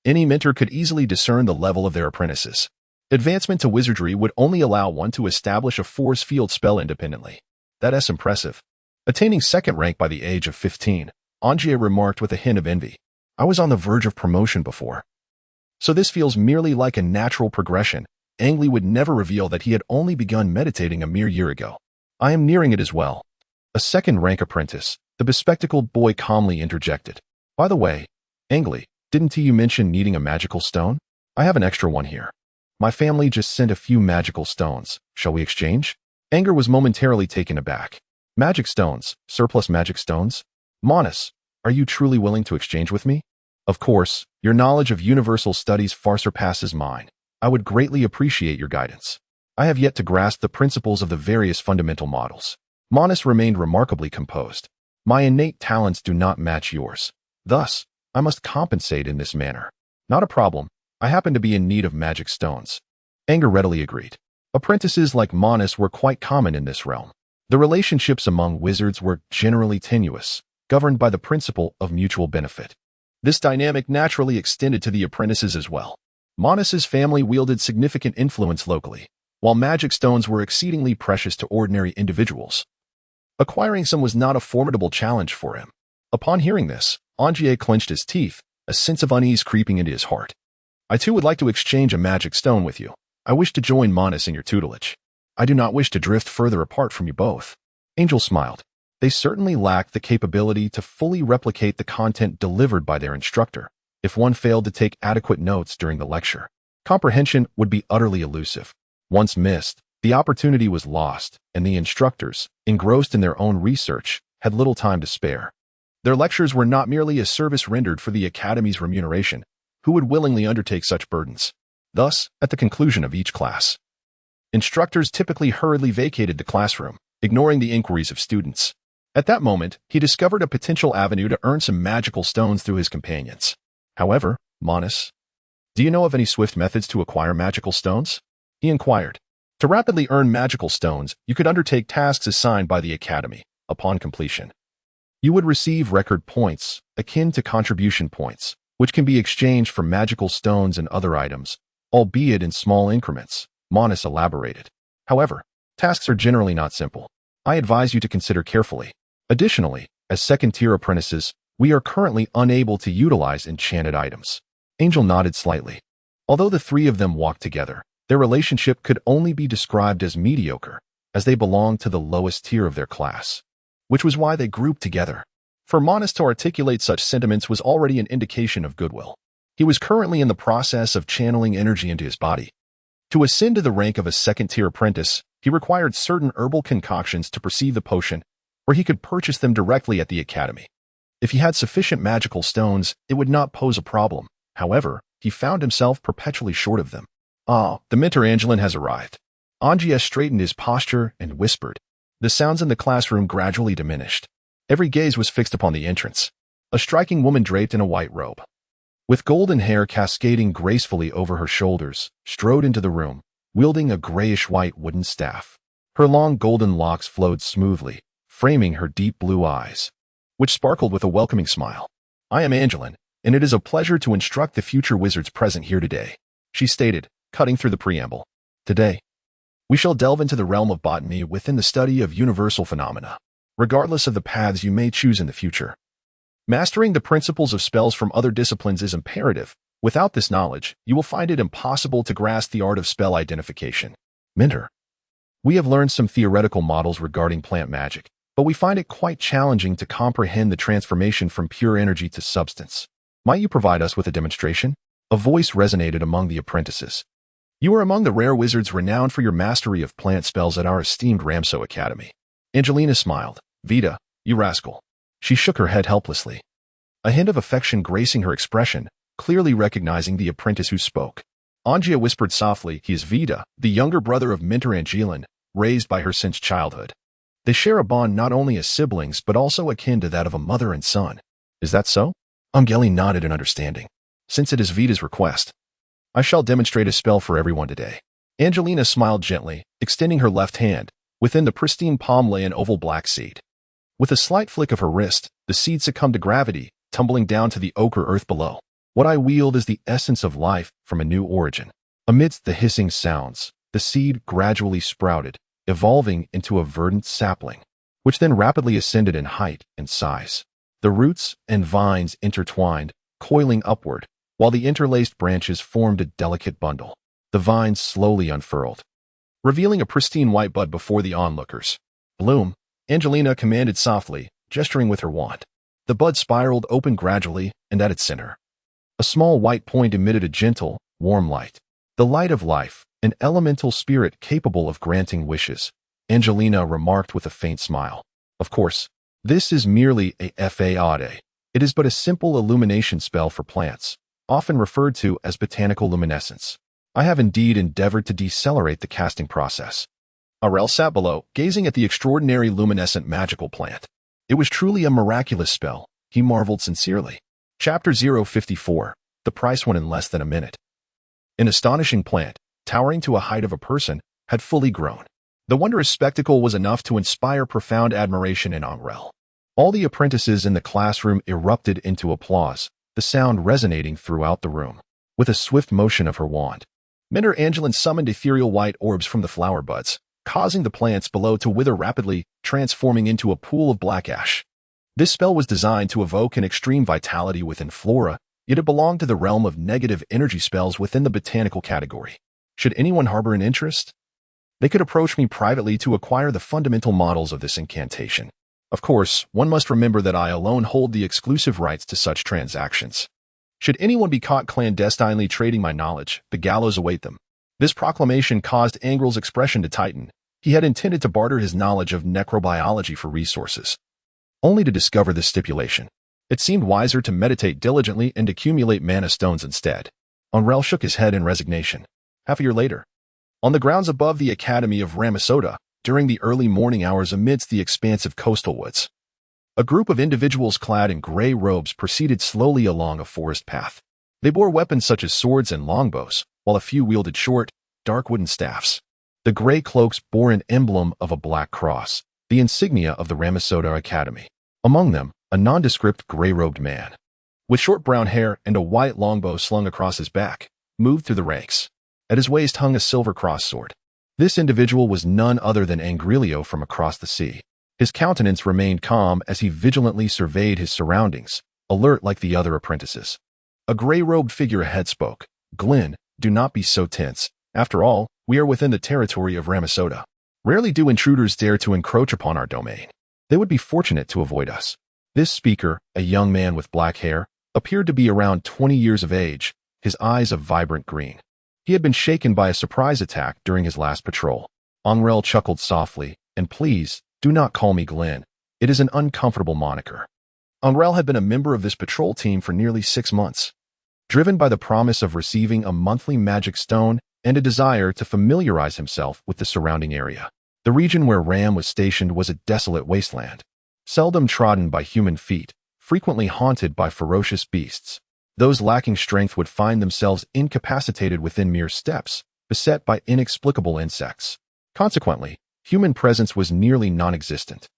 Any mentor could easily discern the level of their apprentices. Advancement to wizardry would only allow one to establish a force field spell independently. That's impressive. Attaining second rank by the age of 15, Angrele remarked with a hint of envy. I was on the verge of promotion before. So this feels merely like a natural progression. Angrele would never reveal that he had only begun meditating a mere year ago. I am nearing it as well. A second-rank apprentice, the bespectacled boy calmly interjected. By the way, Angrele, didn't you mention needing a magical stone? I have an extra one here. My family just sent a few magical stones. Shall we exchange? Anger was momentarily taken aback. Magic stones, surplus magic stones? Monas, are you truly willing to exchange with me? Of course, your knowledge of universal studies far surpasses mine. I would greatly appreciate your guidance. I have yet to grasp the principles of the various fundamental models. Monas remained remarkably composed. My innate talents do not match yours. Thus, I must compensate in this manner. Not a problem. I happen to be in need of magic stones. Anger readily agreed. Apprentices like Monas were quite common in this realm. The relationships among wizards were generally tenuous, governed by the principle of mutual benefit. This dynamic naturally extended to the apprentices as well. Monas's family wielded significant influence locally, while magic stones were exceedingly precious to ordinary individuals. Acquiring some was not a formidable challenge for him. Upon hearing this, Angrele clenched his teeth, a sense of unease creeping into his heart. I too would like to exchange a magic stone with you. I wish to join Monas in your tutelage. I do not wish to drift further apart from you both. Angel smiled. They certainly lacked the capability to fully replicate the content delivered by their instructor. If one failed to take adequate notes during the lecture, comprehension would be utterly elusive. Once missed, the opportunity was lost, and the instructors, engrossed in their own research, had little time to spare. Their lectures were not merely a service rendered for the Academy's remuneration. Who would willingly undertake such burdens? Thus, at the conclusion of each class, instructors typically hurriedly vacated the classroom, ignoring the inquiries of students. At that moment, he discovered a potential avenue to earn some magical stones through his companions. However, Monas, do you know of any swift methods to acquire magical stones? He inquired. To rapidly earn magical stones, you could undertake tasks assigned by the Academy. Upon completion, you would receive record points, akin to contribution points, which can be exchanged for magical stones and other items, albeit in small increments, Monas elaborated. However, tasks are generally not simple. I advise you to consider carefully. Additionally, as second-tier apprentices, we are currently unable to utilize enchanted items. Angel nodded slightly. Although the three of them walked together, their relationship could only be described as mediocre, as they belonged to the lowest tier of their class, which was why they grouped together. For Monas to articulate such sentiments was already an indication of goodwill. He was currently in the process of channeling energy into his body. To ascend to the rank of a second-tier apprentice, he required certain herbal concoctions to perceive the potion, or he could purchase them directly at the academy. If he had sufficient magical stones, it would not pose a problem. However, he found himself perpetually short of them. Ah, the mentor Angelin has arrived. Angia straightened his posture and whispered. The sounds in the classroom gradually diminished. Every gaze was fixed upon the entrance. A striking woman draped in a white robe, with golden hair cascading gracefully over her shoulders, strode into the room, wielding a grayish-white wooden staff. Her long golden locks flowed smoothly, framing her deep blue eyes, which sparkled with a welcoming smile. I am Angelin, and it is a pleasure to instruct the future wizards present here today, she stated, cutting through the preamble. Today, we shall delve into the realm of botany within the study of universal phenomena, regardless of the paths you may choose in the future. Mastering the principles of spells from other disciplines is imperative. Without this knowledge, you will find it impossible to grasp the art of spell identification. Mentor, we have learned some theoretical models regarding plant magic, but we find it quite challenging to comprehend the transformation from pure energy to substance. Might you provide us with a demonstration? A voice resonated among the apprentices. You are among the rare wizards renowned for your mastery of plant spells at our esteemed Ramso Academy. Angelina smiled. Vita, you rascal. She shook her head helplessly, a hint of affection gracing her expression, clearly recognizing the apprentice who spoke. Angia whispered softly, he is Vita, the younger brother of Mentor Angelin, raised by her since childhood. They share a bond not only as siblings but also akin to that of a mother and son. Is that so? Angrele nodded in understanding. Since it is Vita's request, I shall demonstrate a spell for everyone today. Angelina smiled gently, extending her left hand. Within the pristine palm lay an oval black seed. With a slight flick of her wrist, the seed succumbed to gravity, tumbling down to the ochre earth below. What I wield is the essence of life from a new origin. Amidst the hissing sounds, the seed gradually sprouted, evolving into a verdant sapling, which then rapidly ascended in height and size. The roots and vines intertwined, coiling upward, while the interlaced branches formed a delicate bundle. The vines slowly unfurled, revealing a pristine white bud before the onlookers. Bloom, Angelina commanded softly, gesturing with her wand. The bud spiraled open gradually, and at its center, a small white point emitted a gentle, warm light. The light of life, an elemental spirit capable of granting wishes, Angelina remarked with a faint smile. Of course, this is merely a fade. It is but a simple illumination spell for plants, often referred to as botanical luminescence. I have indeed endeavored to decelerate the casting process. Angrele sat below, gazing at the extraordinary luminescent magical plant. It was truly a miraculous spell, he marveled sincerely. Chapter 054. The price went in less than a minute. An astonishing plant, towering to a height of a person, had fully grown. The wondrous spectacle was enough to inspire profound admiration in Angrele. All the apprentices in the classroom erupted into applause, the sound resonating throughout the room. With a swift motion of her wand, Mentor Angelin summoned ethereal white orbs from the flower buds, causing the plants below to wither rapidly, transforming into a pool of black ash. This spell was designed to evoke an extreme vitality within flora, yet it belonged to the realm of negative energy spells within the botanical category. Should anyone harbor an interest, they could approach me privately to acquire the fundamental models of this incantation. Of course, one must remember that I alone hold the exclusive rights to such transactions. Should anyone be caught clandestinely trading my knowledge, the gallows await them. This proclamation caused Angrele's expression to tighten. He had intended to barter his knowledge of necrobiology for resources, only to discover this stipulation. It seemed wiser to meditate diligently and accumulate mana stones instead. Angrele shook his head in resignation. Half a year later, on the grounds above the Academy of Ramesota, during the early morning hours amidst the expansive coastal woods, a group of individuals clad in gray robes proceeded slowly along a forest path. They bore weapons such as swords and longbows, while a few wielded short, dark wooden staffs. The gray cloaks bore an emblem of a black cross, the insignia of the Ramesota Academy. Among them, a nondescript gray-robed man, with short brown hair and a white longbow slung across his back, moved through the ranks. At his waist hung a silver cross sword. This individual was none other than Angrele Rio from across the sea. His countenance remained calm as he vigilantly surveyed his surroundings, alert like the other apprentices. A gray-robed figure ahead spoke. Glenn, do not be so tense. After all, we are within the territory of Ramesota. Rarely do intruders dare to encroach upon our domain. They would be fortunate to avoid us. This speaker, a young man with black hair, appeared to be around 20 years of age, his eyes a vibrant green. He had been shaken by a surprise attack during his last patrol. Angrele chuckled softly, and please, do not call me Glenn. It is an uncomfortable moniker. Angrele had been a member of this patrol team for nearly 6 months. Driven by the promise of receiving a monthly magic stone and a desire to familiarize himself with the surrounding area. The region where Ram was stationed was a desolate wasteland, seldom trodden by human feet, frequently haunted by ferocious beasts. Those lacking strength would find themselves incapacitated within mere steps, beset by inexplicable insects. Consequently, human presence was nearly non-existent,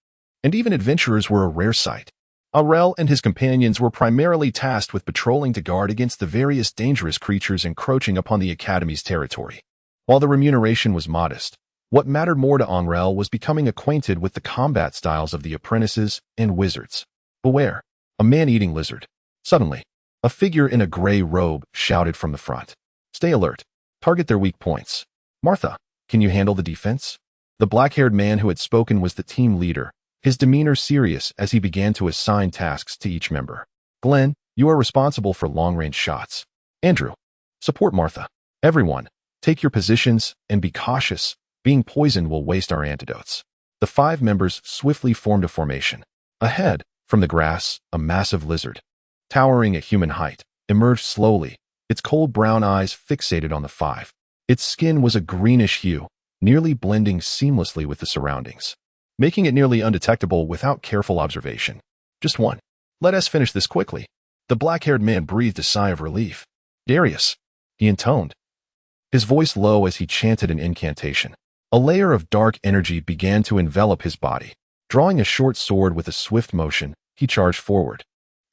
and even adventurers were a rare sight. Angrele and his companions were primarily tasked with patrolling to guard against the various dangerous creatures encroaching upon the Academy's territory. While the remuneration was modest, what mattered more to Angrele was becoming acquainted with the combat styles of the apprentices and wizards. Beware, a man-eating lizard. Suddenly, a figure in a gray robe shouted from the front. Stay alert. Target their weak points. Martha, can you handle the defense? The black-haired man who had spoken was the team leader, his demeanor serious as he began to assign tasks to each member. Glenn, you are responsible for long-range shots. Andrew, support Martha. Everyone, take your positions and be cautious. Being poisoned will waste our antidotes. The 5 members swiftly formed a formation. Ahead, from the grass, a massive lizard, towering at human height, emerged slowly, its cold brown eyes fixated on the 5. Its skin was a greenish hue, nearly blending seamlessly with the surroundings, making it nearly undetectable without careful observation. Just one. Let us finish this quickly. The black-haired man breathed a sigh of relief. Darius, he intoned, his voice low as he chanted an incantation. A layer of dark energy began to envelop his body. Drawing a short sword with a swift motion, he charged forward,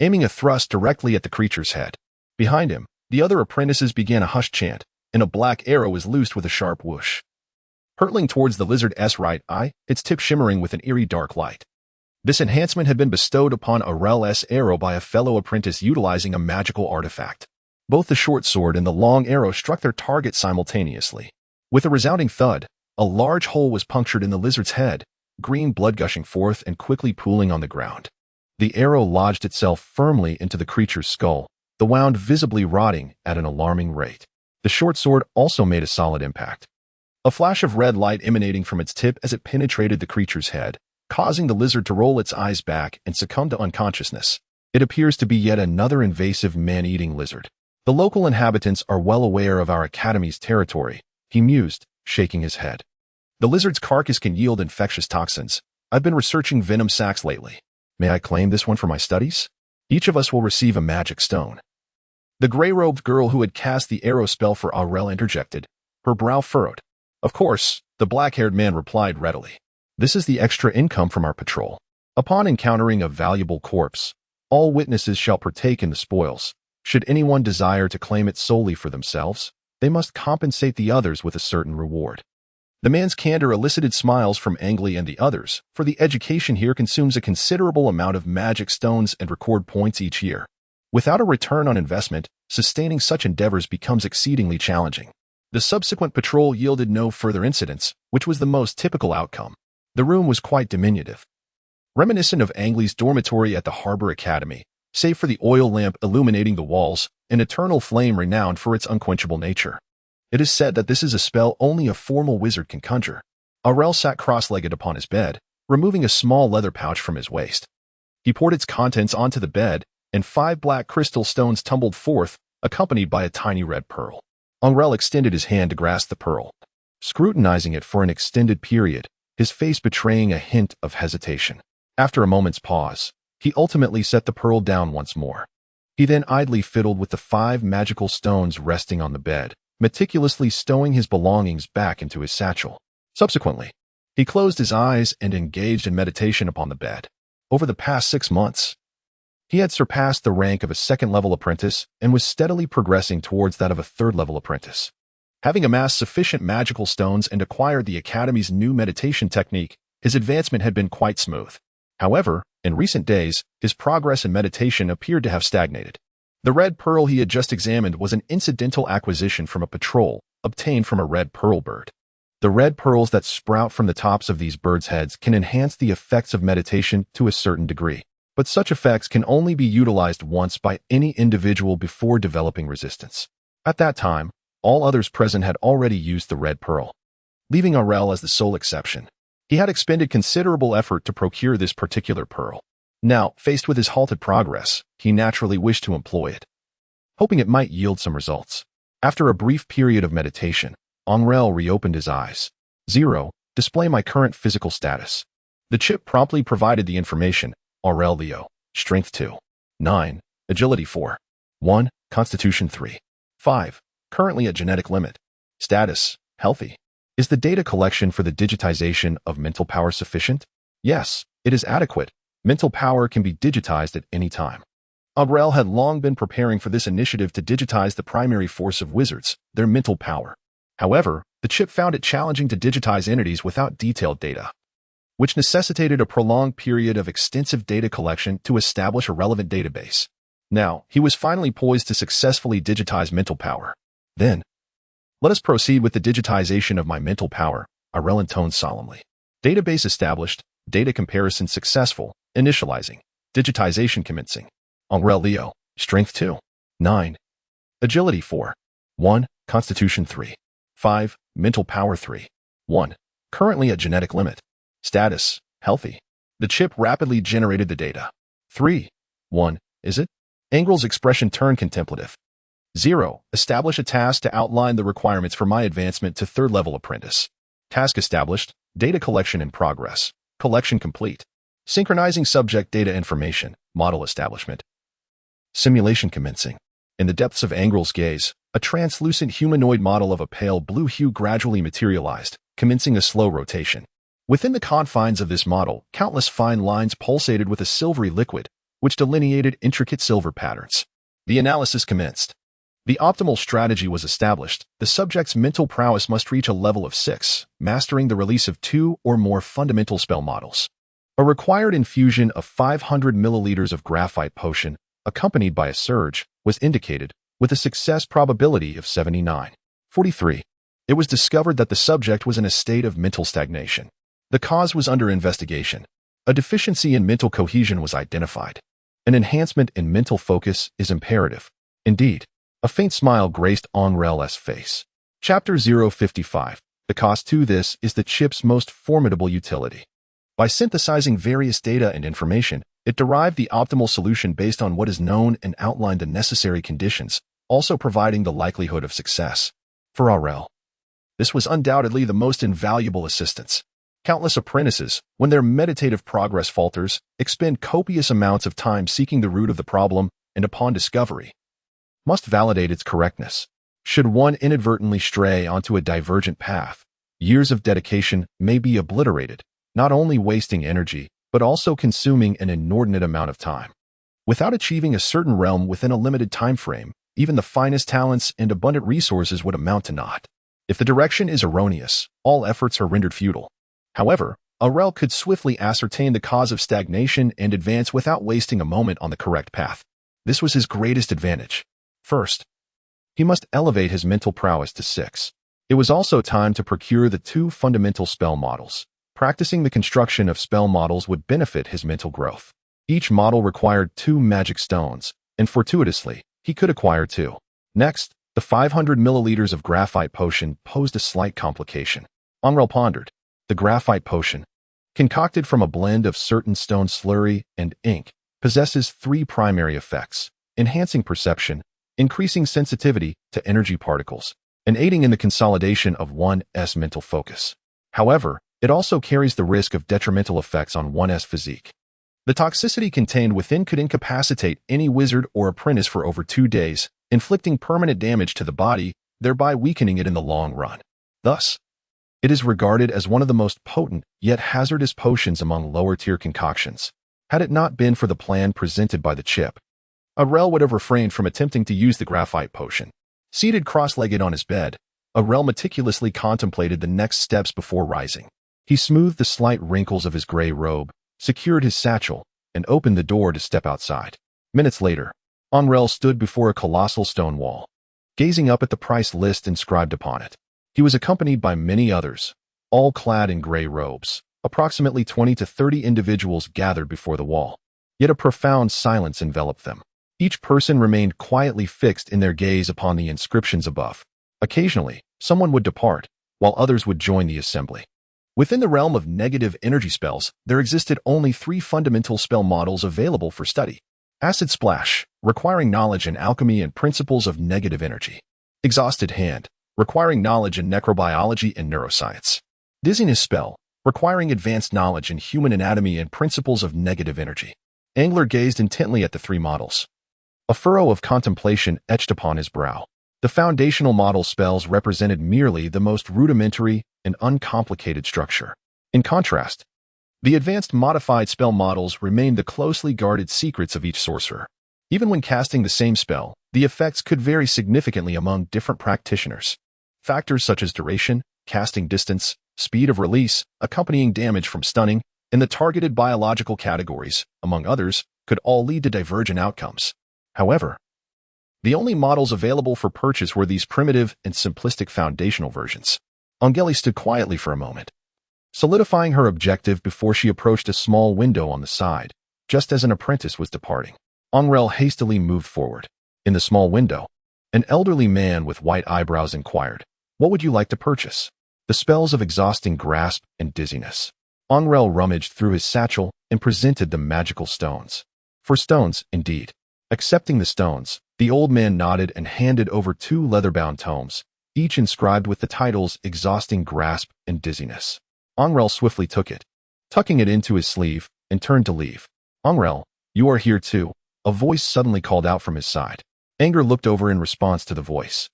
aiming a thrust directly at the creature's head. Behind him, the other apprentices began a hushed chant, and a black arrow was loosed with a sharp whoosh, hurtling towards the lizard's right eye, its tip shimmering with an eerie dark light. This enhancement had been bestowed upon Angrele's arrow by a fellow apprentice utilizing a magical artifact. Both the short sword and the long arrow struck their target simultaneously. With a resounding thud, a large hole was punctured in the lizard's head, green blood gushing forth and quickly pooling on the ground. The arrow lodged itself firmly into the creature's skull, the wound visibly rotting at an alarming rate. The short sword also made a solid impact. A flash of red light emanating from its tip as it penetrated the creature's head, causing the lizard to roll its eyes back and succumb to unconsciousness. It appears to be yet another invasive man-eating lizard. The local inhabitants are well aware of our Academy's territory, he mused, shaking his head. The lizard's carcass can yield infectious toxins. I've been researching venom sacs lately. May I claim this one for my studies? Each of us will receive a magic stone. The gray-robed girl who had cast the arrow spell for Angrele interjected, her brow furrowed. Of course, the black-haired man replied readily. This is the extra income from our patrol. Upon encountering a valuable corpse, all witnesses shall partake in the spoils. Should anyone desire to claim it solely for themselves, they must compensate the others with a certain reward. The man's candor elicited smiles from Angrele and the others, for the education here consumes a considerable amount of magic stones and record points each year. Without a return on investment, sustaining such endeavors becomes exceedingly challenging. The subsequent patrol yielded no further incidents, which was the most typical outcome. The room was quite diminutive, reminiscent of Angrele's dormitory at the Harbor Academy, save for the oil lamp illuminating the walls, an eternal flame renowned for its unquenchable nature. It is said that this is a spell only a formal wizard can conjure. Angrele sat cross-legged upon his bed, removing a small leather pouch from his waist. He poured its contents onto the bed, and 5 black crystal stones tumbled forth, accompanied by a tiny red pearl. Angrele extended his hand to grasp the pearl, scrutinizing it for an extended period, his face betraying a hint of hesitation. After a moment's pause, he ultimately set the pearl down once more. He then idly fiddled with the 5 magical stones resting on the bed, meticulously stowing his belongings back into his satchel. Subsequently, he closed his eyes and engaged in meditation upon the bed. Over the past 6 months, he had surpassed the rank of a 2nd-level apprentice and was steadily progressing towards that of a 3rd-level apprentice. Having amassed sufficient magical stones and acquired the Academy's new meditation technique, his advancement had been quite smooth. However, in recent days, his progress in meditation appeared to have stagnated. The red pearl he had just examined was an incidental acquisition from a patrol, obtained from a red pearl bird. The red pearls that sprout from the tops of these birds' heads can enhance the effects of meditation to a certain degree, but such effects can only be utilized once by any individual before developing resistance. At that time, All others present had already used the red pearl, leaving Angrele as the sole exception. He had expended considerable effort to procure this particular pearl. Now, faced with his halted progress, he naturally wished to employ it, hoping it might yield some results. After a brief period of meditation, Angrele reopened his eyes. 0. Display my current physical status. The chip promptly provided the information. Angrele Rio, Strength 2. 9. Agility 4. 1. Constitution 3. 5. Currently at genetic limit. Status, healthy. Is the data collection for the digitization of mental power sufficient? Yes, it is adequate. Mental power can be digitized at any time. Angrele had long been preparing for this initiative to digitize the primary force of wizards, their mental power. However, the chip found it challenging to digitize entities without detailed data, which necessitated a prolonged period of extensive data collection to establish a relevant database. Now, he was finally poised to successfully digitize mental power. Then, let us proceed with the digitization of my mental power, Angrele intoned solemnly. Database established, data comparison successful, initializing, digitization commencing. Angrele Rio, Strength 2. 9. Agility 4. 1. Constitution 3. 5. Mental power 3. 1. Currently at genetic limit. Status, healthy. The chip rapidly generated the data. 3. 1. Is it? Angrele's expression turned contemplative. 0. Establish a task to outline the requirements for my advancement to third-level apprentice. Task established. Data collection in progress. Collection complete. Synchronizing subject data information. Model establishment. Simulation commencing. In the depths of Angrele's gaze, a translucent humanoid model of a pale blue hue gradually materialized, commencing a slow rotation. Within the confines of this model, countless fine lines pulsated with a silvery liquid, which delineated intricate silver patterns. The analysis commenced. The optimal strategy was established. The subject's mental prowess must reach a level of 6, mastering the release of 2 or more fundamental spell models. A required infusion of 500 milliliters of graphite potion, accompanied by a surge, was indicated, with a success probability of 79.43. It was discovered that the subject was in a state of mental stagnation. The cause was under investigation. A deficiency in mental cohesion was identified. An enhancement in mental focus is imperative. Indeed, a faint smile graced Angrele's face. Chapter 055. The cost to this is the chip's most formidable utility. By synthesizing various data and information, it derived the optimal solution based on what is known and outlined the necessary conditions, also providing the likelihood of success. For Angrele, this was undoubtedly the most invaluable assistance. Countless apprentices, when their meditative progress falters, expend copious amounts of time seeking the root of the problem and, upon discovery, must validate its correctness. Should one inadvertently stray onto a divergent path, years of dedication may be obliterated, not only wasting energy, but also consuming an inordinate amount of time. Without achieving a certain realm within a limited time frame, even the finest talents and abundant resources would amount to naught. If the direction is erroneous, all efforts are rendered futile. However, Angrele could swiftly ascertain the cause of stagnation and advance without wasting a moment on the correct path. This was his greatest advantage. First, he must elevate his mental prowess to 6. It was also time to procure the 2 fundamental spell models. Practicing the construction of spell models would benefit his mental growth. Each model required 2 magic stones, and fortuitously, he could acquire 2. Next, the 500 milliliters of graphite potion posed a slight complication. Angrele pondered. The graphite potion, concocted from a blend of certain stone slurry and ink, possesses 3 primary effects: enhancing perception, increasing sensitivity to energy particles, and aiding in the consolidation of one's mental focus. However, it also carries the risk of detrimental effects on one's physique. The toxicity contained within could incapacitate any wizard or apprentice for over 2 days, inflicting permanent damage to the body, thereby weakening it in the long run. Thus, it is regarded as one of the most potent yet hazardous potions among lower-tier concoctions. Had it not been for the plan presented by the chip, Angrele would have refrained from attempting to use the graphite potion. Seated cross-legged on his bed, Angrele meticulously contemplated the next steps before rising. He smoothed the slight wrinkles of his gray robe, secured his satchel, and opened the door to step outside. Minutes later, Angrele stood before a colossal stone wall, gazing up at the price list inscribed upon it. He was accompanied by many others, all clad in gray robes. Approximately 20 to 30 individuals gathered before the wall. Yet a profound silence enveloped them. Each person remained quietly fixed in their gaze upon the inscriptions above. Occasionally, someone would depart, while others would join the assembly. Within the realm of negative energy spells, there existed only 3 fundamental spell models available for study. Acid Splash, requiring knowledge in alchemy and principles of negative energy. Exhausted Hand, requiring knowledge in necrobiology and neuroscience. Dizziness Spell, requiring advanced knowledge in human anatomy and principles of negative energy. Angler gazed intently at the 3 models. A furrow of contemplation etched upon his brow. The foundational model spells represented merely the most rudimentary and uncomplicated structure. In contrast, the advanced modified spell models remained the closely guarded secrets of each sorcerer. Even when casting the same spell, the effects could vary significantly among different practitioners. Factors such as duration, casting distance, speed of release, accompanying damage from stunning, and the targeted biological categories, among others, could all lead to divergent outcomes. However, the only models available for purchase were these primitive and simplistic foundational versions. Angrele stood quietly for a moment, solidifying her objective before she approached a small window on the side, just as an apprentice was departing. Angrele hastily moved forward. In the small window, an elderly man with white eyebrows inquired, "What would you like to purchase?" The spells of exhausting grasp and dizziness. Angrele rummaged through his satchel and presented the magical stones. For stones, indeed. Accepting the stones, the old man nodded and handed over 2 leather-bound tomes, each inscribed with the titles Exhausting Grasp and Dizziness. Angrele swiftly took it, tucking it into his sleeve, and turned to leave. "Angrele, you are here too," a voice suddenly called out from his side. Anger looked over in response to the voice.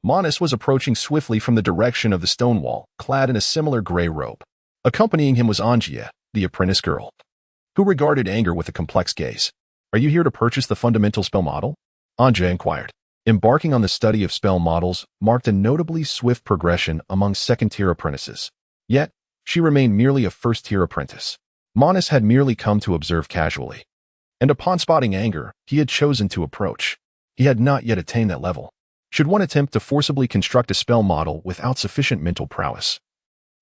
Monis was approaching swiftly from the direction of the stone wall, clad in a similar gray robe. Accompanying him was Angrele, the apprentice girl, who regarded Anger with a complex gaze. "Are you here to purchase the fundamental spell model?" Angrele inquired. Embarking on the study of spell models marked a notably swift progression among second-tier apprentices. Yet, she remained merely a first-tier apprentice. Monis had merely come to observe casually. And upon spotting Anger, he had chosen to approach. He had not yet attained that level. Should one attempt to forcibly construct a spell model without sufficient mental prowess,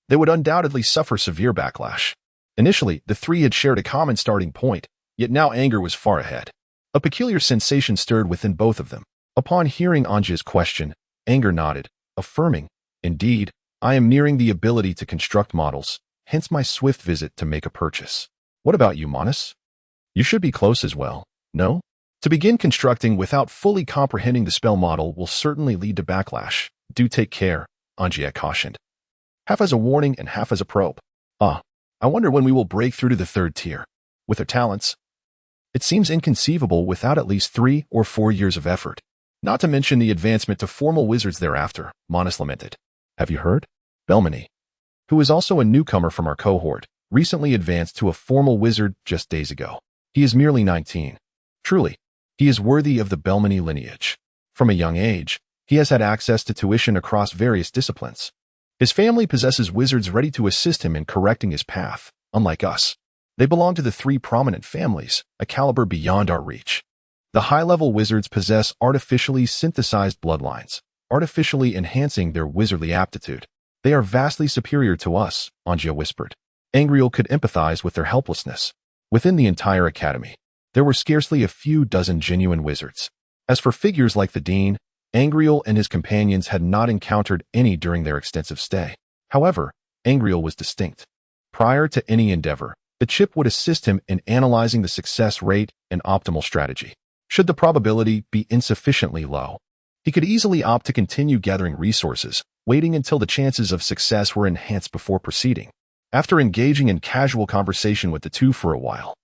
they would undoubtedly suffer severe backlash. Initially, the 3 had shared a common starting point, yet now Anger was far ahead. A peculiar sensation stirred within both of them. Upon hearing Angrele's question, Anger nodded, affirming, "Indeed, I am nearing the ability to construct models, hence my swift visit to make a purchase. What about you, Monis? You should be close as well, no? To begin constructing without fully comprehending the spell model will certainly lead to backlash. Do take care," Angrele cautioned. "Half as a warning and half as a probe. I wonder when we will break through to the 3rd tier. With our talents, it seems inconceivable without at least 3 or 4 years of effort. Not to mention the advancement to formal wizards thereafter," Monis lamented. "Have you heard? Belmani, who is also a newcomer from our cohort, recently advanced to a formal wizard just days ago. He is merely 19. Truly, he is worthy of the Belmani lineage. From a young age, he has had access to tuition across various disciplines. His family possesses wizards ready to assist him in correcting his path, unlike us. They belong to the 3 prominent families, a caliber beyond our reach. The high-level wizards possess artificially synthesized bloodlines, artificially enhancing their wizardly aptitude. They are vastly superior to us," Angrele whispered. Angrele could empathize with their helplessness. Within the entire academy, there were scarcely a few dozen genuine wizards. As for figures like the dean, Angrele and his companions had not encountered any during their extensive stay. However, Angrele was distinct. Prior to any endeavor, the chip would assist him in analyzing the success rate and optimal strategy. Should the probability be insufficiently low, he could easily opt to continue gathering resources, waiting until the chances of success were enhanced before proceeding. After engaging in casual conversation with the 2 for a while,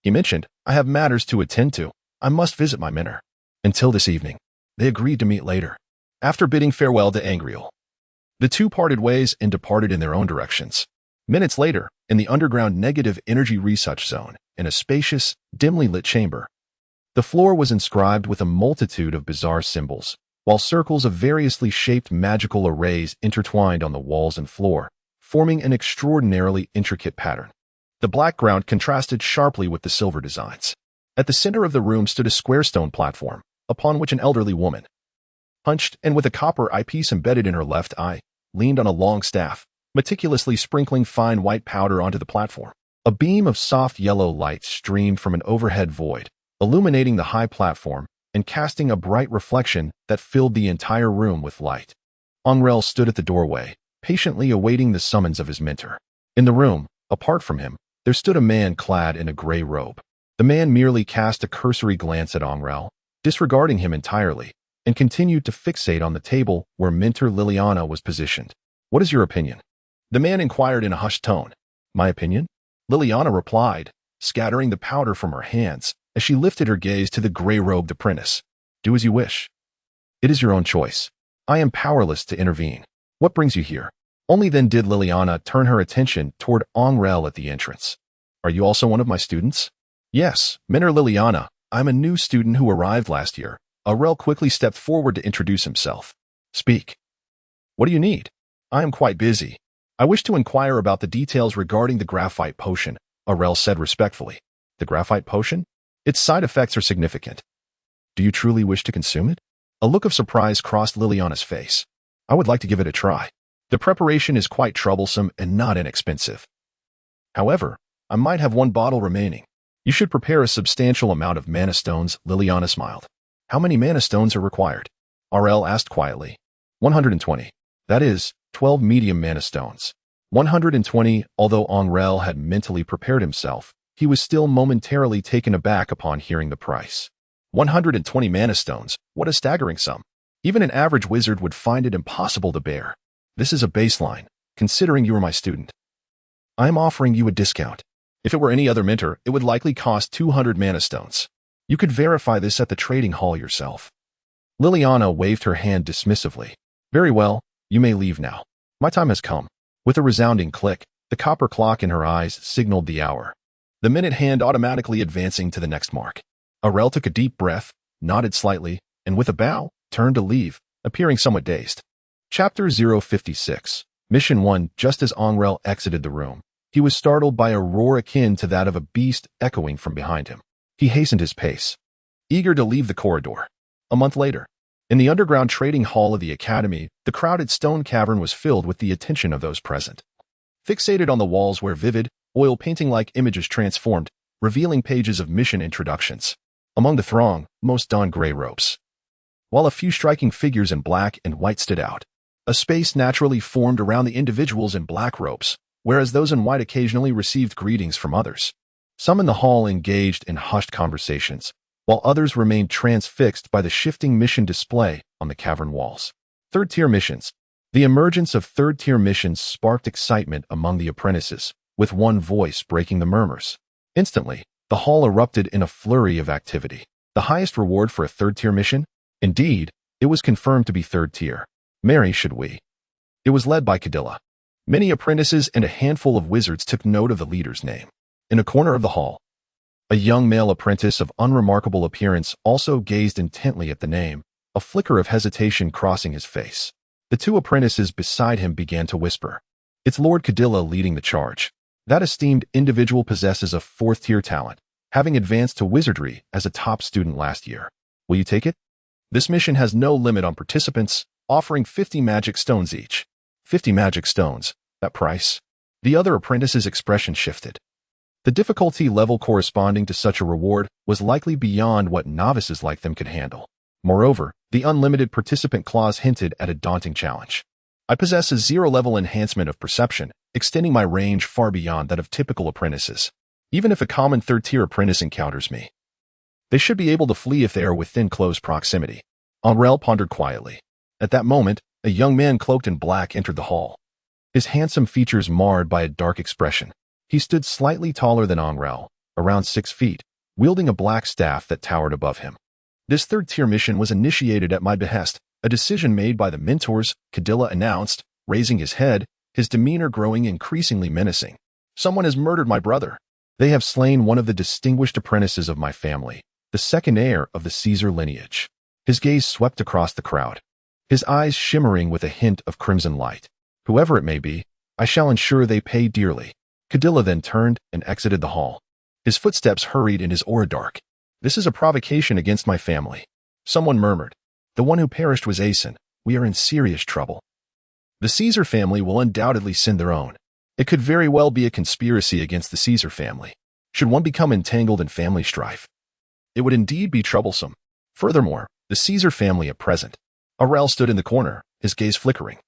he mentioned, "I have matters to attend to. I must visit my mentor." Until this evening, they agreed to meet later. After bidding farewell to Angrele, the 2 parted ways and departed in their own directions. Minutes later, in the underground negative energy research zone, in a spacious, dimly lit chamber, the floor was inscribed with a multitude of bizarre symbols, while circles of variously shaped magical arrays intertwined on the walls and floor, forming an extraordinarily intricate pattern. The black ground contrasted sharply with the silver designs. At the center of the room stood a square stone platform, upon which an elderly woman, hunched and with a copper eyepiece embedded in her left eye, leaned on a long staff, meticulously sprinkling fine white powder onto the platform. A beam of soft yellow light streamed from an overhead void, illuminating the high platform and casting a bright reflection that filled the entire room with light. Angrele stood at the doorway, patiently awaiting the summons of his mentor. In the room, apart from him, there stood a man clad in a gray robe. The man merely cast a cursory glance at Angrele, disregarding him entirely, and continued to fixate on the table where mentor Liliana was positioned. "What is your opinion?" the man inquired in a hushed tone. "My opinion?" Liliana replied, scattering the powder from her hands as she lifted her gaze to the gray-robed apprentice. "Do as you wish. It is your own choice. I am powerless to intervene. What brings you here?" Only then did Liliana turn her attention toward Angrele at the entrance. "Are you also one of my students?" "Yes, mentor Liliana. I'm a new student who arrived last year." Angrele quickly stepped forward to introduce himself. "Speak. What do you need?" "I am quite busy. I wish to inquire about the details regarding the graphite potion," Angrele said respectfully. "The graphite potion? Its side effects are significant. Do you truly wish to consume it?" A look of surprise crossed Liliana's face. "I would like to give it a try. The preparation is quite troublesome and not inexpensive. However, I might have one bottle remaining." "You should prepare a substantial amount of mana stones," Liliana smiled. "How many mana stones are required?" Angrele asked quietly. 120. That is, 12 medium mana stones. 120. Although Angrele had mentally prepared himself, he was still momentarily taken aback upon hearing the price. 120 mana stones, what a staggering sum. Even an average wizard would find it impossible to bear. "This is a baseline, considering you are my student. I am offering you a discount. If it were any other mentor, it would likely cost 200 mana stones. You could verify this at the trading hall yourself." Liliana waved her hand dismissively. "Very well, you may leave now. My time has come." With a resounding click, the copper clock in her eyes signaled the hour, the minute hand automatically advancing to the next mark. Angrele took a deep breath, nodded slightly, and with a bow, turned to leave, appearing somewhat dazed. Chapter 056. Mission 1. Just as Angrele exited the room, he was startled by a roar akin to that of a beast echoing from behind him. He hastened his pace, eager to leave the corridor. A month later, in the underground trading hall of the academy, the crowded stone cavern was filled with the attention of those present. Fixated on the walls were vivid, oil painting-like images transformed, revealing pages of mission introductions. Among the throng, most donned gray robes, while a few striking figures in black and white stood out. A space naturally formed around the individuals in black robes, whereas those in white occasionally received greetings from others. Some in the hall engaged in hushed conversations, while others remained transfixed by the shifting mission display on the cavern walls. Third-tier missions. The emergence of third-tier missions sparked excitement among the apprentices, with one voice breaking the murmurs. Instantly, the hall erupted in a flurry of activity. The highest reward for a third-tier mission? Indeed, it was confirmed to be third-tier. Marry should we? It was led by Cadilla. Many apprentices and a handful of wizards took note of the leader's name. In a corner of the hall, a young male apprentice of unremarkable appearance also gazed intently at the name, a flicker of hesitation crossing his face. The two apprentices beside him began to whisper. "It's Lord Cadilla leading the charge. That esteemed individual possesses a fourth-tier talent, having advanced to wizardry as a top student last year. Will you take it? This mission has no limit on participants, offering 50 magic stones each." 50 magic stones, that price? The other apprentice's expression shifted. The difficulty level corresponding to such a reward was likely beyond what novices like them could handle. Moreover, the unlimited participant clause hinted at a daunting challenge. "I possess a 0-level enhancement of perception, extending my range far beyond that of typical apprentices. Even if a common third-tier apprentice encounters me, they should be able to flee if they are within close proximity." Angrele pondered quietly. At that moment, a young man cloaked in black entered the hall, his handsome features marred by a dark expression. He stood slightly taller than Angrele, around 6 feet, wielding a black staff that towered above him. "This third-tier mission was initiated at my behest, a decision made by the mentors," Cadilla announced, raising his head, his demeanor growing increasingly menacing. "Someone has murdered my brother. They have slain one of the distinguished apprentices of my family, the second heir of the Caesar lineage." His gaze swept across the crowd, his eyes shimmering with a hint of crimson light. "Whoever it may be, I shall ensure they pay dearly." Cadilla then turned and exited the hall. His footsteps hurried in his aura dark. "This is a provocation against my family." Someone murmured. "The one who perished was Aeson. We are in serious trouble. The Caesar family will undoubtedly send their own. It could very well be a conspiracy against the Caesar family. Should one become entangled in family strife, it would indeed be troublesome. Furthermore, the Caesar family at present Angrele stood in the corner, his gaze flickering.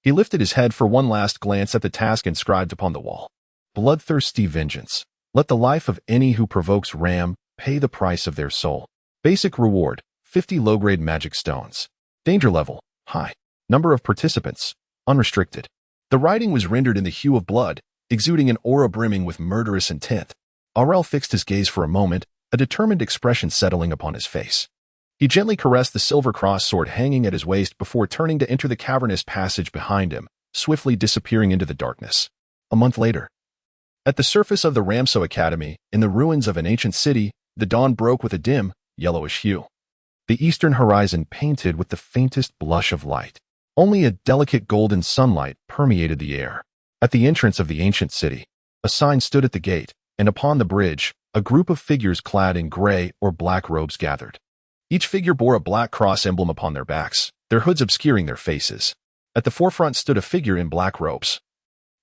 He lifted his head for one last glance at the task inscribed upon the wall. Bloodthirsty vengeance. Let the life of any who provokes Ram pay the price of their soul. Basic reward, 50 low-grade magic stones. Danger level, high. Number of participants, unrestricted. The writing was rendered in the hue of blood, exuding an aura brimming with murderous intent. Angrele fixed his gaze for a moment, a determined expression settling upon his face. He gently caressed the silver cross sword hanging at his waist before turning to enter the cavernous passage behind him, swiftly disappearing into the darkness. A month later. At the surface of the Ramso Academy, in the ruins of an ancient city, the dawn broke with a dim, yellowish hue. The eastern horizon painted with the faintest blush of light. Only a delicate golden sunlight permeated the air. At the entrance of the ancient city, a sign stood at the gate, and upon the bridge, a group of figures clad in gray or black robes gathered. Each figure bore a black cross emblem upon their backs, their hoods obscuring their faces. At the forefront stood a figure in black robes,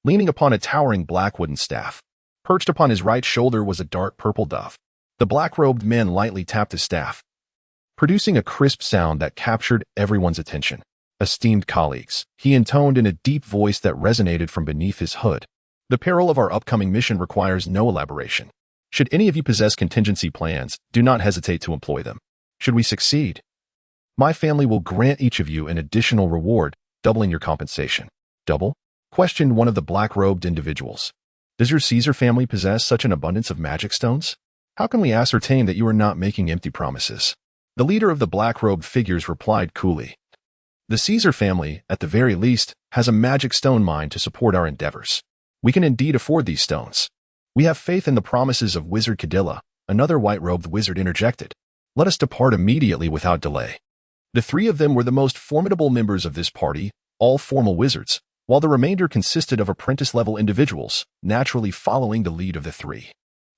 leaning upon a towering black wooden staff. Perched upon his right shoulder was a dark purple dove. The black-robed man lightly tapped his staff, producing a crisp sound that captured everyone's attention. Esteemed colleagues, he intoned in a deep voice that resonated from beneath his hood. The peril of our upcoming mission requires no elaboration. Should any of you possess contingency plans, do not hesitate to employ them. Should we succeed, my family will grant each of you an additional reward, doubling your compensation. Double? Questioned one of the black-robed individuals. Does your Caesar family possess such an abundance of magic stones? How can we ascertain that you are not making empty promises? The leader of the black-robed figures replied coolly. The Caesar family, at the very least, has a magic stone mine to support our endeavors. We can indeed afford these stones. We have faith in the promises of Wizard Cadilla, another white-robed wizard interjected. Let us depart immediately without delay. The three of them were the most formidable members of this party, all formal wizards, while the remainder consisted of apprentice-level individuals, naturally following the lead of the three.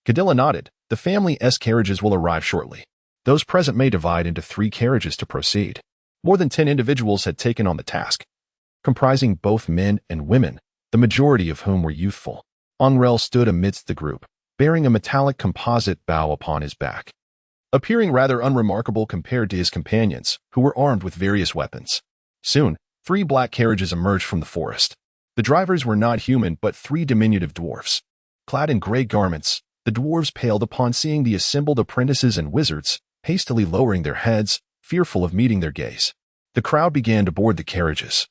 Cadilla nodded. The family's carriages will arrive shortly. Those present may divide into 3 carriages to proceed. More than 10 individuals had taken on the task, comprising both men and women, the majority of whom were youthful. Angrele stood amidst the group, bearing a metallic composite bow upon his back, appearing rather unremarkable compared to his companions, who were armed with various weapons. Soon, 3 black carriages emerged from the forest. The drivers were not human but 3 diminutive dwarfs. Clad in gray garments, the dwarves paled upon seeing the assembled apprentices and wizards, hastily lowering their heads, fearful of meeting their gaze. The crowd began to board the carriages,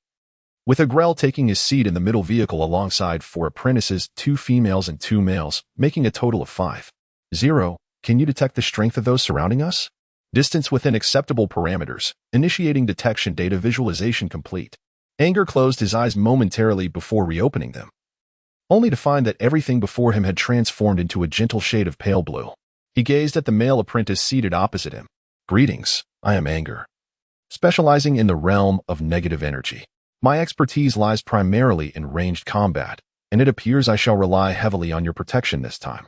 with Angrele taking his seat in the middle vehicle alongside 4 apprentices, 2 females and 2 males, making a total of 5. 0. Can you detect the strength of those surrounding us? Distance within acceptable parameters. Initiating detection data visualization complete. Anger closed his eyes momentarily before reopening them, only to find that everything before him had transformed into a gentle shade of pale blue. He gazed at the male apprentice seated opposite him. Greetings, I am Anger, specializing in the realm of negative energy. My expertise lies primarily in ranged combat, and it appears I shall rely heavily on your protection this time.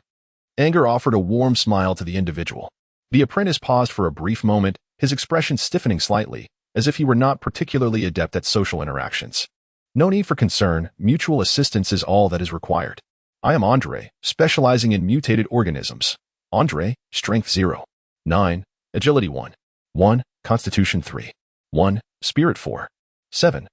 Anger offered a warm smile to the individual. The apprentice paused for a brief moment, his expression stiffening slightly, as if he were not particularly adept at social interactions. No need for concern, mutual assistance is all that is required. I am Andre, specializing in mutated organisms. Andre, Strength 0. 9, Agility 1. 1, Constitution 3. 1, Spirit 4. 7.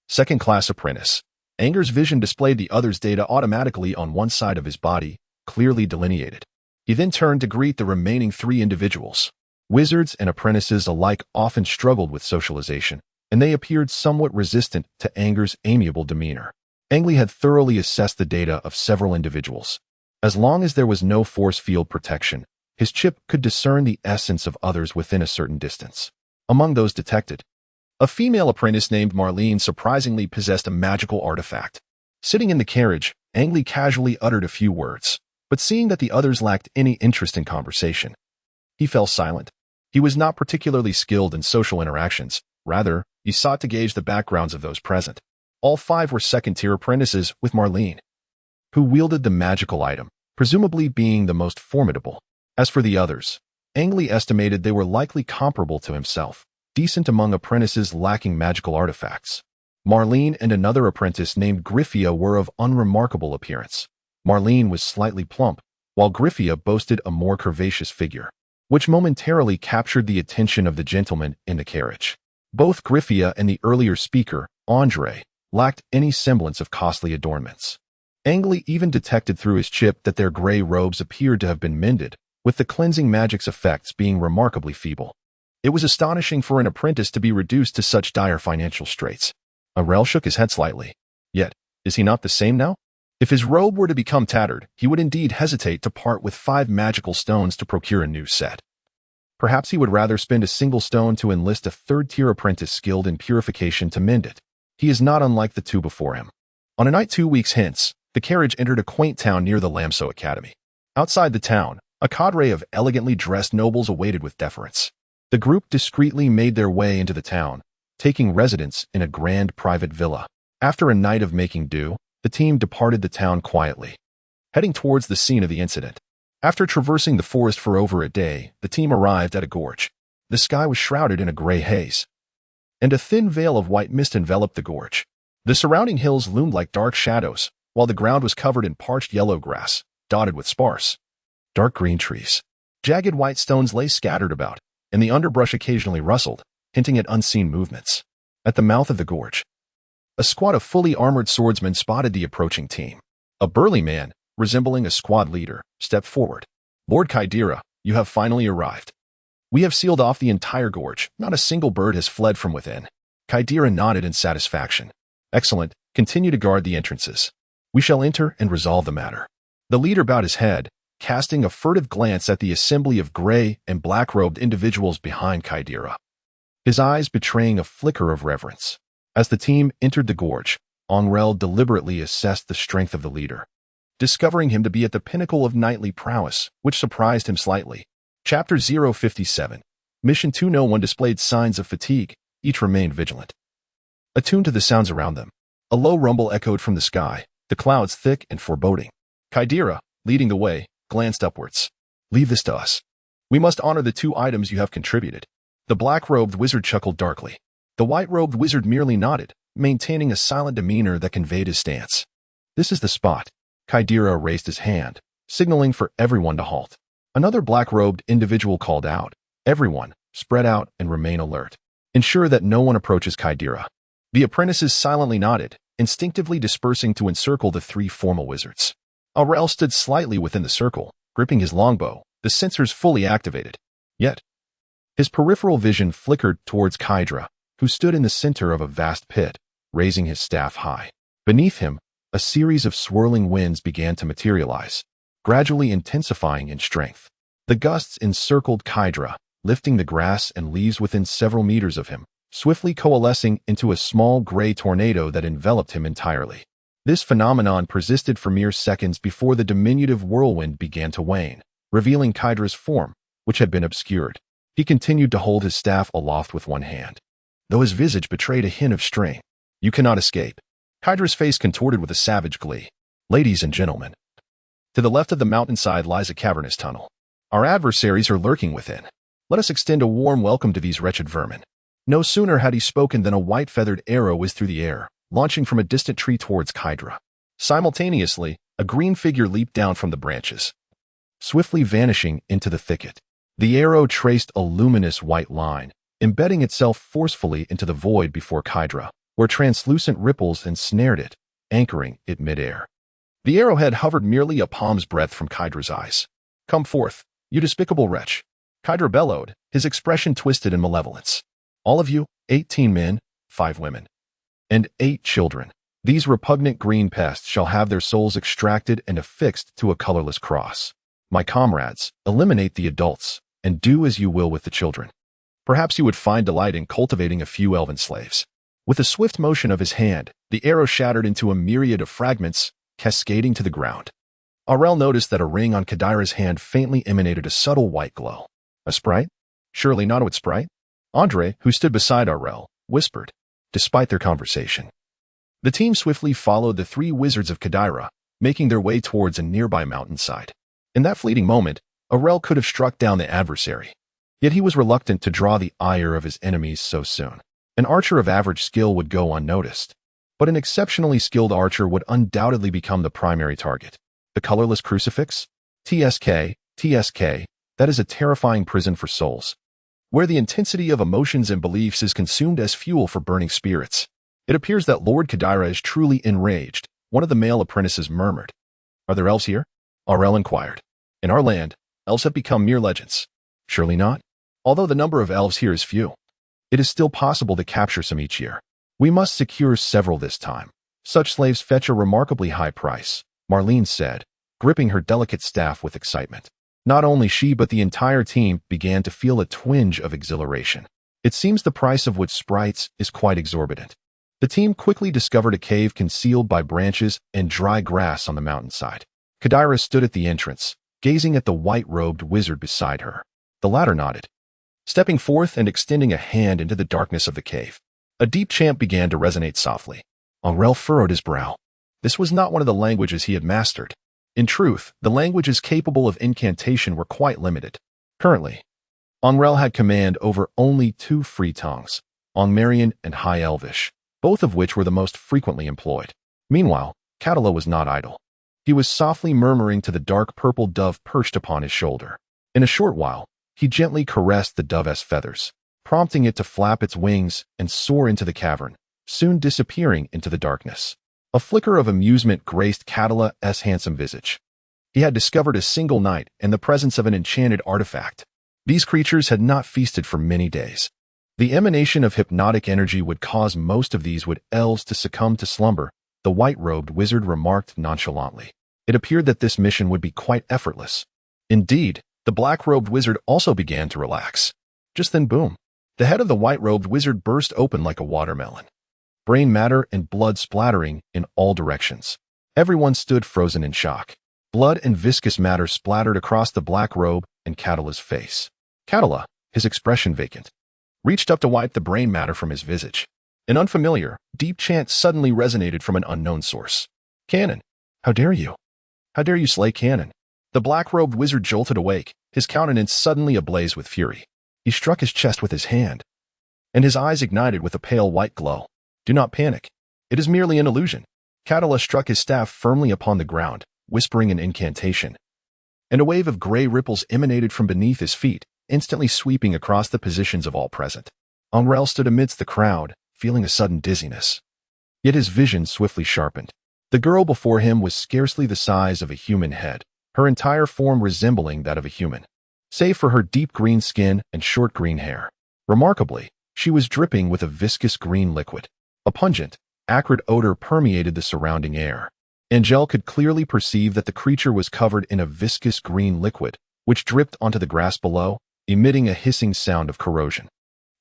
Second-class apprentice. Anger's vision displayed the other's data automatically on one side of his body, clearly delineated. He then turned to greet the remaining 3 individuals. Wizards and apprentices alike often struggled with socialization, and they appeared somewhat resistant to Anger's amiable demeanor. Angrele had thoroughly assessed the data of several individuals. As long as there was no force field protection, his chip could discern the essence of others within a certain distance. Among those detected, a female apprentice named Marlene surprisingly possessed a magical artifact. Sitting in the carriage, Angrele casually uttered a few words, but seeing that the others lacked any interest in conversation, he fell silent. He was not particularly skilled in social interactions. Rather, he sought to gauge the backgrounds of those present. All 5 were second-tier apprentices, with Marlene, who wielded the magical item, presumably being the most formidable. As for the others, Angrele estimated they were likely comparable to himself, decent among apprentices lacking magical artifacts. Marlene and another apprentice named Griffia were of unremarkable appearance. Marlene was slightly plump, while Griffia boasted a more curvaceous figure, which momentarily captured the attention of the gentleman in the carriage. Both Griffia and the earlier speaker, Angrele, lacked any semblance of costly adornments. Angrele even detected through his chip that their gray robes appeared to have been mended, with the cleansing magic's effects being remarkably feeble. It was astonishing for an apprentice to be reduced to such dire financial straits. Angrele shook his head slightly. Yet, is he not the same now? If his robe were to become tattered, he would indeed hesitate to part with 5 magical stones to procure a new set. Perhaps he would rather spend a single stone to enlist a third-tier apprentice skilled in purification to mend it. He is not unlike the two before him. On a night 2 weeks hence, the carriage entered a quaint town near the Lamso Academy. Outside the town, a cadre of elegantly dressed nobles awaited with deference. The group discreetly made their way into the town, taking residence in a grand private villa. After a night of making do, the team departed the town quietly, heading towards the scene of the incident. After traversing the forest for over a day, the team arrived at a gorge. The sky was shrouded in a gray haze, and a thin veil of white mist enveloped the gorge. The surrounding hills loomed like dark shadows, while the ground was covered in parched yellow grass, dotted with sparse, dark green trees. Jagged white stones lay scattered about, and the underbrush occasionally rustled, hinting at unseen movements. At the mouth of the gorge, a squad of fully armored swordsmen spotted the approaching team. A burly man, resembling a squad leader, stepped forward. "Lord Kaidira, you have finally arrived. We have sealed off the entire gorge. Not a single bird has fled from within." Kaidira nodded in satisfaction. "Excellent. Continue to guard the entrances. We shall enter and resolve the matter." The leader bowed his head, casting a furtive glance at the assembly of gray and black-robed individuals behind Kaidira, his eyes betraying a flicker of reverence. As the team entered the gorge, Angrele deliberately assessed the strength of the leader, discovering him to be at the pinnacle of knightly prowess, which surprised him slightly. Chapter 057. Mission 2. No one displayed signs of fatigue, each remained vigilant, attuned to the sounds around them. A low rumble echoed from the sky, the clouds thick and foreboding. Kaidira, leading the way, glanced upwards. "Leave this to us. We must honor the 2 items you have contributed." The black-robed wizard chuckled darkly. The white-robed wizard merely nodded, maintaining a silent demeanor that conveyed his stance. "This is the spot." Kaidira raised his hand, signaling for everyone to halt. Another black-robed individual called out, "Everyone, spread out and remain alert. Ensure that no one approaches Kaidira." The apprentices silently nodded, instinctively dispersing to encircle the 3 formal wizards. Angrele stood slightly within the circle, gripping his longbow, the sensors fully activated. Yet, his peripheral vision flickered towards Kaidira, who stood in the center of a vast pit, raising his staff high. Beneath him, a series of swirling winds began to materialize, gradually intensifying in strength. The gusts encircled Kaidira, lifting the grass and leaves within several meters of him, swiftly coalescing into a small gray tornado that enveloped him entirely. This phenomenon persisted for mere seconds before the diminutive whirlwind began to wane, revealing Kaidira's form, which had been obscured. He continued to hold his staff aloft with one hand, though his visage betrayed a hint of strain. "You cannot escape." Kaidira's face contorted with a savage glee. "Ladies and gentlemen, to the left of the mountainside lies a cavernous tunnel. Our adversaries are lurking within. Let us extend a warm welcome to these wretched vermin." No sooner had he spoken than a white-feathered arrow whizzed through the air, launching from a distant tree towards Kaidira. Simultaneously, a green figure leaped down from the branches, swiftly vanishing into the thicket. The arrow traced a luminous white line, embedding itself forcefully into the void before Kaidira, where translucent ripples ensnared it, anchoring it midair. The arrowhead hovered merely a palm's breadth from Kaidira's eyes. "Come forth, you despicable wretch," Kaidira bellowed, his expression twisted in malevolence. "All of you, 18 men, 5 women, and 8 children. These repugnant green pests shall have their souls extracted and affixed to a colorless cross. My comrades, eliminate the adults, and do as you will with the children. Perhaps you would find delight in cultivating a few elven slaves." With a swift motion of his hand, the arrow shattered into a myriad of fragments, cascading to the ground. Angrele noticed that a ring on Kaidira's hand faintly emanated a subtle white glow. "A sprite? Surely not a sprite?" Angrele, who stood beside Angrele, whispered, despite their conversation. The team swiftly followed the 3 wizards of Kaidira, making their way towards a nearby mountainside. In that fleeting moment, Angrele could have struck down the adversary. Yet he was reluctant to draw the ire of his enemies so soon. An archer of average skill would go unnoticed, but an exceptionally skilled archer would undoubtedly become the primary target. The colorless crucifix? TSK, that is a terrifying prison for souls. where the intensity of emotions and beliefs is consumed as fuel for burning spirits. It appears that Lord Kadira is truly enraged, one of the male apprentices murmured. Are there elves here? Angrele inquired. In our land, elves have become mere legends. Surely not. Although the number of elves here is few, it is still possible to capture some each year. We must secure several this time. Such slaves fetch a remarkably high price, Marlene said, gripping her delicate staff with excitement. Not only she but the entire team began to feel a twinge of exhilaration. It seems the price of wood sprites is quite exorbitant. The team quickly discovered a cave concealed by branches and dry grass on the mountainside. Kadira stood at the entrance, gazing at the white-robed wizard beside her. The latter nodded, stepping forth and extending a hand into the darkness of the cave. A deep chant began to resonate softly. Angrele furrowed his brow. This was not one of the languages he had mastered. In truth, the languages capable of incantation were quite limited. Currently, Angrele had command over only 2 free tongues, Angmarian and High Elvish, both of which were the most frequently employed. Meanwhile, Kadila was not idle. He was softly murmuring to the dark purple dove perched upon his shoulder. In a short while, he gently caressed the dove's feathers, prompting it to flap its wings and soar into the cavern, soon disappearing into the darkness. A flicker of amusement graced Kadila's handsome visage. He had discovered a single night in the presence of an enchanted artifact. These creatures had not feasted for many days. The emanation of hypnotic energy would cause most of these wood elves to succumb to slumber, the white-robed wizard remarked nonchalantly. It appeared that this mission would be quite effortless. Indeed, the black-robed wizard also began to relax. Just then, boom. The head of the white-robed wizard burst open like a watermelon. Brain matter and blood splattering in all directions. Everyone stood frozen in shock. Blood and viscous matter splattered across the black robe and Kadila's face. Kadila, his expression vacant, reached up to wipe the brain matter from his visage. An unfamiliar, deep chant suddenly resonated from an unknown source. Cannon, how dare you? How dare you slay Cannon? The black-robed wizard jolted awake, his countenance suddenly ablaze with fury. He struck his chest with his hand, and his eyes ignited with a pale white glow. Do not panic. It is merely an illusion. Kadila struck his staff firmly upon the ground, whispering an incantation. And a wave of gray ripples emanated from beneath his feet, instantly sweeping across the positions of all present. Angrele stood amidst the crowd, feeling a sudden dizziness. Yet his vision swiftly sharpened. The girl before him was scarcely the size of a human head, her entire form resembling that of a human, save for her deep green skin and short green hair. Remarkably, she was dripping with a viscous green liquid. A pungent, acrid odor permeated the surrounding air. Angrele could clearly perceive that the creature was covered in a viscous green liquid, which dripped onto the grass below, emitting a hissing sound of corrosion.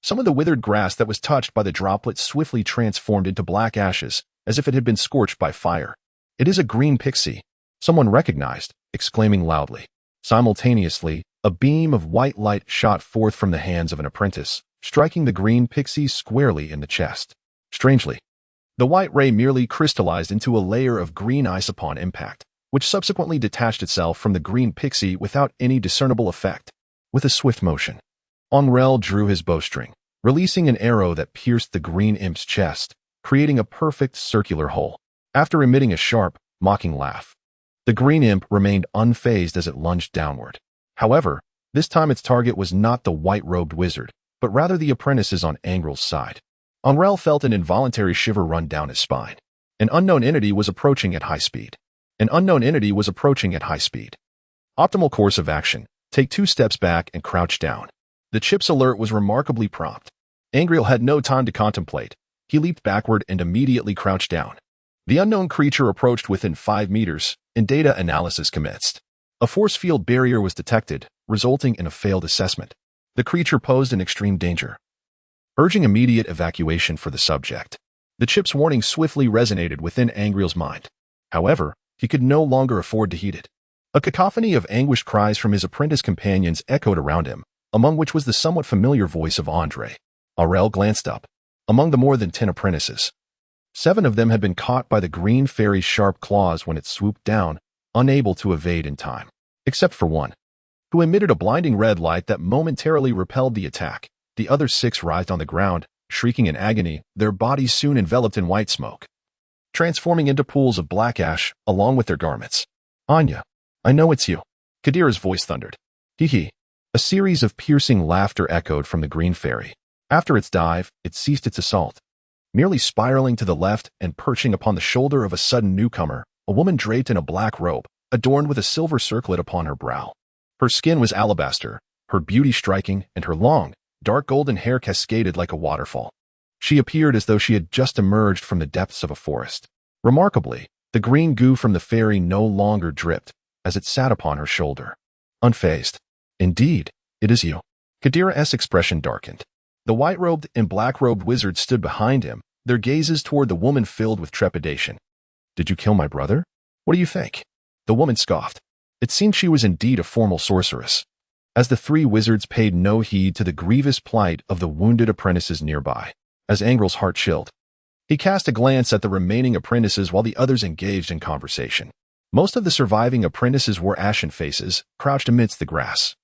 Some of the withered grass that was touched by the droplet swiftly transformed into black ashes, as if it had been scorched by fire. It is a green pixie, someone recognized, exclaiming loudly. Simultaneously, a beam of white light shot forth from the hands of an apprentice, striking the green pixie squarely in the chest. Strangely, the white ray merely crystallized into a layer of green ice upon impact, which subsequently detached itself from the green pixie without any discernible effect. With a swift motion, Angrele drew his bowstring, releasing an arrow that pierced the green imp's chest, creating a perfect circular hole. After emitting a sharp, mocking laugh, the green imp remained unfazed as it lunged downward. However, this time its target was not the white-robed wizard, but rather the apprentices on Angrele's side. Angrele felt an involuntary shiver run down his spine. An unknown entity was approaching at high speed. An unknown entity was approaching at high speed. Optimal course of action: take 2 steps back and crouch down. The chip's alert was remarkably prompt. Angrele had no time to contemplate. He leaped backward and immediately crouched down. The unknown creature approached within 5 meters, and data analysis commenced. A force field barrier was detected, resulting in a failed assessment. The creature posed an extreme danger, urging immediate evacuation for the subject. The chip's warning swiftly resonated within Angrele's mind. However, he could no longer afford to heed it. A cacophony of anguished cries from his apprentice companions echoed around him, among which was the somewhat familiar voice of Andre. Angrele glanced up. Among the more than 10 apprentices, 7 of them had been caught by the green fairy's sharp claws when it swooped down, unable to evade in time, except for one, who emitted a blinding red light that momentarily repelled the attack. The other 6 writhed on the ground, shrieking in agony, their bodies soon enveloped in white smoke, transforming into pools of black ash, along with their garments. Anya, I know it's you. Kadira's voice thundered. Hee hee. A series of piercing laughter echoed from the green fairy. After its dive, it ceased its assault. Merely spiraling to the left and perching upon the shoulder of a sudden newcomer, a woman draped in a black robe, adorned with a silver circlet upon her brow. Her skin was alabaster, her beauty striking, and her long, dark golden hair cascaded like a waterfall. She appeared as though she had just emerged from the depths of a forest. Remarkably, the green goo from the fairy no longer dripped, as it sat upon her shoulder. Unfazed. Indeed, it is you. Kadira's expression darkened. The white-robed and black-robed wizards stood behind him, their gazes toward the woman filled with trepidation. Did you kill my brother? What do you think? The woman scoffed. It seemed she was indeed a formal sorceress. As the three wizards paid no heed to the grievous plight of the wounded apprentices nearby, as Angrele's heart chilled, he cast a glance at the remaining apprentices while the others engaged in conversation. Most of the surviving apprentices wore ashen faces, crouched amidst the grass,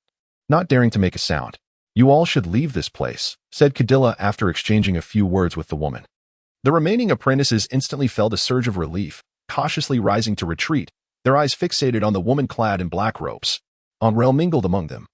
not daring to make a sound. You all should leave this place, said Cadilla after exchanging a few words with the woman. The remaining apprentices instantly felt a surge of relief, cautiously rising to retreat, their eyes fixated on the woman clad in black robes. Angrele mingled among them,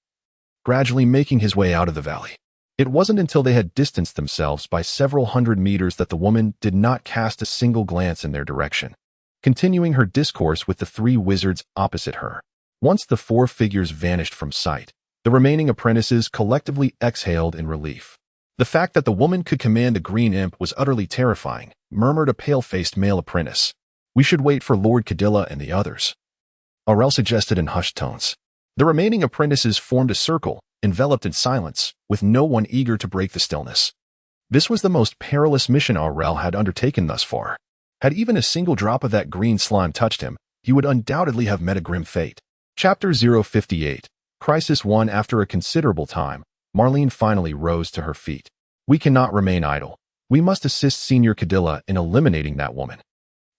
gradually making his way out of the valley. It wasn't until they had distanced themselves by several hundred meters that the woman did not cast a single glance in their direction, continuing her discourse with the three wizards opposite her. Once the four figures vanished from sight, the remaining apprentices collectively exhaled in relief. The fact that the woman could command the green imp was utterly terrifying, murmured a pale-faced male apprentice. We should wait for Lord Cadilla and the others, Angrele suggested in hushed tones. The remaining apprentices formed a circle, enveloped in silence, with no one eager to break the stillness. This was the most perilous mission Angrele had undertaken thus far. Had even a single drop of that green slime touched him, he would undoubtedly have met a grim fate. Chapter 058. Crisis 1. After a considerable time, Marlene finally rose to her feet. We cannot remain idle. We must assist Senior Cadilla in eliminating that woman.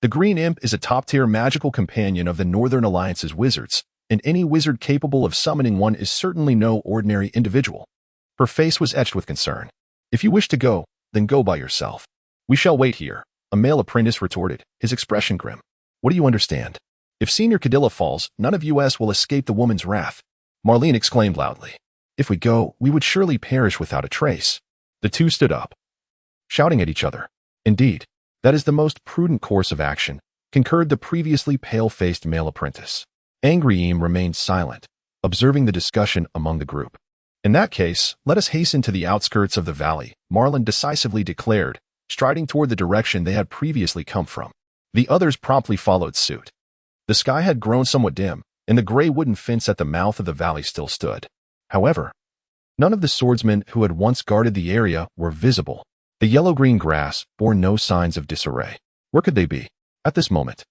The Green Imp is a top-tier magical companion of the Northern Alliance's wizards, and any wizard capable of summoning one is certainly no ordinary individual. Her face was etched with concern. If you wish to go, then go by yourself. We shall wait here, a male apprentice retorted, his expression grim. What do you understand? If Senior Cadilla falls, none of us will escape the woman's wrath. Marlene exclaimed loudly. If we go, we would surely perish without a trace. The two stood up, shouting at each other. Indeed, that is the most prudent course of action, concurred the previously pale-faced male apprentice. Angrele remained silent, observing the discussion among the group. In that case, let us hasten to the outskirts of the valley, Marlene decisively declared, striding toward the direction they had previously come from. The others promptly followed suit. The sky had grown somewhat dim, and the gray wooden fence at the mouth of the valley still stood. However, none of the swordsmen who had once guarded the area were visible. The yellow-green grass bore no signs of disarray. Where could they be? At this moment,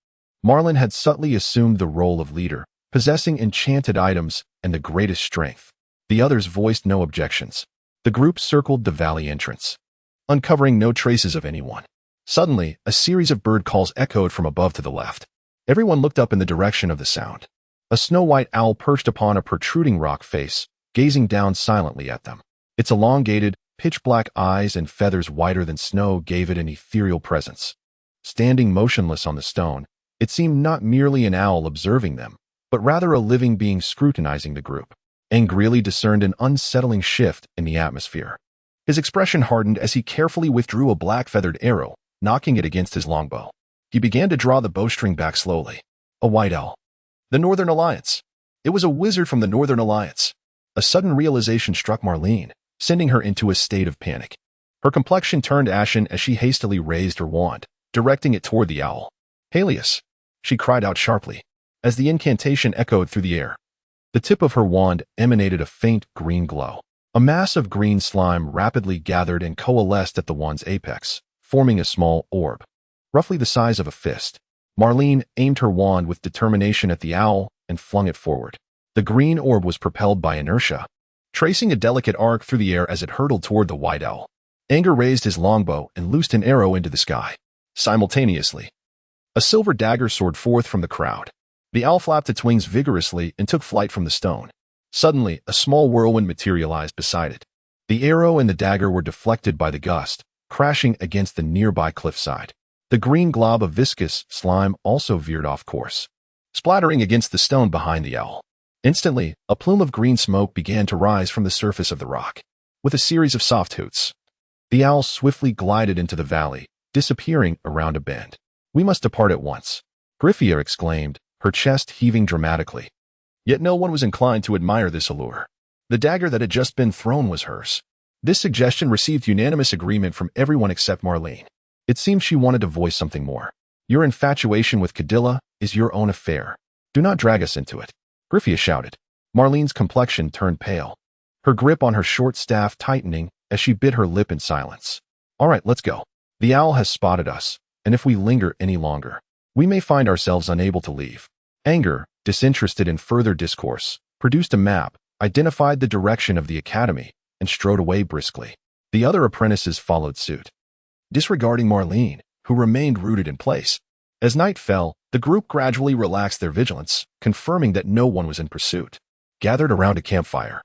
Marlene had subtly assumed the role of leader, possessing enchanted items and the greatest strength. The others voiced no objections. The group circled the valley entrance, uncovering no traces of anyone. Suddenly, a series of bird calls echoed from above to the left. Everyone looked up in the direction of the sound. A snow-white owl perched upon a protruding rock face, gazing down silently at them. Its elongated, pitch-black eyes and feathers whiter than snow gave it an ethereal presence. Standing motionless on the stone, it seemed not merely an owl observing them, but rather a living being scrutinizing the group. Angrele discerned an unsettling shift in the atmosphere. His expression hardened as he carefully withdrew a black-feathered arrow, knocking it against his longbow. He began to draw the bowstring back slowly. A white owl. The Northern Alliance. It was a wizard from the Northern Alliance. A sudden realization struck Marlene, sending her into a state of panic. Her complexion turned ashen as she hastily raised her wand, directing it toward the owl. Helios, she cried out sharply, as the incantation echoed through the air. The tip of her wand emanated a faint green glow. A mass of green slime rapidly gathered and coalesced at the wand's apex, forming a small orb, roughly the size of a fist. Marlene aimed her wand with determination at the owl and flung it forward. The green orb was propelled by inertia, tracing a delicate arc through the air as it hurtled toward the white owl. Anger raised his longbow and loosed an arrow into the sky. Simultaneously, a silver dagger soared forth from the crowd. The owl flapped its wings vigorously and took flight from the stone. Suddenly, a small whirlwind materialized beside it. The arrow and the dagger were deflected by the gust, crashing against the nearby cliffside. The green glob of viscous slime also veered off course, splattering against the stone behind the owl. Instantly, a plume of green smoke began to rise from the surface of the rock. With a series of soft hoots, the owl swiftly glided into the valley, disappearing around a bend. "We must depart at once," Griffia exclaimed, her chest heaving dramatically. Yet no one was inclined to admire this allure. The dagger that had just been thrown was hers. This suggestion received unanimous agreement from everyone except Marlene. It seemed she wanted to voice something more. "Your infatuation with Cadilla is your own affair. Do not drag us into it," Griffia shouted. Marlene's complexion turned pale, her grip on her short staff tightening as she bit her lip in silence. "All right, let's go. The owl has spotted us, and if we linger any longer, we may find ourselves unable to leave." Anger, disinterested in further discourse, produced a map, identified the direction of the academy, and strode away briskly. The other apprentices followed suit, disregarding Marlene, who remained rooted in place. As night fell, the group gradually relaxed their vigilance, confirming that no one was in pursuit. Gathered around a campfire,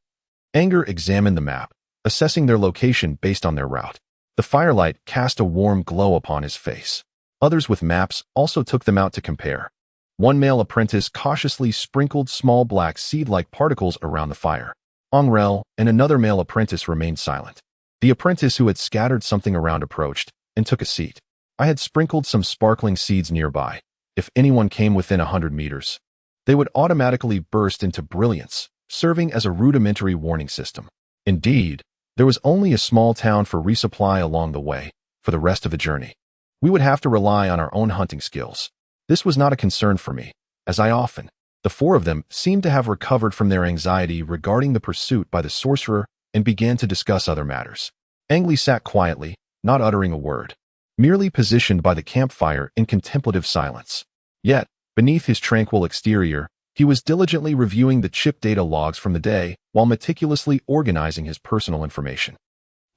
Anger examined the map, assessing their location based on their route. The firelight cast a warm glow upon his face. Others with maps also took them out to compare. One male apprentice cautiously sprinkled small black seed-like particles around the fire. Angrele and another male apprentice remained silent. The apprentice who had scattered something around approached and took a seat. "I had sprinkled some sparkling seeds nearby. If anyone came within 100 meters, they would automatically burst into brilliance, serving as a rudimentary warning system." Indeed, there was only a small town for resupply along the way. For the rest of the journey, we would have to rely on our own hunting skills. This was not a concern for me, as the four of them seemed to have recovered from their anxiety regarding the pursuit by the sorcerer and began to discuss other matters. Angrele sat quietly, not uttering a word, merely positioned by the campfire in contemplative silence. Yet, beneath his tranquil exterior, he was diligently reviewing the chip data logs from the day while meticulously organizing his personal information.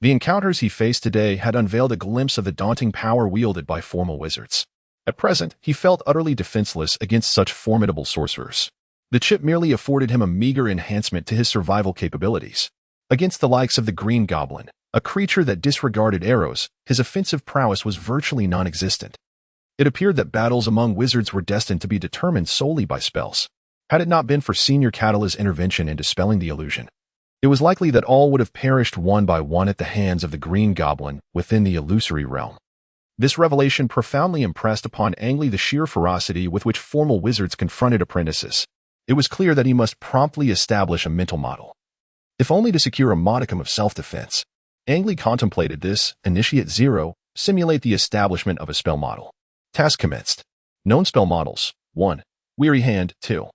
The encounters he faced today had unveiled a glimpse of the daunting power wielded by formal wizards. At present, he felt utterly defenseless against such formidable sorcerers. The chip merely afforded him a meager enhancement to his survival capabilities. Against the likes of the Green Goblin, a creature that disregarded arrows, his offensive prowess was virtually non-existent. It appeared that battles among wizards were destined to be determined solely by spells. Had it not been for Senior Cadilla's intervention in dispelling the illusion, it was likely that all would have perished one by one at the hands of the Green Goblin within the illusory realm. This revelation profoundly impressed upon Angrele the sheer ferocity with which formal wizards confronted apprentices. It was clear that he must promptly establish a mental model, if only to secure a modicum of self-defense. Angrele contemplated this. Initiate 0, simulate the establishment of a spell model. Task commenced. Known spell models. 1. Weary Hand. 2.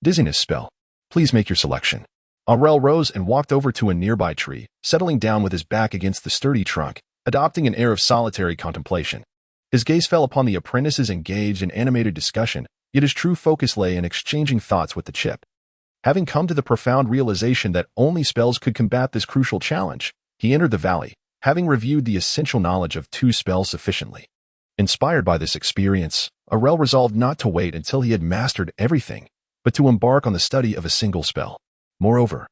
Dizziness spell. Please make your selection. Angrele rose and walked over to a nearby tree, settling down with his back against the sturdy trunk, adopting an air of solitary contemplation. His gaze fell upon the apprentices engaged in animated discussion, yet his true focus lay in exchanging thoughts with the chip. Having come to the profound realization that only spells could combat this crucial challenge, he entered the valley, having reviewed the essential knowledge of 2 spells sufficiently. Inspired by this experience, Angrele resolved not to wait until he had mastered everything, but to embark on the study of a single spell. Moreover,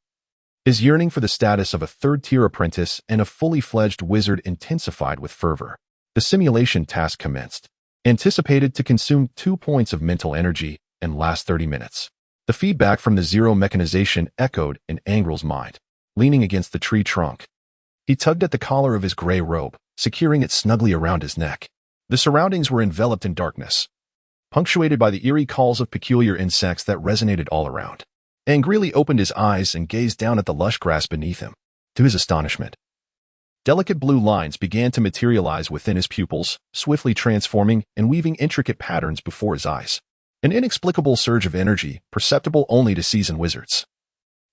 his yearning for the status of a third-tier apprentice and a fully-fledged wizard intensified with fervor. The simulation task commenced, anticipated to consume 2 points of mental energy and last 30 minutes. The feedback from the 0 mechanization echoed in Angrele's mind. Leaning against the tree trunk, he tugged at the collar of his gray robe, securing it snugly around his neck. The surroundings were enveloped in darkness, punctuated by the eerie calls of peculiar insects that resonated all around. Angrele opened his eyes and gazed down at the lush grass beneath him. To his astonishment, delicate blue lines began to materialize within his pupils, swiftly transforming and weaving intricate patterns before his eyes. An inexplicable surge of energy, perceptible only to seasoned wizards,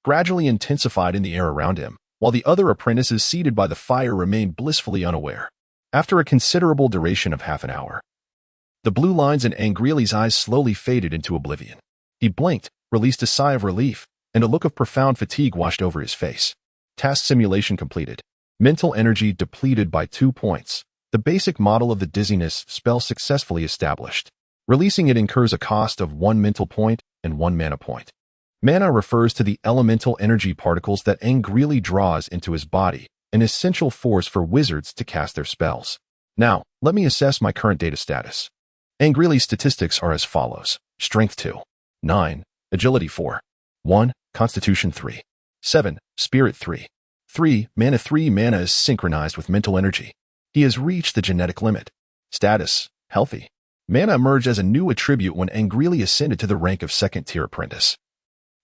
gradually intensified in the air around him, while the other apprentices seated by the fire remained blissfully unaware. After a considerable duration of half an hour, the blue lines in Angrele's eyes slowly faded into oblivion. He blinked, released a sigh of relief, and a look of profound fatigue washed over his face. Task simulation completed. Mental energy depleted by 2 points. The basic model of the dizziness spell successfully established. Releasing it incurs a cost of 1 mental point and 1 mana point. Mana refers to the elemental energy particles that Angrele draws into his body, an essential force for wizards to cast their spells. Now, let me assess my current data status. Angrele's statistics are as follows. Strength 2. 9. Agility 4. 1. Constitution 3. 7. Spirit 3. 3. Mana 3. Mana is synchronized with mental energy. He has reached the genetic limit. Status: healthy. Mana emerged as a new attribute when Angrele ascended to the rank of second-tier apprentice.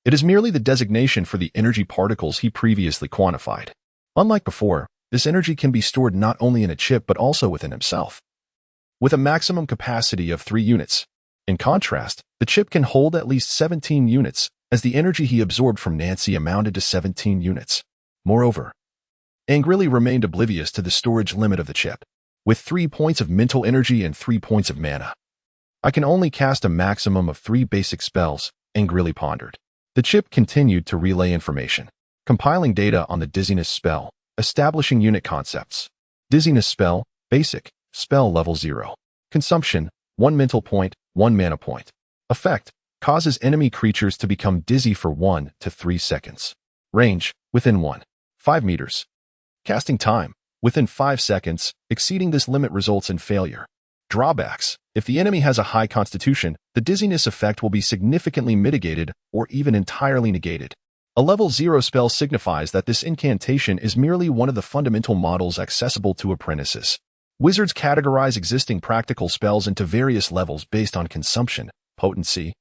It is merely the designation for the energy particles he previously quantified. Unlike before, this energy can be stored not only in a chip but also within himself, with a maximum capacity of 3 units. In contrast, the chip can hold at least 17 units, as the energy he absorbed from Nancy amounted to 17 units. Moreover, Angrele remained oblivious to the storage limit of the chip, with 3 points of mental energy and 3 points of mana. I can only cast a maximum of 3 basic spells, Angrele pondered. The chip continued to relay information, compiling data on the dizziness spell, establishing unit concepts. Dizziness spell, basic, spell level 0. Consumption, 1 mental point, 1 mana point. Effect, causes enemy creatures to become dizzy for 1 to 3 seconds. Range, within 5 meters. Casting time, within 5 seconds. Exceeding this limit results in failure. Drawbacks: if the enemy has a high constitution, the dizziness effect will be significantly mitigated or even entirely negated. A level 0 spell signifies that this incantation is merely one of the fundamental models accessible to apprentices. Wizards categorize existing practical spells into various levels based on consumption, potency,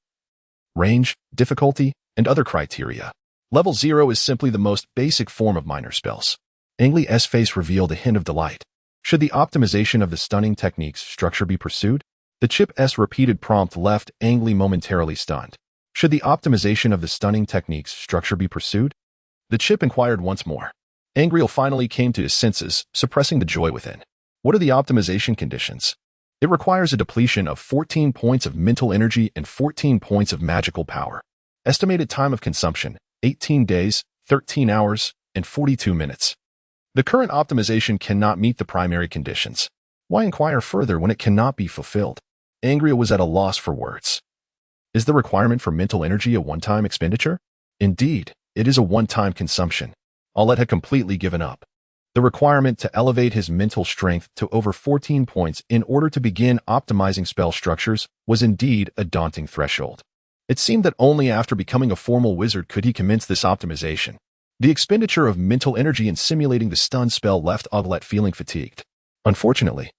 range, difficulty, and other criteria. Level 0 is simply the most basic form of minor spells. Angrele's face revealed a hint of delight. Should the optimization of the stunning technique's structure be pursued? The chip's repeated prompt left Angrele momentarily stunned. Should the optimization of the stunning technique's structure be pursued? The chip inquired once more. Angrele finally came to his senses, suppressing the joy within. What are the optimization conditions? It requires a depletion of 14 points of mental energy and 14 points of magical power. Estimated time of consumption, 18 days, 13 hours, and 42 minutes. The current optimization cannot meet the primary conditions. Why inquire further when it cannot be fulfilled? Angrele was at a loss for words. Is the requirement for mental energy a one-time expenditure? Indeed, it is a one-time consumption. Aulet had completely given up. The requirement to elevate his mental strength to over 14 points in order to begin optimizing spell structures was indeed a daunting threshold. It seemed that only after becoming a formal wizard could he commence this optimization. The expenditure of mental energy in simulating the stun spell left Aulet feeling fatigued. Unfortunately,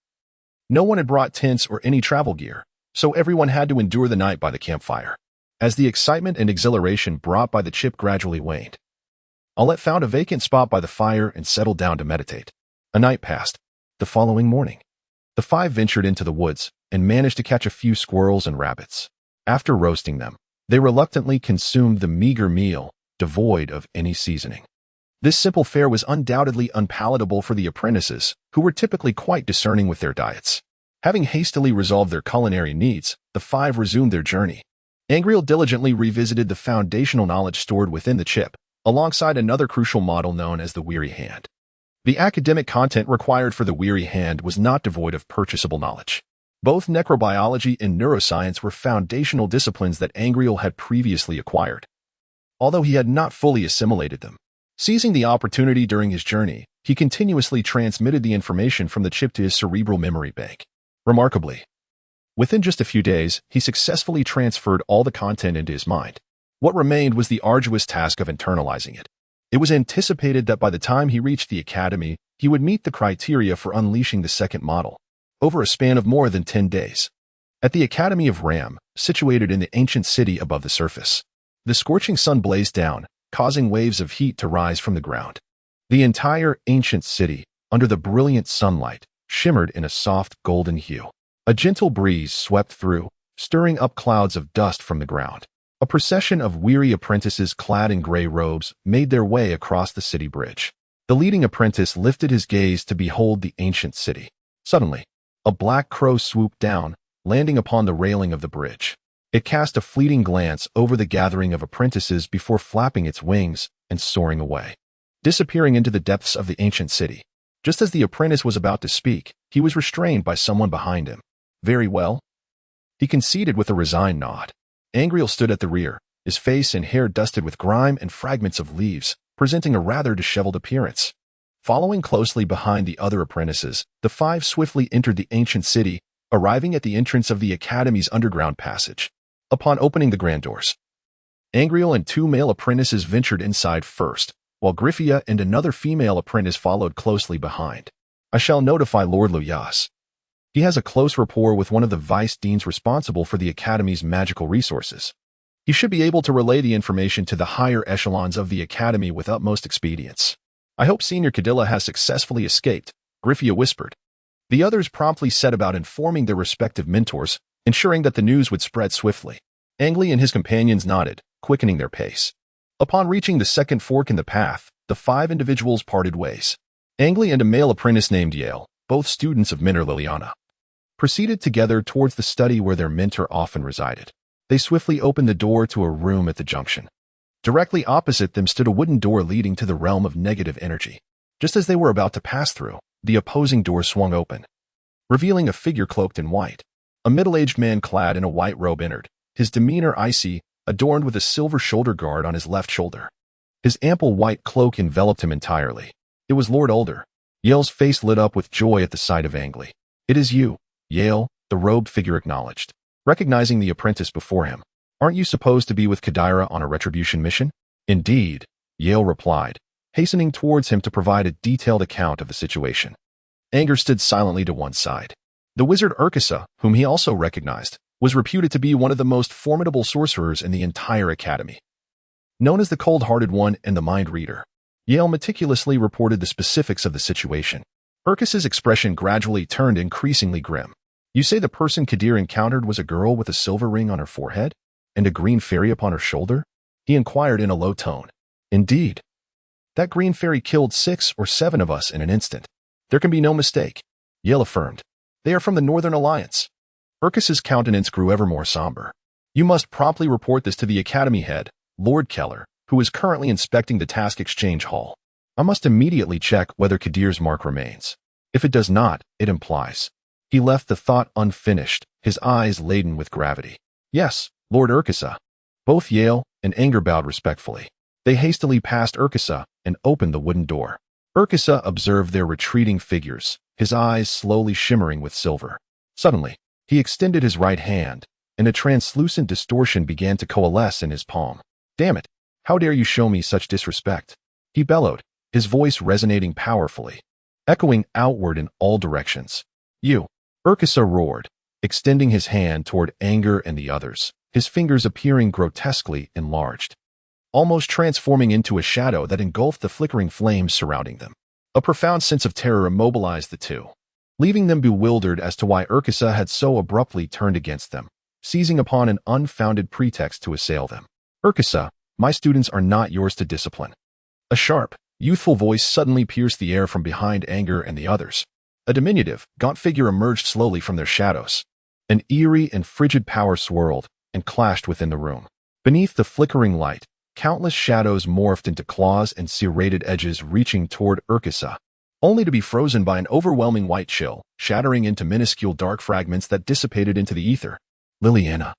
no one had brought tents or any travel gear, so everyone had to endure the night by the campfire. As the excitement and exhilaration brought by the chip gradually waned, Aulet found a vacant spot by the fire and settled down to meditate. A night passed. The following morning, the 5 ventured into the woods and managed to catch a few squirrels and rabbits. After roasting them, they reluctantly consumed the meager meal, devoid of any seasoning. This simple fare was undoubtedly unpalatable for the apprentices, who were typically quite discerning with their diets. Having hastily resolved their culinary needs, the 5 resumed their journey. Angrele diligently revisited the foundational knowledge stored within the chip, alongside another crucial model known as the weary hand. The academic content required for the weary hand was not devoid of purchasable knowledge. Both necrobiology and neuroscience were foundational disciplines that Angrele had previously acquired, although he had not fully assimilated them. Seizing the opportunity during his journey, he continuously transmitted the information from the chip to his cerebral memory bank. Remarkably, within just a few days, he successfully transferred all the content into his mind. What remained was the arduous task of internalizing it. It was anticipated that by the time he reached the academy, he would meet the criteria for unleashing the second model, over a span of more than 10 days. At the Academy of Ram, situated in the ancient city above the surface, the scorching sun blazed down, causing waves of heat to rise from the ground. The entire ancient city, under the brilliant sunlight, shimmered in a soft golden hue. A gentle breeze swept through, stirring up clouds of dust from the ground. A procession of weary apprentices clad in gray robes made their way across the city bridge. The leading apprentice lifted his gaze to behold the ancient city. Suddenly, a black crow swooped down, landing upon the railing of the bridge. It cast a fleeting glance over the gathering of apprentices before flapping its wings and soaring away, disappearing into the depths of the ancient city. Just as the apprentice was about to speak, he was restrained by someone behind him. Very well, he conceded with a resigned nod. Angrele stood at the rear, his face and hair dusted with grime and fragments of leaves, presenting a rather disheveled appearance. Following closely behind the other apprentices, the 5 swiftly entered the ancient city, arriving at the entrance of the academy's underground passage. Upon opening the grand doors, Angrele and two male apprentices ventured inside first, while Griffia and another female apprentice followed closely behind. I shall notify Lord Luyas. He has a close rapport with one of the vice deans responsible for the Academy's magical resources. He should be able to relay the information to the higher echelons of the Academy with utmost expedience. I hope Senior Cadilla has successfully escaped, Griffia whispered. The others promptly set about informing their respective mentors, ensuring that the news would spread swiftly. Angrele and his companions nodded, quickening their pace. Upon reaching the second fork in the path, the five individuals parted ways. Angrele and a male apprentice named Yale, both students of Mentor Liliana, proceeded together towards the study where their mentor often resided. They swiftly opened the door to a room at the junction. Directly opposite them stood a wooden door leading to the realm of negative energy. Just as they were about to pass through, the opposing door swung open, revealing a figure cloaked in white. A middle-aged man clad in a white robe entered, his demeanor icy, adorned with a silver shoulder guard on his left shoulder. His ample white cloak enveloped him entirely. It was Lord Ulder. Yale's face lit up with joy at the sight of Angrele. "It is you, Yale," the robed figure acknowledged, recognizing the apprentice before him. "Aren't you supposed to be with Kadira on a retribution mission?" "Indeed," Yale replied, hastening towards him to provide a detailed account of the situation. Anger stood silently to one side. The wizard Urkisa, whom he also recognized, was reputed to be one of the most formidable sorcerers in the entire academy. Known as the Cold-Hearted One and the Mind Reader, Yale meticulously reported the specifics of the situation. Urkisa's expression gradually turned increasingly grim. "You say the person Kadir encountered was a girl with a silver ring on her forehead and a green fairy upon her shoulder?" he inquired in a low tone. "Indeed. That green fairy killed 6 or 7 of us in an instant. There can be no mistake," Yale affirmed. "They are from the Northern Alliance." Urkisa's countenance grew ever more somber. "You must promptly report this to the Academy head, Lord Keller, who is currently inspecting the task exchange hall. I must immediately check whether Kadir's mark remains. If it does not, it implies." He left the thought unfinished, his eyes laden with gravity. "Yes, Lord Urkisa." Both Yale and Anger bowed respectfully. They hastily passed Urkisa and opened the wooden door. Urkisa observed their retreating figures, his eyes slowly shimmering with silver. Suddenly, he extended his right hand, and a translucent distortion began to coalesce in his palm. "Damn it! How dare you show me such disrespect?" he bellowed, his voice resonating powerfully, echoing outward in all directions. "You!" Urkisa roared, extending his hand toward Anger and the others, his fingers appearing grotesquely enlarged, almost transforming into a shadow that engulfed the flickering flames surrounding them. A profound sense of terror immobilized the two, leaving them bewildered as to why Urkisa had so abruptly turned against them, seizing upon an unfounded pretext to assail them. "Urkisa, my students are not yours to discipline." A sharp, youthful voice suddenly pierced the air from behind Anger and the others. A diminutive, gaunt figure emerged slowly from their shadows. An eerie and frigid power swirled and clashed within the room. Beneath the flickering light, countless shadows morphed into claws and serrated edges reaching toward Urkisa, only to be frozen by an overwhelming white chill, shattering into minuscule dark fragments that dissipated into the ether. "Liliana."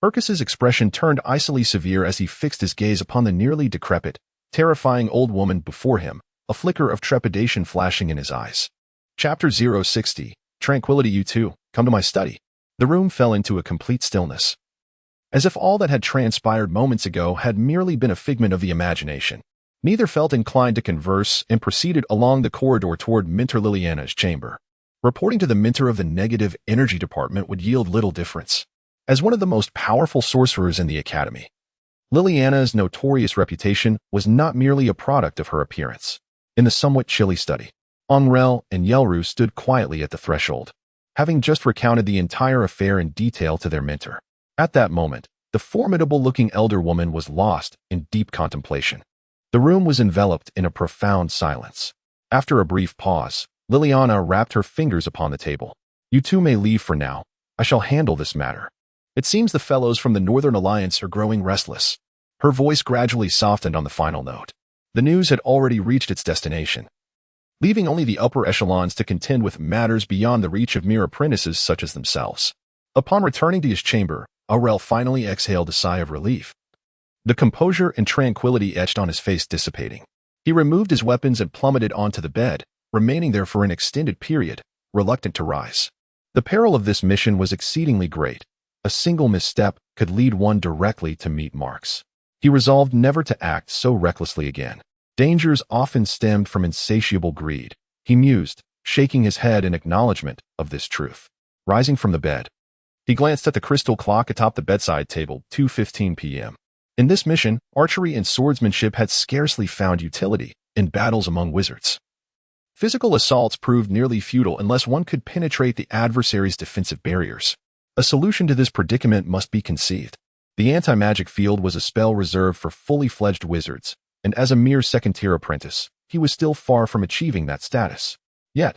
Urkisa's expression turned icily severe as he fixed his gaze upon the nearly decrepit, terrifying old woman before him, a flicker of trepidation flashing in his eyes. Chapter 060, Tranquility. "You two, come to my study." The room fell into a complete stillness, as if all that had transpired moments ago had merely been a figment of the imagination. Neither felt inclined to converse and proceeded along the corridor toward Mentor Liliana's chamber. Reporting to the mentor of the negative energy department would yield little difference. As one of the most powerful sorcerers in the academy, Liliana's notorious reputation was not merely a product of her appearance. In the somewhat chilly study, Angrele and Yelru stood quietly at the threshold, having just recounted the entire affair in detail to their mentor. At that moment, the formidable-looking elder woman was lost in deep contemplation. The room was enveloped in a profound silence. After a brief pause, Liliana rapped her fingers upon the table. "You two may leave for now. I shall handle this matter. It seems the fellows from the Northern Alliance are growing restless." Her voice gradually softened on the final note. The news had already reached its destination, leaving only the upper echelons to contend with matters beyond the reach of mere apprentices such as themselves. Upon returning to his chamber, Angrele finally exhaled a sigh of relief. The composure and tranquility etched on his face dissipating. He removed his weapons and plummeted onto the bed, remaining there for an extended period, reluctant to rise. The peril of this mission was exceedingly great. A single misstep could lead one directly to meet marks. He resolved never to act so recklessly again. Dangers often stemmed from insatiable greed, he mused, shaking his head in acknowledgement of this truth. Rising from the bed, he glanced at the crystal clock atop the bedside table, 2:15 p.m. In this mission, archery and swordsmanship had scarcely found utility in battles among wizards. Physical assaults proved nearly futile unless one could penetrate the adversary's defensive barriers. A solution to this predicament must be conceived. The anti-magic field was a spell reserved for fully fledged wizards, and as a mere second-tier apprentice, he was still far from achieving that status. Yet,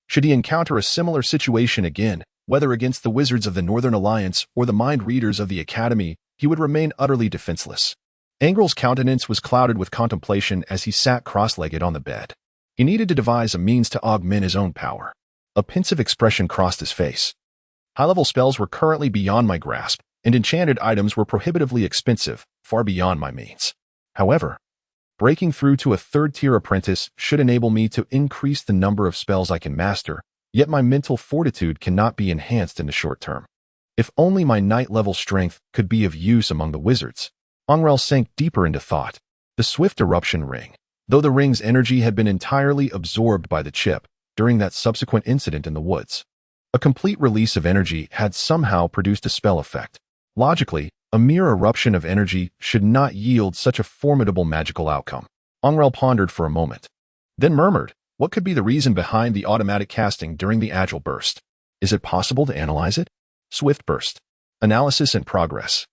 should he encounter a similar situation again, whether against the wizards of the Northern Alliance or the mind readers of the Academy, he would remain utterly defenseless. Angrele's countenance was clouded with contemplation as he sat cross-legged on the bed. He needed to devise a means to augment his own power. A pensive expression crossed his face. High-level spells were currently beyond my grasp, and enchanted items were prohibitively expensive, far beyond my means. However, breaking through to a third-tier apprentice should enable me to increase the number of spells I can master, yet my mental fortitude cannot be enhanced in the short term. If only my night-level strength could be of use among the wizards. Angrele sank deeper into thought. The swift eruption ring. Though the ring's energy had been entirely absorbed by the chip during that subsequent incident in the woods, a complete release of energy had somehow produced a spell effect. Logically, a mere eruption of energy should not yield such a formidable magical outcome. Angrele pondered for a moment, then murmured, what could be the reason behind the automatic casting during the agile burst? Is it possible to analyze it? Swift burst. Analysis in progress.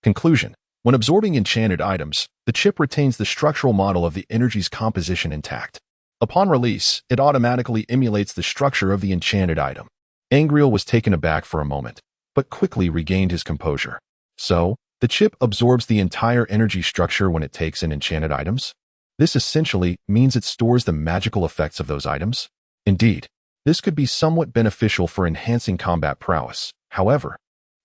Conclusion. When absorbing enchanted items, the chip retains the structural model of the energy's composition intact. Upon release, it automatically emulates the structure of the enchanted item. Angrele was taken aback for a moment, but quickly regained his composure. So, the chip absorbs the entire energy structure when it takes in enchanted items? This essentially means it stores the magical effects of those items? Indeed, this could be somewhat beneficial for enhancing combat prowess. However,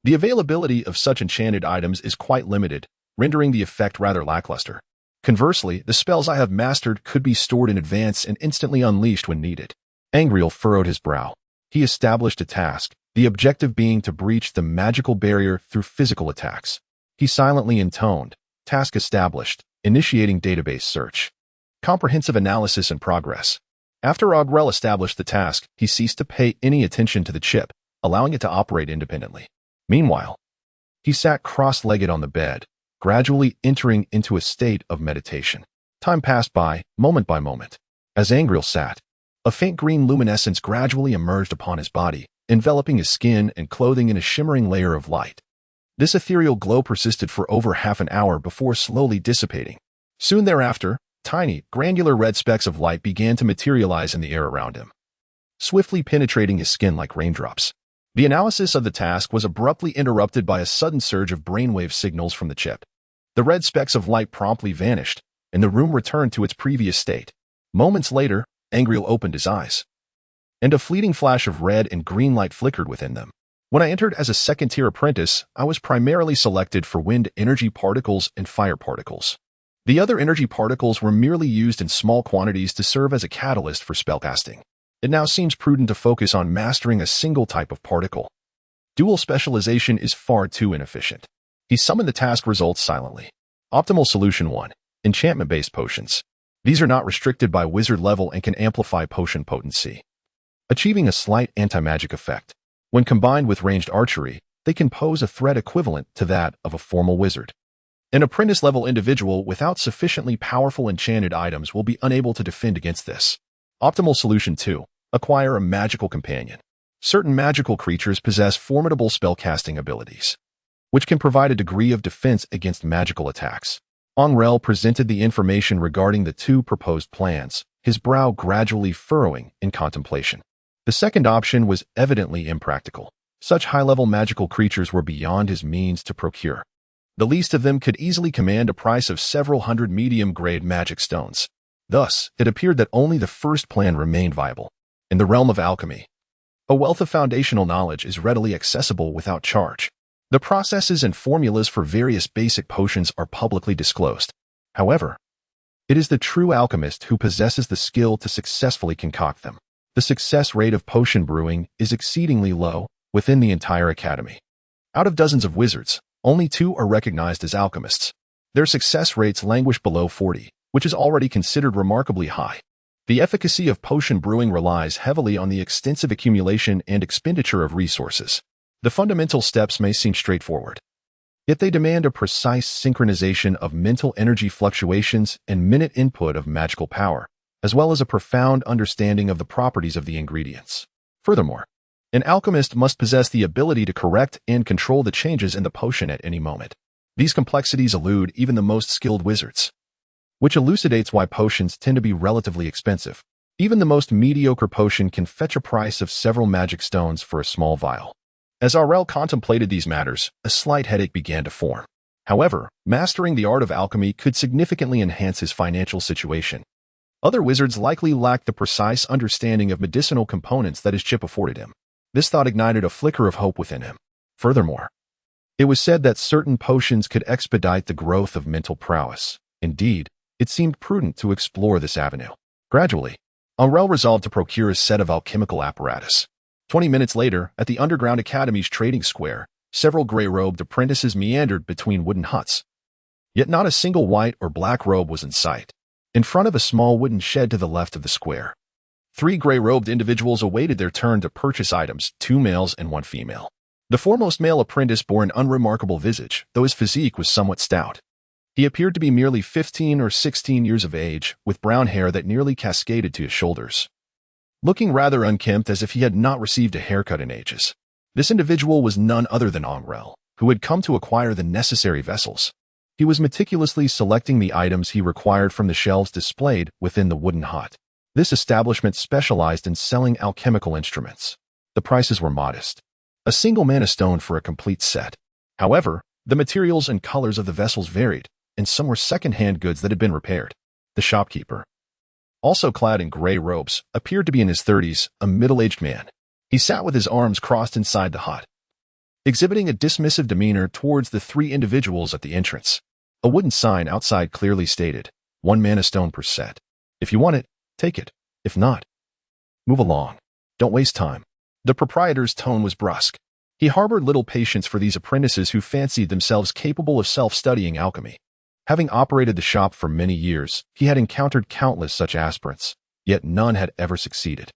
the availability of such enchanted items is quite limited, rendering the effect rather lackluster. Conversely, the spells I have mastered could be stored in advance and instantly unleashed when needed. Angrele furrowed his brow. He established a task, the objective being to breach the magical barrier through physical attacks. He silently intoned, task established, initiating database search. Comprehensive analysis in progress. After Angrele established the task, he ceased to pay any attention to the chip, allowing it to operate independently. Meanwhile, he sat cross-legged on the bed, gradually entering into a state of meditation. Time passed by, moment by moment. As Angrele sat, a faint green luminescence gradually emerged upon his body, enveloping his skin and clothing in a shimmering layer of light. This ethereal glow persisted for over half an hour before slowly dissipating. Soon thereafter, tiny, granular red specks of light began to materialize in the air around him, swiftly penetrating his skin like raindrops. The analysis of the task was abruptly interrupted by a sudden surge of brainwave signals from the chip. The red specks of light promptly vanished, and the room returned to its previous state. Moments later, Angrele opened his eyes, and a fleeting flash of red and green light flickered within them. When I entered as a second-tier apprentice, I was primarily selected for wind energy particles and fire particles. The other energy particles were merely used in small quantities to serve as a catalyst for spellcasting. It now seems prudent to focus on mastering a single type of particle. Dual specialization is far too inefficient. He summoned the task results silently. Optimal Solution 1. Enchantment-based potions. These are not restricted by wizard level and can amplify potion potency, achieving a slight anti-magic effect. When combined with ranged archery, they can pose a threat equivalent to that of a formal wizard. An apprentice-level individual without sufficiently powerful enchanted items will be unable to defend against this. Optimal Solution 2. Acquire a magical companion. Certain magical creatures possess formidable spellcasting abilities, which can provide a degree of defense against magical attacks. Angrele presented the information regarding the two proposed plans, his brow gradually furrowing in contemplation. The second option was evidently impractical. Such high-level magical creatures were beyond his means to procure. The least of them could easily command a price of several hundred medium-grade magic stones. Thus, it appeared that only the first plan remained viable. In the realm of alchemy, a wealth of foundational knowledge is readily accessible without charge. The processes and formulas for various basic potions are publicly disclosed. However, it is the true alchemist who possesses the skill to successfully concoct them. The success rate of potion brewing is exceedingly low within the entire academy. Out of dozens of wizards, only 2 are recognized as alchemists. Their success rates languish below 40, which is already considered remarkably high. The efficacy of potion brewing relies heavily on the extensive accumulation and expenditure of resources. The fundamental steps may seem straightforward, yet they demand a precise synchronization of mental energy fluctuations and minute input of magical power, as well as a profound understanding of the properties of the ingredients. Furthermore, an alchemist must possess the ability to correct and control the changes in the potion at any moment. These complexities elude even the most skilled wizards, which elucidates why potions tend to be relatively expensive. Even the most mediocre potion can fetch a price of several magic stones for a small vial. As Angrele contemplated these matters, a slight headache began to form. However, mastering the art of alchemy could significantly enhance his financial situation. Other wizards likely lacked the precise understanding of medicinal components that his chip afforded him. This thought ignited a flicker of hope within him. Furthermore, it was said that certain potions could expedite the growth of mental prowess. Indeed, it seemed prudent to explore this avenue. Gradually, Angrele resolved to procure a set of alchemical apparatus. 20 minutes later, at the Underground Academy's trading square, several gray-robed apprentices meandered between wooden huts. Yet not a single white or black robe was in sight. In front of a small wooden shed to the left of the square, 3 gray-robed individuals awaited their turn to purchase items, 2 males and 1 female. The foremost male apprentice bore an unremarkable visage, though his physique was somewhat stout. He appeared to be merely 15 or 16 years of age, with brown hair that nearly cascaded to his shoulders, looking rather unkempt as if he had not received a haircut in ages. This individual was none other than Angrele, who had come to acquire the necessary vessels. He was meticulously selecting the items he required from the shelves displayed within the wooden hut. This establishment specialized in selling alchemical instruments. The prices were modest. A single mana stone for a complete set. However, the materials and colors of the vessels varied, and some were second-hand goods that had been repaired. The shopkeeper, also clad in gray robes, appeared to be in his 30s, a middle-aged man. He sat with his arms crossed inside the hut, exhibiting a dismissive demeanor towards the 3 individuals at the entrance. A wooden sign outside clearly stated, 1 mana stone per set. If you want it, take it. If not, move along. Don't waste time. The proprietor's tone was brusque. He harbored little patience for these apprentices who fancied themselves capable of self-studying alchemy. Having operated the shop for many years, he had encountered countless such aspirants, yet none had ever succeeded.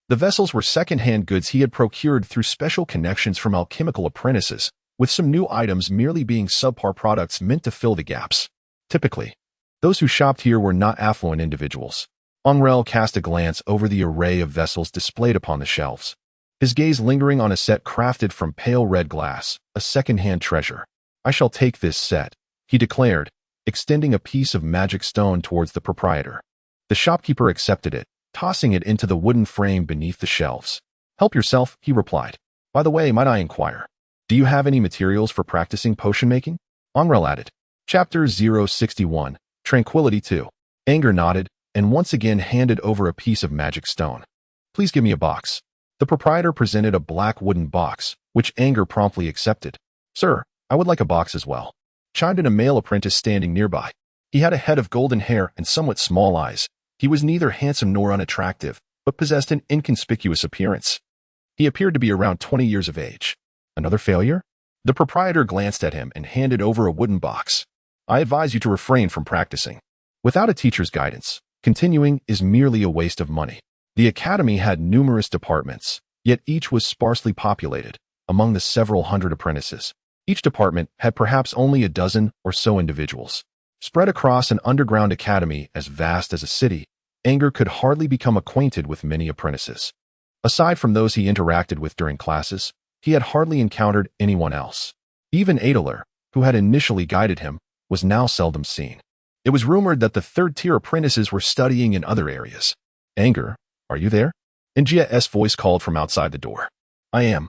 The vessels were second-hand goods he had procured through special connections from alchemical apprentices, with some new items merely being subpar products meant to fill the gaps. Typically, those who shopped here were not affluent individuals. Angrele cast a glance over the array of vessels displayed upon the shelves, his gaze lingering on a set crafted from pale red glass, a second-hand treasure. I shall take this set, he declared, extending a piece of magic stone towards the proprietor. The shopkeeper accepted it, tossing it into the wooden frame beneath the shelves. Help yourself, he replied. By the way, might I inquire, do you have any materials for practicing potion making? Angrele added. Chapter 061, Tranquility 2. Anger nodded, and once again handed over a piece of magic stone. Please give me a box. The proprietor presented a black wooden box, which Anger promptly accepted. Sir, I would like a box as well, chimed in a male apprentice standing nearby. He had a head of golden hair and somewhat small eyes. He was neither handsome nor unattractive, but possessed an inconspicuous appearance. He appeared to be around 20 years of age. Another failure? The proprietor glanced at him and handed over a wooden box. I advise you to refrain from practicing. Without a teacher's guidance, continuing is merely a waste of money. The academy had numerous departments, yet each was sparsely populated. Among the several hundred apprentices, each department had perhaps only a dozen or so individuals. Spread across an underground academy as vast as a city, Anger could hardly become acquainted with many apprentices. Aside from those he interacted with during classes, he had hardly encountered anyone else. Even Adler, who had initially guided him, was now seldom seen. It was rumored that the third-tier apprentices were studying in other areas. Anger, are you there? Ngia's voice called from outside the door. I am.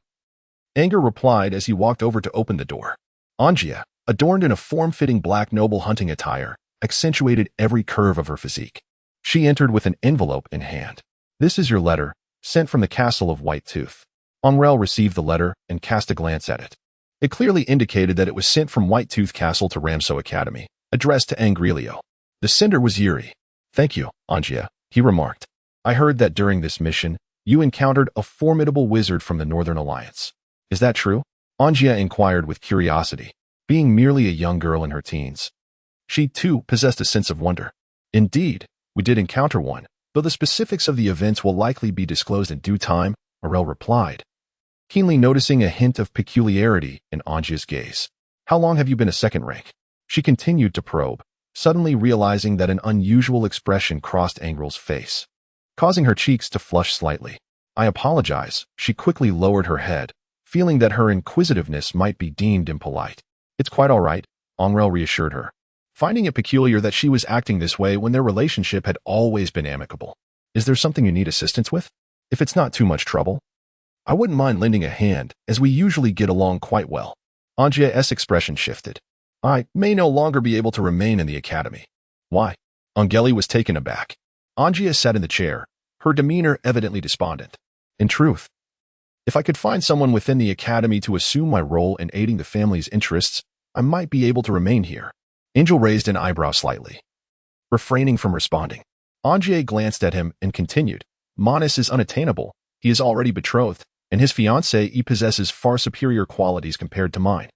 Anger replied as he walked over to open the door. Ngia, adorned in a form-fitting black noble hunting attire, accentuated every curve of her physique. She entered with an envelope in hand. This is your letter, sent from the castle of White Tooth. Angrele received the letter and cast a glance at it. It clearly indicated that it was sent from White Tooth Castle to Ramso Academy, addressed to Angrele Rio. The sender was Yuri. Thank you, Ngia, he remarked. I heard that during this mission, you encountered a formidable wizard from the Northern Alliance. Is that true? Ngia inquired with curiosity, being merely a young girl in her teens. She, too, possessed a sense of wonder. Indeed, we did encounter one, though the specifics of the events will likely be disclosed in due time, Angrele replied, keenly noticing a hint of peculiarity in Angele's gaze. How long have you been a second rank? She continued to probe, suddenly realizing that an unusual expression crossed Angrele's face, causing her cheeks to flush slightly. I apologize, she quickly lowered her head, feeling that her inquisitiveness might be deemed impolite. It's quite all right, Angrele reassured her, finding it peculiar that she was acting this way when their relationship had always been amicable. Is there something you need assistance with? If it's not too much trouble, I wouldn't mind lending a hand, as we usually get along quite well. Angele's expression shifted. I may no longer be able to remain in the academy. Why? Angrele was taken aback. Angele sat in the chair, her demeanor evidently despondent. In truth, if I could find someone within the academy to assume my role in aiding the family's interests, I might be able to remain here. Angele raised an eyebrow slightly, refraining from responding. Angele glanced at him and continued, Manas is unattainable. He is already betrothed, and his fiancée possesses far superior qualities compared to mine.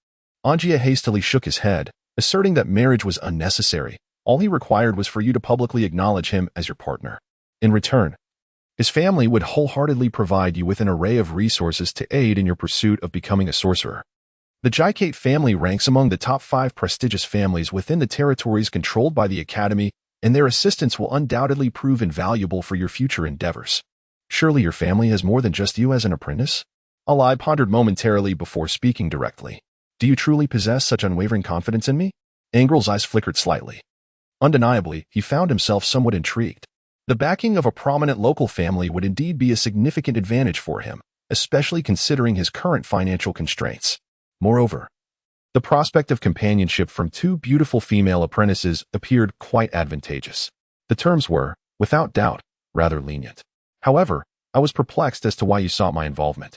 Angele hastily shook his head, asserting that marriage was unnecessary. All he required was for you to publicly acknowledge him as your partner. In return, his family would wholeheartedly provide you with an array of resources to aid in your pursuit of becoming a sorcerer. The Jicate family ranks among the top 5 prestigious families within the territories controlled by the Academy, and their assistance will undoubtedly prove invaluable for your future endeavors. Surely your family has more than just you as an apprentice? Alai pondered momentarily before speaking directly. Do you truly possess such unwavering confidence in me? Angrele's eyes flickered slightly. Undeniably, he found himself somewhat intrigued. The backing of a prominent local family would indeed be a significant advantage for him, especially considering his current financial constraints. Moreover, the prospect of companionship from 2 beautiful female apprentices appeared quite advantageous. The terms were, without doubt, rather lenient. However, I was perplexed as to why you sought my involvement.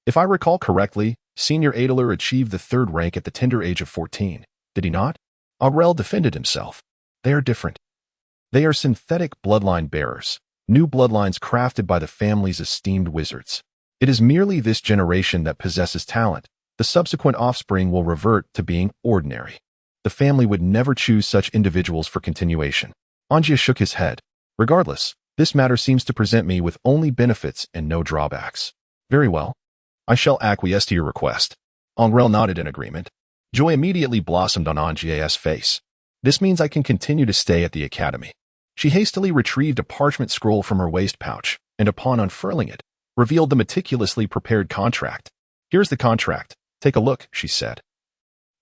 If I recall correctly, Senior Adler achieved the 3rd rank at the tender age of 14, did he not? Angrele defended himself. They are different. They are synthetic bloodline bearers, new bloodlines crafted by the family's esteemed wizards. It is merely this generation that possesses talent. The subsequent offspring will revert to being ordinary. The family would never choose such individuals for continuation. Angele shook his head. Regardless, this matter seems to present me with only benefits and no drawbacks. Very well. I shall acquiesce to your request. Angrele nodded in agreement. Joy immediately blossomed on Angele's face. This means I can continue to stay at the academy. She hastily retrieved a parchment scroll from her waist pouch, and upon unfurling it, revealed the meticulously prepared contract. Here's the contract. Take a look, she said,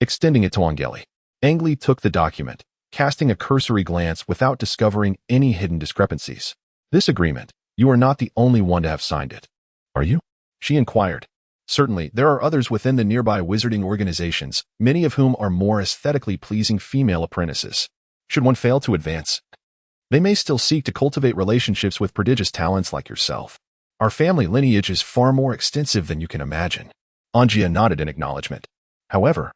extending it to Angrele. Angrele took the document, casting a cursory glance without discovering any hidden discrepancies. This agreement, you are not the only one to have signed it. Are you? She inquired. Certainly, there are others within the nearby wizarding organizations, many of whom are more aesthetically pleasing female apprentices. Should one fail to advance, they may still seek to cultivate relationships with prodigious talents like yourself. Our family lineage is far more extensive than you can imagine. Angele nodded in acknowledgement. However,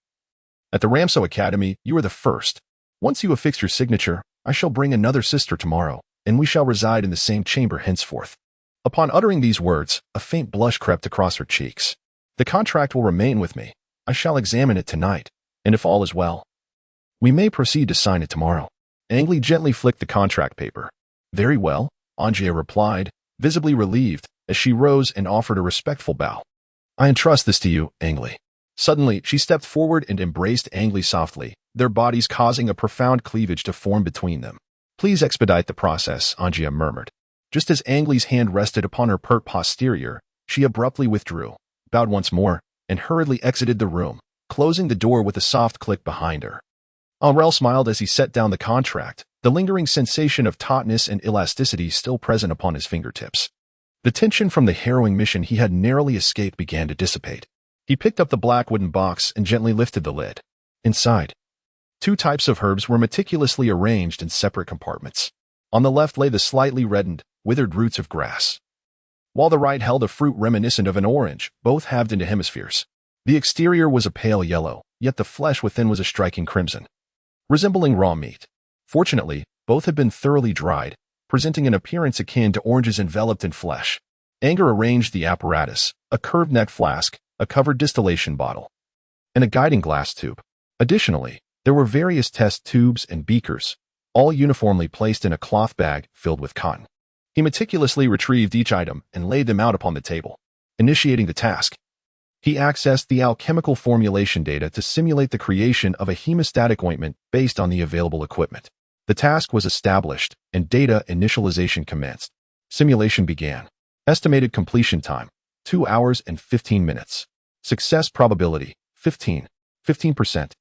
at the Ramso Academy, you are the first. Once you have fixed your signature, I shall bring another sister tomorrow, and we shall reside in the same chamber henceforth. Upon uttering these words, a faint blush crept across her cheeks. The contract will remain with me. I shall examine it tonight, and if all is well, we may proceed to sign it tomorrow. Angrele gently flicked the contract paper. Very well, Angele replied, visibly relieved, as she rose and offered a respectful bow. I entrust this to you, Angrele. Suddenly, she stepped forward and embraced Angrele softly, their bodies causing a profound cleavage to form between them. Please expedite the process, Angele murmured. Just as Angrele's hand rested upon her pert posterior, she abruptly withdrew, bowed once more, and hurriedly exited the room, closing the door with a soft click behind her. Angrele smiled as he set down the contract, the lingering sensation of tautness and elasticity still present upon his fingertips. The tension from the harrowing mission he had narrowly escaped began to dissipate. He picked up the black wooden box and gently lifted the lid. Inside, 2 types of herbs were meticulously arranged in separate compartments. On the left lay the slightly reddened, withered roots of grass, while the right held a fruit reminiscent of an orange, both halved into hemispheres. The exterior was a pale yellow, yet the flesh within was a striking crimson, resembling raw meat. Fortunately, both had been thoroughly dried, presenting an appearance akin to oranges enveloped in flesh. Angrele arranged the apparatus, a curved neck flask, a covered distillation bottle, and a guiding glass tube. Additionally, There were various test tubes and beakers, all uniformly placed in a cloth bag filled with cotton. He meticulously retrieved each item and laid them out upon the table. Initiating the task, he accessed the alchemical formulation data to simulate the creation of a hemostatic ointment based on the available equipment. The task was established, and data initialization commenced. Simulation began. Estimated completion time, 2 hours and 15 minutes. Success probability, 15%.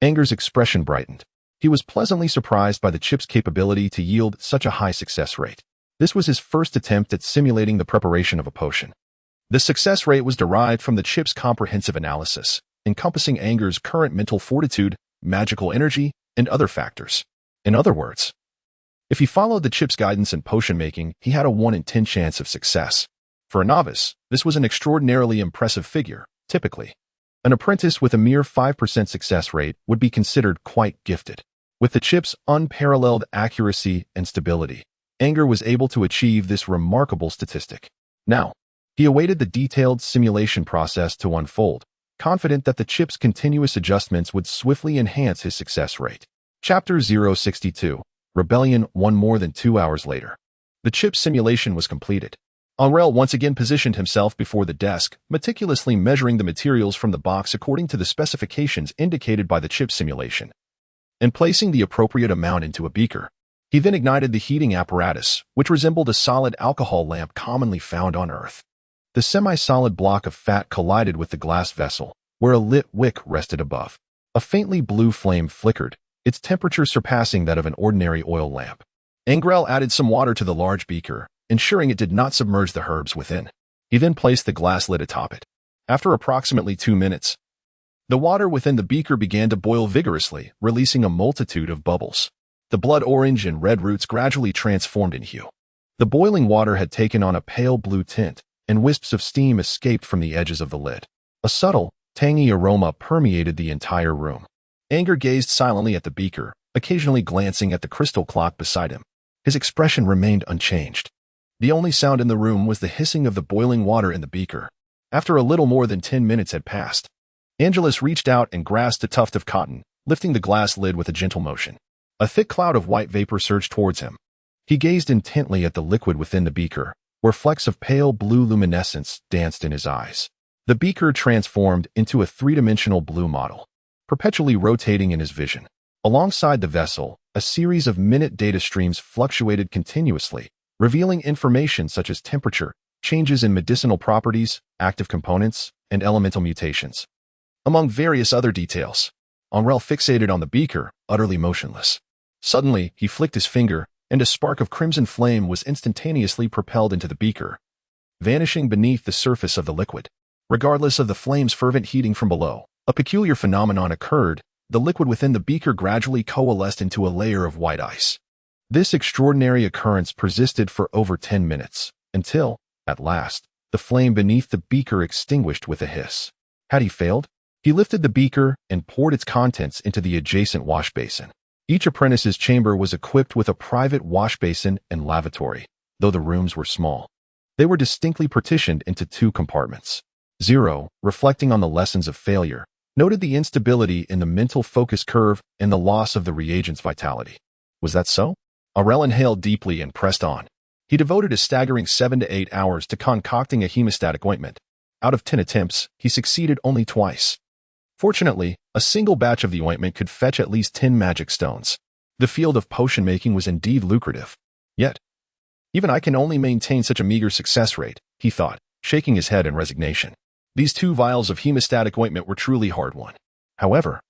Anger's expression brightened. He was pleasantly surprised by the chip's capability to yield such a high success rate. This was his first attempt at simulating the preparation of a potion. The success rate was derived from the chip's comprehensive analysis, encompassing Anger's current mental fortitude, magical energy, and other factors. In other words, if he followed the chip's guidance in potion making, he had a 1 in 10 chance of success. For a novice, this was an extraordinarily impressive figure. Typically, an apprentice with a mere 5% success rate would be considered quite gifted. With the chip's unparalleled accuracy and stability, Anger was able to achieve this remarkable statistic. Now, he awaited the detailed simulation process to unfold, confident that the chip's continuous adjustments would swiftly enhance his success rate. Chapter 062, Rebellion. 1 more than 2 hours later. The chip's simulation was completed. Angrele once again positioned himself before the desk, meticulously measuring the materials from the box according to the specifications indicated by the chip simulation, and placing the appropriate amount into a beaker. He then ignited the heating apparatus, which resembled a solid alcohol lamp commonly found on Earth. The semi-solid block of fat collided with the glass vessel, where a lit wick rested above. A faintly blue flame flickered, its temperature surpassing that of an ordinary oil lamp. Angrele added some water to the large beaker, ensuring it did not submerge the herbs within. He then placed the glass lid atop it. After approximately 2 minutes, the water within the beaker began to boil vigorously, releasing a multitude of bubbles. The blood orange and red roots gradually transformed in hue. The boiling water had taken on a pale blue tint, and wisps of steam escaped from the edges of the lid. A subtle, tangy aroma permeated the entire room. Anger gazed silently at the beaker, occasionally glancing at the crystal clock beside him. His expression remained unchanged. The only sound in the room was the hissing of the boiling water in the beaker. After a little more than 10 minutes had passed, Angelus reached out and grasped a tuft of cotton, lifting the glass lid with a gentle motion. A thick cloud of white vapor surged towards him. He gazed intently at the liquid within the beaker, where flecks of pale blue luminescence danced in his eyes. The beaker transformed into a 3-dimensional blue model, perpetually rotating in his vision. Alongside the vessel, a series of minute data streams fluctuated continuously, revealing information such as temperature, changes in medicinal properties, active components, and elemental mutations, among various other details. Angrele fixated on the beaker, utterly motionless. Suddenly, he flicked his finger, and a spark of crimson flame was instantaneously propelled into the beaker, vanishing beneath the surface of the liquid. Regardless of the flame's fervent heating from below, a peculiar phenomenon occurred. The liquid within the beaker gradually coalesced into a layer of white ice. This extraordinary occurrence persisted for over 10 minutes, until, at last, the flame beneath the beaker extinguished with a hiss. Had he failed? He lifted the beaker and poured its contents into the adjacent wash basin. Each apprentice's chamber was equipped with a private wash basin and lavatory, though the rooms were small. They were distinctly partitioned into 2 compartments. Zero, reflecting on the lessons of failure, noted the instability in the mental focus curve and the loss of the reagent's vitality. Was that so? Angrele inhaled deeply and pressed on. He devoted a staggering 7 to 8 hours to concocting a hemostatic ointment. Out of 10 attempts, he succeeded only twice. Fortunately, a single batch of the ointment could fetch at least 10 magic stones. The field of potion making was indeed lucrative. Yet, even I can only maintain such a meager success rate, he thought, shaking his head in resignation. These 2 vials of hemostatic ointment were truly hard-won. However,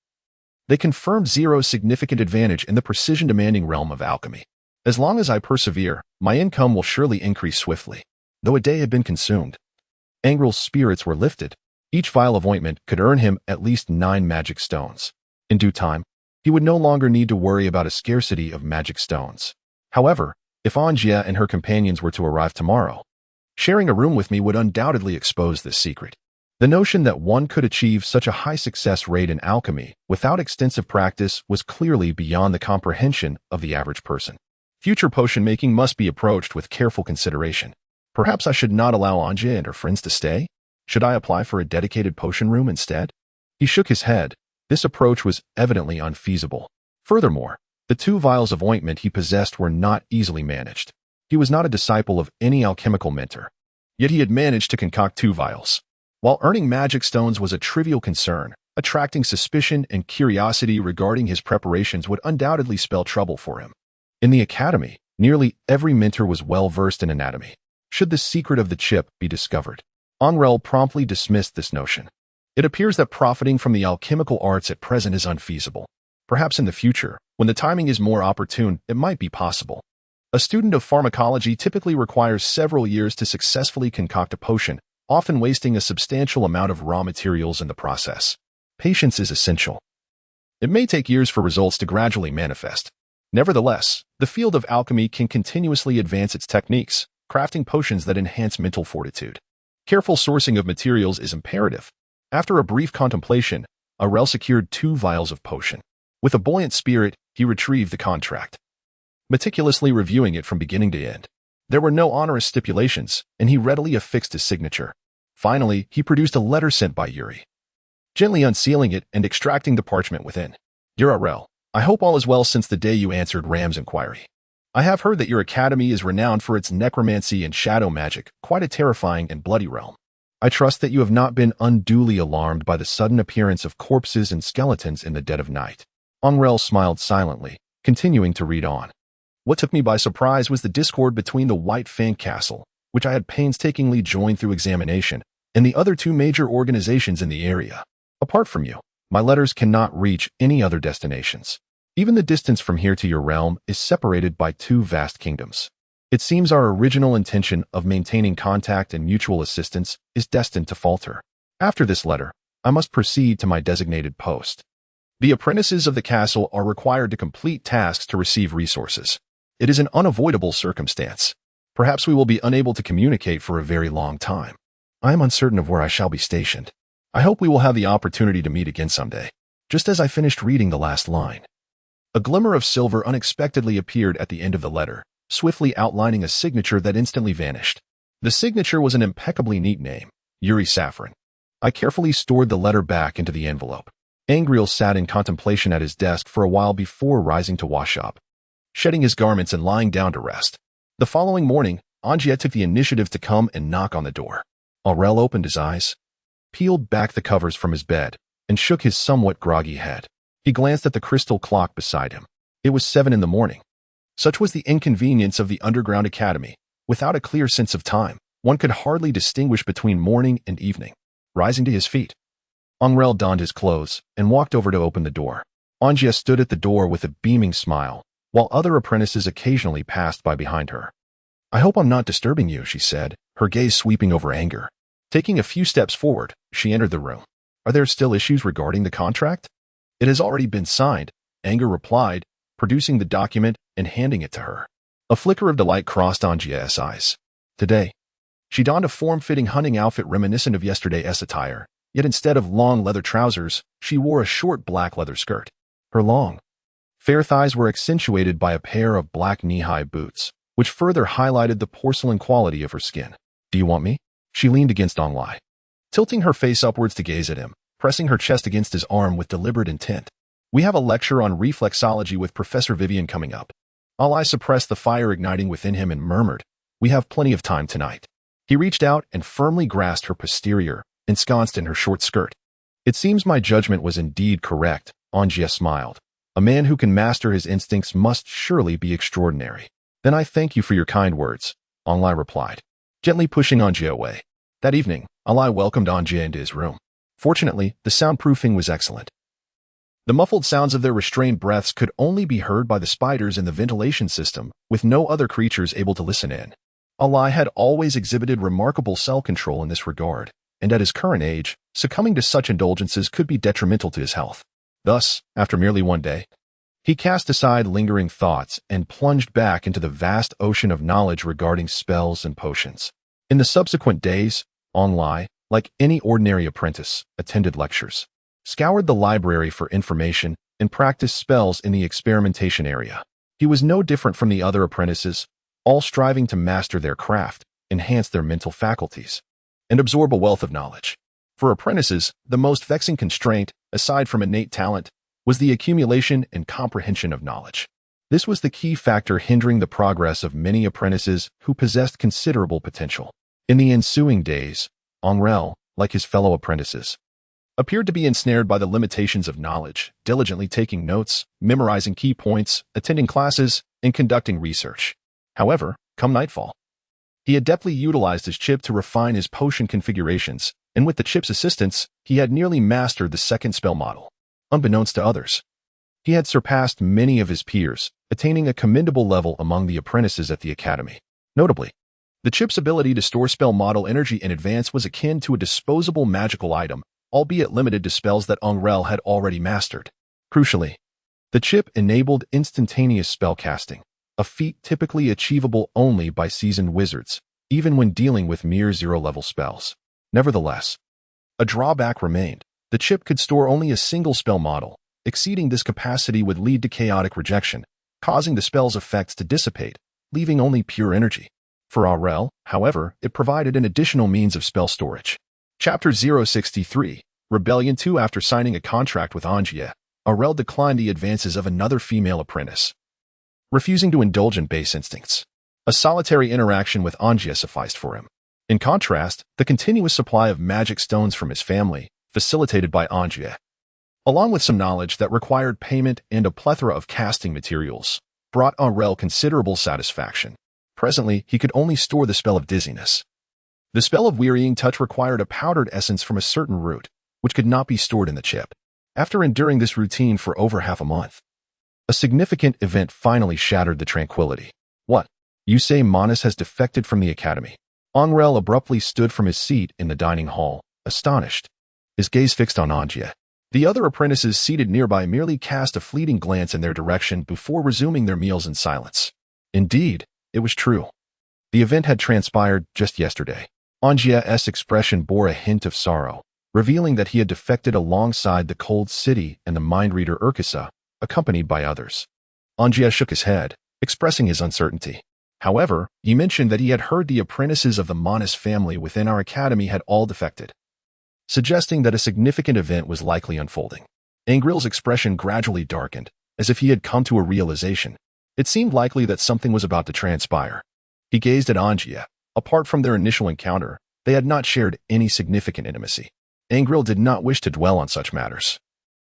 they confirmed Zero's significant advantage in the precision-demanding realm of alchemy. As long as I persevere, my income will surely increase swiftly. Though a day had been consumed, Angrele's spirits were lifted. Each vial of ointment could earn him at least 9 magic stones. In due time, he would no longer need to worry about a scarcity of magic stones. However, if Angia and her companions were to arrive tomorrow, sharing a room with me would undoubtedly expose this secret. The notion that one could achieve such a high success rate in alchemy without extensive practice was clearly beyond the comprehension of the average person. Future potion making must be approached with careful consideration. Perhaps I should not allow Anja and her friends to stay? Should I apply for a dedicated potion room instead? He shook his head, This approach was evidently unfeasible. Furthermore, the 2 vials of ointment he possessed were not easily managed. He was not a disciple of any alchemical mentor, yet he had managed to concoct 2 vials. While earning magic stones was a trivial concern, attracting suspicion and curiosity regarding his preparations would undoubtedly spell trouble for him. In the academy, nearly every mentor was well-versed in anatomy. Should the secret of the chip be discovered, Angrele promptly dismissed this notion. It appears that profiting from the alchemical arts at present is unfeasible. Perhaps in the future, when the timing is more opportune, it might be possible. A student of pharmacology typically requires several years to successfully concoct a potion, often wasting a substantial amount of raw materials in the process. Patience is essential. It may take years for results to gradually manifest. Nevertheless, the field of alchemy can continuously advance its techniques, crafting potions that enhance mental fortitude. Careful sourcing of materials is imperative. After a brief contemplation, Angrele secured 2 vials of potion. With a buoyant spirit, he retrieved the contract, meticulously reviewing it from beginning to end. There were no onerous stipulations, and he readily affixed his signature. Finally, he produced a letter sent by Yuri, gently unsealing it and extracting the parchment within. Dear Angrele, I hope all is well since the day you answered Ram's inquiry. I have heard that your academy is renowned for its necromancy and shadow magic, quite a terrifying and bloody realm. I trust that you have not been unduly alarmed by the sudden appearance of corpses and skeletons in the dead of night. Angrele smiled silently, continuing to read on. What took me by surprise was the discord between the White Fang Castle, which I had painstakingly joined through examination, and the other 2 major organizations in the area. Apart from you, my letters cannot reach any other destinations. Even the distance from here to your realm is separated by 2 vast kingdoms. It seems our original intention of maintaining contact and mutual assistance is destined to falter. After this letter, I must proceed to my designated post. The apprentices of the castle are required to complete tasks to receive resources. It is an unavoidable circumstance. Perhaps we will be unable to communicate for a very long time. I am uncertain of where I shall be stationed. I hope we will have the opportunity to meet again someday. Just as I finished reading the last line, a glimmer of silver unexpectedly appeared at the end of the letter, swiftly outlining a signature that instantly vanished. The signature was an impeccably neat name, Yuri Saffron. I carefully stored the letter back into the envelope. Angrele sat in contemplation at his desk for a while before rising to wash up, shedding his garments and lying down to rest. The following morning, Angrele took the initiative to come and knock on the door. Angrele opened his eyes, peeled back the covers from his bed, and shook his somewhat groggy head. He glanced at the crystal clock beside him. It was 7 in the morning. Such was the inconvenience of the underground academy. Without a clear sense of time, one could hardly distinguish between morning and evening. Rising to his feet, Angrele donned his clothes and walked over to open the door. Angrele stood at the door with a beaming smile, while other apprentices occasionally passed by behind her. I hope I'm not disturbing you, she said, her gaze sweeping over Anger. Taking a few steps forward, she entered the room. Are there still issues regarding the contract? It has already been signed, Anger replied, producing the document and handing it to her. A flicker of delight crossed Angele's eyes. Today, she donned a form-fitting hunting outfit reminiscent of yesterday's attire, yet instead of long leather trousers, she wore a short black leather skirt. Her long, fair thighs were accentuated by a pair of black knee-high boots, which further highlighted the porcelain quality of her skin. Do you want me? She leaned against Angrele, tilting her face upwards to gaze at him, pressing her chest against his arm with deliberate intent. We have a lecture on reflexology with Professor Vivian coming up. Angrele suppressed the fire igniting within him and murmured, we have plenty of time tonight. He reached out and firmly grasped her posterior, ensconced in her short skirt. It seems my judgment was indeed correct, Angrele smiled. A man who can master his instincts must surely be extraordinary. Then I thank you for your kind words, Angrele replied, gently pushing Angrele away. That evening, Angrele welcomed Angrele into his room. Fortunately, the soundproofing was excellent. The muffled sounds of their restrained breaths could only be heard by the spiders in the ventilation system, with no other creatures able to listen in. Angrele had always exhibited remarkable self-control in this regard, and at his current age, succumbing to such indulgences could be detrimental to his health. Thus, after merely one day, he cast aside lingering thoughts and plunged back into the vast ocean of knowledge regarding spells and potions. In the subsequent days, Angrele, like any ordinary apprentice, attended lectures, scoured the library for information, and practiced spells in the experimentation area. He was no different from the other apprentices, all striving to master their craft, enhance their mental faculties, and absorb a wealth of knowledge. For apprentices, the most vexing constraint, aside from innate talent, was the accumulation and comprehension of knowledge. This was the key factor hindering the progress of many apprentices who possessed considerable potential. In the ensuing days, Angrele, like his fellow apprentices, appeared to be ensnared by the limitations of knowledge, diligently taking notes, memorizing key points, attending classes, and conducting research. However, come nightfall, he adeptly utilized his chip to refine his potion configurations, and with the chip's assistance, he had nearly mastered the second spell model. Unbeknownst to others, he had surpassed many of his peers, attaining a commendable level among the apprentices at the academy. Notably, the chip's ability to store spell model energy in advance was akin to a disposable magical item, albeit limited to spells that Angrele had already mastered. Crucially, the chip enabled instantaneous spell casting, a feat typically achievable only by seasoned wizards, even when dealing with mere zero-level spells. Nevertheless, a drawback remained. The chip could store only a single spell model. Exceeding this capacity would lead to chaotic rejection, causing the spell's effects to dissipate, leaving only pure energy. For Angrele, however, it provided an additional means of spell storage. Chapter 063, Rebellion 2. After signing a contract with Angrele, Angrele declined the advances of another female apprentice, refusing to indulge in base instincts. A solitary interaction with Angrele sufficed for him. In contrast, the continuous supply of magic stones from his family, facilitated by Angrele, along with some knowledge that required payment and a plethora of casting materials, brought Angrele considerable satisfaction. Presently, he could only store the spell of dizziness. The spell of wearying touch required a powdered essence from a certain root, which could not be stored in the chip. After enduring this routine for over half a month, a significant event finally shattered the tranquility. What? You say Manus has defected from the academy? Angrele abruptly stood from his seat in the dining hall, astonished, his gaze fixed on Angrele. The other apprentices seated nearby merely cast a fleeting glance in their direction before resuming their meals in silence. Indeed, it was true. The event had transpired just yesterday. Angrele's expression bore a hint of sorrow, revealing that he had defected alongside the cold city and the mind-reader Urkisa, accompanied by others. Angrele shook his head, expressing his uncertainty. However, he mentioned that he had heard the apprentices of the Manus family within our academy had all defected, suggesting that a significant event was likely unfolding. Angrele's expression gradually darkened, as if he had come to a realization. It seemed likely that something was about to transpire. He gazed at Angrele. Apart from their initial encounter, they had not shared any significant intimacy. Angrele did not wish to dwell on such matters,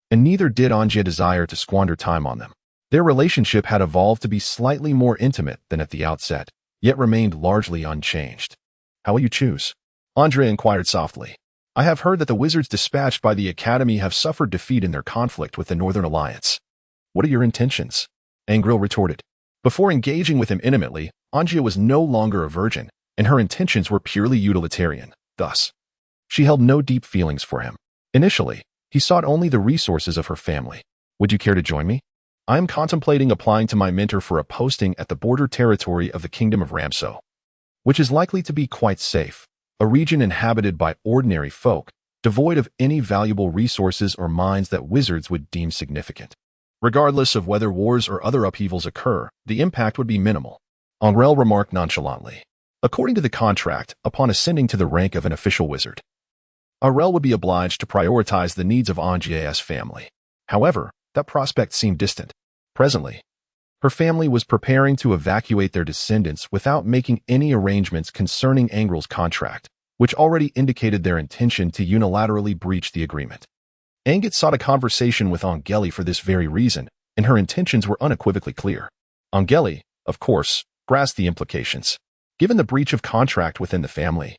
and neither did Angrele desire to squander time on them. Their relationship had evolved to be slightly more intimate than at the outset, yet remained largely unchanged. How will you choose? Angrele inquired softly. I have heard that the wizards dispatched by the academy have suffered defeat in their conflict with the Northern Alliance. What are your intentions? Angrele retorted. Before engaging with him intimately, Angrele was no longer a virgin, and her intentions were purely utilitarian. Thus, she held no deep feelings for him. Initially, he sought only the resources of her family. Would you care to join me? I am contemplating applying to my mentor for a posting at the border territory of the Kingdom of Ramso, which is likely to be quite safe, a region inhabited by ordinary folk, devoid of any valuable resources or mines that wizards would deem significant. Regardless of whether wars or other upheavals occur, the impact would be minimal. Angrele remarked nonchalantly. According to the contract, upon ascending to the rank of an official wizard, Angrele would be obliged to prioritize the needs of Angrele's family. However, that prospect seemed distant. Presently, her family was preparing to evacuate their descendants without making any arrangements concerning Angrele's contract, which already indicated their intention to unilaterally breach the agreement. Angrele sought a conversation with Angrele for this very reason, and her intentions were unequivocally clear. Angrele, of course, grasped the implications. Given the breach of contract within the family,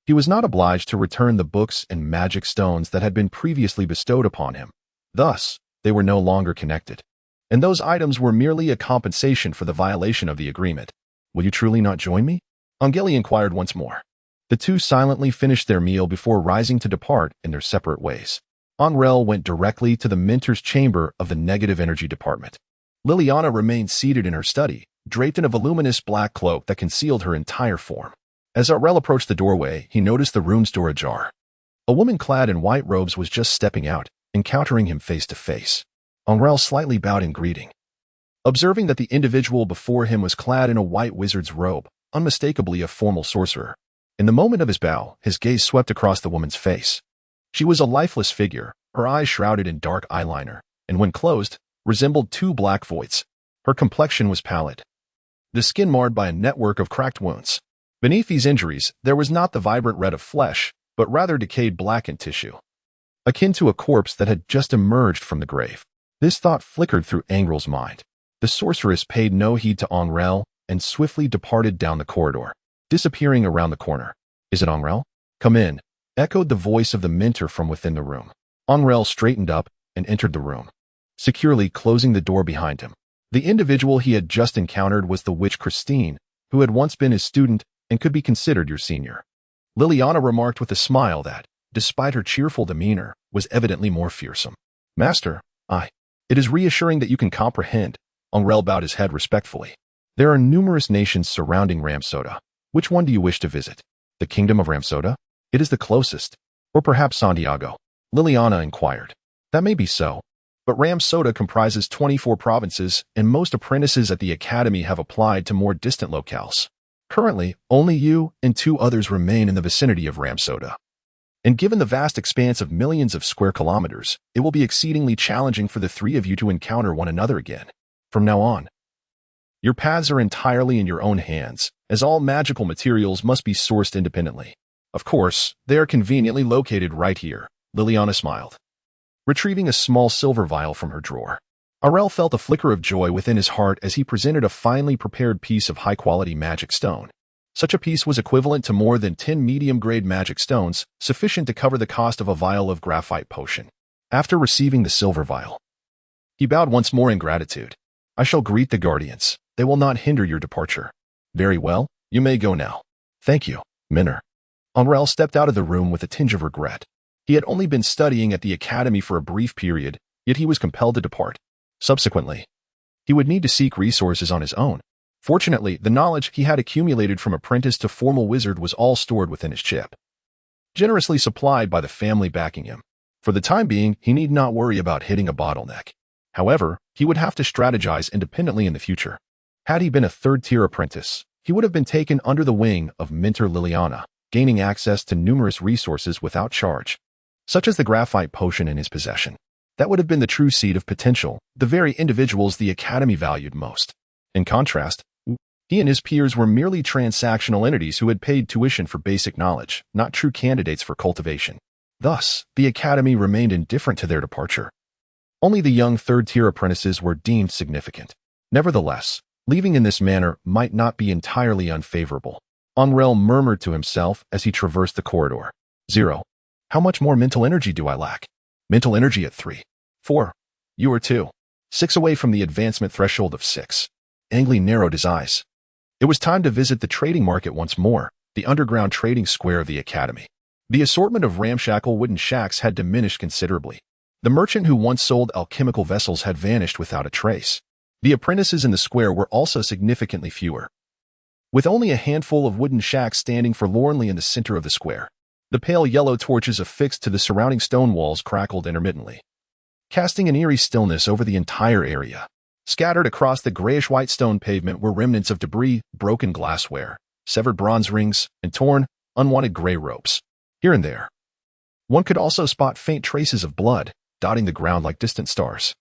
he was not obliged to return the books and magic stones that had been previously bestowed upon him. Thus, they were no longer connected, and those items were merely a compensation for the violation of the agreement. Will you truly not join me? Angrele inquired once more. The two silently finished their meal before rising to depart in their separate ways. Angrele went directly to the mentor's chamber of the negative energy department. Liliana remained seated in her study, draped in a voluminous black cloak that concealed her entire form. As Angrele approached the doorway, he noticed the room's door ajar. A woman clad in white robes was just stepping out, encountering him face to face. Angrele slightly bowed in greeting. Observing that the individual before him was clad in a white wizard's robe, unmistakably a formal sorcerer. In the moment of his bow, his gaze swept across the woman's face. She was a lifeless figure, her eyes shrouded in dark eyeliner, and when closed, resembled two black voids. Her complexion was pallid, the skin marred by a network of cracked wounds. Beneath these injuries, there was not the vibrant red of flesh, but rather decayed blackened tissue, akin to a corpse that had just emerged from the grave. This thought flickered through Angrele's mind. The sorceress paid no heed to Angrele and swiftly departed down the corridor, disappearing around the corner. "Is it Angrele? Come in," echoed the voice of the mentor from within the room. Angrele straightened up and entered the room, securely closing the door behind him. The individual he had just encountered was the witch Christine, who had once been his student and could be considered your senior. Liliana remarked with a smile that, despite her cheerful demeanor, was evidently more fearsome. "Master, it is reassuring that you can comprehend." Angrele bowed his head respectfully. "There are numerous nations surrounding Ramsoda. Which one do you wish to visit? The kingdom of Ramsoda? It is the closest. Or perhaps Santiago?" Liliana inquired. "That may be so, but Ramsoda comprises 24 provinces, and most apprentices at the academy have applied to more distant locales. Currently, only you and 2 others remain in the vicinity of Ramsoda. And given the vast expanse of millions of square kilometers, it will be exceedingly challenging for the 3 of you to encounter one another again. From now on, your paths are entirely in your own hands, as all magical materials must be sourced independently. Of course, they are conveniently located right here." Liliana smiled, retrieving a small silver vial from her drawer. Angrele felt a flicker of joy within his heart as he presented a finely prepared piece of high-quality magic stone. Such a piece was equivalent to more than 10 medium-grade magic stones, sufficient to cover the cost of a vial of graphite potion. After receiving the silver vial, he bowed once more in gratitude. "I shall greet the guardians. They will not hinder your departure." "Very well, you may go now." "Thank you, Mentor." Angrele stepped out of the room with a tinge of regret. He had only been studying at the academy for a brief period, yet he was compelled to depart. Subsequently, he would need to seek resources on his own. Fortunately, the knowledge he had accumulated from apprentice to formal wizard was all stored within his chip, generously supplied by the family backing him. For the time being, he need not worry about hitting a bottleneck. However, he would have to strategize independently in the future. Had he been a 3rd-tier apprentice, he would have been taken under the wing of Mentor Liliana, gaining access to numerous resources without charge, such as the graphite potion in his possession. That would have been the true seed of potential, the very individuals the academy valued most. In contrast, he and his peers were merely transactional entities who had paid tuition for basic knowledge, not true candidates for cultivation. Thus, the academy remained indifferent to their departure. Only the young 3rd-tier apprentices were deemed significant. Nevertheless, leaving in this manner might not be entirely unfavorable. Angrele murmured to himself as he traversed the corridor. 0. How much more mental energy do I lack? Mental energy at 3. 4. You are 2. 6 away from the advancement threshold of 6. Angrele narrowed his eyes. It was time to visit the trading market once more, the underground trading square of the academy. The assortment of ramshackle wooden shacks had diminished considerably. The merchant who once sold alchemical vessels had vanished without a trace. The apprentices in the square were also significantly fewer, with only a handful of wooden shacks standing forlornly in the center of the square. The pale yellow torches affixed to the surrounding stone walls crackled intermittently, casting an eerie stillness over the entire area. Scattered across the grayish-white stone pavement were remnants of debris, broken glassware, severed bronze rings, and torn, unwanted gray ropes. Here and there, one could also spot faint traces of blood, dotting the ground like distant stars.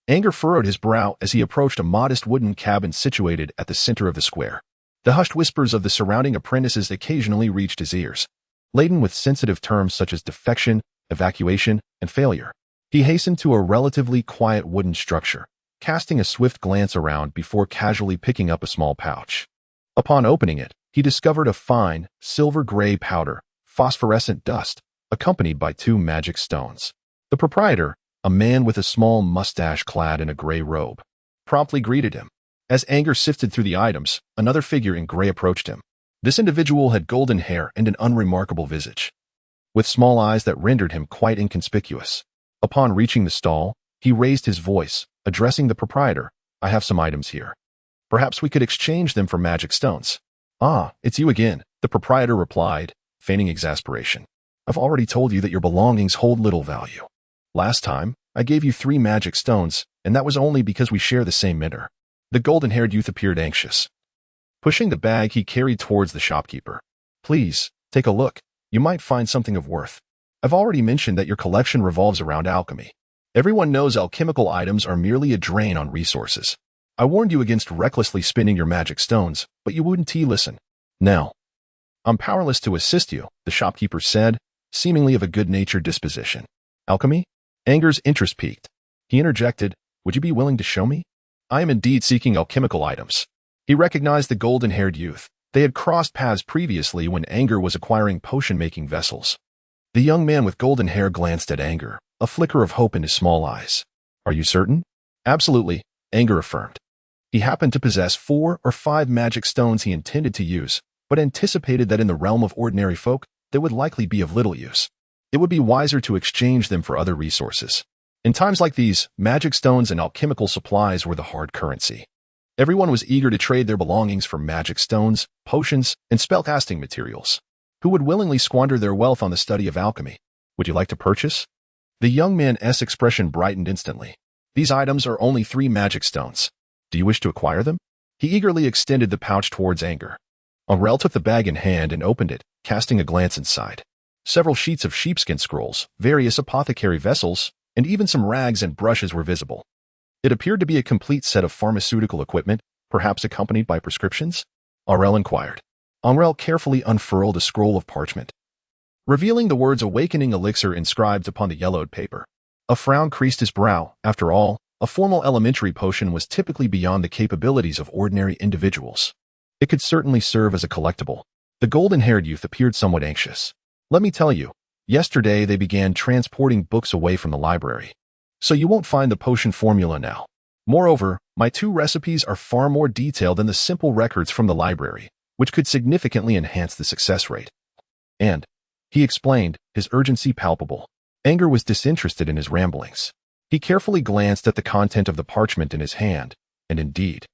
Anger furrowed his brow as he approached a modest wooden cabin situated at the center of the square. The hushed whispers of the surrounding apprentices occasionally reached his ears, laden with sensitive terms such as defection, evacuation, and failure. He hastened to a relatively quiet wooden structure, casting a swift glance around before casually picking up a small pouch. Upon opening it, he discovered a fine, silver-gray powder, phosphorescent dust, accompanied by 2 magic stones. The proprietor, a man with a small mustache clad in a gray robe, promptly greeted him. As Anger sifted through the items, another figure in gray approached him. This individual had golden hair and an unremarkable visage, with small eyes that rendered him quite inconspicuous. Upon reaching the stall, he raised his voice, addressing the proprietor. "I have some items here. Perhaps we could exchange them for magic stones." "Ah, it's you again," the proprietor replied, feigning exasperation. "I've already told you that your belongings hold little value. Last time, I gave you 3 magic stones, and that was only because we share the same mentor." The golden-haired youth appeared anxious, pushing the bag he carried towards the shopkeeper. "Please, take a look. You might find something of worth." I've already mentioned that your collection revolves around alchemy. Everyone knows alchemical items are merely a drain on resources. I warned you against recklessly spending your magic stones, but you wouldn't listen. Now, I'm powerless to assist you, the shopkeeper said, seemingly of a good-natured disposition. Alchemy? Anger's interest piqued. He interjected, would you be willing to show me? I am indeed seeking alchemical items. He recognized the golden-haired youth. They had crossed paths previously when Anger was acquiring potion-making vessels. The young man with golden hair glanced at Anger, a flicker of hope in his small eyes. Are you certain? Absolutely, Anger affirmed. He happened to possess 4 or 5 magic stones he intended to use, but anticipated that in the realm of ordinary folk, they would likely be of little use. It would be wiser to exchange them for other resources. In times like these, magic stones and alchemical supplies were the hard currency. Everyone was eager to trade their belongings for magic stones, potions, and spellcasting materials. Who would willingly squander their wealth on the study of alchemy? Would you like to purchase? The young man's expression brightened instantly. These items are only 3 magic stones. Do you wish to acquire them? He eagerly extended the pouch towards Anger. Angrele took the bag in hand and opened it, casting a glance inside. Several sheets of sheepskin scrolls, various apothecary vessels, and even some rags and brushes were visible. It appeared to be a complete set of pharmaceutical equipment, perhaps accompanied by prescriptions? Angrele inquired. Angrele carefully unfurled a scroll of parchment, revealing the words awakening elixir inscribed upon the yellowed paper. A frown creased his brow. After all, a formal elementary potion was typically beyond the capabilities of ordinary individuals. It could certainly serve as a collectible. The golden-haired youth appeared somewhat anxious. Let me tell you, yesterday they began transporting books away from the library. So you won't find the potion formula now. Moreover, my 2 recipes are far more detailed than the simple records from the library, which could significantly enhance the success rate. And, he explained, his urgency palpable. Anger was disinterested in his ramblings. He carefully glanced at the content of the parchment in his hand, and indeed,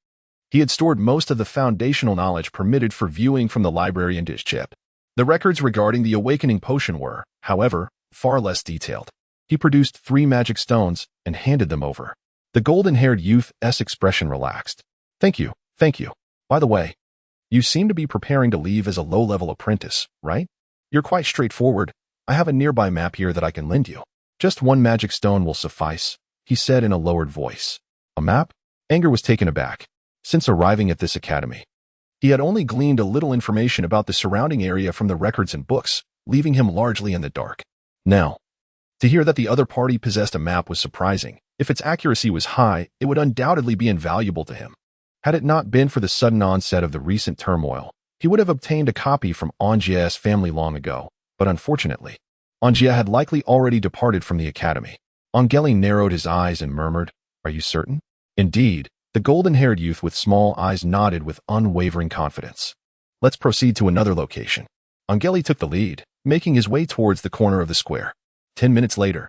he had stored most of the foundational knowledge permitted for viewing from the library into his chip. The records regarding the awakening potion were, however, far less detailed. He produced 3 magic stones and handed them over. The golden-haired youth's expression relaxed. Thank you. By the way, you seem to be preparing to leave as a low-level apprentice, right? You're quite straightforward. I have a nearby map here that I can lend you. Just 1 magic stone will suffice, he said in a lowered voice. A map? Anger was taken aback. Since arriving at this academy, he had only gleaned a little information about the surrounding area from the records and books, leaving him largely in the dark. Now, to hear that the other party possessed a map was surprising. If its accuracy was high, it would undoubtedly be invaluable to him. Had it not been for the sudden onset of the recent turmoil, he would have obtained a copy from Angre's family long ago, but unfortunately, Angre had likely already departed from the academy. Angrele narrowed his eyes and murmured, "Are you certain?" Indeed, the golden-haired youth with small eyes nodded with unwavering confidence. Let's proceed to another location. Angrele took the lead, making his way towards the corner of the square. 10 minutes later,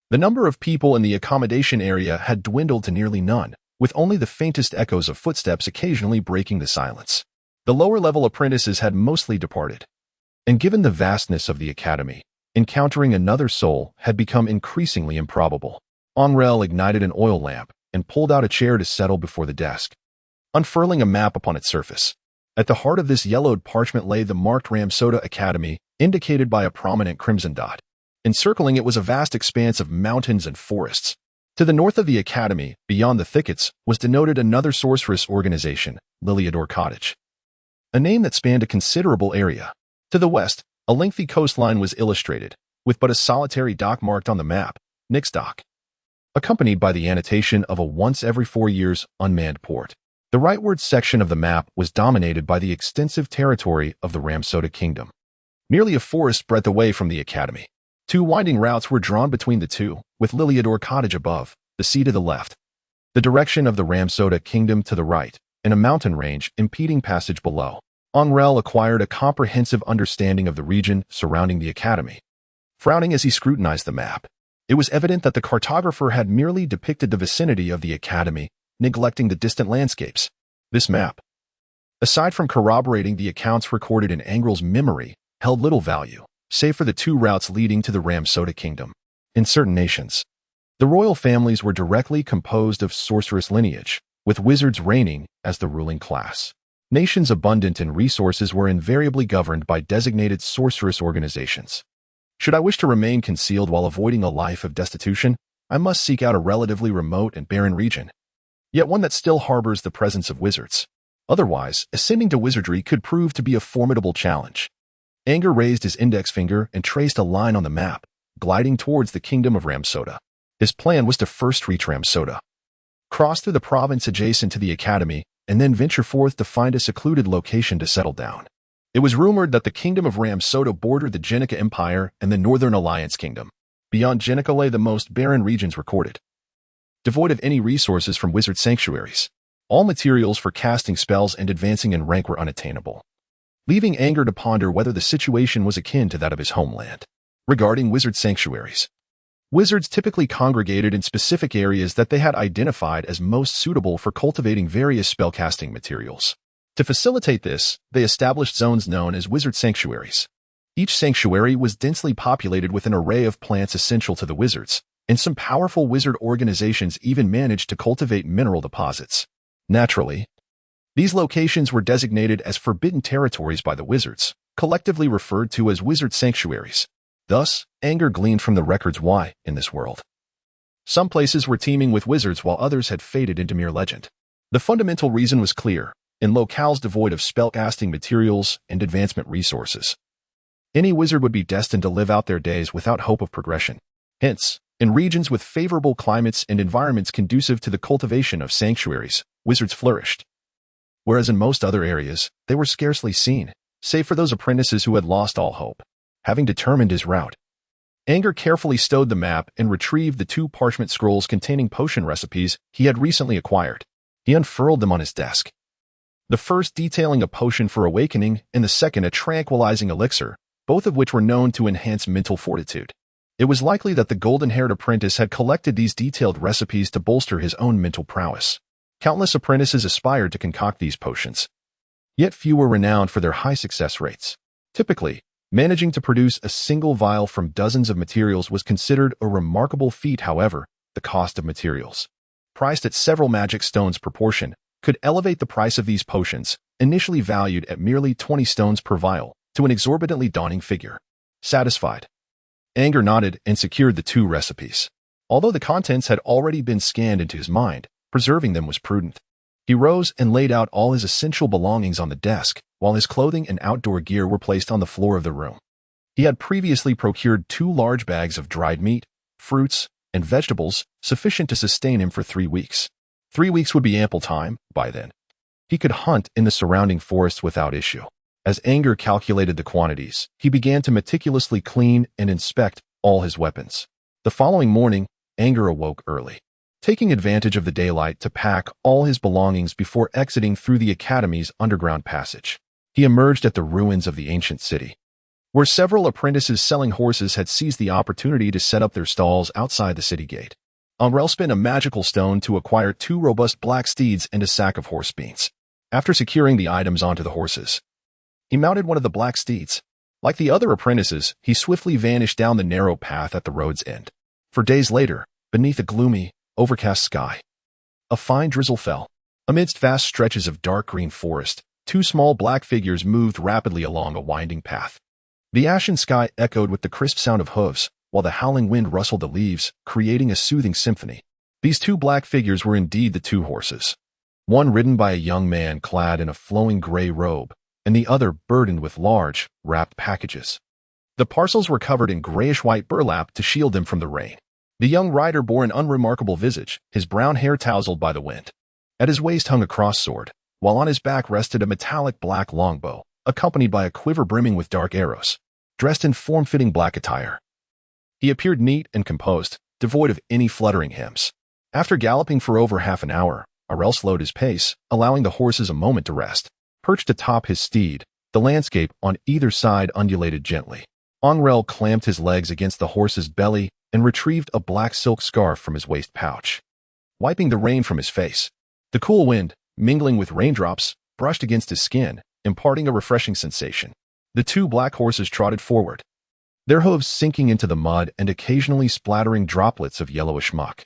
the number of people in the accommodation area had dwindled to nearly none, with only the faintest echoes of footsteps occasionally breaking the silence. The lower-level apprentices had mostly departed. And given the vastness of the academy, encountering another soul had become increasingly improbable. Angrele ignited an oil lamp and pulled out a chair to settle before the desk, unfurling a map upon its surface. At the heart of this yellowed parchment lay the marked Ramsoda Academy, indicated by a prominent crimson dot. Encircling it was a vast expanse of mountains and forests. To the north of the academy, beyond the thickets, was denoted another sorceress organization, Liliador Cottage, a name that spanned a considerable area. To the west, a lengthy coastline was illustrated, with but a solitary dock marked on the map, Nix Dock, accompanied by the annotation of a once every 4 years unmanned port. The rightward section of the map was dominated by the extensive territory of the Ramsoda Kingdom. Nearly a forest breadth away from the academy, 2 winding routes were drawn between the two, with Liliador Cottage above, the sea to the left, the direction of the Ramsoda Kingdom to the right, and a mountain range impeding passage below. Angrele acquired a comprehensive understanding of the region surrounding the academy. Frowning as he scrutinized the map, it was evident that the cartographer had merely depicted the vicinity of the academy, neglecting the distant landscapes. This map, aside from corroborating the accounts recorded in Angrele's memory, held little value, save for the 2 routes leading to the Ramsoda Kingdom. In certain nations, the royal families were directly composed of sorceress lineage, with wizards reigning as the ruling class. Nations abundant in resources were invariably governed by designated sorceress organizations. Should I wish to remain concealed while avoiding a life of destitution, I must seek out a relatively remote and barren region, yet one that still harbors the presence of wizards. Otherwise, ascending to wizardry could prove to be a formidable challenge. Anger raised his index finger and traced a line on the map, gliding towards the kingdom of Ramsoda. His plan was to first reach Ramsoda, cross through the province adjacent to the academy, and then venture forth to find a secluded location to settle down. It was rumored that the kingdom of Ramsoda bordered the Jenica Empire and the Northern Alliance Kingdom. Beyond Jenica lay the most barren regions recorded, devoid of any resources from wizard sanctuaries. All materials for casting spells and advancing in rank were unattainable, leaving Anger to ponder whether the situation was akin to that of his homeland. Regarding wizard sanctuaries, wizards typically congregated in specific areas that they had identified as most suitable for cultivating various spellcasting materials. To facilitate this, they established zones known as wizard sanctuaries. Each sanctuary was densely populated with an array of plants essential to the wizards, and some powerful wizard organizations even managed to cultivate mineral deposits. Naturally, these locations were designated as forbidden territories by the wizards, collectively referred to as wizard sanctuaries. Thus, Anger gleaned from the records why, in this world, some places were teeming with wizards while others had faded into mere legend. The fundamental reason was clear: in locales devoid of spellcasting materials and advancement resources, any wizard would be destined to live out their days without hope of progression. Hence, in regions with favorable climates and environments conducive to the cultivation of sanctuaries, wizards flourished. Whereas in most other areas, they were scarcely seen, save for those apprentices who had lost all hope. Having determined his route, Anger carefully stowed the map and retrieved the 2 parchment scrolls containing potion recipes he had recently acquired. He unfurled them on his desk, the first detailing a potion for awakening and the second a tranquilizing elixir, both of which were known to enhance mental fortitude. It was likely that the golden-haired apprentice had collected these detailed recipes to bolster his own mental prowess. Countless apprentices aspired to concoct these potions, yet few were renowned for their high success rates. Typically, managing to produce a single vial from dozens of materials was considered a remarkable feat. However, the cost of materials, priced at several magic stones per portion, could elevate the price of these potions, initially valued at merely 20 stones per vial, to an exorbitantly daunting figure. Satisfied, Anger nodded and secured the 2 recipes. Although the contents had already been scanned into his mind, preserving them was prudent. He rose and laid out all his essential belongings on the desk, while his clothing and outdoor gear were placed on the floor of the room. He had previously procured 2 large bags of dried meat, fruits, and vegetables, sufficient to sustain him for 3 weeks. 3 weeks would be ample time. By then, he could hunt in the surrounding forests without issue. As Anger calculated the quantities, he began to meticulously clean and inspect all his weapons. The following morning, Anger awoke early, taking advantage of the daylight to pack all his belongings before exiting through the academy's underground passage. He emerged at the ruins of the ancient city, where several apprentices selling horses had seized the opportunity to set up their stalls outside the city gate. Angrele spent a magical stone to acquire 2 robust black steeds and a sack of horse beans. After securing the items onto the horses, he mounted one of the black steeds. Like the other apprentices, he swiftly vanished down the narrow path at the road's end. For days later, beneath a gloomy, overcast sky, a fine drizzle fell. Amidst vast stretches of dark green forest, 2 small black figures moved rapidly along a winding path. The ashen sky echoed with the crisp sound of hooves, while the howling wind rustled the leaves, creating a soothing symphony. These 2 black figures were indeed the 2 horses, one ridden by a young man clad in a flowing gray robe, and the other burdened with large, wrapped packages. The parcels were covered in grayish-white burlap to shield them from the rain. The young rider bore an unremarkable visage, his brown hair tousled by the wind. At his waist hung a cross-sword, while on his back rested a metallic black longbow, accompanied by a quiver brimming with dark arrows. Dressed in form-fitting black attire, he appeared neat and composed, devoid of any fluttering hems. After galloping for over half an hour, Angrele slowed his pace, allowing the horses a moment to rest. Perched atop his steed, the landscape on either side undulated gently. Angrele clamped his legs against the horse's belly and retrieved a black silk scarf from his waist pouch, wiping the rain from his face. The cool wind, mingling with raindrops, brushed against his skin, imparting a refreshing sensation. The 2 black horses trotted forward, their hooves sinking into the mud and occasionally splattering droplets of yellowish muck.